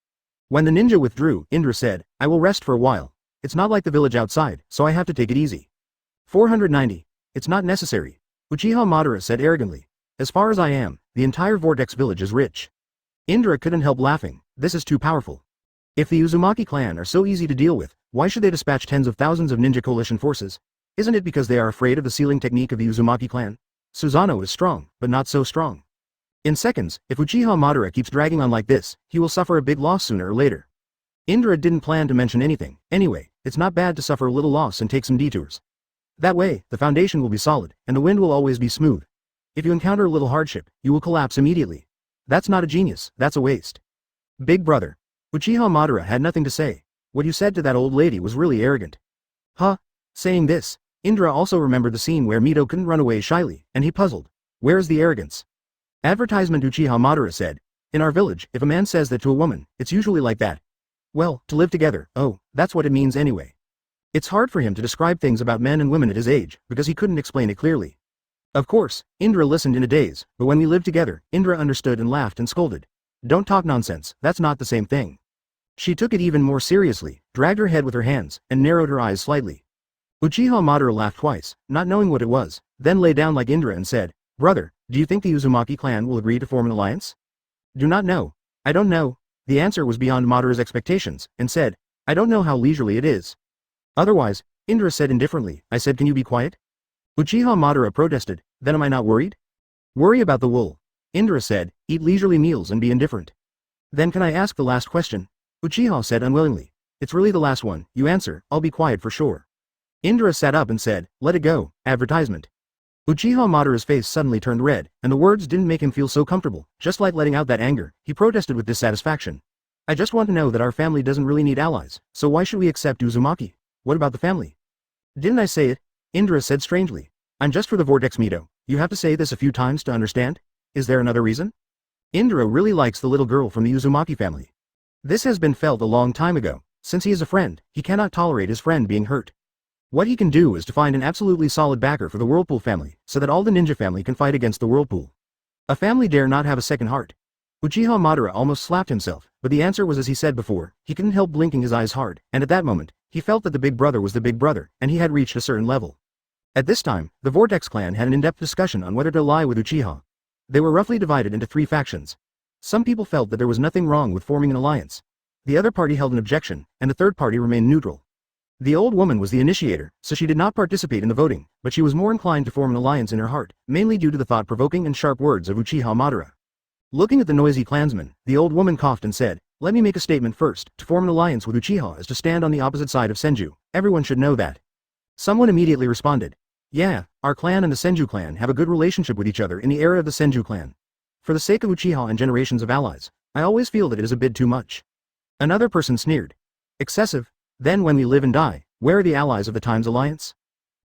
When the ninja withdrew, Indra said, I will rest for a while. It's not like the village outside, so I have to take it easy. 490. It's not necessary. Uchiha Madara said arrogantly. As far as I am, the entire Vortex village is rich. Indra couldn't help laughing. This is too powerful. If the Uzumaki clan are so easy to deal with, why should they dispatch tens of thousands of ninja coalition forces? Isn't it because they are afraid of the sealing technique of the Uzumaki clan? Susanoo is strong, but not so strong. In seconds, if Uchiha Madara keeps dragging on like this, he will suffer a big loss sooner or later. Indra didn't plan to mention anything. Anyway, it's not bad to suffer a little loss and take some detours. That way, the foundation will be solid, and the wind will always be smooth. If you encounter a little hardship, you will collapse immediately. That's not a genius, that's a waste. Big brother. Uchiha Madara had nothing to say. What you said to that old lady was really arrogant. Huh? Saying this, Indra also remembered the scene where Mito couldn't run away shyly, and he puzzled. Where is the arrogance? Advertisement. Uchiha Madara said. In our village, if a man says that to a woman, it's usually like that. Well, to live together, oh, that's what it means anyway. It's hard for him to describe things about men and women at his age, because he couldn't explain it clearly. Of course, Indra listened in a daze, but when we lived together, Indra understood and laughed and scolded. Don't talk nonsense, that's not the same thing. She took it even more seriously, dragged her head with her hands, and narrowed her eyes slightly. Uchiha Madara laughed twice, not knowing what it was, then lay down like Indra and said, Brother, do you think the Uzumaki clan will agree to form an alliance? Do not know. I don't know. The answer was beyond Madara's expectations, and said, I don't know how leisurely it is. Otherwise, Indra said indifferently, I said can you be quiet? Uchiha Madara protested, then am I not worried? Worry about the wool. Indra said, eat leisurely meals and be indifferent. Then can I ask the last question? Uchiha said unwillingly. It's really the last one, you answer, I'll be quiet for sure. Indra sat up and said, let it go, advertisement. Uchiha Madara's face suddenly turned red, and the words didn't make him feel so comfortable. Just like letting out that anger, he protested with dissatisfaction. I just want to know that our family doesn't really need allies, so why should we accept Uzumaki? What about the family? Didn't I say it? Indra said strangely. I'm just for the Vortex Mito. You have to say this a few times to understand? Is there another reason? Indra really likes the little girl from the Uzumaki family. This has been felt a long time ago. Since he is a friend, he cannot tolerate his friend being hurt. What he can do is to find an absolutely solid backer for the Whirlpool family, so that all the ninja family can fight against the Whirlpool. A family dare not have a second heart. Uchiha Madara almost slapped himself, but the answer was as he said before, he couldn't help blinking his eyes hard, and at that moment, he felt that the big brother was the big brother, and he had reached a certain level. At this time, the Vortex clan had an in-depth discussion on whether to ally with Uchiha. They were roughly divided into 3 factions. Some people felt that there was nothing wrong with forming an alliance. The other party held an objection, and the third party remained neutral. The old woman was the initiator, so she did not participate in the voting, but she was more inclined to form an alliance in her heart, mainly due to the thought-provoking and sharp words of Uchiha Madara. Looking at the noisy clansmen, the old woman coughed and said, let me make a statement first. To form an alliance with Uchiha is to stand on the opposite side of Senju. Everyone should know that. Someone immediately responded. Yeah, our clan and the Senju clan have a good relationship with each other in the era of the Senju clan. For the sake of Uchiha and generations of allies, I always feel that it is a bit too much. Another person sneered. Excessive? Then when we live and die, where are the allies of the Times Alliance?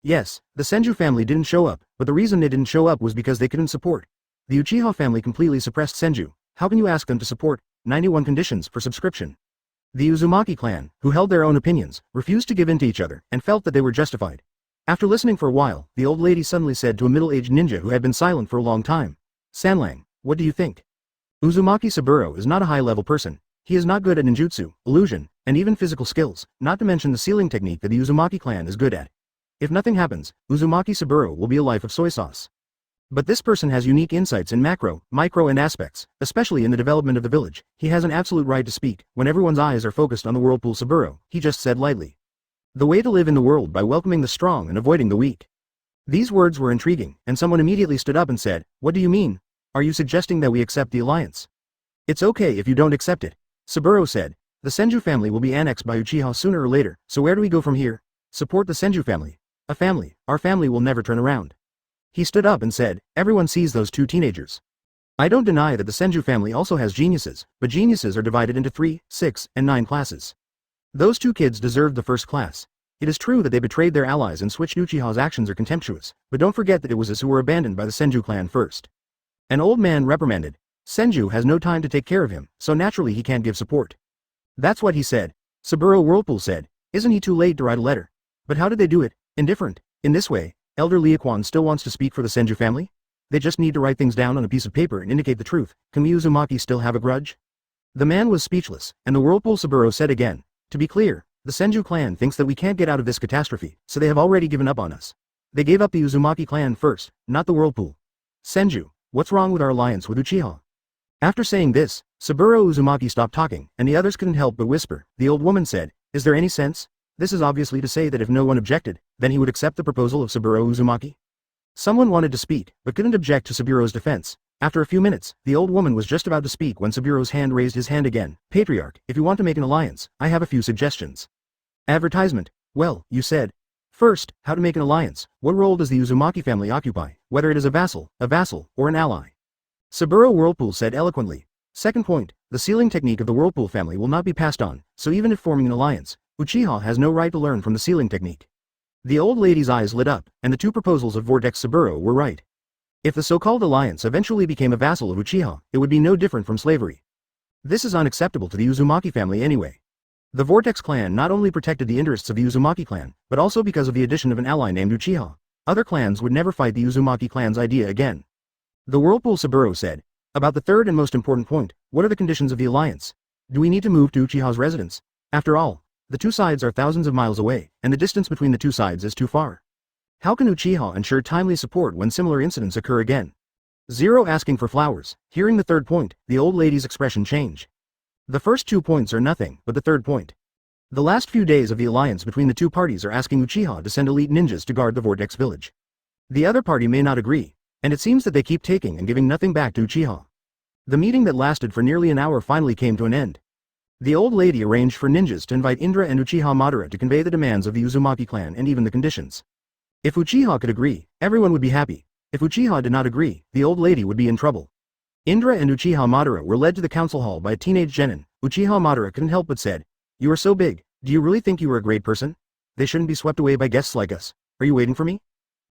Yes, the Senju family didn't show up, but the reason they didn't show up was because they couldn't support. The Uchiha family completely suppressed Senju. How can you ask them to support? 91 conditions for subscription. The Uzumaki clan, who held their own opinions, refused to give in to each other, and felt that they were justified. After listening for a while, the old lady suddenly said to a middle-aged ninja who had been silent for a long time. Sanlang, what do you think? Uzumaki Saburo is not a high-level person. He is not good at ninjutsu, illusion, and even physical skills, not to mention the sealing technique that the Uzumaki clan is good at. If nothing happens, Uzumaki Saburo will be a life of soy sauce. But this person has unique insights in macro, micro and aspects, especially in the development of the village. He has an absolute right to speak. When everyone's eyes are focused on the Whirlpool Saburo, he just said lightly. The way to live in the world by welcoming the strong and avoiding the weak. These words were intriguing, and someone immediately stood up and said, what do you mean? Are you suggesting that we accept the alliance? It's okay if you don't accept it. Saburo said, the Senju family will be annexed by Uchiha sooner or later, so where do we go from here? Support the Senju family. A family, our family will never turn around. He stood up and said, everyone sees those 2 teenagers. I don't deny that the Senju family also has geniuses, but geniuses are divided into 3, 6, and 9 classes. Those 2 kids deserved the first class. It is true that they betrayed their allies and switched. Uchiha's actions are contemptuous, but don't forget that it was us who were abandoned by the Senju clan first. An old man reprimanded. Senju has no time to take care of him, so naturally he can't give support. That's what he said. Saburo Whirlpool said, isn't he too late to write a letter? But how did they do it? Indifferent. In this way, Elder Liaquan still wants to speak for the Senju family? They just need to write things down on a piece of paper and indicate the truth. Can we Uzumaki still have a grudge? The man was speechless, and the Whirlpool Saburo said again, to be clear, the Senju clan thinks that we can't get out of this catastrophe, so they have already given up on us. They gave up the Uzumaki clan first, not the Whirlpool. Senju, what's wrong with our alliance with Uchiha? After saying this, Saburo Uzumaki stopped talking, and the others couldn't help but whisper. The old woman said, is there any sense? This is obviously to say that if no one objected, then he would accept the proposal of Saburo Uzumaki. Someone wanted to speak, but couldn't object to Saburo's defense. After a few minutes, the old woman was just about to speak when Saburo's hand raised his hand again. Patriarch, if you want to make an alliance, I have a few suggestions. Advertisement. Well, you said. First, how to make an alliance. What role does the Uzumaki family occupy, whether it is a vassal, or an ally? Saburo Whirlpool said eloquently. Second point, the sealing technique of the Whirlpool family will not be passed on, so even if forming an alliance, Uchiha has no right to learn from the sealing technique. The old lady's eyes lit up, and the two proposals of Vortex Saburo were right. If the so-called alliance eventually became a vassal of Uchiha, it would be no different from slavery. This is unacceptable to the Uzumaki family anyway. The Vortex clan not only protected the interests of the Uzumaki clan, but also because of the addition of an ally named Uchiha. Other clans would never fight the Uzumaki clan's idea again. The Whirlpool Saburo said, about the third and most important point, what are the conditions of the alliance? Do we need to move to Uchiha's residence? After all, the two sides are thousands of miles away, and the distance between the two sides is too far. How can Uchiha ensure timely support when similar incidents occur again? Zero asking for flowers. Hearing the third point, the old lady's expression changed. The first 2 points are nothing, but the third point. The last few days of the alliance between the two parties are asking Uchiha to send elite ninjas to guard the Vortex village. The other party may not agree, and it seems that they keep taking and giving nothing back to Uchiha. The meeting that lasted for nearly an hour finally came to an end. The old lady arranged for ninjas to invite Indra and Uchiha Madara to convey the demands of the Uzumaki clan and even the conditions. If Uchiha could agree, everyone would be happy. If Uchiha did not agree, the old lady would be in trouble. Indra and Uchiha Madara were led to the council hall by a teenage genin. Uchiha Madara couldn't help but said, you are so big, do you really think you are a great person? They shouldn't be swept away by guests like us. Are you waiting for me?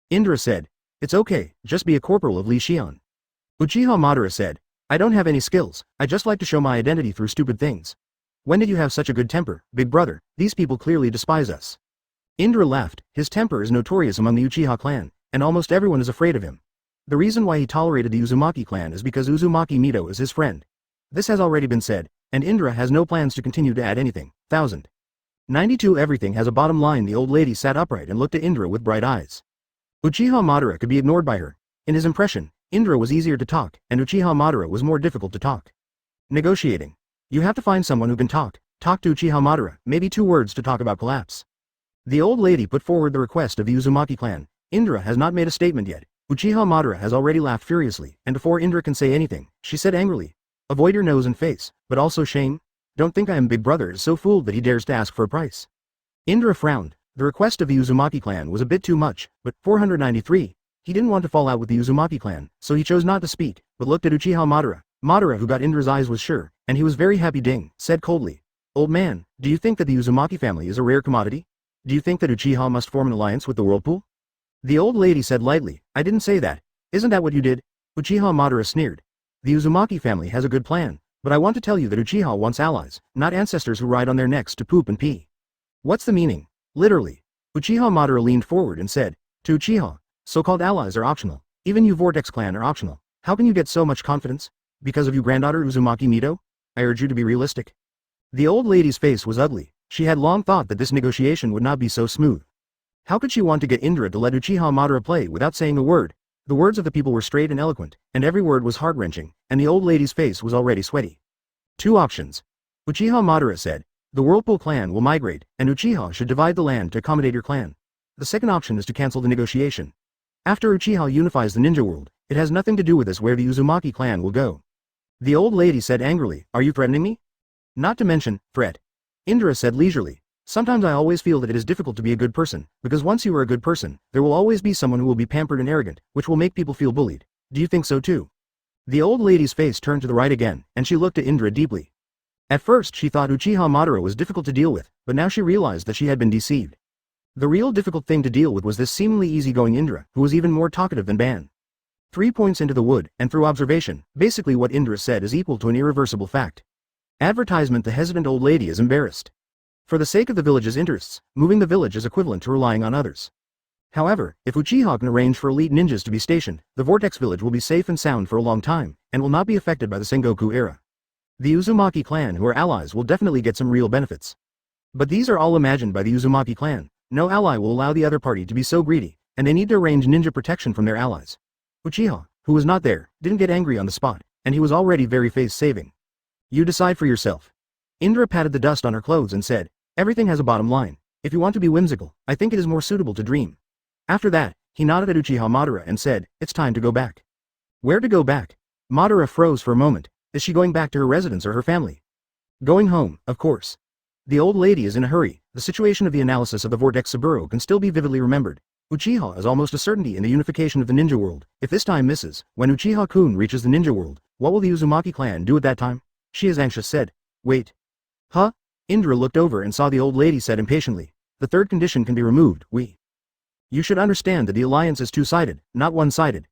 Indra said, it's okay, just be a corporal of Li Xian. Uchiha Madara said, I don't have any skills, I just like to show my identity through stupid things. When did you have such a good temper, big brother? These people clearly despise us. Indra laughed. His temper is notorious among the Uchiha clan, and almost everyone is afraid of him. The reason why he tolerated the Uzumaki clan is because Uzumaki Mito is his friend. This has already been said, and Indra has no plans to continue to add anything. 1092 Everything has a bottom line. The old lady sat upright and looked at Indra with bright eyes. Uchiha Madara could be ignored by her. In his impression, Indra was easier to talk, and Uchiha Madara was more difficult to talk. Negotiating. You have to find someone who can talk. Talk to Uchiha Madara, maybe 2 words to talk about collapse. The old lady put forward the request of the Uzumaki clan. Indra has not made a statement yet. Uchiha Madara has already laughed furiously, and before Indra can say anything, she said angrily, avoid your nose and face, but also shame? Don't think I am big brother is so fooled that he dares to ask for a price. Indra frowned. The request of the Uzumaki clan was a bit too much, but 493. He didn't want to fall out with the Uzumaki clan, so he chose not to speak, but looked at Uchiha Madara. Madara, who got Indra's eyes, was sure, and he was very happy. Ding, said coldly, old man, do you think that the Uzumaki family is a rare commodity? Do you think that Uchiha must form an alliance with the Whirlpool? The old lady said lightly, I didn't say that. Isn't that what you did? Uchiha Madara sneered. The Uzumaki family has a good plan, but I want to tell you that Uchiha wants allies, not ancestors who ride on their necks to poop and pee. What's the meaning? Literally. Uchiha Madara leaned forward and said, to Uchiha, so-called allies are optional. Even you Vortex clan are optional. How can you get so much confidence? Because of you granddaughter Uzumaki Mito? I urge you to be realistic. The old lady's face was ugly. She had long thought that this negotiation would not be so smooth. How could she want to get Indra to let Uchiha Madara play without saying a word? The words of the people were straight and eloquent, and every word was heart-wrenching, and the old lady's face was already sweaty. 2 options. Uchiha Madara said, the Whirlpool clan will migrate, and Uchiha should divide the land to accommodate your clan. The second option is to cancel the negotiation. After Uchiha unifies the ninja world, it has nothing to do with us where the Uzumaki clan will go. The old lady said angrily, are you threatening me? Not to mention, threat. Indra said leisurely, sometimes I always feel that it is difficult to be a good person, because once you are a good person, there will always be someone who will be pampered and arrogant, which will make people feel bullied. Do you think so too? The old lady's face turned to the right again, and she looked at Indra deeply. At first she thought Uchiha Madara was difficult to deal with, but now she realized that she had been deceived. The real difficult thing to deal with was this seemingly easygoing Indra, who was even more talkative than Ban. 3 points into the wood, and through observation, basically what Indra said is equal to an irreversible fact. Advertisement. The hesitant old lady is embarrassed. For the sake of the village's interests, moving the village is equivalent to relying on others. However, if Uchiha can arrange for elite ninjas to be stationed, the Vortex Village will be safe and sound for a long time, and will not be affected by the Sengoku Era. The Uzumaki clan who are allies will definitely get some real benefits. But these are all imagined by the Uzumaki clan. No ally will allow the other party to be so greedy, and they need to arrange ninja protection from their allies. Uchiha, who was not there, didn't get angry on the spot, and he was already very face-saving. You decide for yourself. Indra patted the dust on her clothes and said, everything has a bottom line. If you want to be whimsical, I think it is more suitable to dream. After that, he nodded at Uchiha Madara and said, it's time to go back. Where to go back? Madara froze for a moment. Is she going back to her residence or her family? Going home, of course. The old lady is in a hurry. The situation of the analysis of the Vortex Saburo can still be vividly remembered. Uchiha is almost a certainty in the unification of the ninja world. If this time misses, when Uchiha-kun reaches the ninja world, what will the Uzumaki clan do at that time? She is anxious said. Wait. Huh? Indra looked over and saw the old lady said impatiently. The third condition can be removed, You should understand that the alliance is two-sided, not one-sided.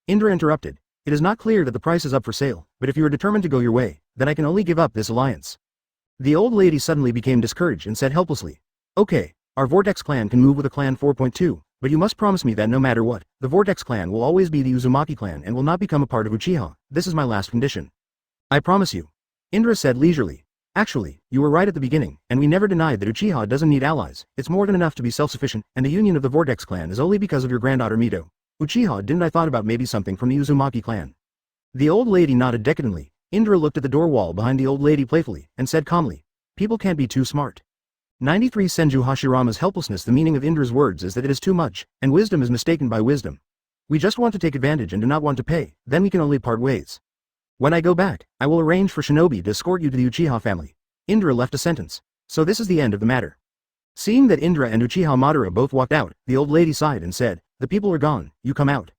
Indra interrupted. It is not clear that the price is up for sale, but if you are determined to go your way, then I can only give up this alliance. The old lady suddenly became discouraged and said helplessly. Okay, our Vortex clan can move with a clan 4.2, but you must promise me that no matter what, the Vortex clan will always be the Uzumaki clan and will not become a part of Uchiha. This is my last condition. I promise you. Indra said leisurely. Actually, you were right at the beginning, and we never denied that Uchiha doesn't need allies. It's more than enough to be self-sufficient, and the union of the Vortex clan is only because of your granddaughter Mito. Uchiha didn't I thought about maybe something from the Uzumaki clan. The old lady nodded decadently. Indra looked at the door wall behind the old lady playfully, and said calmly. People can't be too smart. 93 Senju Hashirama's helplessness. The meaning of Indra's words is that it is too much, and wisdom is mistaken by wisdom. We just want to take advantage and do not want to pay, then we can only part ways. When I go back, I will arrange for shinobi to escort you to the Uchiha family. Indra left a sentence. So this is the end of the matter. Seeing that Indra and Uchiha Madara both walked out, the old lady sighed and said, the people are gone, you come out.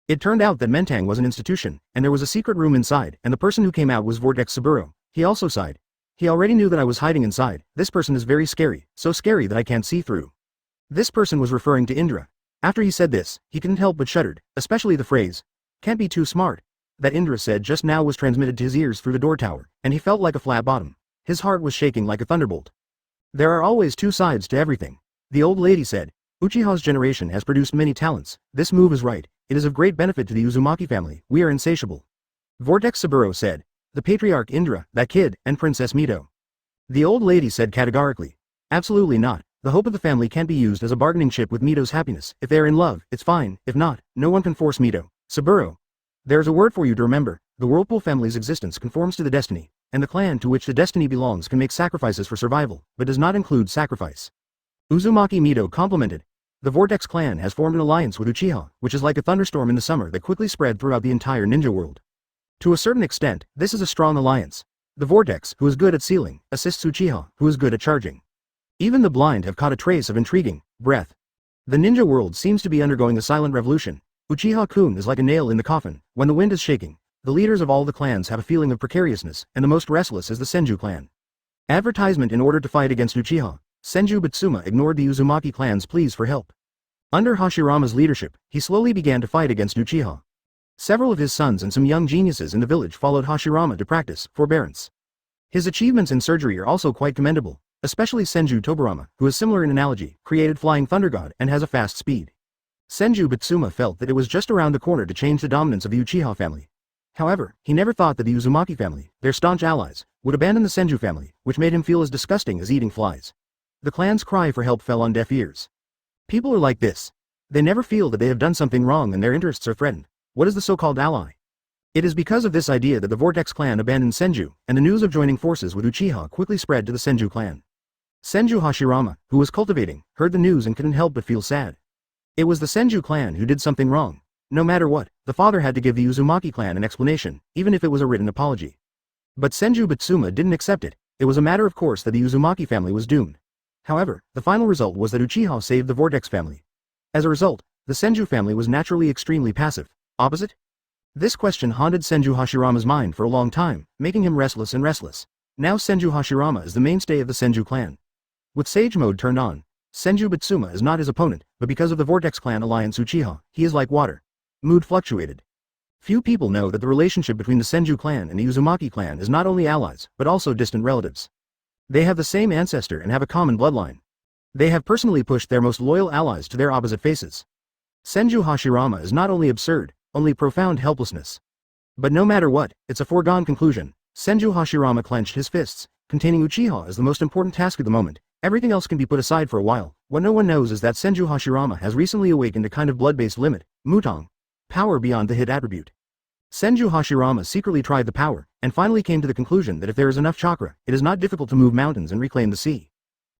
It turned out that Mentang was an institution, and there was a secret room inside, and the person who came out was Vortex Saburo. He also sighed. He already knew that I was hiding inside. This person is very scary, so scary that I can't see through. This person was referring to Indra. After he said this, he couldn't help but shuddered, especially the phrase, can't be too smart, that Indra said just now was transmitted to his ears through the door tower, and he felt like a flat bottom. His heart was shaking like a thunderbolt. There are always two sides to everything. The old lady said, Uchiha's generation has produced many talents. This move is right. It is of great benefit to the Uzumaki family. We are insatiable. Vortex Saburo said, the patriarch Indra, that kid, and Princess Mito. The old lady said categorically, absolutely not. The hope of the family can't be used as a bargaining chip with Mito's happiness. If they are in love, it's fine. If not, no one can force Mito. Saburo. There's a word for you to remember. The Whirlpool family's existence conforms to the destiny, and the clan to which the destiny belongs can make sacrifices for survival, but does not include sacrifice. Uzumaki Mito complimented. The Vortex clan has formed an alliance with Uchiha, which is like a thunderstorm in the summer that quickly spread throughout the entire ninja world. To a certain extent, this is a strong alliance. The Vortex, who is good at sealing, assists Uchiha, who is good at charging. Even the blind have caught a trace of intriguing breath. The ninja world seems to be undergoing a silent revolution. Uchiha-kun is like a nail in the coffin. When the wind is shaking, the leaders of all the clans have a feeling of precariousness, and the most restless is the Senju clan. Advertisement in order to fight against Uchiha. Senju Bitsuma ignored the Uzumaki clan's pleas for help. Under Hashirama's leadership, he slowly began to fight against Uchiha. Several of his sons and some young geniuses in the village followed Hashirama to practice forbearance. His achievements in surgery are also quite commendable, especially Senju Tobarama, who is similar in analogy, created Flying Thunder God and has a fast speed. Senju Bitsuma felt that it was just around the corner to change the dominance of the Uchiha family. However, he never thought that the Uzumaki family, their staunch allies, would abandon the Senju family, which made him feel as disgusting as eating flies. The clan's cry for help fell on deaf ears. People are like this. They never feel that they have done something wrong and their interests are threatened. What is the so-called ally? It is because of this idea that the Vortex clan abandoned Senju, and the news of joining forces with Uchiha quickly spread to the Senju clan. Senju Hashirama, who was cultivating, heard the news and couldn't help but feel sad. It was the Senju clan who did something wrong. No matter what, the father had to give the Uzumaki clan an explanation, even if it was a written apology. But Senju Bitsuma didn't accept it. It was a matter of course that the Uzumaki family was doomed. However, the final result was that Uchiha saved the Vortex family. As a result, the Senju family was naturally extremely passive. Opposite? This question haunted Senju Hashirama's mind for a long time, making him restless and restless. Now Senju Hashirama is the mainstay of the Senju clan. With Sage Mode turned on, Senju Bitsuma is not his opponent, but because of the Vortex clan alliance Uchiha, he is like water. Mood fluctuated. Few people know that the relationship between the Senju clan and the Uzumaki clan is not only allies, but also distant relatives. They have the same ancestor and have a common bloodline. They have personally pushed their most loyal allies to their opposite faces. Senju Hashirama is not only absurd, only profound helplessness. But no matter what, it's a foregone conclusion. Senju Hashirama clenched his fists. Containing Uchiha is the most important task at the moment. Everything else can be put aside for a while. What no one knows is that Senju Hashirama has recently awakened a kind of blood-based limit, Mutong. Power beyond the hit attribute. Senju Hashirama secretly tried the power, and finally came to the conclusion that if there is enough chakra, it is not difficult to move mountains and reclaim the sea.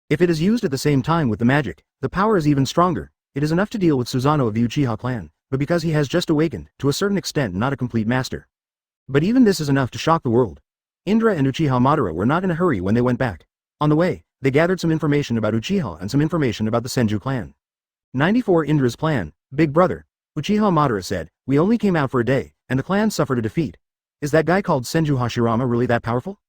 If it is used at the same time with the magic, the power is even stronger. It is enough to deal with Susanoo of the Uchiha clan, but because he has just awakened, to a certain extent not a complete master. But even this is enough to shock the world. Indra and Uchiha Madara were not in a hurry when they went back. On the way, they gathered some information about Uchiha and some information about the Senju clan. 94 Indra's plan, big brother. Uchiha Madara said, we only came out for a day, and the clan suffered a defeat. Is that guy called Senju Hashirama really that powerful?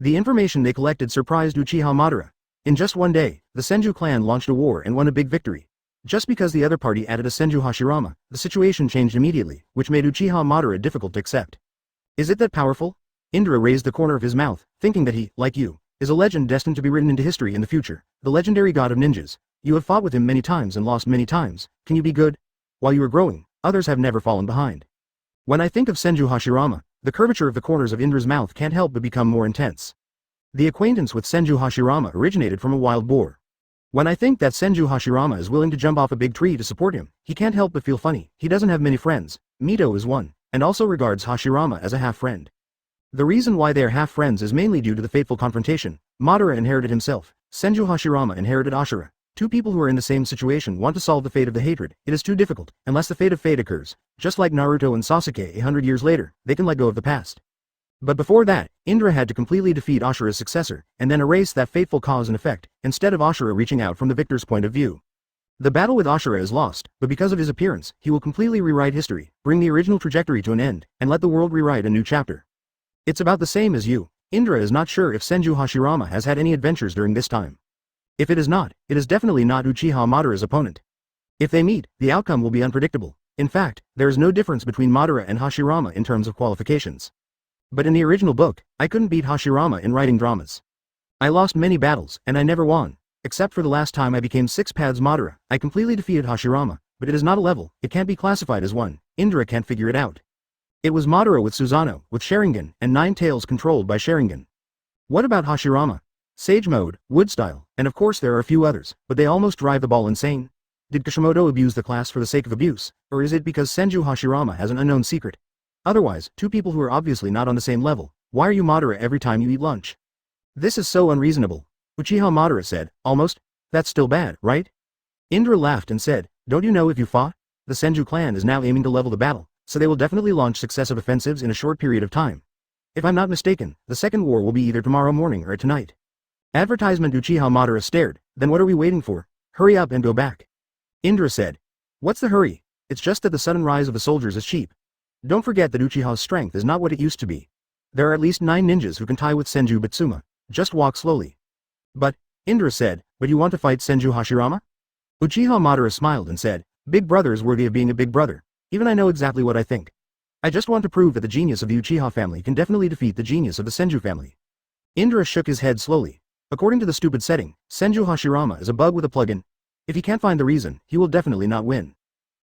The information they collected surprised Uchiha Madara. In just one day, the Senju clan launched a war and won a big victory. Just because the other party added a Senju Hashirama, the situation changed immediately, which made Uchiha Madara difficult to accept. Is it that powerful? Indra raised the corner of his mouth, thinking that he, like you, is a legend destined to be written into history in the future, the legendary god of ninjas. You have fought with him many times and lost many times. Can you be good? While you are growing, others have never fallen behind. When I think of Senju Hashirama, the curvature of the corners of Indra's mouth can't help but become more intense. The acquaintance with Senju Hashirama originated from a wild boar. When I think that Senju Hashirama is willing to jump off a big tree to support him, he can't help but feel funny. He doesn't have many friends. Mito is one, and also regards Hashirama as a half-friend. The reason why they are half-friends is mainly due to the fateful confrontation. Madara inherited himself. Senju Hashirama inherited Ashura. Two people who are in the same situation want to solve the fate of the hatred. It is too difficult, unless the fate of fate occurs. Just like Naruto and Sasuke 100 years later, they can let go of the past. But before that, Indra had to completely defeat Ashura's successor, and then erase that fateful cause and effect, instead of Ashura reaching out from the victor's point of view. The battle with Ashura is lost, but because of his appearance, he will completely rewrite history, bring the original trajectory to an end, and let the world rewrite a new chapter. It's about the same as you. Indra is not sure if Senju Hashirama has had any adventures during this time. If it is not, it is definitely not Uchiha Madara's opponent. If they meet, the outcome will be unpredictable. In fact, there is no difference between Madara and Hashirama in terms of qualifications. But in the original book, I couldn't beat Hashirama in writing dramas. I lost many battles, and I never won. Except for the last time I became 6 paths Madara, I completely defeated Hashirama, but it is not a level, it can't be classified as one. Indra can't figure it out. It was Madara with Susanoo, with Sharingan, and 9 tails controlled by Sharingan. What about Hashirama? Sage Mode, Wood Style, and of course there are a few others, but they almost drive the ball insane. Did Kishimoto abuse the class for the sake of abuse, or is it because Senju Hashirama has an unknown secret? Otherwise, two people who are obviously not on the same level. Why are you Madara every time you eat lunch? This is so unreasonable. Uchiha Madara said, almost. That's still bad, right? Indra laughed and said, don't you know if you fought? The Senju clan is now aiming to level the battle, so they will definitely launch successive offensives in a short period of time. If I'm not mistaken, the second war will be either tomorrow morning or tonight. Advertisement. Uchiha Madara stared. Then what are we waiting for? Hurry up and go back. Indra said. What's the hurry? It's just that the sudden rise of the soldiers is cheap. Don't forget that Uchiha's strength is not what it used to be. There are at least 9 ninjas who can tie with Senju Bitsuma. Just walk slowly. But, Indra said, but you want to fight Senju Hashirama? Uchiha Madara smiled and said, big brother is worthy of being a big brother. Even I know exactly what I think. I just want to prove that the genius of the Uchiha family can definitely defeat the genius of the Senju family. Indra shook his head slowly. According to the stupid setting, Senju Hashirama is a bug with a plug-in. If he can't find the reason, he will definitely not win.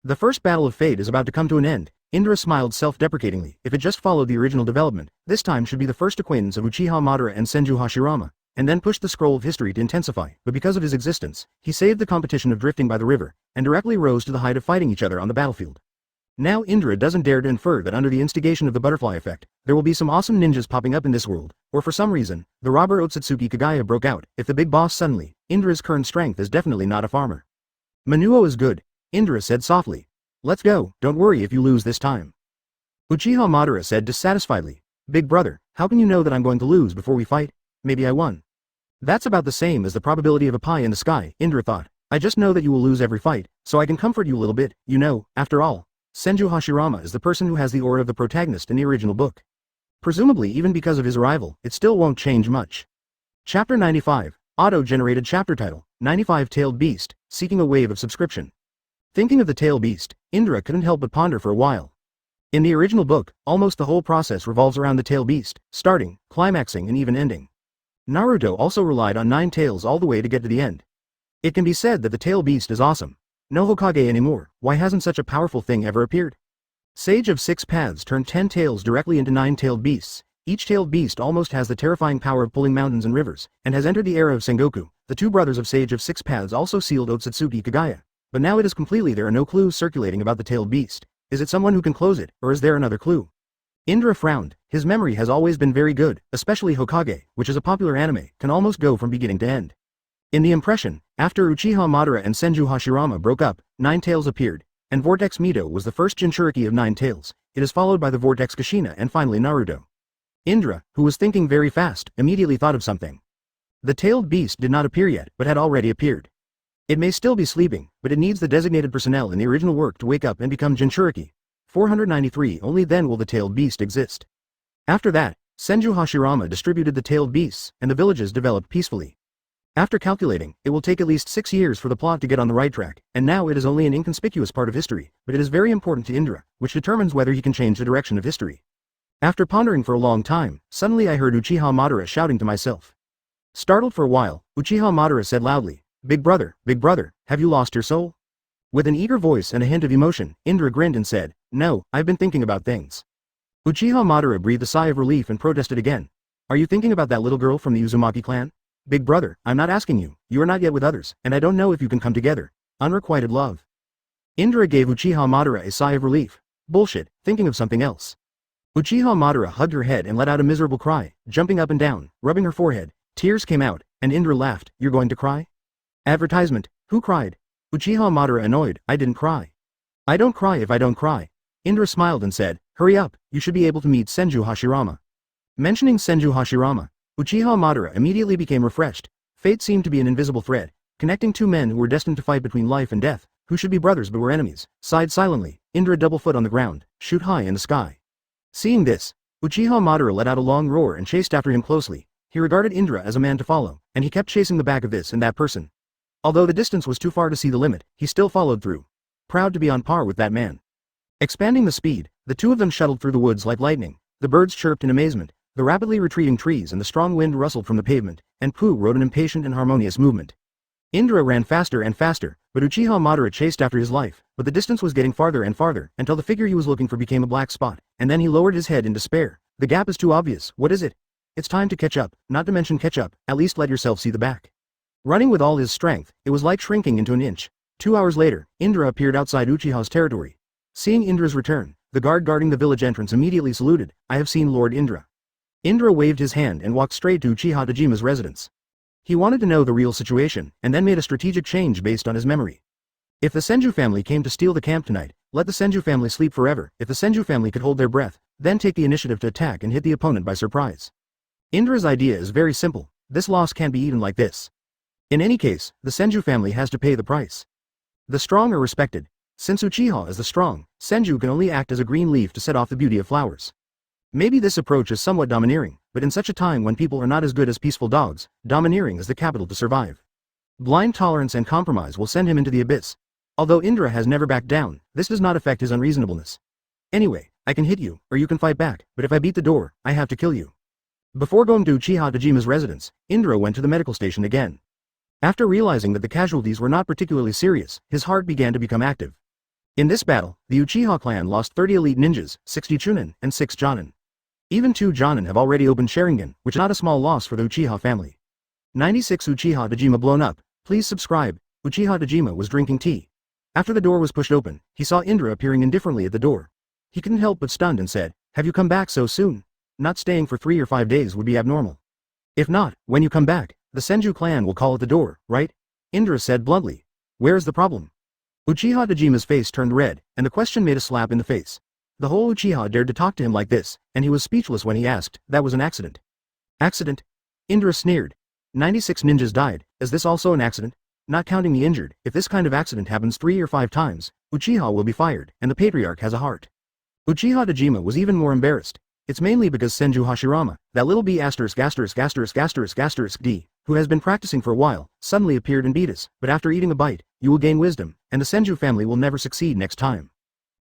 The first battle of fate is about to come to an end. Indra smiled self-deprecatingly. If it just followed the original development, this time should be the first acquaintance of Uchiha Madara and Senju Hashirama, and then push the scroll of history to intensify. But because of his existence, he saved the competition of drifting by the river, and directly rose to the height of fighting each other on the battlefield. Now Indra doesn't dare to infer that under the instigation of the butterfly effect, there will be some awesome ninjas popping up in this world, or for some reason, the robber Otsutsuki Kagaya broke out. If the big boss suddenly, Indra's current strength is definitely not a farmer. Manuo is good, Indra said softly. Let's go, don't worry if you lose this time. Uchiha Madara said dissatisfiedly. Big brother, how can you know that I'm going to lose before we fight? Maybe I won. That's about the same as the probability of a pie in the sky, Indra thought. I just know that you will lose every fight, so I can comfort you a little bit. You know, after all, Senju Hashirama is the person who has the aura of the protagonist in the original book. Presumably even because of his arrival, it still won't change much. Chapter 95, Auto-generated chapter title, 95-Tailed Beast, Seeking a Wave of Subscription. Thinking of the tail beast, Indra couldn't help but ponder for a while. In the original book, almost the whole process revolves around the tail beast, starting, climaxing and even ending. Naruto also relied on 9 tails all the way to get to the end. It can be said that the tail beast is awesome. No Hokage anymore, why hasn't such a powerful thing ever appeared? Sage of Six Paths turned 10 tails directly into 9-tailed beasts. Each tailed beast almost has the terrifying power of pulling mountains and rivers, and has entered the era of Sengoku. The two brothers of Sage of Six Paths also sealed Otsutsuki Kagaya. But now it is completely there are no clues circulating about the tailed beast. Is it someone who can close it, or is there another clue? Indra frowned. His memory has always been very good, especially Hokage, which is a popular anime, can almost go from beginning to end. In the impression, after Uchiha Madara and Senju Hashirama broke up, 9 tails appeared, and Vortex Mito was the first Jinchuriki of 9 tails. It is followed by the Vortex Kushina and finally Naruto. Indra, who was thinking very fast, immediately thought of something. The tailed beast did not appear yet, but had already appeared. It may still be sleeping, but it needs the designated personnel in the original work to wake up and become Jinchuriki. 493 Only then will the tailed beast exist. After that, Senju Hashirama distributed the tailed beasts, and the villages developed peacefully. After calculating, it will take at least 6 years for the plot to get on the right track, and now it is only an inconspicuous part of history, but it is very important to Indra, which determines whether he can change the direction of history. After pondering for a long time, suddenly I heard Uchiha Madara shouting to myself. Startled for a while, Uchiha Madara said loudly, Big brother, have you lost your soul?" With an eager voice and a hint of emotion, Indra grinned and said, "No, I've been thinking about things." Uchiha Madara breathed a sigh of relief and protested again. "Are you thinking about that little girl from the Uzumaki clan?" "Big brother, I'm not asking you, you are not yet with others, and I don't know if you can come together. Unrequited love." Indra gave Uchiha Madara a sigh of relief. "Bullshit, thinking of something else." Uchiha Madara hugged her head and let out a miserable cry, jumping up and down, rubbing her forehead. Tears came out, and Indra laughed. "You're going to cry?" Advertisement. Who cried? Uchiha Madara annoyed. "I didn't cry." "I don't cry if I don't cry." Indra smiled and said, "Hurry up, you should be able to meet Senju Hashirama." Mentioning Senju Hashirama, Uchiha Madara immediately became refreshed. Fate seemed to be an invisible thread, connecting two men who were destined to fight between life and death, who should be brothers but were enemies. Sighed silently, Indra double foot on the ground, shoot high in the sky. Seeing this, Uchiha Madara let out a long roar and chased after him closely. He regarded Indra as a man to follow, and he kept chasing the back of this and that person. Although the distance was too far to see the limit, he still followed through. Proud to be on par with that man. Expanding the speed, the two of them shuttled through the woods like lightning. The birds chirped in amazement, the rapidly retreating trees and the strong wind rustled from the pavement, and Pooh rode an impatient and harmonious movement. Indra ran faster and faster, but Uchiha Madara chased after his life, but the distance was getting farther and farther, until the figure he was looking for became a black spot, and then he lowered his head in despair. The gap is too obvious, what is it? It's time to catch up, not to mention catch up, at least let yourself see the back. Running with all his strength, it was like shrinking into an inch. 2 hours later, Indra appeared outside Uchiha's territory. Seeing Indra's return, the guard guarding the village entrance immediately saluted. "I have seen Lord Indra." Indra waved his hand and walked straight to Uchiha Tajima's residence. He wanted to know the real situation, and then made a strategic change based on his memory. If the Senju family came to steal the camp tonight, let the Senju family sleep forever. If the Senju family could hold their breath, then take the initiative to attack and hit the opponent by surprise. Indra's idea is very simple. This loss can't be eaten like this. In any case, the Senju family has to pay the price. The strong are respected. Since Uchiha is the strong, Senju can only act as a green leaf to set off the beauty of flowers. Maybe this approach is somewhat domineering, but in such a time when people are not as good as peaceful dogs, domineering is the capital to survive. Blind tolerance and compromise will send him into the abyss. Although Indra has never backed down, this does not affect his unreasonableness. "Anyway, I can hit you, or you can fight back, but if I beat the door, I have to kill you." Before going to Uchiha Tajima's residence, Indra went to the medical station again. After realizing that the casualties were not particularly serious, his heart began to become active. In this battle, the Uchiha clan lost 30 elite ninjas, 60 chunin, and 6 jonin. Even 2 jonin have already opened Sharingan, which is not a small loss for the Uchiha family. 96 Uchiha Tajima blown up. Please subscribe. Uchiha Tajima was drinking tea. After the door was pushed open, he saw Indra appearing indifferently at the door. He couldn't help but stunned and said, "Have you come back so soon? Not staying for 3 or 5 days would be abnormal. If not, when you come back, the Senju clan will call at the door, right?" Indra said bluntly. "Where is the problem?" Uchiha Tajima's face turned red, and the question made a slap in the face. The whole Uchiha dared to talk to him like this, and he was speechless when he asked, "That was an accident." "Accident?" Indra sneered. 96 ninjas died. Is this also an accident? Not counting the injured, if this kind of accident happens 3 or 5 times, Uchiha will be fired, and the patriarch has a heart. Uchiha Tajima was even more embarrassed. It's mainly because Senju Hashirama, that little b****************, D, who has been practicing for a while, suddenly appeared and beat us, but after eating a bite, you will gain wisdom, and the Senju family will never succeed next time.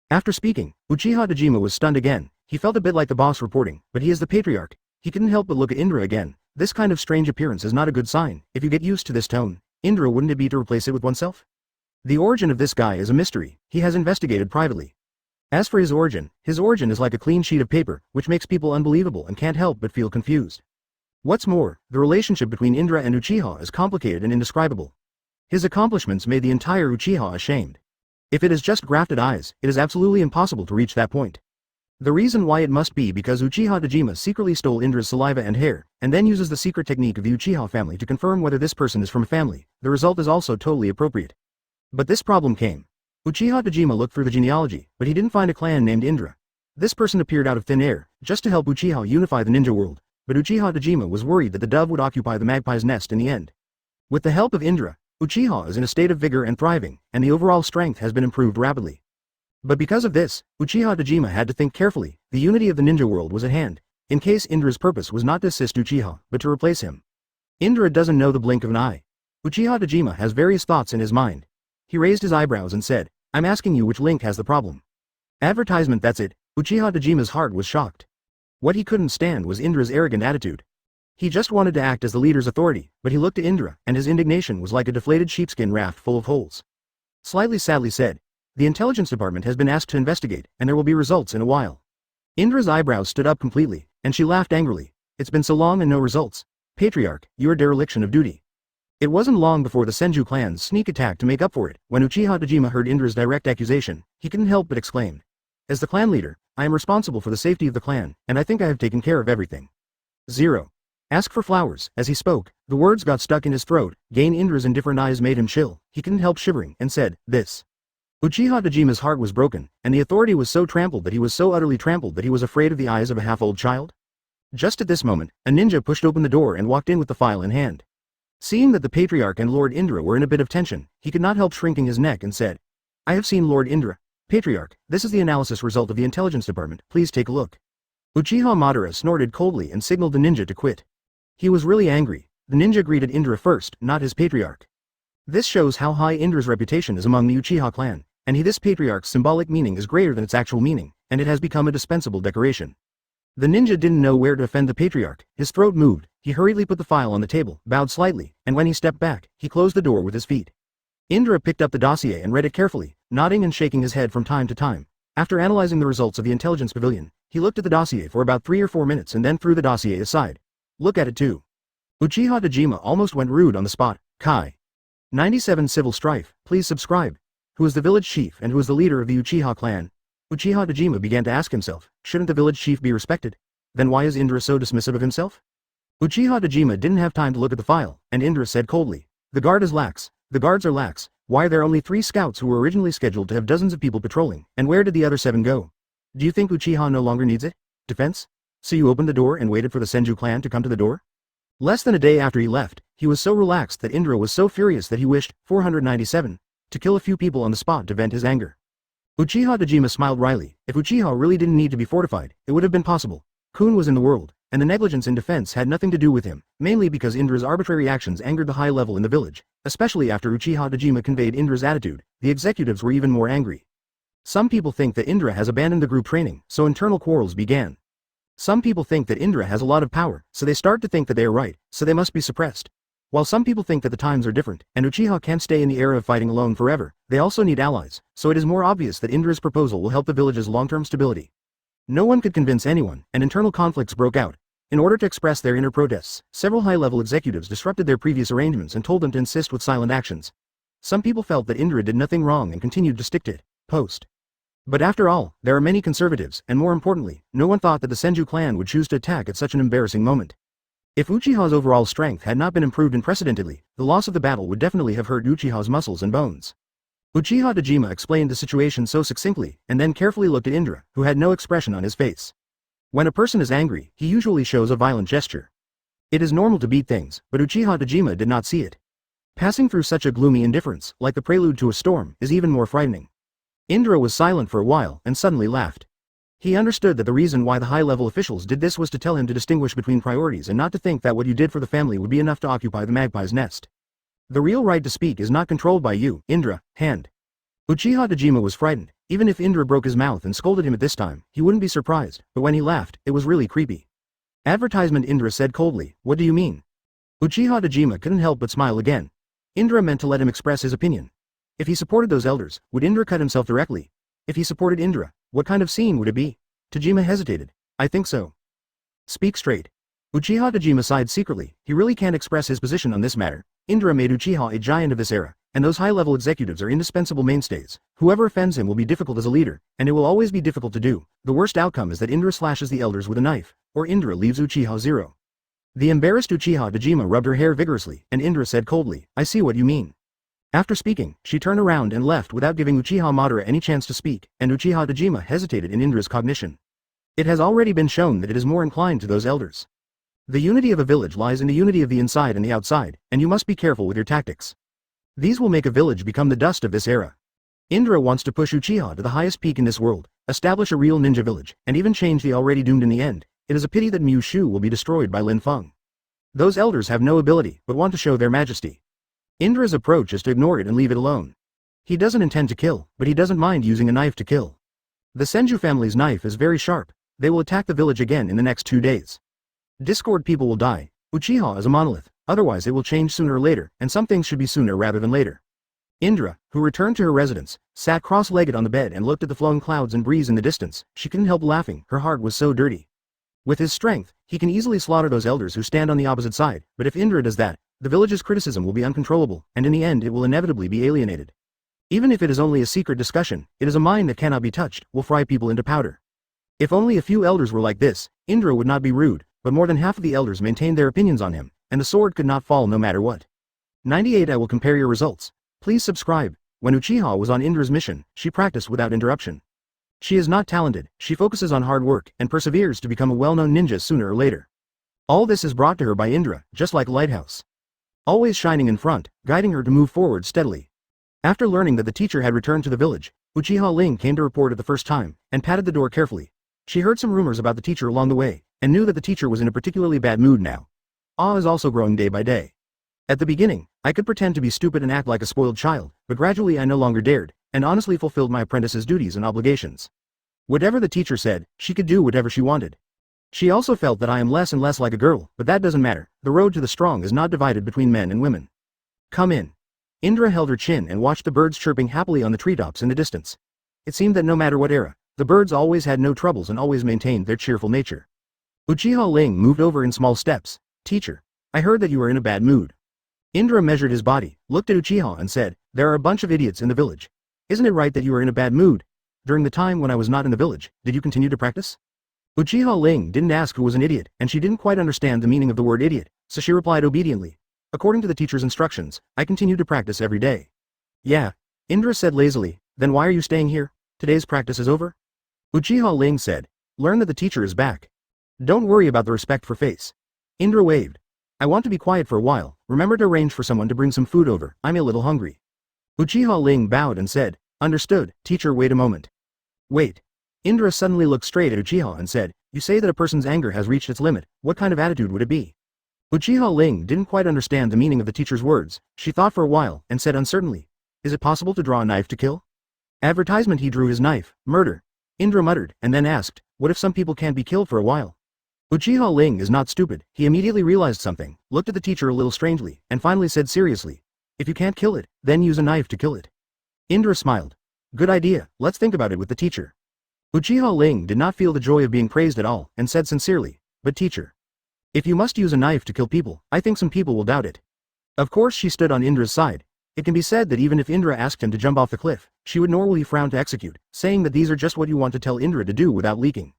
After speaking, Uchiha Tajima was stunned again. He felt a bit like the boss reporting, but he is the patriarch. He couldn't help but look at Indra again. This kind of strange appearance is not a good sign. If you get used to this tone, Indra, wouldn't it be to replace it with oneself? The origin of this guy is a mystery, he has investigated privately. As for his origin is like a clean sheet of paper, which makes people unbelievable and can't help but feel confused. What's more, the relationship between Indra and Uchiha is complicated and indescribable. His accomplishments made the entire Uchiha ashamed. If it is just grafted eyes, it is absolutely impossible to reach that point. The reason why it must be because Uchiha Dojima secretly stole Indra's saliva and hair, and then uses the secret technique of the Uchiha family to confirm whether this person is from a family. The result is also totally appropriate. But this problem came. Uchiha Dojima looked through the genealogy, but he didn't find a clan named Indra. This person appeared out of thin air, just to help Uchiha unify the ninja world, but Uchiha Dojima was worried that the dove would occupy the magpie's nest in the end. With the help of Indra, Uchiha is in a state of vigor and thriving, and the overall strength has been improved rapidly. But because of this, Uchiha Dojima had to think carefully. The unity of the ninja world was at hand, in case Indra's purpose was not to assist Uchiha, but to replace him. Indra doesn't know the blink of an eye. Uchiha Dojima has various thoughts in his mind. He raised his eyebrows and said, "I'm asking you which link has the problem." Advertisement, that's it. Uchiha Dojima's heart was shocked. What he couldn't stand was Indra's arrogant attitude. He just wanted to act as the leader's authority, but he looked at Indra, and his indignation was like a deflated sheepskin raft full of holes. Slightly sadly said, "The intelligence department has been asked to investigate, and there will be results in a while." Indra's eyebrows stood up completely, and she laughed angrily. "It's been so long and no results. Patriarch, your dereliction of duty." It wasn't long before the Senju clan's sneak attack to make up for it. When Uchiha Dojima heard Indra's direct accusation, he couldn't help but exclaim, "As the clan leader, I am responsible for the safety of the clan, and I think I have taken care of everything. 0. Ask for flowers." As he spoke, the words got stuck in his throat. Indra's indifferent eyes made him chill. He couldn't help shivering, and said, "This." Uchiha Dojima's heart was broken, and the authority was so trampled that he was so utterly trampled that he was afraid of the eyes of a half-old child. Just at this moment, a ninja pushed open the door and walked in with the file in hand. Seeing that the Patriarch and Lord Indra were in a bit of tension, he could not help shrinking his neck and said, "I have seen Lord Indra. Patriarch, this is the analysis result of the intelligence department, please take a look." Uchiha Madara snorted coldly and signaled the ninja to quit. He was really angry. The ninja greeted Indra first, not his Patriarch. This shows how high Indra's reputation is among the Uchiha clan, and this Patriarch's symbolic meaning is greater than its actual meaning, and it has become a dispensable decoration. The ninja didn't know where to offend the Patriarch. His throat moved. He hurriedly put the file on the table, bowed slightly, and when he stepped back, he closed the door with his feet. Indra picked up the dossier and read it carefully, nodding and shaking his head from time to time. After analyzing the results of the intelligence pavilion, he looked at the dossier for about 3 or 4 minutes and then threw the dossier aside. "Look at it too." Uchiha Dojima almost went rude on the spot. Kai. 97 Civil Strife, please subscribe. Who is the village chief and who is the leader of the Uchiha clan? Uchiha Dojima began to ask himself, shouldn't the village chief be respected? Then why is Indra so dismissive of himself? Uchiha Dojima didn't have time to look at the file, and Indra said coldly, "The guard is lax. The guards are lax. Why are there only 3 scouts who were originally scheduled to have dozens of people patrolling, and where did the other 7 go? Do you think Uchiha no longer needs it? Defense? So you opened the door and waited for the Senju clan to come to the door?" Less than a day after he left, he was so relaxed that Indra was so furious that he wished, 497, to kill a few people on the spot to vent his anger. Uchiha Dojima smiled wryly. If Uchiha really didn't need to be fortified, it would have been possible. Kun was in the world, and the negligence in defense had nothing to do with him, mainly because Indra's arbitrary actions angered the high level in the village, especially after Uchiha Dojima conveyed Indra's attitude. The executives were even more angry. Some people think that Indra has abandoned the group training, so internal quarrels began. Some people think that Indra has a lot of power, so they start to think that they are right, so they must be suppressed. While some people think that the times are different, and Uchiha can't stay in the era of fighting alone forever, they also need allies, so it is more obvious that Indra's proposal will help the village's long-term stability. No one could convince anyone, and internal conflicts broke out. In order to express their inner protests, several high-level executives disrupted their previous arrangements and told them to insist with silent actions. Some people felt that Indra did nothing wrong and continued to stick to it. Post. But after all, there are many conservatives, and more importantly, no one thought that the Senju clan would choose to attack at such an embarrassing moment. If Uchiha's overall strength had not been improved unprecedentedly, the loss of the battle would definitely have hurt Uchiha's muscles and bones. Uchiha Dojima explained the situation so succinctly, and then carefully looked at Indra, who had no expression on his face. When a person is angry, he usually shows a violent gesture. It is normal to beat things, but Uchiha Dojima did not see it. Passing through such a gloomy indifference, like the prelude to a storm, is even more frightening. Indra was silent for a while, and suddenly laughed. He understood that the reason why the high-level officials did this was to tell him to distinguish between priorities and not to think that what you did for the family would be enough to occupy the magpie's nest. The real right to speak is not controlled by you, Indra, hand. Uchiha Dojima was frightened. Even if Indra broke his mouth and scolded him at this time, he wouldn't be surprised, but when he laughed, it was really creepy. Advertisement, Indra said coldly, "What do you mean?" Uchiha Dojima couldn't help but smile again. Indra meant to let him express his opinion. If he supported those elders, would Indra cut himself directly? If he supported Indra, what kind of scene would it be? Tajima hesitated. I think so. Speak straight. Uchiha Tajima sighed secretly. He really can't express his position on this matter. Indra made Uchiha a giant of this era, and those high-level executives are indispensable mainstays. Whoever offends him will be difficult as a leader, and it will always be difficult to do. The worst outcome is that Indra slashes the elders with a knife, or Indra leaves Uchiha zero. The embarrassed Uchiha Tajima rubbed her hair vigorously, and Indra said coldly, I see what you mean. After speaking, she turned around and left without giving Uchiha Madara any chance to speak, and Uchiha Tajima hesitated in Indra's cognition. It has already been shown that it is more inclined to those elders. The unity of a village lies in the unity of the inside and the outside, and you must be careful with your tactics. These will make a village become the dust of this era. Indra wants to push Uchiha to the highest peak in this world, establish a real ninja village, and even change the already doomed in the end. It is a pity that Mushu will be destroyed by Lin Feng. Those elders have no ability, but want to show their majesty. Indra's approach is to ignore it and leave it alone. He doesn't intend to kill, but he doesn't mind using a knife to kill. The Senju family's knife is very sharp. They will attack the village again in the next 2 days. Discord people will die. Uchiha is a monolith, otherwise it will change sooner or later, and some things should be sooner rather than later. Indra, who returned to her residence, sat cross-legged on the bed and looked at the flowing clouds and breeze in the distance. She couldn't help laughing, her heart was so dirty. With his strength, he can easily slaughter those elders who stand on the opposite side, but if Indra does that, the village's criticism will be uncontrollable, and in the end it will inevitably be alienated. Even if it is only a secret discussion, it is a mine that cannot be touched, will fry people into powder. If only a few elders were like this, Indra would not be rude, but more than half of the elders maintained their opinions on him, and the sword could not fall no matter what. 98 I will compare your results. Please subscribe. When Uchiha was on Indra's mission, she practiced without interruption. She is not talented, she focuses on hard work, and perseveres to become a well-known ninja sooner or later. All this is brought to her by Indra, just like a lighthouse. Always shining in front, guiding her to move forward steadily. After learning that the teacher had returned to the village, Uchiha Ling came to report it the first time, and patted the door carefully. She heard some rumors about the teacher along the way, and knew that the teacher was in a particularly bad mood now. Awe is also growing day by day. At the beginning, I could pretend to be stupid and act like a spoiled child, but gradually I no longer dared, and honestly fulfilled my apprentice's duties and obligations. Whatever the teacher said, she could do whatever she wanted. She also felt that I am less and less like a girl, but that doesn't matter. The road to the strong is not divided between men and women. Come in. Indra held her chin and watched the birds chirping happily on the treetops in the distance. It seemed that no matter what era, the birds always had no troubles and always maintained their cheerful nature. Uchiha Ling moved over in small steps. Teacher, I heard that you are in a bad mood. Indra measured his body, looked at Uchiha and said, there are a bunch of idiots in the village. Isn't it right that you are in a bad mood? During the time when I was not in the village, did you continue to practice? Uchiha Ling didn't ask who was an idiot, and she didn't quite understand the meaning of the word idiot, so she replied obediently. According to the teacher's instructions, I continue to practice every day. Yeah. Indra said lazily, then why are you staying here? Today's practice is over? Uchiha Ling said, learn that the teacher is back. Don't worry about the respect for face. Indra waved. I want to be quiet for a while, remember to arrange for someone to bring some food over, I'm a little hungry. Uchiha Ling bowed and said, understood, teacher wait a moment. Wait. Indra suddenly looked straight at Uchiha and said, you say that a person's anger has reached its limit, what kind of attitude would it be? Uchiha Ling didn't quite understand the meaning of the teacher's words, she thought for a while, and said uncertainly, is it possible to draw a knife to kill? Advertisement he drew his knife, murder. Indra muttered, and then asked, what if some people can't be killed for a while? Uchiha Ling is not stupid, he immediately realized something, looked at the teacher a little strangely, and finally said seriously, if you can't kill it, then use a knife to kill it. Indra smiled. Good idea, let's think about it with the teacher. Uchiha Ling did not feel the joy of being praised at all, and said sincerely, but teacher. If you must use a knife to kill people, I think some people will doubt it. Of course she stood on Indra's side. It can be said that even if Indra asked him to jump off the cliff, she would normally frown to execute, saying that these are just what you want to tell Indra to do without leaking.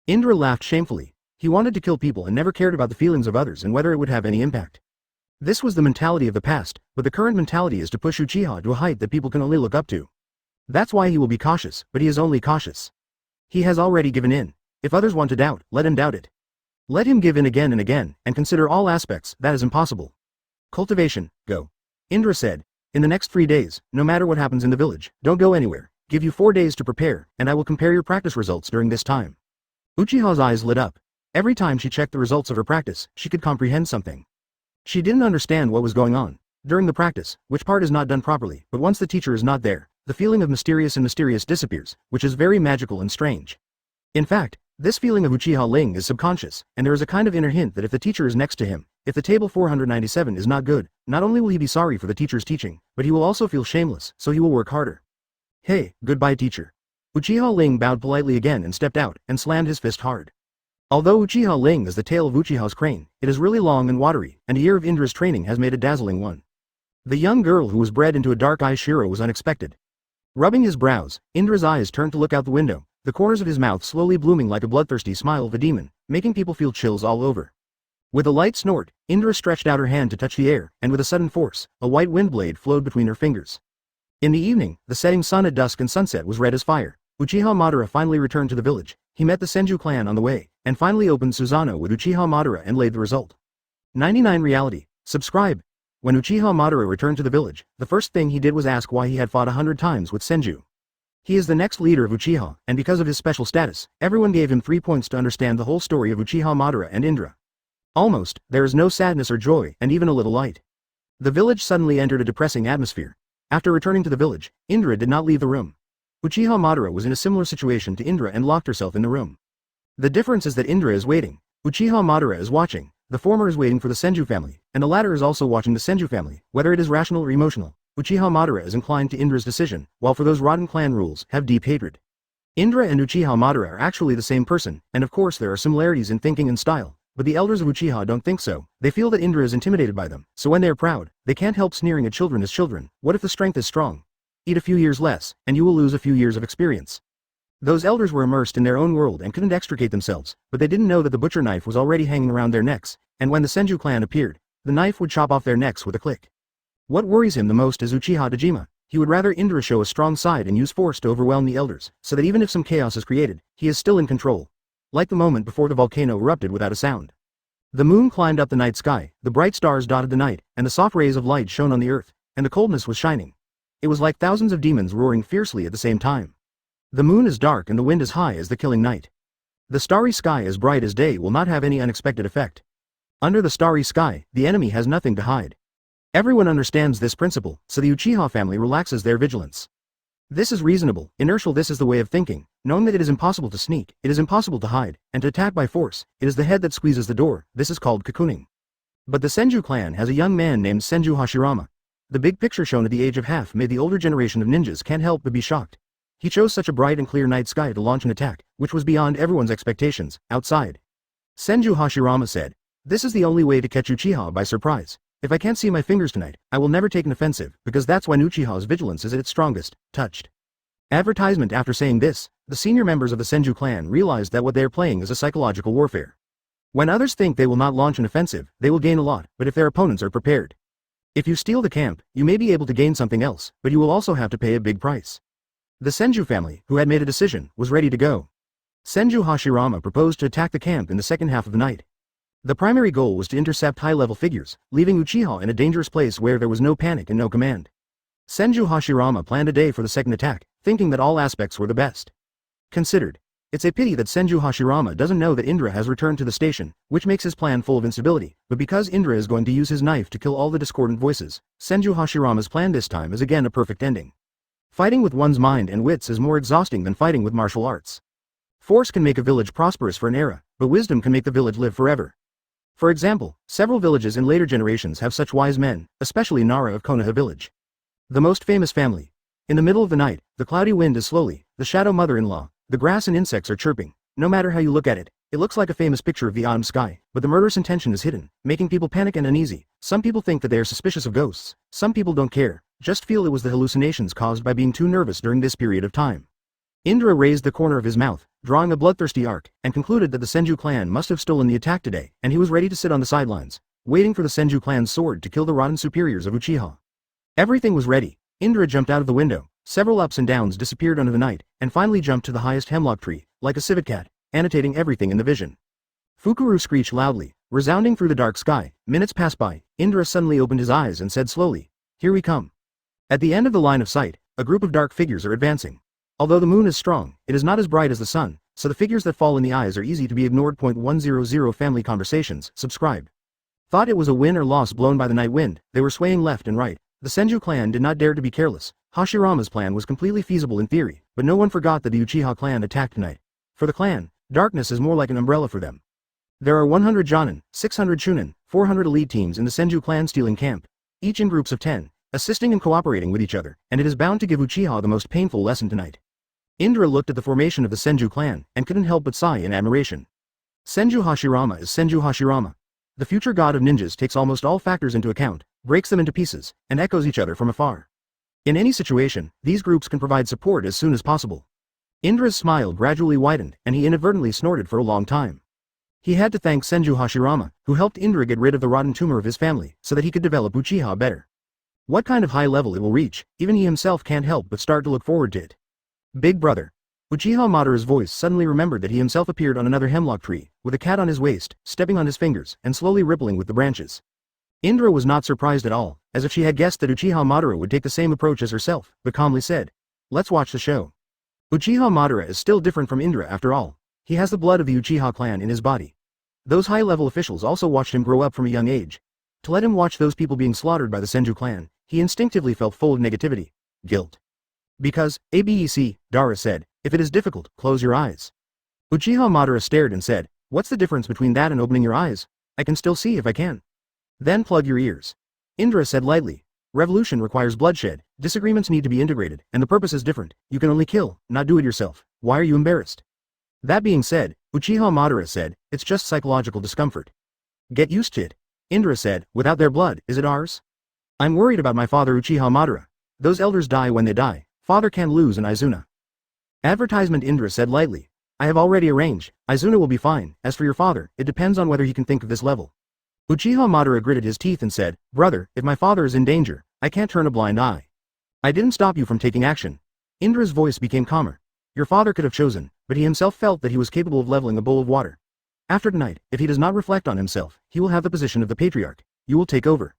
Indra laughed shamefully. He wanted to kill people and never cared about the feelings of others and whether it would have any impact. This was the mentality of the past, but the current mentality is to push Uchiha to a height that people can only look up to. That's why he will be cautious, but he is only cautious. He has already given in. If others want to doubt, let him doubt it. Let him give in again and again, and consider all aspects, that is impossible. Cultivation, go. Indra said, in the next 3 days, no matter what happens in the village, don't go anywhere, give you 4 days to prepare, and I will compare your practice results during this time. Uchiha's eyes lit up. Every time she checked the results of her practice, she could comprehend something. She didn't understand what was going on. During the practice, which part is not done properly, but once the teacher is not there, the feeling of mysterious disappears, which is very magical and strange. In fact, this feeling of Uchiha Ling is subconscious, and there is a kind of inner hint that if the teacher is next to him, If the table 497 is not good, not only will he be sorry for the teacher's teaching, but he will also feel shameless, so he will work harder. Hey, goodbye teacher. Uchiha Ling bowed politely again and stepped out, and slammed his fist hard. Although Uchiha Ling is the tail of Uchiha's crane, it is really long and watery, and a year of Indra's training has made a dazzling one. The young girl who was bred into a dark-eye Shiro was unexpected. Rubbing his brows, Indra's eyes turned to look out the window, the corners of his mouth slowly blooming like a bloodthirsty smile of a demon, making people feel chills all over. With a light snort, Indra stretched out her hand to touch the air, and with a sudden force, a white wind blade flowed between her fingers. In the evening, the setting sun at dusk and sunset was red as fire. Uchiha Madara finally returned to the village. He met the Senju clan on the way, and finally opened Susanoo with Uchiha Madara and laid the result. 99 Reality. Subscribe. When Uchiha Madara returned to the village, the first thing he did was ask why he had fought 100 times with Senju. He is the next leader of Uchiha, and because of his special status, everyone gave him 3 points to understand the whole story of Uchiha Madara and Indra. Almost, there is no sadness or joy, and even a little light. The village suddenly entered a depressing atmosphere. After returning to the village, Indra did not leave the room. Uchiha Madara was in a similar situation to Indra and locked herself in the room. The difference is that Indra is waiting. Uchiha Madara is watching. The former is waiting for the Senju family, and the latter is also watching the Senju family, whether it is rational or emotional. Uchiha Madara is inclined to Indra's decision, while for those rotten clan rules, have deep hatred. Indra and Uchiha Madara are actually the same person, and of course there are similarities in thinking and style, but the elders of Uchiha don't think so. They feel that Indra is intimidated by them, so when they are proud, they can't help sneering at children as children. What if the strength is strong? Eat a few years less, and you will lose a few years of experience. Those elders were immersed in their own world and couldn't extricate themselves, but they didn't know that the butcher knife was already hanging around their necks, and when the Senju clan appeared, the knife would chop off their necks with a click. What worries him the most is Uchiha Dejima. He would rather Indra show a strong side and use force to overwhelm the elders, so that even if some chaos is created, he is still in control. Like the moment before the volcano erupted without a sound. The moon climbed up the night sky, the bright stars dotted the night, and the soft rays of light shone on the earth, and the coldness was shining. It was like thousands of demons roaring fiercely at the same time. The moon is dark and the wind as high as the killing night. The starry sky as bright as day will not have any unexpected effect. Under the starry sky, the enemy has nothing to hide. Everyone understands this principle, so the Uchiha family relaxes their vigilance. This is reasonable, inertial. This is the way of thinking, knowing that it is impossible to sneak, it is impossible to hide, and to attack by force. It is the head that squeezes the door. This is called cocooning. But the Senju clan has a young man named Senju Hashirama. The big picture shown at the age of half made the older generation of ninjas can't help but be shocked. He chose such a bright and clear night sky to launch an attack, which was beyond everyone's expectations. Outside, Senju Hashirama said, "This is the only way to catch Uchiha by surprise. If I can't see my fingers tonight, I will never take an offensive, because that's when Uchiha's vigilance is at its strongest." Touched. Advertisement. After saying this, the senior members of the Senju clan realized that what they are playing is a psychological warfare. When others think they will not launch an offensive, they will gain a lot, but if their opponents are prepared. If you steal the camp, you may be able to gain something else, but you will also have to pay a big price. The Senju family, who had made a decision, was ready to go. Senju Hashirama proposed to attack the camp in the second half of the night. The primary goal was to intercept high-level figures, leaving Uchiha in a dangerous place where there was no panic and no command. Senju Hashirama planned a day for the second attack, thinking that all aspects were the best considered. It's a pity that Senju Hashirama doesn't know that Indra has returned to the station, which makes his plan full of instability, but because Indra is going to use his knife to kill all the discordant voices, Senju Hashirama's plan this time is again a perfect ending. Fighting with one's mind and wits is more exhausting than fighting with martial arts. Force can make a village prosperous for an era, but wisdom can make the village live forever. For example, several villages in later generations have such wise men, especially Nara of Konoha village. The most famous family. In the middle of the night, the cloudy wind is slowly, the shadow mother-in-law, the grass and insects are chirping. No matter how you look at it, it looks like a famous picture of the autumn sky, but the murderous intention is hidden, making people panic and uneasy. Some people think that they are suspicious of ghosts, some people don't care, just feel it was the hallucinations caused by being too nervous during this period of time. Indra raised the corner of his mouth, drawing a bloodthirsty arc, and concluded that the Senju clan must have stolen the attack today, and he was ready to sit on the sidelines, waiting for the Senju clan's sword to kill the rotten superiors of Uchiha. Everything was ready. Indra jumped out of the window, several ups and downs disappeared under the night, and finally jumped to the highest hemlock tree, like a civet cat, annotating everything in the vision. Fukuru screeched loudly, resounding through the dark sky. Minutes passed by. Indra suddenly opened his eyes and said slowly, "Here we come." At the end of the line of sight, a group of dark figures are advancing. Although the moon is strong, it is not as bright as the sun, so the figures that fall in the eyes are easy to be ignored. 100 Family Conversations. Subscribe. Thought it was a win or loss blown by the night wind. They were swaying left and right. The Senju clan did not dare to be careless. Hashirama's plan was completely feasible in theory, but no one forgot that the Uchiha clan attacked tonight. For the clan, darkness is more like an umbrella for them. There are 100 Jonin, 600 Chunin, 400 elite teams in the Senju clan stealing camp, each in groups of 10, assisting and cooperating with each other, and it is bound to give Uchiha the most painful lesson tonight. Indra looked at the formation of the Senju clan, and couldn't help but sigh in admiration. Senju Hashirama is Senju Hashirama. The future god of ninjas takes almost all factors into account, breaks them into pieces, and echoes each other from afar. In any situation, these groups can provide support as soon as possible. Indra's smile gradually widened, and he inadvertently snorted for a long time. He had to thank Senju Hashirama, who helped Indra get rid of the rotten tumor of his family, so that he could develop Uchiha better. What kind of high level it will reach, even he himself can't help but start to look forward to it. Big brother. Uchiha Madara's voice suddenly remembered that he himself appeared on another hemlock tree, with a cat on his waist, stepping on his fingers, and slowly rippling with the branches. Indra was not surprised at all, as if she had guessed that Uchiha Madara would take the same approach as herself, but calmly said, "Let's watch the show." Uchiha Madara is still different from Indra after all. He has the blood of the Uchiha clan in his body. Those high-level officials also watched him grow up from a young age. To let him watch those people being slaughtered by the Senju clan, he instinctively felt full of negativity, guilt. Because, Abec, Dara said, if it is difficult, close your eyes. Uchiha Madara stared and said, what's the difference between that and opening your eyes? I can still see if I can. Then plug your ears. Indra said lightly. Revolution requires bloodshed, disagreements need to be integrated, and the purpose is different. You can only kill, not do it yourself. Why are you embarrassed? That being said, Uchiha Madara said, it's just psychological discomfort. Get used to it. Indra said, without their blood, is it ours? I'm worried about my father Uchiha Madara. Those elders die when they die. Father can lose an Izuna. Advertisement Indra said lightly. I have already arranged. Izuna will be fine. As for your father, it depends on whether he can think of this level. Uchiha Madara gritted his teeth and said, brother, if my father is in danger, I can't turn a blind eye. I didn't stop you from taking action. Indra's voice became calmer. Your father could have chosen, but he himself felt that he was capable of leveling a bowl of water. After tonight, if he does not reflect on himself, he will have the position of the patriarch. You will take over.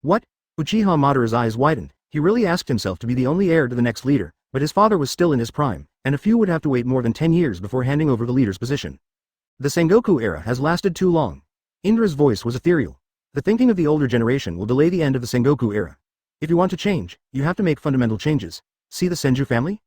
What? Uchiha Madara's eyes widened. He really asked himself to be the only heir to the next leader, but his father was still in his prime, and a few would have to wait more than 10 years before handing over the leader's position. The Sengoku era has lasted too long. Indra's voice was ethereal. The thinking of the older generation will delay the end of the Sengoku era. If you want to change, you have to make fundamental changes. See the Senju family?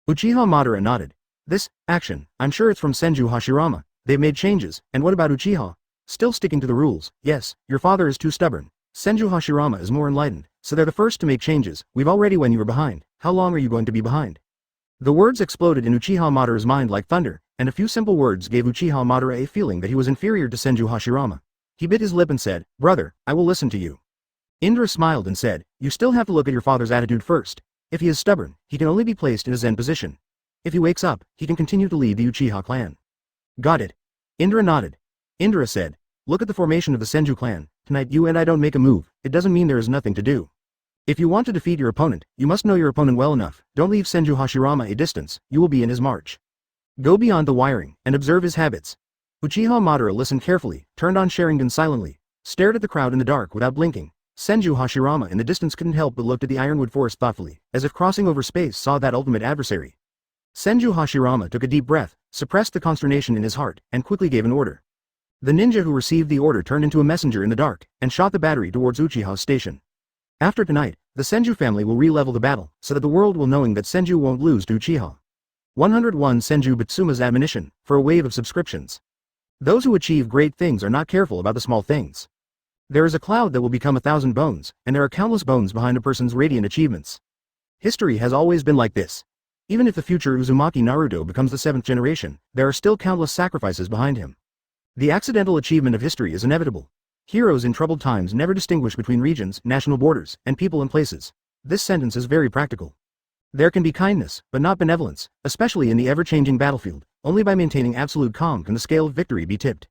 Uchiha Madara nodded. This action, I'm sure it's from Senju Hashirama. They've made changes, and what about Uchiha? Still sticking to the rules. Yes, your father is too stubborn. Senju Hashirama is more enlightened, so they're the first to make changes. We've already when you were behind. How long are you going to be behind? The words exploded in Uchiha Madara's mind like thunder, and a few simple words gave Uchiha Madara a feeling that he was inferior to Senju Hashirama. He bit his lip and said, brother, I will listen to you. Indra smiled and said, you still have to look at your father's attitude first. If he is stubborn, he can only be placed in a Zen position. If he wakes up, he can continue to lead the Uchiha clan. Got it. Indra nodded. Indra said, look at the formation of the Senju clan. Tonight you and I don't make a move, it doesn't mean there is nothing to do. If you want to defeat your opponent, you must know your opponent well enough. Don't leave Senju Hashirama a distance, you will be in his march. Go beyond the wiring, and observe his habits. Uchiha Madara listened carefully, turned on Sharingan silently, stared at the crowd in the dark without blinking. Senju Hashirama in the distance couldn't help but looked at the ironwood forest thoughtfully, as if crossing over space saw that ultimate adversary. Senju Hashirama took a deep breath, suppressed the consternation in his heart, and quickly gave an order. The ninja who received the order turned into a messenger in the dark, and shot the battery towards Uchiha's station. After tonight, the Senju family will re-level the battle, so that the world will knowing that Senju won't lose to Uchiha. 101 Senju Bitsuma's admonition, for a wave of subscriptions. Those who achieve great things are not careful about the small things. There is a cloud that will become 1,000 bones, and there are countless bones behind a person's radiant achievements. History has always been like this. Even if the future Uzumaki Naruto becomes the 7th generation, there are still countless sacrifices behind him. The accidental achievement of history is inevitable. Heroes in troubled times never distinguish between regions, national borders, and people and places. This sentence is very practical. There can be kindness, but not benevolence, especially in the ever-changing battlefield. Only by maintaining absolute calm can the scale of victory be tipped.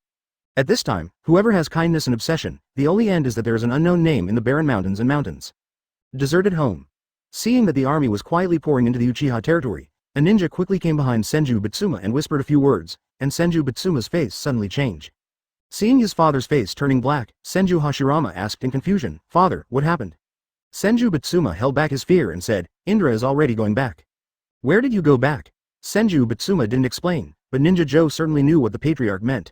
At this time, whoever has kindness and obsession, the only end is that there is an unknown name in the barren mountains and mountains. Deserted home. Seeing that the army was quietly pouring into the Uchiha territory, a ninja quickly came behind Senju Bitsuma and whispered a few words, and Senju Bitsuma's face suddenly changed. Seeing his father's face turning black, Senju Hashirama asked in confusion, Father, what happened? Senju Bitsuma held back his fear and said, Indra is already going back. Where did you go back? Senju Bitsuma didn't explain, but Ninja Joe certainly knew what the patriarch meant.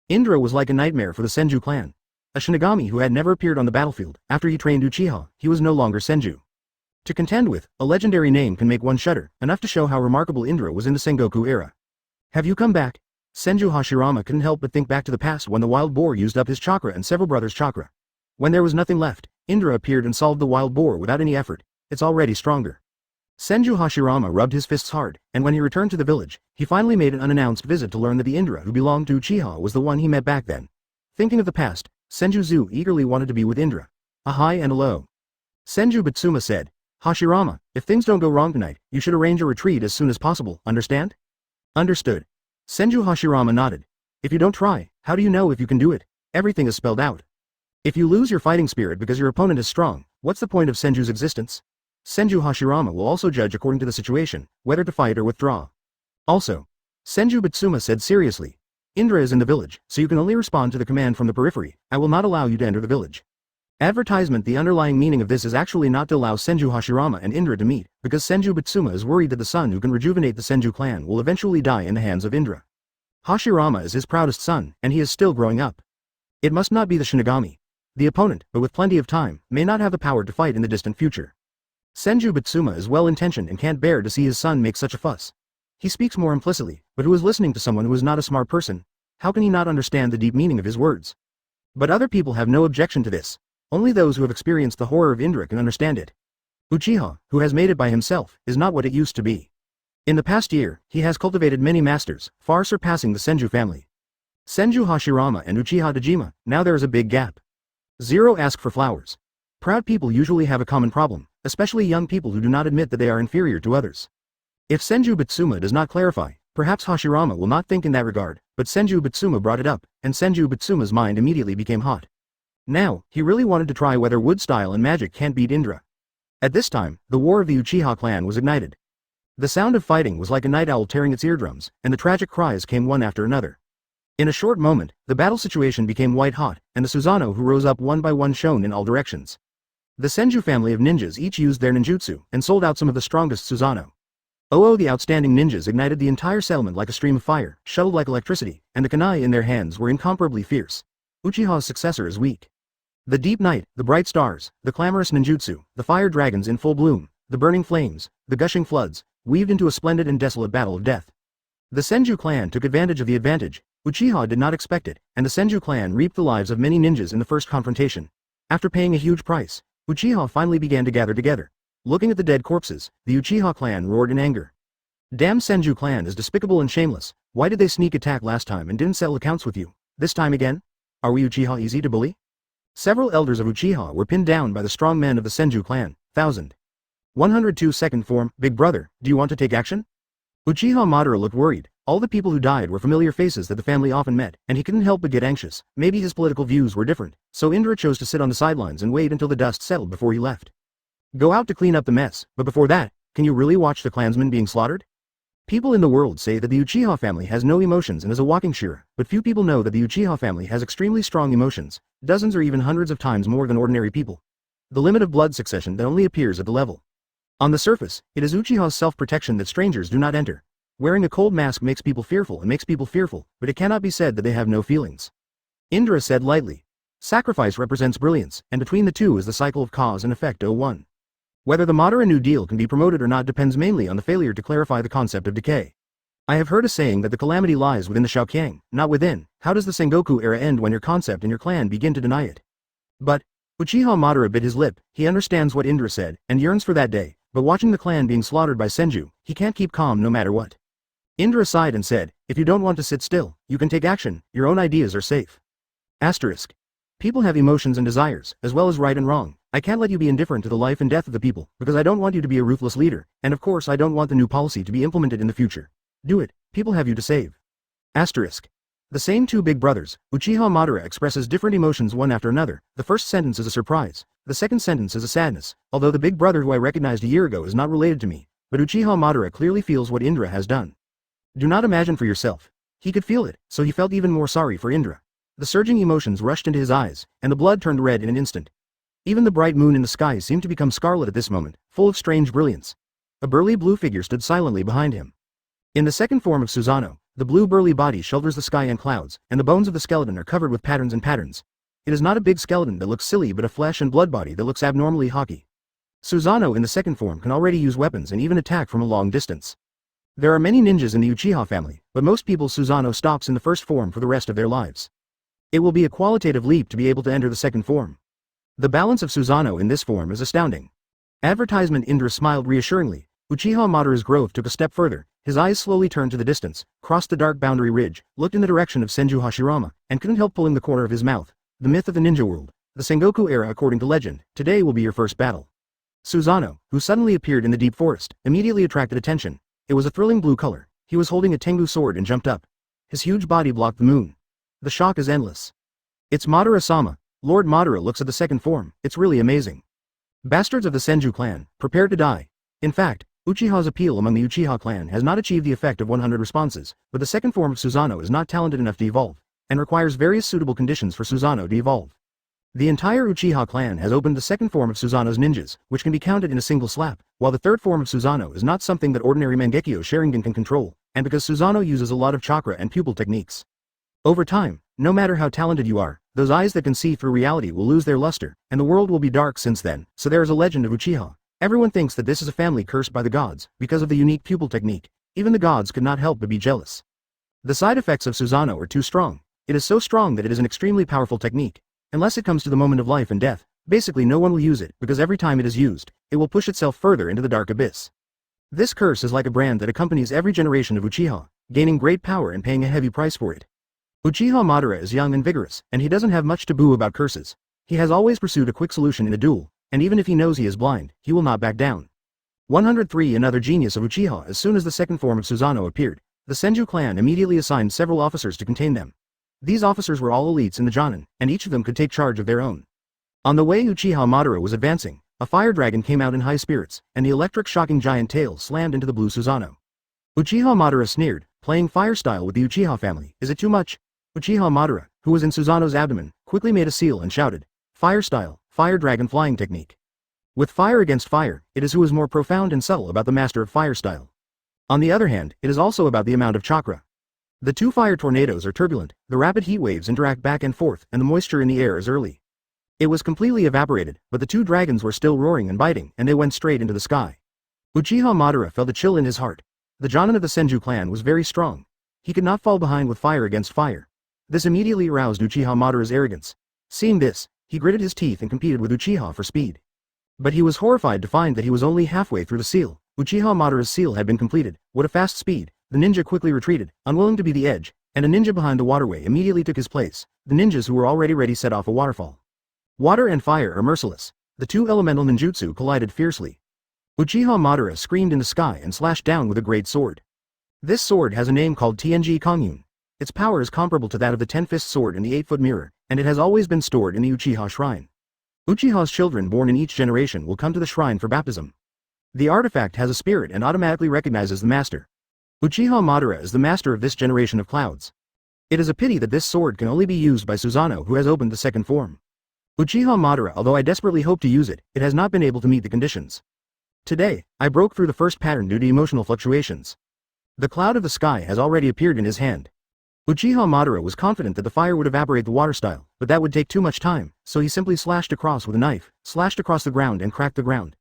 Indra was like a nightmare for the Senju clan. A Shinigami who had never appeared on the battlefield. After he trained Uchiha, he was no longer Senju. To contend with, a legendary name can make one shudder, enough to show how remarkable Indra was in the Sengoku era. Have you come back? Senju Hashirama couldn't help but think back to the past when the wild boar used up his chakra and several brothers' chakra. When there was nothing left, Indra appeared and solved the wild boar without any effort. It's already stronger. Senju Hashirama rubbed his fists hard, and when he returned to the village, he finally made an unannounced visit to learn that the Indra who belonged to Uchiha was the one he met back then. Thinking of the past, Senju Zu eagerly wanted to be with Indra. A high and a low. Senju Bitsuma said, Hashirama, if things don't go wrong tonight, you should arrange a retreat as soon as possible, understand? Understood. Senju Hashirama nodded. If you don't try, how do you know if you can do it? Everything is spelled out. If you lose your fighting spirit because your opponent is strong, what's the point of Senju's existence? Senju Hashirama will also judge according to the situation, whether to fight or withdraw. Also, Senju Bitsuma said seriously, Indra is in the village, so you can only respond to the command from the periphery. I will not allow you to enter the village. Advertisement. The underlying meaning of this is actually not to allow Senju Hashirama and Indra to meet, because Senju Bitsuma is worried that the son who can rejuvenate the Senju clan will eventually die in the hands of Indra. Hashirama is his proudest son, and he is still growing up. It must not be the Shinigami. The opponent, but with plenty of time, may not have the power to fight in the distant future. Senju Bitsuma is well-intentioned and can't bear to see his son make such a fuss. He speaks more implicitly, but who is listening to someone who is not a smart person? How can he not understand the deep meaning of his words? But other people have no objection to this. Only those who have experienced the horror of Indra can understand it. Uchiha, who has made it by himself, is not what it used to be. In the past year, he has cultivated many masters, far surpassing the Senju family. Senju Hashirama and Uchiha Dejima, now there is a big gap. Zero ask for flowers. Proud people usually have a common problem, especially young people who do not admit that they are inferior to others. If Senju Bitsuma does not clarify, perhaps Hashirama will not think in that regard, but Senju Bitsuma brought it up, and Senju Bitsuma's mind immediately became hot. Now, he really wanted to try whether wood style and magic can't beat Indra. At this time, the war of the Uchiha clan was ignited. The sound of fighting was like a night owl tearing its eardrums, and the tragic cries came one after another. In a short moment, the battle situation became white-hot, and the Susanoo who rose up one by one shone in all directions. The Senju family of ninjas each used their ninjutsu, and sold out some of the strongest Susanoo. The outstanding ninjas ignited the entire settlement like a stream of fire, shuttled like electricity, and the kunai in their hands were incomparably fierce. Uchiha's successor is weak. The deep night, the bright stars, the clamorous ninjutsu, the fire dragons in full bloom, the burning flames, the gushing floods, weaved into a splendid and desolate battle of death. The Senju clan took advantage of the advantage. Uchiha did not expect it, and the Senju clan reaped the lives of many ninjas in the first confrontation. After paying a huge price, Uchiha finally began to gather together. Looking at the dead corpses, the Uchiha clan roared in anger. Damn, Senju clan is despicable and shameless. Why did they sneak attack last time and didn't settle accounts with you? This time again? Are we Uchiha easy to bully? Several elders of Uchiha were pinned down by the strong men of the Senju clan. 102 Second form. Big brother, do you want to take action? Uchiha Madara looked worried. All the people who died were familiar faces that the family often met, and he couldn't help but get anxious. Maybe his political views were different, so Indra chose to sit on the sidelines and wait until the dust settled before he left. Go out to clean up the mess, but before that, can you really watch the clansmen being slaughtered? People in the world say that the Uchiha family has no emotions and is a walking Shira, but few people know that the Uchiha family has extremely strong emotions, dozens or even hundreds of times more than ordinary people. The limit of blood succession that only appears at the level. On the surface, it is Uchiha's self-protection that strangers do not enter. Wearing a cold mask makes people fearful and makes people fearful, but it cannot be said that they have no feelings. Indra said lightly. Sacrifice represents brilliance, and between the two is the cycle of cause and effect. 01. Whether the Madara New Deal can be promoted or not depends mainly on the failure to clarify the concept of decay. I have heard a saying that the calamity lies within the Shaoqiang, not within. How does the Sengoku era end when your concept and your clan begin to deny it? But, Uchiha Madara bit his lip. He understands what Indra said, and yearns for that day, but watching the clan being slaughtered by Senju, he can't keep calm no matter what. Indra sighed and said, if you don't want to sit still, you can take action, your own ideas are safe. Asterisk. People have emotions and desires, as well as right and wrong. I can't let you be indifferent to the life and death of the people, because I don't want you to be a ruthless leader, and of course I don't want the new policy to be implemented in the future. Do it, people have you to save. Asterisk. The same two big brothers, Uchiha Madara expresses different emotions one after another. The first sentence is a surprise. The second sentence is a sadness, although the big brother who I recognized a year ago is not related to me, but Uchiha Madara clearly feels what Indra has done. Do not imagine for yourself. He could feel it, so he felt even more sorry for Indra. The surging emotions rushed into his eyes, and the blood turned red in an instant. Even the bright moon in the sky seemed to become scarlet at this moment, full of strange brilliance. A burly blue figure stood silently behind him. In the second form of Susanoo, the blue burly body shoulders the sky and clouds, and the bones of the skeleton are covered with patterns and patterns. It is not a big skeleton that looks silly but a flesh and blood body that looks abnormally hockey. Susanoo in the second form can already use weapons and even attack from a long distance. There are many ninjas in the Uchiha family, but most people Susanoo stops in the first form for the rest of their lives. It will be a qualitative leap to be able to enter the second form. The balance of Susanoo in this form is astounding. Advertisement. Indra smiled reassuringly. Uchiha Madara's growth took a step further. His eyes slowly turned to the distance, crossed the dark boundary ridge, looked in the direction of Senju Hashirama, and couldn't help pulling the corner of his mouth. The myth of the ninja world. The Sengoku Era according to legend. Today will be your first battle. Susanoo, who suddenly appeared in the deep forest, immediately attracted attention. It was a thrilling blue color. He was holding a Tengu sword and jumped up. His huge body blocked the moon. The shock is endless. It's Madara-sama. Lord Madara looks at the second form. It's really amazing. Bastards of the Senju clan, prepare to die. In fact, Uchiha's appeal among the Uchiha clan has not achieved the effect of 100 responses, but the second form of Susanoo is not talented enough to evolve, and requires various suitable conditions for Susanoo to evolve. The entire Uchiha clan has opened the second form of Susanoo's ninjas, which can be counted in a single slap, while the third form of Susanoo is not something that ordinary Mangekyo Sharingan can control, and because Susanoo uses a lot of chakra and pupil techniques. Over time, no matter how talented you are, those eyes that can see through reality will lose their luster, and the world will be dark since then, so there is a legend of Uchiha. Everyone thinks that this is a family cursed by the gods, because of the unique pupil technique. Even the gods could not help but be jealous. The side effects of Susanoo are too strong. It is so strong that it is an extremely powerful technique. Unless it comes to the moment of life and death, basically no one will use it, because every time it is used, it will push itself further into the dark abyss. This curse is like a brand that accompanies every generation of Uchiha, gaining great power and paying a heavy price for it. Uchiha Madara is young and vigorous, and he doesn't have much taboo about curses. He has always pursued a quick solution in a duel, and even if he knows he is blind, he will not back down. 103 Another genius of Uchiha. As soon as the second form of Susanoo appeared, the Senju clan immediately assigned several officers to contain them. These officers were all elites in the Jonin, and each of them could take charge of their own. On the way Uchiha Madara was advancing, a fire dragon came out in high spirits, and the electric shocking giant tail slammed into the blue Susanoo. Uchiha Madara sneered, playing fire style with the Uchiha family. Is it too much? Uchiha Madara, who was in Susanoo's abdomen, quickly made a seal and shouted, fire style, fire dragon flying technique. With fire against fire, it is who is more profound and subtle about the master of fire style. On the other hand, it is also about the amount of chakra. The two fire tornadoes are turbulent, the rapid heat waves interact back and forth, and the moisture in the air is early. It was completely evaporated, but the two dragons were still roaring and biting, and they went straight into the sky. Uchiha Madara felt a chill in his heart. The Jonin of the Senju clan was very strong. He could not fall behind with fire against fire. This immediately aroused Uchiha Madara's arrogance. Seeing this, he gritted his teeth and competed with Uchiha for speed. But he was horrified to find that he was only halfway through the seal. Uchiha Madara's seal had been completed. What a fast speed! The ninja quickly retreated, unwilling to be the edge, and a ninja behind the waterway immediately took his place. The ninjas who were already ready set off a waterfall. Water and fire are merciless. The two elemental ninjutsu collided fiercely. Uchiha Madara screamed in the sky and slashed down with a great sword. This sword has a name called Tianji Kongyun. Its power is comparable to that of the 10-fist sword in the 8-foot mirror, and it has always been stored in the Uchiha shrine. Uchiha's children born in each generation will come to the shrine for baptism. The artifact has a spirit and automatically recognizes the master. Uchiha Madara is the master of this generation of clouds. It is a pity that this sword can only be used by Susanoo, who has opened the second form. Uchiha Madara, although I desperately hope to use it, it has not been able to meet the conditions. Today, I broke through the first pattern due to emotional fluctuations. The cloud of the sky has already appeared in his hand. Uchiha Madara was confident that the fire would evaporate the water style, but that would take too much time, so he simply slashed across with a knife, slashed across the ground and cracked the ground.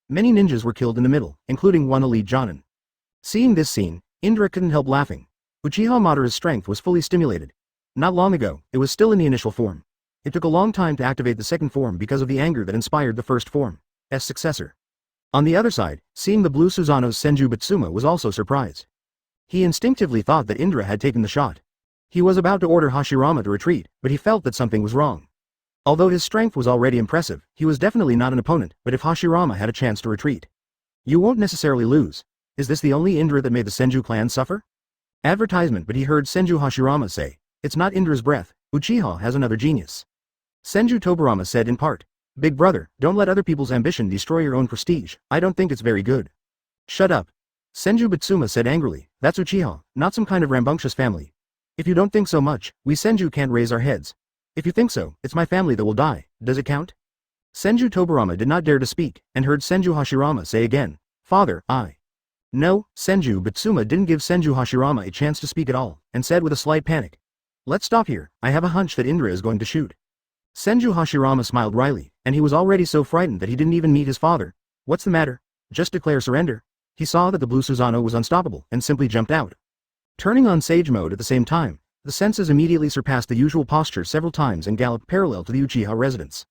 Many ninjas were killed in the middle, including one elite Jonin. Seeing this scene, Indra couldn't help laughing. Uchiha Madara's strength was fully stimulated. Not long ago, it was still in the initial form. It took a long time to activate the second form because of the anger that inspired the first form's successor. On the other side, seeing the blue Susanoo's Senju Bitsuma was also surprised. He instinctively thought that Indra had taken the shot. He was about to order Hashirama to retreat, but he felt that something was wrong. Although his strength was already impressive, he was definitely not an opponent, but if Hashirama had a chance to retreat, you won't necessarily lose. Is this the only Indra that made the Senju clan suffer? Advertisement. But he heard Senju Hashirama say, it's not Indra's breath, Uchiha has another genius. Senju Tobarama said in part, big brother, don't let other people's ambition destroy your own prestige, I don't think it's very good. Shut up. Senju Bitsuma said angrily, that's Uchiha, not some kind of rambunctious family. If you don't think so much, we Senju can't raise our heads. If you think so, it's my family that will die, does it count? Senju Tobarama did not dare to speak, and heard Senju Hashirama say again, father, I. No, Senju Bitsuma didn't give Senju Hashirama a chance to speak at all, and said with a slight panic, let's stop here, I have a hunch that Indra is going to shoot. Senju Hashirama smiled wryly, and he was already so frightened that he didn't even meet his father. What's the matter? Just declare surrender. he saw that the blue Susanoo was unstoppable and simply jumped out. Turning on Sage Mode at the same time, the senses immediately surpassed the usual posture several times and galloped parallel to the Uchiha residence.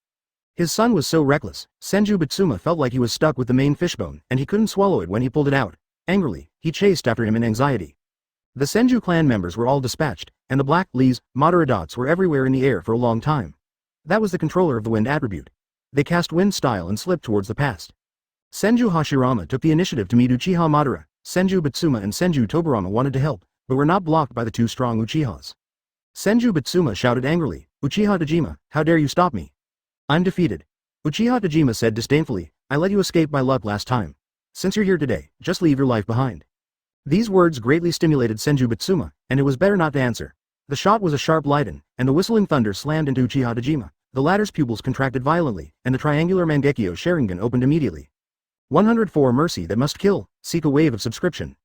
His son was so reckless, Senju Bitsuma felt like he was stuck with the main fishbone and he couldn't swallow it when he pulled it out. Angrily, he chased after him in anxiety. The Senju clan members were all dispatched, and the black, Lees, Madara dots were everywhere in the air for a long time. That was the controller of the wind attribute. They cast wind style and slipped towards the past. Senju Hashirama took the initiative to meet Uchiha Madara. Senju Bitsuma and Senju Tobarama wanted to help, but were not blocked by the two strong Uchihas. Senju Bitsuma shouted angrily, "Uchiha Dojima, how dare you stop me? I'm defeated." Uchiha Dojima said disdainfully, "I let you escape by luck last time. Since you're here today, just leave your life behind." These words greatly stimulated Senju Bitsuma, and it was better not to answer. The shot was a sharp Leiden, and the whistling thunder slammed into Uchiha Dojima. The latter's pupils contracted violently, and the triangular Mangekyo Sharingan opened immediately. 104 Mercy that must kill, seek a wave of subscription.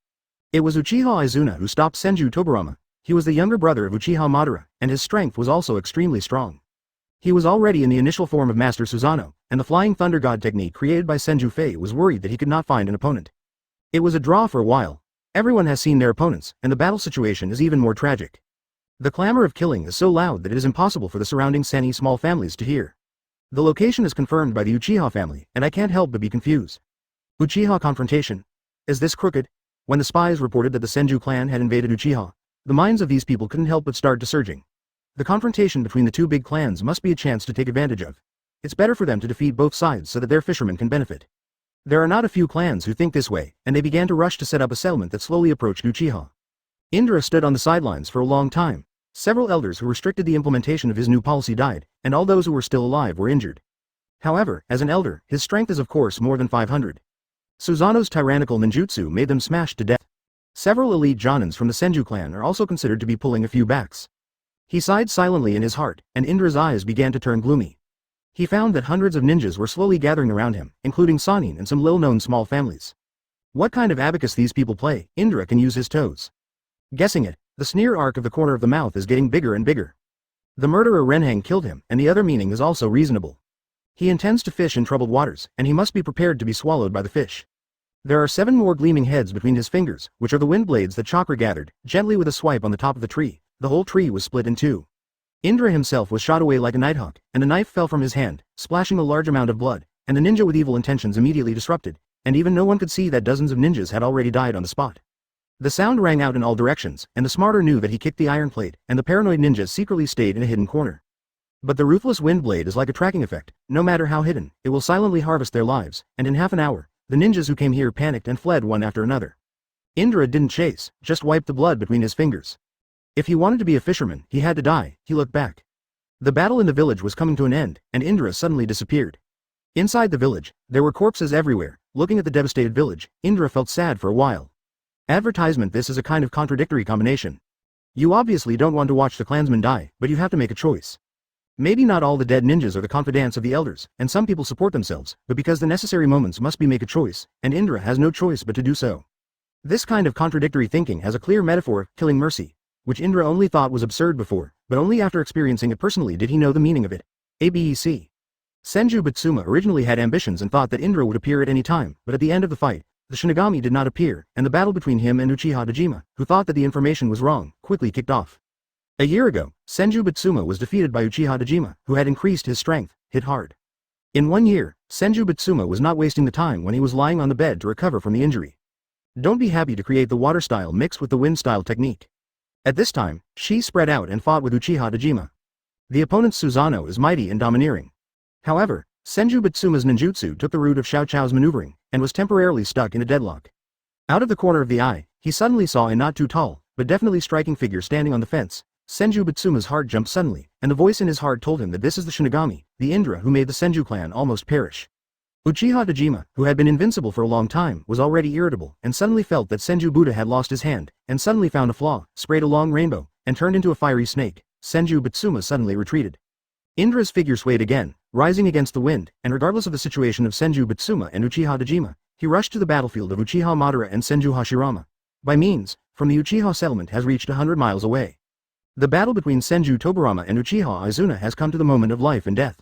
It was Uchiha Izuna who stopped Senju Tobarama. He was the younger brother of Uchiha Madara, and his strength was also extremely strong. He was already in the initial form of Master Susanoo, and the Flying Thunder God technique created by Senju Fei was worried that he could not find an opponent. It was a draw for a while. Everyone has seen their opponents, and the battle situation is even more tragic. The clamor of killing is so loud that it is impossible for the surrounding Sani small families to hear. The location is confirmed by the Uchiha family, and I can't help but be confused. Uchiha confrontation? Is this crooked? When the spies reported that the Senju clan had invaded Uchiha, the minds of these people couldn't help but start to surging. The confrontation between the two big clans must be a chance to take advantage of. It's better for them to defeat both sides so that their fishermen can benefit. There are not a few clans who think this way, and they began to rush to set up a settlement that slowly approached Uchiha. Indra stood on the sidelines for a long time. Several elders who restricted the implementation of his new policy died, and all those who were still alive were injured. However, as an elder, his strength is of course more than 500. Susanoo's tyrannical ninjutsu made them smashed to death. Several elite Jonins from the Senju clan are also considered to be pulling a few backs. He sighed silently in his heart, and Indra's eyes began to turn gloomy. He found that hundreds of ninjas were slowly gathering around him, including Sanin and some little-known small families. What kind of abacus these people play, Indra can use his toes. Guessing it, the sneer arc of the corner of the mouth is getting bigger and bigger. The murderer Renhang killed him, and the other meaning is also reasonable. He intends to fish in troubled waters, and he must be prepared to be swallowed by the fish. There are 7 more gleaming heads between his fingers, which are the wind blades that Chakra gathered, gently with a swipe on the top of the tree. The whole tree was split in two. Indra himself was shot away like a nighthawk, and the knife fell from his hand, splashing a large amount of blood, and the ninja with evil intentions immediately disrupted, and even no one could see that dozens of ninjas had already died on the spot. The sound rang out in all directions, and the smarter knew that he kicked the iron plate, and the paranoid ninja secretly stayed in a hidden corner. But the ruthless wind blade is like a tracking effect. No matter how hidden, it will silently harvest their lives, and in half an hour, the ninjas who came here panicked and fled one after another. Indra didn't chase, just wiped the blood between his fingers. If he wanted to be a fisherman, he had to die. He looked back. The battle in the village was coming to an end, and Indra suddenly disappeared. Inside the village, there were corpses everywhere. Looking at the devastated village, Indra felt sad for a while. Advertisement. This is a kind of contradictory combination. You obviously don't want to watch the clansmen die, but you have to make a choice. Maybe not all the dead ninjas are the confidants of the elders, and some people support themselves, but because the necessary moments must be make a choice, and Indra has no choice but to do so. This kind of contradictory thinking has a clear metaphor, killing mercy, which Indra only thought was absurd before, but only after experiencing it personally did he know the meaning of it. ABEC. Senju Bitsuma originally had ambitions and thought that Indra would appear at any time, but at the end of the fight, the Shinigami did not appear, and the battle between him and Uchiha Dojima, who thought that the information was wrong, quickly kicked off. A year ago, Senju Bitsuma was defeated by Uchiha Dojima, who had increased his strength, hit hard. In 1 year, Senju Bitsuma was not wasting the time when he was lying on the bed to recover from the injury. Don't be happy to create the water style mixed with the wind style technique. At this time, she spread out and fought with Uchiha Dojima. The opponent's Susanoo is mighty and domineering. However, Senju Bitsuma's ninjutsu took the route of Xiao Chao's maneuvering, and was temporarily stuck in a deadlock. Out of the corner of the eye, he suddenly saw a not too tall, but definitely striking figure standing on the fence. Senju Bitsuma's heart jumped suddenly, and the voice in his heart told him that this is the Shinigami, the Indra who made the Senju clan almost perish. Uchiha Dojima, who had been invincible for a long time, was already irritable, and suddenly felt that Senju Buddha had lost his hand, and suddenly found a flaw, sprayed a long rainbow, and turned into a fiery snake. Senju Bitsuma suddenly retreated. Indra's figure swayed again, rising against the wind, and regardless of the situation of Senju Bitsuma and Uchiha Dojima, he rushed to the battlefield of Uchiha Madara and Senju Hashirama. By means, from the Uchiha settlement has reached 100 miles away. The battle between Senju Tobarama and Uchiha Izuna has come to the moment of life and death.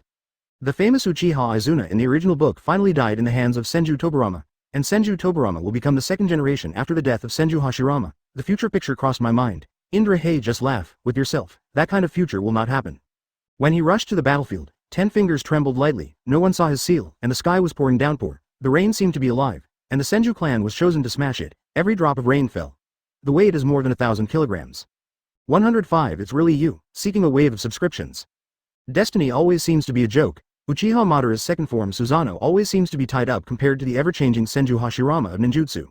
The famous Uchiha Izuna in the original book finally died in the hands of Senju Tobarama, and Senju Toburama will become the second generation after the death of Senju Hashirama. The future picture crossed my mind. Indra, hey, just laugh with yourself. That kind of future will not happen. When he rushed to the battlefield, 10 fingers trembled lightly, no one saw his seal, and the sky was pouring downpour. The rain seemed to be alive, and the Senju clan was chosen to smash it. Every drop of rain fell. The weight is more than 1,000 kilograms. 105. It's really you, seeking a wave of subscriptions. Destiny always seems to be a joke. Uchiha Madara's second form Susanoo always seems to be tied up compared to the ever-changing Senju Hashirama of ninjutsu.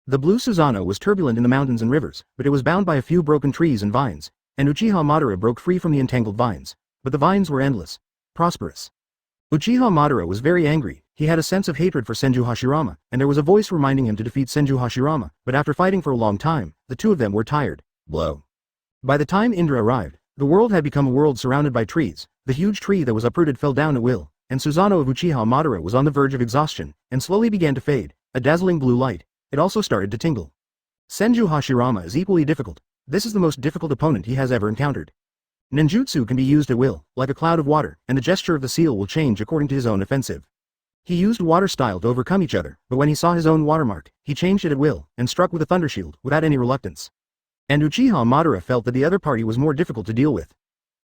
The blue Susanoo was turbulent in the mountains and rivers, but it was bound by a few broken trees and vines, and Uchiha Madara broke free from the entangled vines. But the vines were endless. Prosperous. Uchiha Madara was very angry. He had a sense of hatred for Senju Hashirama, and there was a voice reminding him to defeat Senju Hashirama, but after fighting for a long time, the two of them were tired. Blow. By the time Indra arrived, the world had become a world surrounded by trees. The huge tree that was uprooted fell down at will, and Susanoo of Uchiha Madara was on the verge of exhaustion, and slowly began to fade, a dazzling blue light. It also started to tingle. Senju Hashirama is equally difficult. This is the most difficult opponent he has ever encountered. Ninjutsu can be used at will, like a cloud of water, and the gesture of the seal will change according to his own offensive. He used water style to overcome each other, but when he saw his own watermark, he changed it at will, and struck with a thunder shield, without any reluctance. And Uchiha Madara felt that the other party was more difficult to deal with.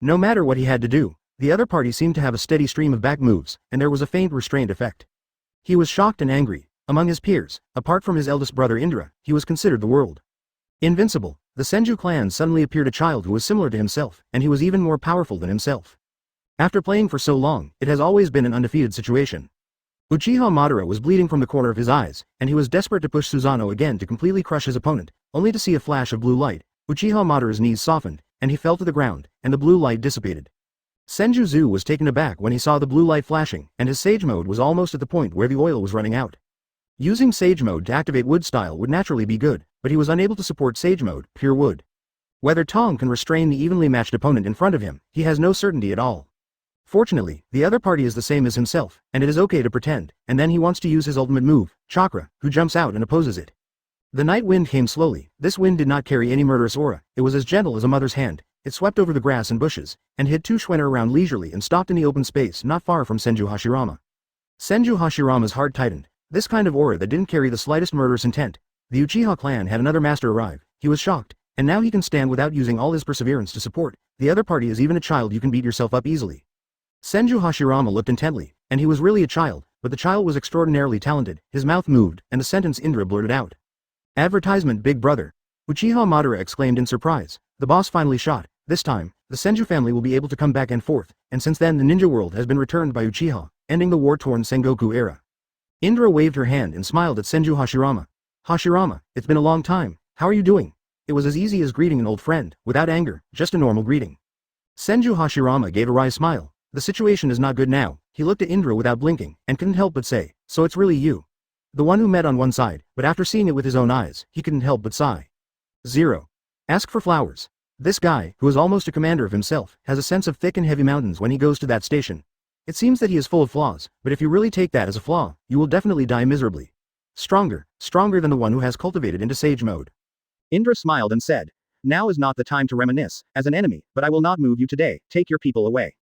No matter what he had to do, the other party seemed to have a steady stream of back moves, and there was a faint restrained effect. He was shocked and angry. Among his peers, apart from his eldest brother Indra, he was considered the world invincible. The Senju clan suddenly appeared a child who was similar to himself, and he was even more powerful than himself. After playing for so long, it has always been an undefeated situation. Uchiha Madara was bleeding from the corner of his eyes, and he was desperate to push Susanoo again to completely crush his opponent, only to see a flash of blue light. Uchiha Madara's knees softened, and he fell to the ground, and the blue light dissipated. Senju Zu was taken aback when he saw the blue light flashing, and his sage mode was almost at the point where the oil was running out. Using sage mode to activate wood style would naturally be good, but he was unable to support sage mode, pure wood. Whether Tong can restrain the evenly matched opponent in front of him, he has no certainty at all. Fortunately, the other party is the same as himself, and it is okay to pretend, and then he wants to use his ultimate move, Chakra, who jumps out and opposes it. The night wind came slowly. This wind did not carry any murderous aura. It was as gentle as a mother's hand. It swept over the grass and bushes, and hit two Schwenner around leisurely and stopped in the open space not far from Senju Hashirama. Senju Hashirama's heart tightened. This kind of aura that didn't carry the slightest murderous intent. The Uchiha clan had another master arrive. He was shocked, and now he can stand without using all his perseverance to support. The other party is even a child. You can beat yourself up easily. Senju Hashirama looked intently, and he was really a child, but the child was extraordinarily talented. His mouth moved, and the sentence Indra blurted out. Advertisement, big brother. Uchiha Madara exclaimed in surprise. The boss finally shot. This time, the Senju family will be able to come back and forth, and since then the ninja world has been returned by Uchiha, ending the war-torn Sengoku era. Indra waved her hand and smiled at Senju Hashirama. Hashirama, it's been a long time. How are you doing? It was as easy as greeting an old friend, without anger, just a normal greeting. Senju Hashirama gave a wry smile. The situation is not good now. He looked at Indra without blinking, and couldn't help but say, so it's really you. The one who met on one side, but after seeing it with his own eyes, he couldn't help but sigh. 0. Ask for flowers. This guy, who is almost a commander of himself, has a sense of thick and heavy mountains when he goes to that station. It seems that he is full of flaws, but if you really take that as a flaw, you will definitely die miserably. Stronger than the one who has cultivated into sage mode. Indra smiled and said, now is not the time to reminisce, as an enemy, but I will not move you today. Take your people away.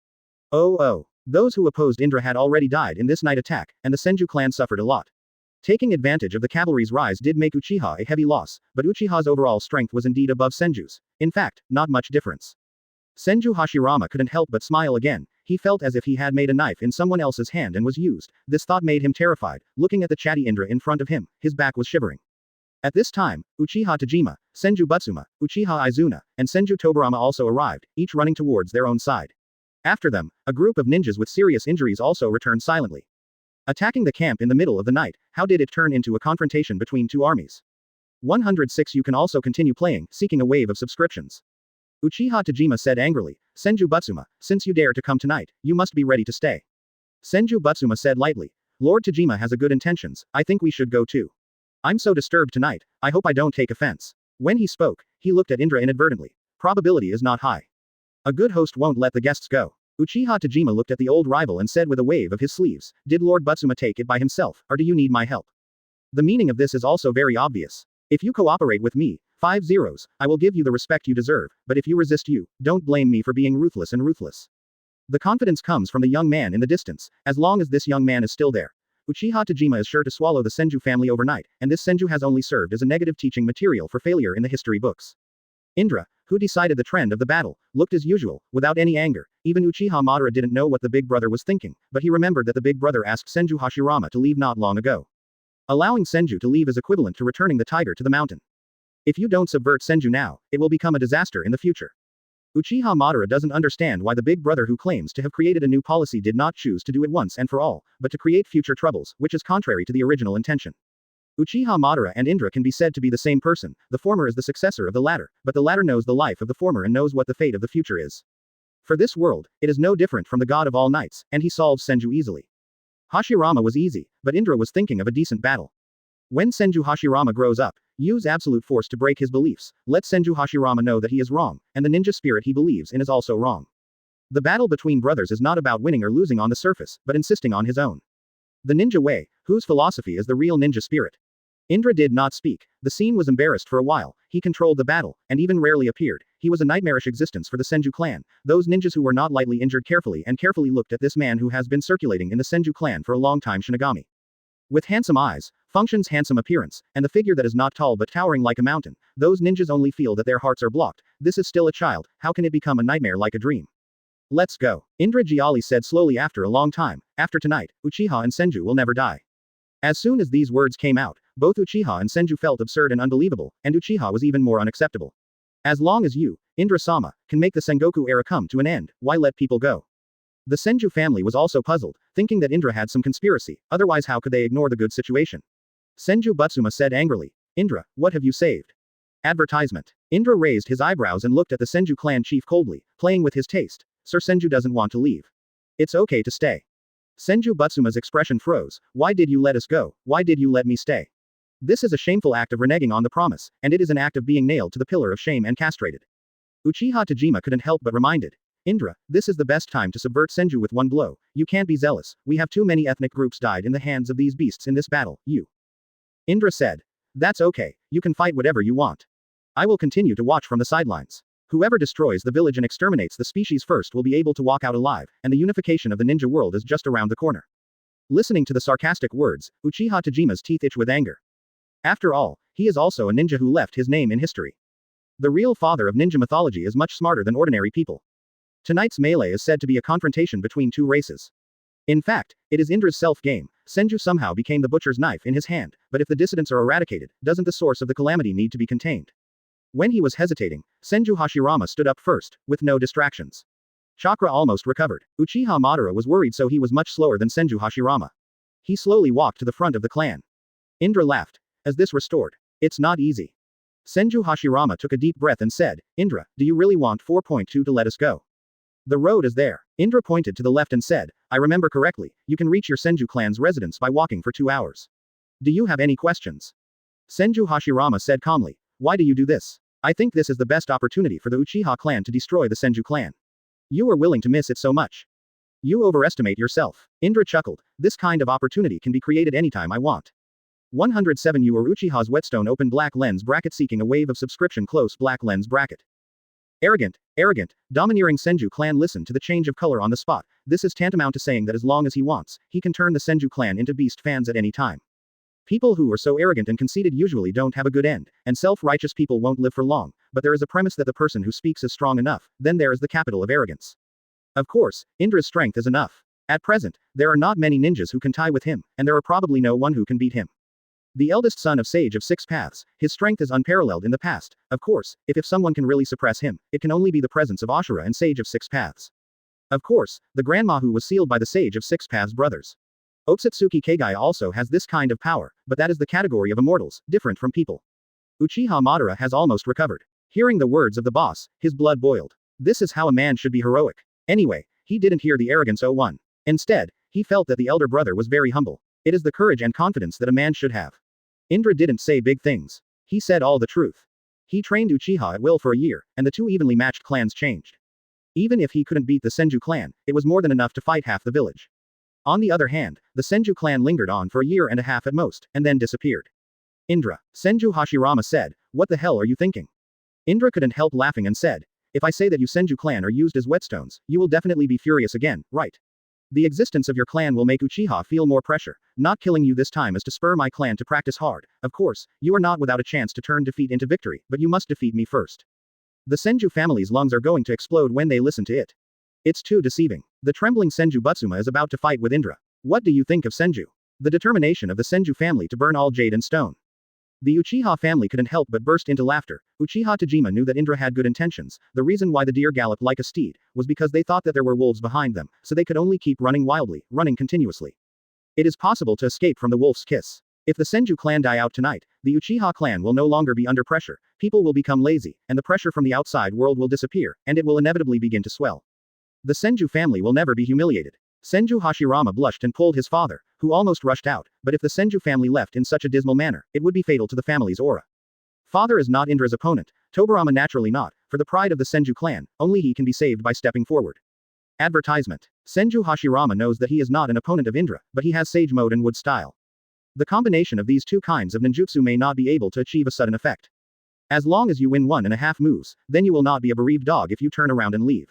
Oh. Those who opposed Indra had already died in this night attack, and the Senju clan suffered a lot. Taking advantage of the cavalry's rise did make Uchiha a heavy loss, but Uchiha's overall strength was indeed above Senju's. In fact, not much difference. Senju Hashirama couldn't help but smile again. He felt as if he had made a knife in someone else's hand and was used. This thought made him terrified. Looking at the chatty Indra in front of him, his back was shivering. At this time, Uchiha Tajima, Senju Butsuma, Uchiha Izuna, and Senju Toburama also arrived, each running towards their own side. After them, a group of ninjas with serious injuries also returned silently. Attacking the camp in the middle of the night, how did it turn into a confrontation between two armies? 106. You can also continue playing, seeking a wave of subscriptions. Uchiha Tajima said angrily, Senju Butsuma, since you dare to come tonight, you must be ready to stay. Senju Butsuma said lightly, Lord Tajima has a good intentions, I think we should go too. I'm so disturbed tonight, I hope I don't take offense. When he spoke, he looked at Indra inadvertently. Probability is not high. A good host won't let the guests go. Uchiha Tajima looked at the old rival and said with a wave of his sleeves, did Lord Butsuma take it by himself, or do you need my help? The meaning of this is also very obvious. If you cooperate with me, 5 zeros, I will give you the respect you deserve, but if you resist don't blame me for being ruthless. The confidence comes from the young man in the distance, as long as this young man is still there. Uchiha Tajima is sure to swallow the Senju family overnight, and this Senju has only served as a negative teaching material for failure in the history books. Indra, who decided the trend of the battle, looked as usual, without any anger. Even Uchiha Madara didn't know what the big brother was thinking, but he remembered that the big brother asked Senju Hashirama to leave not long ago. Allowing Senju to leave is equivalent to returning the tiger to the mountain. If you don't subvert Senju now, it will become a disaster in the future. Uchiha Madara doesn't understand why the big brother who claims to have created a new policy did not choose to do it once and for all, but to create future troubles, which is contrary to the original intention. Uchiha Madara and Indra can be said to be the same person, the former is the successor of the latter, but the latter knows the life of the former and knows what the fate of the future is. For this world, it is no different from the god of all knights, and he solves Senju easily. Hashirama was easy, but Indra was thinking of a decent battle. When Senju Hashirama grows up, use absolute force to break his beliefs, let Senju Hashirama know that he is wrong, and the ninja spirit he believes in is also wrong. The battle between brothers is not about winning or losing on the surface, but insisting on his own. The ninja way, whose philosophy is the real ninja spirit. Indra did not speak. The scene was embarrassed for a while, he controlled the battle, and even rarely appeared. He was a nightmarish existence for the Senju clan, those ninjas who were not lightly injured carefully looked at this man who has been circulating in the Senju clan for a long time Shinigami. With handsome eyes, functions handsome appearance, and the figure that is not tall but towering like a mountain, those ninjas only feel that their hearts are blocked. This is still a child, how can it become a nightmare like a dream? Let's go. Indra Giali said slowly after a long time, after tonight, Uchiha and Senju will never die. As soon as these words came out, both Uchiha and Senju felt absurd and unbelievable, and Uchiha was even more unacceptable. As long as you, Indra-sama, can make the Sengoku era come to an end, why let people go? The Senju family was also puzzled, thinking that Indra had some conspiracy, otherwise how could they ignore the good situation? Senju Butsuma said angrily, Indra, what have you saved? Advertisement. Indra raised his eyebrows and looked at the Senju clan chief coldly, playing with his taste. Sir Senju doesn't want to leave. It's okay to stay. Senju Butsuma's expression froze. Why did you let us go? Why did you let me stay? This is a shameful act of reneging on the promise, and it is an act of being nailed to the pillar of shame and castrated. Uchiha Tajima couldn't help but reminded. Indra, this is the best time to subvert Senju with one blow. You can't be zealous. We have too many ethnic groups died in the hands of these beasts in this battle. You. Indra said. That's okay. You can fight whatever you want. I will continue to watch from the sidelines. Whoever destroys the village and exterminates the species first will be able to walk out alive, and the unification of the ninja world is just around the corner. Listening to the sarcastic words, Uchiha Tajima's teeth itch with anger. After all, he is also a ninja who left his name in history. The real father of ninja mythology is much smarter than ordinary people. Tonight's melee is said to be a confrontation between two races. In fact, it is Indra's self-game. Senju somehow became the butcher's knife in his hand, but if the dissidents are eradicated, doesn't the source of the calamity need to be contained? When he was hesitating, Senju Hashirama stood up first, with no distractions. Chakra almost recovered. Uchiha Madara was worried, so he was much slower than Senju Hashirama. He slowly walked to the front of the clan. Indra laughed. As this restored. It's not easy. Senju Hashirama took a deep breath and said, Indra, do you really want 4.2 to let us go? The road is there. Indra pointed to the left and said, I remember correctly, you can reach your Senju clan's residence by walking for 2 hours. Do you have any questions? Senju Hashirama said calmly, why do you do this? I think this is the best opportunity for the Uchiha clan to destroy the Senju clan. You are willing to miss it so much. You overestimate yourself. Indra chuckled, this kind of opportunity can be created anytime I want. 107 You are Uchiha's whetstone open black lens bracket seeking a wave of subscription close black lens bracket. Arrogant, domineering Senju clan listen to the change of color on the spot. This is tantamount to saying that as long as he wants, he can turn the Senju clan into beast fans at any time. People who are so arrogant and conceited usually don't have a good end, and self-righteous people won't live for long, but there is a premise that the person who speaks is strong enough, then there is the capital of arrogance. Of course, Indra's strength is enough. At present, there are not many ninjas who can tie with him, and there are probably no one who can beat him. The eldest son of Sage of Six Paths, his strength is unparalleled in the past. Of course, if someone can really suppress him, it can only be the presence of Ashura and Sage of Six Paths. Of course, the Grandma who was sealed by the Sage of Six Paths brothers. Otsutsuki Kage also has this kind of power, but that is the category of immortals, different from people. Uchiha Madara has almost recovered. Hearing the words of the boss, his blood boiled. This is how a man should be heroic. Anyway, he didn't hear the arrogance one. Instead, he felt that the elder brother was very humble. It is the courage and confidence that a man should have. Indra didn't say big things. He said all the truth. He trained Uchiha at will for a year, and the two evenly matched clans changed. Even if he couldn't beat the Senju clan, it was more than enough to fight half the village. On the other hand, the Senju clan lingered on for a year and a half at most, and then disappeared. Indra, Senju Hashirama said, what the hell are you thinking? Indra couldn't help laughing and said, if I say that you Senju clan are used as whetstones, you will definitely be furious again, right? The existence of your clan will make Uchiha feel more pressure. Not killing you this time is to spur my clan to practice hard. Of course, you are not without a chance to turn defeat into victory, but you must defeat me first. The Senju family's lungs are going to explode when they listen to it. It's too deceiving. The trembling Senju Butsuma is about to fight with Indra. What do you think of Senju? The determination of the Senju family to burn all jade and stone. The Uchiha family couldn't help but burst into laughter. Uchiha Tajima knew that Indra had good intentions. The reason why the deer galloped like a steed was because they thought that there were wolves behind them, so they could only keep running wildly, running continuously. It is possible to escape from the wolf's kiss. If the Senju clan die out tonight, the Uchiha clan will no longer be under pressure, people will become lazy, and the pressure from the outside world will disappear, and it will inevitably begin to swell. The Senju family will never be humiliated. Senju Hashirama blushed and pulled his father, who almost rushed out, but if the Senju family left in such a dismal manner, it would be fatal to the family's aura. Father is not Indra's opponent, Tobarama naturally not, for the pride of the Senju clan, only he can be saved by stepping forward. Advertisement. Senju Hashirama knows that he is not an opponent of Indra, but he has Sage Mode and Wood Style. The combination of these two kinds of ninjutsu may not be able to achieve a sudden effect. As long as you win 1.5 moves, then you will not be a bereaved dog if you turn around and leave.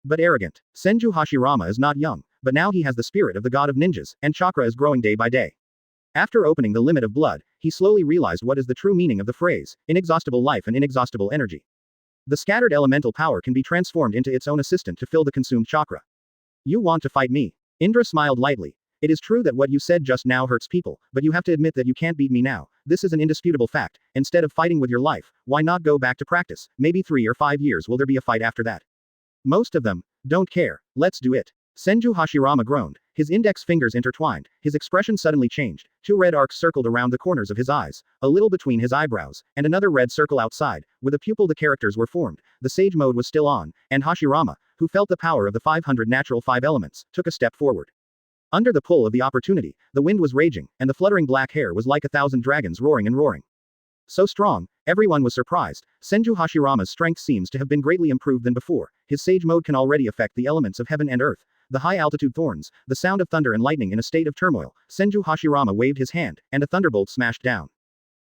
But arrogant. Senju Hashirama is not young, but now he has the spirit of the god of ninjas, and chakra is growing day by day. After opening the limit of blood, he slowly realized what is the true meaning of the phrase, inexhaustible life and inexhaustible energy. The scattered elemental power can be transformed into its own assistant to fill the consumed chakra. You want to fight me? Indra smiled lightly. It is true that what you said just now hurts people, but you have to admit that you can't beat me now. This is an indisputable fact. Instead of fighting with your life, why not go back to practice? Maybe 3 or 5 years will there be a fight after that? Most of them don't care. Let's do it. Senju Hashirama groaned, his index fingers intertwined, his expression suddenly changed, 2 red arcs circled around the corners of his eyes, a little between his eyebrows, and another red circle outside, with a pupil the characters were formed, the sage mode was still on, and Hashirama, who felt the power of the 500 natural 5 elements, took a step forward. Under the pull of the opportunity, the wind was raging, and the fluttering black hair was like 1,000 dragons roaring and roaring. So strong, everyone was surprised. Senju Hashirama's strength seems to have been greatly improved than before. His sage mode can already affect the elements of heaven and earth. The high-altitude thorns, the sound of thunder and lightning in a state of turmoil. Senju Hashirama waved his hand, and a thunderbolt smashed down.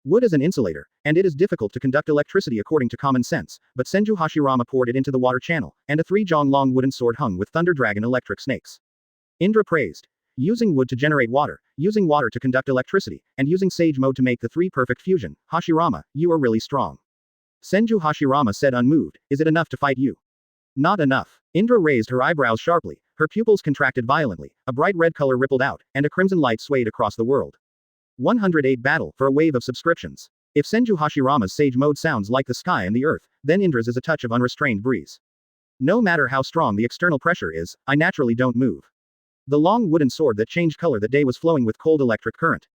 Wood is an insulator, and it is difficult to conduct electricity according to common sense, but Senju Hashirama poured it into the water channel, and a 3-jong-long wooden sword hung with thunder dragon electric snakes. Indra praised. Using wood to generate water, using water to conduct electricity, and using sage mode to make the 3 perfect fusion. Hashirama, you are really strong. Senju Hashirama said unmoved, is it enough to fight you? Not enough. Indra raised her eyebrows sharply, her pupils contracted violently, a bright red color rippled out, and a crimson light swayed across the world. 108 battle for a wave of subscriptions. If Senju Hashirama's sage mode sounds like the sky and the earth, then Indra's is a touch of unrestrained breeze. No matter how strong the external pressure is, I naturally don't move. The long wooden sword that changed color that day was flowing with cold electric current.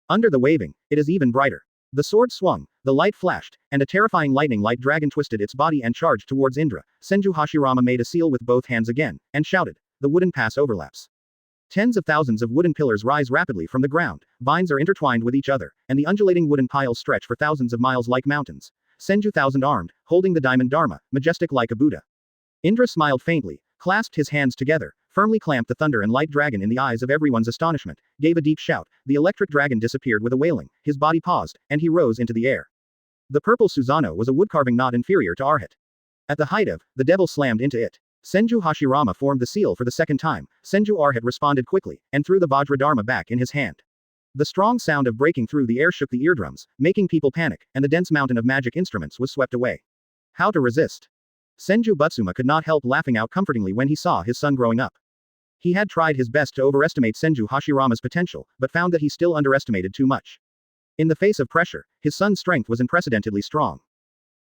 Under the waving, it is even brighter. The sword swung, the light flashed, and a terrifying lightning-like dragon twisted its body and charged towards Indra. Senju Hashirama made a seal with both hands again, and shouted. The wooden pass overlaps. Tens of thousands of wooden pillars rise rapidly from the ground, vines are intertwined with each other, and the undulating wooden piles stretch for thousands of miles like mountains. Senju thousand-armed, holding the diamond dharma, majestic like a Buddha. Indra smiled faintly, clasped his hands together, firmly clamped the thunder and light dragon in the eyes of everyone's astonishment, gave a deep shout, the electric dragon disappeared with a wailing, his body paused, and he rose into the air. The purple Susanoo was a woodcarving not inferior to Arhat. At the height of, the devil slammed into it. Senju Hashirama formed the seal for the second time, Senju Arhat responded quickly, and threw the Vajra Dharma back in his hand. The strong sound of breaking through the air shook the eardrums, making people panic, and the dense mountain of magic instruments was swept away. How to resist? Senju Butsuma could not help laughing out comfortingly when he saw his son growing up. He had tried his best to overestimate Senju Hashirama's potential, but found that he still underestimated too much. In the face of pressure, his son's strength was unprecedentedly strong.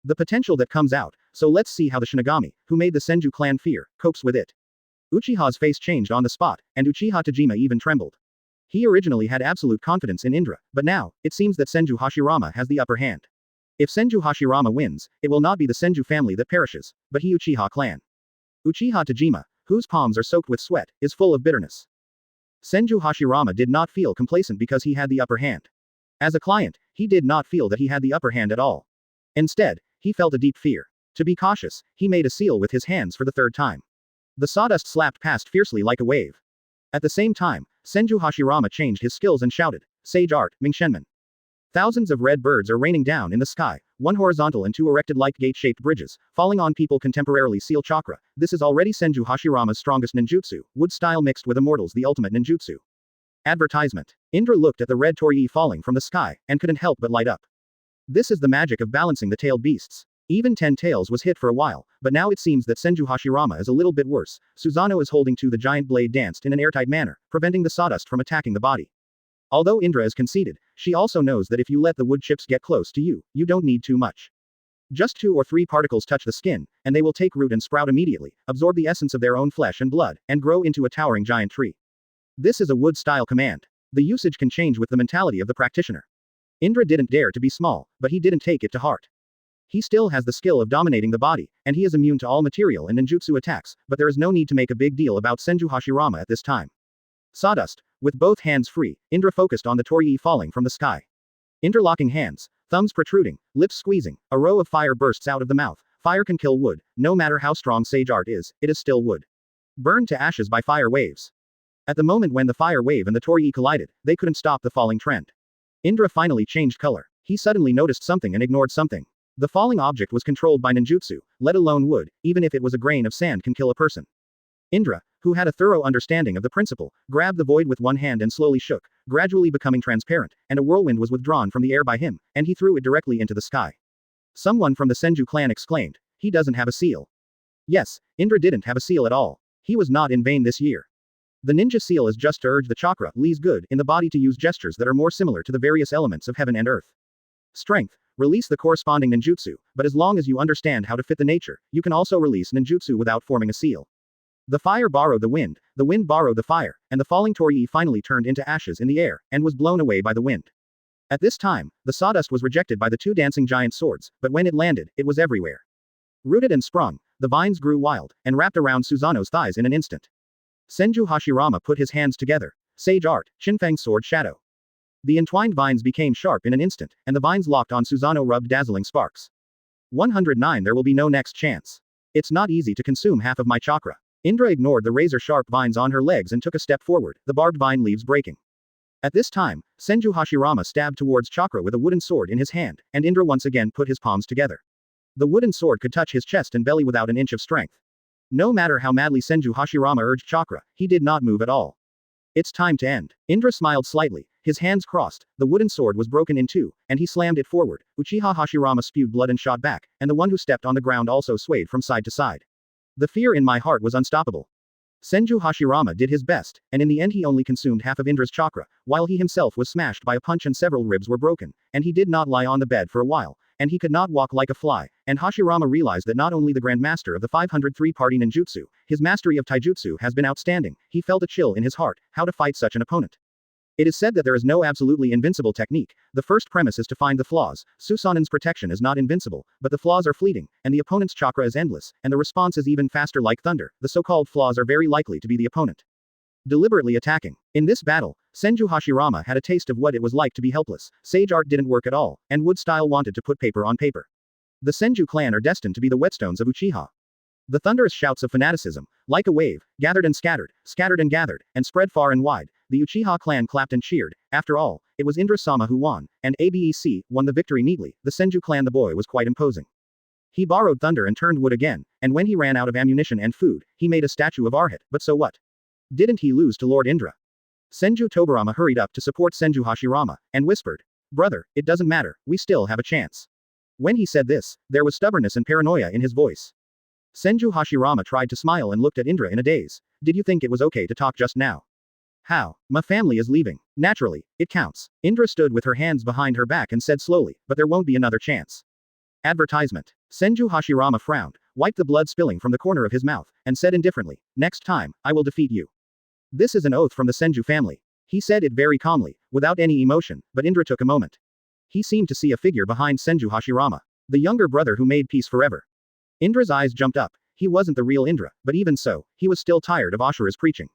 The potential that comes out, so let's see how the Shinigami, who made the Senju clan fear, copes with it. Uchiha's face changed on the spot, and Uchiha Tajima even trembled. He originally had absolute confidence in Indra, but now, it seems that Senju Hashirama has the upper hand. If Senju Hashirama wins, it will not be the Senju family that perishes, but he Uchiha clan. Uchiha Tajima, whose palms are soaked with sweat, is full of bitterness. Senju Hashirama did not feel complacent because he had the upper hand. As a client, he did not feel that he had the upper hand at all. Instead, he felt a deep fear. To be cautious, he made a seal with his hands for the 3rd time. The sawdust slapped past fiercely like a wave. At the same time, Senju Hashirama changed his skills and shouted, Sage Art, Mingshenman. Thousands of red birds are raining down in the sky, one horizontal and two erected like gate-shaped bridges, falling on people contemporarily seal chakra. This is already Senju Hashirama's strongest ninjutsu, wood style mixed with immortals, the ultimate ninjutsu. Advertisement. Indra looked at the red torii falling from the sky, and couldn't help but light up. This is the magic of balancing the tailed beasts. Even 10 tails was hit for a while, but now it seems that Senju Hashirama is a little bit worse. Susanoo is holding to the giant blade danced in an airtight manner, preventing the sawdust from attacking the body. Although Indra is conceited, she also knows that if you let the wood chips get close to you, you don't need too much. Just 2 or 3 particles touch the skin, and they will take root and sprout immediately, absorb the essence of their own flesh and blood, and grow into a towering giant tree. This is a wood-style command. The usage can change with the mentality of the practitioner. Indra didn't dare to be small, but he didn't take it to heart. He still has the skill of dominating the body, and he is immune to all material and ninjutsu attacks, but there is no need to make a big deal about Senju Hashirama at this time. Sawdust. With both hands free, Indra focused on the torii falling from the sky. Interlocking hands, thumbs protruding, lips squeezing, a row of fire bursts out of the mouth. Fire can kill wood, no matter how strong sage art is, it is still wood. Burned to ashes by fire waves. At the moment when the fire wave and the torii collided, they couldn't stop the falling trend. Indra finally changed color. He suddenly noticed something and ignored something. The falling object was controlled by ninjutsu, let alone wood, even if it was a grain of sand can kill a person. Indra, who had a thorough understanding of the principle, grabbed the void with one hand and slowly shook, gradually becoming transparent, and a whirlwind was withdrawn from the air by him, and he threw it directly into the sky. Someone from the Senju clan exclaimed, "He doesn't have a seal." Yes, Indra didn't have a seal at all. He was not in vain this year. The ninja seal is just to urge the chakra, Li's good, in the body to use gestures that are more similar to the various elements of heaven and earth. Strength. Release the corresponding ninjutsu, but as long as you understand how to fit the nature, you can also release ninjutsu without forming a seal. The fire borrowed the wind borrowed the fire, and the falling torii finally turned into ashes in the air, and was blown away by the wind. At this time, the sawdust was rejected by the 2 dancing giant swords, but when it landed, it was everywhere. Rooted and sprung, the vines grew wild, and wrapped around Susanoo's thighs in an instant. Senju Hashirama put his hands together. Sage art, Shinfang sword shadow. The entwined vines became sharp in an instant, and the vines locked on Susanoo rubbed dazzling sparks. 109 There will be no next chance. It's not easy to consume half of my chakra. Indra ignored the razor-sharp vines on her legs and took a step forward, the barbed vine leaves breaking. At this time, Senju Hashirama stabbed towards chakra with a wooden sword in his hand, and Indra once again put his palms together. The wooden sword could touch his chest and belly without an inch of strength. No matter how madly Senju Hashirama urged chakra, he did not move at all. It's time to end. Indra smiled slightly, his hands crossed, the wooden sword was broken in 2, and he slammed it forward. Uchiha Hashirama spewed blood and shot back, and the one who stepped on the ground also swayed from side to side. The fear in my heart was unstoppable. Senju Hashirama did his best, and in the end he only consumed half of Indra's chakra, while he himself was smashed by a punch and several ribs were broken, and he did not lie on the bed for a while, and he could not walk like a fly, and Hashirama realized that not only the grandmaster of the 503-party ninjutsu, his mastery of taijutsu has been outstanding. He felt a chill in his heart, how to fight such an opponent. It is said that there is no absolutely invincible technique. The first premise is to find the flaws. Susanon's protection is not invincible, but the flaws are fleeting, and the opponent's chakra is endless, and the response is even faster like thunder. The so-called flaws are very likely to be the opponent deliberately attacking. In this battle, Senju Hashirama had a taste of what it was like to be helpless. Sage art didn't work at all, and wood style wanted to put paper on paper. The Senju clan are destined to be the whetstones of Uchiha. The thunderous shouts of fanaticism, like a wave, gathered and scattered and gathered, and spread far and wide. The Uchiha clan clapped and cheered. After all, it was Indra-sama who won, and ABEC won the victory neatly. The Senju clan the boy was quite imposing. He borrowed thunder and turned wood again, and when he ran out of ammunition and food, he made a statue of Arhat, but so what? Didn't he lose to Lord Indra? Senju Tobarama hurried up to support Senju Hashirama, and whispered, "Brother, it doesn't matter, we still have a chance." When he said this, there was stubbornness and paranoia in his voice. Senju Hashirama tried to smile and looked at Indra in a daze. "Did you think it was okay to talk just now?" "How? My family is leaving. Naturally, it counts." Indra stood with her hands behind her back and said slowly, "But there won't be another chance." Advertisement. Senju Hashirama frowned, wiped the blood spilling from the corner of his mouth, and said indifferently, "Next time, I will defeat you." "This is an oath from the Senju family." He said it very calmly, without any emotion, but Indra took a moment. He seemed to see a figure behind Senju Hashirama. The younger brother who made peace forever. Indra's eyes jumped up. He wasn't the real Indra, but even so, he was still tired of Ashura's preaching.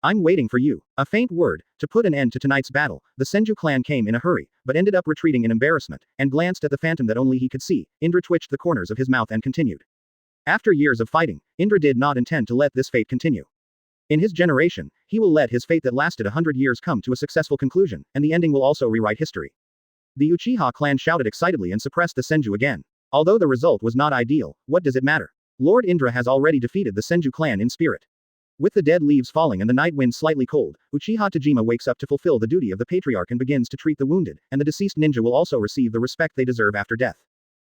"I'm waiting for you." A faint word, to put an end to tonight's battle. The Senju clan came in a hurry, but ended up retreating in embarrassment, and glanced at the phantom that only he could see. Indra twitched the corners of his mouth and continued. After years of fighting, Indra did not intend to let this fate continue. In his generation, he will let his fate that lasted 100 years come to a successful conclusion, and the ending will also rewrite history. The Uchiha clan shouted excitedly and suppressed the Senju again. Although the result was not ideal, what does it matter? Lord Indra has already defeated the Senju clan in spirit. With the dead leaves falling and the night wind slightly cold, Uchiha Tajima wakes up to fulfill the duty of the patriarch and begins to treat the wounded, and the deceased ninja will also receive the respect they deserve after death.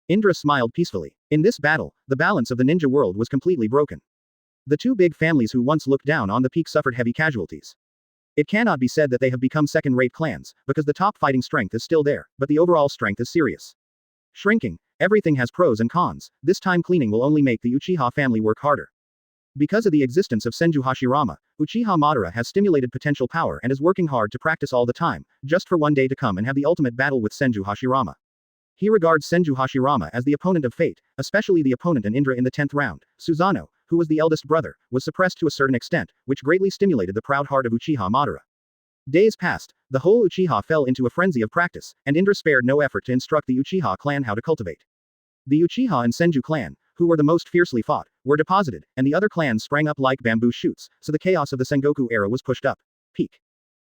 Indra smiled peacefully. In this battle, the balance of the ninja world was completely broken. The two big families who once looked down on the peak suffered heavy casualties. It cannot be said that they have become second-rate clans, because the top fighting strength is still there, but the overall strength is serious. Shrinking. Everything has pros and cons. This time cleaning will only make the Uchiha family work harder. Because of the existence of Senju Hashirama, Uchiha Madara has stimulated potential power and is working hard to practice all the time, just for one day to come and have the ultimate battle with Senju Hashirama. He regards Senju Hashirama as the opponent of fate, especially the opponent in Indra in the 10th round. Susanoo, who was the eldest brother, was suppressed to a certain extent, which greatly stimulated the proud heart of Uchiha Madara. Days passed, the whole Uchiha fell into a frenzy of practice, and Indra spared no effort to instruct the Uchiha clan how to cultivate. The Uchiha and Senju clan, who were the most fiercely fought, were deposited, and the other clans sprang up like bamboo shoots, so the chaos of the Sengoku era was pushed up. Peak.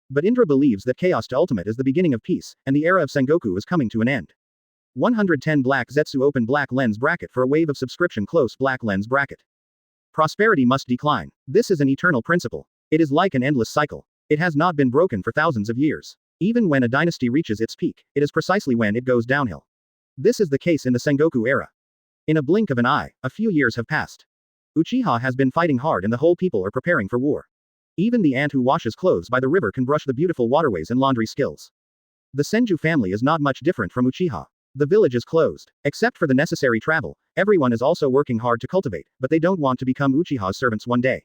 But Indra believes that chaos to ultimate is the beginning of peace, and the era of Sengoku is coming to an end. 110 Black Zetsu open black lens bracket for a wave of subscription close black lens bracket. Prosperity must decline. This is an eternal principle. It is like an endless cycle. It has not been broken for thousands of years. Even when a dynasty reaches its peak, it is precisely when it goes downhill. This is the case in the Sengoku era. In a blink of an eye, a few years have passed. Uchiha has been fighting hard and the whole people are preparing for war. Even the ant who washes clothes by the river can brush the beautiful waterways and laundry skills. The Senju family is not much different from Uchiha. The village is closed. Except for the necessary travel, everyone is also working hard to cultivate, but they don't want to become Uchiha's servants one day.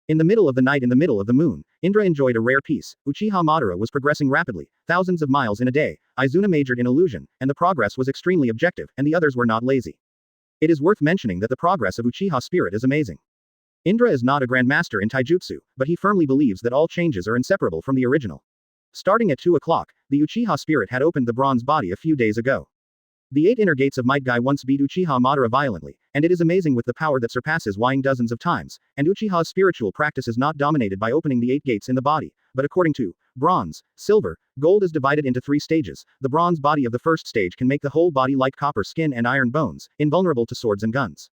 In the middle of the night in the middle of the moon, Indra enjoyed a rare peace. Uchiha Madara was progressing rapidly, thousands of miles in a day. Izuna majored in illusion, and the progress was extremely objective, and the others were not lazy. It is worth mentioning that the progress of Uchiha spirit is amazing. Indra is not a grandmaster in taijutsu, but he firmly believes that all changes are inseparable from the original. Starting at 2 o'clock, the Uchiha spirit had opened the bronze body a few days ago. The 8 inner gates of Might Guy once beat Uchiha Madara violently, and it is amazing with the power that surpasses Wine dozens of times, and Uchiha's spiritual practice is not dominated by opening the 8 gates in the body, but according to bronze, silver, gold is divided into 3 stages. The bronze body of the first stage can make the whole body like copper skin and iron bones, invulnerable to swords and guns.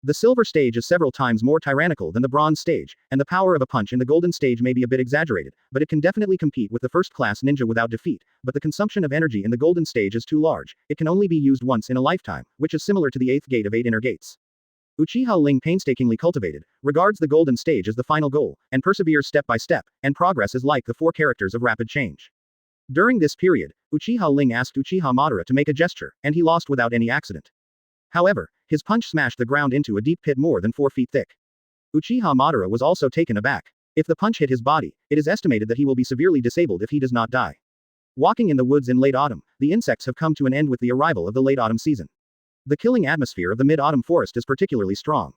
The silver stage is several times more tyrannical than the bronze stage, and the power of a punch in the golden stage may be a bit exaggerated, but it can definitely compete with the first-class ninja without defeat, but the consumption of energy in the golden stage is too large. It can only be used once in a lifetime, which is similar to the 8th gate of 8 inner gates. Uchiha Ling painstakingly cultivated, regards the golden stage as the final goal, and perseveres step by step, and progress is like the 4 characters of rapid change. During this period, Uchiha Ling asked Uchiha Madara to make a gesture, and he lost without any accident. However, his punch smashed the ground into a deep pit more than 4 feet thick. Uchiha Madara was also taken aback. If the punch hit his body, it is estimated that he will be severely disabled if he does not die. Walking in the woods in late autumn, the insects have come to an end with the arrival of the late autumn season. The killing atmosphere of the mid-autumn forest is particularly strong.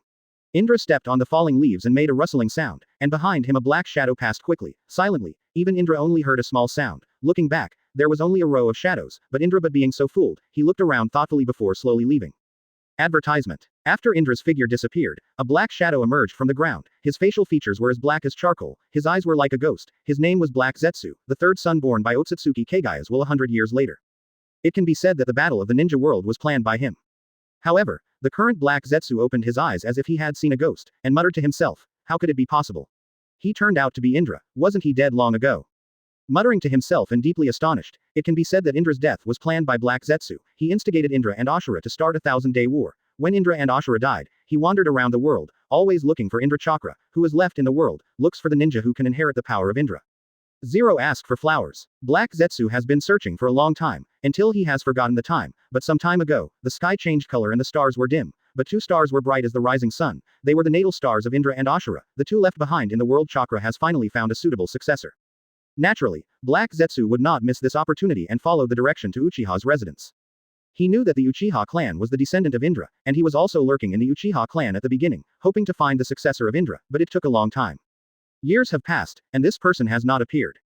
Indra stepped on the falling leaves and made a rustling sound, and behind him a black shadow passed quickly, silently. Even Indra only heard a small sound. Looking back, there was only a row of shadows, but Indra being so fooled, he looked around thoughtfully before slowly leaving. Advertisement. After Indra's figure disappeared, a black shadow emerged from the ground. His facial features were as black as charcoal, his eyes were like a ghost. His name was Black Zetsu, the third son born by Otsutsuki Kageyas 100 years later. It can be said that the battle of the ninja world was planned by him. However, the current Black Zetsu opened his eyes as if he had seen a ghost, and muttered to himself, how could it be possible? He turned out to be Indra, wasn't he dead long ago? Muttering to himself and deeply astonished, it can be said that Indra's death was planned by Black Zetsu. He instigated Indra and Ashura to start a 1000-day war. When Indra and Ashura died, he wandered around the world, always looking for Indra Chakra, who is left in the world, looks for the ninja who can inherit the power of Indra. Zero ask for flowers. Black Zetsu has been searching for a long time, until he has forgotten the time, but some time ago, the sky changed color and the stars were dim, but 2 stars were bright as the rising sun. They were the natal stars of Indra and Ashura. The 2 left behind in the world chakra has finally found a suitable successor. Naturally, Black Zetsu would not miss this opportunity and followed the direction to Uchiha's residence. He knew that the Uchiha clan was the descendant of Indra, and he was also lurking in the Uchiha clan at the beginning, hoping to find the successor of Indra, but it took a long time. Years have passed, and this person has not appeared.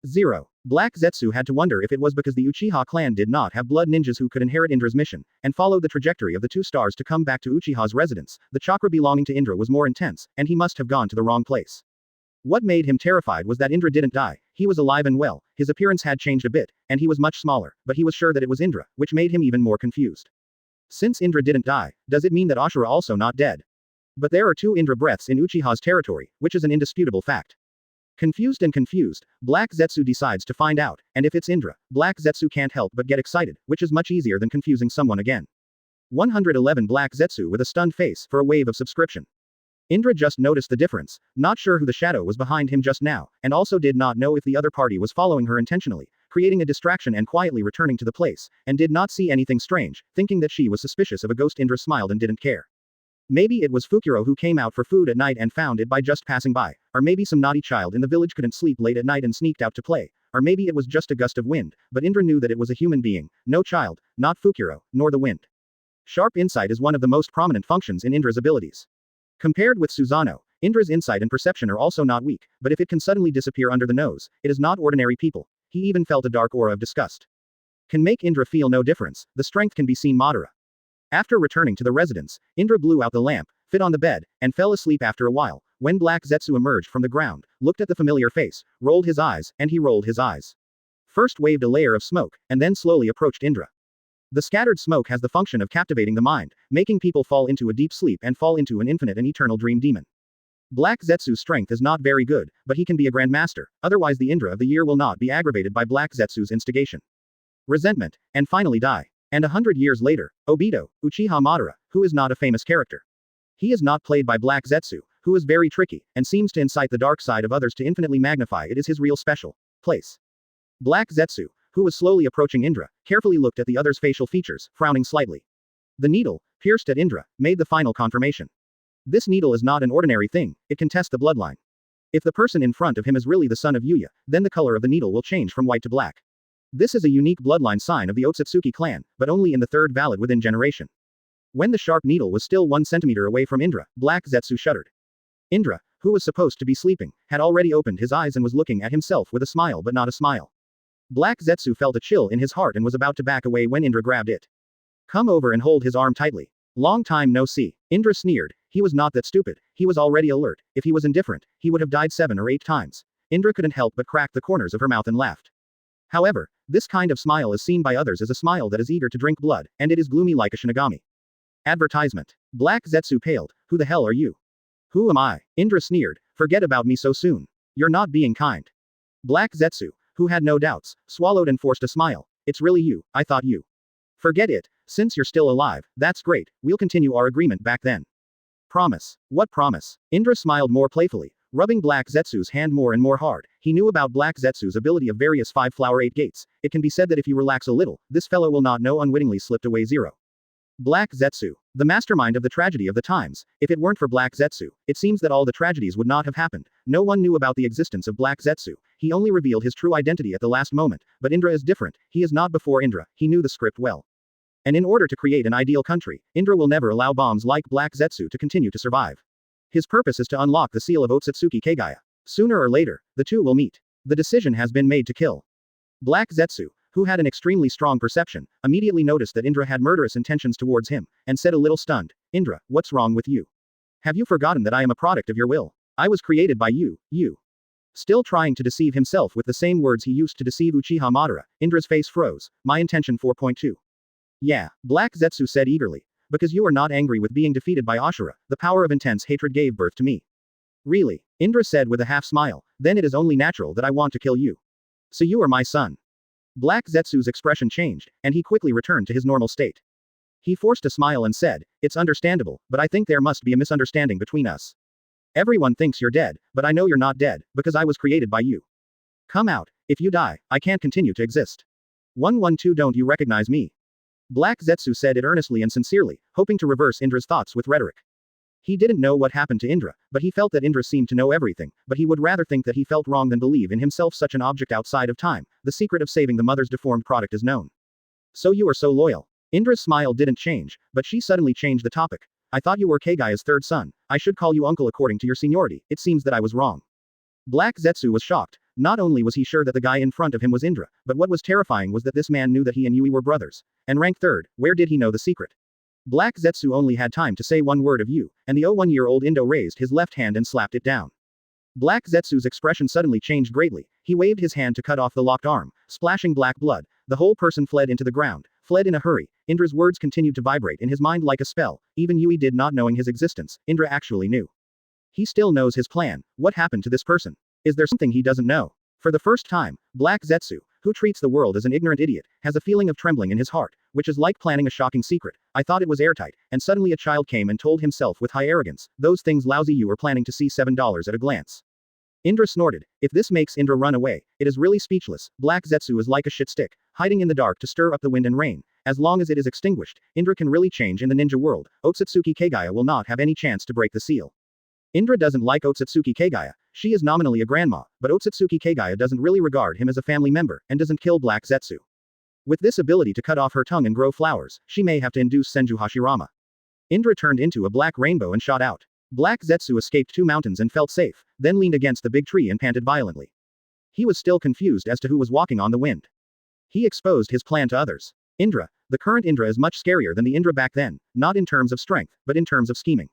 0. Black Zetsu had to wonder if it was because the Uchiha clan did not have blood ninjas who could inherit Indra's mission, and followed the trajectory of the 2 stars to come back to Uchiha's residence. The chakra belonging to Indra was more intense, and he must have gone to the wrong place. What made him terrified was that Indra didn't die. He was alive and well, his appearance had changed a bit, and he was much smaller, but he was sure that it was Indra, which made him even more confused. Since Indra didn't die, does it mean that Ashura also not dead? But there are 2 Indra breaths in Uchiha's territory, which is an indisputable fact. Confused and confused, Black Zetsu decides to find out, and if it's Indra, Black Zetsu can't help but get excited, which is much easier than confusing someone again. 111 Black Zetsu with a stunned face for a wave of subscription. Indra just noticed the difference, not sure who the shadow was behind him just now, and also did not know if the other party was following her intentionally, creating a distraction and quietly returning to the place, and did not see anything strange, thinking that she was suspicious of a ghost. Indra smiled and didn't care. Maybe it was Fukuro who came out for food at night and found it by just passing by, or maybe some naughty child in the village couldn't sleep late at night and sneaked out to play, or maybe it was just a gust of wind, but Indra knew that it was a human being, no child, not Fukuro, nor the wind. Sharp insight is one of the most prominent functions in Indra's abilities. Compared with Susanoo, Indra's insight and perception are also not weak, but if it can suddenly disappear under the nose, it is not ordinary people. He even felt a dark aura of disgust. Can make Indra feel no difference, the strength can be seen Madara. After returning to the residence, Indra blew out the lamp, fit on the bed, and fell asleep after a while, when Black Zetsu emerged from the ground, looked at the familiar face, rolled his eyes, and he rolled his eyes. First waved a layer of smoke, and then slowly approached Indra. The scattered smoke has the function of captivating the mind, making people fall into a deep sleep and fall into an infinite and eternal dream demon. Black Zetsu's strength is not very good, but he can be a grandmaster, otherwise the Indra of the year will not be aggravated by Black Zetsu's instigation. Resentment, and finally die. And 100 years later, Obito, Uchiha Madara, who is not a famous character. He is not played by Black Zetsu, who is very tricky, and seems to incite the dark side of others to infinitely magnify it is his real special place. Black Zetsu, who was slowly approaching Indra, carefully looked at the other's facial features, frowning slightly. The needle, pierced at Indra, made the final confirmation. This needle is not an ordinary thing, it can test the bloodline. If the person in front of him is really the son of Yuya, then the color of the needle will change from white to black. This is a unique bloodline sign of the Otsutsuki clan, but only in the third valid within generation. When the sharp needle was still 1 centimeter away from Indra, Black Zetsu shuddered. Indra, who was supposed to be sleeping, had already opened his eyes and was looking at himself with a smile but not a smile. Black Zetsu felt a chill in his heart and was about to back away when Indra grabbed it. Come over and hold his arm tightly. Long time no see. Indra sneered. He was not that stupid, he was already alert. If he was indifferent, he would have died 7 or 8 times. Indra couldn't help but crack the corners of her mouth and laughed. However, this kind of smile is seen by others as a smile that is eager to drink blood, and it is gloomy like a Shinigami. Advertisement. Black Zetsu paled. Who the hell are you? Who am I? Indra sneered. Forget about me so soon. You're not being kind. Black Zetsu, who had no doubts, swallowed and forced a smile. It's really you, I thought you. Forget it, since you're still alive, that's great, we'll continue our agreement back then. Promise. What promise? Indra smiled more playfully, rubbing Black Zetsu's hand more and more hard. He knew about Black Zetsu's ability of various 5 flower 8 gates. It can be said that if you relax a little, this fellow will not know unwittingly slipped away 0. Black Zetsu, the mastermind of the tragedy of the times. If it weren't for Black Zetsu, it seems that all the tragedies would not have happened. No one knew about the existence of Black Zetsu. He only revealed his true identity at the last moment, but Indra is different. He is not before Indra. He knew the script well. And in order to create an ideal country, Indra will never allow bombs like Black Zetsu to continue to survive. His purpose is to unlock the seal of Otsutsuki Kagaya. Sooner or later, the two will meet. The decision has been made to kill. Black Zetsu, who had an extremely strong perception, immediately noticed that Indra had murderous intentions towards him, and said a little stunned, Indra, what's wrong with you? Have you forgotten that I am a product of your will? I was created by you. Still trying to deceive himself with the same words he used to deceive Uchiha Madara, Indra's face froze. My intention 4.2. Yeah, Black Zetsu said eagerly. Because you are not angry with being defeated by Ashura, the power of intense hatred gave birth to me. Really? Indra said with a half smile, then it is only natural that I want to kill you. So you are my son. Black Zetsu's expression changed, and he quickly returned to his normal state. He forced a smile and said, it's understandable, but I think there must be a misunderstanding between us. Everyone thinks you're dead, but I know you're not dead, because I was created by you. Come out, if you die, I can't continue to exist. 112 Don't you recognize me? Black Zetsu said it earnestly and sincerely, hoping to reverse Indra's thoughts with rhetoric. He didn't know what happened to Indra, but he felt that Indra seemed to know everything, but he would rather think that he felt wrong than believe in himself such an object outside of time. The secret of saving the mother's deformed product is known. So you are so loyal. Indra's smile didn't change, but she suddenly changed the topic. I thought you were Kagaya's third son. I should call you uncle according to your seniority. It seems that I was wrong. Black Zetsu was shocked. Not only was he sure that the guy in front of him was Indra, but what was terrifying was that this man knew that he and Yui were brothers. And ranked third, where did he know the secret? Black Zetsu only had time to say one word of you, and the 01-year-old Indo raised his left hand and slapped it down. Black Zetsu's expression suddenly changed greatly. He waved his hand to cut off the locked arm, splashing black blood. The whole person fled into the ground, fled in a hurry. Indra's words continued to vibrate in his mind like a spell. Even Yui did not knowing his existence, Indra actually knew. He still knows his plan. What happened to this person? Is there something he doesn't know? For the first time, Black Zetsu, who treats the world as an ignorant idiot, has a feeling of trembling in his heart, which is like planning a shocking secret. I thought it was airtight, and suddenly a child came and told himself with high arrogance, those things lousy you are planning to see $7 at a glance. Indra snorted. If this makes Indra run away, it is really speechless. Black Zetsu is like a shit stick, hiding in the dark to stir up the wind and rain. As long as it is extinguished, Indra can really change in the ninja world. Otsutsuki Kagaya will not have any chance to break the seal. Indra doesn't like Otsutsuki Kagaya. She is nominally a grandma, but Otsutsuki Kagaya doesn't really regard him as a family member, and doesn't kill Black Zetsu. With this ability to cut off her tongue and grow flowers, she may have to induce Senju Hashirama. Indra turned into a black rainbow and shot out. Black Zetsu escaped 2 mountains and felt safe, then leaned against the big tree and panted violently. He was still confused as to who was walking on the wind. He exposed his plan to others. Indra, the current Indra is much scarier than the Indra back then, not in terms of strength, but in terms of scheming.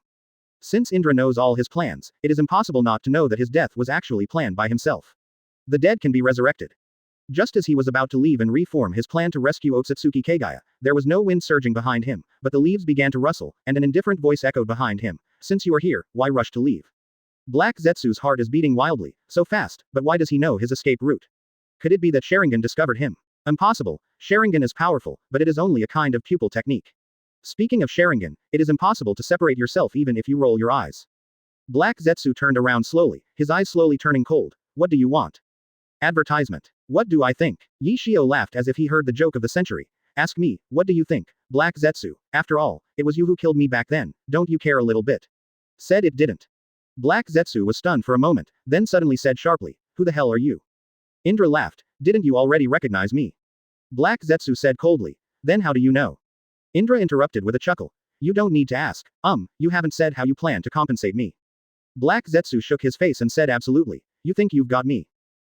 Since Indra knows all his plans, it is impossible not to know that his death was actually planned by himself. The dead can be resurrected. Just as he was about to leave and reform his plan to rescue Otsutsuki Kagaya, there was no wind surging behind him, but the leaves began to rustle, and an indifferent voice echoed behind him. Since you are here, why rush to leave? Black Zetsu's heart is beating wildly, so fast, but why does he know his escape route? Could it be that Sharingan discovered him? Impossible. Sharingan is powerful, but it is only a kind of pupil technique. Speaking of Sharingan, it is impossible to separate yourself even if you roll your eyes. Black Zetsu turned around slowly, his eyes slowly turning cold. What do you want? Advertisement. What do I think? Yi Shio laughed as if he heard the joke of the century. Ask me, what do you think? Black Zetsu, after all, it was you who killed me back then, don't you care a little bit? Said it didn't. Black Zetsu was stunned for a moment, then suddenly said sharply, who the hell are you? Indra laughed, didn't you already recognize me? Black Zetsu said coldly, then how do you know? Indra interrupted with a chuckle. You don't need to ask, you haven't said how you plan to compensate me. Black Zetsu shook his face and said absolutely, you think you've got me?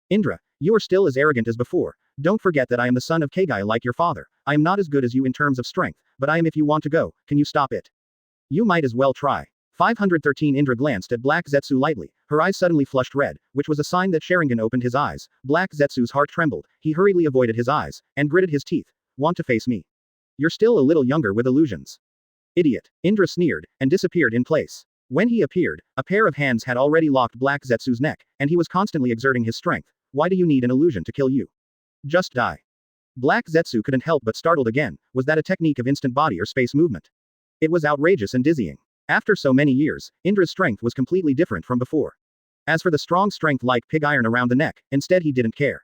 Indra, you are still as arrogant as before. Don't forget that I am the son of Kagaya like your father. I am not as good as you in terms of strength, but I am if you want to go, can you stop it? You might as well try. 513 Indra glanced at Black Zetsu lightly, her eyes suddenly flushed red, which was a sign that Sharingan opened his eyes. Black Zetsu's heart trembled, he hurriedly avoided his eyes, and gritted his teeth. Want to face me? You're still a little younger with illusions. Idiot. Indra sneered, and disappeared in place. When he appeared, a pair of hands had already locked Black Zetsu's neck, and he was constantly exerting his strength. Why do you need an illusion to kill you? Just die. Black Zetsu couldn't help but startled again. Was that a technique of instant body or space movement? It was outrageous and dizzying. After so many years, Indra's strength was completely different from before. As for the strong strength like pig iron around the neck, instead he didn't care.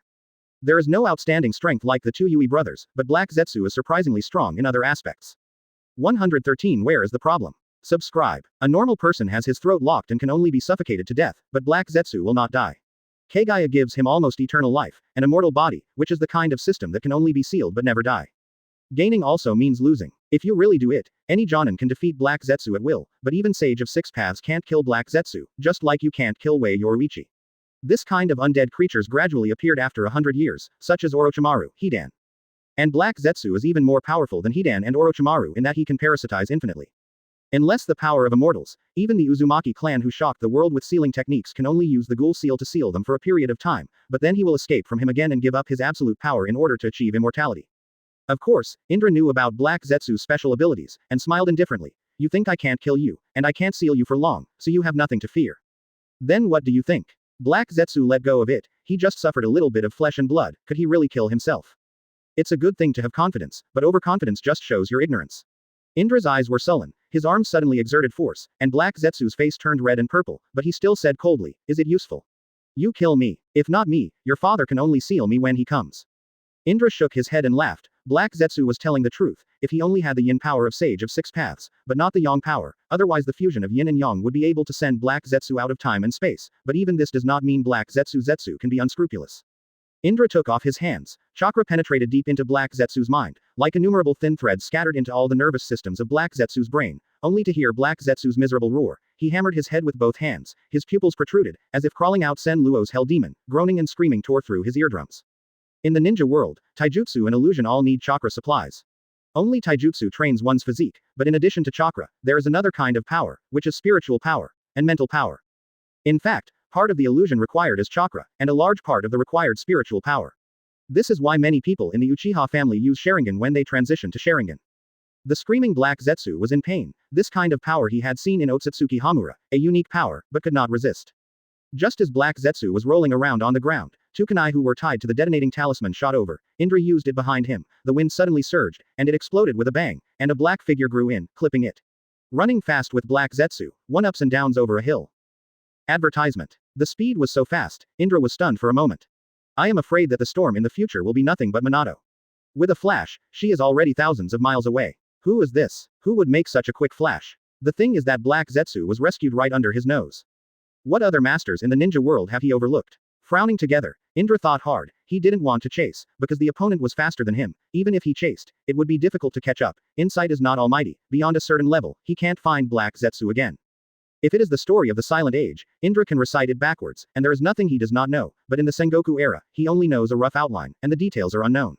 There is no outstanding strength like the 2 Yui brothers, but Black Zetsu is surprisingly strong in other aspects. 113 Where is the problem? Subscribe. A normal person has his throat locked and can only be suffocated to death, but Black Zetsu will not die. Kagaya gives him almost eternal life, an immortal body, which is the kind of system that can only be sealed but never die. Gaining also means losing. If you really do it, any Jonin can defeat Black Zetsu at will, but even Sage of 6 Paths can't kill Black Zetsu, just like you can't kill Wei Yoruichi. This kind of undead creatures gradually appeared after 100 years, such as Orochimaru, Hidan. And Black Zetsu is even more powerful than Hidan and Orochimaru in that he can parasitize infinitely. Unless the power of immortals, even the Uzumaki clan who shocked the world with sealing techniques can only use the ghoul seal to seal them for a period of time, but then he will escape from him again and give up his absolute power in order to achieve immortality. Of course, Indra knew about Black Zetsu's special abilities, and smiled indifferently. You think I can't kill you, and I can't seal you for long, so you have nothing to fear. Then what do you think? Black Zetsu let go of it, he just suffered a little bit of flesh and blood, could he really kill himself? It's a good thing to have confidence, but overconfidence just shows your ignorance. Indra's eyes were sullen, his arms suddenly exerted force, and Black Zetsu's face turned red and purple, but he still said coldly, is it useful? You kill me. If not me, your father can only seal me when he comes. Indra shook his head and laughed. Black Zetsu was telling the truth, if he only had the yin power of Sage of 6 Paths, but not the yang power, otherwise the fusion of yin and yang would be able to send Black Zetsu out of time and space, but even this does not mean Black Zetsu can be unscrupulous. Indra took off his hands. Chakra penetrated deep into Black Zetsu's mind, like innumerable thin threads scattered into all the nervous systems of Black Zetsu's brain, only to hear Black Zetsu's miserable roar. He hammered his head with both hands, his pupils protruded, as if crawling out Sen Luo's hell demon, groaning and screaming tore through his eardrums. In the ninja world, taijutsu and illusion all need chakra supplies. Only taijutsu trains one's physique, but in addition to chakra, there is another kind of power, which is spiritual power, and mental power. In fact, Part of the illusion required is chakra, and a large part of the required spiritual power. This is why many people in the Uchiha family use Sharingan when they transition to Sharingan. The screaming Black Zetsu was in pain. This kind of power he had seen in Otsutsuki Hamura, a unique power, but could not resist. Just as Black Zetsu was rolling around on the ground, two kunai who were tied to the detonating talisman shot over. Indra used it behind him. The wind suddenly surged, and it exploded with a bang, and a black figure grew in, clipping it. Running fast with Black Zetsu, one ups and downs over a hill. Advertisement. The speed was so fast, Indra was stunned for a moment. I am afraid that the storm in the future will be nothing but Minato. With a flash, she is already thousands of miles away. Who is this? Who would make such a quick flash? The thing is that Black Zetsu was rescued right under his nose. What other masters in the ninja world have he overlooked? Frowning together, Indra thought hard. He didn't want to chase, because the opponent was faster than him. Even if he chased, it would be difficult to catch up. Insight is not almighty. Beyond a certain level, he can't find Black Zetsu again. If it is the story of the Silent Age, Indra can recite it backwards, and there is nothing he does not know, but in the Sengoku era, he only knows a rough outline, and the details are unknown.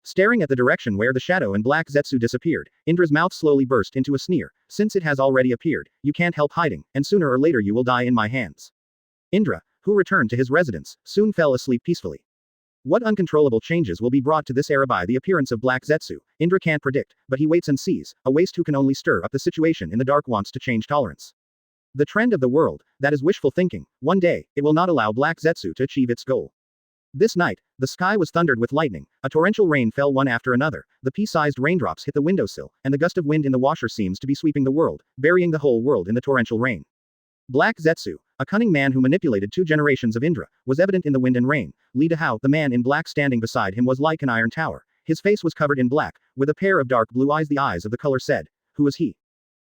Staring at the direction where the shadow and Black Zetsu disappeared, Indra's mouth slowly burst into a sneer. Since it has already appeared, you can't help hiding, and sooner or later you will die in my hands. Indra, who returned to his residence, soon fell asleep peacefully. What uncontrollable changes will be brought to this era by the appearance of Black Zetsu, Indra can't predict, but he waits and sees. A waste who can only stir up the situation in the dark wants to change tolerance. The trend of the world, that is wishful thinking. One day, it will not allow Black Zetsu to achieve its goal. This night, the sky was thundered with lightning. A torrential rain fell one after another. The pea-sized raindrops hit the windowsill, and the gust of wind in the washer seems to be sweeping the world, burying the whole world in the torrential rain. Black Zetsu, a cunning man who manipulated 2 generations of Indra, was evident in the wind and rain. Li Dahao, the man in black standing beside him, was like an iron tower. His face was covered in black, with a pair of dark blue eyes. The eyes of the color said, "Who is he?"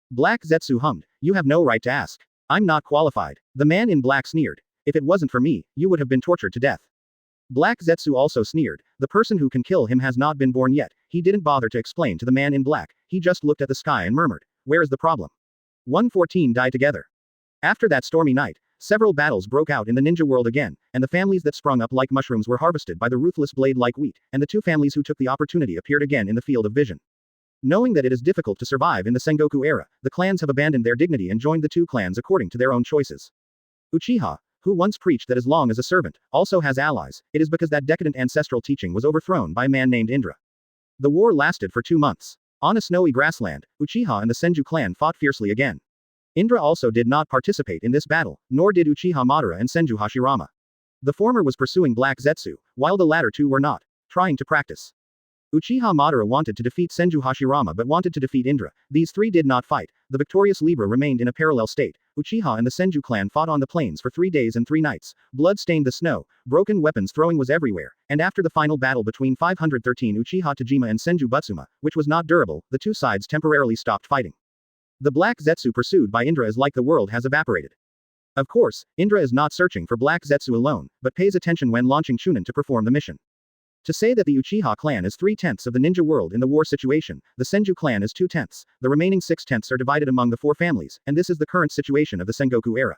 Black Zetsu hummed, "You have no right to ask. I'm not qualified." The man in black sneered, "If it wasn't for me, you would have been tortured to death." Black Zetsu also sneered, "The person who can kill him has not been born yet." He didn't bother to explain to the man in black, he just looked at the sky and murmured, "Where is the problem?" 114 died together. After that stormy night, several battles broke out in the ninja world again, and the families that sprung up like mushrooms were harvested by the ruthless blade like wheat, and the 2 families who took the opportunity appeared again in the field of vision. Knowing that it is difficult to survive in the Sengoku era, the clans have abandoned their dignity and joined the 2 clans according to their own choices. Uchiha, who once preached that as long as a servant, also has allies, it is because that decadent ancestral teaching was overthrown by a man named Indra. The war lasted for 2 months. On a snowy grassland, Uchiha and the Senju clan fought fiercely again. Indra also did not participate in this battle, nor did Uchiha Madara and Senju Hashirama. The former was pursuing Black Zetsu, while the latter 2 were not, trying to practice. Uchiha Madara wanted to defeat Senju Hashirama but wanted to defeat Indra. These 3 did not fight. The victorious Libra remained in a parallel state. Uchiha and the Senju clan fought on the plains for 3 days and 3 nights. Blood stained the snow, broken weapons throwing was everywhere, and after the final battle between 513 Uchiha Tajima and Senju Butsuma, which was not durable, the 2 sides temporarily stopped fighting. The Black Zetsu pursued by Indra is like the world has evaporated. Of course, Indra is not searching for Black Zetsu alone, but pays attention when launching Chunin to perform the mission. To say that the Uchiha clan is 3/10 of the ninja world in the war situation, the Senju clan is 2/10, the remaining 6/10 are divided among the 4 families, and this is the current situation of the Sengoku era.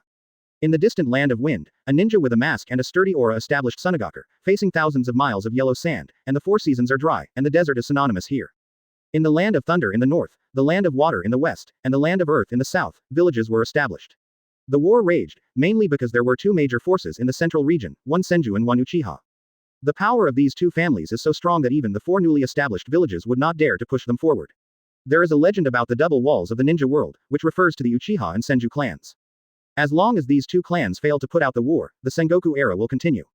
In the distant land of wind, a ninja with a mask and a sturdy aura established Tsunogaku, facing thousands of miles of yellow sand, and the 4 seasons are dry, and the desert is synonymous here. In the land of thunder in the north, the land of water in the west, and the land of earth in the south, villages were established. The war raged, mainly because there were 2 major forces in the central region, one Senju and one Uchiha. The power of these 2 families is so strong that even the 4 newly established villages would not dare to push them forward. There is a legend about the double walls of the ninja world, which refers to the Uchiha and Senju clans. As long as these 2 clans fail to put out the war, the Sengoku era will continue.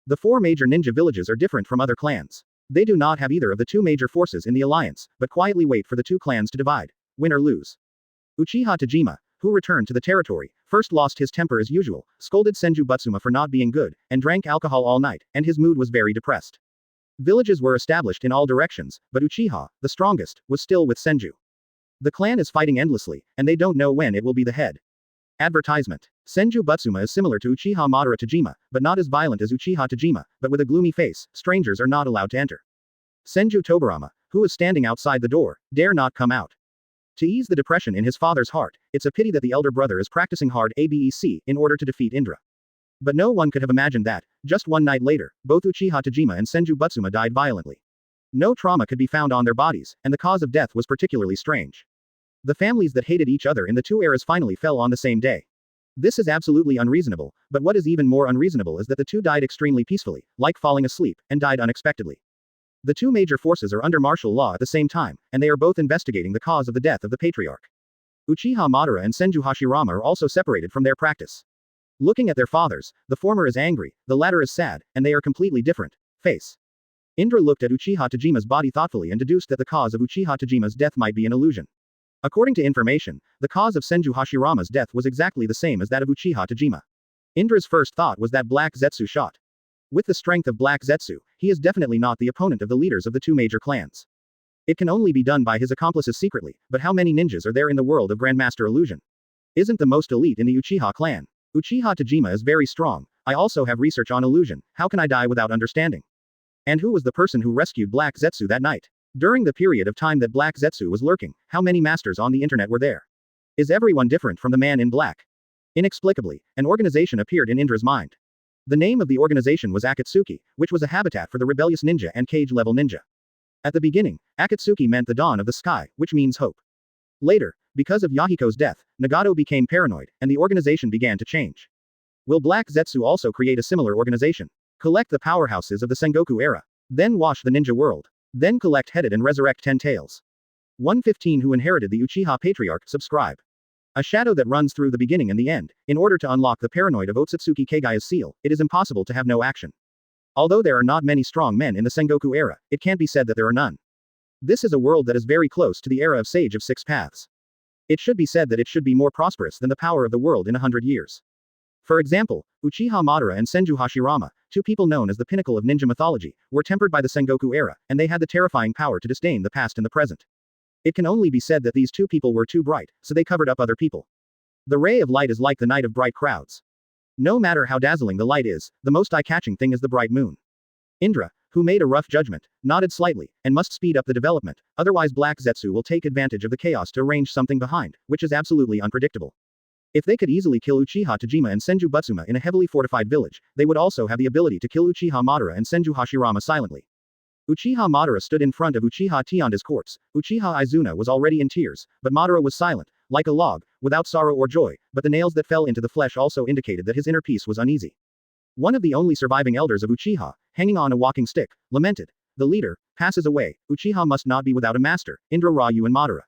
The 4 major ninja villages are different from other clans. They do not have either of the 2 major forces in the alliance, but quietly wait for the 2 clans to divide, win or lose. Uchiha Tajima, who returned to the territory, first lost his temper as usual, scolded Senju Butsuma for not being good, and drank alcohol all night, and his mood was very depressed. Villages were established in all directions, but Uchiha, the strongest, was still with Senju. The clan is fighting endlessly, and they don't know when it will be the head. Advertisement. Senju Butsuma is similar to Uchiha Madara Tajima, but not as violent as Uchiha Tajima, but with a gloomy face. Strangers are not allowed to enter. Senju Tobarama, who is standing outside the door, dare not come out. To ease the depression in his father's heart, it's a pity that the elder brother is practicing hard ABEC in order to defeat Indra. But no one could have imagined that, just one night later, both Uchiha Tajima and Senju Butsuma died violently. No trauma could be found on their bodies, and the cause of death was particularly strange. The families that hated each other in the 2 eras finally fell on the same day. This is absolutely unreasonable, but what is even more unreasonable is that the two died extremely peacefully, like falling asleep, and died unexpectedly. The two major forces are under martial law at the same time, and they are both investigating the cause of the death of the patriarch. Uchiha Madara and Senju Hashirama are also separated from their practice. Looking at their fathers, the former is angry, the latter is sad, and they are completely different. Face. Indra looked at Uchiha Tajima's body thoughtfully and deduced that the cause of Uchiha Tajima's death might be an illusion. According to information, the cause of Senju Hashirama's death was exactly the same as that of Uchiha Tajima. Indra's first thought was that Black Zetsu shot. With the strength of Black Zetsu, he is definitely not the opponent of the leaders of the two major clans. It can only be done by his accomplices secretly, but how many ninjas are there in the world of Grandmaster Illusion? Isn't the most elite in the Uchiha clan? Uchiha Tajima is very strong. I also have research on illusion, how can I die without understanding? And who was the person who rescued Black Zetsu that night? During the period of time that Black Zetsu was lurking, how many masters on the internet were there? Is everyone different from the man in black? Inexplicably, an organization appeared in Indra's mind. The name of the organization was Akatsuki, which was a habitat for the rebellious ninja and cage-level ninja. At the beginning, Akatsuki meant the dawn of the sky, which means hope. Later, because of Yahiko's death, Nagato became paranoid, and the organization began to change. Will Black Zetsu also create a similar organization? Collect the powerhouses of the Sengoku era. Then wash the ninja world. Then collect Headed and resurrect 10 tails. 115 Who inherited the Uchiha Patriarch, subscribe. A shadow that runs through the beginning and the end. In order to unlock the paranoid of Otsutsuki Kagaya's seal, it is impossible to have no action. Although there are not many strong men in the Sengoku era, it can't be said that there are none. This is a world that is very close to the era of Sage of Six Paths. It should be said that it should be more prosperous than the power of the world in 100 years. For example, Uchiha Madara and Senju Hashirama, two people known as the pinnacle of ninja mythology, were tempered by the Sengoku era, and they had the terrifying power to disdain the past and the present. It can only be said that these two people were too bright, so they covered up other people. The ray of light is like the night of bright crowds. No matter how dazzling the light is, the most eye-catching thing is the bright moon. Indra, who made a rough judgment, nodded slightly, and must speed up the development, otherwise Black Zetsu will take advantage of the chaos to arrange something behind, which is absolutely unpredictable. If they could easily kill Uchiha Tajima and Senju Butsuma in a heavily fortified village, they would also have the ability to kill Uchiha Madara and Senju Hashirama silently. Uchiha Madara stood in front of Uchiha Tianda's corpse. Uchiha Izuna was already in tears, but Madara was silent, like a log, without sorrow or joy, but the nails that fell into the flesh also indicated that his inner peace was uneasy. One of the only surviving elders of Uchiha, hanging on a walking stick, lamented. The leader passes away. Uchiha must not be without a master. Indra Ryu and Madara.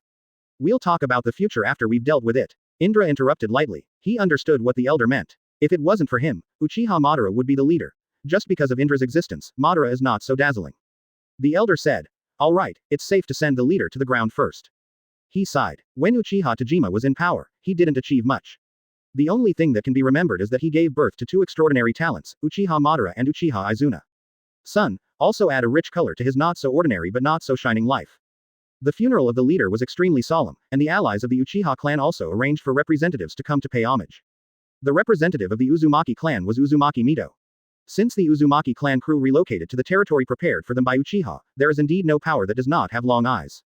We'll talk about the future after we've dealt with it. Indra interrupted lightly. He understood what the elder meant. If it wasn't for him, Uchiha Madara would be the leader. Just because of Indra's existence, Madara is not so dazzling. The elder said. All right, it's safe to send the leader to the ground first. He sighed. When Uchiha Tajima was in power, he didn't achieve much. The only thing that can be remembered is that he gave birth to two extraordinary talents, Uchiha Madara and Uchiha Izuna. Sun, also add a rich color to his not-so-ordinary but not-so-shining life. The funeral of the leader was extremely solemn, and the allies of the Uchiha clan also arranged for representatives to come to pay homage. The representative of the Uzumaki clan was Uzumaki Mito. Since the Uzumaki clan crew relocated to the territory prepared for them by Uchiha, there is indeed no power that does not have long eyes.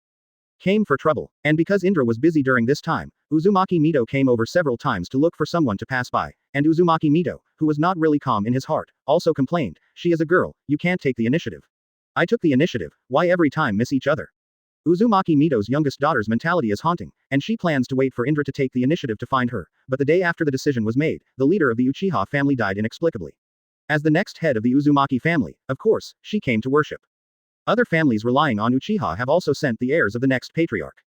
Came for trouble, and because Indra was busy during this time, Uzumaki Mito came over several times to look for someone to pass by, and Uzumaki Mito, who was not really calm in his heart, also complained, she is a girl, you can't take the initiative. I took the initiative, why every time miss each other? Uzumaki Mito's youngest daughter's mentality is haunting, and she plans to wait for Indra to take the initiative to find her, but the day after the decision was made, the leader of the Uchiha family died inexplicably. As the next head of the Uzumaki family, of course, she came to worship. Other families relying on Uchiha have also sent the heirs of the next patriarch.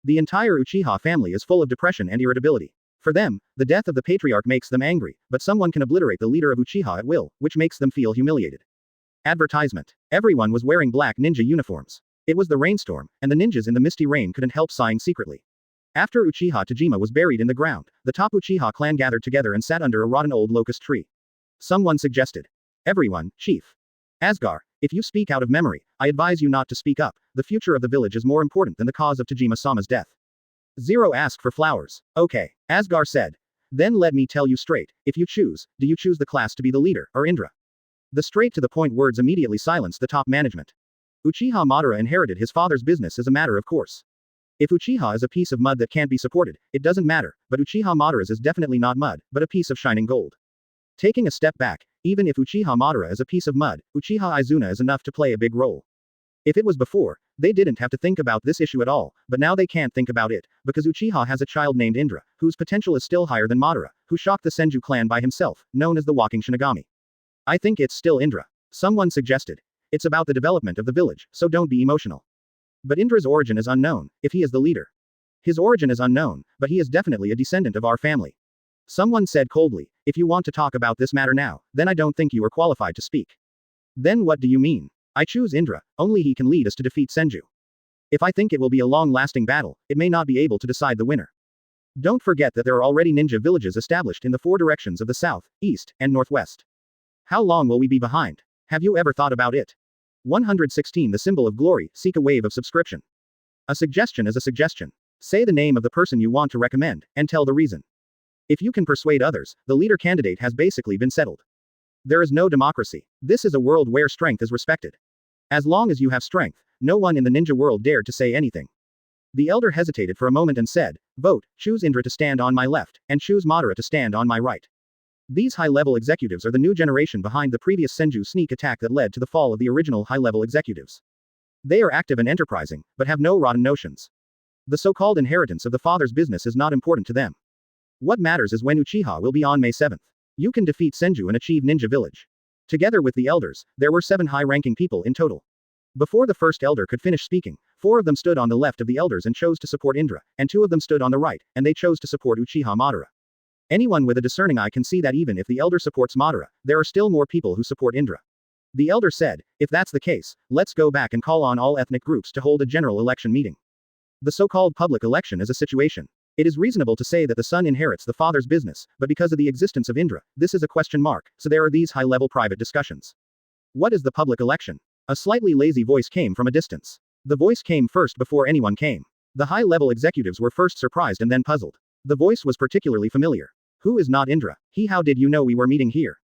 The entire Uchiha family is full of depression and irritability. For them, the death of the patriarch makes them angry, but someone can obliterate the leader of Uchiha at will, which makes them feel humiliated. Advertisement. Everyone was wearing black ninja uniforms. It was the rainstorm, and the ninjas in the misty rain couldn't help sighing secretly. After Uchiha Tajima was buried in the ground, the top Uchiha clan gathered together and sat under a rotten old locust tree. Someone suggested. Everyone, Chief. Asgar, if you speak out of memory, I advise you not to speak up. The future of the village is more important than the cause of Tajima-sama's death. Zero asked for flowers. Okay, Asgar said. Then let me tell you straight, if you choose, do you choose the class to be the leader, or Indra? The straight-to-the-point words immediately silenced the top management. Uchiha Madara inherited his father's business as a matter of course. If Uchiha is a piece of mud that can't be supported, it doesn't matter, but Uchiha Madara's is definitely not mud, but a piece of shining gold. Taking a step back, even if Uchiha Madara is a piece of mud, Uchiha Izuna is enough to play a big role. If it was before, they didn't have to think about this issue at all, but now they can't think about it, because Uchiha has a child named Indra, whose potential is still higher than Madara, who shocked the Senju clan by himself, known as the Walking Shinigami. I think it's still Indra. Someone suggested. It's about the development of the village, so don't be emotional. But Indra's origin is unknown, if he is the leader. His origin is unknown, but he is definitely a descendant of our family. Someone said coldly, if you want to talk about this matter now, then I don't think you are qualified to speak. Then what do you mean? I choose Indra, only he can lead us to defeat Senju. If I think it will be a long-lasting battle, it may not be able to decide the winner. Don't forget that there are already ninja villages established in the 4 directions of the south, east, and northwest. How long will we be behind? Have you ever thought about it? 116 The symbol of glory, seek a wave of subscription. A suggestion is a suggestion. Say the name of the person you want to recommend, and tell the reason. If you can persuade others, the leader candidate has basically been settled. There is no democracy. This is a world where strength is respected. As long as you have strength, no one in the ninja world dared to say anything. The elder hesitated for a moment and said, vote, choose Indra to stand on my left, and choose Madara to stand on my right. These high-level executives are the new generation behind the previous Senju sneak attack that led to the fall of the original high-level executives. They are active and enterprising, but have no rotten notions. The so-called inheritance of the father's business is not important to them. What matters is when Uchiha will be on May 7th. You can defeat Senju and achieve Ninja Village. Together with the elders, there were 7 high-ranking people in total. Before the first elder could finish speaking, 4 of them stood on the left of the elders and chose to support Indra, and 2 of them stood on the right, and they chose to support Uchiha Madara. Anyone with a discerning eye can see that even if the elder supports Madara, there are still more people who support Indra. The elder said, if that's the case, let's go back and call on all ethnic groups to hold a general election meeting. The so-called public election is a situation. It is reasonable to say that the son inherits the father's business, but because of the existence of Indra, this is a question mark, so there are these high-level private discussions. What is the public election? A slightly lazy voice came from a distance. The voice came first before anyone came. The high-level executives were first surprised and then puzzled. The voice was particularly familiar. Who is not Indra? How did you know we were meeting here?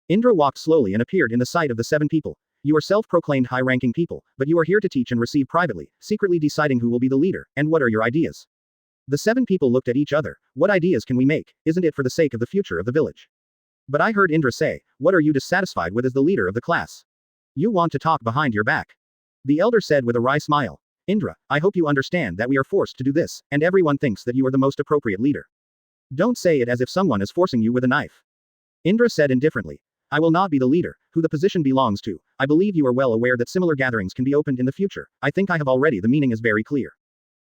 Indra walked slowly and appeared in the sight of the 7 people. You are self-proclaimed high-ranking people, but you are here to teach and receive privately, secretly deciding who will be the leader, and what are your ideas? The 7 people looked at each other. What ideas can we make? Isn't it for the sake of the future of the village? But I heard Indra say, what are you dissatisfied with as the leader of the class? You want to talk behind your back. The elder said with a wry smile. Indra, I hope you understand that we are forced to do this, and everyone thinks that you are the most appropriate leader. Don't say it as if someone is forcing you with a knife. Indra said indifferently. I will not be the leader, who the position belongs to. I believe you are well aware that similar gatherings can be opened in the future. I think I have already. The meaning is very clear.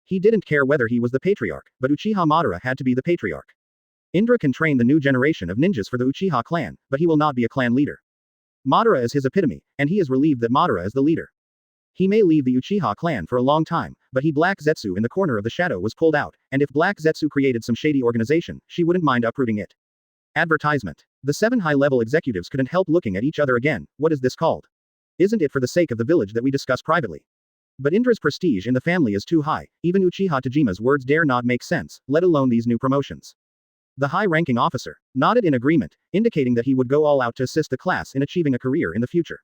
He didn't care whether he was the patriarch, but Uchiha Madara had to be the patriarch. Indra can train the new generation of ninjas for the Uchiha clan, but he will not be a clan leader. Madara is his epitome, and he is relieved that Madara is the leader. He may leave the Uchiha clan for a long time, but Black Zetsu in the corner of the shadow was pulled out, and if Black Zetsu created some shady organization, she wouldn't mind uprooting it. Advertisement. The 7 high-level executives couldn't help looking at each other again. What is this called? Isn't it for the sake of the village that we discuss privately? But Indra's prestige in the family is too high. Even Uchiha Tajima's words dare not make sense, let alone these new promotions. The high-ranking officer nodded in agreement, indicating that he would go all out to assist the class in achieving a career in the future.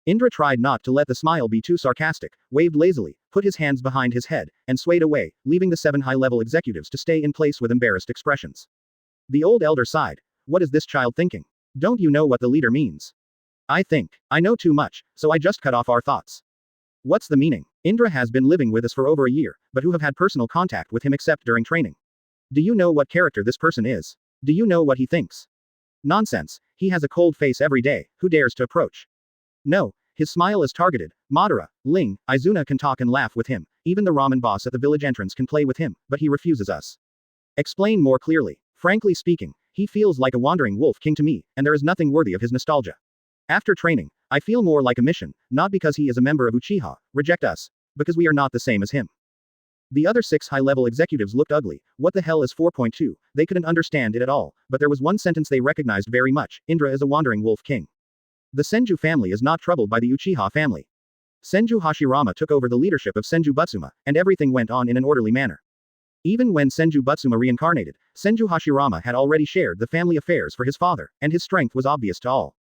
Indra tried not to let the smile be too sarcastic, waved lazily, put his hands behind his head, and swayed away, leaving the 7 high-level executives to stay in place with embarrassed expressions. The old elder sighed. What is this child thinking? Don't you know what the leader means? I think I know too much, so I just cut off our thoughts. What's the meaning? Indra has been living with us for over a year, but who have had personal contact with him except during training? Do you know what character this person is? Do you know what he thinks? Nonsense. He has a cold face every day. Who dares to approach? No. His smile is targeted. Madara, Ling, Izuna can talk and laugh with him. Even the ramen boss at the village entrance can play with him, but he refuses us. Explain more clearly. Frankly speaking, he feels like a wandering wolf king to me, and there is nothing worthy of his nostalgia. After training, I feel more like a mission, not because he is a member of Uchiha, reject us, because we are not the same as him. The other 6 high-level executives looked ugly. What the hell is 4.2? They couldn't understand it at all, but there was one sentence they recognized very much. Indra is a wandering wolf king. The Senju family is not troubled by the Uchiha family. Senju Hashirama took over the leadership of Senju Butsuma, and everything went on in an orderly manner. Even when Senju Butsuma reincarnated, Senju Hashirama had already shared the family affairs for his father, and his strength was obvious to all.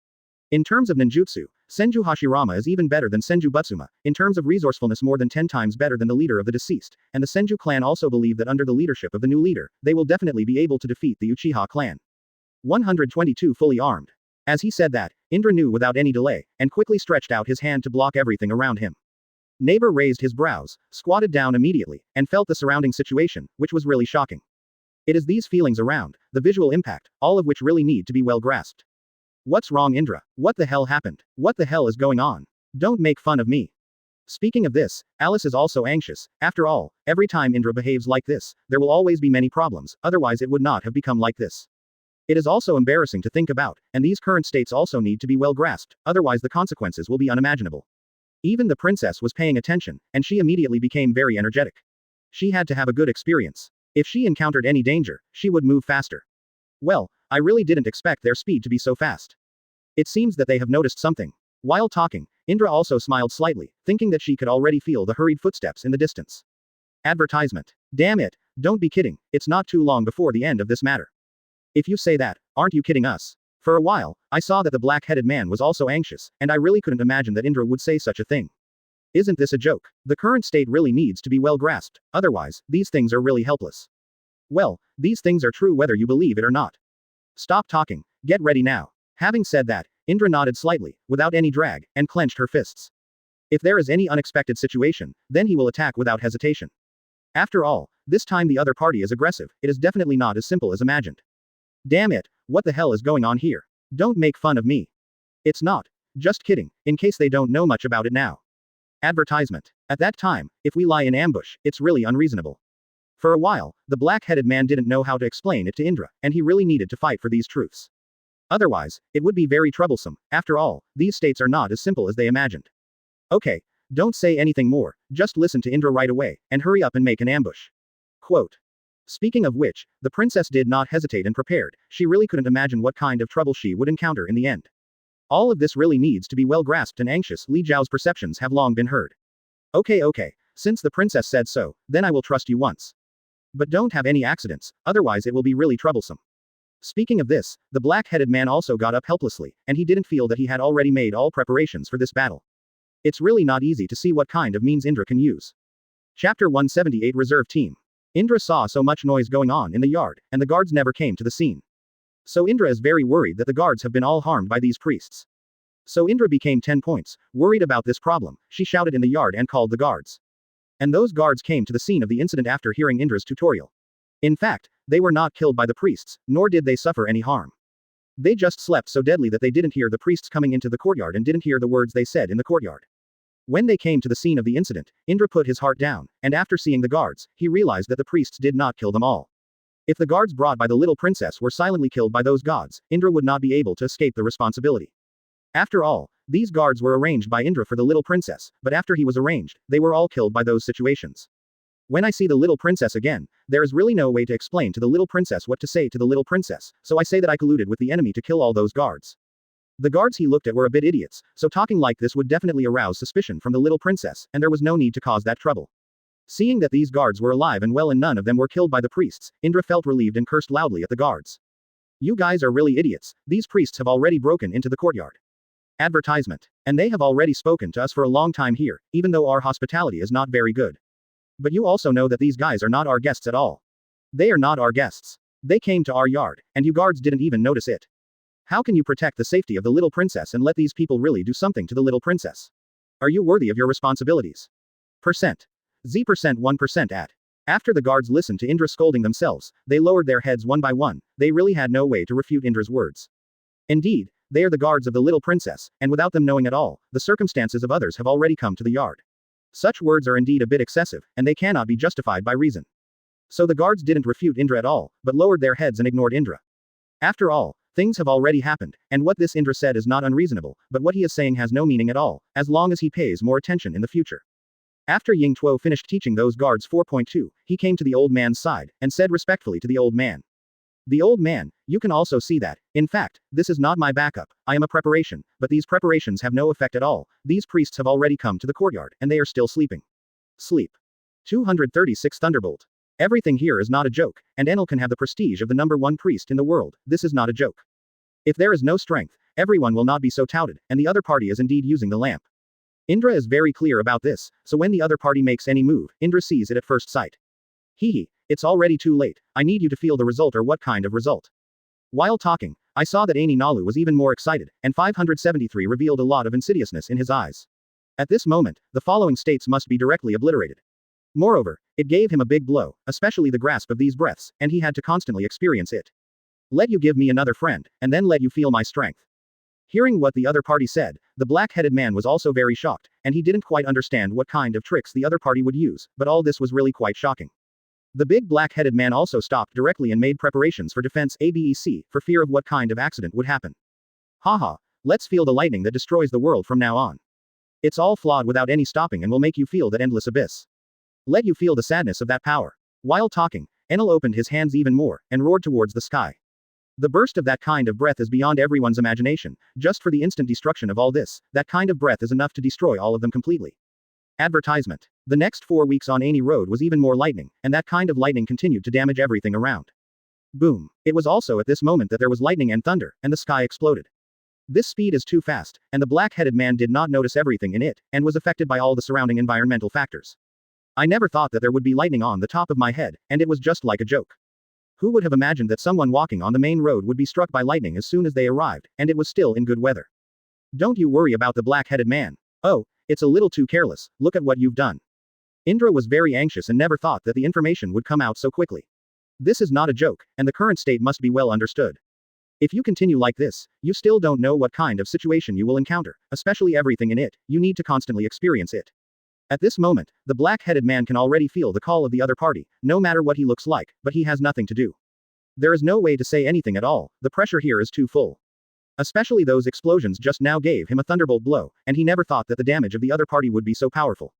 In terms of ninjutsu, Senju Hashirama is even better than Senju Butsuma, in terms of resourcefulness more than 10 times better than the leader of the deceased, and the Senju clan also believe that under the leadership of the new leader, they will definitely be able to defeat the Uchiha clan. 122 fully armed. As he said that, Indra knew without any delay, and quickly stretched out his hand to block everything around him. Neighbor raised his brows, squatted down immediately, and felt the surrounding situation, which was really shocking. It is these feelings around, the visual impact, all of which really need to be well grasped. What's wrong, Indra? What the hell happened? What the hell is going on? Don't make fun of me. Speaking of this, Alice is also anxious. After all, every time Indra behaves like this, there will always be many problems, otherwise it would not have become like this. It is also embarrassing to think about, and these current states also need to be well grasped, otherwise the consequences will be unimaginable. Even the princess was paying attention, and she immediately became very energetic. She had to have a good experience. If she encountered any danger, she would move faster. Well, I really didn't expect their speed to be so fast. It seems that they have noticed something. While talking, Indra also smiled slightly, thinking that she could already feel the hurried footsteps in the distance. Advertisement. Damn it, don't be kidding, it's not too long before the end of this matter. If you say that, aren't you kidding us? For a while, I saw that the black-headed man was also anxious, and I really couldn't imagine that Indra would say such a thing. Isn't this a joke? The current state really needs to be well grasped, otherwise, these things are really helpless. Well, these things are true whether you believe it or not. Stop talking, get ready now. Having said that, Indra nodded slightly, without any drag, and clenched her fists. If there is any unexpected situation, then he will attack without hesitation. After all, this time the other party is aggressive, it is definitely not as simple as imagined. Damn it, what the hell is going on here? Don't make fun of me. It's not. Just kidding, in case they don't know much about it now. Advertisement. At that time, if we lie in ambush, it's really unreasonable. For a while, the black-headed man didn't know how to explain it to Indra, and he really needed to fight for these truths. Otherwise, it would be very troublesome. After all, these states are not as simple as they imagined. Okay, don't say anything more, just listen to Indra right away, and hurry up and make an ambush. Quote. Speaking of which, the princess did not hesitate and prepared, she really couldn't imagine what kind of trouble she would encounter in the end. All of this really needs to be well grasped, and anxious Li Zhao's perceptions have long been heard. Okay, since the princess said so, then I will trust you once. But don't have any accidents, otherwise it will be really troublesome. Speaking of this, the black-headed man also got up helplessly, and he didn't feel that he had already made all preparations for this battle. It's really not easy to see what kind of means Indra can use. Chapter 178 Reserve Team. Indra saw so much noise going on in the yard, and the guards never came to the scene. So Indra is very worried that the guards have been all harmed by these priests. So Indra became 10 points, worried about this problem. She shouted in the yard and called the guards. And those guards came to the scene of the incident after hearing Indra's tutorial. In fact, they were not killed by the priests, nor did they suffer any harm. They just slept so deadly that they didn't hear the priests coming into the courtyard and didn't hear the words they said in the courtyard. When they came to the scene of the incident, Indra put his heart down, and after seeing the guards, he realized that the priests did not kill them all. If the guards brought by the little princess were silently killed by those gods, Indra would not be able to escape the responsibility. After all, these guards were arranged by Indra for the little princess, but after he was arranged, they were all killed by those situations. When I see the little princess again, there is really no way to explain to the little princess what to say to the little princess, so I say that I colluded with the enemy to kill all those guards. The guards he looked at were a bit idiots, so talking like this would definitely arouse suspicion from the little princess, and there was no need to cause that trouble. Seeing that these guards were alive and well and none of them were killed by the priests, Indra felt relieved and cursed loudly at the guards. You guys are really idiots, these priests have already broken into the courtyard. Advertisement. And they have already spoken to us for a long time here, even though our hospitality is not very good. But you also know that these guys are not our guests at all. They are not our guests. They came to our yard, and you guards didn't even notice it. How can you protect the safety of the little princess and let these people really do something to the little princess? Are you worthy of your responsibilities? Percent. Z% 1% at. After the guards listened to Indra scolding themselves, they lowered their heads one by one. They really had no way to refute Indra's words. Indeed, they are the guards of the little princess, and without them knowing at all, the circumstances of others have already come to the yard. Such words are indeed a bit excessive, and they cannot be justified by reason. So the guards didn't refute Indra at all, but lowered their heads and ignored Indra. After all, things have already happened, and what this Indra said is not unreasonable, but what he is saying has no meaning at all, as long as he pays more attention in the future. After Ying Tuo finished teaching those guards 4.2, he came to the old man's side, and said respectfully to the old man. The old man, you can also see that, in fact, this is not my backup, I am a preparation, but these preparations have no effect at all, these priests have already come to the courtyard, and they are still sleeping. Sleep. 236 Thunderbolt. Everything here is not a joke, and Enel can have the prestige of the #1 priest in the world, this is not a joke. If there is no strength, everyone will not be so touted, and the other party is indeed using the lamp. Indra is very clear about this, so when the other party makes any move, Indra sees it at first sight. Hehe, it's already too late, I need you to feel the result or what kind of result. While talking, I saw that Ani Nalu was even more excited, and 573 revealed a lot of insidiousness in his eyes. At this moment, the following states must be directly obliterated. Moreover, it gave him a big blow, especially the grasp of these breaths, and he had to constantly experience it. Let you give me another friend, and then let you feel my strength. Hearing what the other party said, the black-headed man was also very shocked, and he didn't quite understand what kind of tricks the other party would use, but all this was really quite shocking. The big black-headed man also stopped directly and made preparations for defense ABEC, for fear of what kind of accident would happen. Haha, let's feel the lightning that destroys the world from now on. It's all flawed without any stopping and will make you feel that endless abyss. Let you feel the sadness of that power. While talking, Enel opened his hands even more, and roared towards the sky. The burst of that kind of breath is beyond everyone's imagination. Just for the instant destruction of all this, that kind of breath is enough to destroy all of them completely. Advertisement. The next 4 weeks on Ani Road was even more lightning, and that kind of lightning continued to damage everything around. Boom. It was also at this moment that there was lightning and thunder, and the sky exploded. This speed is too fast, and the black-headed man did not notice everything in it, and was affected by all the surrounding environmental factors. I never thought that there would be lightning on the top of my head, and it was just like a joke. Who would have imagined that someone walking on the main road would be struck by lightning as soon as they arrived, and it was still in good weather? Don't you worry about the black-headed man. Oh, it's a little too careless, look at what you've done. Indra was very anxious and never thought that the information would come out so quickly. This is not a joke, and the current state must be well understood. If you continue like this, you still don't know what kind of situation you will encounter, especially everything in it, you need to constantly experience it. At this moment, the black-headed man can already feel the call of the other party, no matter what he looks like, but he has nothing to do. There is no way to say anything at all, the pressure here is too full. Especially those explosions just now gave him a thunderbolt blow, and he never thought that the damage of the other party would be so powerful.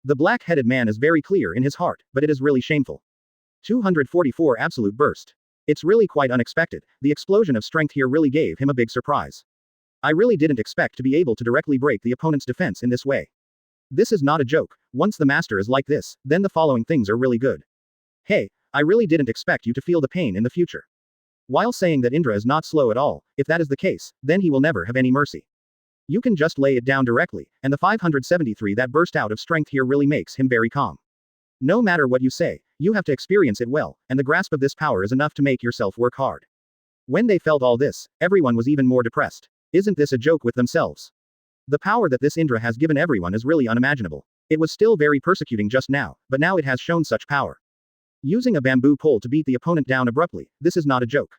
The black-headed man is very clear in his heart, but it is really shameful. 244 Absolute Burst. It's really quite unexpected, the explosion of strength here really gave him a big surprise. I really didn't expect to be able to directly break the opponent's defense in this way. This is not a joke. Once the master is like this, then the following things are really good. Hey, I really didn't expect you to feel the pain in the future. While saying that Indra is not slow at all, if that is the case, then he will never have any mercy. You can just lay it down directly, and the 573 that burst out of strength here really makes him very calm. No matter what you say, you have to experience it well, and the grasp of this power is enough to make yourself work hard. When they felt all this, everyone was even more depressed. Isn't this a joke with themselves? The power that this Indra has given everyone is really unimaginable. It was still very persecuting just now, but now it has shown such power. Using a bamboo pole to beat the opponent down abruptly, this is not a joke.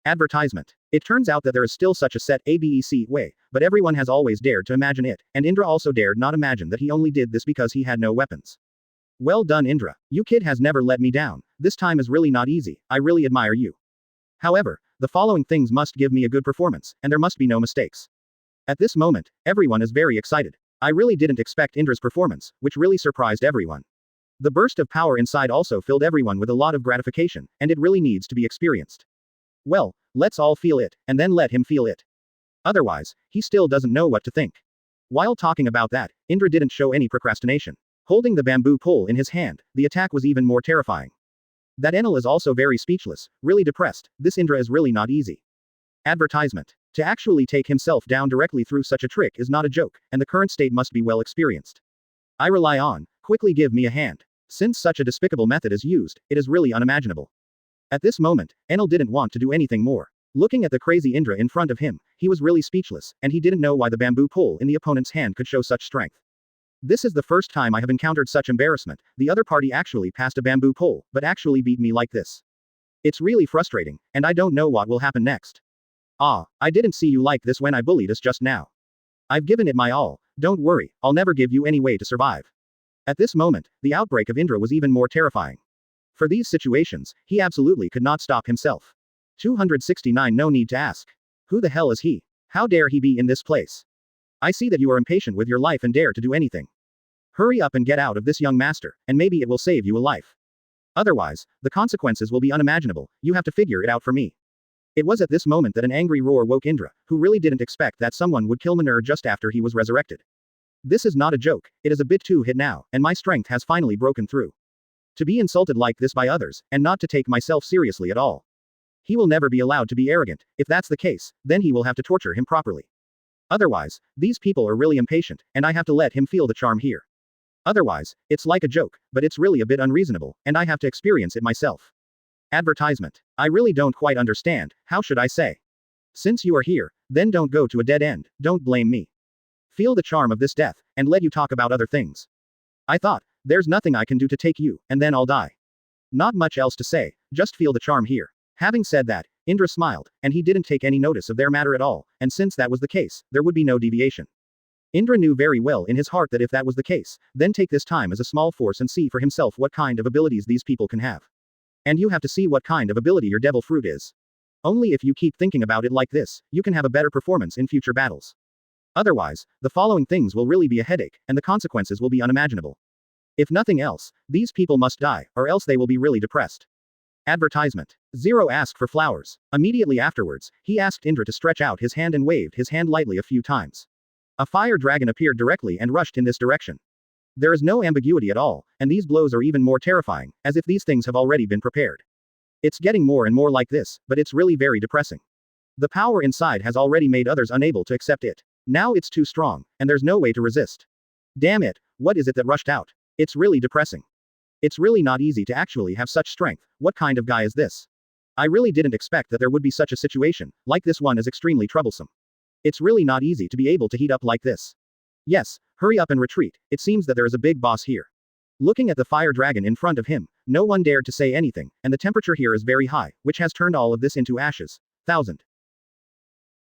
Advertisement. It turns out that there is still such a set ABEC way, but everyone has always dared to imagine it, and Indra also dared not imagine that he only did this because he had no weapons. Well done Indra, you kid has never let me down, this time is really not easy, I really admire you. However, the following things must give me a good performance, and there must be no mistakes. At this moment, everyone is very excited. I really didn't expect Indra's performance, which really surprised everyone. The burst of power inside also filled everyone with a lot of gratification, and it really needs to be experienced. Well, let's all feel it, and then let him feel it. Otherwise, he still doesn't know what to think. While talking about that, Indra didn't show any procrastination. Holding the bamboo pole in his hand, the attack was even more terrifying. That Enel is also very speechless, really depressed, this Indra is really not easy. Advertisement. To actually take himself down directly through such a trick is not a joke, and the current state must be well experienced. I rely on, quickly give me a hand. Since such a despicable method is used, it is really unimaginable. At this moment, Enel didn't want to do anything more. Looking at the crazy Indra in front of him, he was really speechless, and he didn't know why the bamboo pole in the opponent's hand could show such strength. This is the first time I have encountered such embarrassment, the other party actually passed a bamboo pole, but actually beat me like this. It's really frustrating, and I don't know what will happen next. Ah, I didn't see you like this when I bullied us just now. I've given it my all, don't worry, I'll never give you any way to survive. At this moment, the outbreak of Indra was even more terrifying. For these situations, he absolutely could not stop himself. 269 No need to ask. Who the hell is he? How dare he be in this place? I see that you are impatient with your life and dare to do anything. Hurry up and get out of this young master, and maybe it will save you a life. Otherwise, the consequences will be unimaginable, you have to figure it out for me. It was at this moment that an angry roar woke Indra, who really didn't expect that someone would kill Manur just after he was resurrected. This is not a joke, it is a bit too hit now, and my strength has finally broken through. To be insulted like this by others, and not to take myself seriously at all. He will never be allowed to be arrogant, if that's the case, then he will have to torture him properly. Otherwise, these people are really impatient, and I have to let him feel the charm here. Otherwise, it's like a joke, but it's really a bit unreasonable, and I have to experience it myself. Advertisement. I really don't quite understand, how should I say? Since you are here, then don't go to a dead end, don't blame me. Feel the charm of this death, and let you talk about other things. I thought There's nothing I can do to take you, and then I'll die. Not much else to say, just feel the charm here. Having said that, Indra smiled, and he didn't take any notice of their matter at all, and since that was the case, there would be no deviation. Indra knew very well in his heart that if that was the case, then take this time as a small force and see for himself what kind of abilities these people can have. And you have to see what kind of ability your devil fruit is. Only if you keep thinking about it like this, you can have a better performance in future battles. Otherwise, the following things will really be a headache, and the consequences will be unimaginable. If nothing else, these people must die, or else they will be really depressed. Advertisement. Zero asked for flowers. Immediately afterwards, he asked Indra to stretch out his hand and waved his hand lightly a few times. A fire dragon appeared directly and rushed in this direction. There is no ambiguity at all, and these blows are even more terrifying, as if these things have already been prepared. It's getting more and more like this, but it's really very depressing. The power inside has already made others unable to accept it. Now it's too strong, and there's no way to resist. Damn it, what is it that rushed out? It's really depressing. It's really not easy to actually have such strength. What kind of guy is this? I really didn't expect that there would be such a situation, like this one is extremely troublesome. It's really not easy to be able to heat up like this. Yes, hurry up and retreat, it seems that there is a big boss here. Looking at the fire dragon in front of him, no one dared to say anything, and the temperature here is very high, which has turned all of this into ashes. 1000.